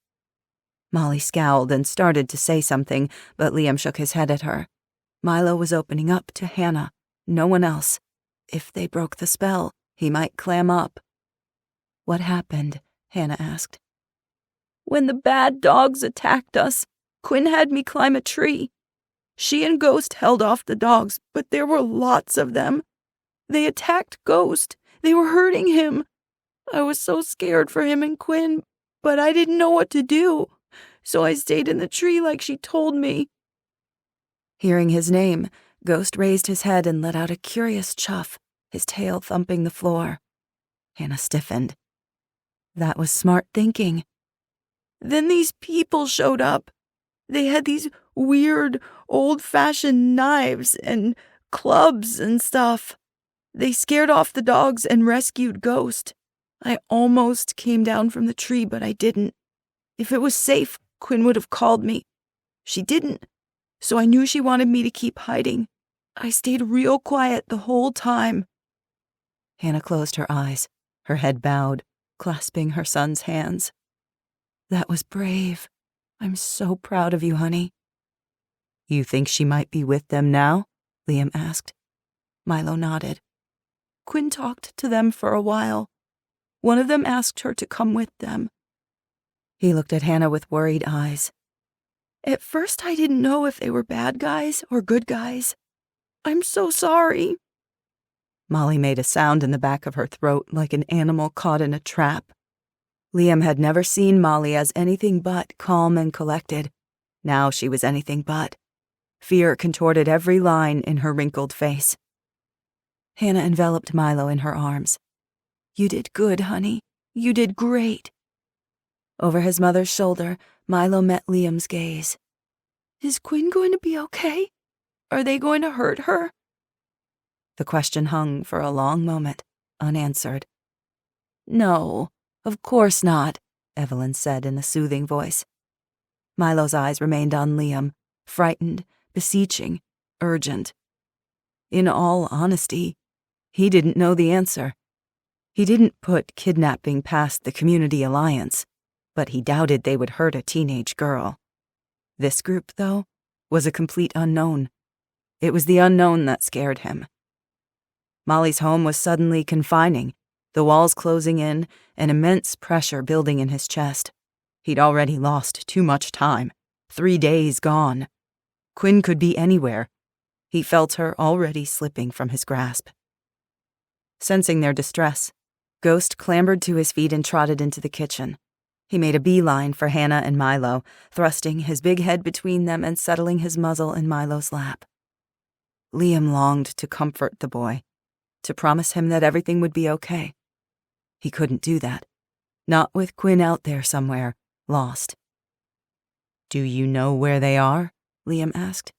Molly scowled and started to say something, but Liam shook his head at her. Milo was opening up to Hannah, no one else. If they broke the spell, he might clam up. "What happened?" Hannah asked. "When the bad dogs attacked us, Quinn had me climb a tree. She and Ghost held off the dogs, but there were lots of them. They attacked Ghost. They were hurting him. I was so scared for him and Quinn, but I didn't know what to do, so I stayed in the tree like she told me." Hearing his name, Ghost raised his head and let out a curious chuff, his tail thumping the floor. Hannah stiffened. That was smart thinking. "Then these people showed up. They had these weird, old-fashioned knives and clubs and stuff. They scared off the dogs and rescued Ghost. I almost came down from the tree, but I didn't. If it was safe, Quinn would have called me. She didn't, so I knew she wanted me to keep hiding. I stayed real quiet the whole time." Hannah closed her eyes, her head bowed, clasping her son's hands. "That was brave. I'm so proud of you, honey." "You think she might be with them now?" Liam asked. Milo nodded. "Quinn talked to them for a while. One of them asked her to come with them." He looked at Hannah with worried eyes. "At first I didn't know if they were bad guys or good guys. I'm so sorry." Molly made a sound in the back of her throat like an animal caught in a trap. Liam had never seen Molly as anything but calm and collected. Now she was anything but. Fear contorted every line in her wrinkled face. Hannah enveloped Milo in her arms. "You did good, honey. You did great." Over his mother's shoulder, Milo met Liam's gaze. "Is Quinn going to be okay? Are they going to hurt her?" The question hung for a long moment, unanswered. "No, of course not," Evelyn said in a soothing voice. Milo's eyes remained on Liam, frightened, beseeching, urgent. In all honesty, he didn't know the answer. He didn't put kidnapping past the Community Alliance, but he doubted they would hurt a teenage girl. This group, though, was a complete unknown. It was the unknown that scared him. Molly's home was suddenly confining, the walls closing in, an immense pressure building in his chest. He'd already lost too much time. 3 days gone. Quinn could be anywhere. He felt her already slipping from his grasp. Sensing their distress, Ghost clambered to his feet and trotted into the kitchen. He made a beeline for Hannah and Milo, thrusting his big head between them and settling his muzzle in Milo's lap. Liam longed to comfort the boy, to promise him that everything would be okay. He couldn't do that. Not with Quinn out there somewhere, lost. "Do you know where they are?" Liam asked.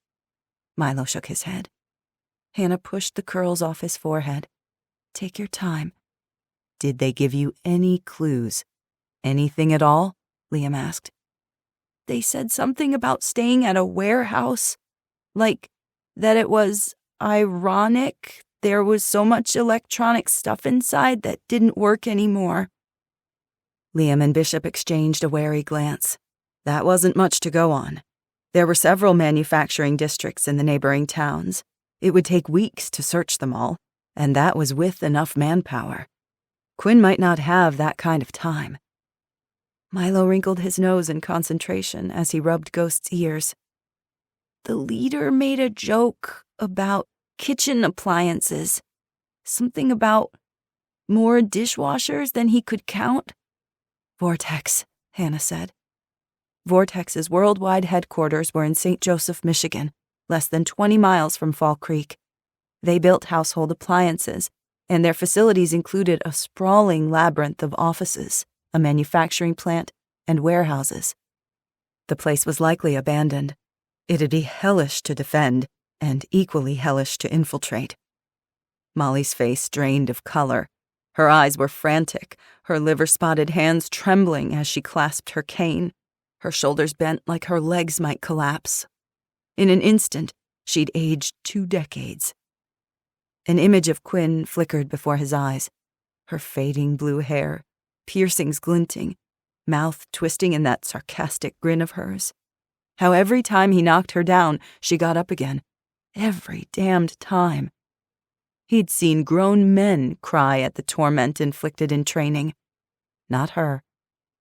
Milo shook his head. Hannah pushed the curls off his forehead. "Take your time." "Did they give you any clues? Anything at all?" Liam asked. "They said something about staying at a warehouse. Like, that it was ironic there was so much electronic stuff inside that didn't work anymore." Liam and Bishop exchanged a wary glance. That wasn't much to go on. There were several manufacturing districts in the neighboring towns. It would take weeks to search them all, and that was with enough manpower. Quinn might not have that kind of time. Milo wrinkled his nose in concentration as he rubbed Ghost's ears. "The leader made a joke about kitchen appliances. Something about more dishwashers than he could count." "Vortex," Hannah said. Vortex's worldwide headquarters were in St. Joseph, Michigan, less than 20 miles from Fall Creek. They built household appliances, and their facilities included a sprawling labyrinth of offices, a manufacturing plant, and warehouses. The place was likely abandoned. It'd be hellish to defend, and equally hellish to infiltrate. Molly's face drained of color. Her eyes were frantic, her liver-spotted hands trembling as she clasped her cane. Her shoulders bent like her legs might collapse. In an instant, she'd aged 2 decades. An image of Quinn flickered before his eyes. Her fading blue hair, piercings glinting, mouth twisting in that sarcastic grin of hers. How every time he knocked her down, she got up again. Every damned time. He'd seen grown men cry at the torment inflicted in training. Not her.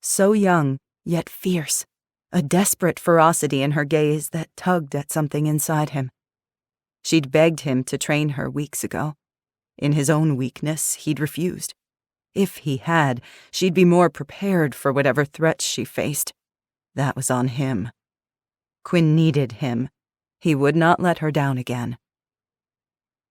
So young, yet fierce. A desperate ferocity in her gaze that tugged at something inside him. She'd begged him to train her weeks ago. In his own weakness, he'd refused. If he had, she'd be more prepared for whatever threats she faced. That was on him. Quinn needed him. He would not let her down again.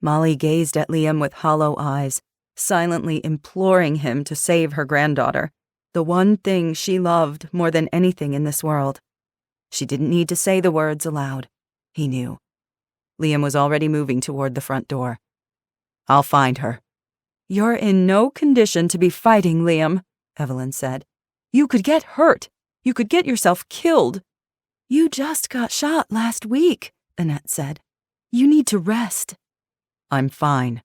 Molly gazed at Liam with hollow eyes, silently imploring him to save her granddaughter, the one thing she loved more than anything in this world. She didn't need to say the words aloud. He knew. Liam was already moving toward the front door. "I'll find her." "You're in no condition to be fighting, Liam," Evelyn said. "You could get hurt. You could get yourself killed." "You just got shot last week," Annette said. "You need to rest." "I'm fine."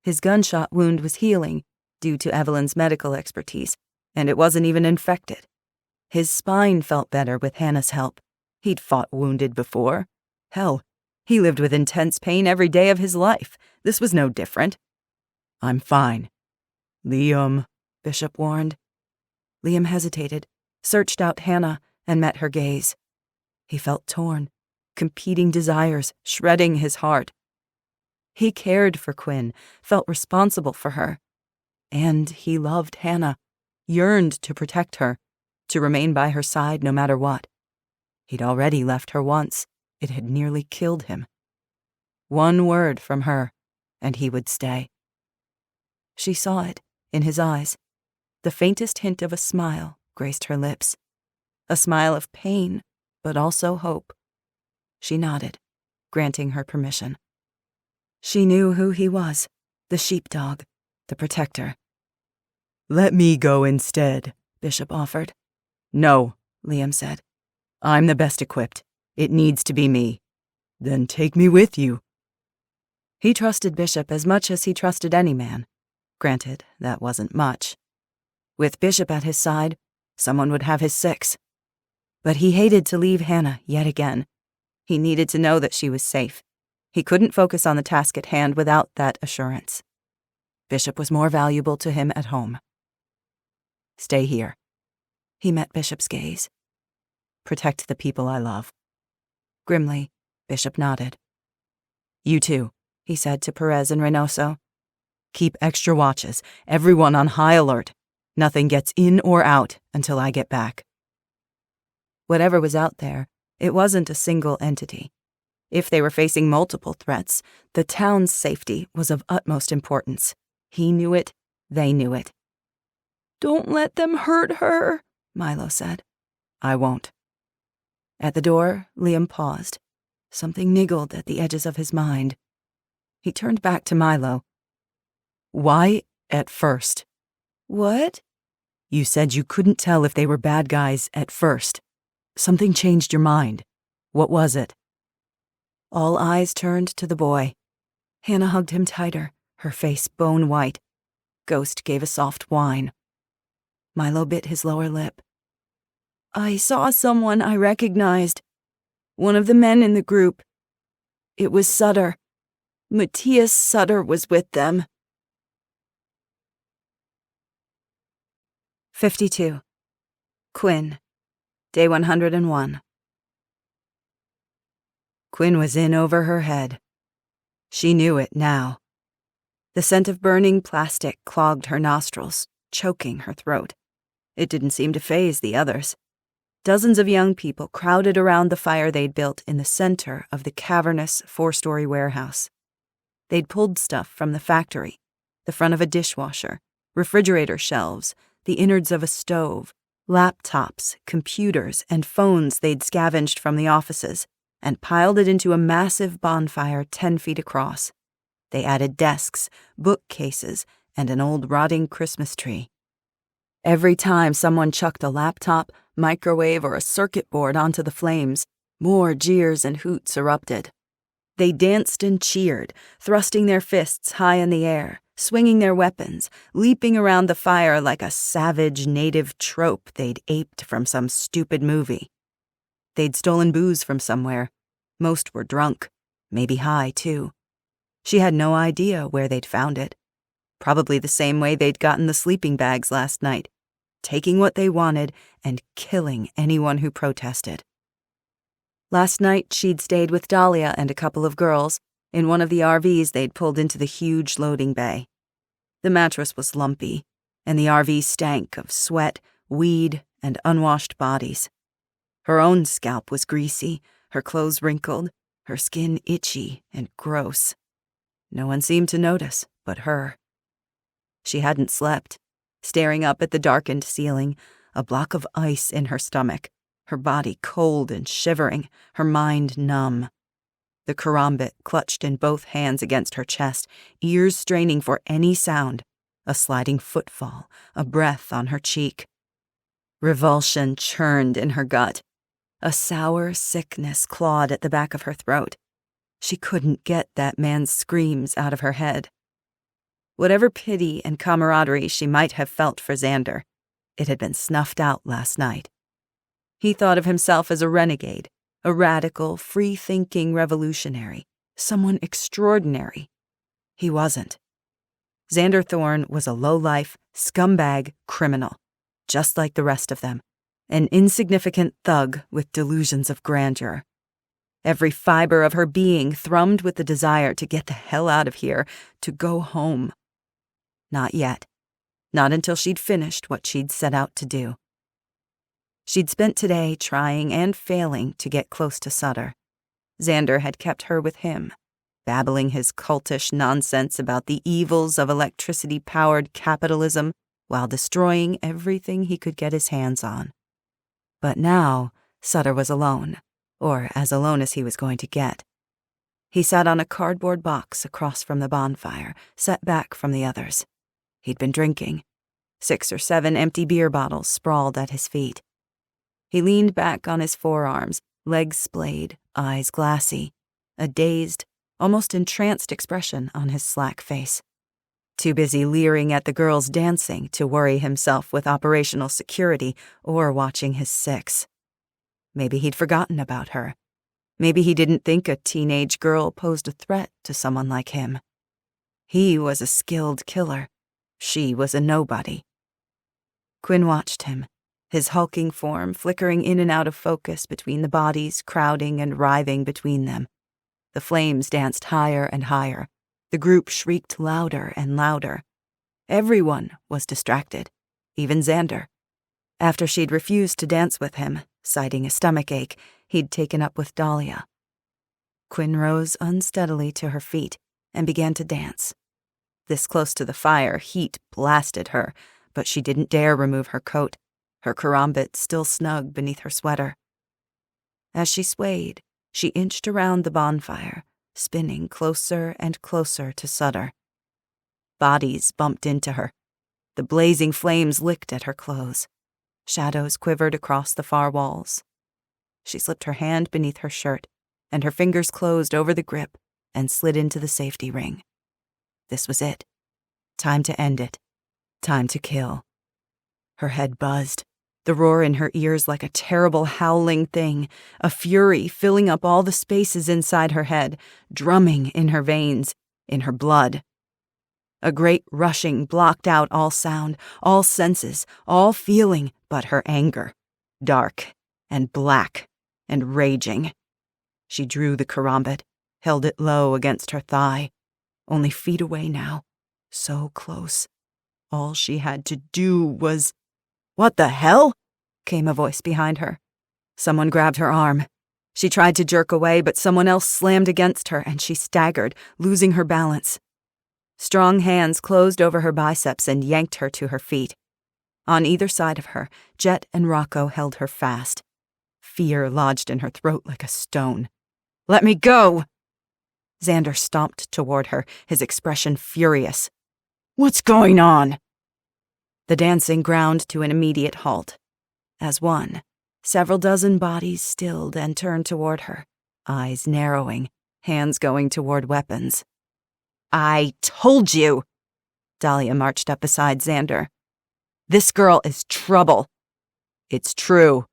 His gunshot wound was healing, due to Evelyn's medical expertise, and it wasn't even infected. His spine felt better with Hannah's help. He'd fought wounded before. Hell, he lived with intense pain every day of his life. This was no different. "I'm fine." "Liam," Bishop warned. Liam hesitated, searched out Hannah, and met her gaze. He felt torn, competing desires shredding his heart. He cared for Quinn, felt responsible for her. And he loved Hannah, yearned to protect her, to remain by her side no matter what. He'd already left her once. It had nearly killed him. One word from her, and he would stay. She saw it in his eyes. The faintest hint of a smile graced her lips. A smile of pain, but also hope. She nodded, granting her permission. She knew who he was, the sheepdog, the protector. "Let me go instead," Bishop offered. "No," Liam said. "I'm the best equipped. It needs to be me." "Then take me with you." He trusted Bishop as much as he trusted any man. Granted, that wasn't much. With Bishop at his side, someone would have his six. But he hated to leave Hannah yet again. He needed to know that she was safe. He couldn't focus on the task at hand without that assurance. Bishop was more valuable to him at home. Stay here. He met Bishop's gaze. Protect the people I love. Grimly, Bishop nodded. You too, he said to Perez and Reynoso. Keep extra watches, everyone on high alert. Nothing gets in or out until I get back. Whatever was out there, it wasn't a single entity. If they were facing multiple threats, the town's safety was of utmost importance. He knew it, they knew it. Don't let them hurt her, Milo said. I won't. At the door, Liam paused. Something niggled at the edges of his mind. He turned back to Milo. Why at first? What? You said you couldn't tell if they were bad guys at first. Something changed your mind. What was it? All eyes turned to the boy. Hannah hugged him tighter, her face bone white. Ghost gave a soft whine. Milo bit his lower lip. I saw someone I recognized. One of the men in the group. It was Sutter. Matthias Sutter was with them. 52. Quinn. Day 101. Quinn was in over her head. She knew it now. The scent of burning plastic clogged her nostrils, choking her throat. It didn't seem to faze the others. Dozens of young people crowded around the fire they'd built in the center of the cavernous 4-story warehouse. They'd pulled stuff from the factory, the front of a dishwasher, refrigerator shelves, the innards of a stove, laptops, computers, and phones they'd scavenged from the offices, and piled it into a massive bonfire 10 feet across. They added desks, bookcases, and an old rotting Christmas tree. Every time someone chucked a laptop, microwave, or a circuit board onto the flames, more jeers and hoots erupted. They danced and cheered, thrusting their fists high in the air, swinging their weapons, leaping around the fire like a savage native trope they'd aped from some stupid movie. They'd stolen booze from somewhere. Most were drunk, maybe high, too. She had no idea where they'd found it. Probably the same way they'd gotten the sleeping bags last night, taking what they wanted and killing anyone who protested. Last night, she'd stayed with Dahlia and a couple of girls in one of the RVs they'd pulled into the huge loading bay. The mattress was lumpy, and the RV stank of sweat, weed, and unwashed bodies. Her own scalp was greasy, her clothes wrinkled, her skin itchy and gross. No one seemed to notice but her. She hadn't slept, staring up at the darkened ceiling, a block of ice in her stomach, her body cold and shivering, her mind numb. The karambit clutched in both hands against her chest, ears straining for any sound, a sliding footfall, a breath on her cheek. Revulsion churned in her gut. A sour sickness clawed at the back of her throat. She couldn't get that man's screams out of her head. Whatever pity and camaraderie she might have felt for Xander, it had been snuffed out last night. He thought of himself as a renegade, a radical, free-thinking revolutionary, someone extraordinary. He wasn't. Xander Thorne was a low-life, scumbag criminal, just like the rest of them, an insignificant thug with delusions of grandeur. Every fiber of her being thrummed with the desire to get the hell out of here, to go home. Not yet. Not until she'd finished what she'd set out to do. She'd spent today trying and failing to get close to Sutter. Xander had kept her with him, babbling his cultish nonsense about the evils of electricity-powered capitalism while destroying everything he could get his hands on. But now, Sutter was alone, or as alone as he was going to get. He sat on a cardboard box across from the bonfire, set back from the others. He'd been drinking. 6 or 7 empty beer bottles sprawled at his feet. He leaned back on his forearms, legs splayed, eyes glassy, a dazed, almost entranced expression on his slack face. Too busy leering at the girls dancing to worry himself with operational security or watching his six. Maybe he'd forgotten about her. Maybe he didn't think a teenage girl posed a threat to someone like him. He was a skilled killer. She was a nobody. Quinn watched him, his hulking form flickering in and out of focus between the bodies crowding and writhing between them. The flames danced higher and higher. The group shrieked louder and louder. Everyone was distracted, even Xander. After she'd refused to dance with him, citing a stomachache, he'd taken up with Dahlia. Quinn rose unsteadily to her feet and began to dance. This close to the fire, heat blasted her, but she didn't dare remove her coat, her karambit still snug beneath her sweater. As she swayed, she inched around the bonfire, spinning closer and closer to Sutter. Bodies bumped into her. The blazing flames licked at her clothes. Shadows quivered across the far walls. She slipped her hand beneath her shirt, and her fingers closed over the grip and slid into the safety ring. This was it. Time to end it. Time to kill. Her head buzzed, the roar in her ears like a terrible howling thing, a fury filling up all the spaces inside her head, drumming in her veins, in her blood. A great rushing blocked out all sound, all senses, all feeling but her anger, dark and black and raging. She drew the karambit, held it low against her thigh, only feet away now, so close. All she had to do was... "What the hell?" came a voice behind her. Someone grabbed her arm. She tried to jerk away, but someone else slammed against her, and she staggered, losing her balance. Strong hands closed over her biceps and yanked her to her feet. On either side of her, Jet and Rocco held her fast. Fear lodged in her throat like a stone. "Let me go!" Xander stomped toward her, his expression furious. "What's going on?" The dancing ground to an immediate halt. As one, several dozen bodies stilled and turned toward her, eyes narrowing, hands going toward weapons. "I told you!" Dahlia marched up beside Xander. "This girl is trouble." "It's true."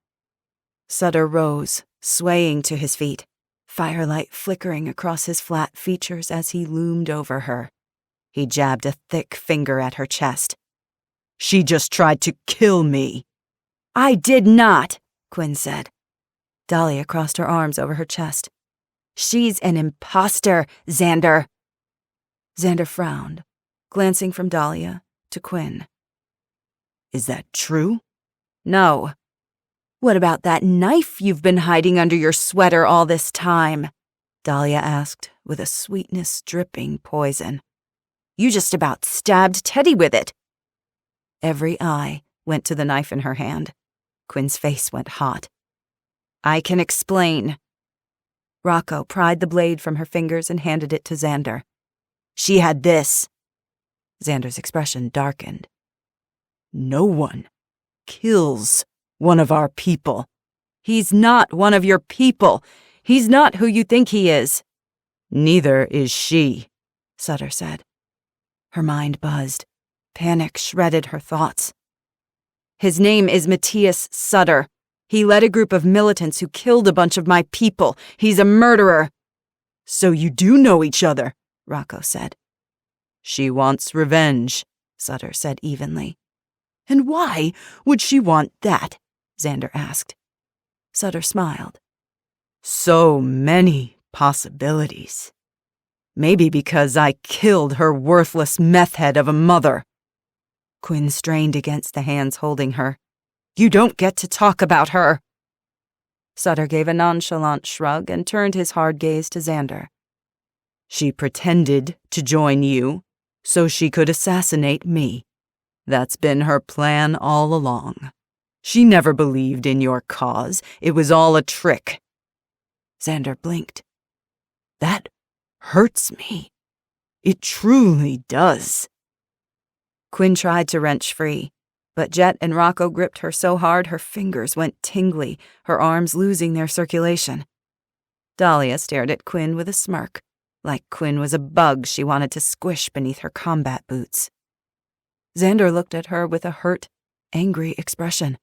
Sutter rose, swaying to his feet, firelight flickering across his flat features as he loomed over her. He jabbed a thick finger at her chest. "She just tried to kill me." "I did not," Quinn said. Dahlia crossed her arms over her chest. "She's an imposter, Xander." Xander frowned, glancing from Dahlia to Quinn. "Is that true?" "No." "What about that knife you've been hiding under your sweater all this time?" Dahlia asked, with a sweetness dripping poison. "You just about stabbed Teddy with it." Every eye went to the knife in her hand. Quinn's face went hot. "I can explain." Rocco pried the blade from her fingers and handed it to Xander. "She had this." Xander's expression darkened. "No one kills one of our people." "He's not one of your people. He's not who you think he is." "Neither is she," Sutter said. Her mind buzzed. Panic shredded her thoughts. "His name is Matthias Sutter. He led a group of militants who killed a bunch of my people. He's a murderer." "So you do know each other," Rocco said. "She wants revenge," Sutter said evenly. "And why would she want that?" Xander asked. Sutter smiled. "So many possibilities. Maybe because I killed her worthless meth head of a mother." Quinn strained against the hands holding her. "You don't get to talk about her." Sutter gave a nonchalant shrug and turned his hard gaze to Xander. "She pretended to join you so she could assassinate me. That's been her plan all along. She never believed in your cause. It was all a trick." Xander blinked. "That hurts me. It truly does." Quinn tried to wrench free, but Jet and Rocco gripped her so hard her fingers went tingly, her arms losing their circulation. Dahlia stared at Quinn with a smirk. like Quinn was a bug she wanted to squish beneath her combat boots. Xander looked at her with a hurt, angry expression.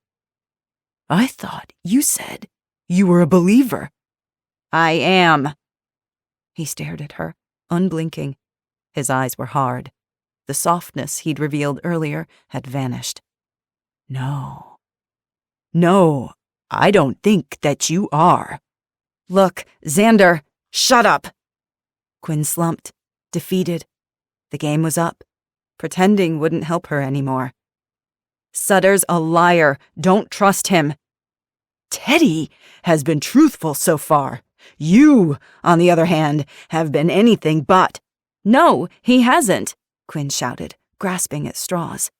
I thought you said you were a believer. I am. He stared at her, unblinking. His eyes were hard. The softness he'd revealed earlier had vanished. No, I don't think that you are. Look, Xander, shut up! Quinn slumped, defeated. The game was up. Pretending wouldn't help her anymore. Sutter's a liar. Don't trust him. Teddy has been truthful so far. You, on the other hand, have been anything but. No, he hasn't, Quinn shouted, grasping at straws.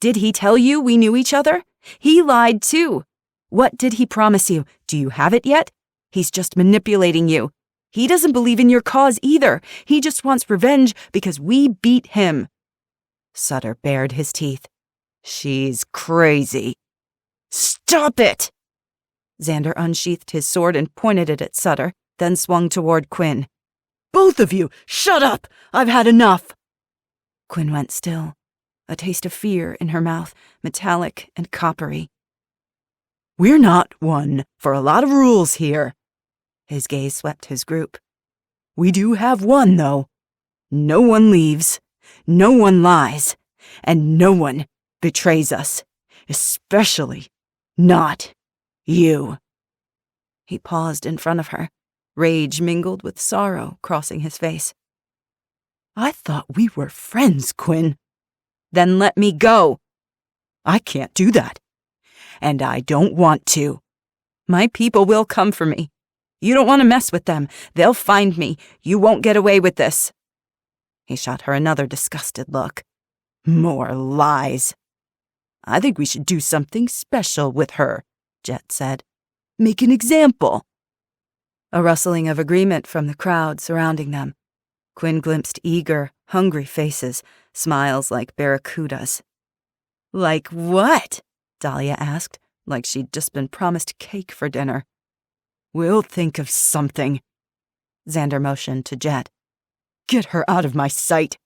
Did he tell you we knew each other? He lied too. What did he promise you? Do you have it yet? He's just manipulating you. He doesn't believe in your cause either. He just wants revenge because we beat him. Sutter bared his teeth. She's crazy. Stop it! Xander unsheathed his sword and pointed it at Sutter, then swung toward Quinn. Both of you, shut up! I've had enough! Quinn went still, a taste of fear in her mouth, metallic and coppery. We're not one for a lot of rules here. His gaze swept his group. We do have one, though. No one leaves, no one lies, and no one betrays us, especially not you. He paused in front of her, rage mingled with sorrow crossing his face. I thought we were friends, Quinn. Then let me go. I can't do that, and I don't want to. My people will come for me. You don't want to mess with them. They'll find me. You won't get away with this. He shot her another disgusted look. More lies. I think we should do something special with her, Jet said. Make an example. A rustling of agreement from the crowd surrounding them. Quinn glimpsed eager, hungry faces, smiles like barracudas. Like what? Dahlia asked, like she'd just been promised cake for dinner. We'll think of something. Xander motioned to Jet. Get her out of my sight.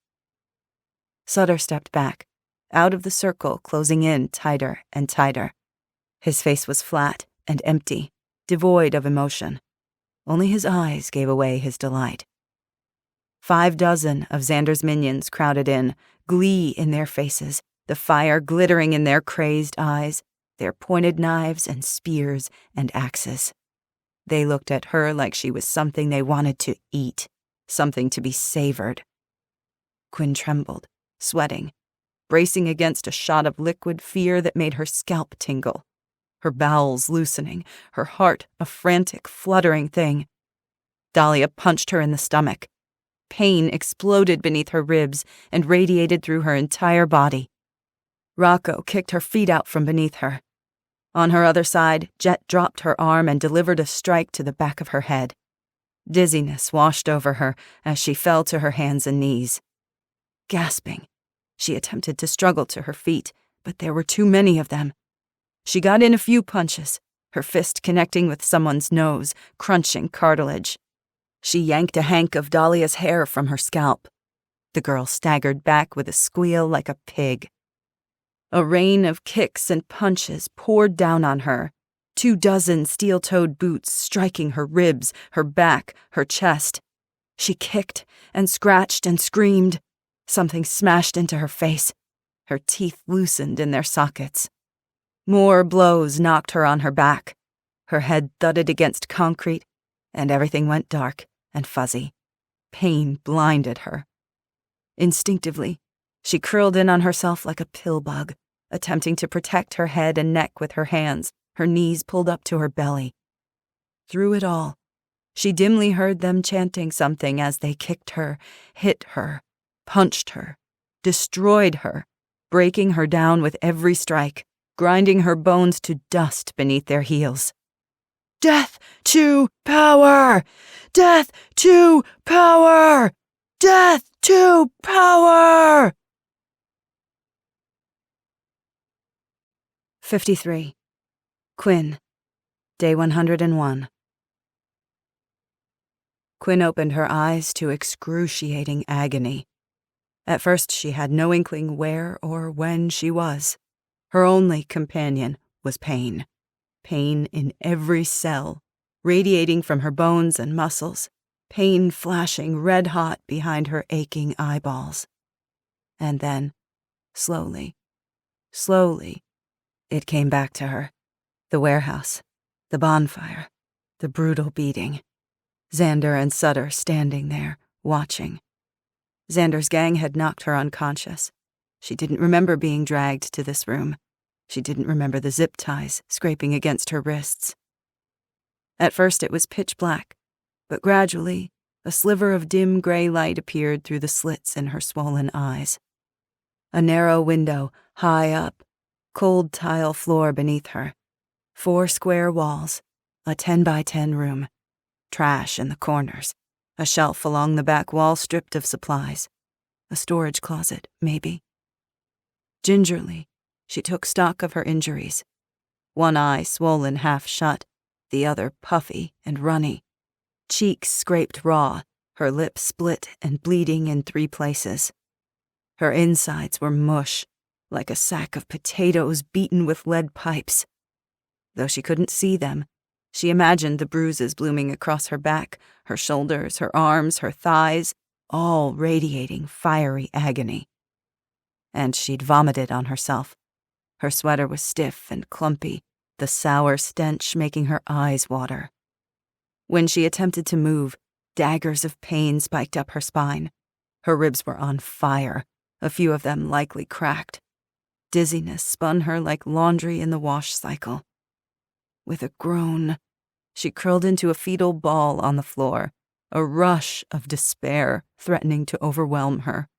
Sutter stepped back, out of the circle closing in tighter and tighter. His face was flat and empty, devoid of emotion. Only his eyes gave away his delight. 5 dozen of Xander's minions crowded in, glee in their faces, the fire glittering in their crazed eyes, their pointed knives and spears and axes. They looked at her like she was something they wanted to eat, something to be savored. Quinn trembled, sweating, bracing against a shot of liquid fear that made her scalp tingle, her bowels loosening, her heart a frantic, fluttering thing. Dahlia punched her in the stomach. Pain exploded beneath her ribs and radiated through her entire body. Rocco kicked her feet out from beneath her. On her other side, Jet dropped her arm and delivered a strike to the back of her head. Dizziness washed over her as she fell to her hands and knees. Gasping, she attempted to struggle to her feet, but there were too many of them. She got in a few punches, her fist connecting with someone's nose, crunching cartilage. She yanked a hank of Dahlia's hair from her scalp. The girl staggered back with a squeal like a pig. A rain of kicks and punches poured down on her, 24 steel-toed boots striking her ribs, her back, her chest. She kicked and scratched and screamed. Something smashed into her face. Her teeth loosened in their sockets. More blows knocked her on her back. Her head thudded against concrete, and everything went dark and fuzzy. Pain blinded her. Instinctively, she curled in on herself like a pill bug, attempting to protect her head and neck with her hands, her knees pulled up to her belly. Through it all, she dimly heard them chanting something as they kicked her, hit her, punched her, destroyed her, breaking her down with every strike, grinding her bones to dust beneath their heels. Death to power! Death to power! Death to power! 53. Quinn, Day 101. Quinn opened her eyes to excruciating agony. At first she had no inkling where or when she was. Her only companion was pain. Pain in every cell, radiating from her bones and muscles, pain flashing red-hot behind her aching eyeballs. And then, slowly, it came back to her. The warehouse, the bonfire, the brutal beating. Xander and Sutter standing there, watching. Xander's gang had knocked her unconscious. She didn't remember being dragged to this room. She didn't remember the zip ties scraping against her wrists. At first it was pitch black, but gradually a sliver of dim gray light appeared through the slits in her swollen eyes. A narrow window, high up, cold tile floor beneath her. 4 square walls, a 10-by-10 room. Trash in the corners, a shelf along the back wall stripped of supplies. A storage closet, maybe. Gingerly, she took stock of her injuries. One eye swollen half shut, the other puffy and runny. Cheeks scraped raw, her lips split and bleeding in 3 places. Her insides were mush, like a sack of potatoes beaten with lead pipes. Though she couldn't see them, she imagined the bruises blooming across her back, her shoulders, her arms, her thighs, all radiating fiery agony. And she'd vomited on herself. Her sweater was stiff and clumpy, the sour stench making her eyes water. When she attempted to move, daggers of pain spiked up her spine. Her ribs were on fire, a few of them likely cracked. Dizziness spun her like laundry in the wash cycle. With a groan, she curled into a fetal ball on the floor, a rush of despair threatening to overwhelm her.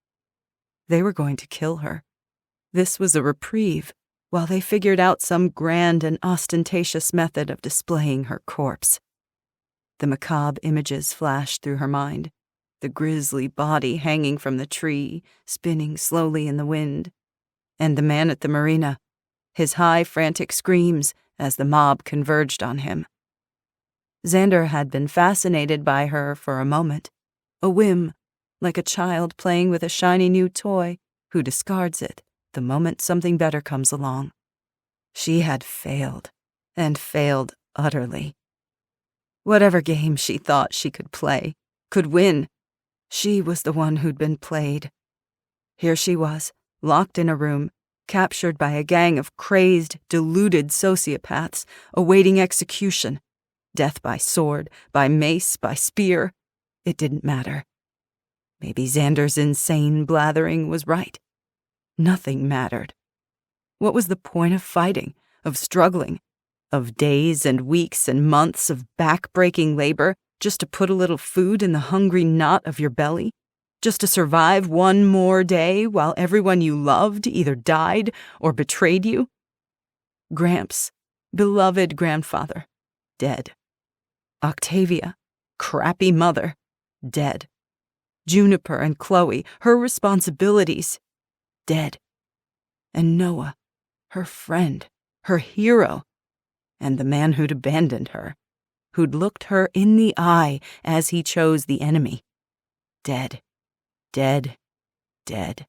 They were going to kill her. This was a reprieve, while they figured out some grand and ostentatious method of displaying her corpse. The macabre images flashed through her mind, the grisly body hanging from the tree, spinning slowly in the wind, and the man at the marina, his high, frantic screams as the mob converged on him. Xander had been fascinated by her for a moment, a whim, like a child playing with a shiny new toy who discards it the moment something better comes along. She had failed, and failed utterly. Whatever game she thought she could play, could win, she was the one who'd been played. Here she was, locked in a room, captured by a gang of crazed, deluded sociopaths, awaiting execution. Death by sword, by mace, by spear. It didn't matter. Maybe Xander's insane blathering was right. Nothing mattered. What was the point of fighting, of struggling, of days and weeks and months of back-breaking labor just to put a little food in the hungry knot of your belly? Just to survive one more day while everyone you loved either died or betrayed you? Gramps, beloved grandfather, dead. Octavia, crappy mother, dead. Juniper and Chloe, her responsibilities, dead. And Noah, her friend, her hero, and the man who'd abandoned her, who'd looked her in the eye as he chose the enemy, dead. Dead, dead.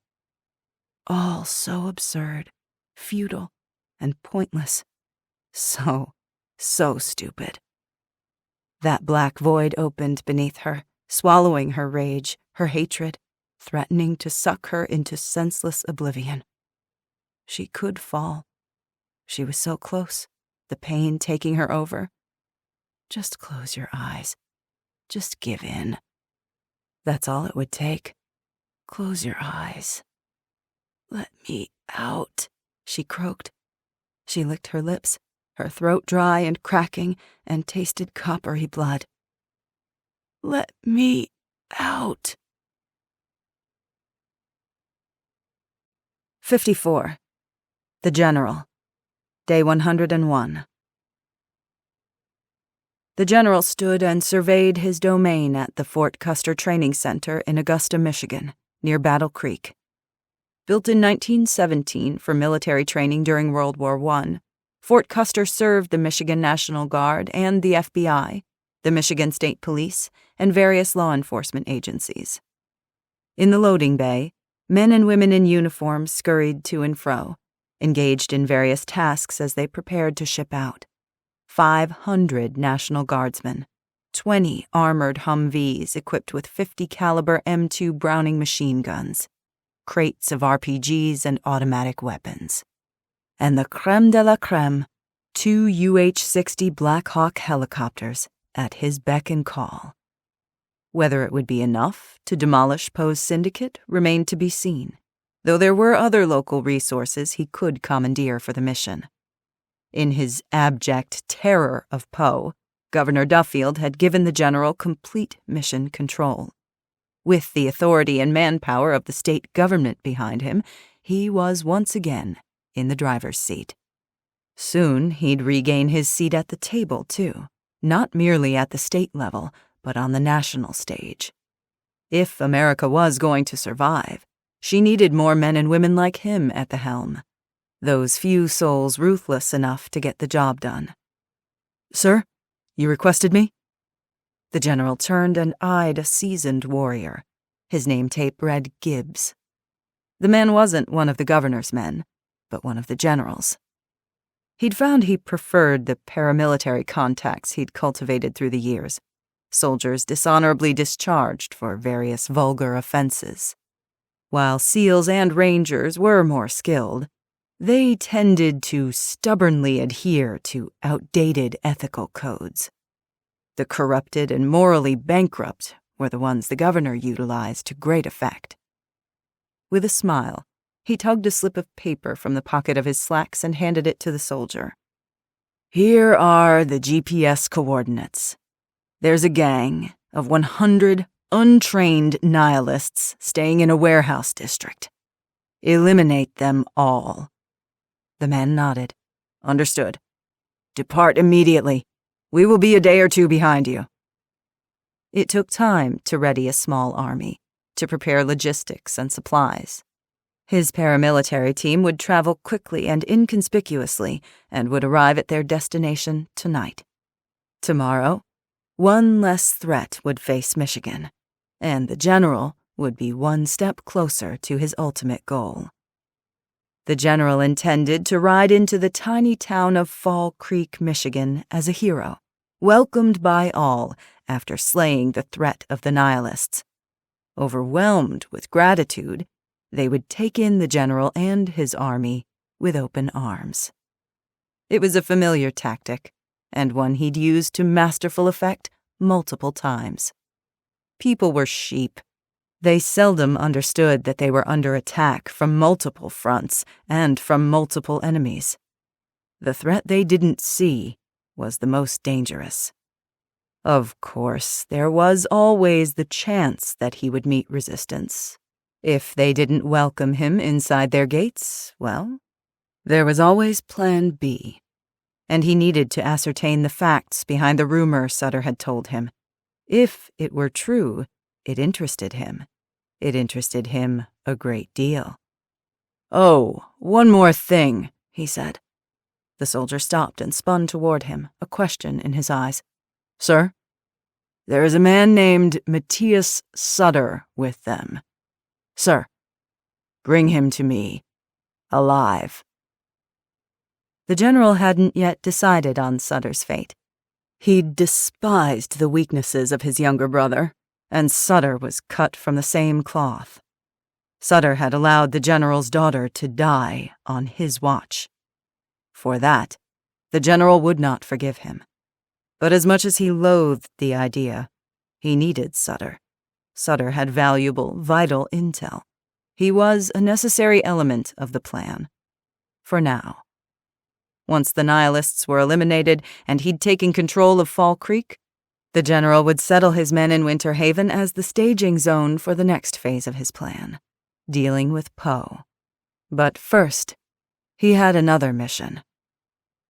All so absurd, futile, and pointless. So stupid. That black void opened beneath her, swallowing her rage, her hatred, threatening to suck her into senseless oblivion. She could fall. She was so close, the pain taking her over. Just close your eyes. Just give in. That's all it would take. Close your eyes. Let me out, she croaked. She licked her lips, her throat dry and cracking, and tasted coppery blood. Let me out. 54. The General. Day 101. The General stood and surveyed his domain at the Fort Custer Training Center in Augusta, Michigan, near Battle Creek. Built in 1917 for military training during World War I, Fort Custer served the Michigan National Guard and the FBI, the Michigan State Police, and various law enforcement agencies. In the loading bay, men and women in uniform scurried to and fro, engaged in various tasks as they prepared to ship out. 500 National Guardsmen, 20 armored Humvees equipped with 50 caliber M2 Browning machine guns, crates of RPGs and automatic weapons. And the creme de la creme, 2 UH-60 Black Hawk helicopters at his beck and call. Whether it would be enough to demolish Poe's syndicate remained to be seen, though there were other local resources he could commandeer for the mission. In his abject terror of Poe, Governor Duffield had given the general complete mission control. With the authority and manpower of the state government behind him, he was once again in the driver's seat. Soon he'd regain his seat at the table, too, not merely at the state level, but on the national stage. If America was going to survive, she needed more men and women like him at the helm. Those few souls ruthless enough to get the job done. "Sir, you requested me?" The general turned and eyed a seasoned warrior. His name tape read Gibbs. The man wasn't one of the governor's men, but one of the general's. He'd found he preferred the paramilitary contacts he'd cultivated through the years, soldiers dishonorably discharged for various vulgar offenses. While SEALs and Rangers were more skilled, they tended to stubbornly adhere to outdated ethical codes. The corrupted and morally bankrupt were the ones the governor utilized to great effect. With a smile, he tugged a slip of paper from the pocket of his slacks and handed it to the soldier. "Here are the GPS coordinates. There's a gang of 100 untrained nihilists staying in a warehouse district. Eliminate them all." The man nodded. "Understood. Depart immediately. We will be a day or two behind you." It took time to ready a small army, to prepare logistics and supplies. His paramilitary team would travel quickly and inconspicuously and would arrive at their destination tonight. Tomorrow, one less threat would face Michigan, and the general would be one step closer to his ultimate goal. The general intended to ride into the tiny town of Fall Creek, Michigan as a hero, welcomed by all after slaying the threat of the nihilists. Overwhelmed with gratitude, they would take in the general and his army with open arms. It was a familiar tactic, and one he'd used to masterful effect multiple times. People were sheep. They seldom understood that they were under attack from multiple fronts and from multiple enemies. The threat they didn't see was the most dangerous. Of course, there was always the chance that he would meet resistance. If they didn't welcome him inside their gates, well, there was always Plan B. And he needed to ascertain the facts behind the rumor Sutter had told him. If it were true, it interested him. It interested him a great deal. "Oh, one more thing," he said. The soldier stopped and spun toward him, a question in his eyes. "Sir, there is a man named Matthias Sutter with them. Sir, bring him to me, alive." The general hadn't yet decided on Sutter's fate. He'd despised the weaknesses of his younger brother, and Sutter was cut from the same cloth. Sutter had allowed the general's daughter to die on his watch. For that, the general would not forgive him. But as much as he loathed the idea, he needed Sutter. Sutter had valuable, vital intel. He was a necessary element of the plan. For now. Once the nihilists were eliminated and he'd taken control of Fall Creek, the general would settle his men in Winter Haven as the staging zone for the next phase of his plan, dealing with Poe. But first, he had another mission.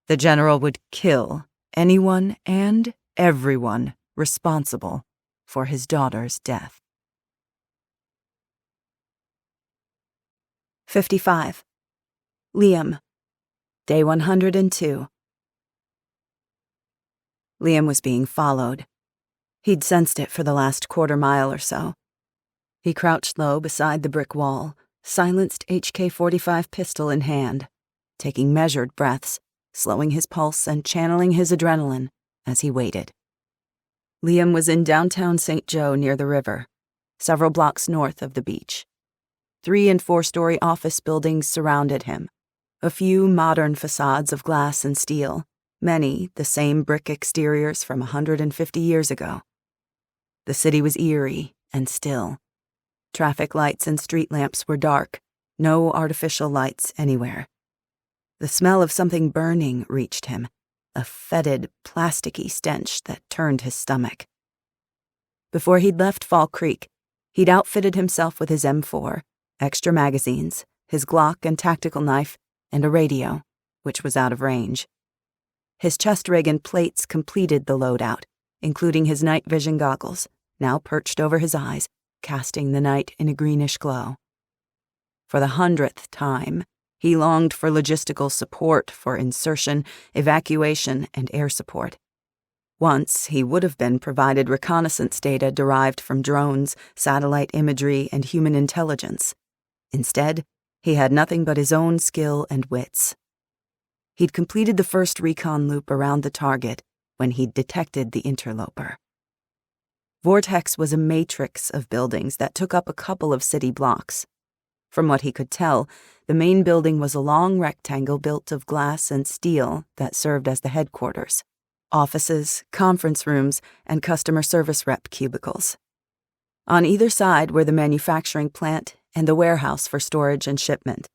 The general would kill anyone and everyone responsible for his daughter's death. 55. Liam. Day 102. Liam was being followed. He'd sensed it for the last quarter-mile or so. He crouched low beside the brick wall, silenced HK-45 pistol in hand, taking measured breaths, slowing his pulse and channeling his adrenaline as he waited. Liam was in downtown St. Joe near the river, several blocks north of the beach. 3- and 4-story office buildings surrounded him, a few modern facades of glass and steel, many the same brick exteriors from 150 years ago. The city was eerie and still. Traffic lights and street lamps were dark, no artificial lights anywhere. The smell of something burning reached him, a fetid, plasticky stench that turned his stomach. Before he'd left Fall Creek, he'd outfitted himself with his M4, extra magazines, his Glock and tactical knife, and a radio, which was out of range. His chest rig and plates completed the loadout, including his night vision goggles, now perched over his eyes, casting the night in a greenish glow. For the 100th time, he longed for logistical support for insertion, evacuation, and air support. Once, he would have been provided reconnaissance data derived from drones, satellite imagery, and human intelligence. Instead, he had nothing but his own skill and wits. He'd completed the first recon loop around the target when he'd detected the interloper. Vortex was a matrix of buildings that took up a couple of city blocks. From what he could tell, the main building was a long rectangle built of glass and steel that served as the headquarters: offices, conference rooms, and customer service rep cubicles. On either side were the manufacturing plant and the warehouse for storage and shipment.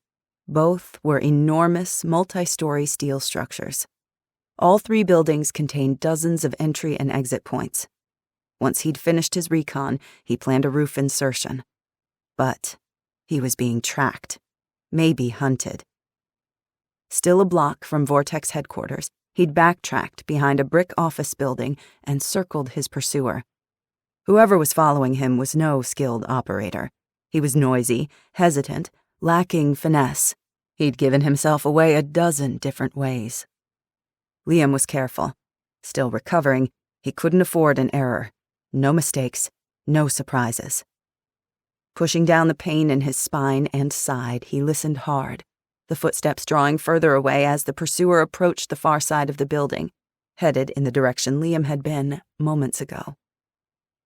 Both were enormous, multi-story steel structures. All 3 buildings contained dozens of entry and exit points. Once he'd finished his recon, he planned a roof insertion. But he was being tracked, maybe hunted. Still a block from Vortex Headquarters, he'd backtracked behind a brick office building and circled his pursuer. Whoever was following him was no skilled operator. He was noisy, hesitant, lacking finesse. He'd given himself away a dozen different ways. Liam was careful. Still recovering, he couldn't afford an error. No mistakes, no surprises. Pushing down the pain in his spine and side, he listened hard, the footsteps drawing further away as the pursuer approached the far side of the building, headed in the direction Liam had been moments ago.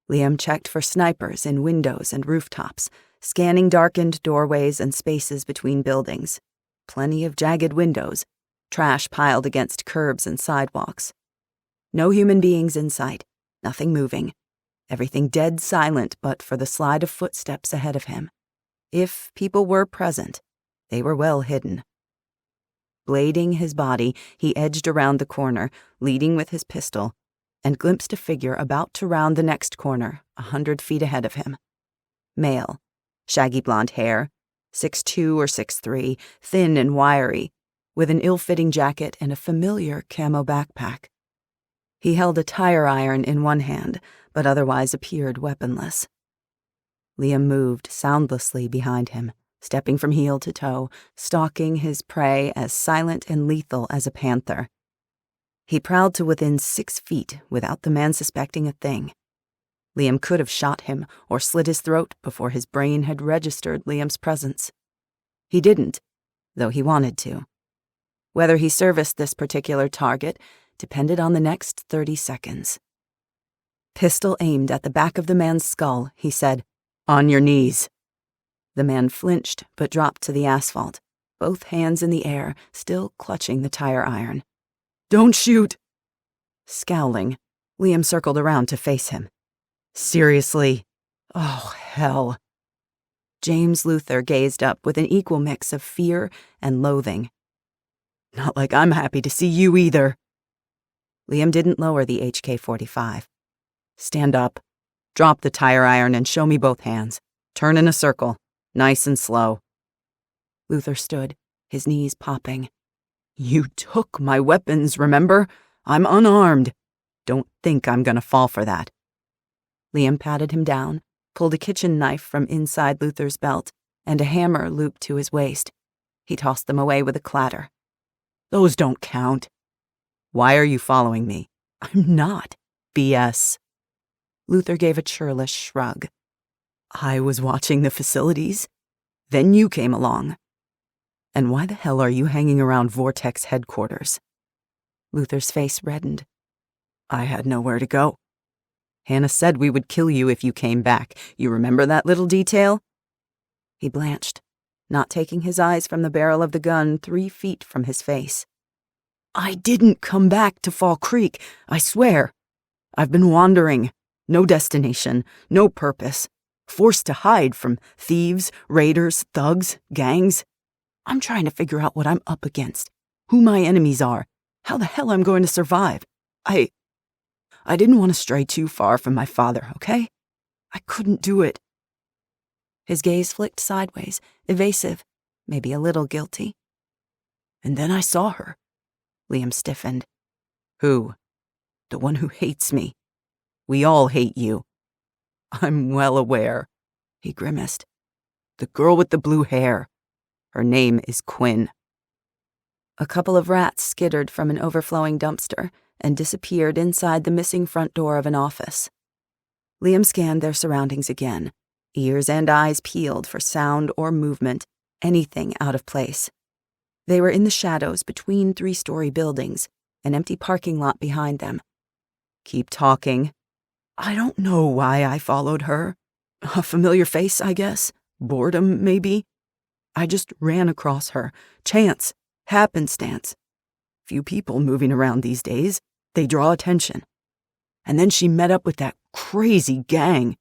Liam checked for snipers in windows and rooftops, scanning darkened doorways and spaces between buildings. Plenty of jagged windows, trash piled against curbs and sidewalks. No human beings in sight, nothing moving. Everything dead silent but for the slide of footsteps ahead of him. If people were present, they were well hidden. Blading his body, he edged around the corner, leading with his pistol, and glimpsed a figure about to round the next corner, 100 feet ahead of him. Male, shaggy blonde hair, 6'2" or 6'3", thin and wiry, with an ill-fitting jacket and a familiar camo backpack. He held a tire iron in one hand, but otherwise appeared weaponless. Liam moved soundlessly behind him, stepping from heel to toe, stalking his prey as silent and lethal as a panther. He prowled to within 6 feet without the man suspecting a thing. Liam could have shot him or slit his throat before his brain had registered Liam's presence. He didn't, though he wanted to. Whether he serviced this particular target depended on the next 30 seconds. Pistol aimed at the back of the man's skull, he said, "On your knees." The man flinched but dropped to the asphalt, both hands in the air, still clutching the tire iron. "Don't shoot!" Scowling, Liam circled around to face him. "Seriously? Oh, hell." James Luther gazed up with an equal mix of fear and loathing. "Not like I'm happy to see you either." Liam didn't lower the HK-45. "Stand up. Drop the tire iron and show me both hands. Turn in a circle, nice and slow." Luther stood, his knees popping. "You took my weapons, remember? I'm unarmed. Don't think I'm gonna fall for that." Liam patted him down, pulled a kitchen knife from inside Luther's belt, and a hammer looped to his waist. He tossed them away with a clatter. "Those don't count." "Why are you following me?" "I'm not." "BS." Luther gave a churlish shrug. I was watching the facilities. Then you came along. And why the hell are you hanging around Vortex Headquarters? Luther's face reddened. I had nowhere to go. Hannah said we would kill you if you came back. You remember that little detail? He blanched, not taking his eyes from the barrel of the gun 3 feet from his face. I didn't come back to Fall Creek, I swear. I've been wandering. No destination, no purpose. Forced to hide from thieves, raiders, thugs, gangs. I'm trying to figure out what I'm up against, who my enemies are, how the hell I'm going to survive. I didn't want to stray too far from my father, okay? I couldn't do it. His gaze flicked sideways, evasive, maybe a little guilty. And then I saw her. Liam stiffened. Who? The one who hates me. We all hate you. I'm well aware, he grimaced. The girl with the blue hair. Her name is Quinn. A couple of rats skittered from an overflowing dumpster and disappeared inside the missing front door of an office. Liam scanned their surroundings again, ears and eyes peeled for sound or movement, anything out of place. They were in the shadows between 3-story buildings, an empty parking lot behind them. Keep talking. I don't know why I followed her. A familiar face, I guess. Boredom, maybe. I just ran across her. Chance. Happenstance. Few people moving around these days. They draw attention. And then she met up with that crazy gang.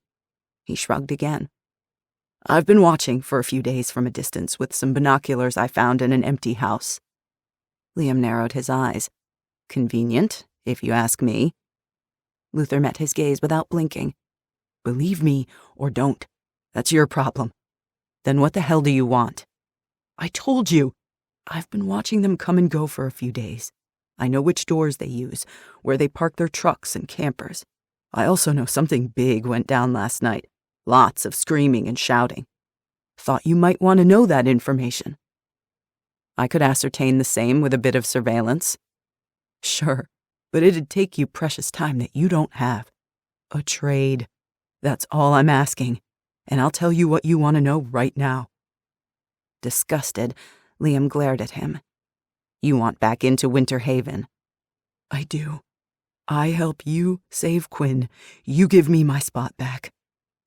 He shrugged again. I've been watching for a few days from a distance with some binoculars I found in an empty house. Liam narrowed his eyes. Convenient, if you ask me. Luther met his gaze without blinking. Believe me or don't. That's your problem. Then what the hell do you want? I told you. I've been watching them come and go for a few days. I know which doors they use, where they park their trucks and campers. I also know something big went down last night. Lots of screaming and shouting. Thought you might want to know that information. I could ascertain the same with a bit of surveillance. Sure, but it'd take you precious time that you don't have. A trade. That's all I'm asking, and I'll tell you what you want to know right now. Disgusted, Liam glared at him. You want back into Winter Haven? I do. I help you save Quinn. You give me my spot back.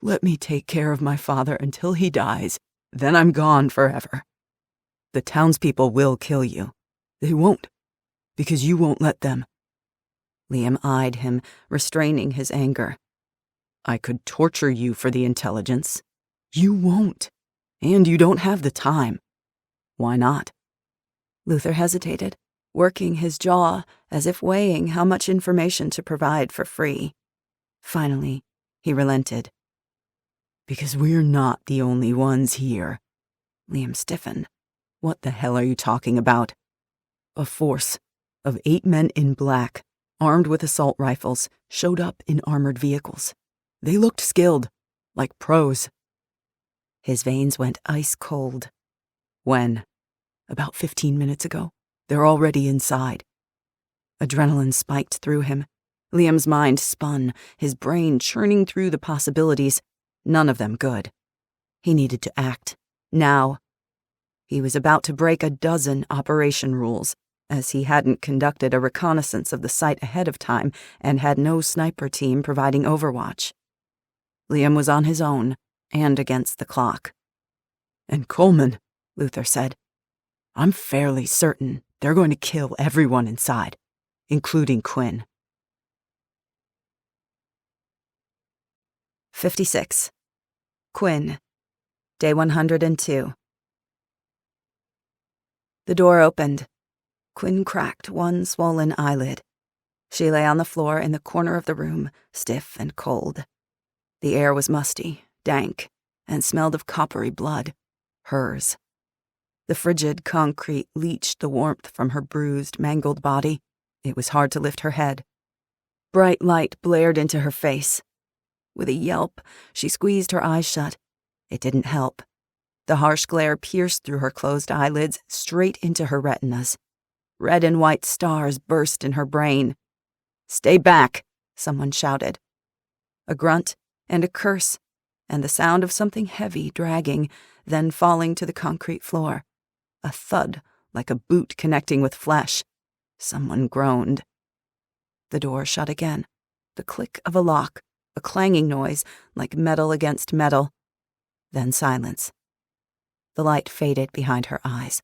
Let me take care of my father until he dies. Then I'm gone forever. The townspeople will kill you. They won't, because you won't let them. Liam eyed him, restraining his anger. I could torture you for the intelligence. You won't. And you don't have the time. Why not? Luther hesitated, working his jaw as if weighing how much information to provide for free. Finally, he relented. Because we're not the only ones here. Liam stiffened. What the hell are you talking about? A force of 8 men in black, armed with assault rifles, showed up in armored vehicles. They looked skilled, like pros. His veins went ice cold. When? About 15 minutes ago. They're already inside. Adrenaline spiked through him. Liam's mind spun, his brain churning through the possibilities, none of them good. He needed to act, now. He was about to break a dozen operation rules, as he hadn't conducted a reconnaissance of the site ahead of time and had no sniper team providing overwatch. Liam was on his own, and against the clock. And Coleman, Luther said. I'm fairly certain they're going to kill everyone inside, including Quinn. 56. Quinn. Day 102. The door opened. Quinn cracked one swollen eyelid. She lay on the floor in the corner of the room, stiff and cold. The air was musty, dank, and smelled of coppery blood. Hers. The frigid concrete leached the warmth from her bruised, mangled body. It was hard to lift her head. Bright light blared into her face. With a yelp, she squeezed her eyes shut. It didn't help. The harsh glare pierced through her closed eyelids, straight into her retinas. Red and white stars burst in her brain. "Stay back," someone shouted. A grunt and a curse, and the sound of something heavy dragging, then falling to the concrete floor. A thud, like a boot connecting with flesh. Someone groaned. The door shut again. The click of a lock, a clanging noise, like metal against metal. Then silence. The light faded behind her eyes.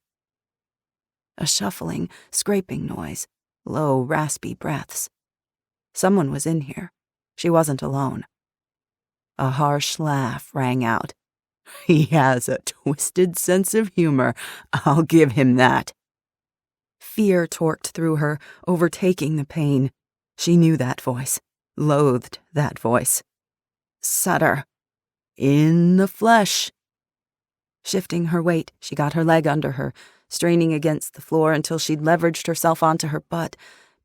A shuffling, scraping noise, low, raspy breaths. Someone was in here. She wasn't alone. A harsh laugh rang out. He has a twisted sense of humor, I'll give him that. Fear torqued through her, overtaking the pain. She knew that voice, loathed that voice. Sutter. In the flesh. Shifting her weight, she got her leg under her, straining against the floor until she'd leveraged herself onto her butt,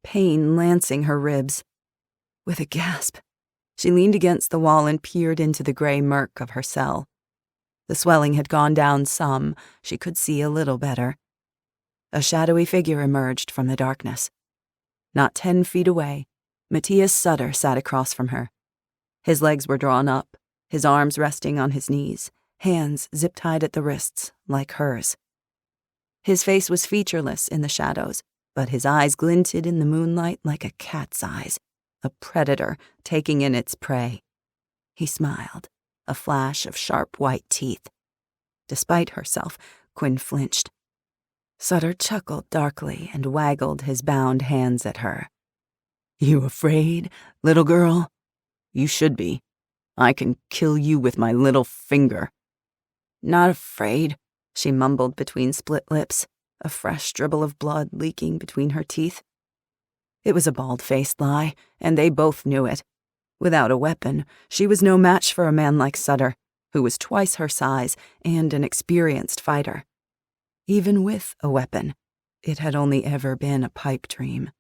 pain lancing her ribs. With a gasp, she leaned against the wall and peered into the gray murk of her cell. The swelling had gone down some. She could see a little better. A shadowy figure emerged from the darkness. Not 10 feet away, Matthias Sutter sat across from her. His legs were drawn up, his arms resting on his knees, hands zip-tied at the wrists, like hers. His face was featureless in the shadows, but his eyes glinted in the moonlight like a cat's eyes, a predator taking in its prey. He smiled, a flash of sharp white teeth. Despite herself, Quinn flinched. Sutter chuckled darkly and waggled his bound hands at her. You afraid, little girl? You should be. I can kill you with my little finger. Not afraid, she mumbled between split lips, a fresh dribble of blood leaking between her teeth. It was a bald-faced lie, and they both knew it. Without a weapon, she was no match for a man like Sutter, who was twice her size and an experienced fighter. Even with a weapon, it had only ever been a pipe dream.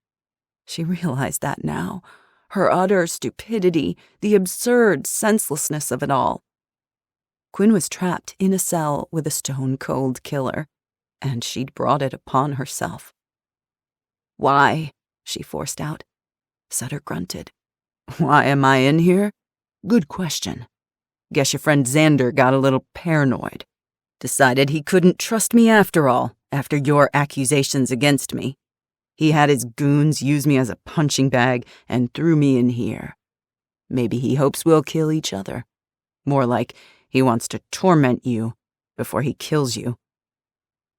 She realized that now, her utter stupidity, the absurd senselessness of it all. Quinn was trapped in a cell with a stone-cold killer, and she'd brought it upon herself. Why? She forced out. Sutter grunted. Why am I in here? Good question. Guess your friend Xander got a little paranoid. Decided he couldn't trust me after all, after your accusations against me. He had his goons use me as a punching bag and threw me in here. Maybe he hopes we'll kill each other. More like he wants to torment you before he kills you.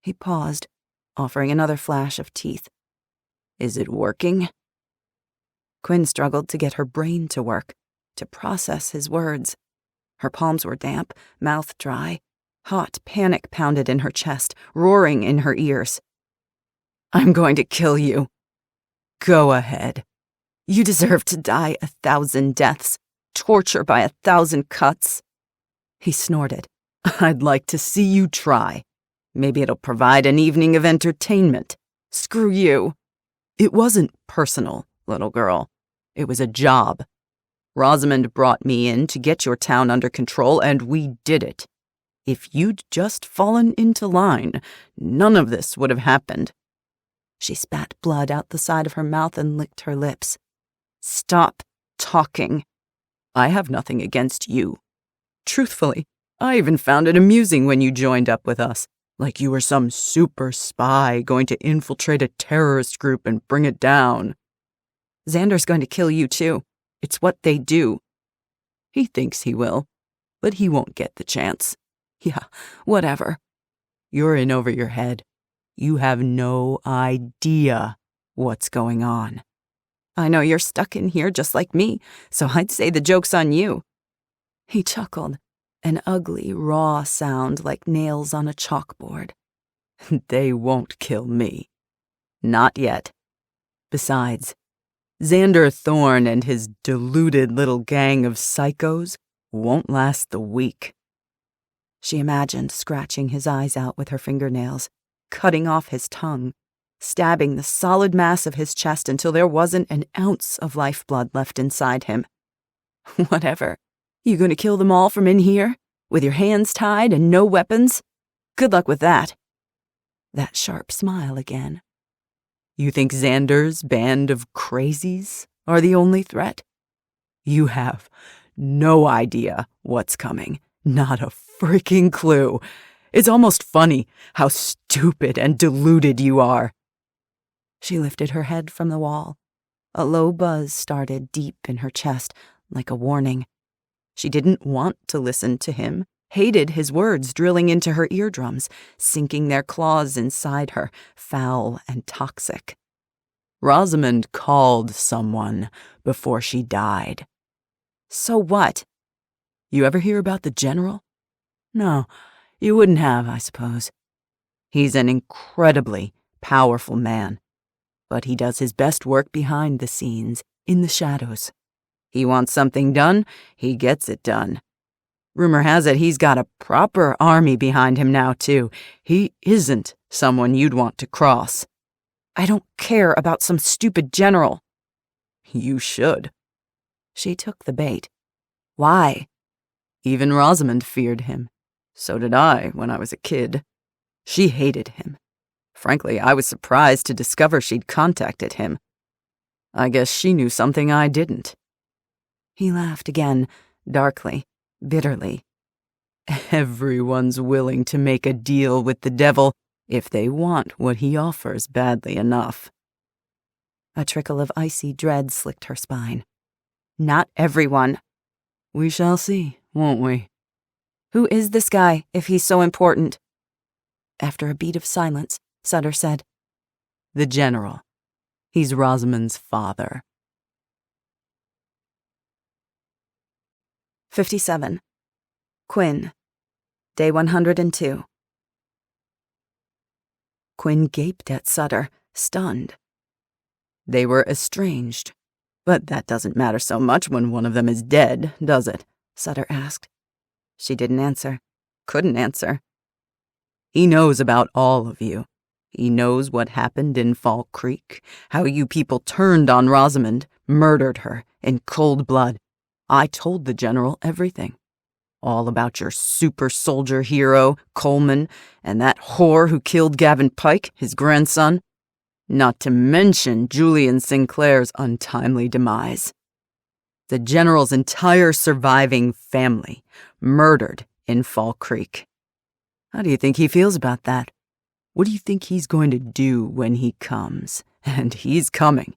He paused, offering another flash of teeth. Is it working? Quinn struggled to get her brain to work, to process his words. Her palms were damp, mouth dry. Hot panic pounded in her chest, roaring in her ears. I'm going to kill you. Go ahead. You deserve to die 1,000 deaths, torture by 1,000 cuts. He snorted. I'd like to see you try. Maybe it'll provide an evening of entertainment. Screw you. It wasn't personal, little girl. It was a job. Rosamond brought me in to get your town under control, and we did it. If you'd just fallen into line, none of this would have happened. She spat blood out the side of her mouth and licked her lips. Stop talking. I have nothing against you. Truthfully, I even found it amusing when you joined up with us, like you were some super spy going to infiltrate a terrorist group and bring it down. Xander's going to kill you too. It's what they do. He thinks he will, but he won't get the chance. Yeah, whatever. You're in over your head. You have no idea what's going on. I know you're stuck in here just like me, so I'd say the joke's on you. He chuckled, an ugly, raw sound like nails on a chalkboard. They won't kill me. Not yet. Besides, Xander Thorne and his deluded little gang of psychos won't last the week. She imagined scratching his eyes out with her fingernails, cutting off his tongue, stabbing the solid mass of his chest until there wasn't an ounce of lifeblood left inside him. Whatever. You going to kill them all from in here? With your hands tied and no weapons? Good luck with that. That sharp smile again. You think Xander's band of crazies are the only threat? You have no idea what's coming. Not a freaking clue. It's almost funny how stupid and deluded you are." She lifted her head from the wall. A low buzz started deep in her chest, like a warning. She didn't want to listen to him, hated his words drilling into her eardrums, sinking their claws inside her, foul and toxic. Rosamond called someone before she died. So what? You ever hear about the general? No, you wouldn't have, I suppose. He's an incredibly powerful man, but he does his best work behind the scenes, in the shadows. He wants something done, he gets it done. Rumor has it he's got a proper army behind him now, too. He isn't someone you'd want to cross. I don't care about some stupid general. You should. She took the bait. Why? Even Rosamond feared him. So did I when I was a kid. She hated him. Frankly, I was surprised to discover she'd contacted him. I guess she knew something I didn't. He laughed again, darkly, bitterly. Everyone's willing to make a deal with the devil if they want what he offers badly enough. A trickle of icy dread slicked her spine. Not everyone. We shall see, won't we? Who is this guy, if he's so important? After a beat of silence, Sutter said, The general. He's Rosamond's father. 57. Quinn. Day 102. Quinn gaped at Sutter, stunned. They were estranged. But that doesn't matter so much when one of them is dead, does it? Sutter asked. She didn't answer. Couldn't answer. He knows about all of you. He knows what happened in Fall Creek, how you people turned on Rosamond, murdered her in cold blood. I told the general everything. All about your super soldier hero, Coleman, and that whore who killed Gavin Pike, his grandson. Not to mention Julian Sinclair's untimely demise. The general's entire surviving family murdered in Fall Creek. How do you think he feels about that? What do you think he's going to do when he comes? And he's coming.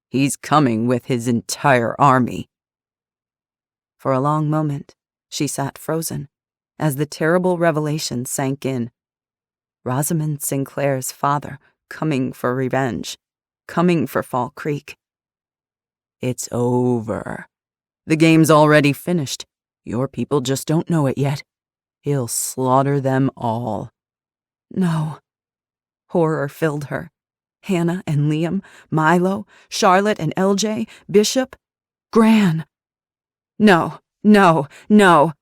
He's coming with his entire army. For a long moment, she sat frozen, as the terrible revelation sank in. Rosamond Sinclair's father coming for revenge, coming for Fall Creek. It's over. The game's already finished. Your people just don't know it yet. He'll slaughter them all. No. Horror filled her. Hannah and Liam, Milo, Charlotte and LJ, Bishop, Gran. No, no, no.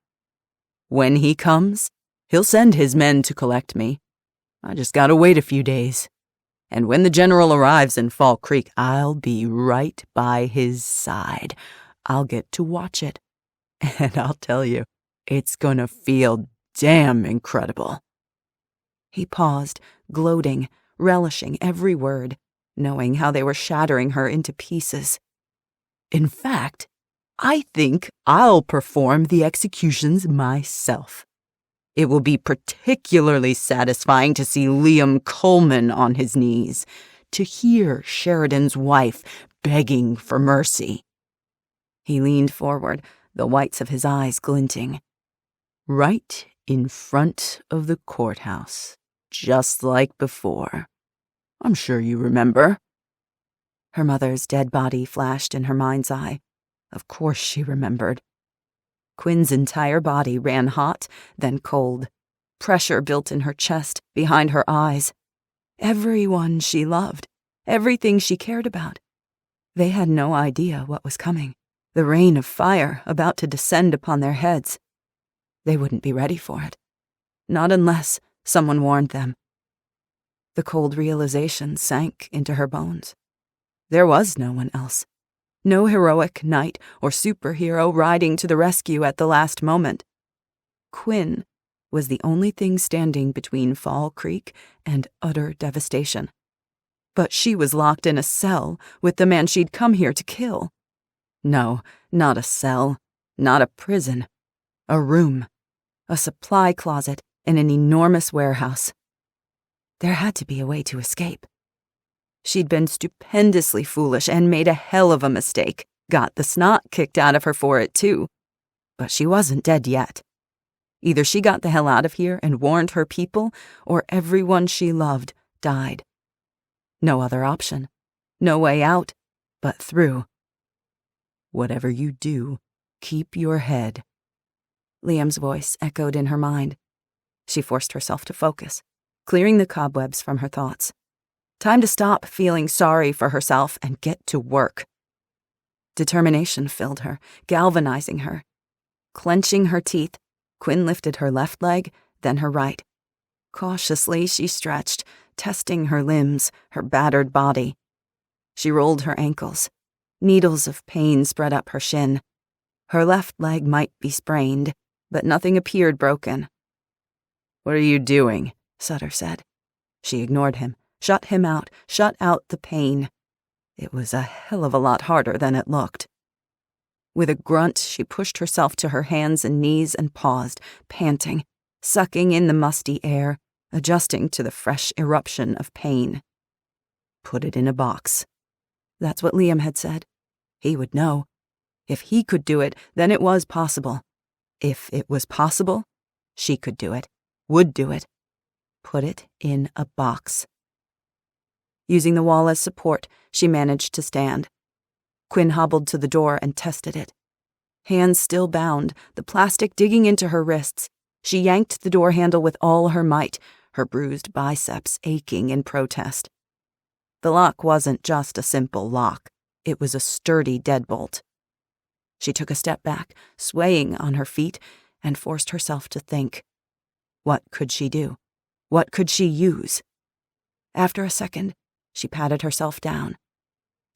When he comes, he'll send his men to collect me. I just gotta wait a few days. And when the general arrives in Fall Creek, I'll be right by his side. I'll get to watch it. And I'll tell you, it's gonna feel damn incredible. He paused, gloating, relishing every word, knowing how they were shattering her into pieces. In fact, I think I'll perform the executions myself. It will be particularly satisfying to see Liam Coleman on his knees, to hear Sheridan's wife begging for mercy. He leaned forward, the whites of his eyes glinting. Right in front of the courthouse, just like before. I'm sure you remember. Her mother's dead body flashed in her mind's eye. Of course she remembered. Quinn's entire body ran hot, then cold. Pressure built in her chest, behind her eyes. Everyone she loved, everything she cared about. They had no idea what was coming. The rain of fire about to descend upon their heads. They wouldn't be ready for it. Not unless someone warned them. The cold realization sank into her bones. There was no one else. No heroic knight or superhero riding to the rescue at the last moment. Quinn was the only thing standing between Fall Creek and utter devastation. But she was locked in a cell with the man she'd come here to kill. No, not a cell. Not a prison. A room. A supply closet in an enormous warehouse. There had to be a way to escape. She'd been stupendously foolish and made a hell of a mistake. Got the snot kicked out of her for it, too. But she wasn't dead yet. Either she got the hell out of here and warned her people, or everyone she loved died. No other option. No way out, but through. Whatever you do, keep your head. Liam's voice echoed in her mind. She forced herself to focus, clearing the cobwebs from her thoughts. Time to stop feeling sorry for herself and get to work. Determination filled her, galvanizing her. Clenching her teeth, Quinn lifted her left leg, then her right. Cautiously, she stretched, testing her limbs, her battered body. She rolled her ankles. Needles of pain spread up her shin. Her left leg might be sprained, but nothing appeared broken. "What are you doing?" Sutter said. She ignored him, shut him out, shut out the pain. It was a hell of a lot harder than it looked. With a grunt, she pushed herself to her hands and knees and paused, panting, sucking in the musty air, adjusting to the fresh eruption of pain. Put it in a box. That's what Liam had said. He would know. If he could do it, then it was possible. If it was possible, she could do it, would do it. Put it in a box. Using the wall as support, she managed to stand. Quinn hobbled to the door and tested it. Hands still bound, the plastic digging into her wrists, she yanked the door handle with all her might, her bruised biceps aching in protest. The lock wasn't just a simple lock. It was a sturdy deadbolt. She took a step back, swaying on her feet, and forced herself to think. What could she do? What could she use? After a second, she patted herself down.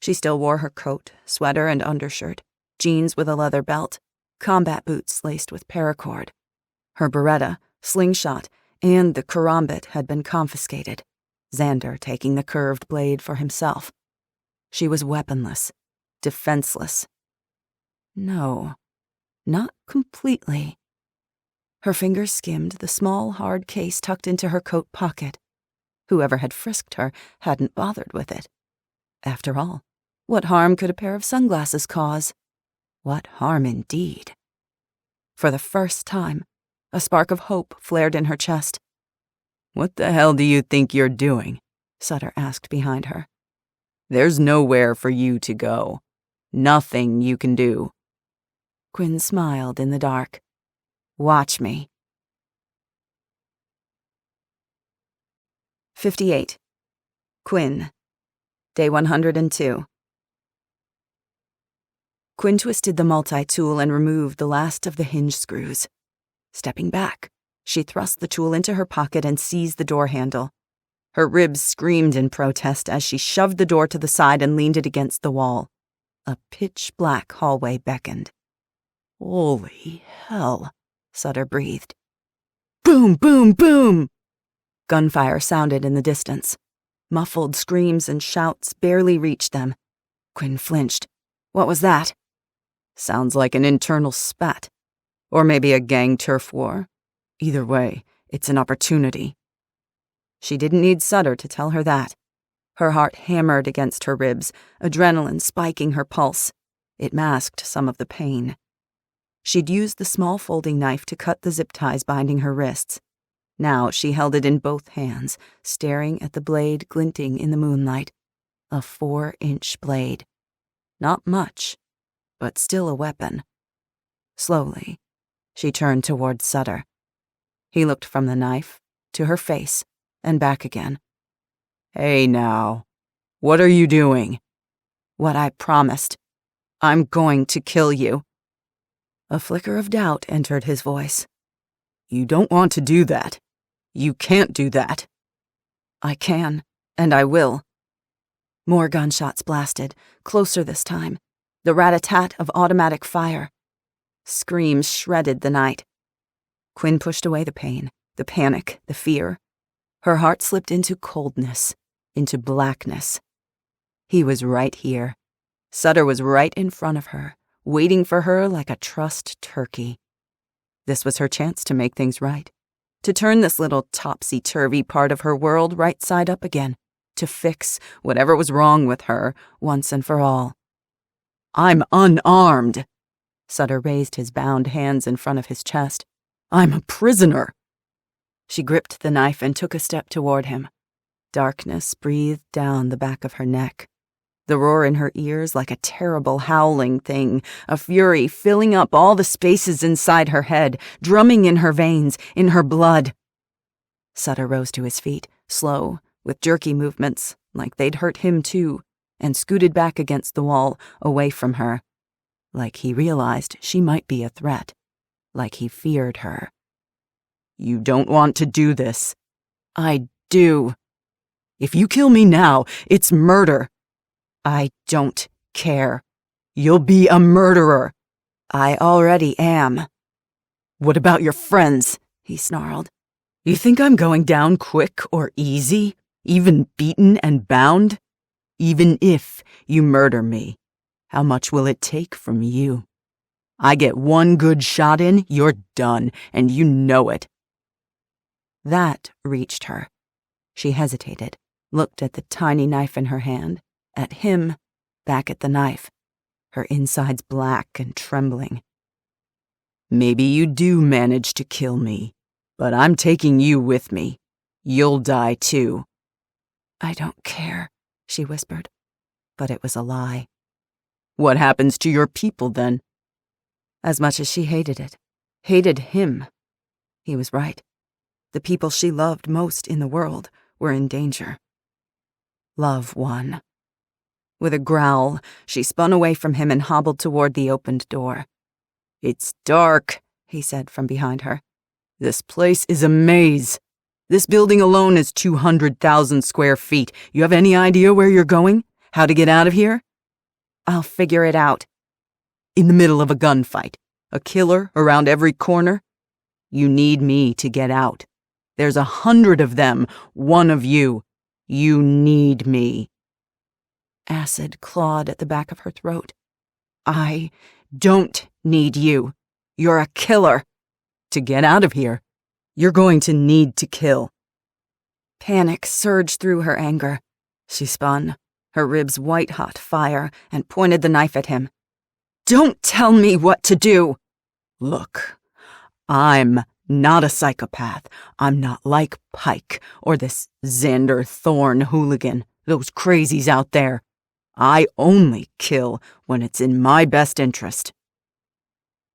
She still wore her coat, sweater, and undershirt, jeans with a leather belt, combat boots laced with paracord. Her beretta, slingshot, and the karambit had been confiscated, Xander taking the curved blade for himself. She was weaponless, defenseless. No, not completely. Her fingers skimmed the small, hard case tucked into her coat pocket. Whoever had frisked her hadn't bothered with it. After all, what harm could a pair of sunglasses cause? What harm indeed? For the first time, a spark of hope flared in her chest. "What the hell do you think you're doing?" Sutter asked behind her. "There's nowhere for you to go. Nothing you can do." Quinn smiled in the dark. "Watch me." 58. Quinn. Day 102. Quinn twisted the multi-tool and removed the last of the hinge screws. Stepping back, she thrust the tool into her pocket and seized the door handle. Her ribs screamed in protest as she shoved the door to the side and leaned it against the wall. A pitch-black hallway beckoned. "Holy hell," Sutter breathed. Boom, boom, boom! Gunfire sounded in the distance. Muffled screams and shouts barely reached them. Quinn flinched. What was that? Sounds like an internal spat. Or maybe a gang turf war. Either way, it's an opportunity. She didn't need Sutter to tell her that. Her heart hammered against her ribs, adrenaline spiking her pulse. It masked some of the pain. She'd used the small folding knife to cut the zip ties binding her wrists. Now she held it in both hands, staring at the blade glinting in the moonlight. A 4-inch blade. Not much, but still a weapon. Slowly, she turned toward Sutter. He looked from the knife to her face and back again. "Hey now, what are you doing?" "What I promised. I'm going to kill you." A flicker of doubt entered his voice. "You don't want to do that. You can't do that." "I can, and I will." More gunshots blasted, closer this time. The rat-a-tat of automatic fire. Screams shredded the night. Quinn pushed away the pain, the panic, the fear. Her heart slipped into coldness, into blackness. He was right here. Sutter was right in front of her, waiting for her like a trussed turkey. This was her chance to make things right, to turn this little topsy-turvy part of her world right side up again, to fix whatever was wrong with her once and for all. I'm unarmed. Sutter raised his bound hands in front of his chest. I'm a prisoner. She gripped the knife and took a step toward him. Darkness breathed down the back of her neck. The roar in her ears like a terrible howling thing, a fury filling up all the spaces inside her head, drumming in her veins, in her blood. Sutter rose to his feet, slow, with jerky movements, like they'd hurt him too, and scooted back against the wall, away from her. Like he realized she might be a threat. Like he feared her. You don't want to do this. I do. If you kill me now, it's murder. I don't care. You'll be a murderer. I already am. What about your friends? He snarled. You think I'm going down quick or easy, even beaten and bound? Even if you murder me, how much will it take from you? I get one good shot in, you're done, and you know it. That reached her. She hesitated, looked at the tiny knife in her hand, at him, back at the knife, her insides black and trembling. Maybe you do manage to kill me, but I'm taking you with me. You'll die too. I don't care, she whispered, but it was a lie. What happens to your people then? As much as she hated it, hated him. He was right. The people she loved most in the world were in danger. Love won. With a growl, she spun away from him and hobbled toward the opened door. It's dark, he said from behind her. This place is a maze. This building alone is 200,000 square feet. You have any idea where you're going? How to get out of here? I'll figure it out. In the middle of a gunfight, a killer around every corner? You need me to get out. There's 100 of them, one of you. You need me. Acid clawed at the back of her throat. I don't need you. You're a killer. To get out of here, you're going to need to kill. Panic surged through her anger. She spun, her ribs white-hot fire, and pointed the knife at him. Don't tell me what to do! Look, I'm not a psychopath. I'm not like Pike or this Xander Thorne hooligan, those crazies out there. I only kill when it's in my best interest.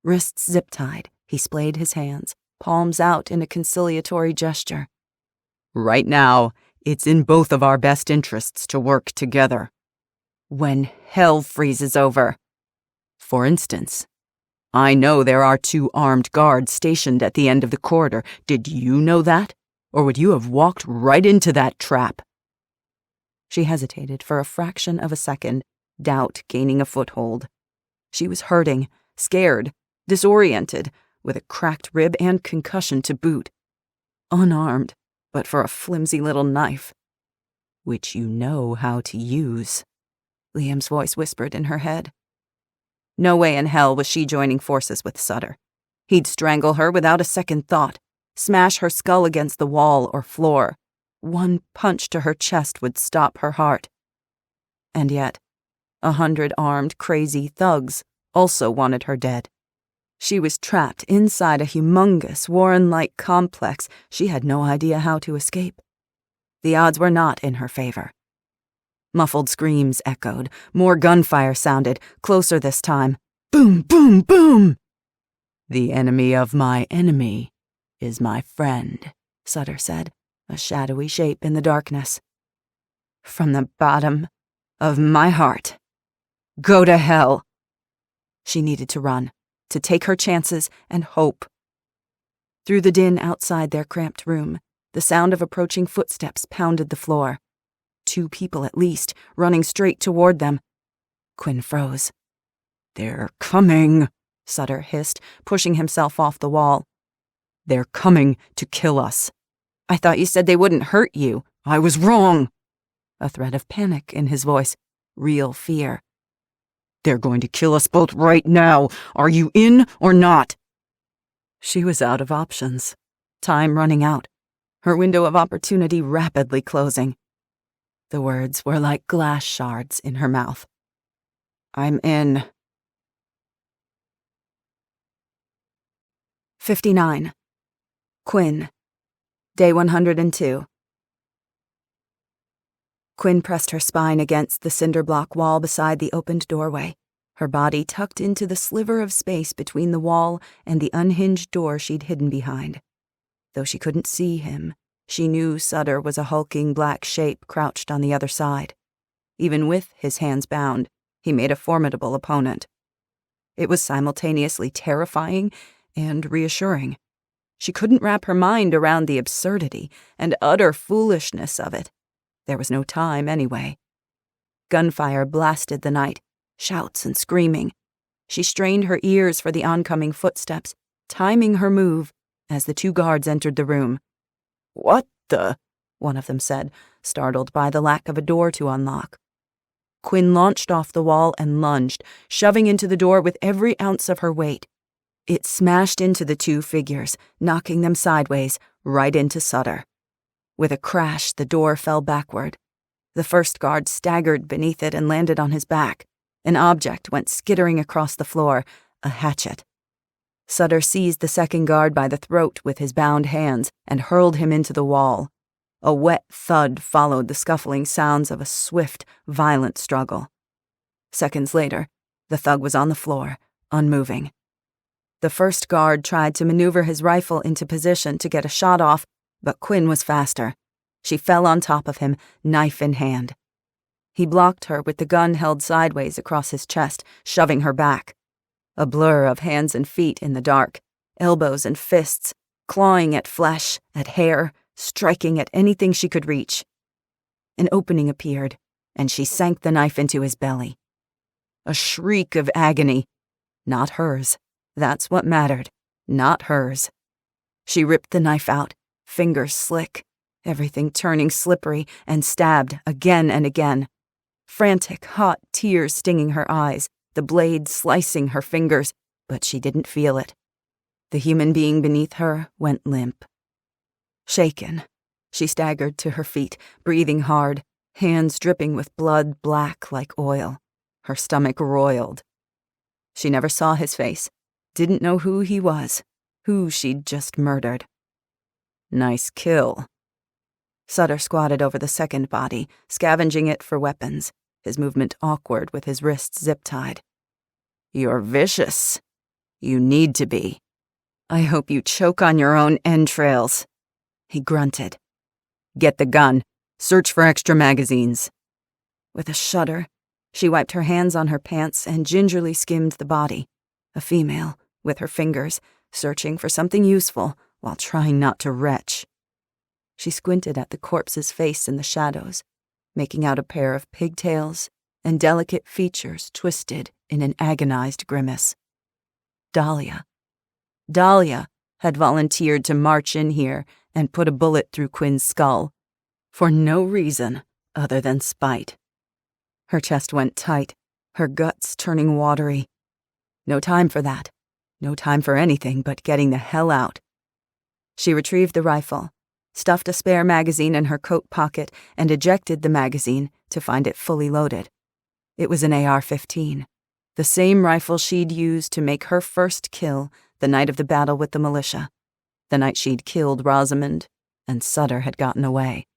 Wrists zip-tied, he splayed his hands, palms out in a conciliatory gesture. Right now, it's in both of our best interests to work together. When hell freezes over. For instance, I know there are 2 armed guards stationed at the end of the corridor. Did you know that? Or would you have walked right into that trap? She hesitated for a fraction of a second, doubt gaining a foothold. She was hurting, scared, disoriented, with a cracked rib and concussion to boot. Unarmed, but for a flimsy little knife. Which you know how to use, Liam's voice whispered in her head. No way in hell was she joining forces with Sutter. He'd strangle her without a second thought, smash her skull against the wall or floor. One punch to her chest would stop her heart. And yet, 100 armed, crazy thugs also wanted her dead. She was trapped inside a humongous, Warren-like complex she had no idea how to escape. The odds were not in her favor. Muffled screams echoed, more gunfire sounded, closer this time. Boom, boom, boom! The enemy of my enemy is my friend, Sutter said, a shadowy shape in the darkness. From the bottom of my heart. Go to hell! She needed to run, to take her chances and hope. Through the din outside their cramped room, the sound of approaching footsteps pounded the floor. 2 people at least, running straight toward them. Quinn froze. They're coming, Sutter hissed, pushing himself off the wall. They're coming to kill us. I thought you said they wouldn't hurt you. I was wrong. A thread of panic in his voice, real fear. They're going to kill us both right now. Are you in or not?" She was out of options. Time running out. Her window of opportunity rapidly closing. The words were like glass shards in her mouth. "I'm in." 59. Quinn. Day 102. Quinn pressed her spine against the cinder block wall beside the opened doorway, her body tucked into the sliver of space between the wall and the unhinged door she'd hidden behind. Though she couldn't see him, she knew Sutter was a hulking black shape crouched on the other side. Even with his hands bound, he made a formidable opponent. It was simultaneously terrifying and reassuring. She couldn't wrap her mind around the absurdity and utter foolishness of it. There was no time, anyway. Gunfire blasted the night, shouts and screaming. She strained her ears for the oncoming footsteps, timing her move as the two guards entered the room. "What the?" one of them said, startled by the lack of a door to unlock. Quinn launched off the wall and lunged, shoving into the door with every ounce of her weight. It smashed into the two figures, knocking them sideways, right into Sutter. With a crash, the door fell backward. The first guard staggered beneath it and landed on his back. An object went skittering across the floor, a hatchet. Sutter seized the second guard by the throat with his bound hands and hurled him into the wall. A wet thud followed the scuffling sounds of a swift, violent struggle. Seconds later, the thug was on the floor, unmoving. The first guard tried to maneuver his rifle into position to get a shot off, but Quinn was faster. She fell on top of him, knife in hand. He blocked her with the gun held sideways across his chest, shoving her back. A blur of hands and feet in the dark, elbows and fists, clawing at flesh, at hair, striking at anything she could reach. An opening appeared, and she sank the knife into his belly. A shriek of agony. Not hers. That's what mattered. Not hers. She ripped the knife out, fingers slick, everything turning slippery, and stabbed again and again. Frantic, hot tears stinging her eyes, the blade slicing her fingers, but she didn't feel it. The human being beneath her went limp. Shaken, she staggered to her feet, breathing hard, hands dripping with blood black like oil. Her stomach roiled. She never saw his face, didn't know who he was, who she'd just murdered. "Nice kill." Sutter squatted over the second body, scavenging it for weapons, his movement awkward with his wrists zip-tied. "You're vicious. You need to be. I hope you choke on your own entrails." He grunted. "Get the gun. Search for extra magazines." With a shudder, she wiped her hands on her pants and gingerly skimmed the body. A female, with her fingers, searching for something useful while trying not to retch. She squinted at the corpse's face in the shadows, making out a pair of pigtails and delicate features twisted in an agonized grimace. Dahlia. Dahlia had volunteered to march in here and put a bullet through Quinn's skull, for no reason other than spite. Her chest went tight, her guts turning watery. No time for that. No time for anything but getting the hell out. She retrieved the rifle, stuffed a spare magazine in her coat pocket, and ejected the magazine to find it fully loaded. It was an AR-15, the same rifle she'd used to make her first kill the night of the battle with the militia, the night she'd killed Rosamond, and Sutter had gotten away.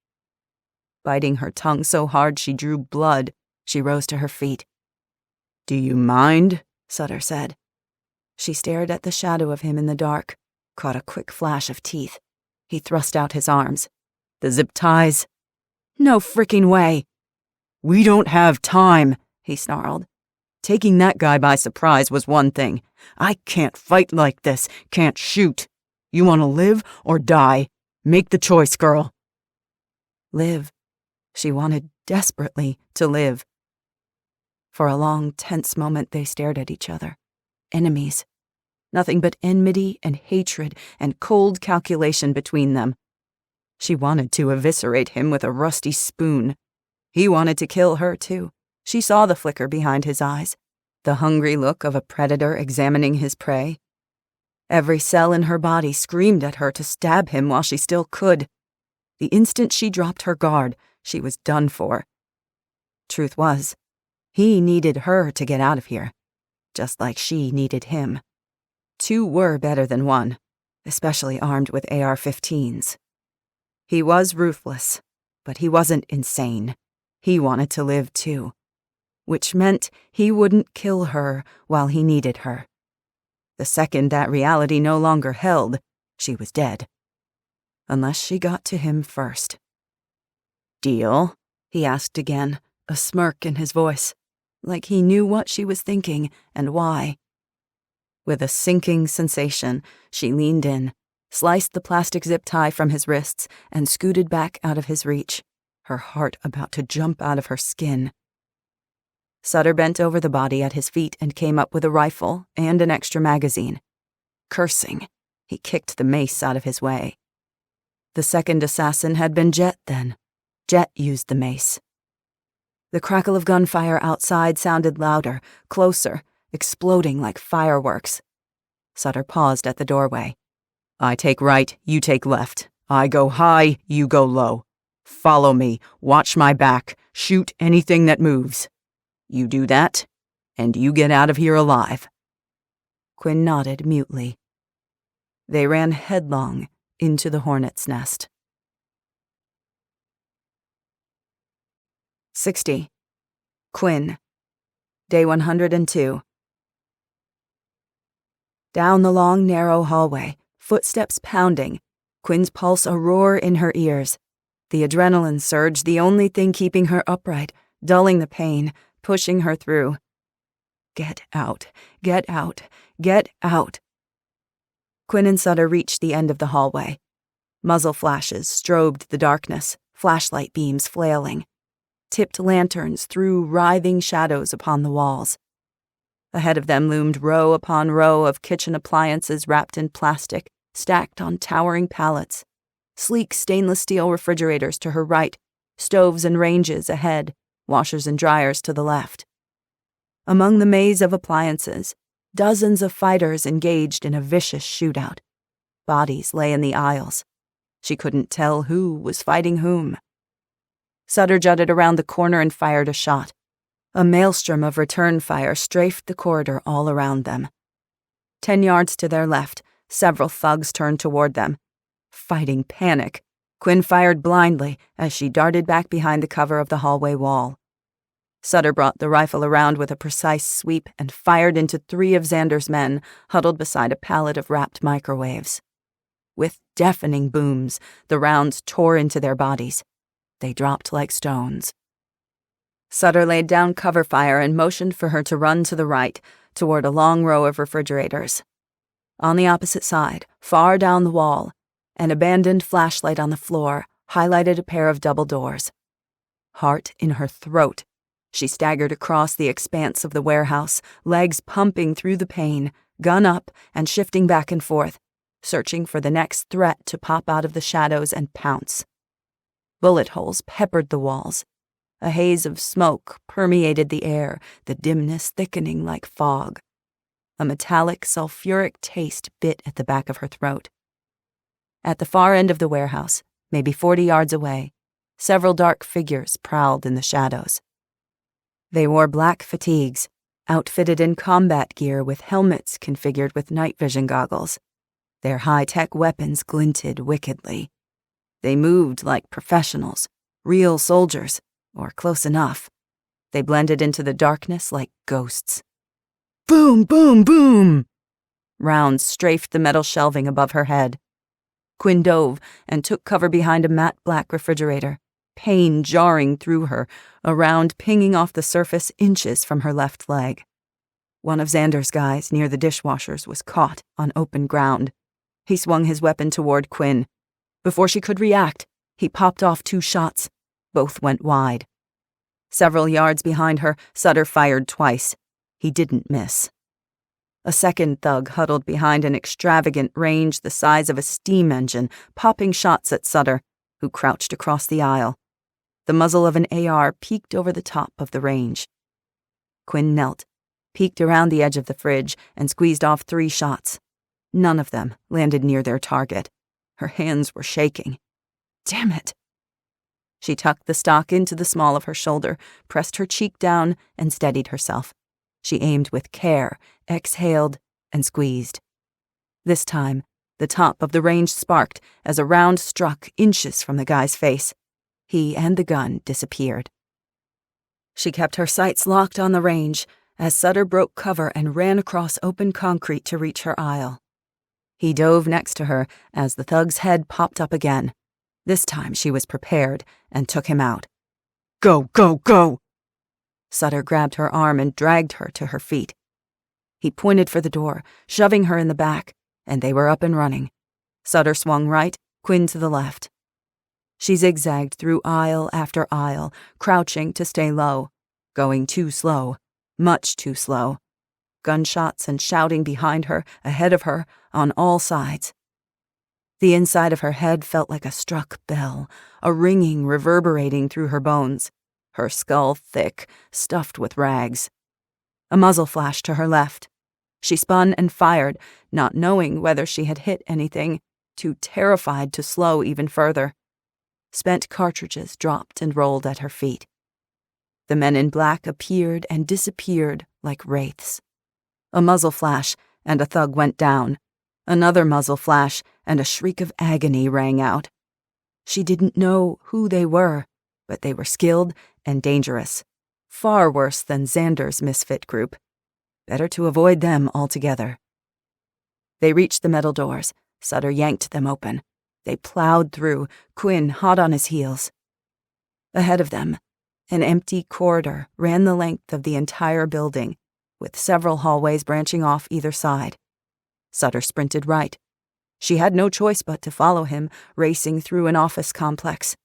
Biting her tongue so hard she drew blood, she rose to her feet. "Do you mind?" Sutter said. She stared at the shadow of him in the dark, caught a quick flash of teeth. He thrust out his arms. "The zip ties?" "No frickin' way." "We don't have time," he snarled. "Taking that guy by surprise was one thing. I can't fight like this, can't shoot. You want to live or die? Make the choice, girl." Live. She wanted desperately to live. For a long, tense moment they stared at each other. Enemies. Nothing but enmity and hatred and cold calculation between them. She wanted to eviscerate him with a rusty spoon. He wanted to kill her, too. She saw the flicker behind his eyes. the hungry look of a predator examining his prey. Every cell in her body screamed at her to stab him while she still could. The instant she dropped her guard, she was done for. Truth was, he needed her to get out of here, just like she needed him. Two were better than one, especially armed with AR-15s. He was ruthless, but he wasn't insane. He wanted to live too, which meant he wouldn't kill her while he needed her. The second that reality no longer held, she was dead. Unless she got to him first. "Deal?" he asked again, a smirk in his voice, like he knew what she was thinking and why. With a sinking sensation, she leaned in, sliced the plastic zip tie from his wrists, and scooted back out of his reach, her heart about to jump out of her skin. Sutter bent over the body at his feet and came up with a rifle and an extra magazine. Cursing, he kicked the mace out of his way. The second assassin had been Jet then. Jet used the mace. The crackle of gunfire outside sounded louder, closer, exploding like fireworks. Sutter paused at the doorway. "I take right, you take left. I go high, you go low. Follow me, watch my back, shoot anything that moves. You do that, and you get out of here alive." Quinn nodded mutely. They ran headlong into the hornet's nest. 60. Quinn. Day 102. Down the long, narrow hallway, footsteps pounding, Quinn's pulse a roar in her ears. The adrenaline surge, the only thing keeping her upright, dulling the pain, pushing her through. Get out, get out, get out. Quinn and Sutter reached the end of the hallway. Muzzle flashes strobed the darkness, flashlight beams flailing. Tipped lanterns threw writhing shadows upon the walls. Ahead of them loomed row upon row of kitchen appliances wrapped in plastic, stacked on towering pallets. Sleek stainless steel refrigerators to her right, stoves and ranges ahead, washers and dryers to the left. Among the maze of appliances, dozens of fighters engaged in a vicious shootout. Bodies lay in the aisles. She couldn't tell who was fighting whom. Sutter jutted around the corner and fired a shot. A maelstrom of return fire strafed the corridor all around them. 10 yards to their left, several thugs turned toward them. Fighting panic, Quinn fired blindly as she darted back behind the cover of the hallway wall. Sutter brought the rifle around with a precise sweep and fired into 3 of Xander's men huddled beside a pallet of wrapped microwaves. With deafening booms, the rounds tore into their bodies. They dropped like stones. Sutter laid down cover fire and motioned for her to run to the right, toward a long row of refrigerators. On the opposite side, far down the wall, an abandoned flashlight on the floor highlighted a pair of double doors. Heart in her throat, she staggered across the expanse of the warehouse, legs pumping through the pain, gun up and shifting back and forth, searching for the next threat to pop out of the shadows and pounce. Bullet holes peppered the walls. A haze of smoke permeated the air, the dimness thickening like fog. A metallic, sulfuric taste bit at the back of her throat. At the far end of the warehouse, maybe 40 yards away, several dark figures prowled in the shadows. They wore black fatigues, outfitted in combat gear with helmets configured with night vision goggles. Their high-tech weapons glinted wickedly. They moved like professionals, real soldiers, or close enough. They blended into the darkness like ghosts. Boom, boom, boom! Rounds strafed the metal shelving above her head. Quinn dove and took cover behind a matte black refrigerator, pain jarring through her, a round pinging off the surface inches from her left leg. One of Xander's guys near the dishwashers was caught on open ground. He swung his weapon toward Quinn. Before she could react, he popped off 2 shots. Both went wide. Several yards behind her, Sutter fired twice. He didn't miss. A second thug huddled behind an extravagant range the size of a steam engine, popping shots at Sutter, who crouched across the aisle. The muzzle of an AR peeked over the top of the range. Quinn knelt, peeked around the edge of the fridge, and squeezed off 3 shots. None of them landed near their target. Her hands were shaking. Damn it! She tucked the stock into the small of her shoulder, pressed her cheek down, and steadied herself. She aimed with care, exhaled, and squeezed. This time, the top of the range sparked as a round struck inches from the guy's face. He and the gun disappeared. She kept her sights locked on the range as Sutter broke cover and ran across open concrete to reach her aisle. He dove next to her as the thug's head popped up again. This time she was prepared and took him out. "Go, go, go!" Sutter grabbed her arm and dragged her to her feet. He pointed for the door, shoving her in the back, and they were up and running. Sutter swung right, Quinn to the left. She zigzagged through aisle after aisle, crouching to stay low, going too slow, much too slow. Gunshots and shouting behind her, ahead of her, on all sides. The inside of her head felt like a struck bell, a ringing reverberating through her bones, her skull thick, stuffed with rags. A muzzle flashed to her left. She spun and fired, not knowing whether she had hit anything, too terrified to slow even further. Spent cartridges dropped and rolled at her feet. The men in black appeared and disappeared like wraiths. A muzzle flash, and a thug went down. Another muzzle flash, and a shriek of agony rang out. She didn't know who they were, but they were skilled and dangerous. Far worse than Xander's misfit group. Better to avoid them altogether. They reached the metal doors. Sutter yanked them open. They plowed through, Quinn hot on his heels. Ahead of them, an empty corridor ran the length of the entire building, with several hallways branching off either side. Sutter sprinted right. She had no choice but to follow him, racing through an office complex.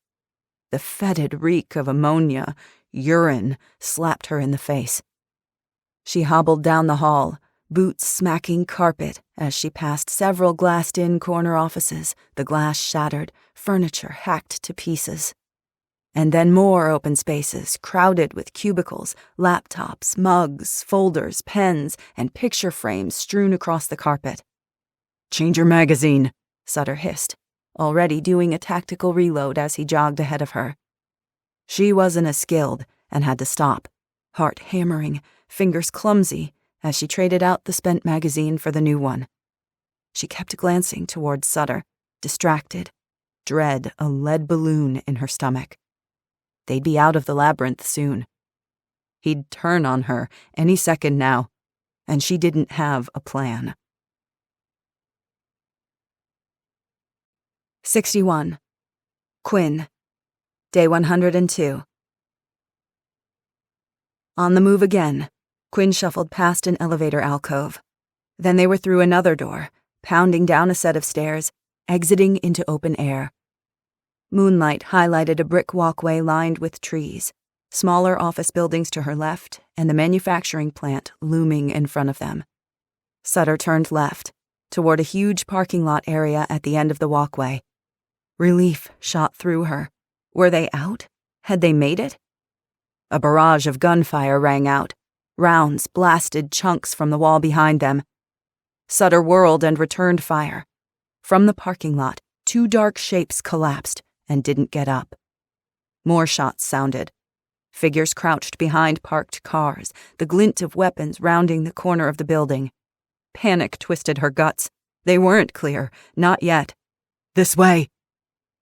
The fetid reek of ammonia, urine, slapped her in the face. She hobbled down the hall, boots smacking carpet as she passed several glassed-in corner offices, the glass shattered, furniture hacked to pieces. And then more open spaces, crowded with cubicles, laptops, mugs, folders, pens, and picture frames strewn across the carpet. "Change your magazine," Sutter hissed, already doing a tactical reload as he jogged ahead of her. She wasn't as skilled and had to stop, heart hammering, fingers clumsy, as she traded out the spent magazine for the new one. She kept glancing towards Sutter, distracted, dread a lead balloon in her stomach. They'd be out of the labyrinth soon. He'd turn on her any second now, and she didn't have a plan. 61. Quinn. Day 102. On the move again, Quinn shuffled past an elevator alcove. Then they were through another door, pounding down a set of stairs, exiting into open air. Moonlight highlighted a brick walkway lined with trees, smaller office buildings to her left, and the manufacturing plant looming in front of them. Sutter turned left, toward a huge parking lot area at the end of the walkway. Relief shot through her. Were they out? Had they made it? A barrage of gunfire rang out. Rounds blasted chunks from the wall behind them. Sutter whirled and returned fire. From the parking lot, 2 dark shapes collapsed and didn't get up. More shots sounded. Figures crouched behind parked cars, the glint of weapons rounding the corner of the building. Panic twisted her guts. They weren't clear, not yet. "This way!"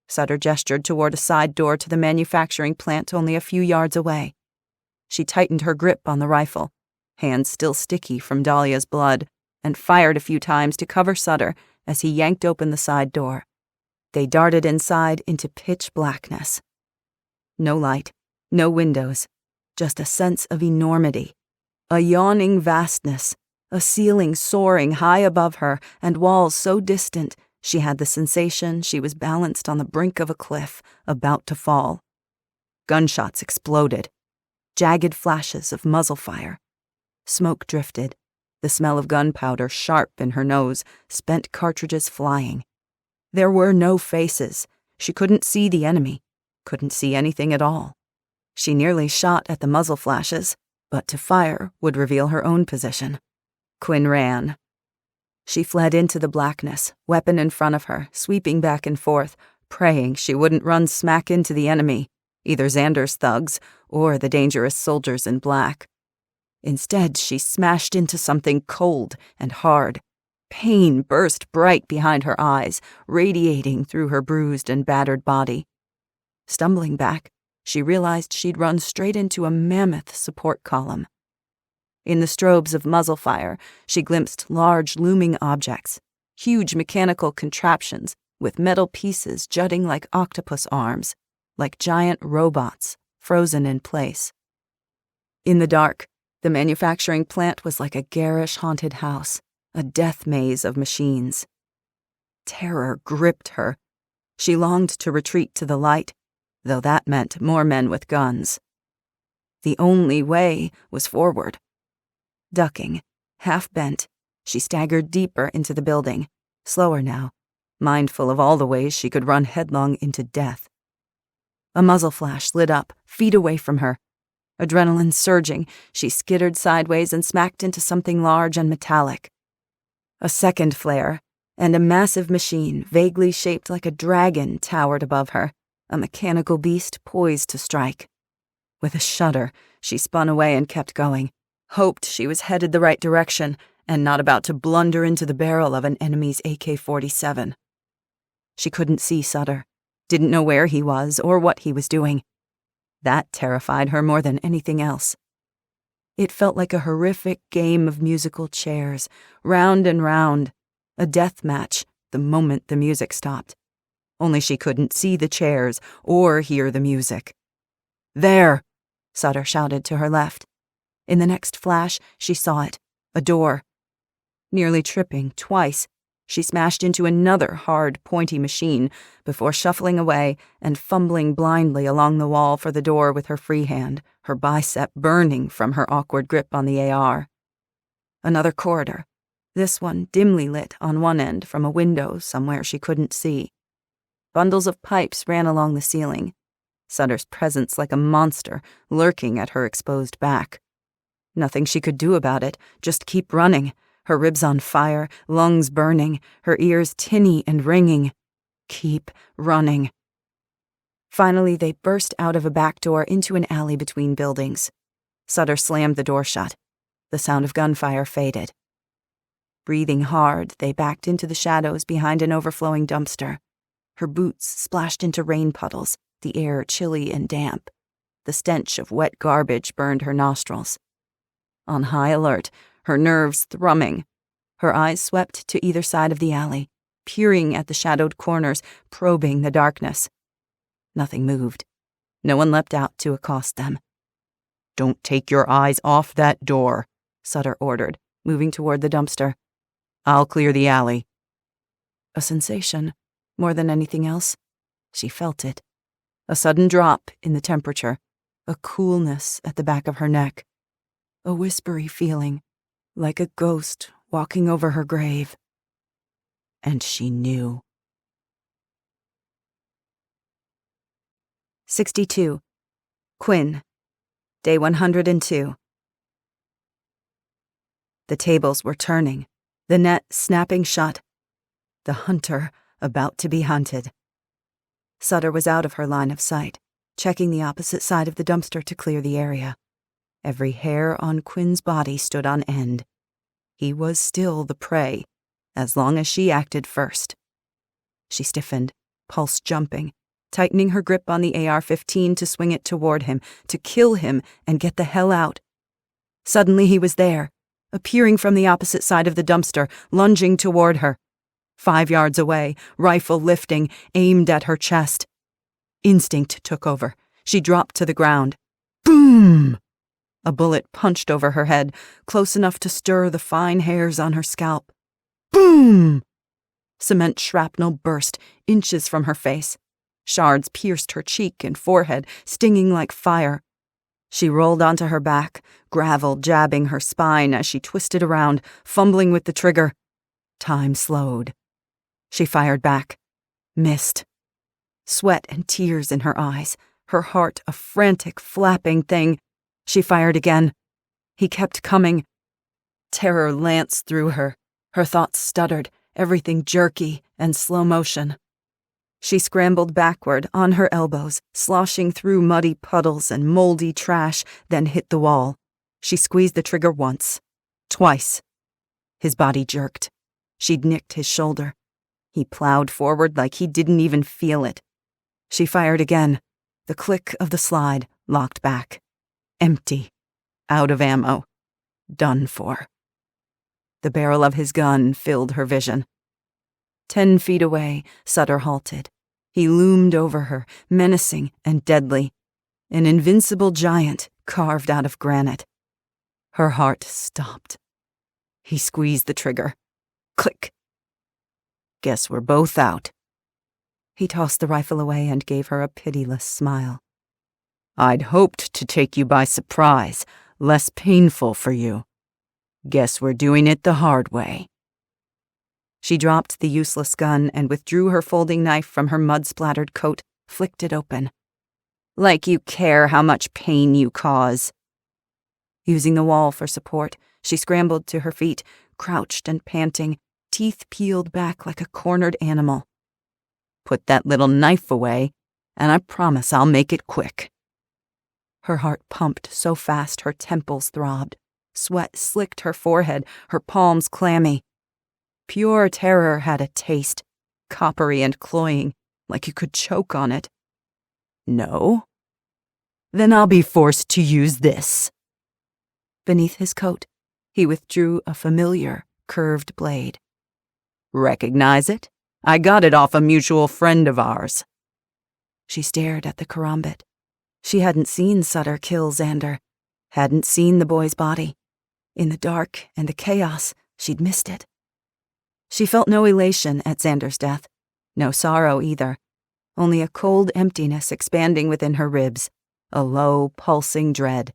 Sutter gestured toward a side door to the manufacturing plant only a few yards away. She tightened her grip on the rifle, hands still sticky from Dahlia's blood, and fired a few times to cover Sutter as he yanked open the side door. They darted inside into pitch blackness. No light, no windows, just a sense of enormity, a yawning vastness, a ceiling soaring high above her and walls so distant she had the sensation she was balanced on the brink of a cliff, about to fall. Gunshots exploded. Jagged flashes of muzzle fire. Smoke drifted, the smell of gunpowder sharp in her nose, spent cartridges flying. There were no faces. She couldn't see the enemy, couldn't see anything at all. She nearly shot at the muzzle flashes, but to fire would reveal her own position. Quinn ran. She fled into the blackness, weapon in front of her, sweeping back and forth, praying she wouldn't run smack into the enemy, either Xander's thugs or the dangerous soldiers in black. Instead, she smashed into something cold and hard. Pain burst bright behind her eyes, radiating through her bruised and battered body. Stumbling back, she realized she'd run straight into a mammoth support column. In the strobes of muzzle fire, she glimpsed large looming objects, huge mechanical contraptions with metal pieces jutting like octopus arms, like giant robots frozen in place. In the dark, the manufacturing plant was like a garish haunted house, a death maze of machines. Terror gripped her. She longed to retreat to the light, though that meant more men with guns. The only way was forward. Ducking, half-bent, she staggered deeper into the building, slower now, mindful of all the ways she could run headlong into death. A muzzle flash lit up, feet away from her. Adrenaline surging, she skittered sideways and smacked into something large and metallic. A second flare, and a massive machine, vaguely shaped like a dragon, towered above her, a mechanical beast poised to strike. With a shudder, she spun away and kept going, hoped she was headed the right direction and not about to blunder into the barrel of an enemy's AK-47. She couldn't see Sutter, didn't know where he was or what he was doing. That terrified her more than anything else. It felt like a horrific game of musical chairs, round and round, a death match the moment the music stopped. Only she couldn't see the chairs or hear the music. "There!" Sutter shouted to her left. In the next flash, she saw it, a door. Nearly tripping twice, she smashed into another hard, pointy machine before shuffling away and fumbling blindly along the wall for the door with her free hand, her bicep burning from her awkward grip on the AR. Another corridor, this one dimly lit on one end from a window somewhere she couldn't see. Bundles of pipes ran along the ceiling, Sutter's presence like a monster lurking at her exposed back. Nothing she could do about it, just keep running, her ribs on fire, lungs burning, her ears tinny and ringing. Keep running. Finally, they burst out of a back door into an alley between buildings. Sutter slammed the door shut. The sound of gunfire faded. Breathing hard, they backed into the shadows behind an overflowing dumpster. Her boots splashed into rain puddles, the air chilly and damp. The stench of wet garbage burned her nostrils. On high alert, her nerves thrumming, her eyes swept to either side of the alley, peering at the shadowed corners, probing the darkness. Nothing moved. No one leapt out to accost them. "Don't take your eyes off that door," Sutter ordered, moving toward the dumpster. "I'll clear the alley." A sensation, more than anything else. She felt it. A sudden drop in the temperature, a coolness at the back of her neck, a whispery feeling, like a ghost walking over her grave. And she knew. 62. Quinn. Day 102. The tables were turning, the net snapping shut. The hunter about to be hunted. Sutter was out of her line of sight, checking the opposite side of the dumpster to clear the area. Every hair on Quinn's body stood on end. He was still the prey, as long as she acted first. She stiffened, pulse jumping, tightening her grip on the AR-15 to swing it toward him, to kill him and get the hell out. Suddenly he was there, appearing from the opposite side of the dumpster, lunging toward her. 5 yards away, rifle lifting, aimed at her chest. Instinct took over. She dropped to the ground. Boom! A bullet punched over her head, close enough to stir the fine hairs on her scalp. Boom! Cement shrapnel burst, inches from her face. Shards pierced her cheek and forehead, stinging like fire. She rolled onto her back, gravel jabbing her spine as she twisted around, fumbling with the trigger. Time slowed. She fired back. Missed. Sweat and tears in her eyes, her heart a frantic, flapping thing. She fired again. He kept coming. Terror lanced through her. Her thoughts stuttered, everything jerky and slow motion. She scrambled backward on her elbows, sloshing through muddy puddles and moldy trash, then hit the wall. She squeezed the trigger once, twice. His body jerked. She'd nicked his shoulder. He plowed forward like he didn't even feel it. She fired again. The click of the slide locked back. Empty. Out of ammo. Done for. The barrel of his gun filled her vision. 10 feet away, Sutter halted. He loomed over her, menacing and deadly. An invincible giant carved out of granite. Her heart stopped. He squeezed the trigger. Click. Guess we're both out. He tossed the rifle away and gave her a pitiless smile. I'd hoped to take you by surprise, less painful for you. Guess we're doing it the hard way. She dropped the useless gun and withdrew her folding knife from her mud-splattered coat, flicked it open. Like you care how much pain you cause. Using the wall for support, she scrambled to her feet, crouched and panting, teeth peeled back like a cornered animal. Put that little knife away, and I promise I'll make it quick. Her heart pumped so fast her temples throbbed. Sweat slicked her forehead, her palms clammy. Pure terror had a taste, coppery and cloying, like you could choke on it. No? Then I'll be forced to use this. Beneath his coat, he withdrew a familiar, curved blade. Recognize it? I got it off a mutual friend of ours. She stared at the karambit. She hadn't seen Sutter kill Xander, hadn't seen the boy's body. In the dark and the chaos, she'd missed it. She felt no elation at Xander's death, no sorrow either, only a cold emptiness expanding within her ribs, a low, pulsing dread.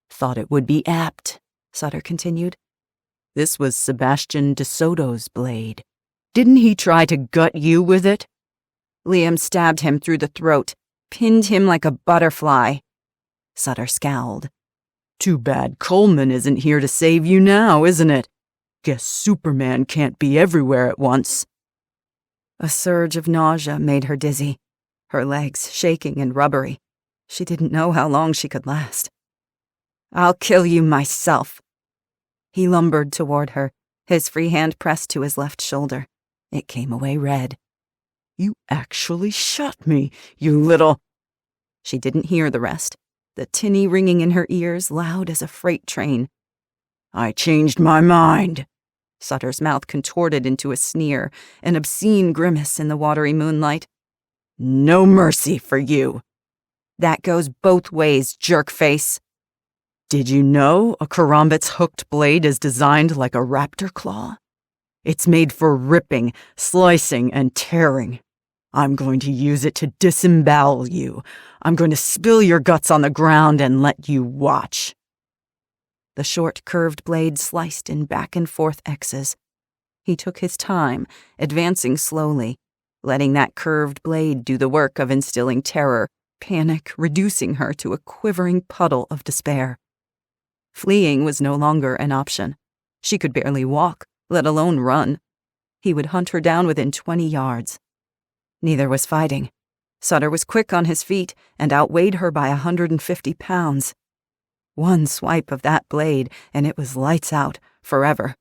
Thought it would be apt, Sutter continued. This was Sebastian de Soto's blade. Didn't he try to gut you with it? Liam stabbed him through the throat, pinned him like a butterfly. Sutter scowled. Too bad Coleman isn't here to save you now, isn't it? Guess Superman can't be everywhere at once. A surge of nausea made her dizzy, her legs shaking and rubbery. She didn't know how long she could last. I'll kill you myself. He lumbered toward her, his free hand pressed to his left shoulder. It came away red. You actually shot me, you little... She didn't hear the rest, the tinny ringing in her ears loud as a freight train. I changed my mind. Sutter's mouth contorted into a sneer, an obscene grimace in the watery moonlight. No mercy for you. That goes both ways, jerkface. Did you know a karambit's hooked blade is designed like a raptor claw? It's made for ripping, slicing, and tearing. I'm going to use it to disembowel you. I'm going to spill your guts on the ground and let you watch. The short, curved blade sliced in back and forth X's. He took his time, advancing slowly, letting that curved blade do the work of instilling terror, panic, reducing her to a quivering puddle of despair. Fleeing was no longer an option. She could barely walk, let alone run. He would hunt her down within 20 yards. Neither was fighting. Sutter was quick on his feet and outweighed her by 150 pounds. One swipe of that blade, and it was lights out, forever.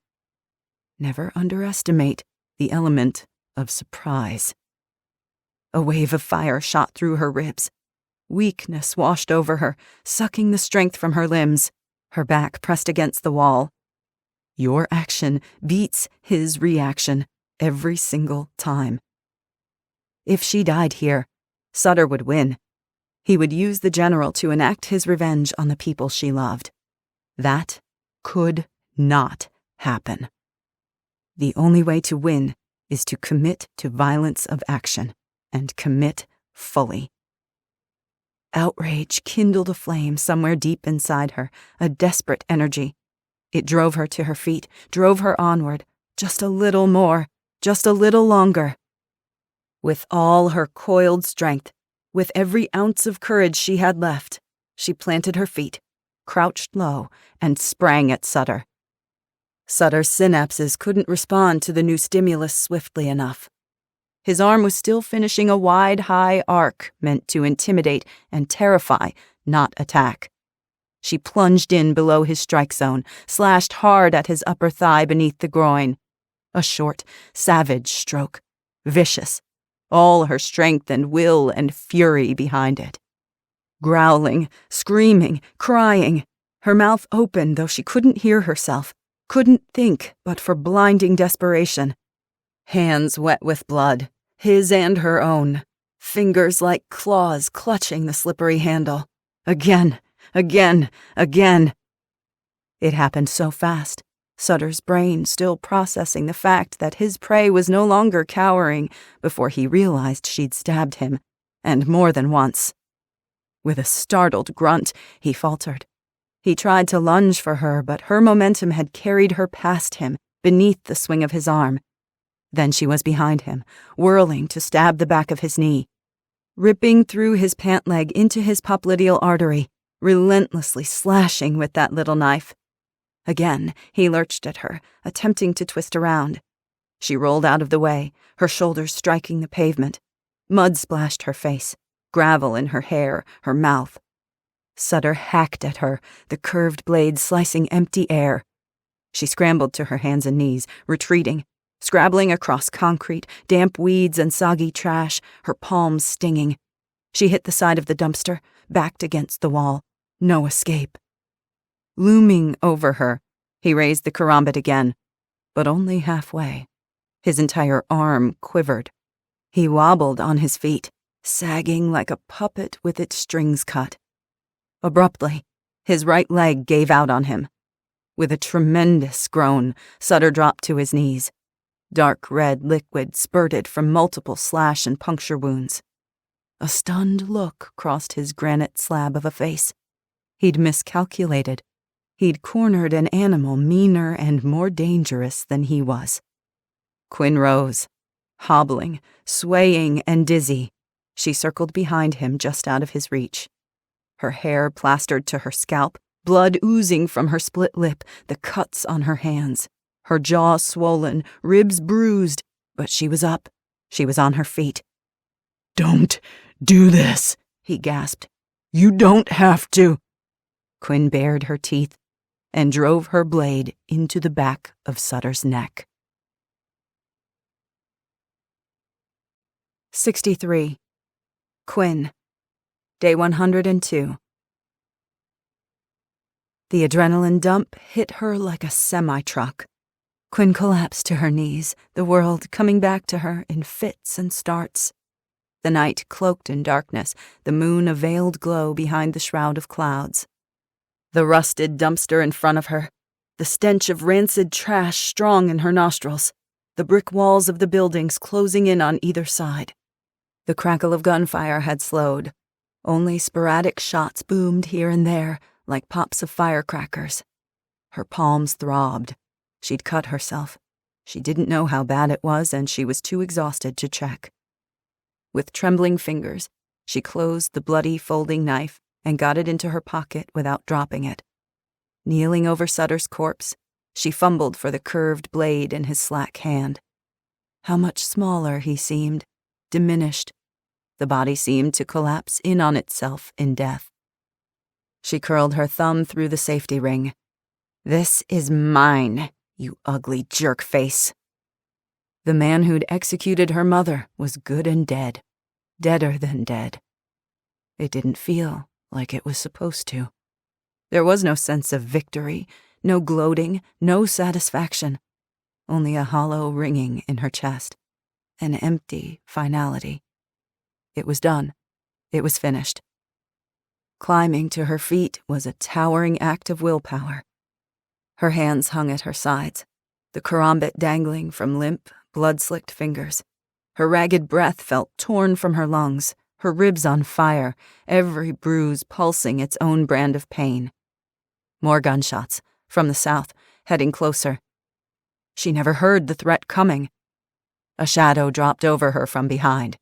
Never underestimate the element of surprise. A wave of fire shot through her ribs. Weakness washed over her, sucking the strength from her limbs, her back pressed against the wall. Your action beats his reaction every single time. If she died here, Sutter would win. He would use the general to enact his revenge on the people she loved. That could not happen. The only way to win is to commit to violence of action, and commit fully. Outrage kindled a flame somewhere deep inside her, a desperate energy. It drove her to her feet, drove her onward, just a little more, just a little longer. With all her coiled strength, with every ounce of courage she had left, she planted her feet, crouched low, and sprang at Sutter. Sutter's synapses couldn't respond to the new stimulus swiftly enough. His arm was still finishing a wide, high arc meant to intimidate and terrify, not attack. She plunged in below his strike zone, slashed hard at his upper thigh beneath the groin. A short, savage stroke. Vicious. All her strength and will and fury behind it. Growling, screaming, crying. Her mouth open, though she couldn't hear herself. Couldn't think but for blinding desperation. Hands wet with blood, his and her own. Fingers like claws clutching the slippery handle. Again. Again. It happened so fast, Sutter's brain still processing the fact that his prey was no longer cowering before he realized she'd stabbed him, and more than once. With a startled grunt, he faltered. He tried to lunge for her, but her momentum had carried her past him, beneath the swing of his arm. Then she was behind him, whirling to stab the back of his knee. Ripping through his pant leg into his popliteal artery, relentlessly slashing with that little knife. Again, he lurched at her, attempting to twist around. She rolled out of the way, her shoulders striking the pavement. Mud splashed her face, gravel in her hair, her mouth. Sutter hacked at her, the curved blade slicing empty air. She scrambled to her hands and knees, retreating, scrabbling across concrete, damp weeds and soggy trash, her palms stinging. She hit the side of the dumpster, backed against the wall. No escape. Looming over her, he raised the karambit again, but only halfway. His entire arm quivered. He wobbled on his feet, sagging like a puppet with its strings cut. Abruptly, his right leg gave out on him. With a tremendous groan, Sutter dropped to his knees. Dark red liquid spurted from multiple slash and puncture wounds. A stunned look crossed his granite slab of a face. He'd miscalculated. He'd cornered an animal meaner and more dangerous than he was. Quinn rose, hobbling, swaying, and dizzy. She circled behind him just out of his reach. Her hair plastered to her scalp, blood oozing from her split lip, the cuts on her hands. Her jaw swollen, ribs bruised, but she was up. She was on her feet. "Don't do this," he gasped. "You don't have to." Quinn bared her teeth and drove her blade into the back of Sutter's neck. 63. Quinn. Day 102. The adrenaline dump hit her like a semi-truck. Quinn collapsed to her knees, the world coming back to her in fits and starts. The night cloaked in darkness, the moon a veiled glow behind the shroud of clouds. The rusted dumpster in front of her, the stench of rancid trash strong in her nostrils, the brick walls of the buildings closing in on either side. The crackle of gunfire had slowed. Only sporadic shots boomed here and there, like pops of firecrackers. Her palms throbbed. She'd cut herself. She didn't know how bad it was, and she was too exhausted to check. With trembling fingers, she closed the bloody folding knife and got it into her pocket without dropping it. Kneeling over Sutter's corpse, she fumbled for the curved blade in his slack hand. How much smaller he seemed, diminished. The body seemed to collapse in on itself in death. She curled her thumb through the safety ring. "This is mine, you ugly jerk face." The man who'd executed her mother was good and dead, deader than dead. It didn't feel like it was supposed to. There was no sense of victory, no gloating, no satisfaction, only a hollow ringing in her chest, an empty finality. It was done. It was finished. Climbing to her feet was a towering act of willpower. Her hands hung at her sides, the karambit dangling from limp, blood-slicked fingers. Her ragged breath felt torn from her lungs, her ribs on fire, every bruise pulsing its own brand of pain. More gunshots, from the south, heading closer. She never heard the threat coming. A shadow dropped over her from behind.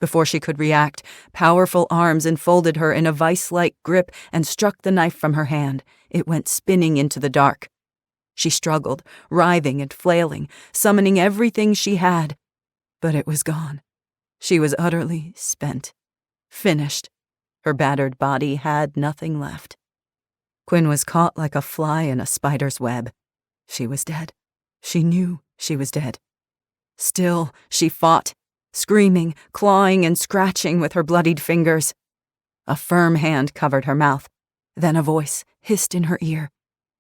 Before she could react, powerful arms enfolded her in a vice-like grip and struck the knife from her hand. It went spinning into the dark. She struggled, writhing and flailing, summoning everything she had. But it was gone. She was utterly spent. Finished. Her battered body had nothing left. Quinn was caught like a fly in a spider's web. She was dead. She knew she was dead. Still, she fought, screaming, clawing, and scratching with her bloodied fingers. A firm hand covered her mouth. Then a voice hissed in her ear.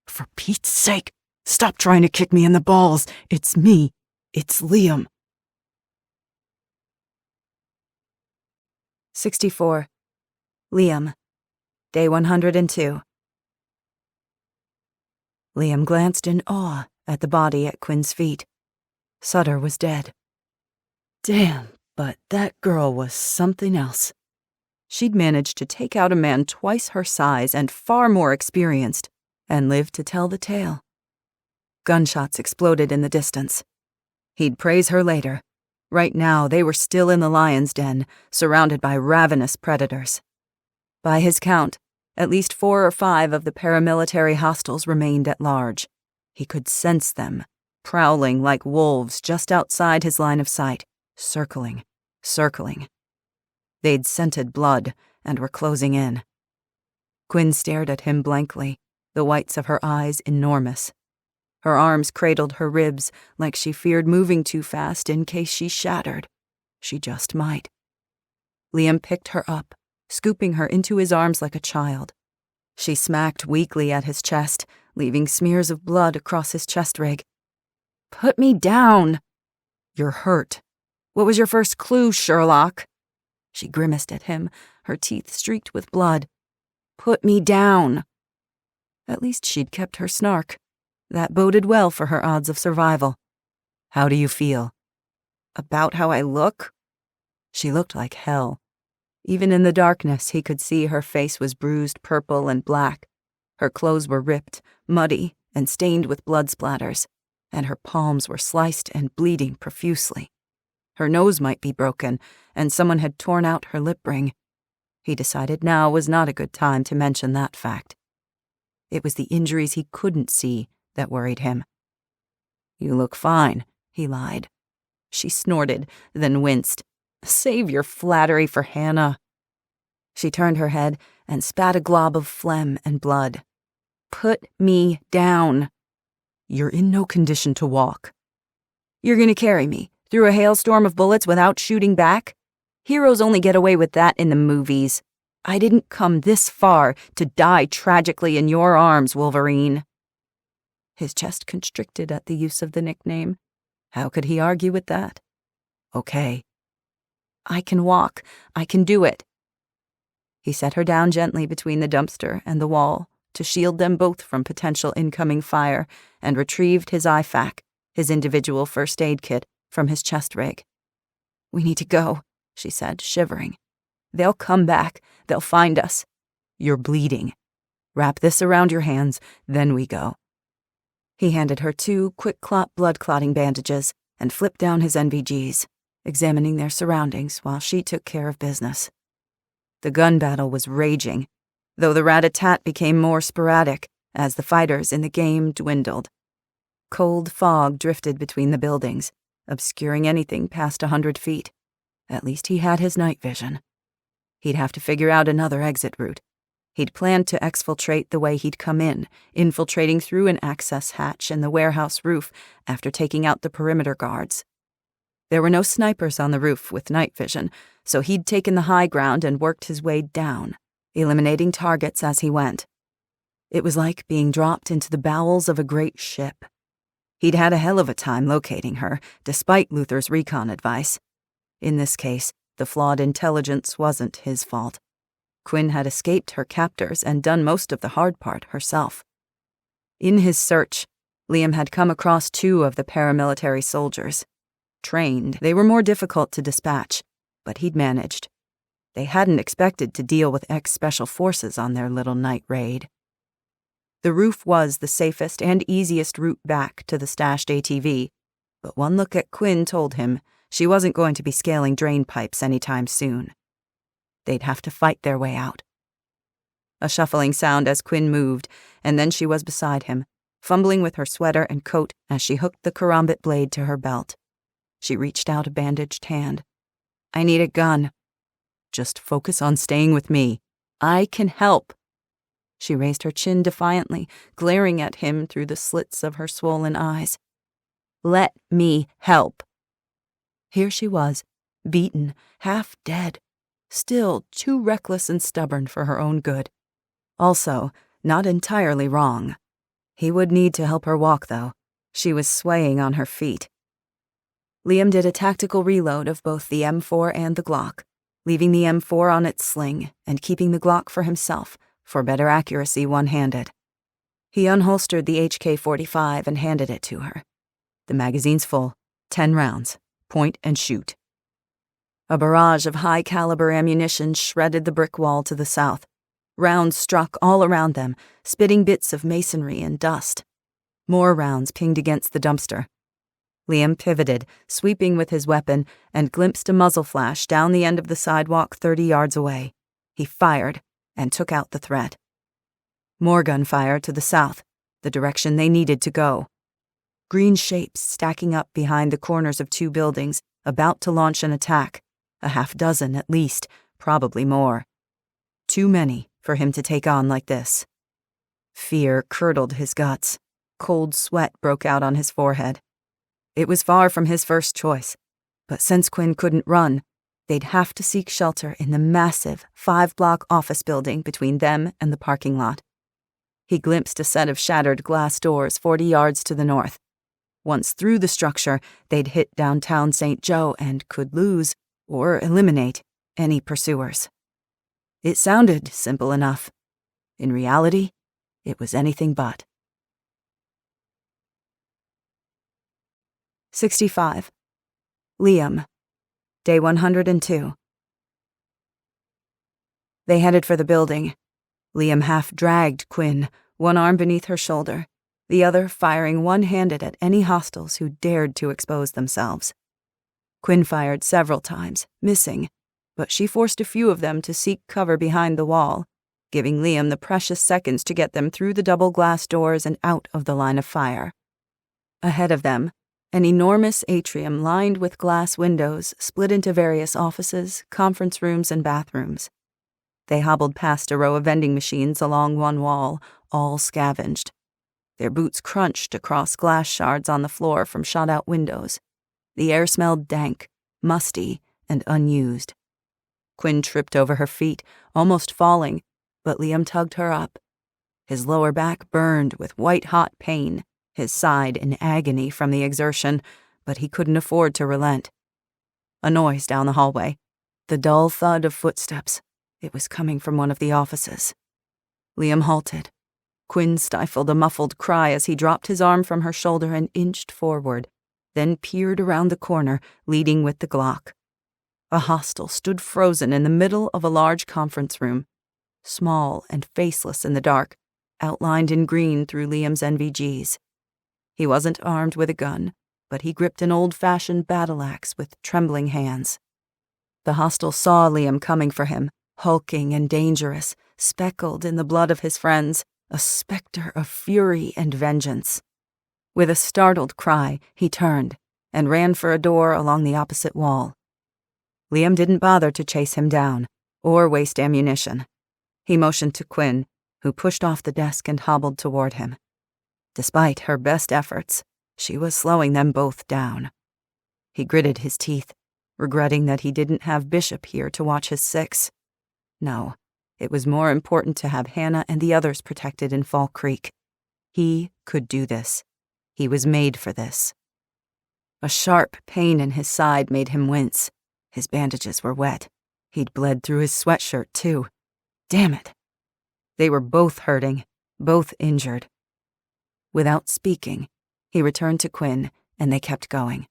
"For Pete's sake, stop trying to kick me in the balls. It's me. It's Liam." 64. Liam. Day 102. Liam glanced in awe at the body at Quinn's feet. Sutter was dead. Damn, but that girl was something else. She'd managed to take out a man twice her size and far more experienced, and lived to tell the tale. Gunshots exploded in the distance. He'd praise her later. Right now, they were still in the lion's den, surrounded by ravenous predators. By his count, at least 4 or 5 of the paramilitary hostiles remained at large. He could sense them, prowling like wolves just outside his line of sight, circling. They'd scented blood and were closing in. Quinn stared at him blankly, the whites of her eyes enormous. Her arms cradled her ribs like she feared moving too fast in case she shattered. She just might. Liam picked her up, scooping her into his arms like a child. She smacked weakly at his chest, leaving smears of blood across his chest rig. "Put me down!" "You're hurt. What was your first clue, Sherlock?" She grimaced at him, her teeth streaked with blood. "Put me down." At least she'd kept her snark. That boded well for her odds of survival. "How do you feel?" "About how I look?" She looked like hell. Even in the darkness, he could see her face was bruised purple and black. Her clothes were ripped, muddy, and stained with blood splatters, and her palms were sliced and bleeding profusely. Her nose might be broken, and someone had torn out her lip ring. He decided now was not a good time to mention that fact. It was the injuries he couldn't see that worried him. "You look fine," he lied. She snorted, then winced. "Save your flattery for Hannah." She turned her head and spat a glob of phlegm and blood. "Put me down." "You're in no condition to walk." "You're gonna carry me through a hailstorm of bullets without shooting back? Heroes only get away with that in the movies. I didn't come this far to die tragically in your arms, Wolverine." His chest constricted at the use of the nickname. How could he argue with that? "Okay." "I can walk. I can do it." He set her down gently between the dumpster and the wall to shield them both from potential incoming fire, and retrieved his IFAK, his individual first aid kit, from his chest rig. "We need to go," she said, shivering. "They'll come back. They'll find us." "You're bleeding. Wrap this around your hands, then we go." He handed her 2 quick-clot blood-clotting bandages and flipped down his NVGs, examining their surroundings while she took care of business. The gun battle was raging, though the rat-a-tat became more sporadic as the fighters in the game dwindled. Cold fog drifted between the buildings, obscuring anything past 100 feet. At least he had his night vision. He'd have to figure out another exit route. He'd planned to exfiltrate the way he'd come in, infiltrating through an access hatch in the warehouse roof after taking out the perimeter guards. There were no snipers on the roof with night vision, so he'd taken the high ground and worked his way down, eliminating targets as he went. It was like being dropped into the bowels of a great ship. He'd had a hell of a time locating her, despite Luther's recon advice. In this case, the flawed intelligence wasn't his fault. Quinn had escaped her captors and done most of the hard part herself. In his search, Liam had come across 2 of the paramilitary soldiers. Trained, they were more difficult to dispatch, but he'd managed. They hadn't expected to deal with ex-special forces on their little night raid. The roof was the safest and easiest route back to the stashed ATV, but one look at Quinn told him She wasn't going to be scaling drain pipes anytime soon. They'd have to fight their way out. A shuffling sound as Quinn moved, and then she was beside him, fumbling with her sweater and coat as she hooked the karambit blade to her belt. She reached out a bandaged hand. "I need a gun." "Just focus on staying with me. I can help." She raised her chin defiantly, glaring at him through the slits of her swollen eyes. "Let me help." Here she was, beaten, half dead, still too reckless and stubborn for her own good. Also, not entirely wrong. He would need to help her walk, though. She was swaying on her feet. Liam did a tactical reload of both the M4 and the Glock, leaving the M4 on its sling and keeping the Glock for himself, for better accuracy one-handed. He unholstered the HK-45 and handed it to her. "The magazine's full. 10 rounds. Point and shoot." A barrage of high-caliber ammunition shredded the brick wall to the south. Rounds struck all around them, spitting bits of masonry and dust. More rounds pinged against the dumpster. Liam pivoted, sweeping with his weapon, and glimpsed a muzzle flash down the end of the sidewalk 30 yards away. He fired and took out the threat. More gunfire to the south, the direction they needed to go. Green shapes stacking up behind the corners of 2 buildings, about to launch an attack. A half dozen at least, probably more. Too many for him to take on like this. Fear curdled his guts. Cold sweat broke out on his forehead. It was far from his first choice, but since Quinn couldn't run, they'd have to seek shelter in the massive 5-block office building between them and the parking lot. He glimpsed a set of shattered glass doors 40 yards to the north. Once through the structure, they'd hit downtown St. Joe and could lose, or eliminate, any pursuers. It sounded simple enough. In reality, it was anything but. 65. Liam. Day 102. They headed for the building. Liam half-dragged Quinn, one arm beneath her shoulder, the other firing one-handed at any hostiles who dared to expose themselves. Quinn fired several times, missing, but she forced a few of them to seek cover behind the wall, giving Liam the precious seconds to get them through the double glass doors and out of the line of fire. Ahead of them, an enormous atrium lined with glass windows split into various offices, conference rooms, and bathrooms. They hobbled past a row of vending machines along one wall, all scavenged. Their boots crunched across glass shards on the floor from shot-out windows. The air smelled dank, musty, and unused. Quinn tripped over her feet, almost falling, but Liam tugged her up. His lower back burned with white-hot pain, his side in agony from the exertion, but he couldn't afford to relent. A noise down the hallway. The dull thud of footsteps. It was coming from one of the offices. Liam halted. Quinn stifled a muffled cry as he dropped his arm from her shoulder and inched forward, then peered around the corner, leading with the Glock. A hostile stood frozen in the middle of a large conference room, small and faceless in the dark, outlined in green through Liam's NVGs. He wasn't armed with a gun, but he gripped an old-fashioned battle axe with trembling hands. The hostile saw Liam coming for him, hulking and dangerous, speckled in the blood of his friends, a specter of fury and vengeance. With a startled cry, he turned and ran for a door along the opposite wall. Liam didn't bother to chase him down or waste ammunition. He motioned to Quinn, who pushed off the desk and hobbled toward him. Despite her best efforts, she was slowing them both down. He gritted his teeth, regretting that he didn't have Bishop here to watch his 6. No, it was more important to have Hannah and the others protected in Fall Creek. He could do this. He was made for this. A sharp pain in his side made him wince. His bandages were wet. He'd bled through his sweatshirt, too. Damn it. They were both hurting, both injured. Without speaking, he returned to Quinn, and they kept going.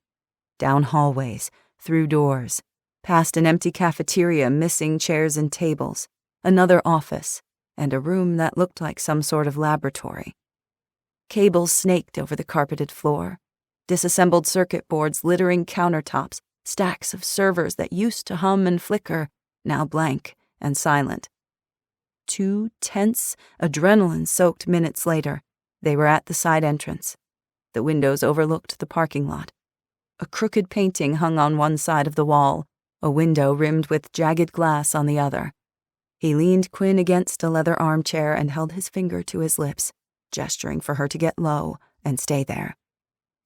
Down hallways, through doors, past an empty cafeteria missing chairs and tables, another office, and a room that looked like some sort of laboratory. Cables snaked over the carpeted floor, disassembled circuit boards littering countertops stacks of servers that used to hum and flicker, now blank and silent. 2 tense, adrenaline-soaked minutes later, they were at the side entrance. The windows overlooked the parking lot. A crooked painting hung on one side of the wall, a window rimmed with jagged glass on the other. He leaned Quinn against a leather armchair and held his finger to his lips, gesturing for her to get low and stay there.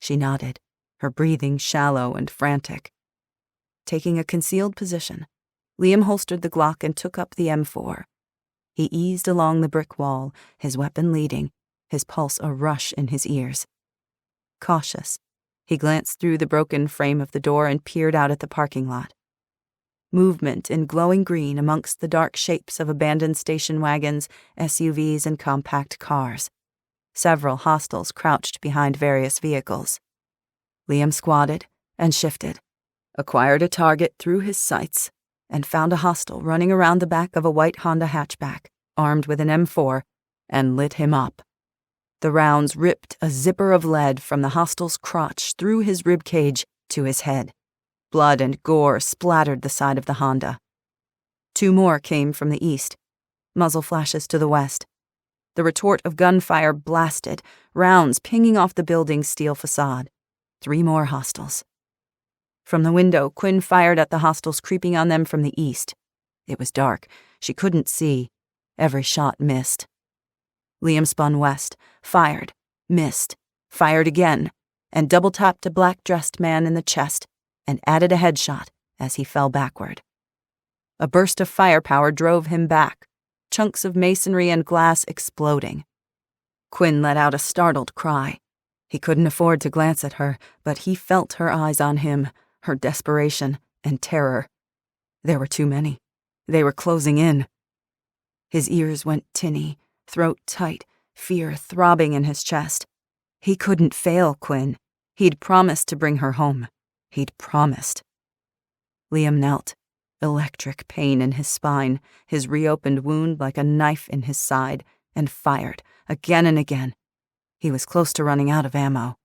She nodded, her breathing shallow and frantic. Taking a concealed position, Liam holstered the Glock and took up the M4. He eased along the brick wall, his weapon leading, his pulse a rush in his ears. Cautious, he glanced through the broken frame of the door and peered out at the parking lot. Movement in glowing green amongst the dark shapes of abandoned station wagons, SUVs, and compact cars. Several hostiles crouched behind various vehicles. Liam squatted and shifted, acquired a target through his sights, and found a hostile running around the back of a white Honda hatchback, armed with an M4, and lit him up. The rounds ripped a zipper of lead from the hostile's crotch through his rib cage to his head. Blood and gore splattered the side of the Honda. 2 more came from the east, muzzle flashes to the west. The retort of gunfire blasted, rounds pinging off the building's steel facade. 3 more hostiles. From the window, Quinn fired at the hostiles creeping on them from the east. It was dark. She couldn't see. Every shot missed. Liam spun west, fired, missed, fired again, and double-tapped a black-dressed man in the chest and added a headshot as he fell backward. A burst of firepower drove him back, chunks of masonry and glass exploding. Quinn let out a startled cry. He couldn't afford to glance at her, but he felt her eyes on him, her desperation and terror. There were too many. They were closing in. His ears went tinny, throat tight, fear throbbing in his chest. He couldn't fail Quinn. He'd promised to bring her home. He'd promised. Liam knelt, electric pain in his spine, his reopened wound like a knife in his side, and fired, again and again. He was close to running out of ammo.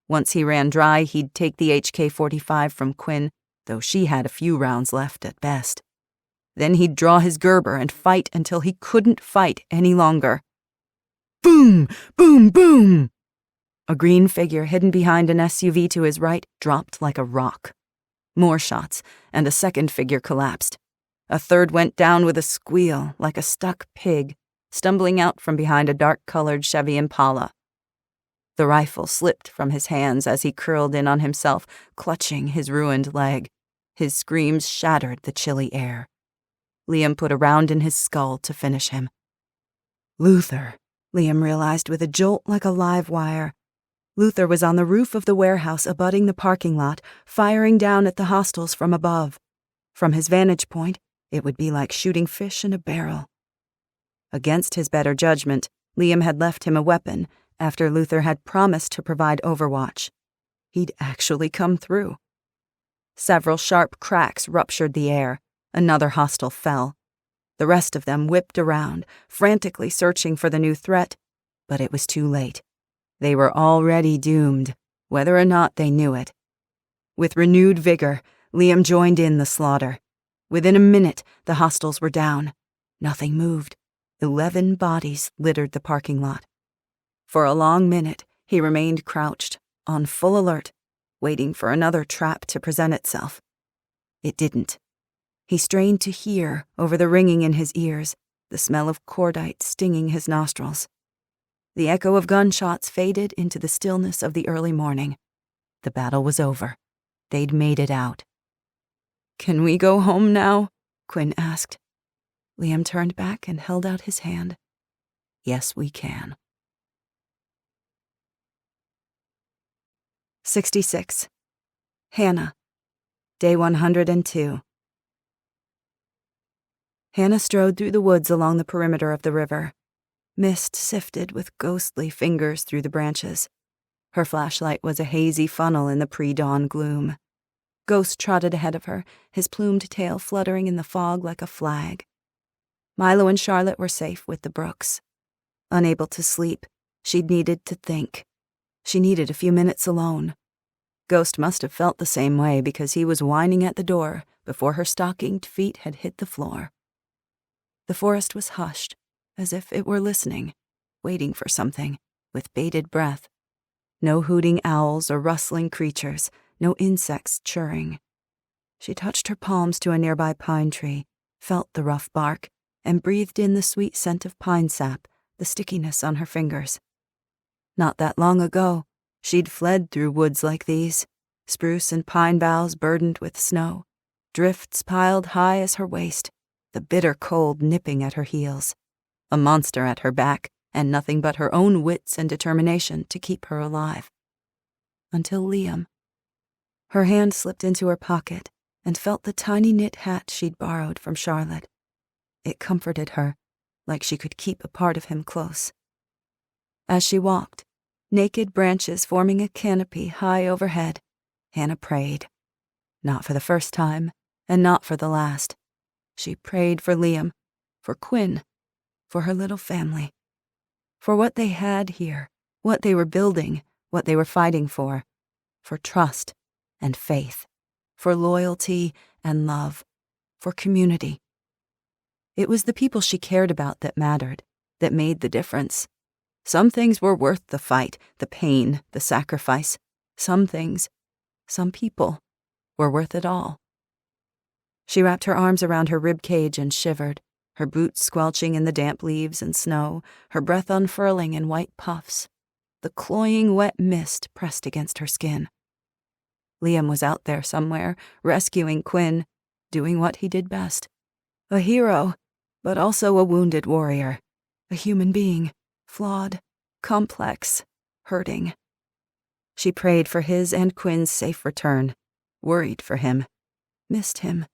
Once he ran dry, he'd take the HK-45 from Quinn, though she had a few rounds left at best. Then he'd draw his Gerber and fight until he couldn't fight any longer. Boom! Boom! Boom! A green figure hidden behind an SUV to his right dropped like a rock. More shots, and a second figure collapsed. A third went down with a squeal, like a stuck pig, stumbling out from behind a dark-colored Chevy Impala. The rifle slipped from his hands as he curled in on himself, clutching his ruined leg. His screams shattered the chilly air. Liam put a round in his skull to finish him. Luther, Liam realized with a jolt like a live wire. Luther was on the roof of the warehouse abutting the parking lot, firing down at the hostiles from above. From his vantage point, it would be like shooting fish in a barrel. Against his better judgment, Liam had left him a weapon after Luther had promised to provide overwatch. He'd actually come through. Several sharp cracks ruptured the air. Another hostile fell. The rest of them whipped around, frantically searching for the new threat, but it was too late. They were already doomed, whether or not they knew it. With renewed vigor, Liam joined in the slaughter. Within a minute, the hostiles were down. Nothing moved. 11 bodies littered the parking lot. For a long minute, he remained crouched, on full alert, waiting for another trap to present itself. It didn't. He strained to hear over the ringing in his ears, the smell of cordite stinging his nostrils. The echo of gunshots faded into the stillness of the early morning. The battle was over. They'd made it out. "Can we go home now?" Quinn asked. Liam turned back and held out his hand. "Yes, we can." 66. Hannah. Day 102. Hannah strode through the woods along the perimeter of the river. Mist sifted with ghostly fingers through the branches. Her flashlight was a hazy funnel in the pre-dawn gloom. Ghost trotted ahead of her, his plumed tail fluttering in the fog like a flag. Milo and Charlotte were safe with the Brooks. Unable to sleep, she'd needed to think. She needed a few minutes alone. Ghost must have felt the same way because he was whining at the door before her stockinged feet had hit the floor. The forest was hushed, as if it were listening, waiting for something, with bated breath. No hooting owls or rustling creatures, no insects chirring. She touched her palms to a nearby pine tree, felt the rough bark, and breathed in the sweet scent of pine sap, the stickiness on her fingers. Not that long ago, she'd fled through woods like these, spruce and pine boughs burdened with snow, drifts piled high as her waist, the bitter cold nipping at her heels, a monster at her back, and nothing but her own wits and determination to keep her alive. Until Liam. Her hand slipped into her pocket and felt the tiny knit hat she'd borrowed from Charlotte. It comforted her, like she could keep a part of him close. As she walked, naked branches forming a canopy high overhead, Hannah prayed. Not for the first time, and not for the last. She prayed for Liam, for Quinn, for her little family. For what they had here, what they were building, what they were fighting for trust and faith, for loyalty and love, for community. It was the people she cared about that mattered, that made the difference. Some things were worth the fight, the pain, the sacrifice. Some things, some people, were worth it all. She wrapped her arms around her rib cage and shivered, her boots squelching in the damp leaves and snow, her breath unfurling in white puffs. The cloying wet mist pressed against her skin. Liam was out there somewhere, rescuing Quinn, doing what he did best. A hero, but also a wounded warrior. A human being, flawed, complex, hurting. She prayed for his and Quinn's safe return, worried for him, missed him.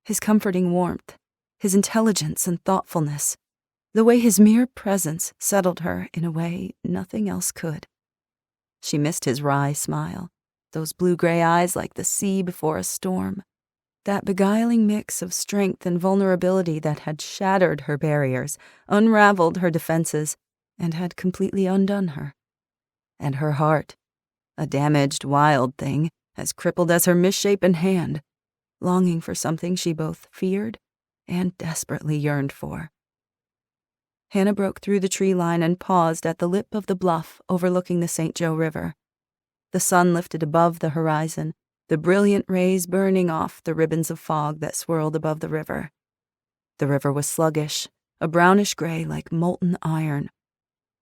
His comforting warmth, his intelligence and thoughtfulness, the way his mere presence settled her in a way nothing else could. She missed his wry smile, those blue-gray eyes like the sea before a storm, that beguiling mix of strength and vulnerability that had shattered her barriers, unraveled her defenses, and had completely undone her. And her heart, a damaged, wild thing, as crippled as her misshapen hand, longing for something she both feared and desperately yearned for. Hannah broke through the tree line and paused at the lip of the bluff overlooking the St. Joe River. The sun lifted above the horizon, the brilliant rays burning off the ribbons of fog that swirled above the river. The river was sluggish, a brownish gray like molten iron.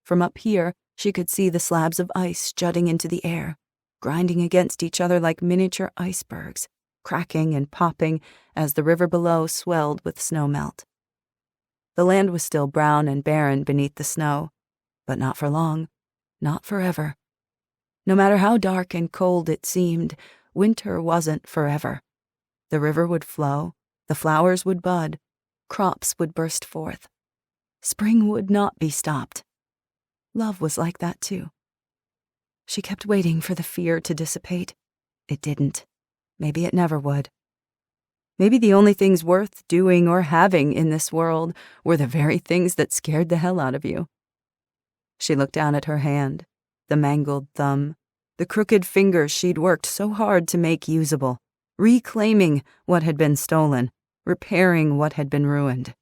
From up here, she could see the slabs of ice jutting into the air, grinding against each other like miniature icebergs, cracking and popping as the river below swelled with snowmelt. The land was still brown and barren beneath the snow, but not for long, not forever. No matter how dark and cold it seemed, winter wasn't forever. The river would flow, the flowers would bud, crops would burst forth. Spring would not be stopped. Love was like that too. She kept waiting for the fear to dissipate. It didn't. Maybe it never would. Maybe the only things worth doing or having in this world were the very things that scared the hell out of you. She looked down at her hand, the mangled thumb, the crooked fingers she'd worked so hard to make usable, reclaiming what had been stolen, repairing what had been ruined.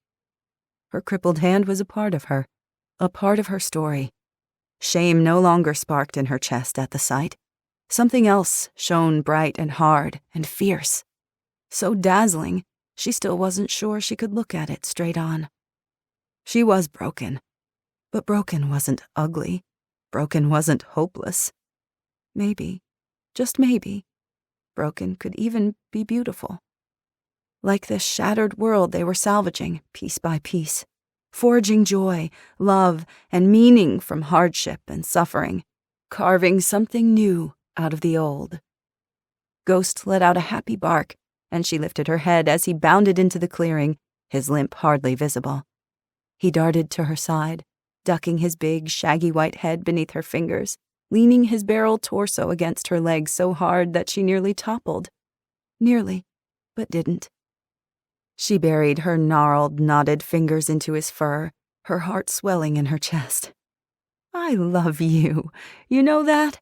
Her crippled hand was a part of her story. Shame no longer sparked in her chest at the sight. Something else shone bright and hard and fierce. So dazzling, she still wasn't sure she could look at it straight on. She was broken. But broken wasn't ugly. Broken wasn't hopeless. Maybe, just maybe, broken could even be beautiful. Like this shattered world they were salvaging, piece by piece, forging joy, love, and meaning from hardship and suffering, carving something new out of the old. Ghost let out a happy bark, and she lifted her head as he bounded into the clearing, his limp hardly visible. He darted to her side, ducking his big, shaggy white head beneath her fingers, leaning his barrel torso against her legs so hard that she nearly toppled. Nearly, but didn't. She buried her gnarled, knotted fingers into his fur, her heart swelling in her chest. "I love you. You know that?"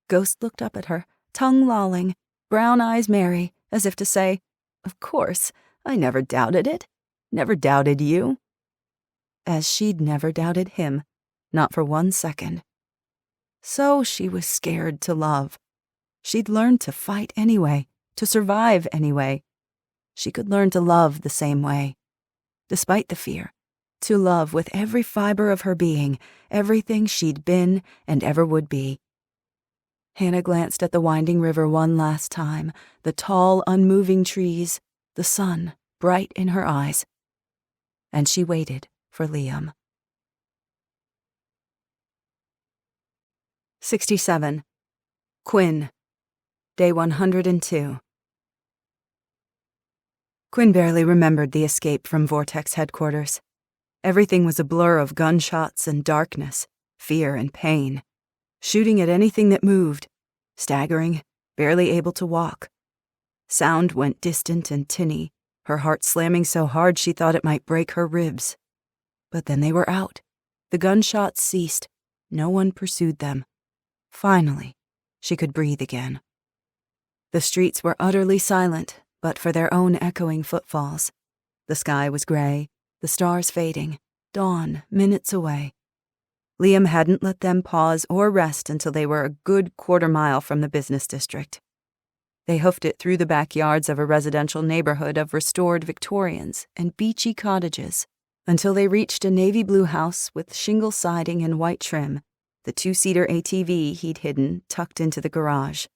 Ghost looked up at her, tongue lolling, brown eyes merry, as if to say, "Of course, I never doubted it. Never doubted you." As she'd never doubted him, not for 1 second. So she was scared to love. She'd learned to fight anyway, to survive anyway. She could learn to love the same way. Despite the fear, to love with every fiber of her being, everything she'd been and ever would be. Hannah glanced at the winding river one last time, the tall, unmoving trees, the sun bright in her eyes. And she waited for Liam. 67. Quinn. Day 102. Quinn barely remembered the escape from Vortex Headquarters. Everything was a blur of gunshots and darkness, fear and pain. Shooting at anything that moved, staggering, barely able to walk. Sound went distant and tinny, her heart slamming so hard she thought it might break her ribs. But then they were out. The gunshots ceased. No one pursued them. Finally, she could breathe again. The streets were utterly silent, but for their own echoing footfalls. The sky was gray, the stars fading, dawn minutes away. Liam hadn't let them pause or rest until they were a good quarter-mile from the business district. They hoofed it through the backyards of a residential neighborhood of restored Victorians and beachy cottages until they reached a navy blue house with shingle siding and white trim, the 2-seater ATV he'd hidden tucked into the garage.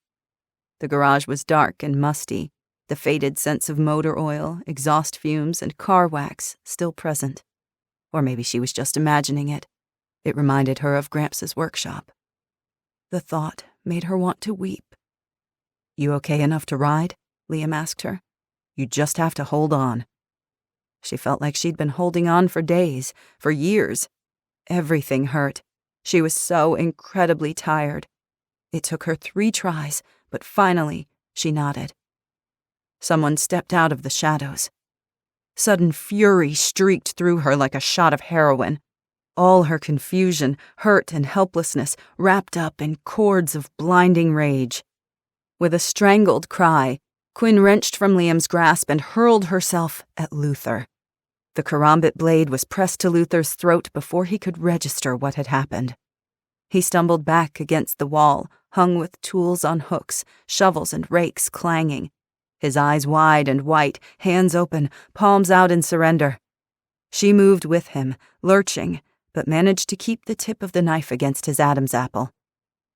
The garage was dark and musty, the faded sense of motor oil, exhaust fumes, and car wax still present. Or maybe she was just imagining it. It reminded her of Gramps' workshop. The thought made her want to weep. "You okay enough to ride?" Liam asked her. "You just have to hold on." She felt like she'd been holding on for days, for years. Everything hurt. She was so incredibly tired. It took her 3 tries, but finally she nodded. Someone stepped out of the shadows. Sudden fury streaked through her like a shot of heroin. All her confusion, hurt, and helplessness wrapped up in cords of blinding rage. With a strangled cry, Quinn wrenched from Liam's grasp and hurled herself at Luther. The karambit blade was pressed to Luther's throat before he could register what had happened. He stumbled back against the wall, hung with tools on hooks, shovels and rakes clanging. His eyes wide and white, hands open, palms out in surrender. She moved with him, lurching, but managed to keep the tip of the knife against his Adam's apple.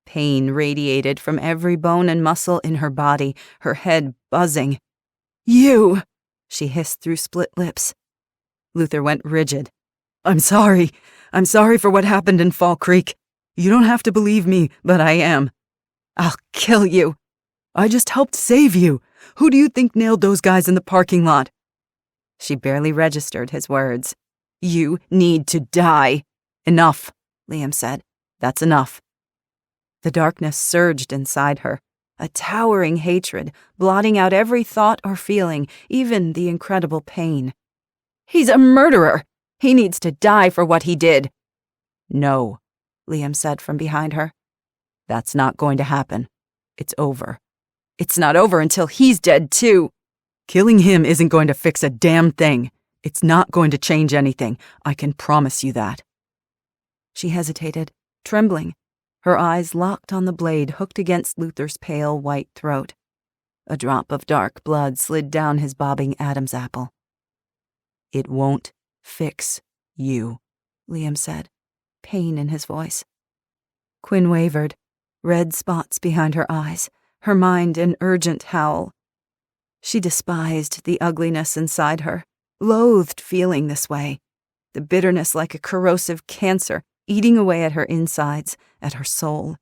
Pain radiated from every bone and muscle in her body, her head buzzing. "You!" she hissed through split lips. Luther went rigid. I'm sorry for what happened in Fall Creek. You don't have to believe me, but I am. I'll kill you. I just helped save you. Who do you think nailed those guys in the parking lot?" She barely registered his words. "You need to die." "Enough," Liam said. "That's enough." The darkness surged inside her, a towering hatred, blotting out every thought or feeling, even the incredible pain. "He's a murderer. He needs to die for what he did." "No," Liam said from behind her. "That's not going to happen. It's over." "It's not over until he's dead, too." "Killing him isn't going to fix a damn thing. It's not going to change anything. I can promise you that." She hesitated, trembling, her eyes locked on the blade hooked against Luther's pale white throat. A drop of dark blood slid down his bobbing Adam's apple. "It won't fix you," Liam said, pain in his voice. Quinn wavered, red spots behind her eyes, her mind an urgent howl. She despised the ugliness inside her, loathed feeling this way, the bitterness like a corrosive cancer eating away at her insides, at her soul.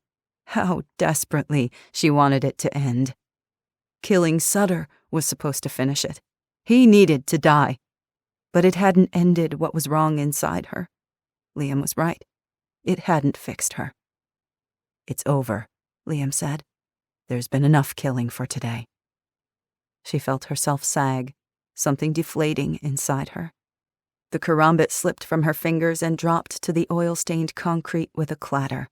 How desperately she wanted it to end. Killing Sutter was supposed to finish it. He needed to die. But it hadn't ended what was wrong inside her. Liam was right. It hadn't fixed her. "It's over," Liam said. "There's been enough killing for today." She felt herself sag, something deflating inside her. The karambit slipped from her fingers and dropped to the oil-stained concrete with a clatter.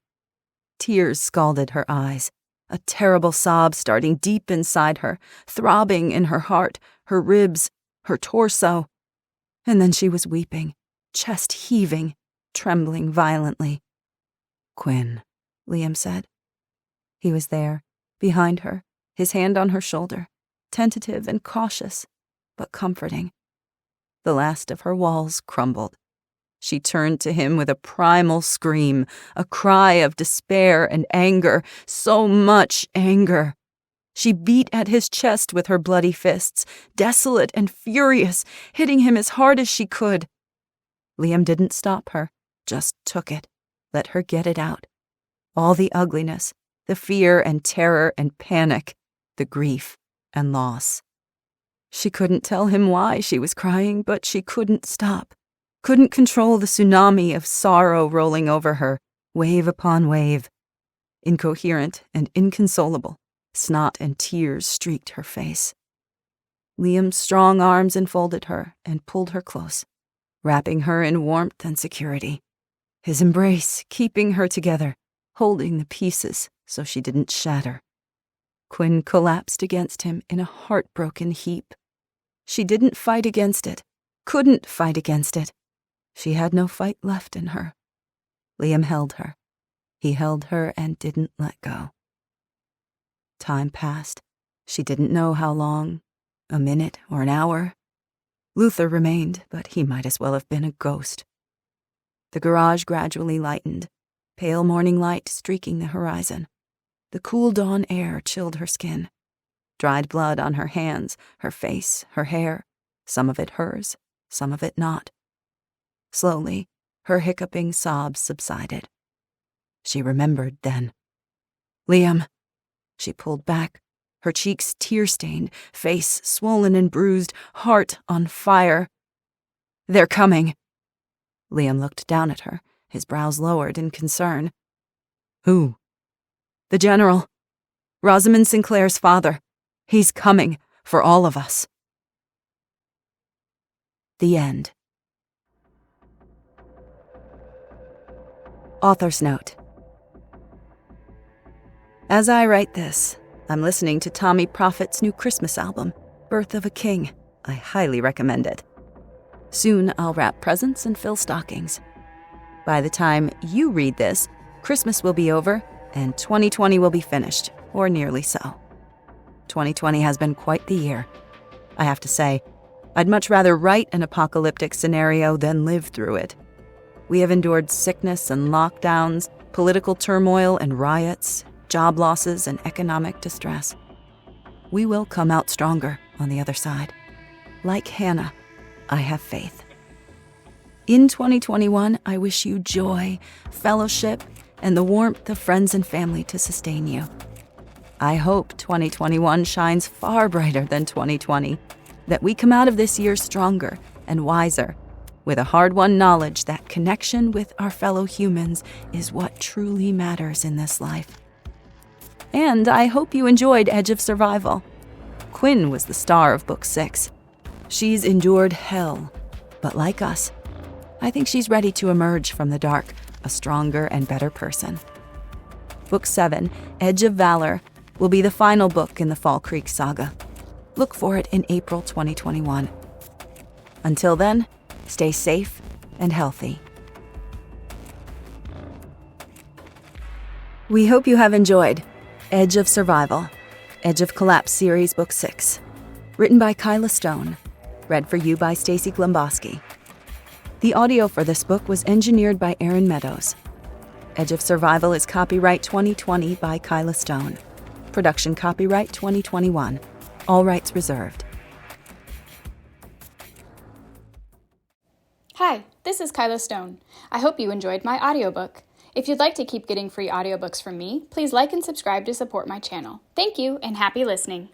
Tears scalded her eyes. a terrible sob starting deep inside her, throbbing in her heart, her ribs, her torso. And then she was weeping, chest heaving, trembling violently. "Quinn," Liam said. He was there, behind her, his hand on her shoulder, tentative and cautious, but comforting. The last of her walls crumbled. She turned to him with a primal scream, a cry of despair and anger, so much anger. She beat at his chest with her bloody fists, desolate and furious, hitting him as hard as she could. Liam didn't stop her, just took it, let her get it out. All the ugliness, the fear and terror and panic, the grief and loss. She couldn't tell him why she was crying, but she couldn't stop. Couldn't control the tsunami of sorrow rolling over her, wave upon wave. Incoherent and inconsolable, snot and tears streaked her face. Liam's strong arms enfolded her and pulled her close, wrapping her in warmth and security. His embrace keeping her together, holding the pieces so she didn't shatter. Quinn collapsed against him in a heartbroken heap. She didn't fight against it, couldn't fight against it. She had no fight left in her. Liam held her. He held her and didn't let go. Time passed. She didn't know how long, a minute or an hour. Luther remained, but he might as well have been a ghost. The garage gradually lightened, pale morning light streaking the horizon. The cool dawn air chilled her skin. Dried blood on her hands, her face, her hair, some of it hers, some of it not. Slowly, her hiccuping sobs subsided. She remembered then. "Liam." She pulled back, her cheeks tear-stained, face swollen and bruised, heart on fire. "They're coming." Liam looked down at her, his brows lowered in concern. "Who?" "The General. Rosamond Sinclair's father. He's coming for all of us." The end. Author's note. As I write this, I'm listening to Tommy Prophet's new Christmas album, Birth of a King. I highly recommend it. Soon I'll wrap presents and fill stockings. By the time you read this, Christmas will be over and 2020 will be finished, or nearly so. 2020 has been quite the year. I have to say, I'd much rather write an apocalyptic scenario than live through it. We have endured sickness and lockdowns, political turmoil and riots, job losses and economic distress. We will come out stronger on the other side. Like Hannah, I have faith. In 2021, I wish you joy, fellowship, and the warmth of friends and family to sustain you. I hope 2021 shines far brighter than 2020, that we come out of this year stronger and wiser, with a hard-won knowledge that connection with our fellow humans is what truly matters in this life. And I hope you enjoyed Edge of Survival. Quinn was the star of Book 6. She's endured hell, but like us, I think she's ready to emerge from the dark, a stronger and better person. Book 7, Edge of Valor, will be the final book in the Fall Creek saga. Look for it in April 2021. Until then, stay safe and healthy. We hope you have enjoyed Edge of Survival, Edge of Collapse Series Book 6, written by Kyla Stone, read for you by Stacy Glomboski. The audio for this book was engineered by Aaron Meadows. Edge of Survival is copyright 2020 by Kyla Stone. Production copyright 2021. All rights reserved. Hi, this is Kyla Stone. I hope you enjoyed my audiobook. If you'd like to keep getting free audiobooks from me, please like and subscribe to support my channel. Thank you, and happy listening.